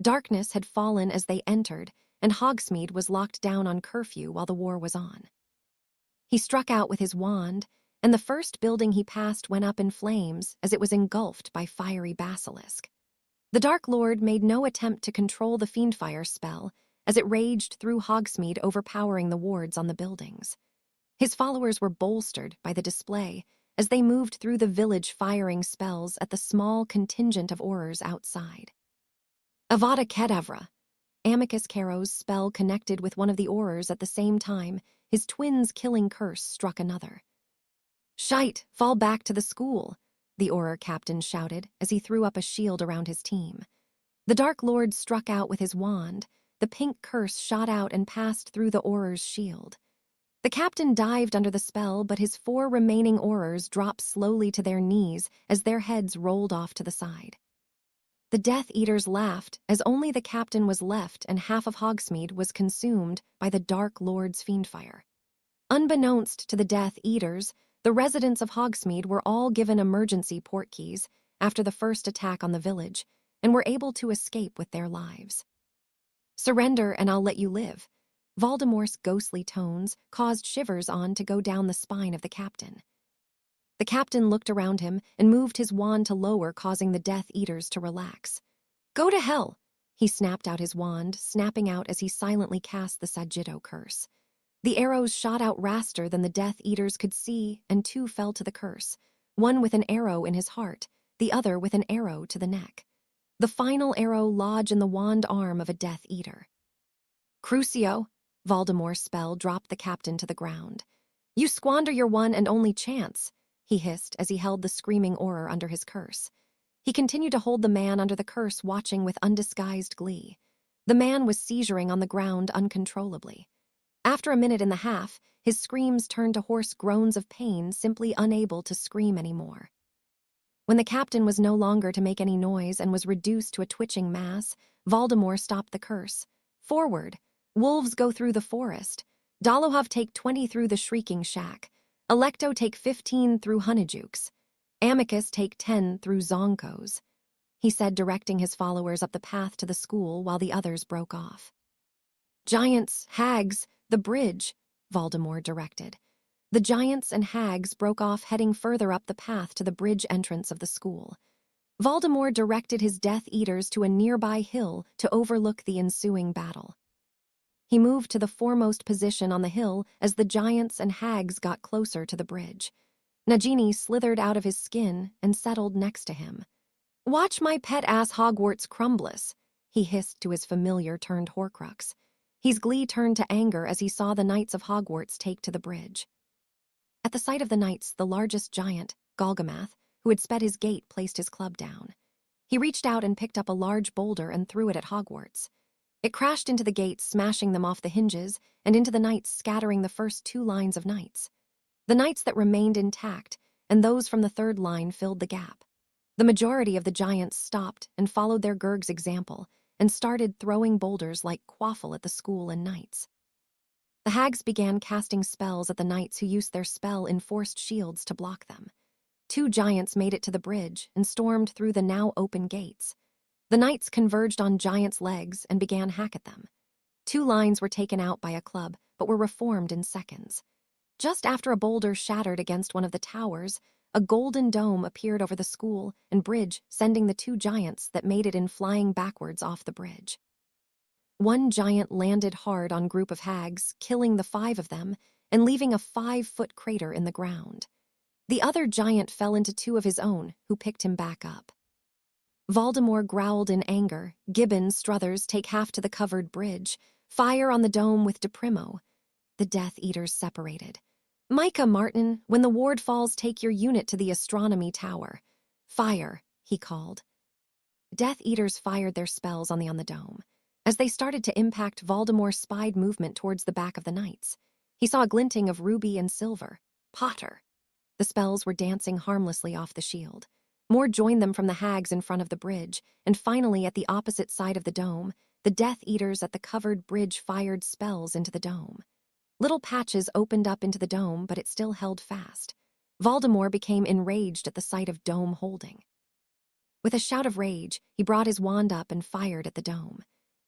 Darkness had fallen as they entered, and Hogsmeade was locked down on curfew while the war was on. He struck out with his wand, and the first building he passed went up in flames as it was engulfed by fiery basilisk. The Dark Lord made no attempt to control the Fiendfire spell as it raged through Hogsmeade, overpowering the wards on the buildings. His followers were bolstered by the display as they moved through the village, firing spells at the small contingent of Aurors outside. Avada Kedavra! Amicus Caro's spell connected with one of the Aurors at the same time. His twins' killing curse struck another. Shite! Fall back to the school! The Auror captain shouted as he threw up a shield around his team. The Dark Lord struck out with his wand. The pink curse shot out and passed through the Auror's shield. The captain dived under the spell, but his 4 remaining Aurors dropped slowly to their knees as their heads rolled off to the side. The Death Eaters laughed as only the captain was left and half of Hogsmeade was consumed by the Dark Lord's fiendfire. Unbeknownst to the Death Eaters, the residents of Hogsmeade were all given emergency portkeys after the first attack on the village and were able to escape with their lives. Surrender and I'll let you live. Voldemort's ghostly tones caused shivers on to go down the spine of the captain. The captain looked around him and moved his wand to lower, causing the Death Eaters to relax. Go to hell! He snapped out his wand, snapping out as he silently cast the Sagittao curse. The arrows shot out raster than the Death Eaters could see, and 2 fell to the curse, one with an arrow in his heart, the other with an arrow to the neck. The final arrow lodged in the wand arm of a Death Eater. Crucio! Voldemort's spell dropped the captain to the ground. You squander your one and only chance, he hissed as he held the screaming Auror under his curse. He continued to hold the man under the curse, watching with undisguised glee. The man was seizuring on the ground uncontrollably. After a minute and a half, his screams turned to hoarse groans of pain, simply unable to scream anymore. When the captain was no longer to make any noise and was reduced to a twitching mass, Voldemort stopped the curse. Forward. Wolves go through the forest. Dolohov take 20 through the shrieking shack. Electo take 15 through Honeyjukes. Amicus take 10 through Zonkos, he said, directing his followers up the path to the school while the others broke off. Giants, hags, the bridge, Voldemort directed. The giants and hags broke off, heading further up the path to the bridge entrance of the school. Voldemort directed his Death Eaters to a nearby hill to overlook the ensuing battle. He moved to the foremost position on the hill as the giants and hags got closer to the bridge. Nagini slithered out of his skin and settled next to him. "Watch my pet-ass Hogwarts crumbless," he hissed to his familiar-turned Horcrux. His glee turned to anger as he saw the Knights of Hogwarts take to the bridge. At the sight of the knights, the largest giant, Golgamath, who had sped his gate, placed his club down. He reached out and picked up a large boulder and threw it at Hogwarts. It crashed into the gates, smashing them off the hinges, and into the knights, scattering the first 2 lines of knights. The knights that remained intact, and those from the 3rd line, filled the gap. The majority of the giants stopped and followed their Gurg's example, and started throwing boulders like quaffle at the school and knights. The hags began casting spells at the knights, who used their spell-enforced shields to block them. 2 giants made it to the bridge and stormed through the now open gates. The knights converged on giants' legs and began hack at them. 2 lines were taken out by a club, but were reformed in seconds. Just after a boulder shattered against one of the towers, a golden dome appeared over the school and bridge, sending the 2 giants that made it in flying backwards off the bridge. One giant landed hard on a group of hags, killing the 5 of them and leaving a 5-foot crater in the ground. The other giant fell into 2 of his own, who picked him back up. Voldemort growled in anger. "Gibbon, Struthers, take half to the covered bridge. Fire on the dome with DePrimo." The Death Eaters separated. "Micah, Martin, when the ward falls, take your unit to the astronomy tower. Fire," he called. Death Eaters fired their spells on the dome. As they started to impact, Voldemort spied movement towards the back of the knights. He saw a glinting of ruby and silver. Potter. The spells were dancing harmlessly off the shield. More joined them from the hags in front of the bridge, and finally, at the opposite side of the dome, the Death Eaters at the covered bridge fired spells into the dome. Little patches opened up into the dome, but it still held fast. Voldemort became enraged at the sight of dome holding. With a shout of rage, he brought his wand up and fired at the dome.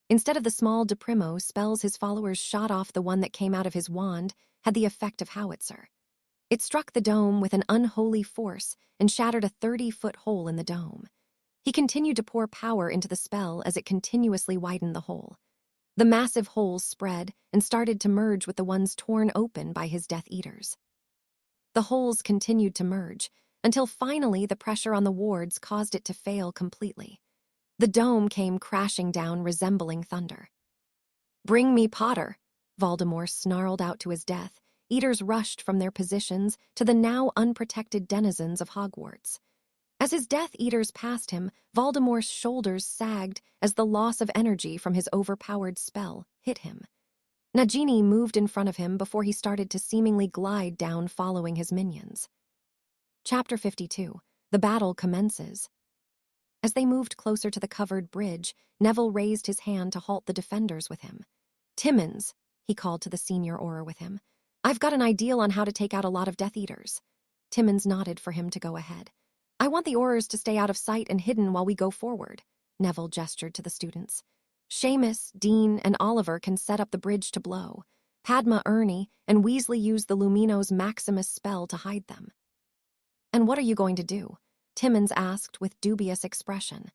Instead of the small DePrimo spells his followers shot off, the one that came out of his wand had the effect of howitzer. It struck the dome with an unholy force and shattered a 30-foot hole in the dome. He continued to pour power into the spell as it continuously widened the hole. The massive holes spread and started to merge with the ones torn open by his Death Eaters. The holes continued to merge until finally the pressure on the wards caused it to fail completely. The dome came crashing down, resembling thunder. "Bring me Potter," Voldemort snarled out to his Death Eaters rushed from their positions to the now unprotected denizens of Hogwarts. As his Death Eaters passed him, Voldemort's shoulders sagged as the loss of energy from his overpowered spell hit him. Nagini moved in front of him before he started to seemingly glide down, following his minions. Chapter 52. The battle commences. As they moved closer to the covered bridge, Neville raised his hand to halt the defenders with him. "Timmins," he called to the senior Auror with him, "I've got an idea on how to take out a lot of Death Eaters." Timmins nodded for him to go ahead. "I want the Aurors to stay out of sight and hidden while we go forward," Neville gestured to the students. "Seamus, Dean, and Oliver can set up the bridge to blow. Padma, Ernie, and Weasley use the Lumino's Maximus spell to hide them." "And what are you going to do?" Timmins asked with dubious expression.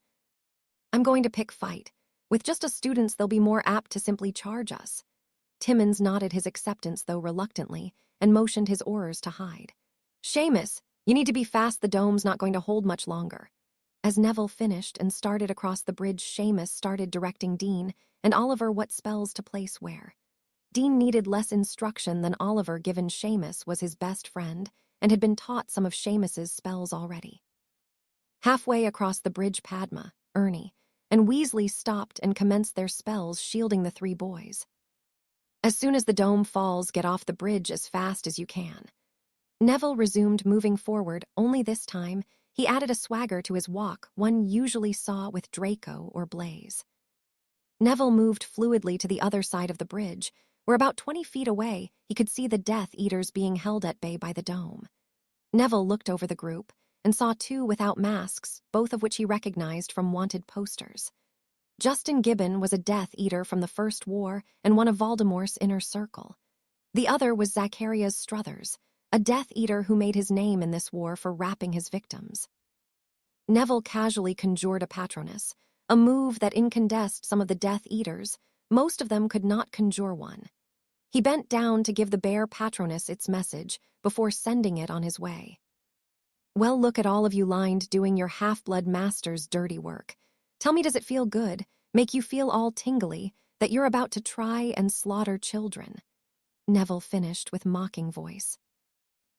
"I'm going to pick fight. With just us students, they'll be more apt to simply charge us." Timmins nodded his acceptance, though reluctantly, and motioned his Aurors to hide. "Seamus, you need to be fast. The dome's not going to hold much longer." As Neville finished and started across the bridge, Seamus started directing Dean and Oliver what spells to place where. Dean needed less instruction than Oliver, given Seamus was his best friend and had been taught some of Seamus's spells already. Halfway across the bridge, Padma, Ernie, and Weasley stopped and commenced their spells, shielding the 3 boys. As soon as the dome falls, get off the bridge as fast as you can. Neville resumed moving forward, only this time he added a swagger to his walk one usually saw with Draco or Blaze. Neville moved fluidly to the other side of the bridge, where about 20 feet away he could see the Death Eaters being held at bay by the dome. Neville looked over the group and saw two without masks, both of which he recognized from wanted posters. Justin Gibbon was a Death Eater from the First War and one of Voldemort's inner circle. The other was Zacharias Struthers, a Death Eater who made his name in this war for rapping his victims. Neville casually conjured a Patronus, a move that incandesced some of the Death Eaters. Most of them could not conjure one. He bent down to give the bear Patronus its message before sending it on his way. Well, look at all of you lined doing your half-blood master's dirty work. Tell me, does it feel good, make you feel all tingly, that you're about to try and slaughter children? Neville finished with mocking voice.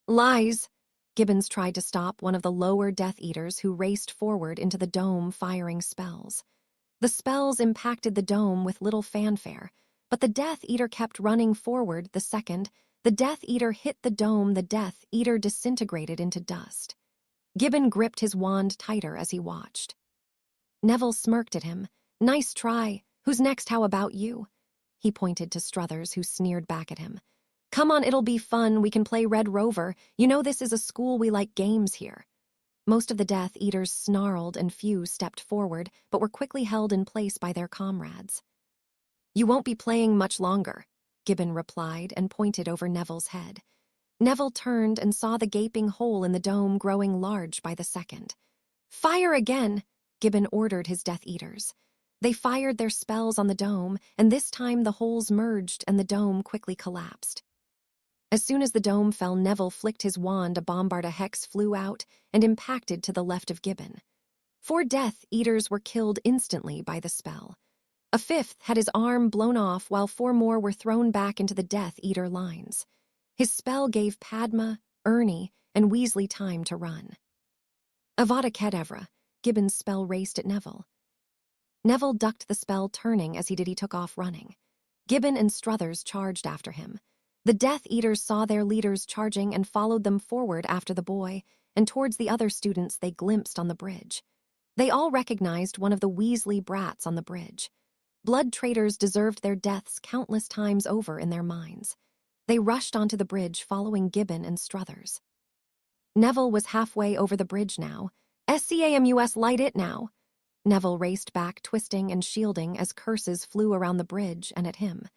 Lies! Gibbons tried to stop one of the lower Death Eaters who raced forward into the dome firing spells. The spells impacted the dome with little fanfare, but the Death Eater kept running forward. The second the Death Eater hit the dome, the Death Eater disintegrated into dust. Gibbon gripped his wand tighter as he watched. Neville smirked at him. Nice try. Who's next? How about you? He pointed to Struthers, who sneered back at him. Come on, it'll be fun. We can play Red Rover. You know this is a school, we like games here. Most of the Death Eaters snarled and few stepped forward, but were quickly held in place by their comrades. You won't be playing much longer, Gibbon replied and pointed over Neville's head. Neville turned and saw the gaping hole in the dome growing large by the second. Fire again, Gibbon ordered his Death Eaters. They fired their spells on the dome, and this time the holes merged and the dome quickly collapsed. As soon as the dome fell, Neville flicked his wand. A Bombarda hex flew out and impacted to the left of Gibbon. 4 Death Eaters were killed instantly by the spell. A 5th had his arm blown off, while 4 more were thrown back into the Death Eater lines. His spell gave Padma, Ernie, and Weasley time to run. Avada Kedavra, Gibbon's spell raced at Neville. Neville ducked the spell, turning as he did. He took off running. Gibbon and Struthers charged after him. The Death Eaters saw their leaders charging and followed them forward after the boy, and towards the other students they glimpsed on the bridge. They all recognized one of the Weasley brats on the bridge. Blood traitors deserved their deaths countless times over in their minds. They rushed onto the bridge, following Gibbon and Struthers. Neville was halfway over the bridge now. SCAMUS, light it now! Neville raced back, twisting and shielding as curses flew around the bridge and at him.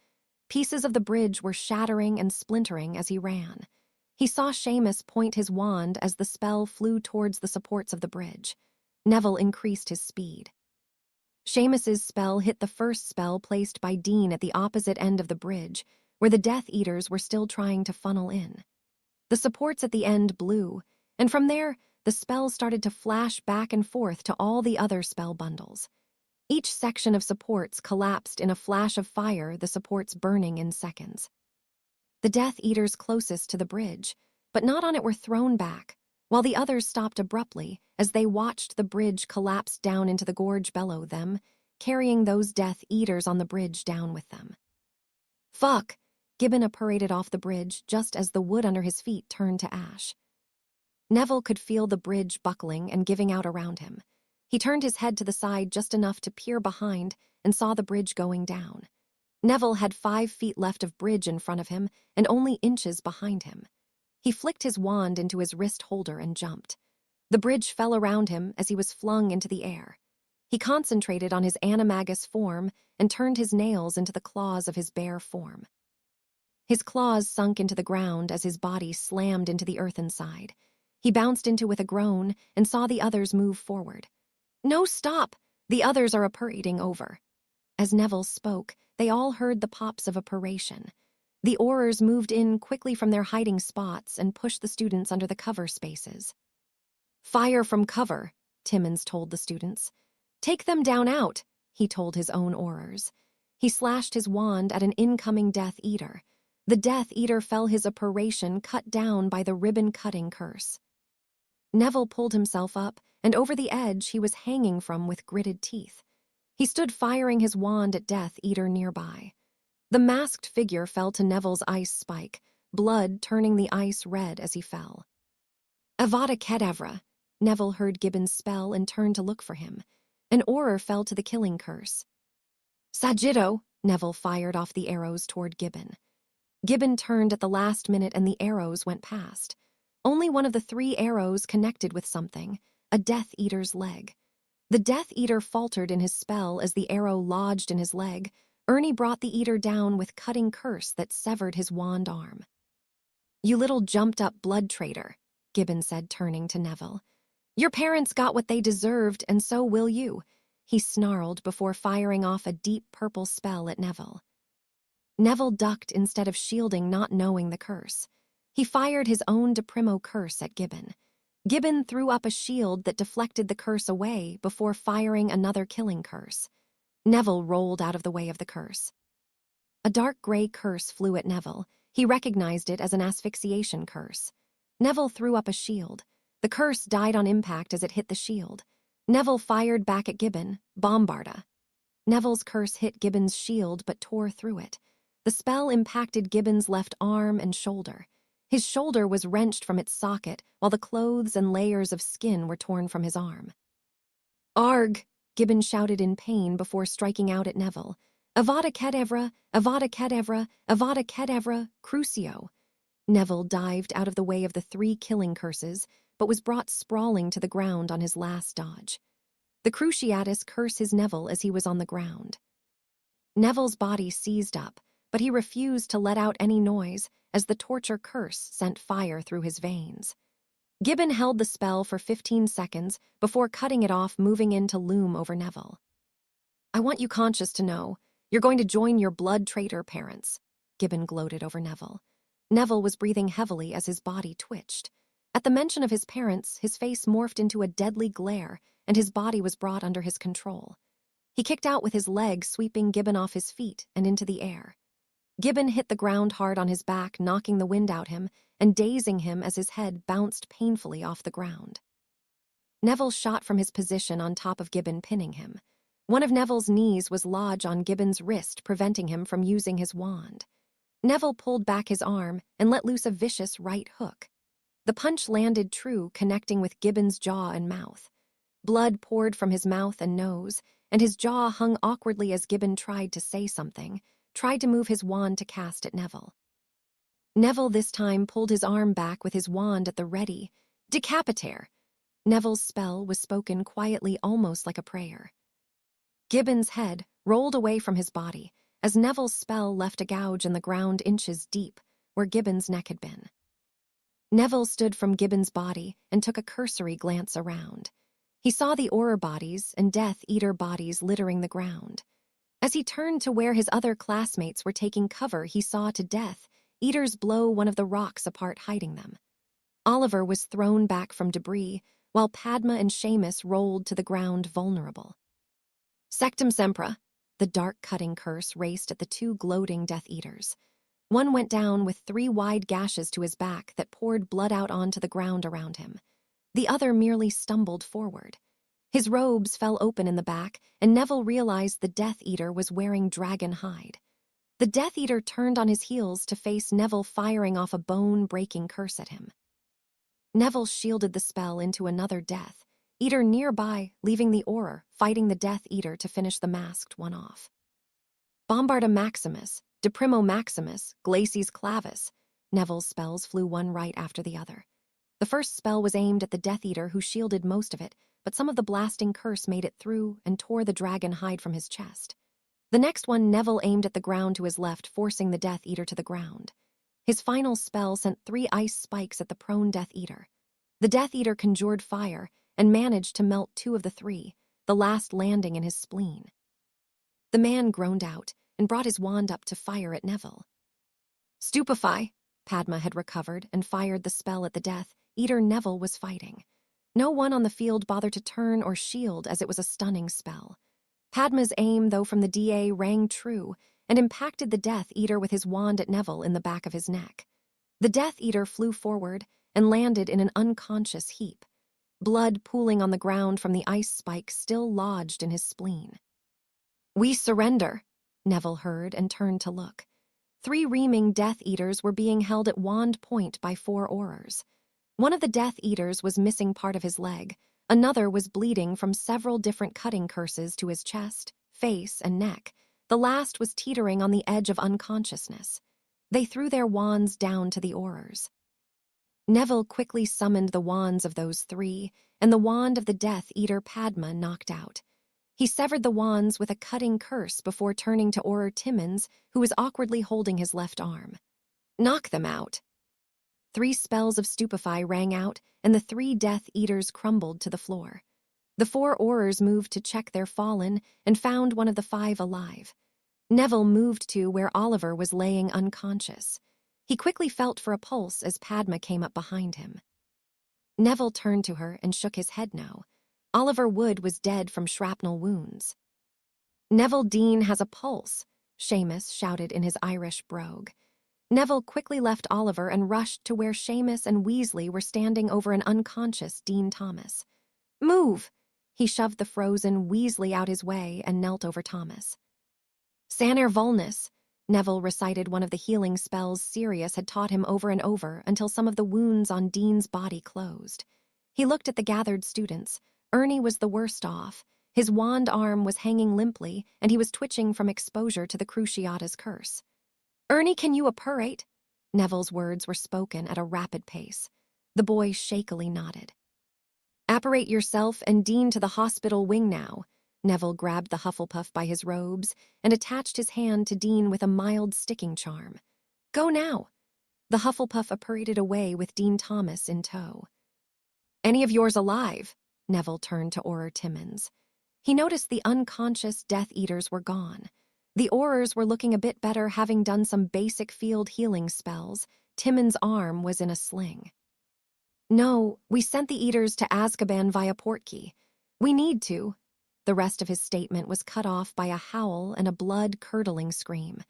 Pieces of the bridge were shattering and splintering as he ran. He saw Seamus point his wand as the spell flew towards the supports of the bridge. Neville increased his speed. Seamus's spell hit the first spell placed by Dean at the opposite end of the bridge, where the Death Eaters were still trying to funnel in. The supports at the end blew, and from there, the spells started to flash back and forth to all the other spell bundles. Each section of supports collapsed in a flash of fire, the supports burning in seconds. The Death Eaters closest to the bridge, but not on it, were thrown back, while the others stopped abruptly as they watched the bridge collapse down into the gorge below them, carrying those Death Eaters on the bridge down with them. Fuck! Gibbon paraded off the bridge just as the wood under his feet turned to ash. Neville could feel the bridge buckling and giving out around him. He turned his head to the side just enough to peer behind and saw the bridge going down. Neville had 5 feet left of bridge in front of him and only inches behind him. He flicked his wand into his wrist holder and jumped. The bridge fell around him as he was flung into the air. He concentrated on his animagus form and turned his nails into the claws of his bear form. His claws sunk into the ground as his body slammed into the earth inside. He bounced into with a groan and saw the others move forward. No, stop! The others are apparating over. As Neville spoke, they all heard the pops of apparation. The Aurors moved in quickly from their hiding spots and pushed the students under the cover spaces. Fire from cover, Timmons told the students. Take them down out, he told his own Aurors. He slashed his wand at an incoming Death Eater. The Death Eater fell, his apparation cut down by the ribbon-cutting curse. Neville pulled himself up, and over the edge he was hanging from with gritted teeth. He stood firing his wand at Death Eater nearby. The masked figure fell to Neville's ice spike, blood turning the ice red as he fell. Avada Kedavra! Neville heard Gibbon's spell and turned to look for him. An aura fell to the killing curse. Sagido! Neville fired off the arrows toward Gibbon. Gibbon turned at the last minute and the arrows went past. Only one of the 3 arrows connected with something, a Death Eater's leg. The Death Eater faltered in his spell as the arrow lodged in his leg. Ernie brought the Eater down with cutting curse that severed his wand arm. "You little jumped-up blood traitor," Gibbon said, turning to Neville. "Your parents got what they deserved, and so will you," he snarled before firing off a deep purple spell at Neville. Neville ducked instead of shielding, not knowing the curse. He fired his own De Primo curse at Gibbon. Gibbon threw up a shield that deflected the curse away before firing another killing curse. Neville rolled out of the way of the curse. A dark gray curse flew at Neville. He recognized it as an asphyxiation curse. Neville threw up a shield. The curse died on impact as it hit the shield. Neville fired back at Gibbon, Bombarda. Neville's curse hit Gibbon's shield but tore through it. The spell impacted Gibbon's left arm and shoulder. His shoulder was wrenched from its socket, while the clothes and layers of skin were torn from his arm. "Arg!" Gibbon shouted in pain before striking out at Neville. "Avada Kedavra! Avada Kedavra! Avada Kedavra! Crucio!" Neville dived out of the way of the 3 killing curses, but was brought sprawling to the ground on his last dodge. The Cruciatus cursed his Neville as he was on the ground. Neville's body seized up, but he refused to let out any noise as the torture curse sent fire through his veins. Gibbon held the spell for 15 seconds before cutting it off, moving in to loom over Neville. "I want you conscious to know, you're going to join your blood traitor parents," Gibbon gloated over Neville. Neville was breathing heavily as his body twitched. At the mention of his parents, his face morphed into a deadly glare, and his body was brought under his control. He kicked out with his leg, sweeping Gibbon off his feet and into the air. Gibbon hit the ground hard on his back, knocking the wind out him and dazing him as his head bounced painfully off the ground. Neville shot from his position on top of Gibbon, pinning him. One of Neville's knees was lodged on Gibbon's wrist, preventing him from using his wand. Neville pulled back his arm and let loose a vicious right hook. The punch landed true, connecting with Gibbon's jaw and mouth. Blood poured from his mouth and nose, and his jaw hung awkwardly as Gibbon tried to say something, tried to move his wand to cast at Neville. Neville this time pulled his arm back with his wand at the ready. "Decapitare!" Neville's spell was spoken quietly, almost like a prayer. Gibbon's head rolled away from his body as Neville's spell left a gouge in the ground inches deep where Gibbon's neck had been. Neville stood from Gibbon's body and took a cursory glance around. He saw the Auror bodies and Death Eater bodies littering the ground. As he turned to where his other classmates were taking cover, he saw to Death Eaters blow one of the rocks apart, hiding them. Oliver was thrown back from debris, while Padma and Seamus rolled to the ground vulnerable. Sectum Sempra, the dark cutting curse raced at the 2 gloating Death Eaters. One went down with 3 wide gashes to his back that poured blood out onto the ground around him. The other merely stumbled forward. His robes fell open in the back, and Neville realized the Death Eater was wearing dragon hide. The Death Eater turned on his heels to face Neville, firing off a bone-breaking curse at him. Neville shielded the spell into another Death Eater nearby, leaving the Auror fighting the Death Eater to finish the masked one off. Bombarda Maximus, De Primo Maximus, Glacies Clavis. Neville's spells flew one right after the other. The first spell was aimed at the Death Eater, who shielded most of it, but some of the blasting curse made it through and tore the dragon hide from his chest. The next one Neville aimed at the ground to his left, forcing the Death Eater to the ground. His final spell sent 3 ice spikes at the prone Death Eater. The Death Eater conjured fire and managed to melt 2 of the 3, the last landing in his spleen. The man groaned out and brought his wand up to fire at Neville. Stupefy! Padma had recovered and fired the spell at the Death Eater Neville was fighting. No one on the field bothered to turn or shield as it was a stunning spell. Padma's aim, though from the DA, rang true and impacted the Death Eater with his wand at Neville in the back of his neck. The Death Eater flew forward and landed in an unconscious heap, blood pooling on the ground from the ice spike still lodged in his spleen. "We surrender," Neville heard and turned to look. 3 reaming Death Eaters were being held at wand point by 4 Aurors. One of the Death Eaters was missing part of his leg. Another was bleeding from several different cutting curses to his chest, face, and neck. The last was teetering on the edge of unconsciousness. They threw their wands down to the Aurors. Neville quickly summoned the wands of those 3, and the wand of the Death Eater Padma knocked out. He severed the wands with a cutting curse before turning to Auror Timmins, who was awkwardly holding his left arm. "Knock them out." 3 spells of Stupefy rang out, and the 3 Death Eaters crumbled to the floor. The 4 Aurors moved to check their fallen and found one of the 5 alive. Neville moved to where Oliver was laying unconscious. He quickly felt for a pulse as Padma came up behind him. Neville turned to her and shook his head no. Oliver Wood was dead from shrapnel wounds. "Neville Dean has a pulse," Seamus shouted in his Irish brogue. Neville quickly left Oliver and rushed to where Seamus and Weasley were standing over an unconscious Dean Thomas. "Move!" He shoved the frozen Weasley out his way and knelt over Thomas. "Saner Vulnus," Neville recited one of the healing spells Sirius had taught him over and over until some of the wounds on Dean's body closed. He looked at the gathered students. Ernie was the worst off. His wand arm was hanging limply, and he was twitching from exposure to the Cruciata's curse. "Ernie, can you appurate?" Neville's words were spoken at a rapid pace. The boy shakily nodded. "Apparate yourself and Dean to the hospital wing now." Neville grabbed the Hufflepuff by his robes and attached his hand to Dean with a mild sticking charm. "Go now." The Hufflepuff apparated away with Dean Thomas in tow. "Any of yours alive?" Neville turned to Auror Timmins. He noticed the unconscious Death Eaters were gone. The Aurors were looking a bit better, having done some basic field healing spells. Timmins' arm was in a sling. "No, we sent the Eaters to Azkaban via Portkey. We need to." The rest of his statement was cut off by a howl and a blood-curdling scream.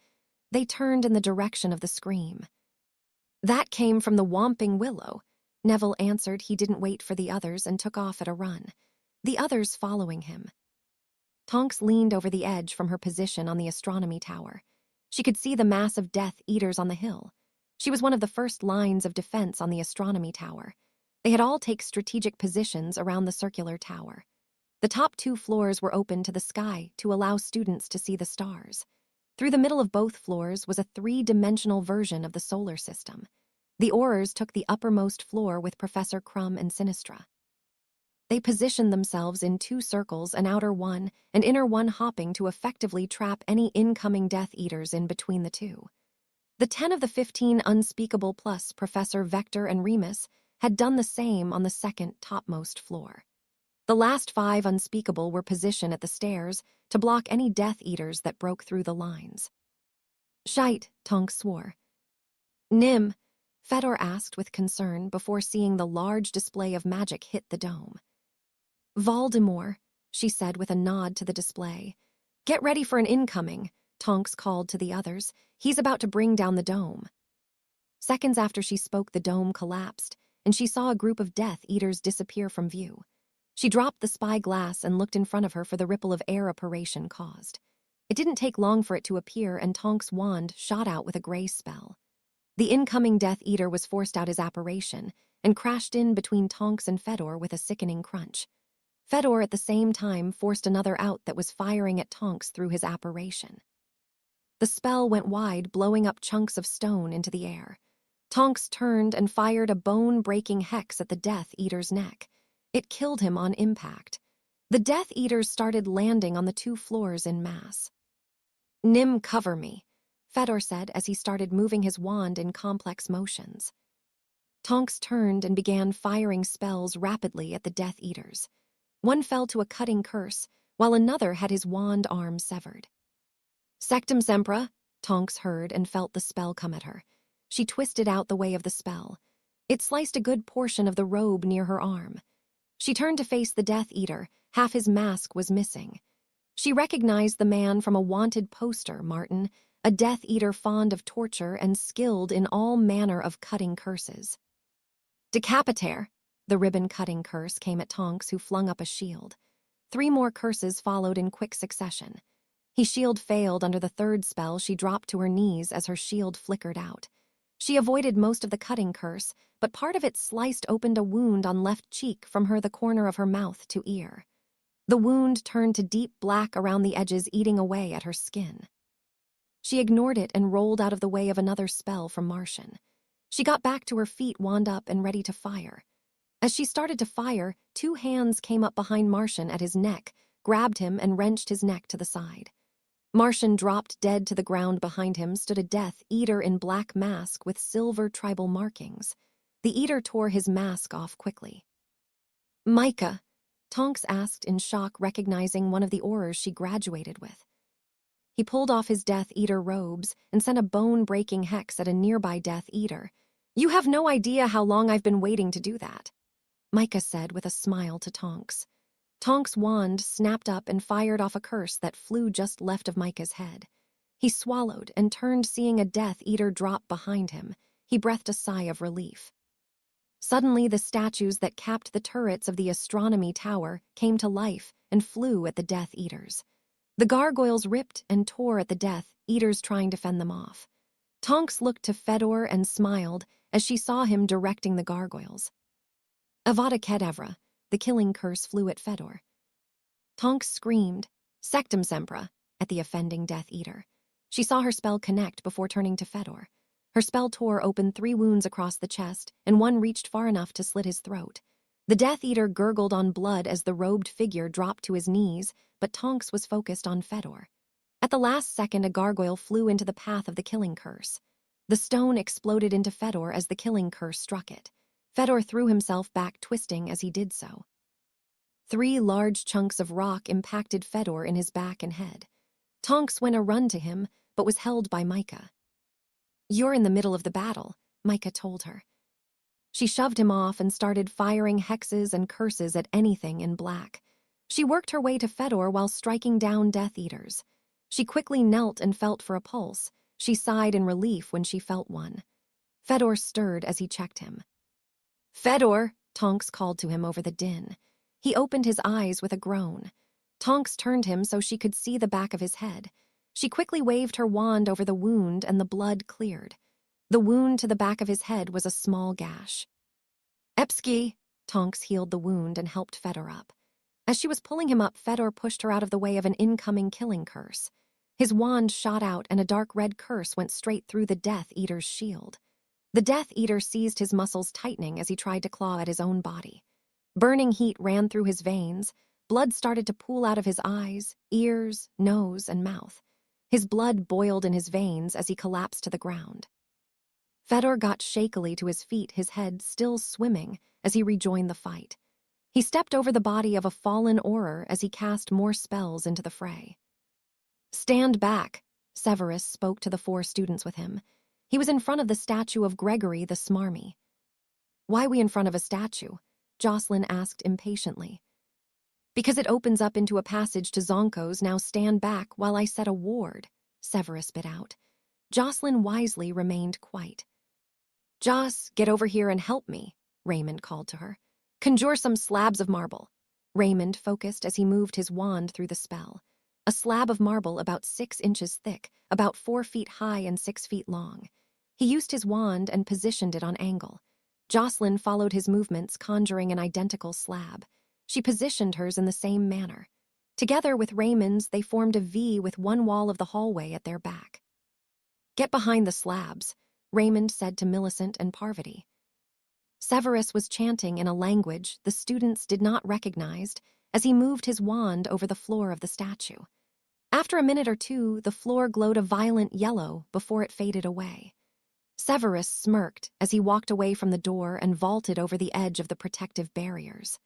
They turned in the direction of the scream. "That came from the Whomping Willow." Neville answered. He didn't wait for the others and took off at a run. The others following him. Tonks leaned over the edge from her position on the astronomy tower. She could see the mass of Death Eaters on the hill. She was one of the first lines of defense on the astronomy tower. They had all taken strategic positions around the circular tower. The top 2 floors were open to the sky to allow students to see the stars. Through the middle of both floors was a 3-dimensional version of the solar system. The Aurors took the uppermost floor with Professor Crumb and Sinistra. They positioned themselves in 2 circles, an outer one and inner one, hopping to effectively trap any incoming Death Eaters in between the 2. The 10 of the 15 unspeakable plus Professor Vector and Remus had done the same on the second topmost floor. The last 5 unspeakable were positioned at the stairs to block any Death Eaters that broke through the lines. "Shite," Tonks swore. "Nim?" Fedor asked with concern before seeing the large display of magic hit the dome. "Voldemort," she said with a nod to the display. "Get ready for an incoming," Tonks called to the others. "He's about to bring down the dome." Seconds after she spoke, the dome collapsed, and she saw a group of Death Eaters disappear from view. She dropped the spyglass and looked in front of her for the ripple of air apparition caused. It didn't take long for it to appear, and Tonks' wand shot out with a gray spell. The incoming Death Eater was forced out his apparition and crashed in between Tonks and Fedor with a sickening crunch. Fedor at the same time forced another out that was firing at Tonks through his apparition. The spell went wide, blowing up chunks of stone into the air. Tonks turned and fired a bone-breaking hex at the Death Eater's neck. It killed him on impact. The Death Eaters started landing on the 2 floors in mass. "Nim, cover me," Fedor said as he started moving his wand in complex motions. Tonks turned and began firing spells rapidly at the Death Eaters. One fell to a cutting curse, while another had his wand arm severed. "Sectum Sempra," Tonks heard and felt the spell come at her. She twisted out the way of the spell. It sliced a good portion of the robe near her arm. She turned to face the Death Eater. Half his mask was missing. She recognized the man from a wanted poster, Martin, a Death Eater fond of torture and skilled in all manner of cutting curses. "Decapitaire," the ribbon-cutting curse came at Tonks, who flung up a shield. 3 more curses followed in quick succession. His shield failed under the third spell. She dropped to her knees as her shield flickered out. She avoided most of the cutting curse, but part of it sliced open a wound on left cheek from the corner of her mouth to ear. The wound turned to deep black around the edges, eating away at her skin. She ignored it and rolled out of the way of another spell from Martian. She got back to her feet, wand up and ready to fire. As she started to fire, 2 hands came up behind Martian at his neck, grabbed him and wrenched his neck to the side. Martian dropped dead to the ground. Behind him stood a Death Eater in black mask with silver tribal markings. The Eater tore his mask off quickly. "Micah," Tonks asked in shock, recognizing one of the Aurors she graduated with. He pulled off his Death Eater robes and sent a bone-breaking hex at a nearby Death Eater. "You have no idea how long I've been waiting to do that," Micah said with a smile to Tonks. Tonks' wand snapped up and fired off a curse that flew just left of Micah's head. He swallowed and turned, seeing a Death Eater drop behind him. He breathed a sigh of relief. Suddenly, the statues that capped the turrets of the astronomy tower came to life and flew at the Death Eaters. The gargoyles ripped and tore at the Death Eaters, trying to fend them off. Tonks looked to Fedor and smiled as she saw him directing the gargoyles. Avada Kedavra, the killing curse flew at Fedor. Tonks screamed, "Sectum Sempra," at the offending Death Eater. She saw her spell connect before turning to Fedor. Her spell tore open 3 wounds across the chest, and one reached far enough to slit his throat. The Death Eater gurgled on blood as the robed figure dropped to his knees, but Tonks was focused on Fedor. At the last second, a gargoyle flew into the path of the killing curse. The stone exploded into Fedor as the killing curse struck it. Fedor threw himself back, twisting as he did so. 3 large chunks of rock impacted Fedor in his back and head. Tonks went a run to him, but was held by Micah. "You're in the middle of the battle," Micah told her. She shoved him off and started firing hexes and curses at anything in black. She worked her way to Fedor while striking down Death Eaters. She quickly knelt and felt for a pulse. She sighed in relief when she felt one. Fedor stirred as he checked him. "Fedor," Tonks called to him over the din. He opened his eyes with a groan. Tonks turned him so she could see the back of his head. She quickly waved her wand over the wound and the blood cleared. The wound to the back of his head was a small gash. "Epsky," Tonks healed the wound and helped Fedor up. As she was pulling him up, Fedor pushed her out of the way of an incoming killing curse. His wand shot out and a dark red curse went straight through the Death Eater's shield. The Death Eater seized his muscles tightening as he tried to claw at his own body. Burning heat ran through his veins. Blood started to pool out of his eyes, ears, nose, and mouth. His blood boiled in his veins as he collapsed to the ground. Fedor got shakily to his feet, his head still swimming as he rejoined the fight. He stepped over the body of a fallen Auror as he cast more spells into the fray. "Stand back," Severus spoke to the 4 students with him. He was in front of the statue of Gregory the Smarmy. "Why we in front of a statue?" Jocelyn asked impatiently. "Because it opens up into a passage to Zonko's. Now stand back while I set a ward," Severus bit out. Jocelyn wisely remained quiet. "Joss, get over here and help me," Raymond called to her. "Conjure some slabs of marble." Raymond focused as he moved his wand through the spell. A slab of marble about 6 inches thick, about 4 feet high and 6 feet long. He used his wand and positioned it on angle. Jocelyn followed his movements, conjuring an identical slab. She positioned hers in the same manner. Together with Raymond's, they formed a V with one wall of the hallway at their back. "Get behind the slabs," Raymond said to Millicent and Parvati. Severus was chanting in a language the students did not recognize as he moved his wand over the floor of the statue. After a minute or 2, the floor glowed a violent yellow before it faded away. Severus smirked as he walked away from the door and vaulted over the edge of the protective barriers.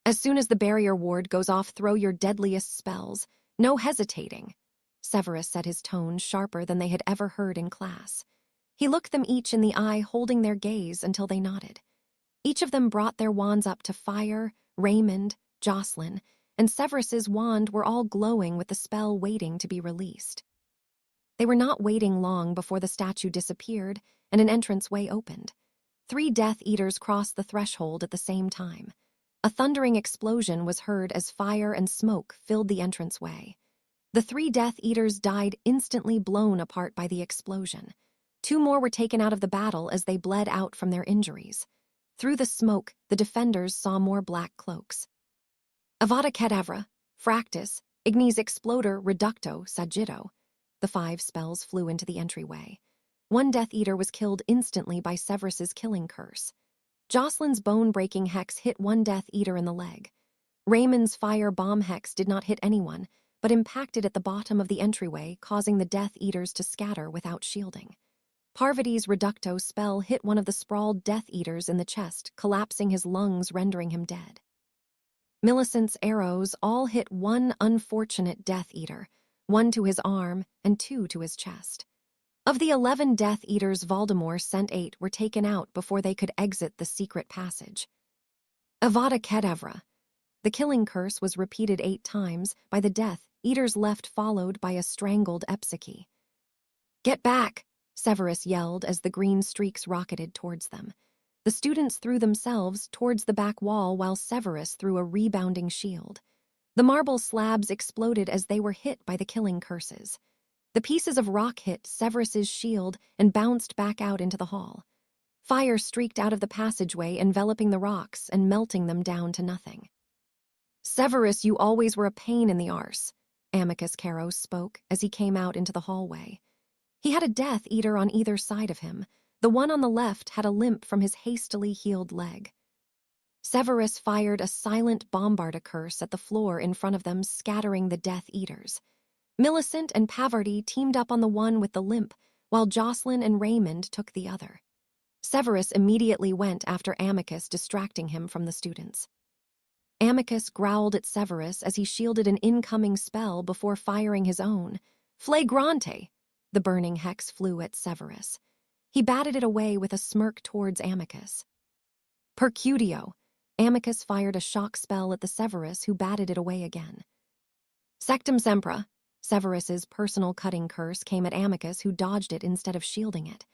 "As soon as the barrier ward goes off, throw your deadliest spells. No hesitating," Severus said, his tone sharper than they had ever heard in class. He looked them each in the eye, holding their gaze until they nodded. Each of them brought their wands up to fire. Raymond, Jocelyn, and Severus's wand were all glowing with the spell waiting to be released. They were not waiting long before the statue disappeared and an entranceway opened. 3 Death Eaters crossed the threshold at the same time. A thundering explosion was heard as fire and smoke filled the entranceway. The 3 Death Eaters died instantly, blown apart by the explosion. 2 more were taken out of the battle as they bled out from their injuries. Through the smoke, the defenders saw more black cloaks. Avada Kedavra, Fractus, Ignis Exploder, Reducto, Sagittto. The 5 spells flew into the entryway. 1 Death Eater was killed instantly by Severus's killing curse. Jocelyn's bone-breaking hex hit 1 Death Eater in the leg. Raymond's fire bomb hex did not hit anyone, but impacted at the bottom of the entryway, causing the Death Eaters to scatter without shielding. Parvati's Reducto spell hit one of the sprawled Death Eaters in the chest, collapsing his lungs, rendering him dead. Millicent's arrows all hit 1 unfortunate Death Eater, 1 to his arm and 2 to his chest. Of the 11 Death Eaters Voldemort sent, 8 were taken out before they could exit the secret passage. Avada Kedavra. The killing curse was repeated 8 times by the Death Eaters left, followed by a strangled Epsiche. "Get back!" Severus yelled as the green streaks rocketed towards them. The students threw themselves towards the back wall while Severus threw a rebounding shield. The marble slabs exploded as they were hit by the killing curses. The pieces of rock hit Severus's shield and bounced back out into the hall. Fire streaked out of the passageway, enveloping the rocks and melting them down to nothing. "Severus, you always were a pain in the arse," Amicus Carrow spoke as he came out into the hallway. He had a Death Eater on either side of him. The one on the left had a limp from his hastily healed leg. Severus fired a silent Bombarda curse at the floor in front of them, scattering the Death Eaters. Millicent and Pavarti teamed up on the one with the limp, while Jocelyn and Raymond took the other. Severus immediately went after Amicus, distracting him from the students. Amicus growled at Severus as he shielded an incoming spell before firing his own. Flagrante! The burning hex flew at Severus. He batted it away with a smirk towards Amicus. Percutio! Amicus fired a shock spell at the Severus, who batted it away again. Sectum Sempra! Severus's personal cutting curse came at Amicus, who dodged it instead of shielding it.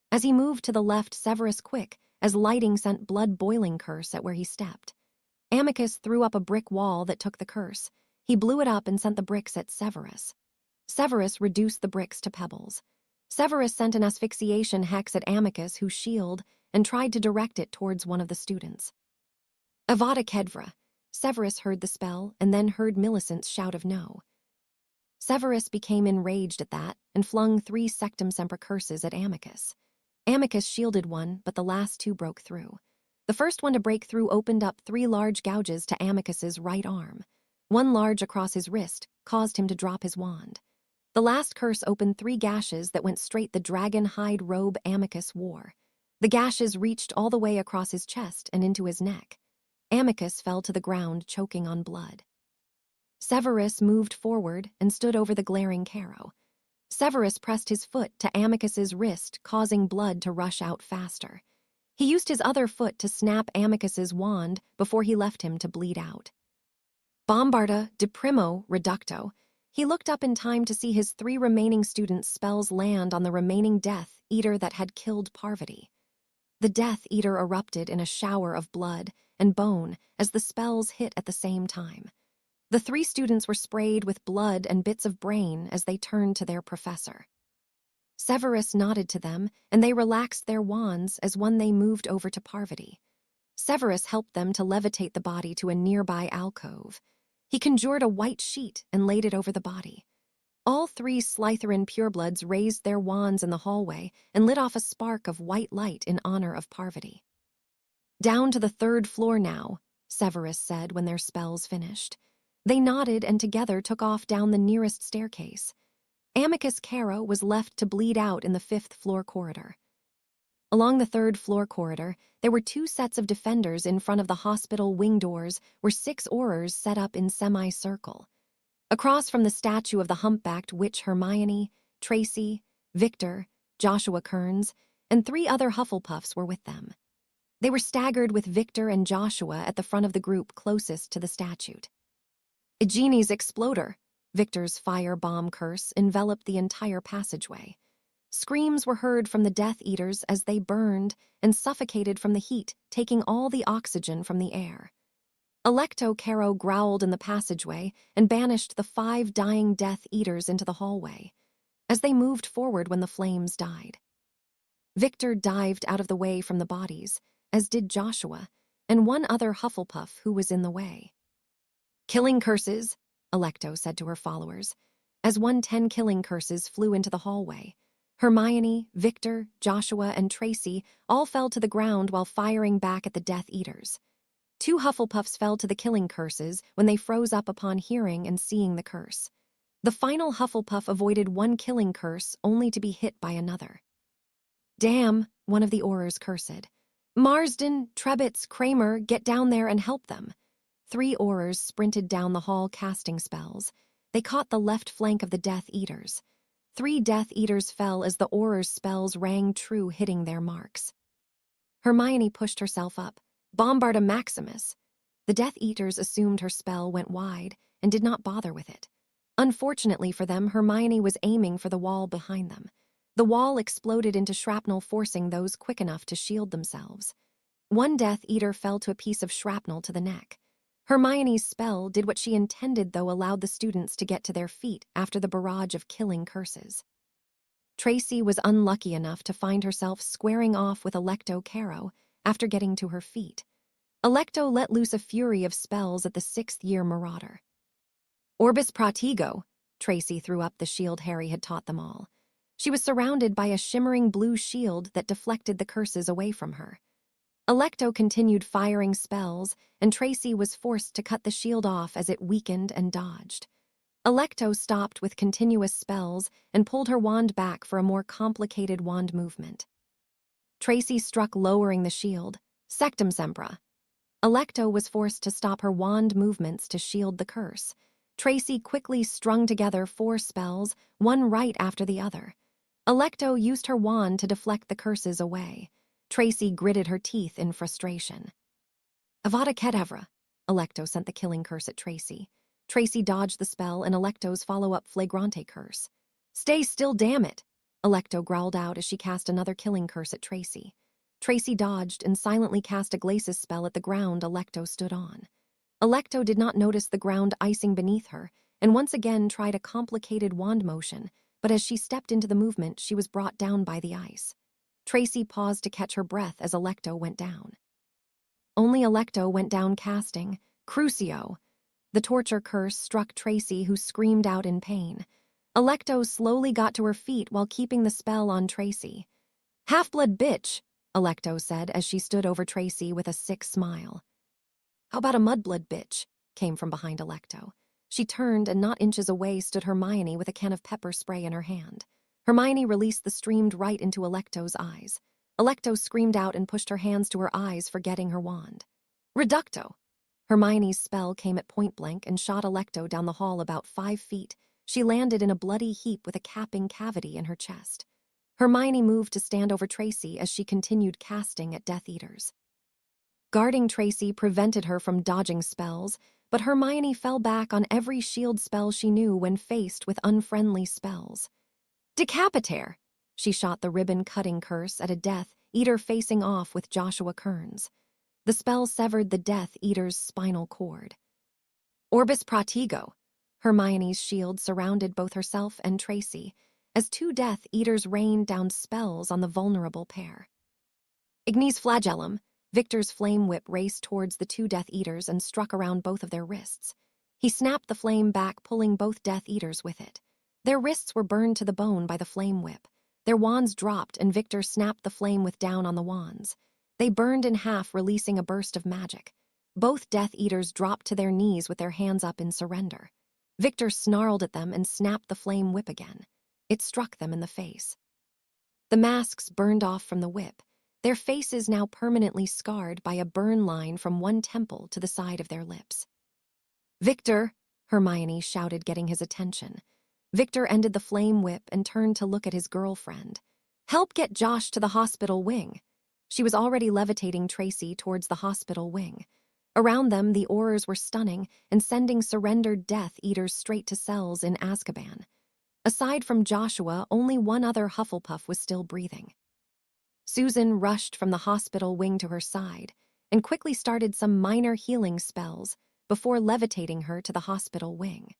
As he moved to the left, Severus quick, as lighting sent blood-boiling curse at where he stepped. Amicus threw up a brick wall that took the curse. He blew it up and sent the bricks at Severus. Severus reduced the bricks to pebbles. Severus sent an asphyxiation hex at Amicus, who shielded, and tried to direct it towards one of the students. Avada Kedavra! Severus heard the spell and then heard Millicent's shout of no. Severus became enraged at that and flung 3 Sectum Sempra curses at Amicus. Amicus shielded one, but the last 2 broke through. The first one to break through opened up 3 large gouges to Amicus's right arm. 1 large across his wrist caused him to drop his wand. The last curse opened 3 gashes that went straight the dragon hide robe Amicus wore. The gashes reached all the way across his chest and into his neck. Amicus fell to the ground, choking on blood. Severus moved forward and stood over the glaring Carrow. Severus pressed his foot to Amicus's wrist, causing blood to rush out faster. He used his other foot to snap Amicus's wand before he left him to bleed out. Bombarda, de Primo, Reducto. He looked up in time to see his 3 remaining students' spells land on the remaining Death Eater that had killed Parvati. The Death Eater erupted in a shower of blood and bone as the spells hit at the same time. The 3 students were sprayed with blood and bits of brain as they turned to their professor. Severus nodded to them, and they relaxed their wands as one they moved over to Parvati. Severus helped them to levitate the body to a nearby alcove. He conjured a white sheet and laid it over the body. All 3 Slytherin purebloods raised their wands in the hallway and lit off a spark of white light in honor of Parvati. "Down to the 3rd floor now," Severus said when their spells finished. They nodded and together took off down the nearest staircase. Amicus Carrow was left to bleed out in the 5th floor corridor. Along the 3rd floor corridor, there were 2 sets of defenders in front of the hospital wing doors, where 6 Aurors set up in semicircle. Across from the statue of the humpbacked witch Hermione, Tracy, Victor, Joshua Kearns, and 3 other Hufflepuffs were with them. They were staggered with Victor and Joshua at the front of the group closest to the statue. Ignis Exploder! Victor's fire bomb curse enveloped the entire passageway. Screams were heard from the Death Eaters as they burned and suffocated from the heat, taking all the oxygen from the air. Electo Caro growled in the passageway and banished the 5 dying Death Eaters into the hallway, as they moved forward when the flames died. Victor dived out of the way from the bodies, as did Joshua, and one other Hufflepuff who was in the way. "Killing curses," Electo said to her followers, as 10 killing curses flew into the hallway. Hermione, Victor, Joshua, and Tracy all fell to the ground while firing back at the Death Eaters. 2 Hufflepuffs fell to the killing curses when they froze up upon hearing and seeing the curse. The final Hufflepuff avoided 1 killing curse only to be hit by another. "Damn," one of the Aurors cursed. "Marsden, Trebbits, Kramer, get down there and help them." 3 Aurors sprinted down the hall casting spells. They caught the left flank of the Death Eaters. 3 Death Eaters fell as the Aurors' spells rang true, hitting their marks. Hermione pushed herself up. "Bombarda Maximus." The Death Eaters assumed her spell went wide and did not bother with it. Unfortunately for them, Hermione was aiming for the wall behind them. The wall exploded into shrapnel, forcing those quick enough to shield themselves. 1 Death Eater fell to a piece of shrapnel to the neck. Hermione's spell did what she intended, though allowed the students to get to their feet after the barrage of killing curses. Tracy was unlucky enough to find herself squaring off with Electo Caro after getting to her feet. Electo let loose a fury of spells at the 6th-year marauder. "Orbis Pratigo," Tracy threw up the shield Harry had taught them all. She was surrounded by a shimmering blue shield that deflected the curses away from her. Electo continued firing spells, and Tracy was forced to cut the shield off as it weakened and dodged. Electo stopped with continuous spells and pulled her wand back for a more complicated wand movement. Tracy struck, lowering the shield. "Sectum Sempra." Electo was forced to stop her wand movements to shield the curse. Tracy quickly strung together 4 spells, one right after the other. Electo used her wand to deflect the curses away. Tracy gritted her teeth in frustration. "Avada Kedavra," Electo sent the killing curse at Tracy. Tracy dodged the spell and Electo's follow-up Flagrante curse. "Stay still, damn it," Electo growled out as she cast another killing curse at Tracy. Tracy dodged and silently cast a Glacis spell at the ground Electo stood on. Electo did not notice the ground icing beneath her and once again tried a complicated wand motion, but as she stepped into the movement, she was brought down by the ice. Tracy paused to catch her breath as Electo went down. Only Electo went down casting Crucio. The torture curse struck Tracy, who screamed out in pain. Electo slowly got to her feet while keeping the spell on Tracy. "Half-blood bitch," Electo said as she stood over Tracy with a sick smile. "How about a mudblood bitch?" came from behind Electo. She turned, and not inches away stood Hermione with a can of pepper spray in her hand. Hermione released the streamed right into Electo's eyes. Electo screamed out and pushed her hands to her eyes, forgetting her wand. "Reducto." Hermione's spell came at point blank and shot Electo down the hall about 5 feet. She landed in a bloody heap with a capping cavity in her chest. Hermione moved to stand over Tracy as she continued casting at Death Eaters. Guarding Tracy prevented her from dodging spells, but Hermione fell back on every shield spell she knew when faced with unfriendly spells. "Decapitaire." She shot the ribbon-cutting curse at a Death Eater facing off with Joshua Kearns. The spell severed the Death Eater's spinal cord. "Orbis Pratigo." Hermione's shield surrounded both herself and Tracy, as 2 Death Eaters rained down spells on the vulnerable pair. "Ignis Flagellum." Victor's flame whip raced towards the 2 Death Eaters and struck around both of their wrists. He snapped the flame back, pulling both Death Eaters with it. Their wrists were burned to the bone by the flame whip. Their wands dropped, and Victor snapped the flame whip down on the wands. They burned in half, releasing a burst of magic. Both Death Eaters dropped to their knees with their hands up in surrender. Victor snarled at them and snapped the flame whip again. It struck them in the face. The masks burned off from the whip, their faces now permanently scarred by a burn line from one temple to the side of their lips. "Victor!" Hermione shouted, getting his attention. Victor ended the flame whip and turned to look at his girlfriend. "Help get Josh to the hospital wing." She was already levitating Tracy towards the hospital wing. Around them, the Aurors were stunning and sending surrendered Death Eaters straight to cells in Azkaban. Aside from Joshua, only one other Hufflepuff was still breathing. Susan rushed from the hospital wing to her side, and quickly started some minor healing spells before levitating her to the hospital wing.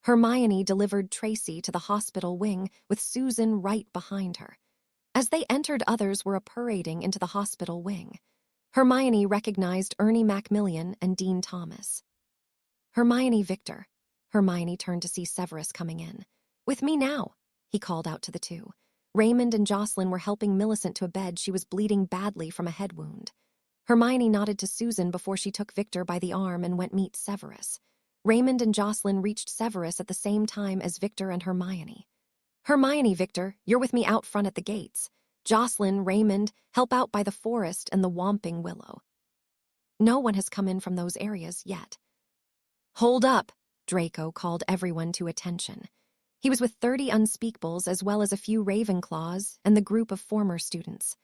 Hermione delivered Tracy to the hospital wing with Susan right behind her. As they entered, others were parading into the hospital wing. Hermione recognized Ernie Macmillan and Dean Thomas. "Hermione, Victor." Hermione turned to see Severus coming in. "With me now," he called out to the two. Raymond and Jocelyn were helping Millicent to a bed. She was bleeding badly from a head wound. Hermione nodded to Susan before she took Victor by the arm and went meet Severus. Raymond and Jocelyn reached Severus at the same time as Victor and Hermione. "Hermione, Victor, you're with me out front at the gates. Jocelyn, Raymond, help out by the forest and the Whomping Willow. No one has come in from those areas yet." "Hold up," Draco called everyone to attention. He was with 30 unspeakables as well as a few Ravenclaws and the group of former students.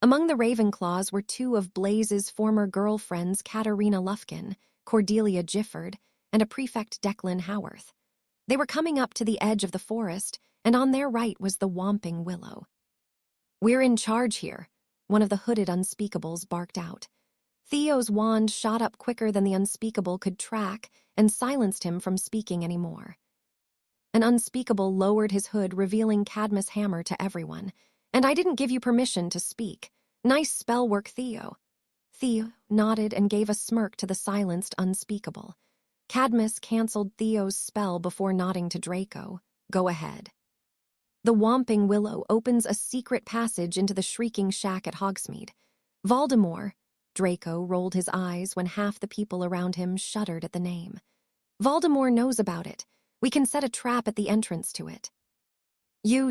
Among the Ravenclaws were two of Blaze's former girlfriends, Katerina Lufkin, Cordelia Gifford, and a prefect, Declan Howarth. They were coming up to the edge of the forest, and on their right was the Whomping Willow. "We're in charge here," one of the hooded unspeakables barked out. Theo's wand shot up quicker than the unspeakable could track and silenced him from speaking anymore. An unspeakable lowered his hood, revealing Cadmus' hammer to everyone. "And I didn't give you permission to speak. Nice spell work, Theo." Theo nodded and gave a smirk to the silenced unspeakable. Cadmus canceled Theo's spell before nodding to Draco. "Go ahead." The Whomping Willow opens a secret passage into the Shrieking Shack at Hogsmeade. "Voldemort." Draco rolled his eyes when half the people around him shuddered at the name. "Voldemort knows about it. We can set a trap at the entrance to it. You,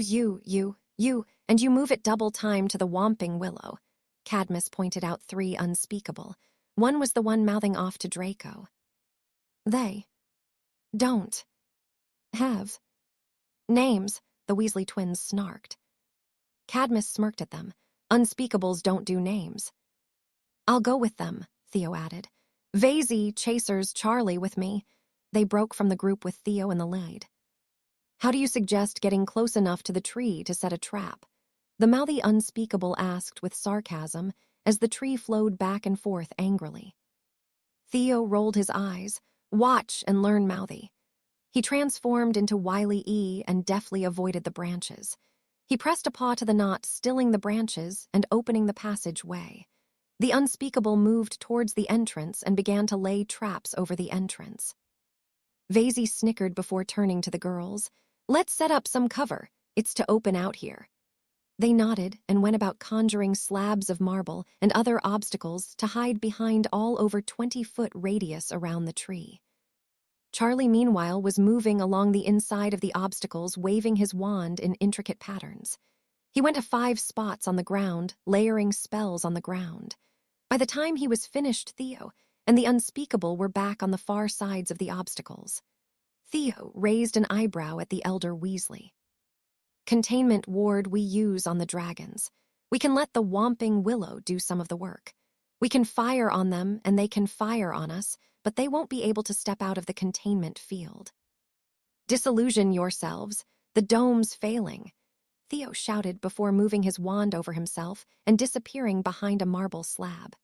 and you move it double time to the Whomping Willow." Cadmus pointed out 3 unspeakable. One was the one mouthing off to Draco. "They don't have names," the Weasley twins snarked. Cadmus smirked at them. "Unspeakables don't do names." "I'll go with them," Theo added. "Vazy, Chasers, Charlie with me." They broke from the group with Theo in the lead. "How do you suggest getting close enough to the tree to set a trap?" the mouthy unspeakable asked with sarcasm as the tree flowed back and forth angrily. Theo rolled his eyes. "Watch and learn, mouthy." He transformed into Wily E and deftly avoided the branches. He pressed a paw to the knot, stilling the branches and opening the passageway. The unspeakable moved towards the entrance and began to lay traps over the entrance. Vazy snickered before turning to the girls. "Let's set up some cover. It's to open out here." They nodded and went about conjuring slabs of marble and other obstacles to hide behind all over 20-foot radius around the tree. Charlie, meanwhile, was moving along the inside of the obstacles, waving his wand in intricate patterns. He went to 5 spots on the ground, layering spells on the ground. By the time he was finished, Theo and the unspeakable were back on the far sides of the obstacles. Theo raised an eyebrow at the elder Weasley. "Containment ward we use on the dragons. We can let the Whomping Willow do some of the work. We can fire on them and they can fire on us, but they won't be able to step out of the containment field." "Disillusion yourselves. The dome's failing," Theo shouted before moving his wand over himself and disappearing behind a marble slab.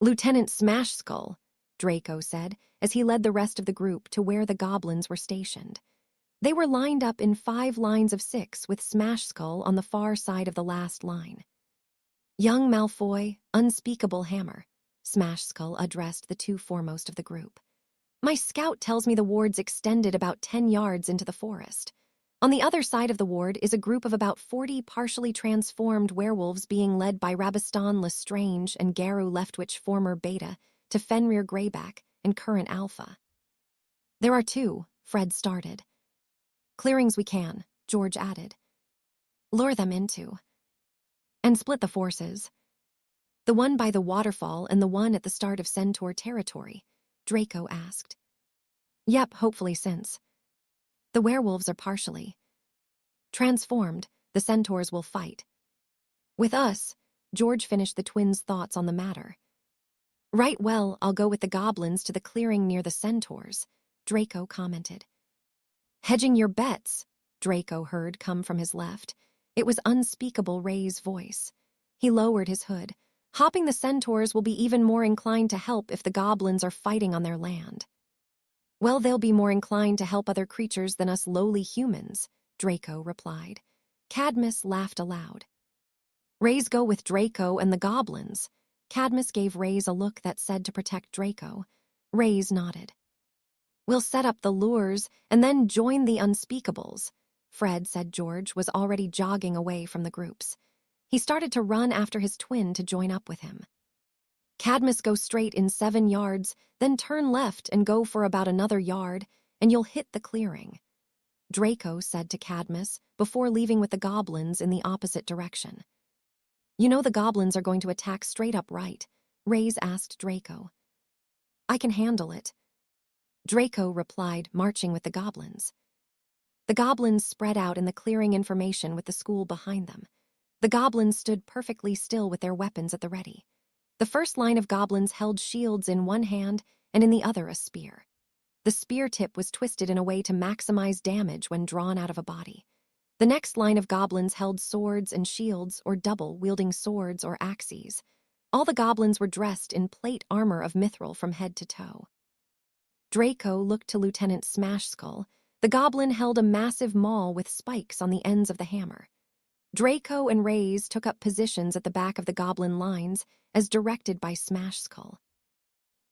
"Lieutenant Smashskull," Draco said as he led the rest of the group to where the goblins were stationed. They were lined up in 5 lines of 6 with Smashskull on the far side of the last line. "Young Malfoy, unspeakable hammer," Smashskull addressed the 2 foremost of the group. "My scout tells me the ward's extended about 10 yards into the forest. On the other side of the ward is a group of about 40 partially transformed werewolves being led by Rabiston Lestrange and Garu Leftwich, former Beta, to Fenrir Greyback and current Alpha." "There are 2, Fred started. "Clearings we can," George added. "Lure them into and split the forces. The one by the waterfall and the one at the start of Centaur territory," Draco asked. "Yep, hopefully, since the werewolves are partially transformed, the centaurs will fight with us." George finished the twins' thoughts on the matter. "Right, well, I'll go with the goblins to the clearing near the centaurs," Draco commented. "Hedging your bets," Draco heard come from his left. It was unspeakable Ray's voice. He lowered his hood. Hopping the centaurs will be even more inclined to help if the goblins are fighting on their land. Well, they'll be more inclined to help other creatures than us lowly humans, Draco replied. Cadmus laughed aloud. Rays go with Draco and the goblins. Cadmus gave Rays a look that said to protect Draco. Rays nodded. We'll set up the lures and then join the unspeakables, Fred said. George was already jogging away from the groups. He started to run after his twin to join up with him. Cadmus, go straight in 7 yards, then turn left and go for about another yard, and you'll hit the clearing, Draco said to Cadmus before leaving with the goblins in the opposite direction. You know the goblins are going to attack straight up, right? Rays asked Draco. I can handle it, Draco replied, marching with the goblins. The goblins spread out in the clearing information with the school behind them. The goblins stood perfectly still with their weapons at the ready. The first line of goblins held shields in one hand and in the other a spear. The spear tip was twisted in a way to maximize damage when drawn out of a body. The next line of goblins held swords and shields or double, wielding swords or axes. All the goblins were dressed in plate armor of mithril from head to toe. Draco looked to Lieutenant Smashskull. The goblin held a massive maul with spikes on the ends of the hammer. Draco and Rays took up positions at the back of the goblin lines as directed by Smashskull.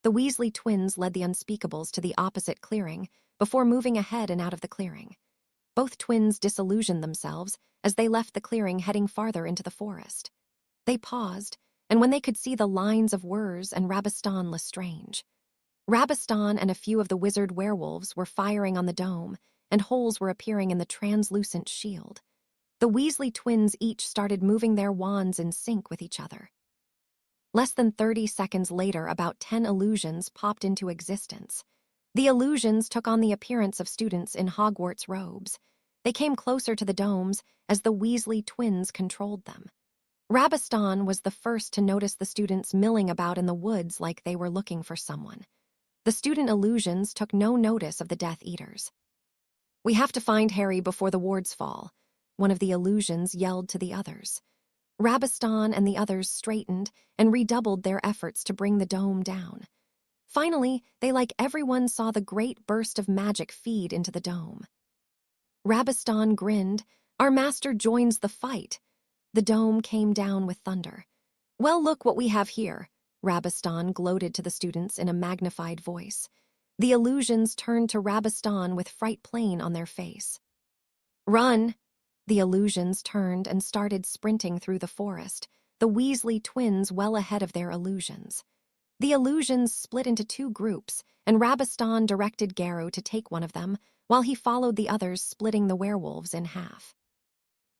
The Weasley twins led the unspeakables to the opposite clearing before moving ahead and out of the clearing. Both twins disillusioned themselves as they left the clearing, heading farther into the forest. They paused, and when they could see the lines of Wurz and Rabastan Lestrange. Rabastan and a few of the wizard werewolves were firing on the dome, and holes were appearing in the translucent shield. The Weasley twins each started moving their wands in sync with each other. Less than 30 seconds later, about 10 illusions popped into existence. The illusions took on the appearance of students in Hogwarts robes. They came closer to the domes as the Weasley twins controlled them. Rabastan was the first to notice the students milling about in the woods like they were looking for someone. The student illusions took no notice of the Death Eaters. We have to find Harry before the wards fall, one of the illusions yelled to the others. Rabastan and the others straightened and redoubled their efforts to bring the dome down. Finally, they, like everyone, saw the great burst of magic feed into the dome. Rabastan grinned. Our master joins the fight. The dome came down with thunder. Well, look what we have here, Rabastan gloated to the students in a magnified voice. The illusions turned to Rabastan with fright plain on their face. Run! The illusions turned and started sprinting through the forest, the Weasley twins well ahead of their illusions. The illusions split into 2 groups, and Rabastan directed Garrow to take one of them, while he followed the others, splitting the werewolves in half.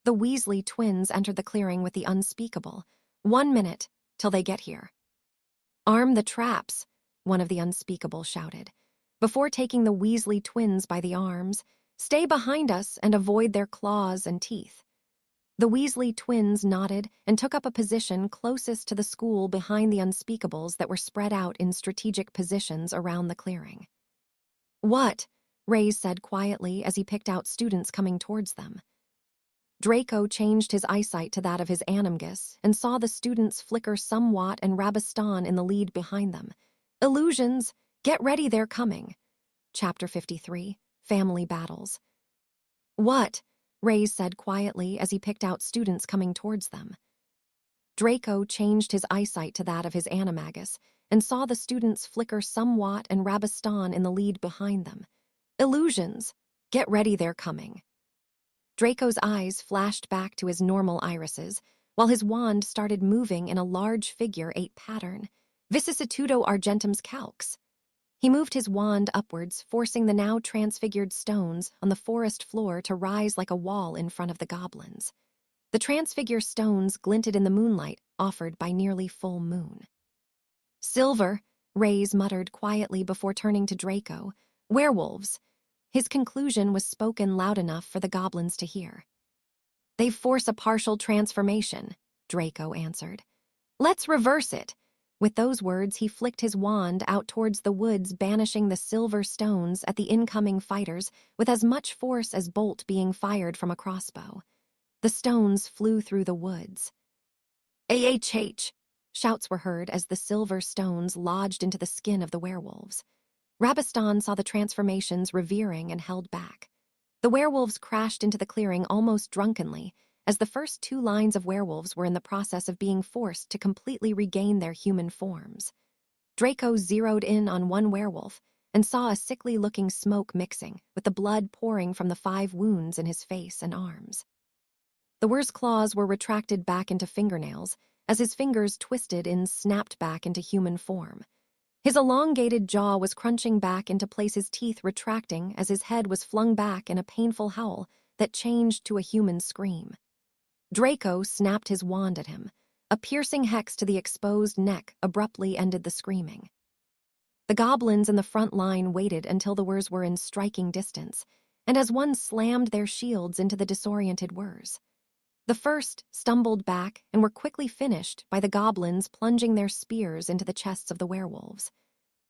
The Weasley twins entered the clearing with the unspeakable. 1 minute, till they get here. Arm the traps, one of the unspeakable shouted. Before taking the Weasley twins by the arms, stay behind us and avoid their claws and teeth. The Weasley twins nodded and took up a position closest to the school behind the unspeakables that were spread out in strategic positions around the clearing. What? Rays said quietly as he picked out students coming towards them. Draco changed his eyesight to that of his animgus and saw the students flicker somewhat and Rabastan in the lead behind them. Illusions! Get ready, they're coming. Chapter 53. Family Battles. What? Rays said quietly as he picked out students coming towards them. Draco changed his eyesight to that of his animagus and saw the students flicker somewhat and Rabastan in the lead behind them. Illusions! Get ready, they're coming. Draco's eyes flashed back to his normal irises, while his wand started moving in a large figure 8 pattern, Vicissitudo Argentum's calx. He moved his wand upwards, forcing the now transfigured stones on the forest floor to rise like a wall in front of the goblins. The transfigured stones glinted in the moonlight offered by nearly full moon. Silver, Rays muttered quietly before turning to Draco. Werewolves. His conclusion was spoken loud enough for the goblins to hear. They force a partial transformation, Draco answered. Let's reverse it. With those words, he flicked his wand out towards the woods, banishing the silver stones at the incoming fighters with as much force as bolt being fired from a crossbow. The stones flew through the woods. AHH, Shouts were heard as the silver stones lodged into the skin of the werewolves. Rabistan saw the transformations revering and held back. The werewolves crashed into the clearing almost drunkenly, as the first 2 lines of werewolves were in the process of being forced to completely regain their human forms. Draco zeroed in on one werewolf and saw a sickly-looking smoke mixing with the blood pouring from the 5 wounds in his face and arms. The wer's claws were retracted back into fingernails as his fingers twisted and snapped back into human form. His elongated jaw was crunching back into place, his teeth retracting as his head was flung back in a painful howl that changed to a human scream. Draco snapped his wand at him. A piercing hex to the exposed neck abruptly ended the screaming. The goblins in the front line waited until the wers were in striking distance, and as one slammed their shields into the disoriented wers. The first stumbled back and were quickly finished by the goblins plunging their spears into the chests of the werewolves.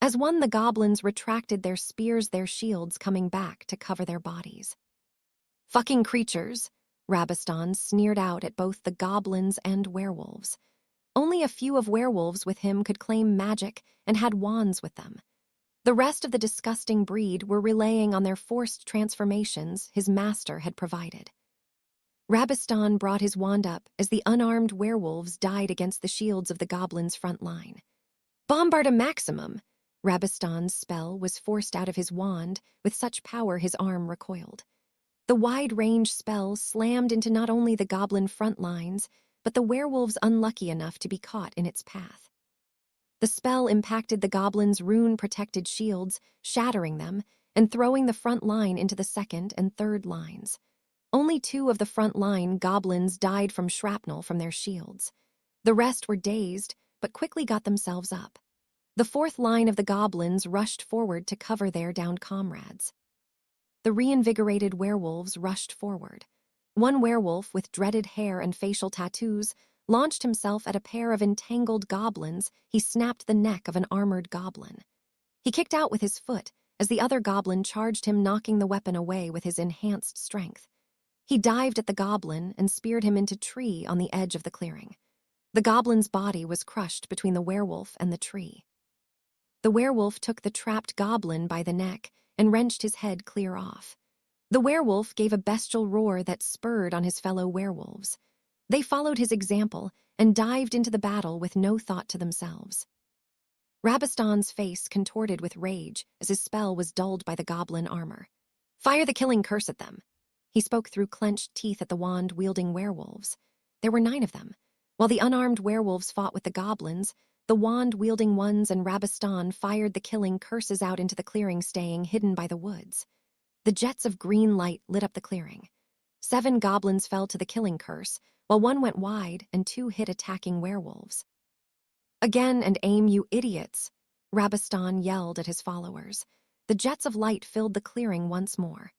As one, the goblins retracted their spears, their shields coming back to cover their bodies. "Fucking creatures," Rabistan sneered out at both the goblins and werewolves. Only a few of werewolves with him could claim magic and had wands with them. The rest of the disgusting breed were relying on their forced transformations his master had provided. Rabistan brought his wand up as the unarmed werewolves died against the shields of the goblins' front line. "Bombard a maximum!" Rabistan's spell was forced out of his wand with such power his arm recoiled. The wide-range spell slammed into not only the goblin front lines, but the werewolves unlucky enough to be caught in its path. The spell impacted the goblins' rune-protected shields, shattering them and throwing the front line into the second and third lines. Only 2 of the front line goblins died from shrapnel from their shields. The rest were dazed, but quickly got themselves up. The 4th line of the goblins rushed forward to cover their downed comrades. The reinvigorated werewolves rushed forward. One werewolf with dreaded hair and facial tattoos launched himself at a pair of entangled goblins. He snapped the neck of an armored goblin. He kicked out with his foot as the other goblin charged him, knocking the weapon away with his enhanced strength. He dived at the goblin and speared him into tree on the edge of the clearing. The goblin's body was crushed between the werewolf and the tree. The werewolf took the trapped goblin by the neck and wrenched his head clear off. The werewolf gave a bestial roar that spurred on his fellow werewolves. They followed his example and dived into the battle with no thought to themselves. Rabistan's face contorted with rage as his spell was dulled by the goblin armor. "Fire the killing curse at them." He spoke through clenched teeth at the wand-wielding werewolves. There were 9 of them. While the unarmed werewolves fought with the goblins, the wand-wielding ones and Rabistan fired the killing curses out into the clearing, staying hidden by the woods. The jets of green light lit up the clearing. 7 goblins fell to the killing curse, while 1 went wide and 2 hit attacking werewolves. "Again and aim, you idiots!" Rabistan yelled at his followers. The jets of light filled the clearing once more.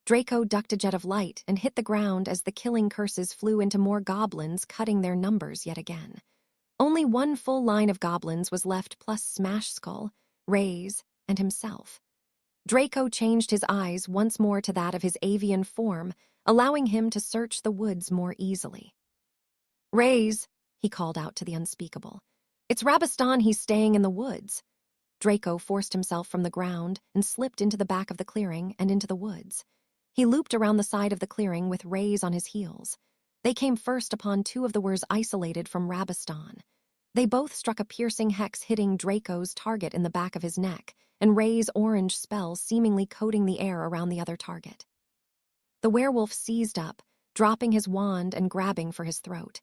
Draco ducked a jet of light and hit the ground as the killing curses flew into more goblins, cutting their numbers yet again. Only 1 full line of goblins was left, plus Smash Skull, Rays, and himself. Draco changed his eyes once more to that of his avian form, allowing him to search the woods more easily. "Rays," he called out to the unspeakable. "It's Rabistan, he's staying in the woods." Draco forced himself from the ground and slipped into the back of the clearing and into the woods. He looped around the side of the clearing with Rays on his heels. They came first upon 2 of the wers isolated from Rabistan. They both struck a piercing hex, hitting Draco's target in the back of his neck, and Ray's orange spell seemingly coating the air around the other target. The werewolf seized up, dropping his wand and grabbing for his throat.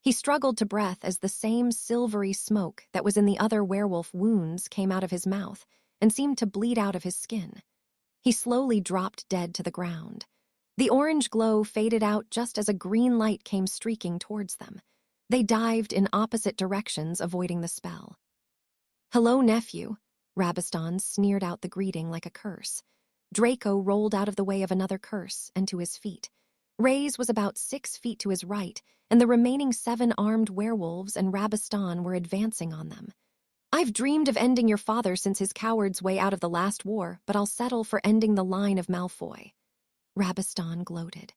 He struggled to breath as the same silvery smoke that was in the other werewolf wounds came out of his mouth and seemed to bleed out of his skin. He slowly dropped dead to the ground. The orange glow faded out just as a green light came streaking towards them. They dived in opposite directions, avoiding the spell. "Hello, nephew." Rabistan sneered out the greeting like a curse. Draco rolled out of the way of another curse and to his feet. Rays was about 6 feet to his right, and the remaining 7 armed werewolves and Rabistan were advancing on them. "I've dreamed of ending your father since his coward's way out of the last war, but I'll settle for ending the line of Malfoy." Rabistan gloated.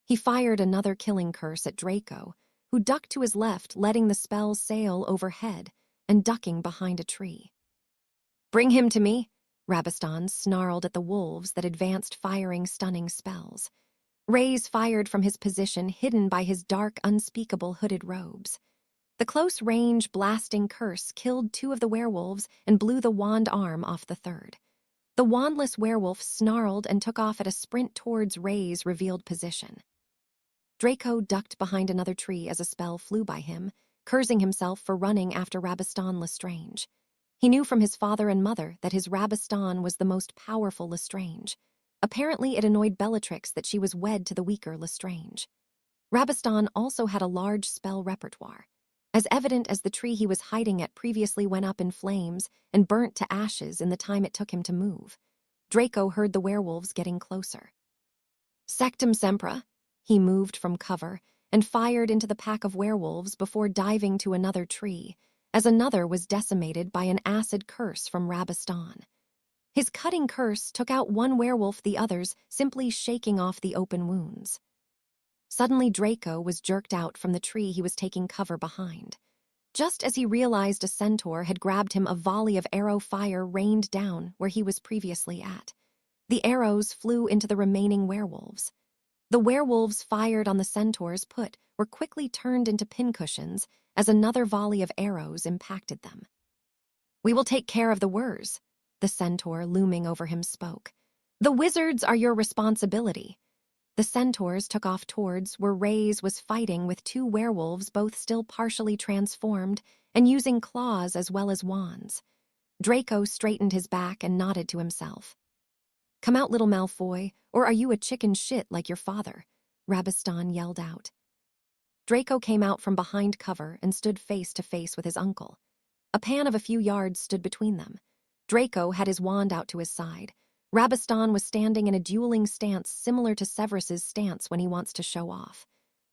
He fired another killing curse at Draco, who ducked to his left, letting the spell sail overhead and ducking behind a tree. "Bring him to me," Rabastan snarled at the wolves that advanced, firing stunning spells. Rays fired from his position, hidden by his dark, unspeakable hooded robes. The close-range blasting curse killed 2 of the werewolves and blew the wand arm off the third. The wandless werewolf snarled and took off at a sprint towards Ray's revealed position. Draco ducked behind another tree as a spell flew by him, cursing himself for running after Rabastan Lestrange. He knew from his father and mother that his Rabastan was the most powerful Lestrange. Apparently it annoyed Bellatrix that she was wed to the weaker Lestrange. Rabastan also had a large spell repertoire. As evident as the tree he was hiding at previously went up in flames and burnt to ashes in the time it took him to move. Draco heard the werewolves getting closer. Sectum Sempra, he moved from cover and fired into the pack of werewolves before diving to another tree, as another was decimated by an acid curse from Rabastan. His cutting curse took out one werewolf, the others simply shaking off the open wounds. Suddenly Draco was jerked out from the tree he was taking cover behind. Just as he realized a centaur had grabbed him, a volley of arrow fire rained down where he was previously at. The arrows flew into the remaining werewolves. The werewolves fired on the centaurs were quickly turned into pincushions as another volley of arrows impacted them. "We will take care of the Wurs," the centaur looming over him spoke. "The wizards are your responsibility." The centaurs took off towards where Rays was fighting with 2 werewolves, both still partially transformed and using claws as well as wands. Draco straightened his back and nodded to himself. "Come out, little Malfoy, or are you a chicken shit like your father?" Rabastan yelled out. Draco came out from behind cover and stood face to face with his uncle. A pan of a few yards stood between them. Draco had his wand out to his side. Rabastan was standing in a dueling stance similar to Severus's stance when he wants to show off.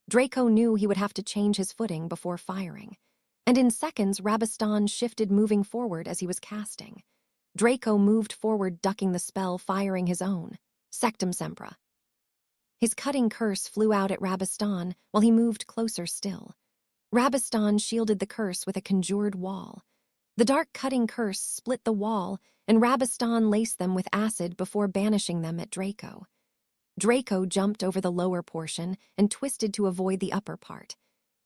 Draco knew he would have to change his footing before firing. And in seconds, Rabastan shifted, moving forward as he was casting. Draco moved forward, ducking the spell, firing his own. Sectum Sempra. His cutting curse flew out at Rabastan while he moved closer still. Rabastan shielded the curse with a conjured wall. The dark cutting curse split the wall, and Rabastan laced them with acid before banishing them at Draco. Draco jumped over the lower portion and twisted to avoid the upper part.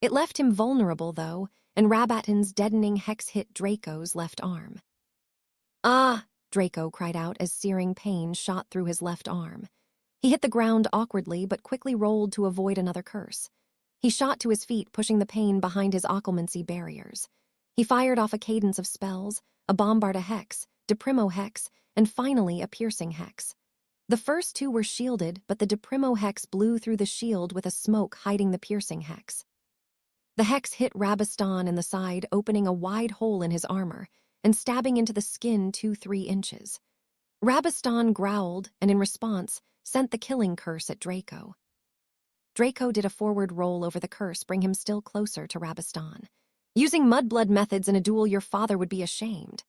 It left him vulnerable, though, and Rabatin's deadening hex hit Draco's left arm. "Ah!" Draco cried out as searing pain shot through his left arm. He hit the ground awkwardly but quickly rolled to avoid another curse. He shot to his feet, pushing the pain behind his occlumency barriers. He fired off a cadence of spells, a Bombarda Hex, Deprimo Hex, and finally a Piercing Hex. The first 2 were shielded, but the Deprimo Hex blew through the shield with a smoke hiding the Piercing Hex. The Hex hit Rabastan in the side, opening a wide hole in his armor and stabbing into the skin 2-3 inches. Rabastan growled and, in response, sent the killing curse at Draco. Draco did a forward roll over the curse, bring him still closer to Rabastan. "Using mudblood methods in a duel, your father would be ashamed."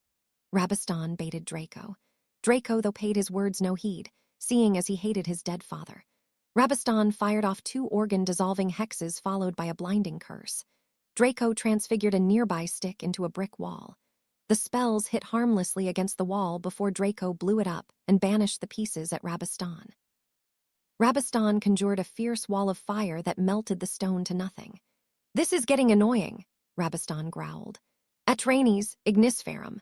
Rabastan baited Draco. Draco, though, paid his words no heed, seeing as he hated his dead father. Rabastan fired off 2 organ-dissolving hexes followed by a blinding curse. Draco transfigured a nearby stick into a brick wall. The spells hit harmlessly against the wall before Draco blew it up and banished the pieces at Rabastan. Rabastan conjured a fierce wall of fire that melted the stone to nothing. "This is getting annoying," Rabastan growled. "Atranes, ignisferum."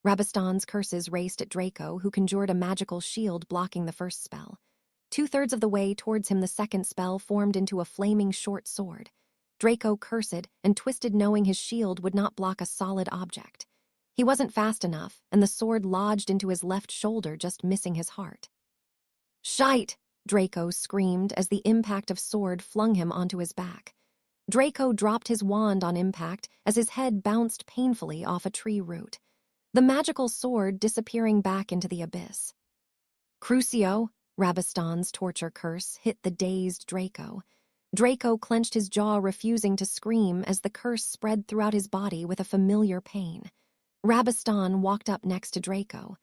Rabastan's curses raced at Draco, who conjured a magical shield blocking the first spell. 2/3 of the way towards him, the second spell formed into a flaming short sword. Draco cursed and twisted, knowing his shield would not block a solid object. He wasn't fast enough, and the sword lodged into his left shoulder, just missing his heart. "Shite!" Draco screamed as the impact of sword flung him onto his back. Draco dropped his wand on impact as his head bounced painfully off a tree root, the magical sword disappearing back into the abyss. Crucio, Rabastan's torture curse, hit the dazed Draco. Draco clenched his jaw, refusing to scream as the curse spread throughout his body with a familiar pain. Rabastan walked up next to Draco.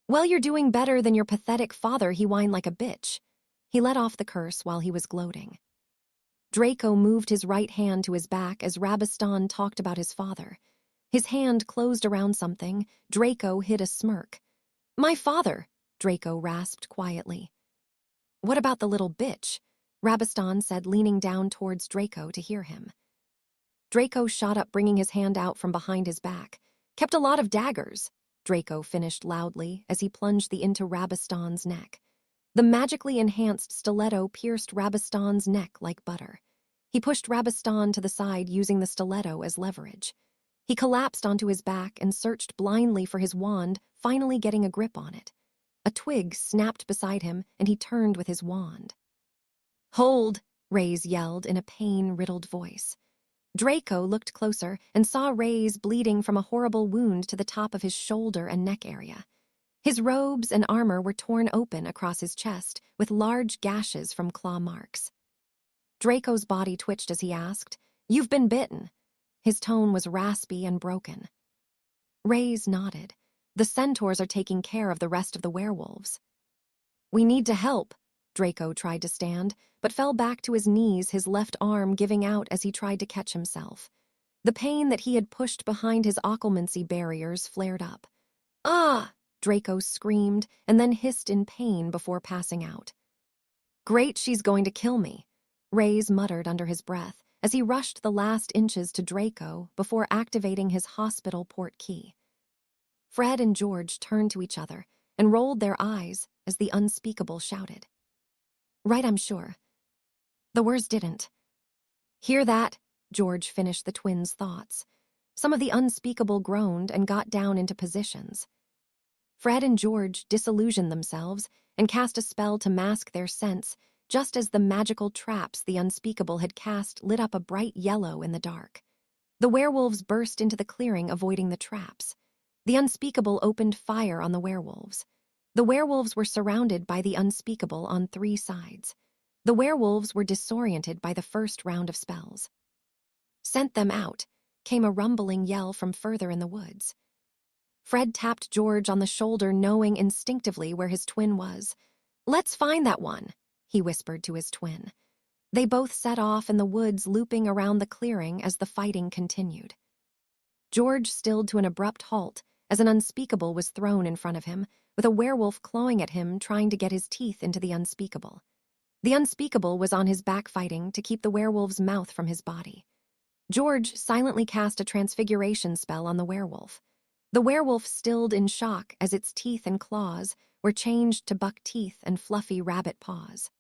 "Well, you're doing better than your pathetic father," he whined like a bitch. He let off the curse while he was gloating. Draco moved his right hand to his back as Rabastan talked about his father. His hand closed around something. Draco hid a smirk. "My father," Draco rasped quietly. "What about the little bitch?" Rabastan said, leaning down towards Draco to hear him. Draco shot up, bringing his hand out from behind his back. "Kept a lot of daggers," Draco finished loudly as he plunged the into Rabastan's neck. The magically enhanced stiletto pierced Rabastan's neck like butter. He pushed Rabastan to the side using the stiletto as leverage. He collapsed onto his back and searched blindly for his wand, finally getting a grip on it. A twig snapped beside him, and he turned with his wand. "Hold!" Reyes yelled in a pain-riddled voice. Draco looked closer and saw Reyes bleeding from a horrible wound to the top of his shoulder and neck area. His robes and armor were torn open across his chest, with large gashes from claw marks. Draco's body twitched as he asked, "You've been bitten." His tone was raspy and broken. Reyes nodded. "The centaurs are taking care of the rest of the werewolves." "We need to help." Draco tried to stand, but fell back to his knees, his left arm giving out as he tried to catch himself. The pain that he had pushed behind his occlumency barriers flared up. "Ah!" Draco screamed and then hissed in pain before passing out. "Great, she's going to kill me," Reyes muttered under his breath as he rushed the last inches to Draco before activating his hospital port key. Fred and George turned to each other and rolled their eyes as the unspeakable shouted. "Right, I'm sure." The words didn't. "Hear that?" George finished the twins' thoughts. Some of the unspeakable groaned and got down into positions. Fred and George disillusioned themselves and cast a spell to mask their sense, just as the magical traps the unspeakable had cast lit up a bright yellow in the dark. The werewolves burst into the clearing, avoiding the traps. The unspeakable opened fire on the werewolves. The werewolves were surrounded by the unspeakable on 3 sides. The werewolves were disoriented by the first round of spells. "Sent them out," came a rumbling yell from further in the woods. Fred tapped George on the shoulder, knowing instinctively where his twin was. "Let's find that one," he whispered to his twin. They both set off in the woods, looping around the clearing as the fighting continued. George stilled to an abrupt halt as an unspeakable was thrown in front of him, with a werewolf clawing at him, trying to get his teeth into the unspeakable. The unspeakable was on his back, fighting to keep the werewolf's mouth from his body. George silently cast a transfiguration spell on the werewolf. The werewolf stilled in shock as its teeth and claws were changed to buck teeth and fluffy rabbit paws.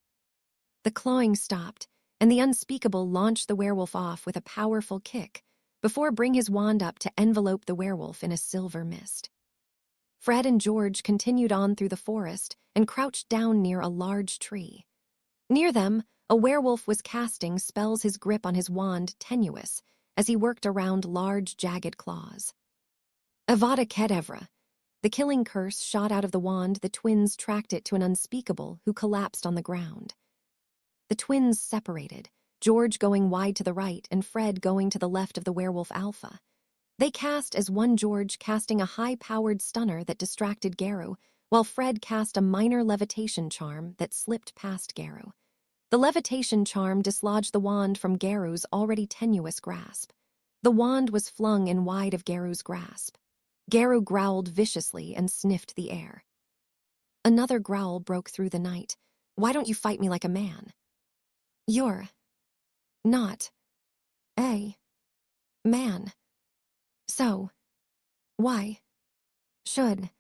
The clawing stopped, and the unspeakable launched the werewolf off with a powerful kick before bringing his wand up to envelope the werewolf in a silver mist. Fred and George continued on through the forest and crouched down near a large tree. Near them, a werewolf was casting spells, his grip on his wand tenuous as he worked around large, jagged claws. Avada Kedavra. The killing curse shot out of the wand. The twins tracked it to an unspeakable who collapsed on the ground. The twins separated, George going wide to the right and Fred going to the left of the werewolf alpha. They cast as one, George casting a high-powered stunner that distracted Garu, while Fred cast a minor levitation charm that slipped past Garu. The levitation charm dislodged the wand from Garu's already tenuous grasp. The wand was flung in wide of Garu's grasp. Garu growled viciously and sniffed the air. Another growl broke through the night. "Why don't you fight me like a man?" "You're not a man. So why should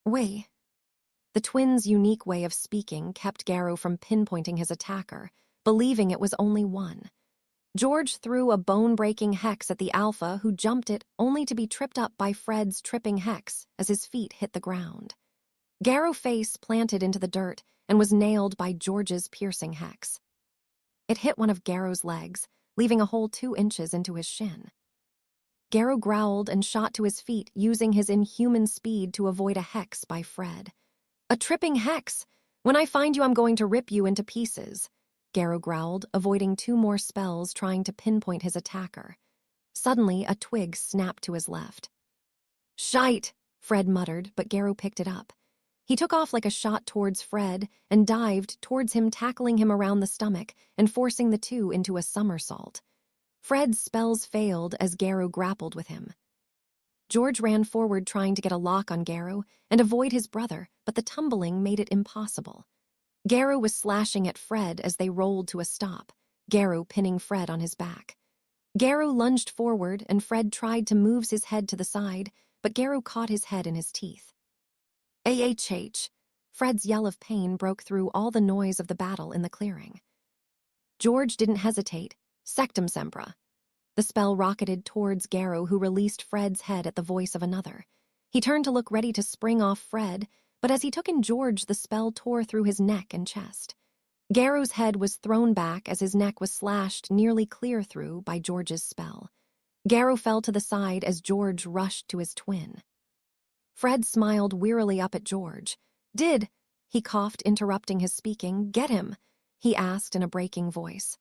we?" The twins' unique way of speaking kept Garu from pinpointing his attacker, believing it was only one. George threw a bone-breaking hex at the alpha, who jumped it only to be tripped up by Fred's tripping hex as his feet hit the ground. Garu face planted into the dirt and was nailed by George's piercing hex. It hit one of Garu's legs, leaving a hole 2 inches into his shin. Garu growled and shot to his feet, using his inhuman speed to avoid a hex by Fred. "A tripping hex! When I find you, I'm going to rip you into pieces," Garu growled, avoiding 2 more spells trying to pinpoint his attacker. Suddenly, a twig snapped to his left. "Shite!" Fred muttered, but Garu picked it up. He took off like a shot towards Fred and dived towards him, tackling him around the stomach and forcing the two into a somersault. Fred's spells failed as Garrow grappled with him. George ran forward trying to get a lock on Garrow and avoid his brother, but the tumbling made it impossible. Garrow was slashing at Fred as they rolled to a stop, Garrow pinning Fred on his back. Garrow lunged forward and Fred tried to move his head to the side, but Garrow caught his head in his teeth. AHH! Fred's yell of pain broke through all the noise of the battle in the clearing. George didn't hesitate. Sectum Sempra. The spell rocketed towards Garrow, who released Fred's head at the voice of another. He turned to look ready to spring off Fred, but as he took in George, the spell tore through his neck and chest. Garrow's head was thrown back as his neck was slashed nearly clear through by George's spell. Garrow fell to the side as George rushed to his twin. Fred smiled wearily up at George. He coughed, interrupting his speaking. Get him? He asked in a breaking voice.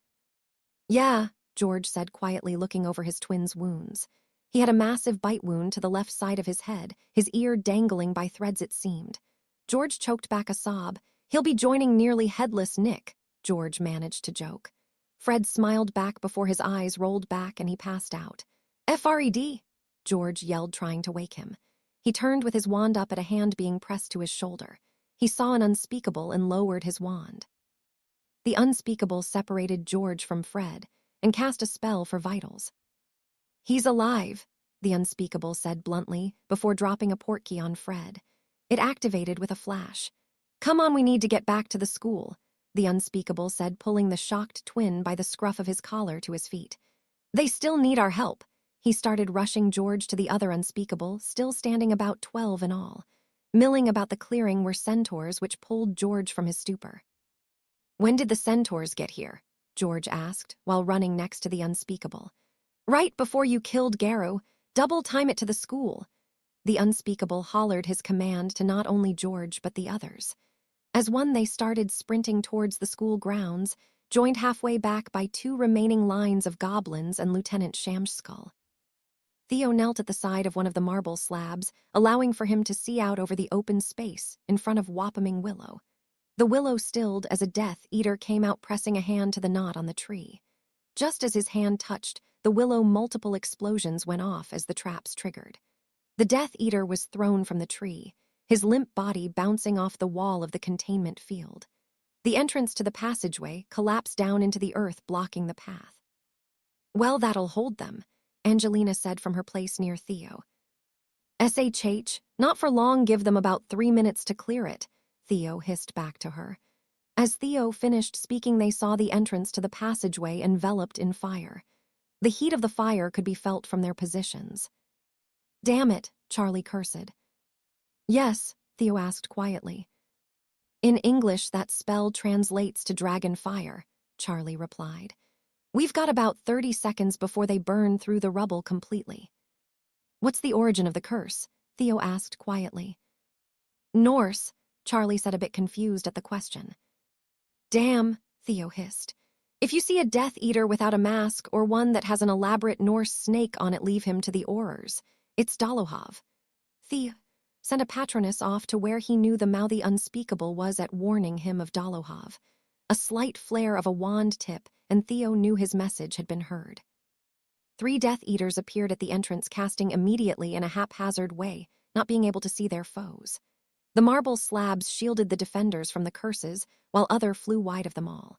Yeah, George said quietly, looking over his twin's wounds. He had a massive bite wound to the left side of his head, his ear dangling by threads it seemed. George choked back a sob. He'll be joining nearly headless Nick, George managed to joke. Fred smiled back before his eyes rolled back and he passed out. Fred, George yelled, trying to wake him. He turned with his wand up at a hand being pressed to his shoulder. He saw an unspeakable and lowered his wand. The unspeakable separated George from Fred and cast a spell for vitals. He's alive, the unspeakable said bluntly before dropping a portkey on Fred. It activated with a flash. Come on, we need to get back to the school, the unspeakable said, pulling the shocked twin by the scruff of his collar to his feet. They still need our help. He started rushing George to the other unspeakable, still standing about 12 in all. Milling about the clearing were centaurs, which pulled George from his stupor. When did the centaurs get here? George asked, while running next to the unspeakable. Right before you killed Garrow. Double time it to the school. The unspeakable hollered his command to not only George but the others. As one, they started sprinting towards the school grounds, joined halfway back by two remaining lines of goblins and Lieutenant Shamskull. Theo knelt at the side of one of the marble slabs, allowing for him to see out over the open space in front of Wapaming Willow. The willow stilled as a Death Eater came out, pressing a hand to the knot on the tree. Just as his hand touched, the willow, multiple explosions went off as the traps triggered. The Death Eater was thrown from the tree, his limp body bouncing off the wall of the containment field. The entrance to the passageway collapsed down into the earth, blocking the path. Well, that'll hold them, Angelina said from her place near Theo. SHH, not for long, give them about 3 minutes to clear it, Theo hissed back to her. As Theo finished speaking, they saw the entrance to the passageway enveloped in fire. The heat of the fire could be felt from their positions. Damn it, Charlie cursed. Yes, Theo asked quietly. In English, that spell translates to dragon fire, Charlie replied. We've got about 30 seconds before they burn through the rubble completely. What's the origin of the curse? Theo asked quietly. Norse, Charlie said, a bit confused at the question. Damn, Theo hissed. If you see a Death Eater without a mask or one that has an elaborate Norse snake on it, leave him to the Aurors. It's Dolohov. Theo sent a patronus off to where he knew the mouthy unspeakable was at, warning him of Dolohov. A slight flare of a wand tip, and Theo knew his message had been heard. 3 Death Eaters appeared at the entrance, casting immediately in a haphazard way, not being able to see their foes. The marble slabs shielded the defenders from the curses, while other flew wide of them all.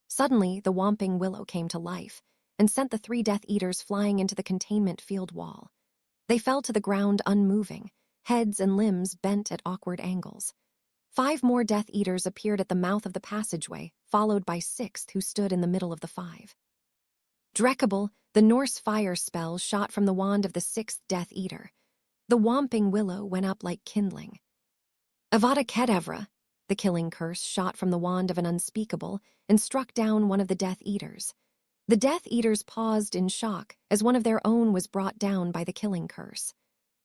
Suddenly, the Whomping Willow came to life and sent the 3 Death Eaters flying into the containment field wall. They fell to the ground unmoving, heads and limbs bent at awkward angles. 5 more Death Eaters appeared at the mouth of the passageway, followed by 6th, who stood in the middle of the 5. Dreckable, the Norse fire spell shot from the wand of the 6th Death Eater. The Whomping Willow went up like kindling. Avada Kedavra, the killing curse shot from the wand of an unspeakable and struck down one of the Death Eaters. The Death Eaters paused in shock as one of their own was brought down by the killing curse.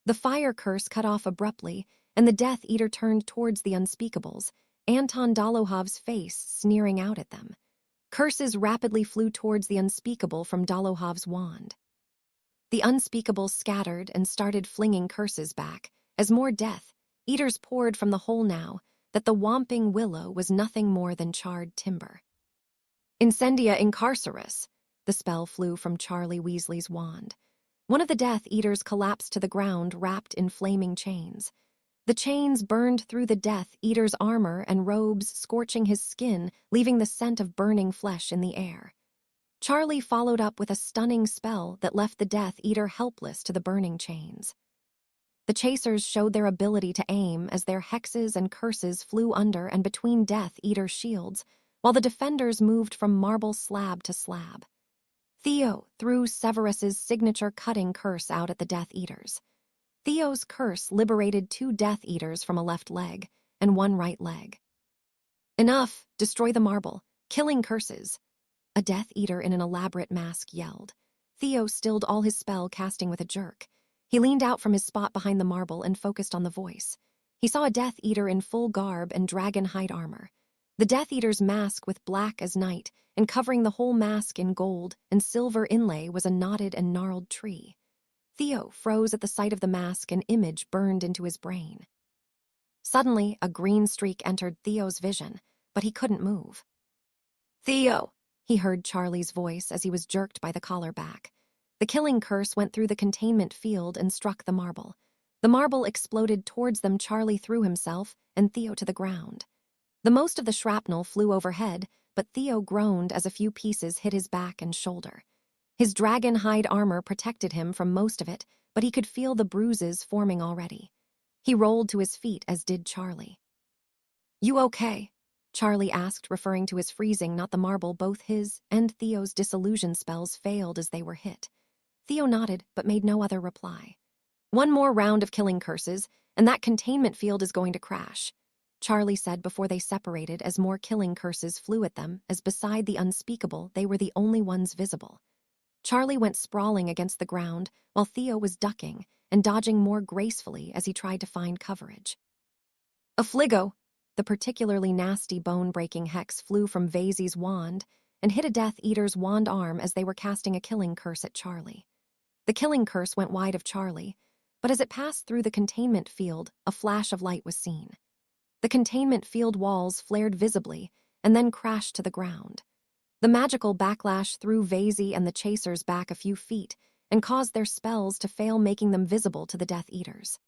The fire curse cut off abruptly, and the Death Eater turned towards the unspeakables, Anton Dolohov's face sneering out at them. Curses rapidly flew towards the unspeakable from Dolohov's wand. The unspeakables scattered and started flinging curses back, as more death, Eaters poured from the hole now that the whomping willow was nothing more than charred timber. Incendia incarceris, the spell flew from Charlie Weasley's wand. One of the Death Eaters collapsed to the ground, wrapped in flaming chains. The chains burned through the Death Eater's armor and robes, scorching his skin, leaving the scent of burning flesh in the air. Charlie followed up with a stunning spell that left the Death Eater helpless to the burning chains. The chasers showed their ability to aim as their hexes and curses flew under and between Death Eater shields, while the defenders moved from marble slab to slab. Theo threw Severus's signature cutting curse out at the Death Eaters. Theo's curse liberated 2 Death Eaters from a left leg and 1 right leg. "Enough! Destroy the marble! Killing curses!" a Death Eater in an elaborate mask yelled. Theo stilled all his spell casting with a jerk. He leaned out from his spot behind the marble and focused on the voice. He saw a Death Eater in full garb and dragon hide armor. The Death Eater's mask with black as night, and covering the whole mask in gold and silver inlay was a knotted and gnarled tree. Theo froze at the sight of the mask, an image burned into his brain. Suddenly, a green streak entered Theo's vision, but he couldn't move. "Theo!" he heard Charlie's voice as he was jerked by the collar back. The killing curse went through the containment field and struck the marble. The marble exploded towards them. Charlie threw himself and Theo to the ground. The most of the shrapnel flew overhead, but Theo groaned as a few pieces hit his back and shoulder. His dragon hide armor protected him from most of it, but he could feel the bruises forming already. He rolled to his feet, as did Charlie. "You okay?" Charlie asked, referring to his freezing, not the marble. Both his and Theo's disillusion spells failed as they were hit. Theo nodded, but made no other reply. "One more round of killing curses, and that containment field is going to crash," Charlie said before they separated as more killing curses flew at them, as beside the unspeakable, they were the only ones visible. Charlie went sprawling against the ground, while Theo was ducking and dodging more gracefully as he tried to find coverage. "Affligo!" The particularly nasty bone-breaking hex flew from Vaisy's wand and hit a Death Eater's wand arm as they were casting a killing curse at Charlie. The killing curse went wide of Charlie, but as it passed through the containment field, a flash of light was seen. The containment field walls flared visibly and then crashed to the ground. The magical backlash threw Vaisy and the chasers back a few feet and caused their spells to fail, making them visible to the Death Eaters.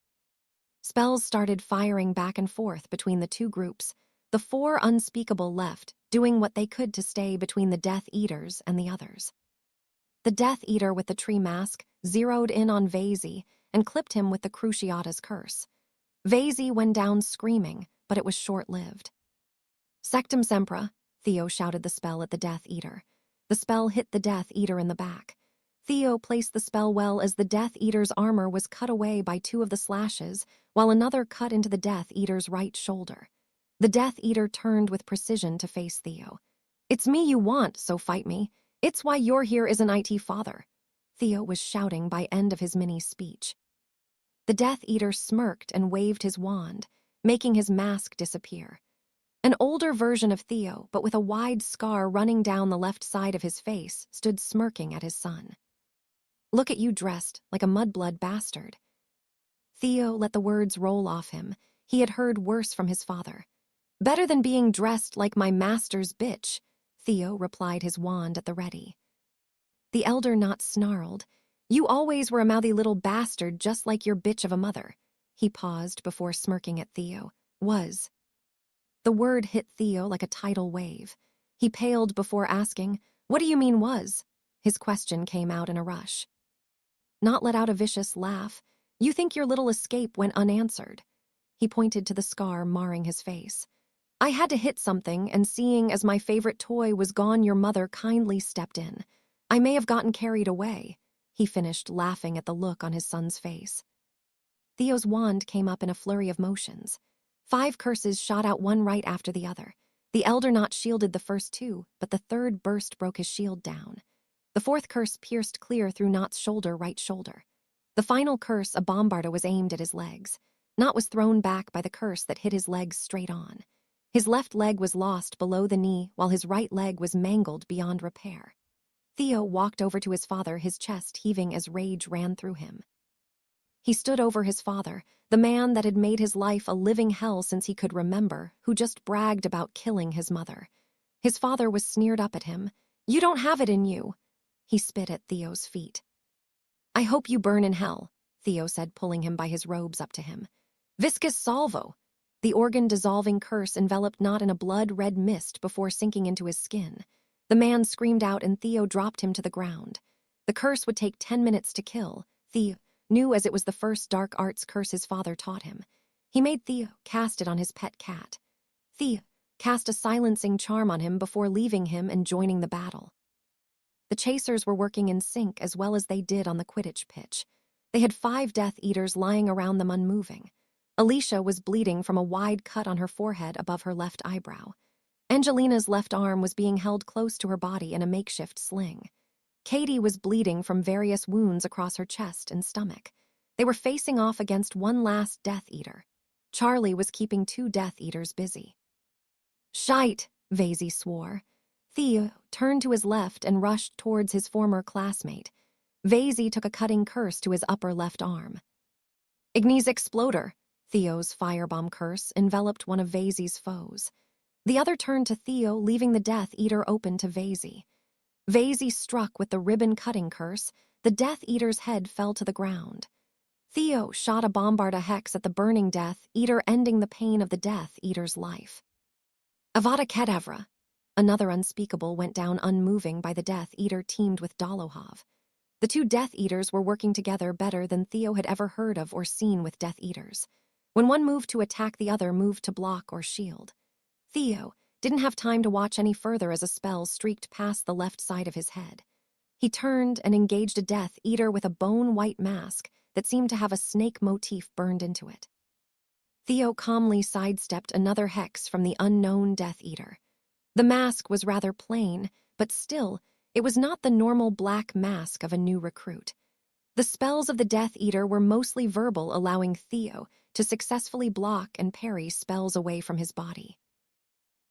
Spells started firing back and forth between the two groups, the 4 unspeakable left doing what they could to stay between the Death Eaters and the others. The Death Eater with the tree mask zeroed in on Vaisy and clipped him with the Cruciata's curse. Vaisy went down screaming, but it was short-lived. "Sectum Sempra," Theo shouted the spell at the Death Eater. The spell hit the Death Eater in the back. Theo placed the spell well as the Death Eater's armor was cut away by 2 of the slashes, while another cut into the Death Eater's right shoulder. The Death Eater turned with precision to face Theo. "It's me you want, so fight me. It's why you're here, isn't it, father?" Theo was shouting by end of his mini speech. The Death Eater smirked and waved his wand, making his mask disappear. An older version of Theo, but with a wide scar running down the left side of his face, stood smirking at his son. "Look at you dressed like a mudblood bastard." Theo let the words roll off him. He had heard worse from his father. "Better than being dressed like my master's bitch," Theo replied, his wand at the ready. The elder not snarled. "You always were a mouthy little bastard, just like your bitch of a mother." He paused before smirking at Theo. "Was." The word hit Theo like a tidal wave. He paled before asking, "What do you mean was?" His question came out in a rush. Not let out a vicious laugh. "You think your little escape went unanswered." He pointed to the scar marring his face. "I had to hit something, and seeing as my favorite toy was gone, your mother kindly stepped in. I may have gotten carried away." He finished, laughing at the look on his son's face. Theo's wand came up in a flurry of motions. 5 curses shot out, one right after the other. The elder not shielded the first 2, but the third burst broke his shield down. The 4th curse pierced clear through Not's shoulder, right shoulder. The final curse, a bombarda, was aimed at his legs. Not was thrown back by the curse that hit his legs straight on. His left leg was lost below the knee, while his right leg was mangled beyond repair. Theo walked over to his father, his chest heaving as rage ran through him. He stood over his father, the man that had made his life a living hell since he could remember, who just bragged about killing his mother. His father was sneered up at him. "You don't have it in you." He spit at Theo's feet. "I hope you burn in hell," Theo said, pulling him by his robes up to him. "Viscus salvo." The organ-dissolving curse enveloped Not in a blood-red mist before sinking into his skin. The man screamed out and Theo dropped him to the ground. The curse would take 10 minutes to kill, Theo knew, as it was the first dark arts curse his father taught him. He made Theo cast it on his pet cat. Theo cast a silencing charm on him before leaving him and joining the battle. The chasers were working in sync as well as they did on the Quidditch pitch. They had 5 Death Eaters lying around them unmoving. Alicia was bleeding from a wide cut on her forehead above her left eyebrow. Angelina's left arm was being held close to her body in a makeshift sling. Katie was bleeding from various wounds across her chest and stomach. They were facing off against one last Death Eater. Charlie was keeping 2 Death Eaters busy. "Shite," Vasey swore. Theo turned to his left and rushed towards his former classmate. Vasey took a cutting curse to his upper left arm. "Ignis Exploder." Theo's firebomb curse enveloped one of Vasey's foes. The other turned to Theo, leaving the Death Eater open to Vasey. Vasey struck with the ribbon-cutting curse. The Death Eater's head fell to the ground. Theo shot a Bombarda Hex at the burning Death Eater, ending the pain of the Death Eater's life. Avada Kedavra. Another unspeakable went down unmoving by the Death Eater teamed with Dolohov. The 2 Death Eaters were working together better than Theo had ever heard of or seen with Death Eaters. When one moved to attack, the other moved to block or shield. Theo didn't have time to watch any further as a spell streaked past the left side of his head. He turned and engaged a Death Eater with a bone-white mask that seemed to have a snake motif burned into it. Theo calmly sidestepped another hex from the unknown Death Eater. The mask was rather plain, but still, it was not the normal black mask of a new recruit. The spells of the Death Eater were mostly verbal, allowing Theo to successfully block and parry spells away from his body.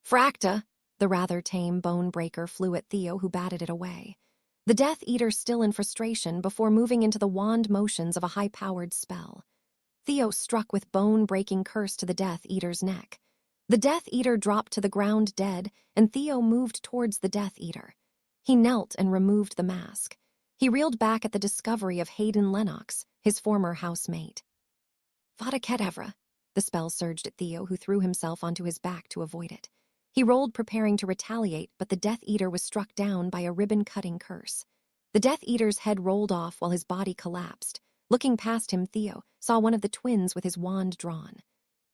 "Fracta," the rather tame bone breaker flew at Theo, who batted it away. The Death Eater still in frustration before moving into the wand motions of a high-powered spell. Theo struck with bone-breaking curse to the Death Eater's neck. The Death Eater dropped to the ground dead, and Theo moved towards the Death Eater. He knelt and removed the mask. He reeled back at the discovery of Hayden Lennox, his former housemate. "Vada Kedavra." The spell surged at Theo, who threw himself onto his back to avoid it. He rolled, preparing to retaliate, but the Death Eater was struck down by a ribbon-cutting curse. The Death Eater's head rolled off while his body collapsed. Looking past him, Theo saw one of the twins with his wand drawn.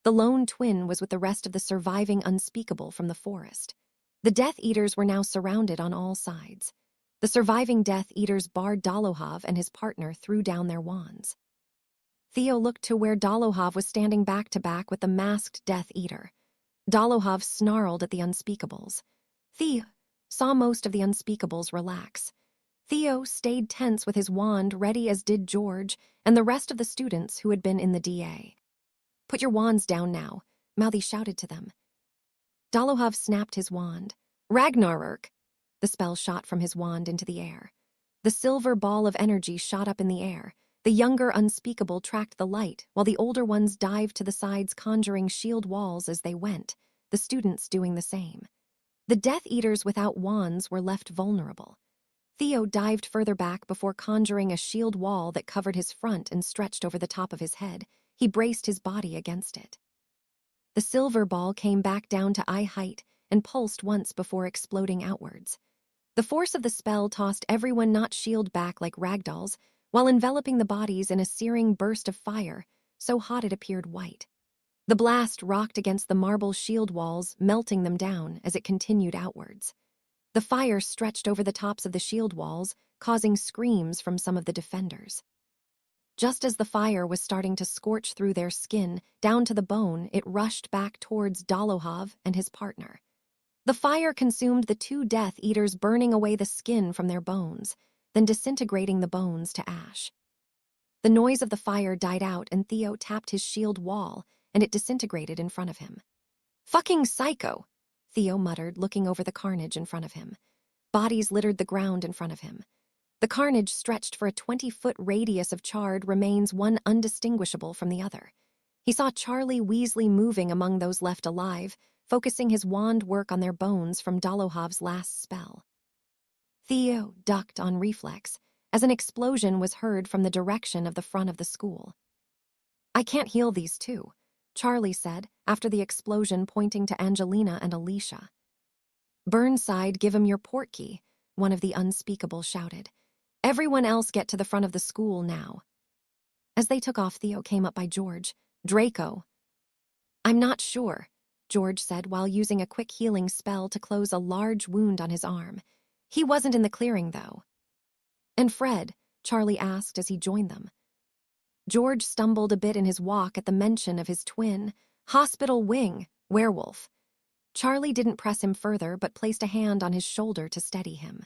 The lone twin was with the rest of the surviving unspeakable from the forest. The Death Eaters were now surrounded on all sides. The surviving Death Eaters barred Dolohov and his partner threw down their wands. Theo looked to where Dolohov was standing back to back with the masked Death Eater. Dolohov snarled at the unspeakables. Theo saw most of the unspeakables relax. Theo stayed tense with his wand ready, as did George and the rest of the students who had been in the DA. "Put your wands down now," Mouthy shouted to them. Dolohov snapped his wand. "Ragnarök!" The spell shot from his wand into the air. The silver ball of energy shot up in the air. The younger unspeakable tracked the light, while the older ones dived to the sides, conjuring shield walls as they went, the students doing the same. The Death Eaters without wands were left vulnerable. Theo dived further back before conjuring a shield wall that covered his front and stretched over the top of his head. He braced his body against it. The silver ball came back down to eye height and pulsed once before exploding outwards. The force of the spell tossed everyone not shield back like ragdolls, while enveloping the bodies in a searing burst of fire, so hot it appeared white. The blast rocked against the marble shield walls, melting them down as it continued outwards. The fire stretched over the tops of the shield walls, causing screams from some of the defenders. Just as the fire was starting to scorch through their skin, down to the bone, it rushed back towards Dolohov and his partner. The fire consumed the 2 Death Eaters, burning away the skin from their bones, then disintegrating the bones to ash. The noise of the fire died out and Theo tapped his shield wall, and it disintegrated in front of him. "Fucking psycho," Theo muttered, looking over the carnage in front of him. Bodies littered the ground in front of him. The carnage stretched for a 20-foot radius of charred remains, one undistinguishable from the other. He saw Charlie Weasley moving among those left alive, focusing his wand work on their bones from Dolohov's last spell. Theo ducked on reflex as an explosion was heard from the direction of the front of the school. "I can't heal these two," Charlie said after the explosion, pointing to Angelina and Alicia. "Burnside, give him your portkey," one of the unspeakable shouted. "Everyone else get to the front of the school now." As they took off, Theo came up by George. "Draco." "I'm not sure," George said while using a quick healing spell to close a large wound on his arm. "He wasn't in the clearing, though." "And Fred?" Charlie asked as he joined them. George stumbled a bit in his walk at the mention of his twin. "Hospital wing, werewolf." Charlie didn't press him further but placed a hand on his shoulder to steady him.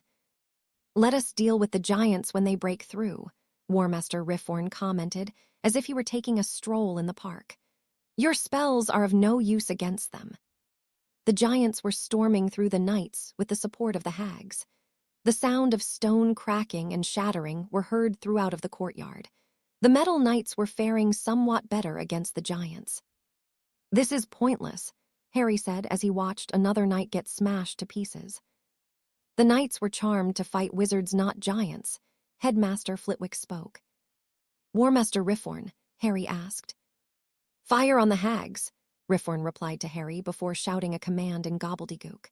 "Let us deal with the giants when they break through," War Master Riffhorn commented, as if he were taking a stroll in the park. "Your spells are of no use against them." The giants were storming through the nights with the support of the hags. The sound of stone cracking and shattering were heard throughout of the courtyard. The metal knights were faring somewhat better against the giants. "This is pointless," Harry said as he watched another knight get smashed to pieces. "The knights were charmed to fight wizards, not giants," Headmaster Flitwick spoke. "War Master Riffhorn," Harry asked. "Fire on the hags," Riffhorn replied to Harry before shouting a command in gobbledygook.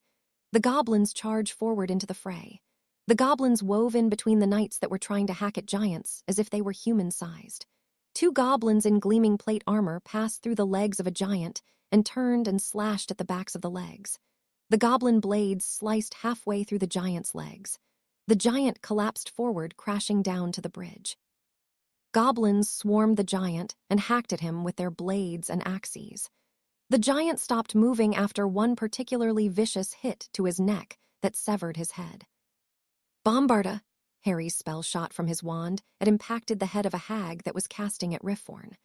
The goblins charged forward into the fray. The goblins wove in between the knights that were trying to hack at giants as if they were human-sized. Two goblins in gleaming plate armor passed through the legs of a giant and turned and slashed at the backs of the legs. The goblin blades sliced halfway through the giant's legs. The giant collapsed forward, crashing down to the bridge. Goblins swarmed the giant and hacked at him with their blades and axes. The giant stopped moving after one particularly vicious hit to his neck that severed his head. "Bombarda!" Harry's spell shot from his wand. It impacted the head of a hag that was casting at Riffhorn.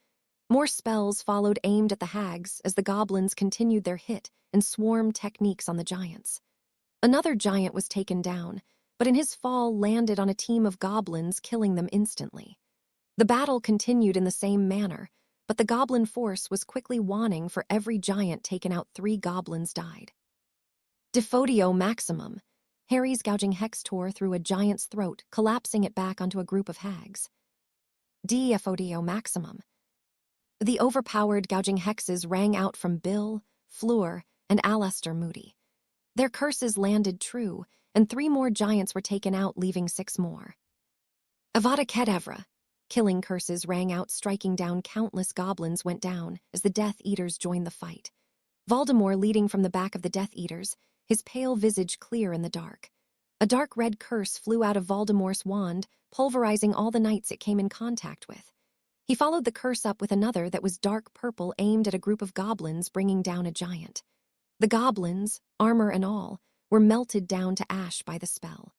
More spells followed, aimed at the hags as the goblins continued their hit and swarm techniques on the giants. Another giant was taken down, but in his fall landed on a team of goblins, killing them instantly. The battle continued in the same manner, but the goblin force was quickly waning. For every giant taken out, 3 goblins died. "Defodio maximum!" Harry's gouging hex tore through a giant's throat, collapsing it back onto a group of hags. "Defodio maximum!" The overpowered gouging hexes rang out from Bill, Fleur, and Alastair Moody. Their curses landed true, and 3 more giants were taken out, leaving 6 more. "Avada Kedavra!" Killing curses rang out, striking down. Countless goblins went down as the Death Eaters joined the fight. Voldemort leading from the back of the Death Eaters, his pale visage clear in the dark. A dark red curse flew out of Voldemort's wand, pulverizing all the knights it came in contact with. He followed the curse up with another that was dark purple, aimed at a group of goblins, bringing down a giant. The goblins, armor and all, were melted down to ash by the spell.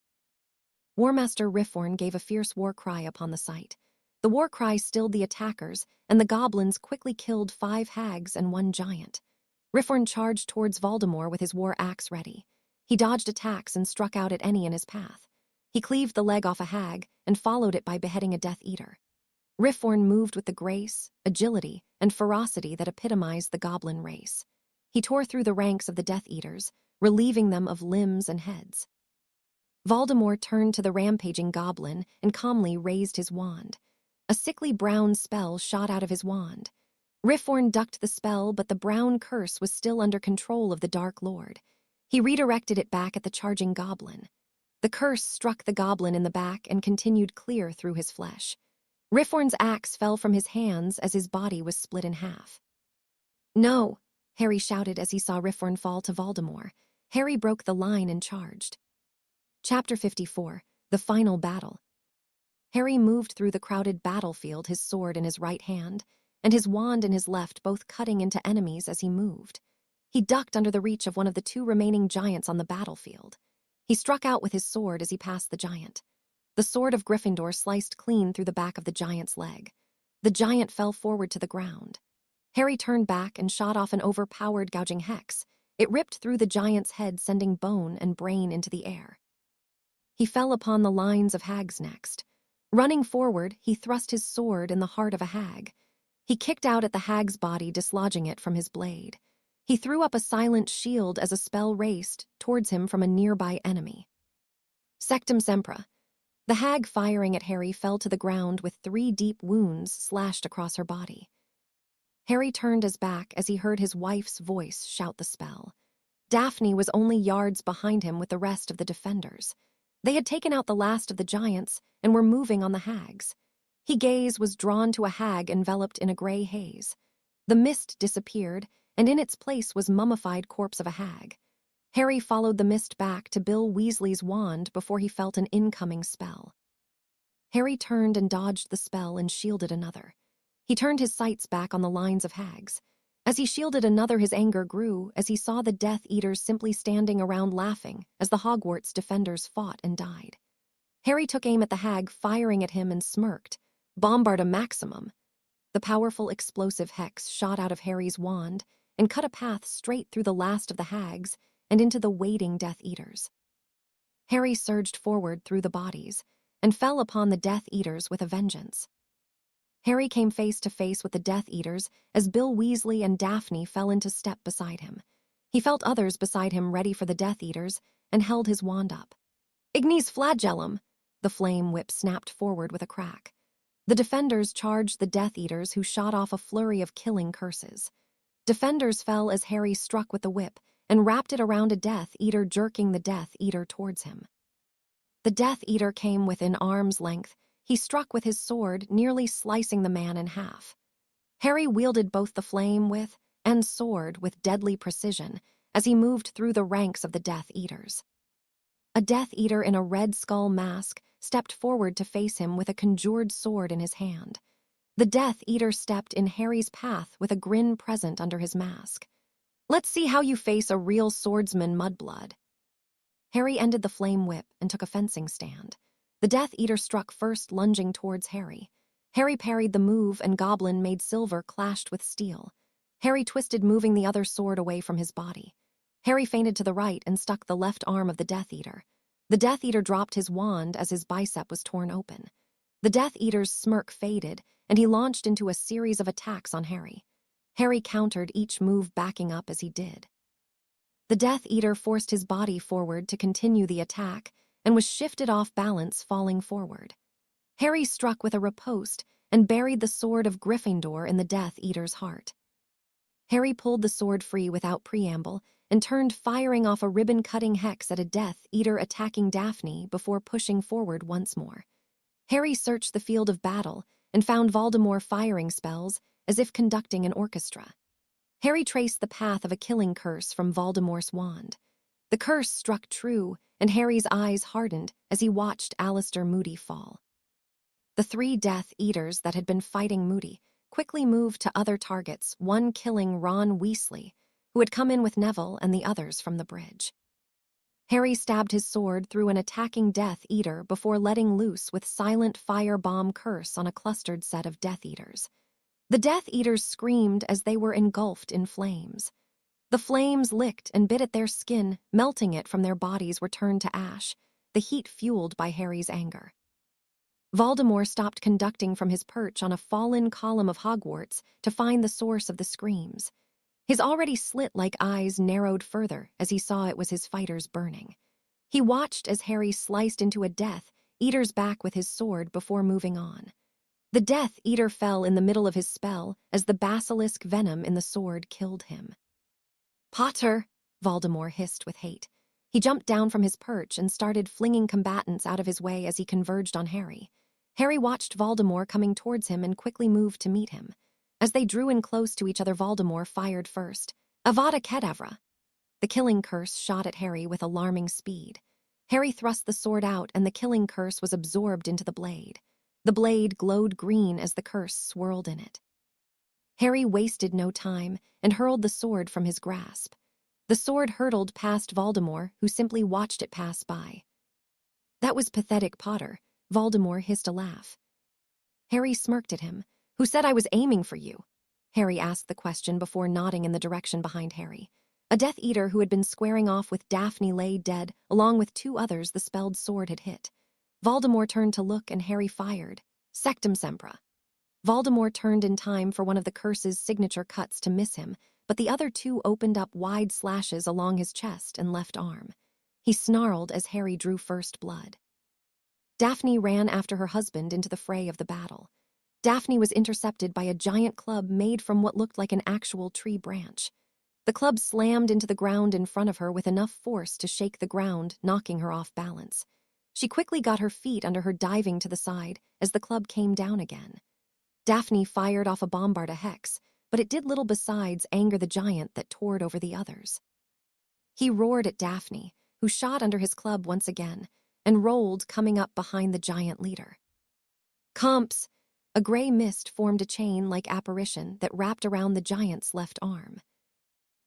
War Master Riffhorn gave a fierce war cry upon the sight. The war cry stilled the attackers, and the goblins quickly killed 5 hags and 1 giant. Riffhorn charged towards Voldemort with his war axe ready. He dodged attacks and struck out at any in his path. He cleaved the leg off a hag and followed it by beheading a Death Eater. Riffhorn moved with the grace, agility, and ferocity that epitomized the goblin race. He tore through the ranks of the Death Eaters, relieving them of limbs and heads. Voldemort turned to the rampaging goblin and calmly raised his wand. A sickly brown spell shot out of his wand. Riffhorn ducked the spell, but the brown curse was still under control of the Dark Lord. He redirected it back at the charging goblin. The curse struck the goblin in the back and continued clear through his flesh. Riffhorn's axe fell from his hands as his body was split in half. "No!" Harry shouted as he saw Riffhorn fall to Voldemort. Harry broke the line and charged. Chapter 54, The Final Battle. Harry moved through the crowded battlefield, his sword in his right hand, and his wand in his left, both cutting into enemies as he moved. He ducked under the reach of one of the 2 remaining giants on the battlefield. He struck out with his sword as he passed the giant. The sword of Gryffindor sliced clean through the back of the giant's leg. The giant fell forward to the ground. Harry turned back and shot off an overpowered gouging hex. It ripped through the giant's head, sending bone and brain into the air. He fell upon the lines of hags next. Running forward, he thrust his sword in the heart of a hag. He kicked out at the hag's body, dislodging it from his blade. He threw up a silent shield as a spell raced towards him from a nearby enemy. Sectum Sempra. The hag firing at Harry fell to the ground with 3 deep wounds slashed across her body. Harry turned his back as he heard his wife's voice shout the spell. Daphne was only yards behind him with the rest of the defenders. They had taken out the last of the giants and were moving on the hags. His gaze was drawn to a hag enveloped in a gray haze. The mist disappeared, and in its place was mummified corpse of a hag. Harry followed the mist back to Bill Weasley's wand before he felt an incoming spell. Harry turned and dodged the spell and shielded another. He turned his sights back on the lines of hags. As he shielded another, his anger grew as he saw the Death Eaters simply standing around laughing as the Hogwarts defenders fought and died. Harry took aim at the hag, firing at him, and smirked. Bombarda Maximum. The powerful explosive hex shot out of Harry's wand and cut a path straight through the last of the hags and into the waiting Death Eaters. Harry surged forward through the bodies and fell upon the Death Eaters with a vengeance. Harry came face to face with the Death Eaters as Bill Weasley and Daphne fell into step beside him. He felt others beside him ready for the Death Eaters and held his wand up. Ignis Flagellum! The flame whip snapped forward with a crack. The defenders charged the Death Eaters, who shot off a flurry of killing curses. Defenders fell as Harry struck with the whip and wrapped it around a Death Eater, jerking the Death Eater towards him. The Death Eater came within arm's length. He struck with his sword, nearly slicing the man in half. Harry wielded both the flame whip and sword with deadly precision as he moved through the ranks of the Death Eaters. A Death Eater in a red skull mask stepped forward to face him with a conjured sword in his hand. The Death Eater stepped in Harry's path with a grin present under his mask. "Let's see how you face a real swordsman, Mudblood." Harry ended the flame whip and took a fencing stand. The Death Eater struck first, lunging towards Harry. Harry parried the move, and Goblin made silver clashed with steel. Harry twisted, moving the other sword away from his body. Harry feinted to the right and stuck the left arm of the Death Eater. The Death Eater dropped his wand as his bicep was torn open. The Death Eater's smirk faded, and he launched into a series of attacks on Harry. Harry countered each move, backing up as he did. The Death Eater forced his body forward to continue the attack and was shifted off balance, falling forward. Harry struck with a riposte and buried the sword of Gryffindor in the Death Eater's heart. Harry pulled the sword free without preamble and turned, firing off a ribbon-cutting hex at a Death Eater attacking Daphne before pushing forward once more. Harry searched the field of battle and found Voldemort firing spells as if conducting an orchestra. Harry traced the path of a killing curse from Voldemort's wand. The curse struck true, and Harry's eyes hardened as he watched Alastor Moody fall. The 3 Death Eaters that had been fighting Moody quickly moved to other targets, one killing Ron Weasley, who had come in with Neville and the others from the bridge. Harry stabbed his sword through an attacking Death Eater before letting loose with silent fire bomb curse on a clustered set of Death Eaters. The Death Eaters screamed as they were engulfed in flames. The flames licked and bit at their skin, melting it from their bodies, were turned to ash, the heat fueled by Harry's anger. Voldemort stopped conducting from his perch on a fallen column of Hogwarts to find the source of the screams. His already slit-like eyes narrowed further as he saw it was his fighters burning. He watched as Harry sliced into a Death Eater's back with his sword before moving on. The Death Eater fell in the middle of his spell as the basilisk venom in the sword killed him. "Potter!" Voldemort hissed with hate. He jumped down from his perch and started flinging combatants out of his way as he converged on Harry. Harry watched Voldemort coming towards him and quickly moved to meet him. As they drew in close to each other, Voldemort fired first. Avada Kedavra! The killing curse shot at Harry with alarming speed. Harry thrust the sword out, and the killing curse was absorbed into the blade. The blade glowed green as the curse swirled in it. Harry wasted no time and hurled the sword from his grasp. The sword hurtled past Voldemort, who simply watched it pass by. "That was pathetic, Potter." Voldemort hissed a laugh. Harry smirked at him. "Who said I was aiming for you?" Harry asked the question before nodding in the direction behind Harry. A Death Eater who had been squaring off with Daphne lay dead, along with 2 others the spelled sword had hit. Voldemort turned to look and Harry fired. Sectum Sempra. Voldemort turned in time for one of the curse's signature cuts to miss him, but the other 2 opened up wide slashes along his chest and left arm. He snarled as Harry drew first blood. Daphne ran after her husband into the fray of the battle. Daphne was intercepted by a giant club made from what looked like an actual tree branch. The club slammed into the ground in front of her with enough force to shake the ground, knocking her off balance. She quickly got her feet under her, diving to the side as the club came down again. Daphne fired off a Bombarda Hex, but it did little besides anger the giant that towed over the others. He roared at Daphne, who shot under his club once again, and rolled, coming up behind the giant leader. Comps! A gray mist formed a chain-like apparition that wrapped around the giant's left arm.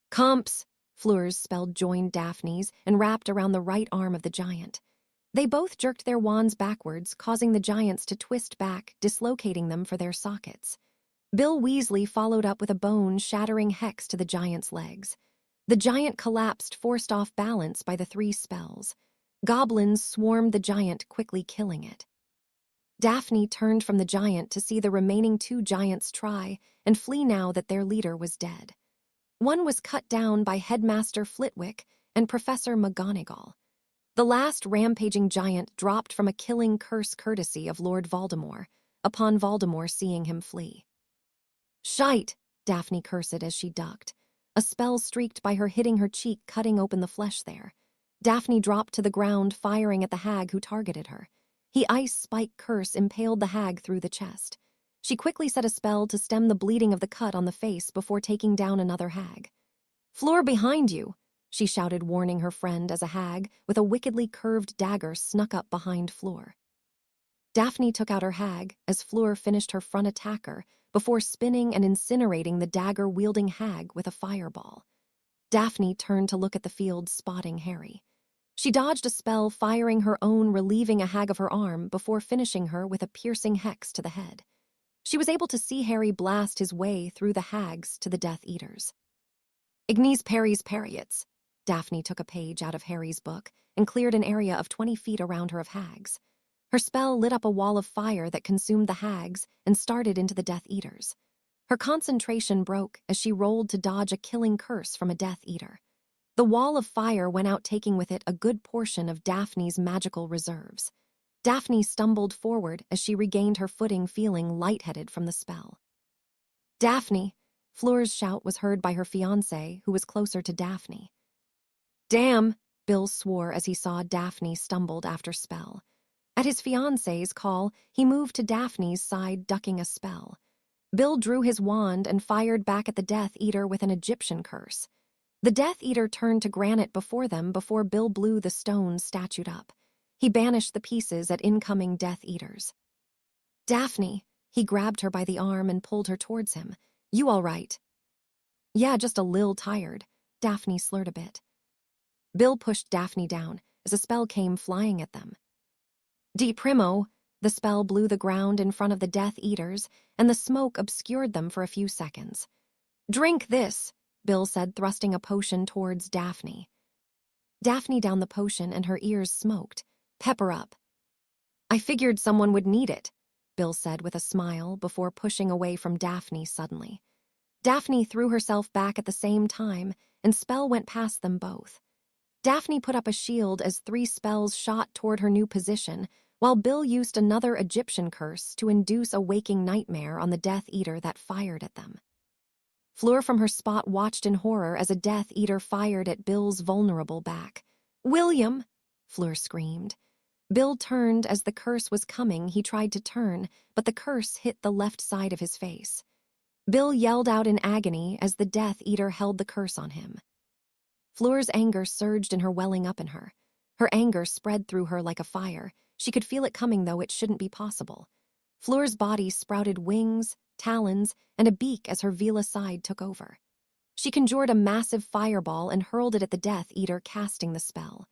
Comps! Fleur's spell joined Daphne's and wrapped around the right arm of the giant. They both jerked their wands backwards, causing the giants to twist back, dislocating them for their sockets. Bill Weasley followed up with a bone-shattering hex to the giant's legs. The giant collapsed, forced off balance by the 3 spells. Goblins swarmed the giant, quickly killing it. Daphne turned from the giant to see the remaining 2 giants try and flee now that their leader was dead. One was cut down by Headmaster Flitwick and Professor McGonagall. The last rampaging giant dropped from a killing curse courtesy of Lord Voldemort, upon Voldemort seeing him flee. Shite! Daphne cursed as she ducked. A spell streaked by her, hitting her cheek, cutting open the flesh there. Daphne dropped to the ground, firing at the hag who targeted her. The ice spike curse impaled the hag through the chest. She quickly set a spell to stem the bleeding of the cut on the face before taking down another hag. Fleur, behind you! She shouted, warning her friend as a hag with a wickedly curved dagger snuck up behind Fleur. Daphne took out her hag as Fleur finished her front attacker before spinning and incinerating the dagger-wielding hag with a fireball. Daphne turned to look at the field, spotting Harry. She dodged a spell, firing her own, relieving a hag of her arm before finishing her with a piercing hex to the head. She was able to see Harry blast his way through the hags to the Death Eaters. Ignis Paris Pariettes. Daphne took a page out of Harry's book and cleared an area of 20 feet around her of hags. Her spell lit up a wall of fire that consumed the hags and started into the Death Eaters. Her concentration broke as she rolled to dodge a killing curse from a Death Eater. The wall of fire went out, taking with it a good portion of Daphne's magical reserves. Daphne stumbled forward as she regained her footing, feeling lightheaded from the spell. Daphne! Fleur's shout was heard by her fiancé, who was closer to Daphne. Damn! Bill swore as he saw Daphne stumbled after spell. At his fiancé's call, he moved to Daphne's side, ducking a spell. Bill drew his wand and fired back at the Death Eater with an Egyptian curse. The Death Eater turned to granite before them before Bill blew the stones statued up. He banished the pieces at incoming Death Eaters. Daphne! He grabbed her by the arm and pulled her towards him. You all right? Yeah, just a lil tired. Daphne slurred a bit. Bill pushed Daphne down as a spell came flying at them. Di Primo! The spell blew the ground in front of the Death Eaters, and the smoke obscured them for a few seconds. Drink this! Bill said, thrusting a potion towards Daphne. Daphne downed the potion and her ears smoked. Pepper up. I figured someone would need it, Bill said with a smile before pushing away from Daphne suddenly. Daphne threw herself back at the same time, and spell went past them both. Daphne put up a shield as 3 spells shot toward her new position, while Bill used another Egyptian curse to induce a waking nightmare on the Death Eater that fired at them. Fleur from her spot watched in horror as a Death Eater fired at Bill's vulnerable back. William! Fleur screamed. Bill turned as the curse was coming. He tried to turn, but the curse hit the left side of his face. Bill yelled out in agony as the Death Eater held the curse on him. Fleur's anger surged in her, welling up in her. Her anger spread through her like a fire. She could feel it coming, though it shouldn't be possible. Fleur's body sprouted wings, talons, and a beak as her Vela side took over. She conjured a massive fireball and hurled it at the Death Eater, casting the spell.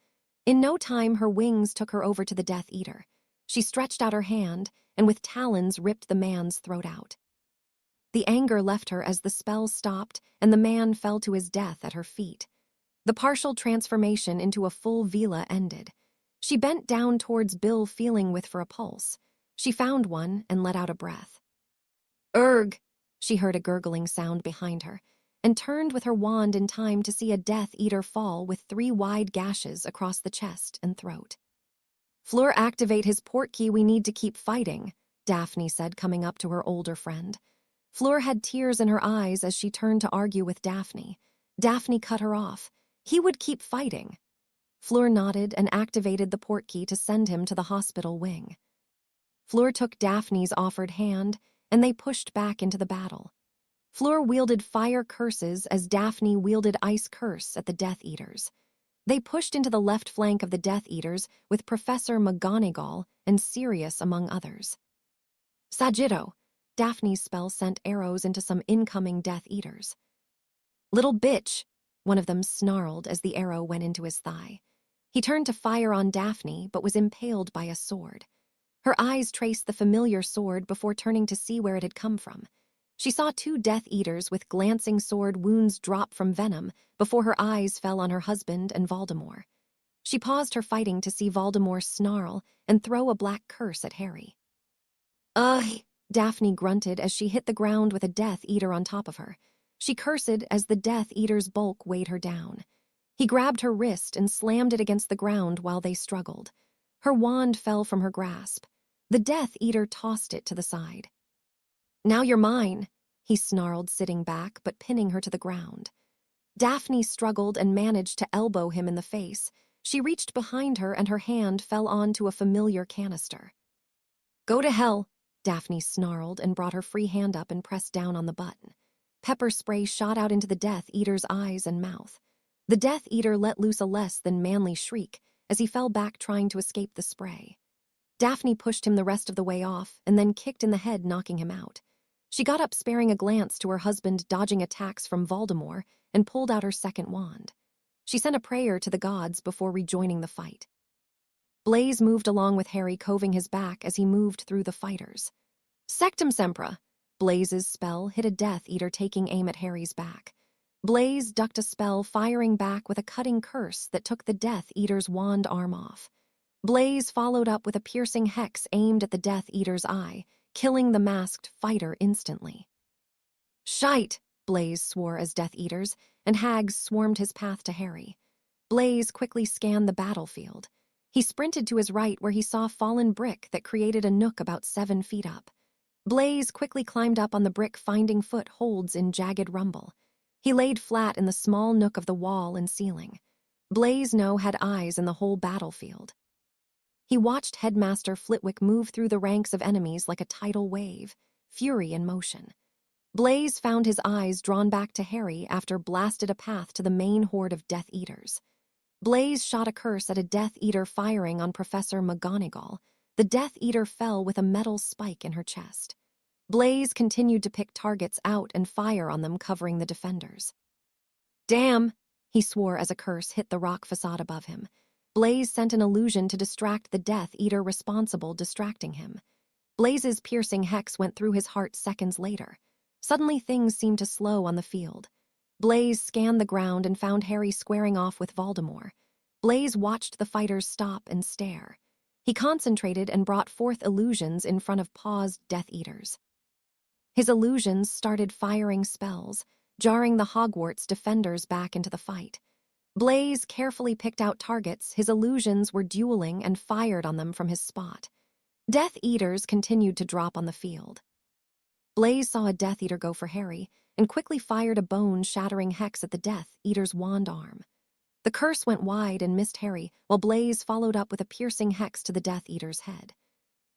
In no time, her wings took her over to the Death Eater. She stretched out her hand, and with talons ripped the man's throat out. The anger left her as the spell stopped, and the man fell to his death at her feet. The partial transformation into a full Vela ended. She bent down towards Bill, feeling with for a pulse. She found one and let out a breath. "Urgh!" She heard a gurgling sound behind her, and turned with her wand in time to see a Death Eater fall with 3 wide gashes across the chest and throat. "Fleur, activate his port key, we need to keep fighting," Daphne said, coming up to her older friend. Fleur had tears in her eyes as she turned to argue with Daphne. Daphne cut her off. He would keep fighting. Fleur nodded and activated the port key to send him to the hospital wing. Fleur took Daphne's offered hand, and they pushed back into the battle. Fleur wielded fire curses as Daphne wielded ice curse at the Death Eaters. They pushed into the left flank of the Death Eaters with Professor McGonagall and Sirius among others. "Sagitto!" Daphne's spell sent arrows into some incoming Death Eaters. "Little bitch!" One of them snarled as the arrow went into his thigh. He turned to fire on Daphne, but was impaled by a sword. Her eyes traced the familiar sword before turning to see where it had come from. She saw 2 Death Eaters with glancing sword wounds drop from venom before her eyes fell on her husband and Voldemort. She paused her fighting to see Voldemort snarl and throw a black curse at Harry. "Ugh!" Daphne grunted as she hit the ground with a Death Eater on top of her. She cursed as the Death Eater's bulk weighed her down. He grabbed her wrist and slammed it against the ground while they struggled. Her wand fell from her grasp. The Death Eater tossed it to the side. "Now you're mine," he snarled, sitting back but pinning her to the ground. Daphne struggled and managed to elbow him in the face. She reached behind her and her hand fell onto a familiar canister. "Go to hell," Daphne snarled and brought her free hand up and pressed down on the button. Pepper spray shot out into the Death Eater's eyes and mouth. The Death Eater let loose a less than manly shriek as he fell back trying to escape the spray. Daphne pushed him the rest of the way off and then kicked in the head, knocking him out. She got up, sparing a glance to her husband dodging attacks from Voldemort, and pulled out her second wand. She sent a prayer to the gods before rejoining the fight. Blaise moved along with Harry, coving his back as he moved through the fighters. "Sectum Sempra!" Blaise's spell hit a Death Eater taking aim at Harry's back. Blaise ducked a spell, firing back with a cutting curse that took the Death Eater's wand arm off. Blaise followed up with a piercing hex aimed at the Death Eater's eye, killing the masked fighter instantly. "Shite!" Blaise swore as Death Eaters and hags swarmed his path to Harry. Blaise quickly scanned the battlefield. He sprinted to his right where he saw a fallen brick that created a nook about 7 feet up. Blaise quickly climbed up on the brick, finding footholds in jagged rumble. He laid flat in the small nook of the wall and ceiling. Blaise now had eyes in the whole battlefield. He watched Headmaster Flitwick move through the ranks of enemies like a tidal wave, fury in motion. Blaise found his eyes drawn back to Harry after blasted a path to the main horde of Death Eaters. Blaise shot a curse at a Death Eater firing on Professor McGonagall. The Death Eater fell with a metal spike in her chest. Blaise continued to pick targets out and fire on them, covering the defenders. "Damn!" he swore as a curse hit the rock facade above him. Blaise sent an illusion to distract the Death Eater responsible, distracting him. Blaise's piercing hex went through his heart seconds later. Suddenly things seemed to slow on the field. Blaise scanned the ground and found Harry squaring off with Voldemort. Blaise watched the fighters stop and stare. He concentrated and brought forth illusions in front of paused Death Eaters. His illusions started firing spells, jarring the Hogwarts defenders back into the fight. Blaise carefully picked out targets. His illusions were dueling and fired on them from his spot. Death Eaters continued to drop on the field. Blaise saw a Death Eater go for Harry and quickly fired a bone-shattering hex at the Death Eater's wand arm. The curse went wide and missed Harry, while Blaise followed up with a piercing hex to the Death Eater's head.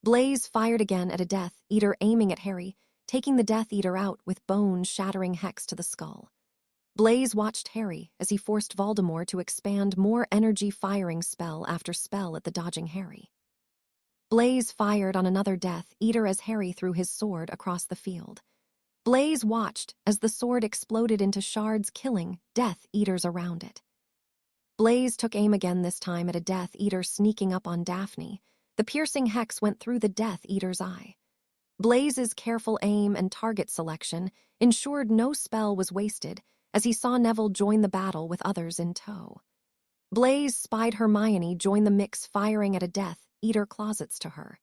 Blaise fired again at a Death Eater aiming at Harry, taking the Death Eater out with bone-shattering hex to the skull. Blaise watched Harry as he forced Voldemort to expand more energy firing spell after spell at the dodging Harry. Blaise fired on another Death Eater as Harry threw his sword across the field. Blaise watched as the sword exploded into shards, killing Death Eaters around it. Blaise took aim again, this time at a Death Eater sneaking up on Daphne. The piercing hex went through the Death Eater's eye. Blaise's careful aim and target selection ensured no spell was wasted as he saw Neville join the battle with others in tow. Blaise spied Hermione join the mix, firing at a Death Eater closets to her.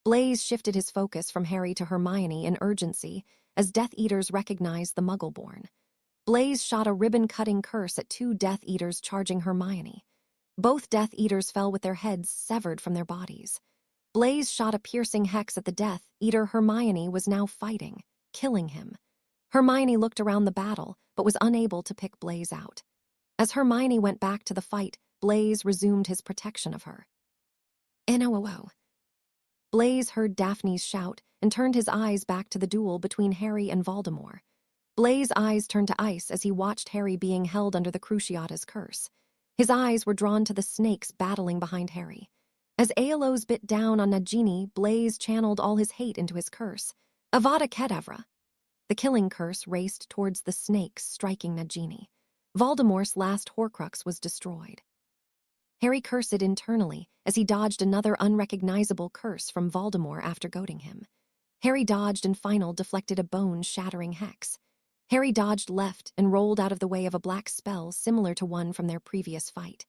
Blaise shifted his focus from Harry to Hermione in urgency as Death Eaters recognized the Muggle-born. Blaise shot a ribbon-cutting curse at 2 Death Eaters charging Hermione. Both Death Eaters fell with their heads severed from their bodies. Blaise shot a piercing hex at the Death Eater Hermione was now fighting, killing him. Hermione looked around the battle, but was unable to pick Blaise out. As Hermione went back to the fight, Blaise resumed his protection of her. "NOOO." Blaise heard Daphne's shout and turned his eyes back to the duel between Harry and Voldemort. Blaise's eyes turned to ice as he watched Harry being held under the Cruciatus curse. His eyes were drawn to the snakes battling behind Harry. As Aeolus bit down on Nagini, Blaise channeled all his hate into his curse. Avada Kedavra. The killing curse raced towards the snakes, striking Nagini. Voldemort's last Horcrux was destroyed. Harry cursed internally as he dodged another unrecognizable curse from Voldemort after goading him. Harry dodged and final deflected a bone-shattering hex. Harry dodged left and rolled out of the way of a black spell similar to one from their previous fight.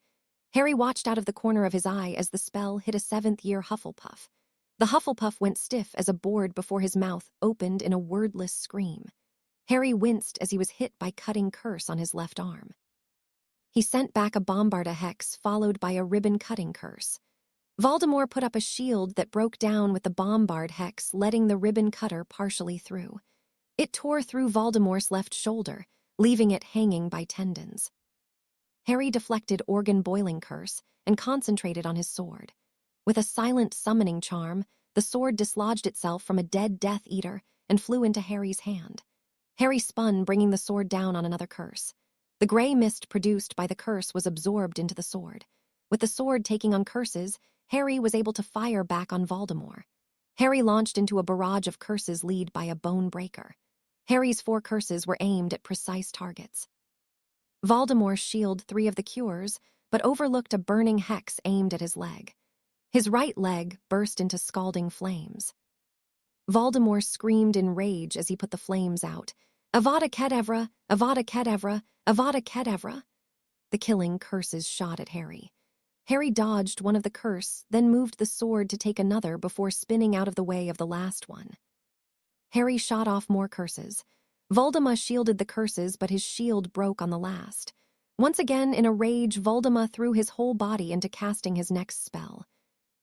Harry watched out of the corner of his eye as the spell hit a 7th-year Hufflepuff. The Hufflepuff went stiff as a board before his mouth opened in a wordless scream. Harry winced as he was hit by cutting curse on his left arm. He sent back a Bombarda hex followed by a ribbon-cutting curse. Voldemort put up a shield that broke down with the Bombard hex, letting the ribbon cutter partially through. It tore through Voldemort's left shoulder, leaving it hanging by tendons. Harry deflected Organ Boiling Curse and concentrated on his sword. With a silent summoning charm, the sword dislodged itself from a dead Death Eater and flew into Harry's hand. Harry spun, bringing the sword down on another curse. The gray mist produced by the curse was absorbed into the sword. With the sword taking on curses, Harry was able to fire back on Voldemort. Harry launched into a barrage of curses led by a bone breaker. Harry's 4 curses were aimed at precise targets. Voldemort shielded 3 of the cures, but overlooked a burning hex aimed at his leg. His right leg burst into scalding flames. Voldemort screamed in rage as he put the flames out. Avada Kedavra, Avada Kedavra, Avada Kedavra. The killing curses shot at Harry. Harry dodged one of the curse, then moved the sword to take another before spinning out of the way of the last one. Harry shot off more curses. Voldemort shielded the curses, but his shield broke on the last. Once again, in a rage, Voldemort threw his whole body into casting his next spell.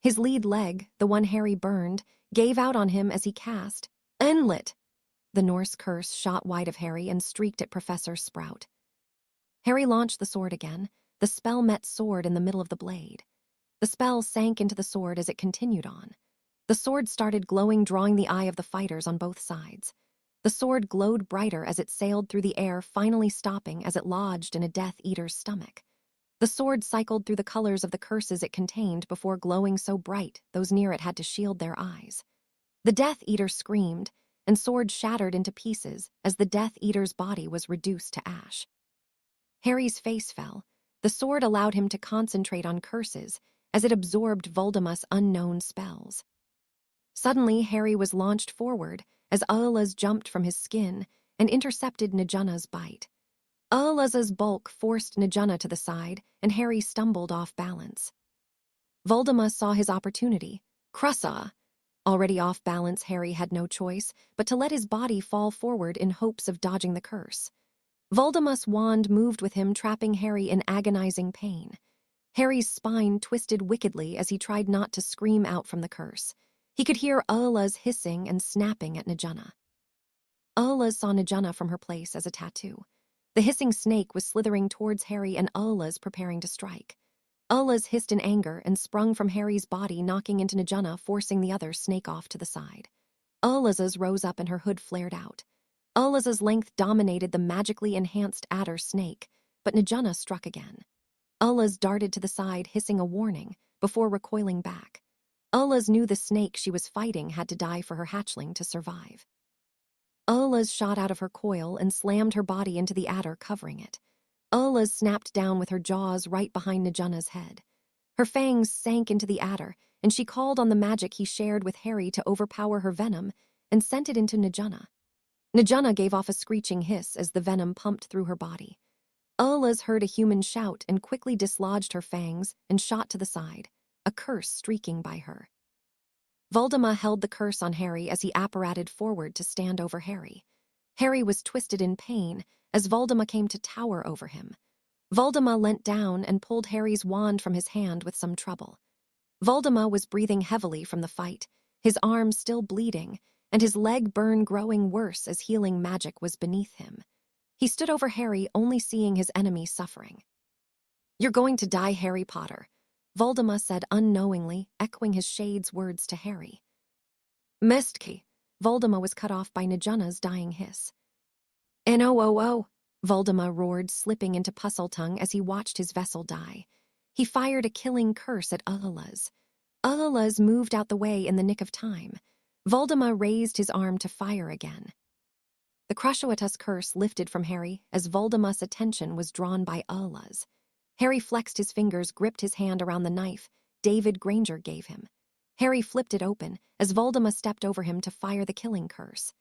His lead leg, the one Harry burned, gave out on him as he cast Enlit. The Norse curse shot wide of Harry and streaked at Professor Sprout. Harry launched the sword again. The spell met sword in the middle of the blade. The spell sank into the sword as it continued on. The sword started glowing, drawing the eye of the fighters on both sides. The sword glowed brighter as it sailed through the air, finally stopping as it lodged in a Death Eater's stomach. The sword cycled through the colors of the curses it contained before glowing so bright those near it had to shield their eyes. The Death Eater screamed, and sword shattered into pieces as the Death Eater's body was reduced to ash. Harry's face fell. The sword allowed him to concentrate on curses as it absorbed Voldemort's unknown spells. Suddenly, Harry was launched forward as Aeolus jumped from his skin and intercepted Najuna's bite. Aeolus's bulk forced Najuna to the side, and Harry stumbled off balance. Voldemort saw his opportunity. Crussa! Already off balance, Harry had no choice but to let his body fall forward in hopes of dodging the curse. Voldemort's wand moved with him, trapping Harry in agonizing pain. Harry's spine twisted wickedly as he tried not to scream out from the curse. He could hear Aeolus hissing and snapping at Najuna. Aeolus saw Najuna from her place as a tattoo. The hissing snake was slithering towards Harry, and Aeolus preparing to strike. Aeolus hissed in anger and sprung from Harry's body, knocking into Najuna, forcing the other snake off to the side. Aeolus's rose up and her hood flared out. Aeolus's length dominated the magically enhanced adder snake, but Najuna struck again. Aeolus darted to the side, hissing a warning, before recoiling back. Aeolus knew the snake she was fighting had to die for her hatchling to survive. Aeolus shot out of her coil and slammed her body into the adder, covering it. Aeolus snapped down with her jaws right behind Najuna's head. Her fangs sank into the adder, and she called on the magic he shared with Harry to overpower her venom and sent it into Najuna. Najana gave off a screeching hiss as the venom pumped through her body. Ullaz heard a human shout and quickly dislodged her fangs and shot to the side, a curse streaking by her. Voldemort held the curse on Harry as he apparated forward to stand over Harry. Harry was twisted in pain as Voldemort came to tower over him. Voldemort leant down and pulled Harry's wand from his hand with some trouble. Voldemort was breathing heavily from the fight, his arm still bleeding, and his leg burn growing worse as healing magic was beneath him. He stood over Harry, only seeing his enemy suffering. "You're going to die, Harry Potter," Voldemort said unknowingly, echoing his shade's words to Harry. "Mistki," Voldemort was cut off by Najana's dying hiss. "N-O-O-O," Voldemort roared, slipping into Pusseltongue as he watched his vessel die. He fired a killing curse at Ullaz. Ullaz moved out the way in the nick of time. Voldemort raised his arm to fire again. The Crushiotus curse lifted from Harry as Voldemort's attention was drawn by Ullaz. Harry flexed his fingers, gripped his hand around the knife David Granger gave him. Harry flipped it open as Voldemort stepped over him to fire the killing curse.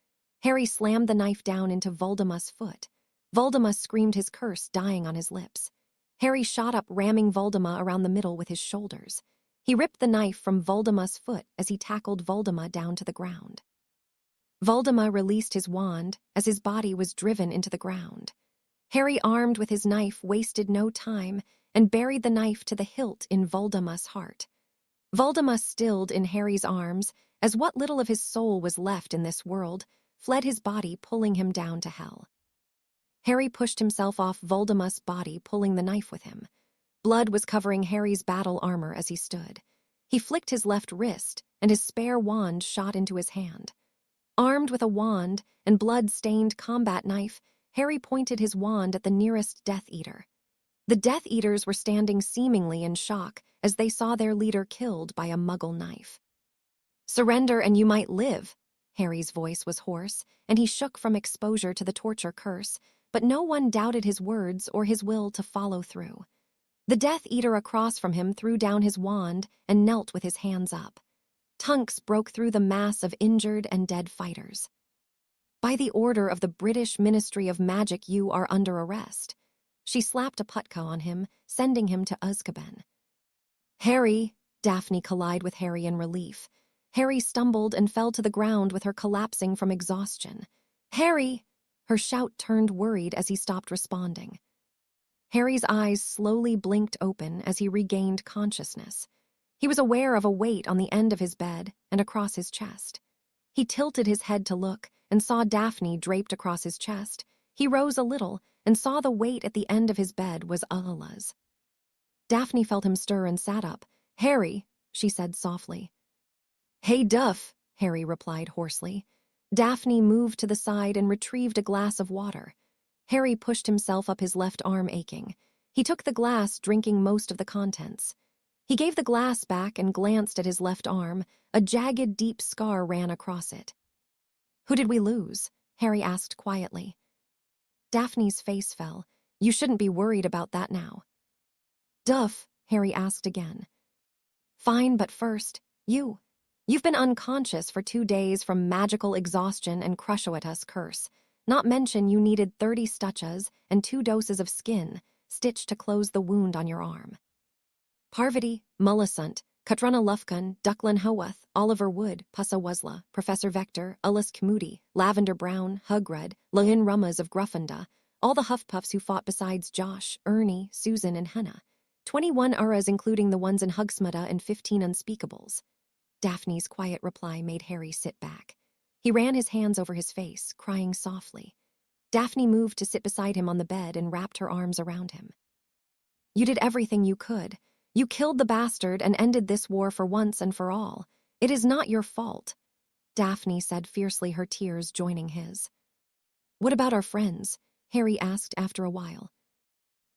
Harry slammed the knife down into Voldemort's foot. Voldemort screamed his curse, dying on his lips. Harry shot up, ramming Voldemort around the middle with his shoulders. He ripped the knife from Voldemort's foot as he tackled Voldemort down to the ground. Voldemort released his wand as his body was driven into the ground. Harry, armed with his knife, wasted no time and buried the knife to the hilt in Voldemort's heart. Voldemort stilled in Harry's arms as what little of his soul was left in this world fled his body, pulling him down to hell. Harry pushed himself off Voldemort's body, pulling the knife with him. Blood was covering Harry's battle armor as he stood. He flicked his left wrist, and his spare wand shot into his hand. Armed with a wand and blood-stained combat knife, Harry pointed his wand at the nearest Death Eater. The Death Eaters were standing seemingly in shock as they saw their leader killed by a Muggle knife. "Surrender and you might live." Harry's voice was hoarse, and he shook from exposure to the torture curse, but no one doubted his words or his will to follow through. The Death Eater across from him threw down his wand and knelt with his hands up. Tunks broke through the mass of injured and dead fighters. "By the order of the British Ministry of Magic, you are under arrest." She slapped a putka on him, sending him to Azkaban. "Harry!" Daphne collided with Harry in relief. Harry stumbled and fell to the ground with her collapsing from exhaustion. "Harry!" Her shout turned worried as he stopped responding. Harry's eyes slowly blinked open as he regained consciousness. He was aware of a weight on the end of his bed and across his chest. He tilted his head to look and saw Daphne draped across his chest. He rose a little and saw the weight at the end of his bed was Ullaz. Daphne felt him stir and sat up. "Harry," she said softly. "Hey, Duff," Harry replied hoarsely. Daphne moved to the side and retrieved a glass of water. Harry pushed himself up, his left arm aching. He took the glass, drinking most of the contents. He gave the glass back and glanced at his left arm. A jagged, deep scar ran across it. "Who did we lose?" Harry asked quietly. Daphne's face fell. "You shouldn't be worried about that now." "Duff," Harry asked again. "Fine, but first, You've been unconscious for 2 days from magical exhaustion and Crushiotus curse. Not mention you needed 30 stutchas and 2 doses of skin stitched to close the wound on your arm. Parvati, Mullisunt, Katrana Lufkin, Ducklin Hawath, Oliver Wood, Pussa Wuzla, Professor Vector, Ullis Kamudi, Lavender Brown, Hugred, Lahin Rummas of Gruffunda, all the Huffpuffs who fought besides Josh, Ernie, Susan, and Henna. 21 Uras including the ones in Hugsmutta and 15 Unspeakables. Daphne's quiet reply made Harry sit back. He ran his hands over his face, crying softly. Daphne moved to sit beside him on the bed and wrapped her arms around him. "You did everything you could. You killed the bastard and ended this war for once and for all. It is not your fault," Daphne said fiercely, her tears joining his. "What about our friends?" Harry asked after a while.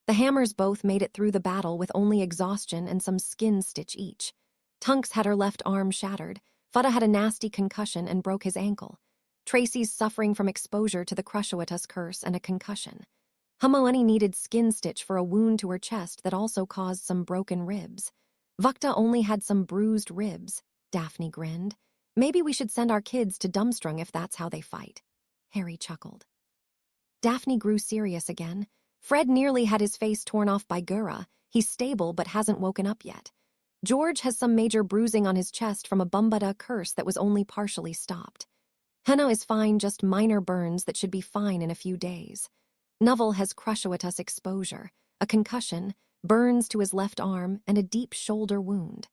The Hammers both made it through the battle with only exhaustion and some skin stitch each. Tunks had her left arm shattered. Fudda had a nasty concussion and broke his ankle. Tracy's suffering from exposure to the Crushiotus curse and a concussion. Hermione needed skin stitch for a wound to her chest that also caused some broken ribs. Vukta only had some bruised ribs. Daphne grinned. "Maybe we should send our kids to Dumstrung if that's how they fight." Harry chuckled. Daphne grew serious again. Fred nearly had his face torn off by Gura. He's stable but hasn't woken up yet. George has some major bruising on his chest from a Bumbada curse that was only partially stopped. Henna is fine, just minor burns that should be fine in a few days. Nuvel has crushiotus exposure, a concussion, burns to his left arm, and a deep shoulder wound.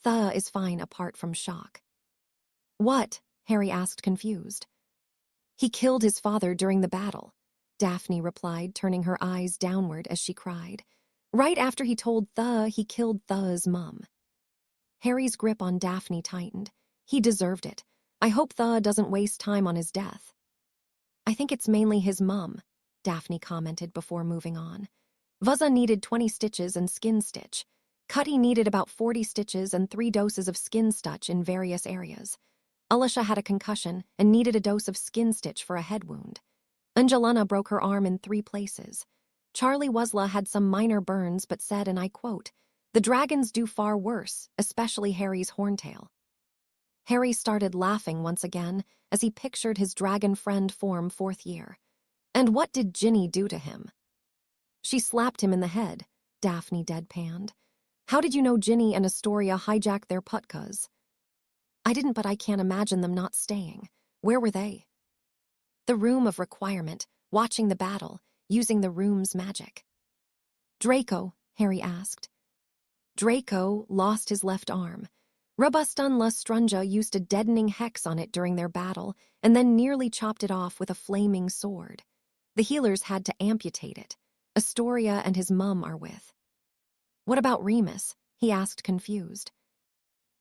Tha is fine apart from shock. What? Harry asked, confused. He killed his father during the battle, Daphne replied, turning her eyes downward as she cried. Right after he told Tha he killed Tha's mum. Harry's grip on Daphne tightened. He deserved it. I hope Tha doesn't waste time on his death. I think it's mainly his mum, Daphne commented before moving on. Vuzza needed 20 stitches and skin stitch. Cutty needed about 40 stitches and 3 doses of skin stitch in various areas. Alisha had a concussion and needed a dose of skin stitch for a head wound. Angelina broke her arm in 3 places. Charlie Wuzla had some minor burns but said, and I quote, "The dragons do far worse, especially Harry's horntail." Harry started laughing once again as he pictured his dragon friend form 4th year. And what did Ginny do to him? She slapped him in the head, Daphne deadpanned. How did you know Ginny and Astoria hijacked their putkas? I didn't, but I can't imagine them not staying. Where were they? The room of requirement, watching the battle, using the room's magic. Draco, Harry asked. Draco lost his left arm. Robustan La Strunja used a deadening hex on it during their battle and then nearly chopped it off with a flaming sword. The healers had to amputate it. Astoria and his mum are with. What about Remus? He asked, confused.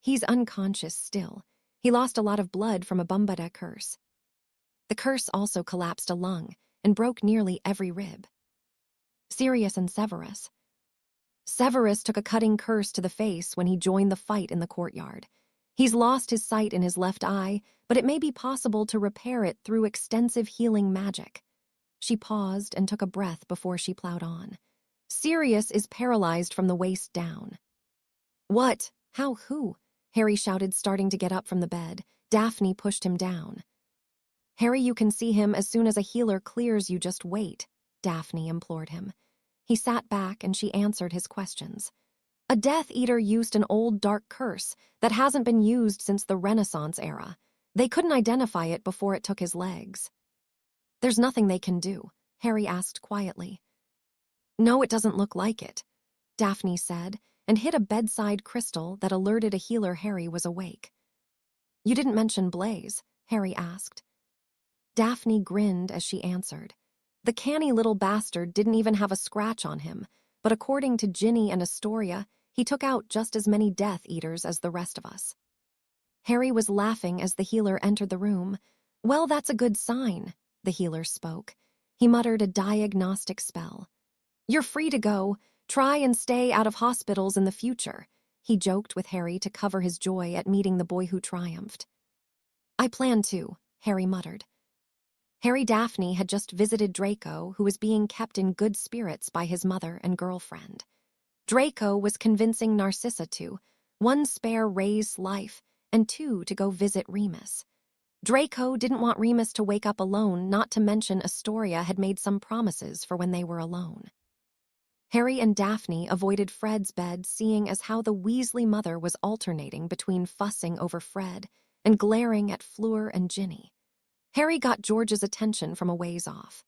He's unconscious still. He lost a lot of blood from a Bumbada curse. The curse also collapsed a lung and broke nearly every rib. Sirius and Severus. Severus took a cutting curse to the face when he joined the fight in the courtyard. He's lost his sight in his left eye, but it may be possible to repair it through extensive healing magic. She paused and took a breath before she plowed on. Sirius is paralyzed from the waist down. What? How? Who? Harry shouted, starting to get up from the bed. Daphne pushed him down. Harry, you can see him as soon as a healer clears you. Just wait, Daphne implored him. He sat back and she answered his questions. A Death Eater used an old dark curse that hasn't been used since the Renaissance era. They couldn't identify it before it took his legs. There's nothing they can do, Harry asked quietly. No, it doesn't look like it, Daphne said, and hit a bedside crystal that alerted a healer Harry was awake. You didn't mention Blaze, Harry asked. Daphne grinned as she answered. The canny little bastard didn't even have a scratch on him, but according to Ginny and Astoria, he took out just as many Death Eaters as the rest of us. Harry was laughing as the healer entered the room. Well, that's a good sign, the healer spoke. He muttered a diagnostic spell. You're free to go. Try and stay out of hospitals in the future, he joked with Harry to cover his joy at meeting the boy who triumphed. I plan to, Harry muttered. Daphne had just visited Draco, who was being kept in good spirits by his mother and girlfriend. Draco was convincing Narcissa to, 1, spare Ray's life, and 2, to go visit Remus. Draco didn't want Remus to wake up alone, not to mention Astoria had made some promises for when they were alone. Harry and Daphne avoided Fred's bed, seeing as how the Weasley mother was alternating between fussing over Fred and glaring at Fleur and Ginny. Harry got George's attention from a ways off.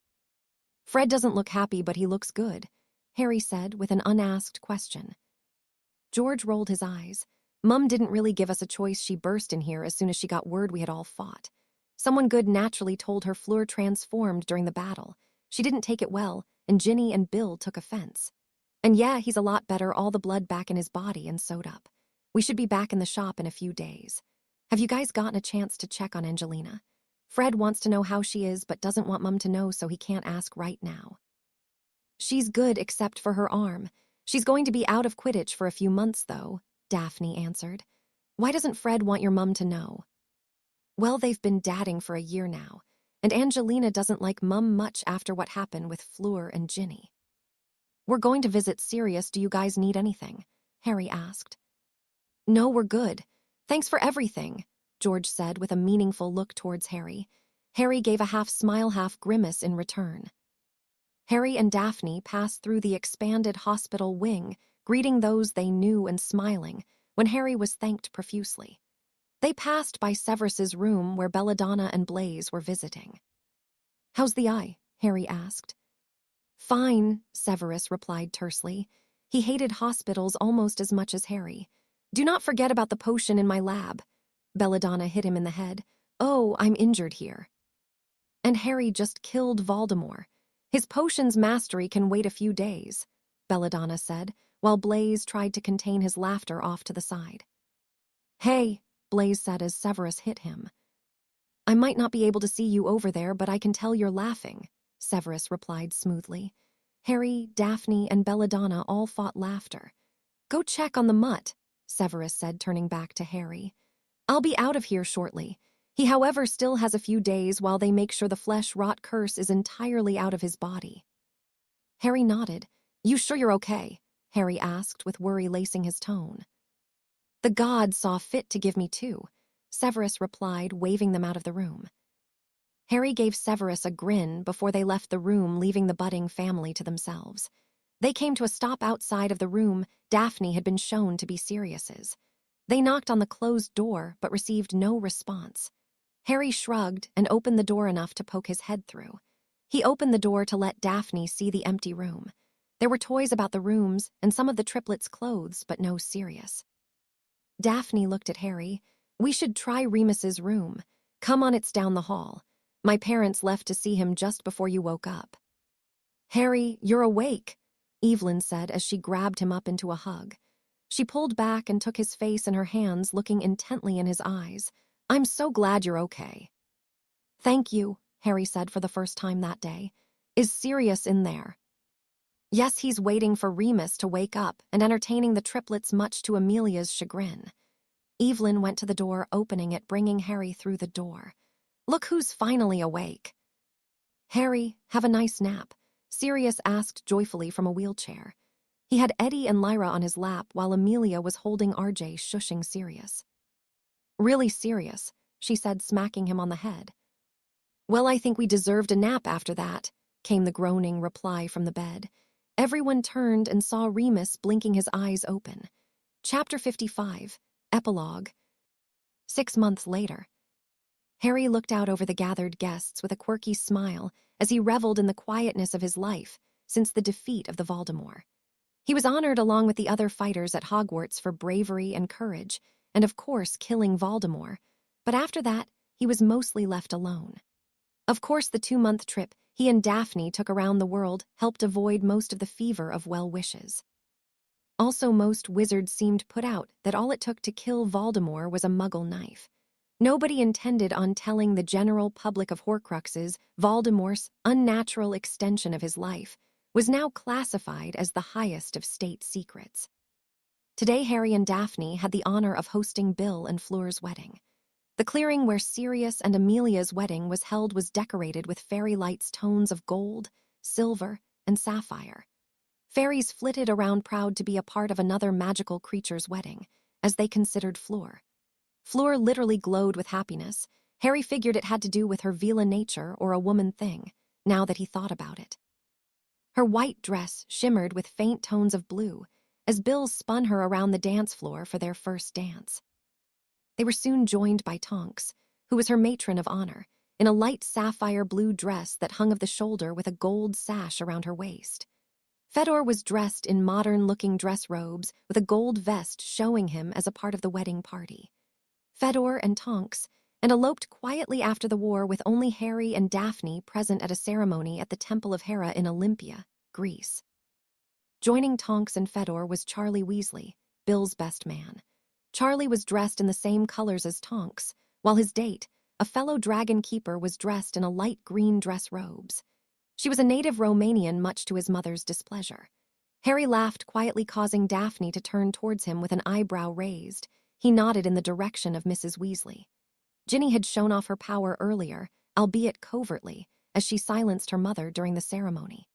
Fred doesn't look happy, but he looks good, Harry said with an unasked question. George rolled his eyes. Mum didn't really give us a choice. She burst in here as soon as she got word we had all fought. Someone good naturally told her Fleur transformed during the battle. She didn't take it well, and Ginny and Bill took offense. And yeah, he's a lot better, all the blood back in his body and sewed up. We should be back in the shop in a few days. Have you guys gotten a chance to check on Angelina? Fred wants to know how she is, but doesn't want Mum to know, so he can't ask right now. She's good except for her arm. She's going to be out of Quidditch for a few months, though, Daphne answered. Why doesn't Fred want your mum to know? Well, they've been dadding for a year now, and Angelina doesn't like Mum much after what happened with Fleur and Ginny. We're going to visit Sirius. Do you guys need anything? Harry asked. No, we're good. Thanks for everything, George said with a meaningful look towards Harry. Harry gave a half-smile, half-grimace in return. Harry and Daphne passed through the expanded hospital wing, greeting those they knew and smiling, when Harry was thanked profusely. They passed by Severus's room where Belladonna and Blaise were visiting. "How's the eye?" Harry asked. "Fine," Severus replied tersely. He hated hospitals almost as much as Harry. "Do not forget about the potion in my lab." Belladonna hit him in the head. "Oh, I'm injured here." "And Harry just killed Voldemort. His potion's mastery can wait a few days," Belladonna said, while Blaise tried to contain his laughter off to the side. "Hey," Blaise said as Severus hit him. "I might not be able to see you over there, but I can tell you're laughing," Severus replied smoothly. Harry, Daphne, and Belladonna all fought laughter. "Go check on the mutt," Severus said, turning back to Harry. "I'll be out of here shortly. He, however, still has a few days while they make sure the flesh-rot curse is entirely out of his body." Harry nodded. "You sure you're okay?" Harry asked, with worry lacing his tone. "The gods saw fit to give me two," Severus replied, waving them out of the room. Harry gave Severus a grin before they left the room, leaving the budding family to themselves. They came to a stop outside of the room Daphne had been shown to be Sirius's. They knocked on the closed door but received no response. Harry shrugged and opened the door enough to poke his head through. He opened the door to let Daphne see the empty room. There were toys about the rooms and some of the triplets' clothes, but no Sirius. Daphne looked at Harry. "We should try Remus's room. Come on, it's down the hall. My parents left to see him just before you woke up." "Harry, you're awake," Evelyn said as she grabbed him up into a hug. She pulled back and took his face in her hands, looking intently in his eyes. "I'm so glad you're okay." "Thank you," Harry said for the first time that day. "Is Sirius in there?" "Yes, he's waiting for Remus to wake up and entertaining the triplets, much to Amelia's chagrin." Evelyn went to the door, opening it, bringing Harry through the door. "Look who's finally awake." "Harry, have a nice nap," Sirius asked joyfully from a wheelchair. He had Eddie and Lyra on his lap while Amelia was holding RJ, shushing Sirius. "Really serious," she said, smacking him on the head. "Well, I think we deserved a nap after that," came the groaning reply from the bed. Everyone turned and saw Remus blinking his eyes open. Chapter 55, Epilogue. 6 months later. Harry looked out over the gathered guests with a quirky smile as he reveled in the quietness of his life since the defeat of the Voldemort. He was honored along with the other fighters at Hogwarts for bravery and courage, and of course killing Voldemort, but after that, he was mostly left alone. Of course, the 2-month trip he and Daphne took around the world helped avoid most of the fever of well wishes. Also, most wizards seemed put out that all it took to kill Voldemort was a Muggle knife. Nobody intended on telling the general public of Horcruxes Voldemort's unnatural extension of his life was now classified as the highest of state secrets. Today, Harry and Daphne had the honor of hosting Bill and Fleur's wedding. The clearing where Sirius and Amelia's wedding was held was decorated with fairy lights, tones of gold, silver, and sapphire. Fairies flitted around, proud to be a part of another magical creature's wedding, as they considered Fleur. Fleur literally glowed with happiness. Harry figured it had to do with her Vila nature or a woman thing, now that he thought about it. Her white dress shimmered with faint tones of blue, as Bill spun her around the dance floor for their first dance. They were soon joined by Tonks, who was her matron of honor, in a light sapphire blue dress that hung of the shoulder with a gold sash around her waist. Fedor was dressed in modern-looking dress robes with a gold vest showing him as a part of the wedding party. Fedor and Tonks eloped quietly after the war, with only Harry and Daphne present at a ceremony at the Temple of Hera in Olympia, Greece. Joining Tonks and Fedor was Charlie Weasley, Bill's best man. Charlie was dressed in the same colors as Tonks, while his date, a fellow dragon keeper, was dressed in a light green dress robes. She was a native Romanian, much to his mother's displeasure. Harry laughed quietly, causing Daphne to turn towards him with an eyebrow raised. He nodded in the direction of Mrs. Weasley. Ginny had shown off her power earlier, albeit covertly, as she silenced her mother during the ceremony.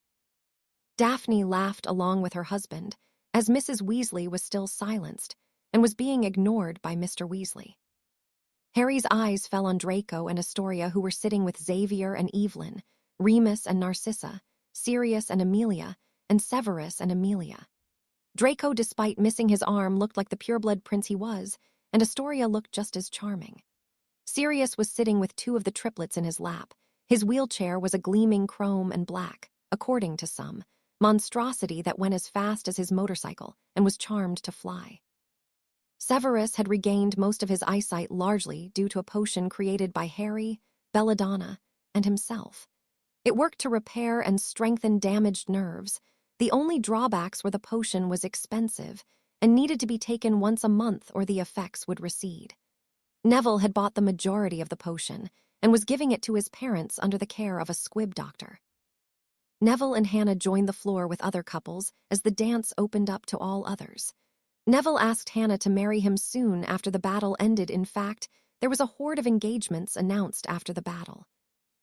Daphne laughed along with her husband, as Mrs. Weasley was still silenced and was being ignored by Mr. Weasley. Harry's eyes fell on Draco and Astoria, who were sitting with Xavier and Evelyn, Remus and Narcissa, Sirius and Amelia, and Severus and Amelia. Draco, despite missing his arm, looked like the pureblood prince he was, and Astoria looked just as charming. Sirius was sitting with two of the triplets in his lap. His wheelchair was a gleaming chrome and black, according to some, monstrosity that went as fast as his motorcycle and was charmed to fly. Severus had regained most of his eyesight largely due to a potion created by Harry, Belladonna, and himself. It worked to repair and strengthen damaged nerves. The only drawbacks were the potion was expensive and needed to be taken once a month or the effects would recede. Neville had bought the majority of the potion and was giving it to his parents under the care of a squib doctor. Neville and Hannah joined the floor with other couples as the dance opened up to all others. Neville asked Hannah to marry him soon after the battle ended. In fact, there was a horde of engagements announced after the battle.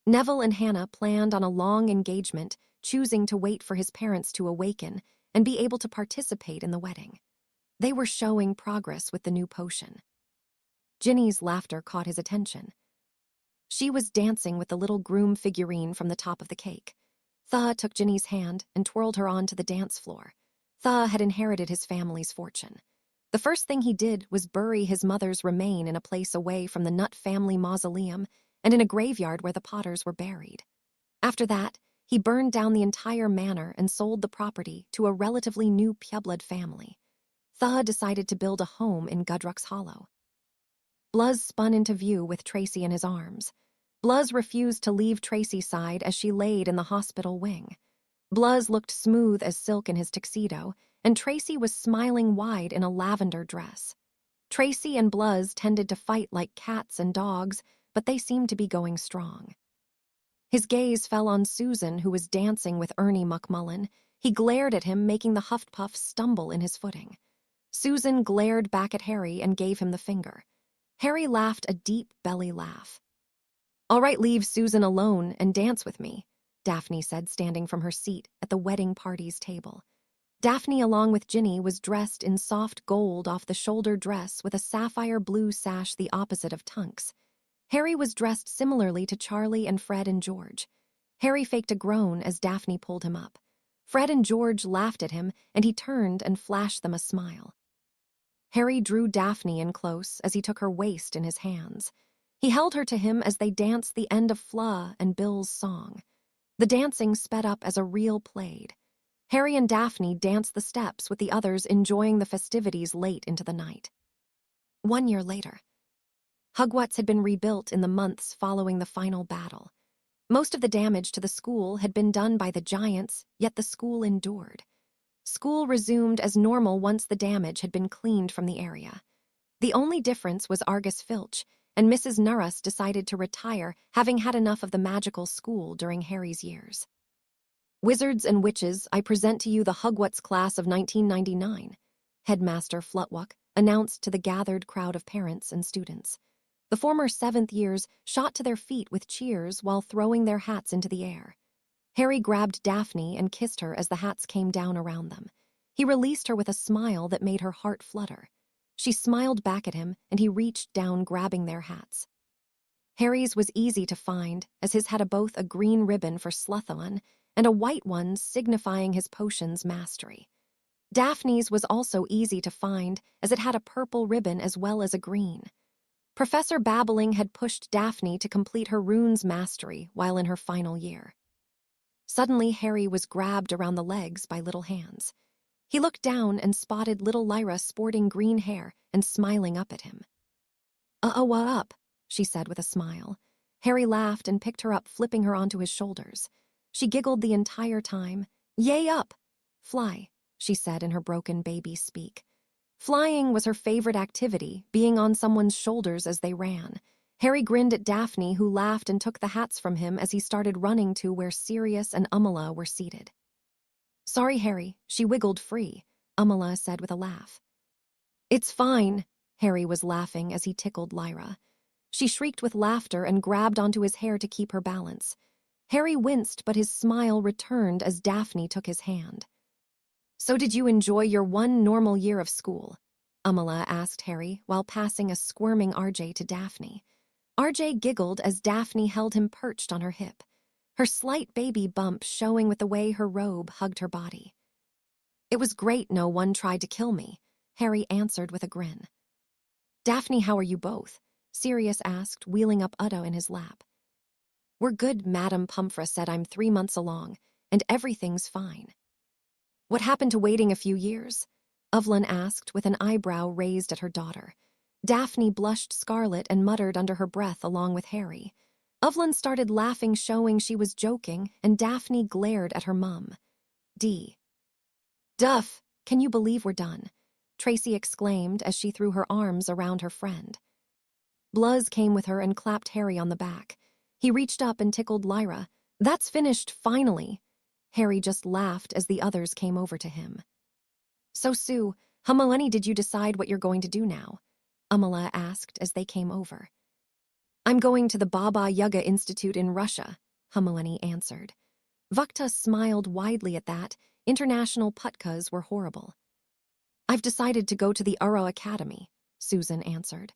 Neville and Hannah planned on a long engagement, choosing to wait for his parents to awaken and be able to participate in the wedding. They were showing progress with the new potion. Ginny's laughter caught his attention. She was dancing with the little groom figurine from the top of the cake. Tha took Ginny's hand and twirled her onto the dance floor. Tha had inherited his family's fortune. The first thing he did was bury his mother's remain in a place away from the Nutt family mausoleum and in a graveyard where the Potters were buried. After that, he burned down the entire manor and sold the property to a relatively new pureblood family. Tha decided to build a home in Gudruck's Hollow. Bluz spun into view with Tracy in his arms. Bluz refused to leave Tracy's side as she laid in the hospital wing. Bluz looked smooth as silk in his tuxedo, and Tracy was smiling wide in a lavender dress. Tracy and Bluz tended to fight like cats and dogs, but they seemed to be going strong. His gaze fell on Susan, who was dancing with Ernie Muckmullen. He glared at him, making the Hufflepuff stumble in his footing. Susan glared back at Harry and gave him the finger. Harry laughed a deep belly laugh. "All right, leave Susan alone and dance with me," Daphne said, standing from her seat at the wedding party's table. Daphne, along with Ginny, was dressed in soft gold off-the-shoulder dress with a sapphire blue sash the opposite of Tunk's. Harry was dressed similarly to Charlie and Fred and George. Harry faked a groan as Daphne pulled him up. Fred and George laughed at him, and he turned and flashed them a smile. Harry drew Daphne in close as he took her waist in his hands. He held her to him as they danced the end of Fla and Bill's song. The dancing sped up as a reel played. Harry and Daphne danced the steps with the others, enjoying the festivities late into the night. 1 year later. Hogwarts had been rebuilt in the months following the final battle. Most of the damage to the school had been done by the giants, yet the school endured. School resumed as normal once the damage had been cleaned from the area. The only difference was Argus Filch, and Mrs. Norris decided to retire, having had enough of the magical school during Harry's years. "Wizards and witches, I present to you the Hogwarts class of 1999, Headmaster Flutwick announced to the gathered crowd of parents and students. The former 7th years shot to their feet with cheers while throwing their hats into the air. Harry grabbed Daphne and kissed her as the hats came down around them. He released her with a smile that made her heart flutter. She smiled back at him, and he reached down, grabbing their hats. Harry's was easy to find, as his had both a green ribbon for Slytherin and a white one signifying his potion's mastery. Daphne's was also easy to find, as it had a purple ribbon as well as a green. Professor Babbling had pushed Daphne to complete her runes mastery while in her final year. Suddenly, Harry was grabbed around the legs by little hands. He looked down and spotted little Lyra sporting green hair and smiling up at him. What up?" she said with a smile. Harry laughed and picked her up, flipping her onto his shoulders. She giggled the entire time. "Yay up!" "Fly," she said in her broken baby speak. Flying was her favorite activity, being on someone's shoulders as they ran. Harry grinned at Daphne, who laughed and took the hats from him as he started running to where Sirius and Umala were seated. "Sorry, Harry," she wiggled free, Umala said with a laugh. "It's fine," Harry was laughing as he tickled Lyra. She shrieked with laughter and grabbed onto his hair to keep her balance. Harry winced, but his smile returned as Daphne took his hand. "So did you enjoy your one normal year of school?" Amala asked Harry while passing a squirming RJ to Daphne. RJ giggled as Daphne held him perched on her hip, her slight baby bump showing with the way her robe hugged her body. It was great no one tried to kill me, Harry answered with a grin. Daphne, how are you both? Sirius asked, wheeling up Uddo in his lap. We're good, Madame Pomfrey said. I'm 3 months along, and everything's fine. What happened to waiting a few years? Evelyn asked with an eyebrow raised at her daughter. Daphne blushed scarlet and muttered under her breath along with Harry. Evelyn started laughing, showing she was joking, and Daphne glared at her mum. Duff, can you believe we're done? Tracy exclaimed as she threw her arms around her friend. Bluz came with her and clapped Harry on the back. He reached up and tickled Lyra. That's finished, finally. Harry just laughed as the others came over to him. So, Sue, how many did you decide what you're going to do now? Amala asked as they came over. I'm going to the Baba Yaga Institute in Russia, Hamalani answered. Vakta smiled widely at that. International putkas were horrible. I've decided to go to the Uro Academy, Susan answered.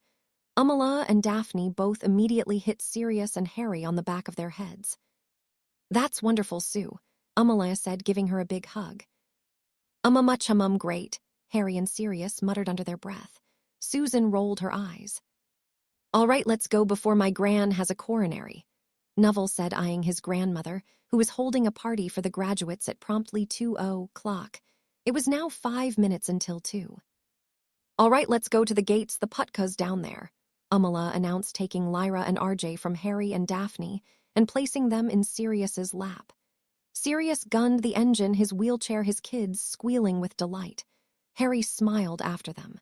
Amala and Daphne both immediately hit Sirius and Harry on the back of their heads. That's wonderful, Sue, Amala said, giving her a big hug. Much great, Harry and Sirius muttered under their breath. Susan rolled her eyes. All right, let's go before my gran has a coronary, Neville said, eyeing his grandmother, who was holding a party for the graduates at promptly 2:00. It was now 5 minutes until 2. All right, let's go to the gates, the putka's down there, Amala announced, taking Lyra and RJ from Harry and Daphne and placing them in Sirius's lap. Sirius gunned the engine, his wheelchair, his kids squealing with delight. Harry smiled after them.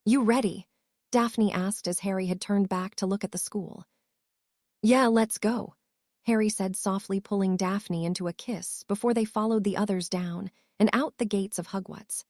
You ready? Daphne asked as Harry had turned back to look at the school. Yeah, let's go, Harry said softly, pulling Daphne into a kiss before they followed the others down and out the gates of Hogwarts.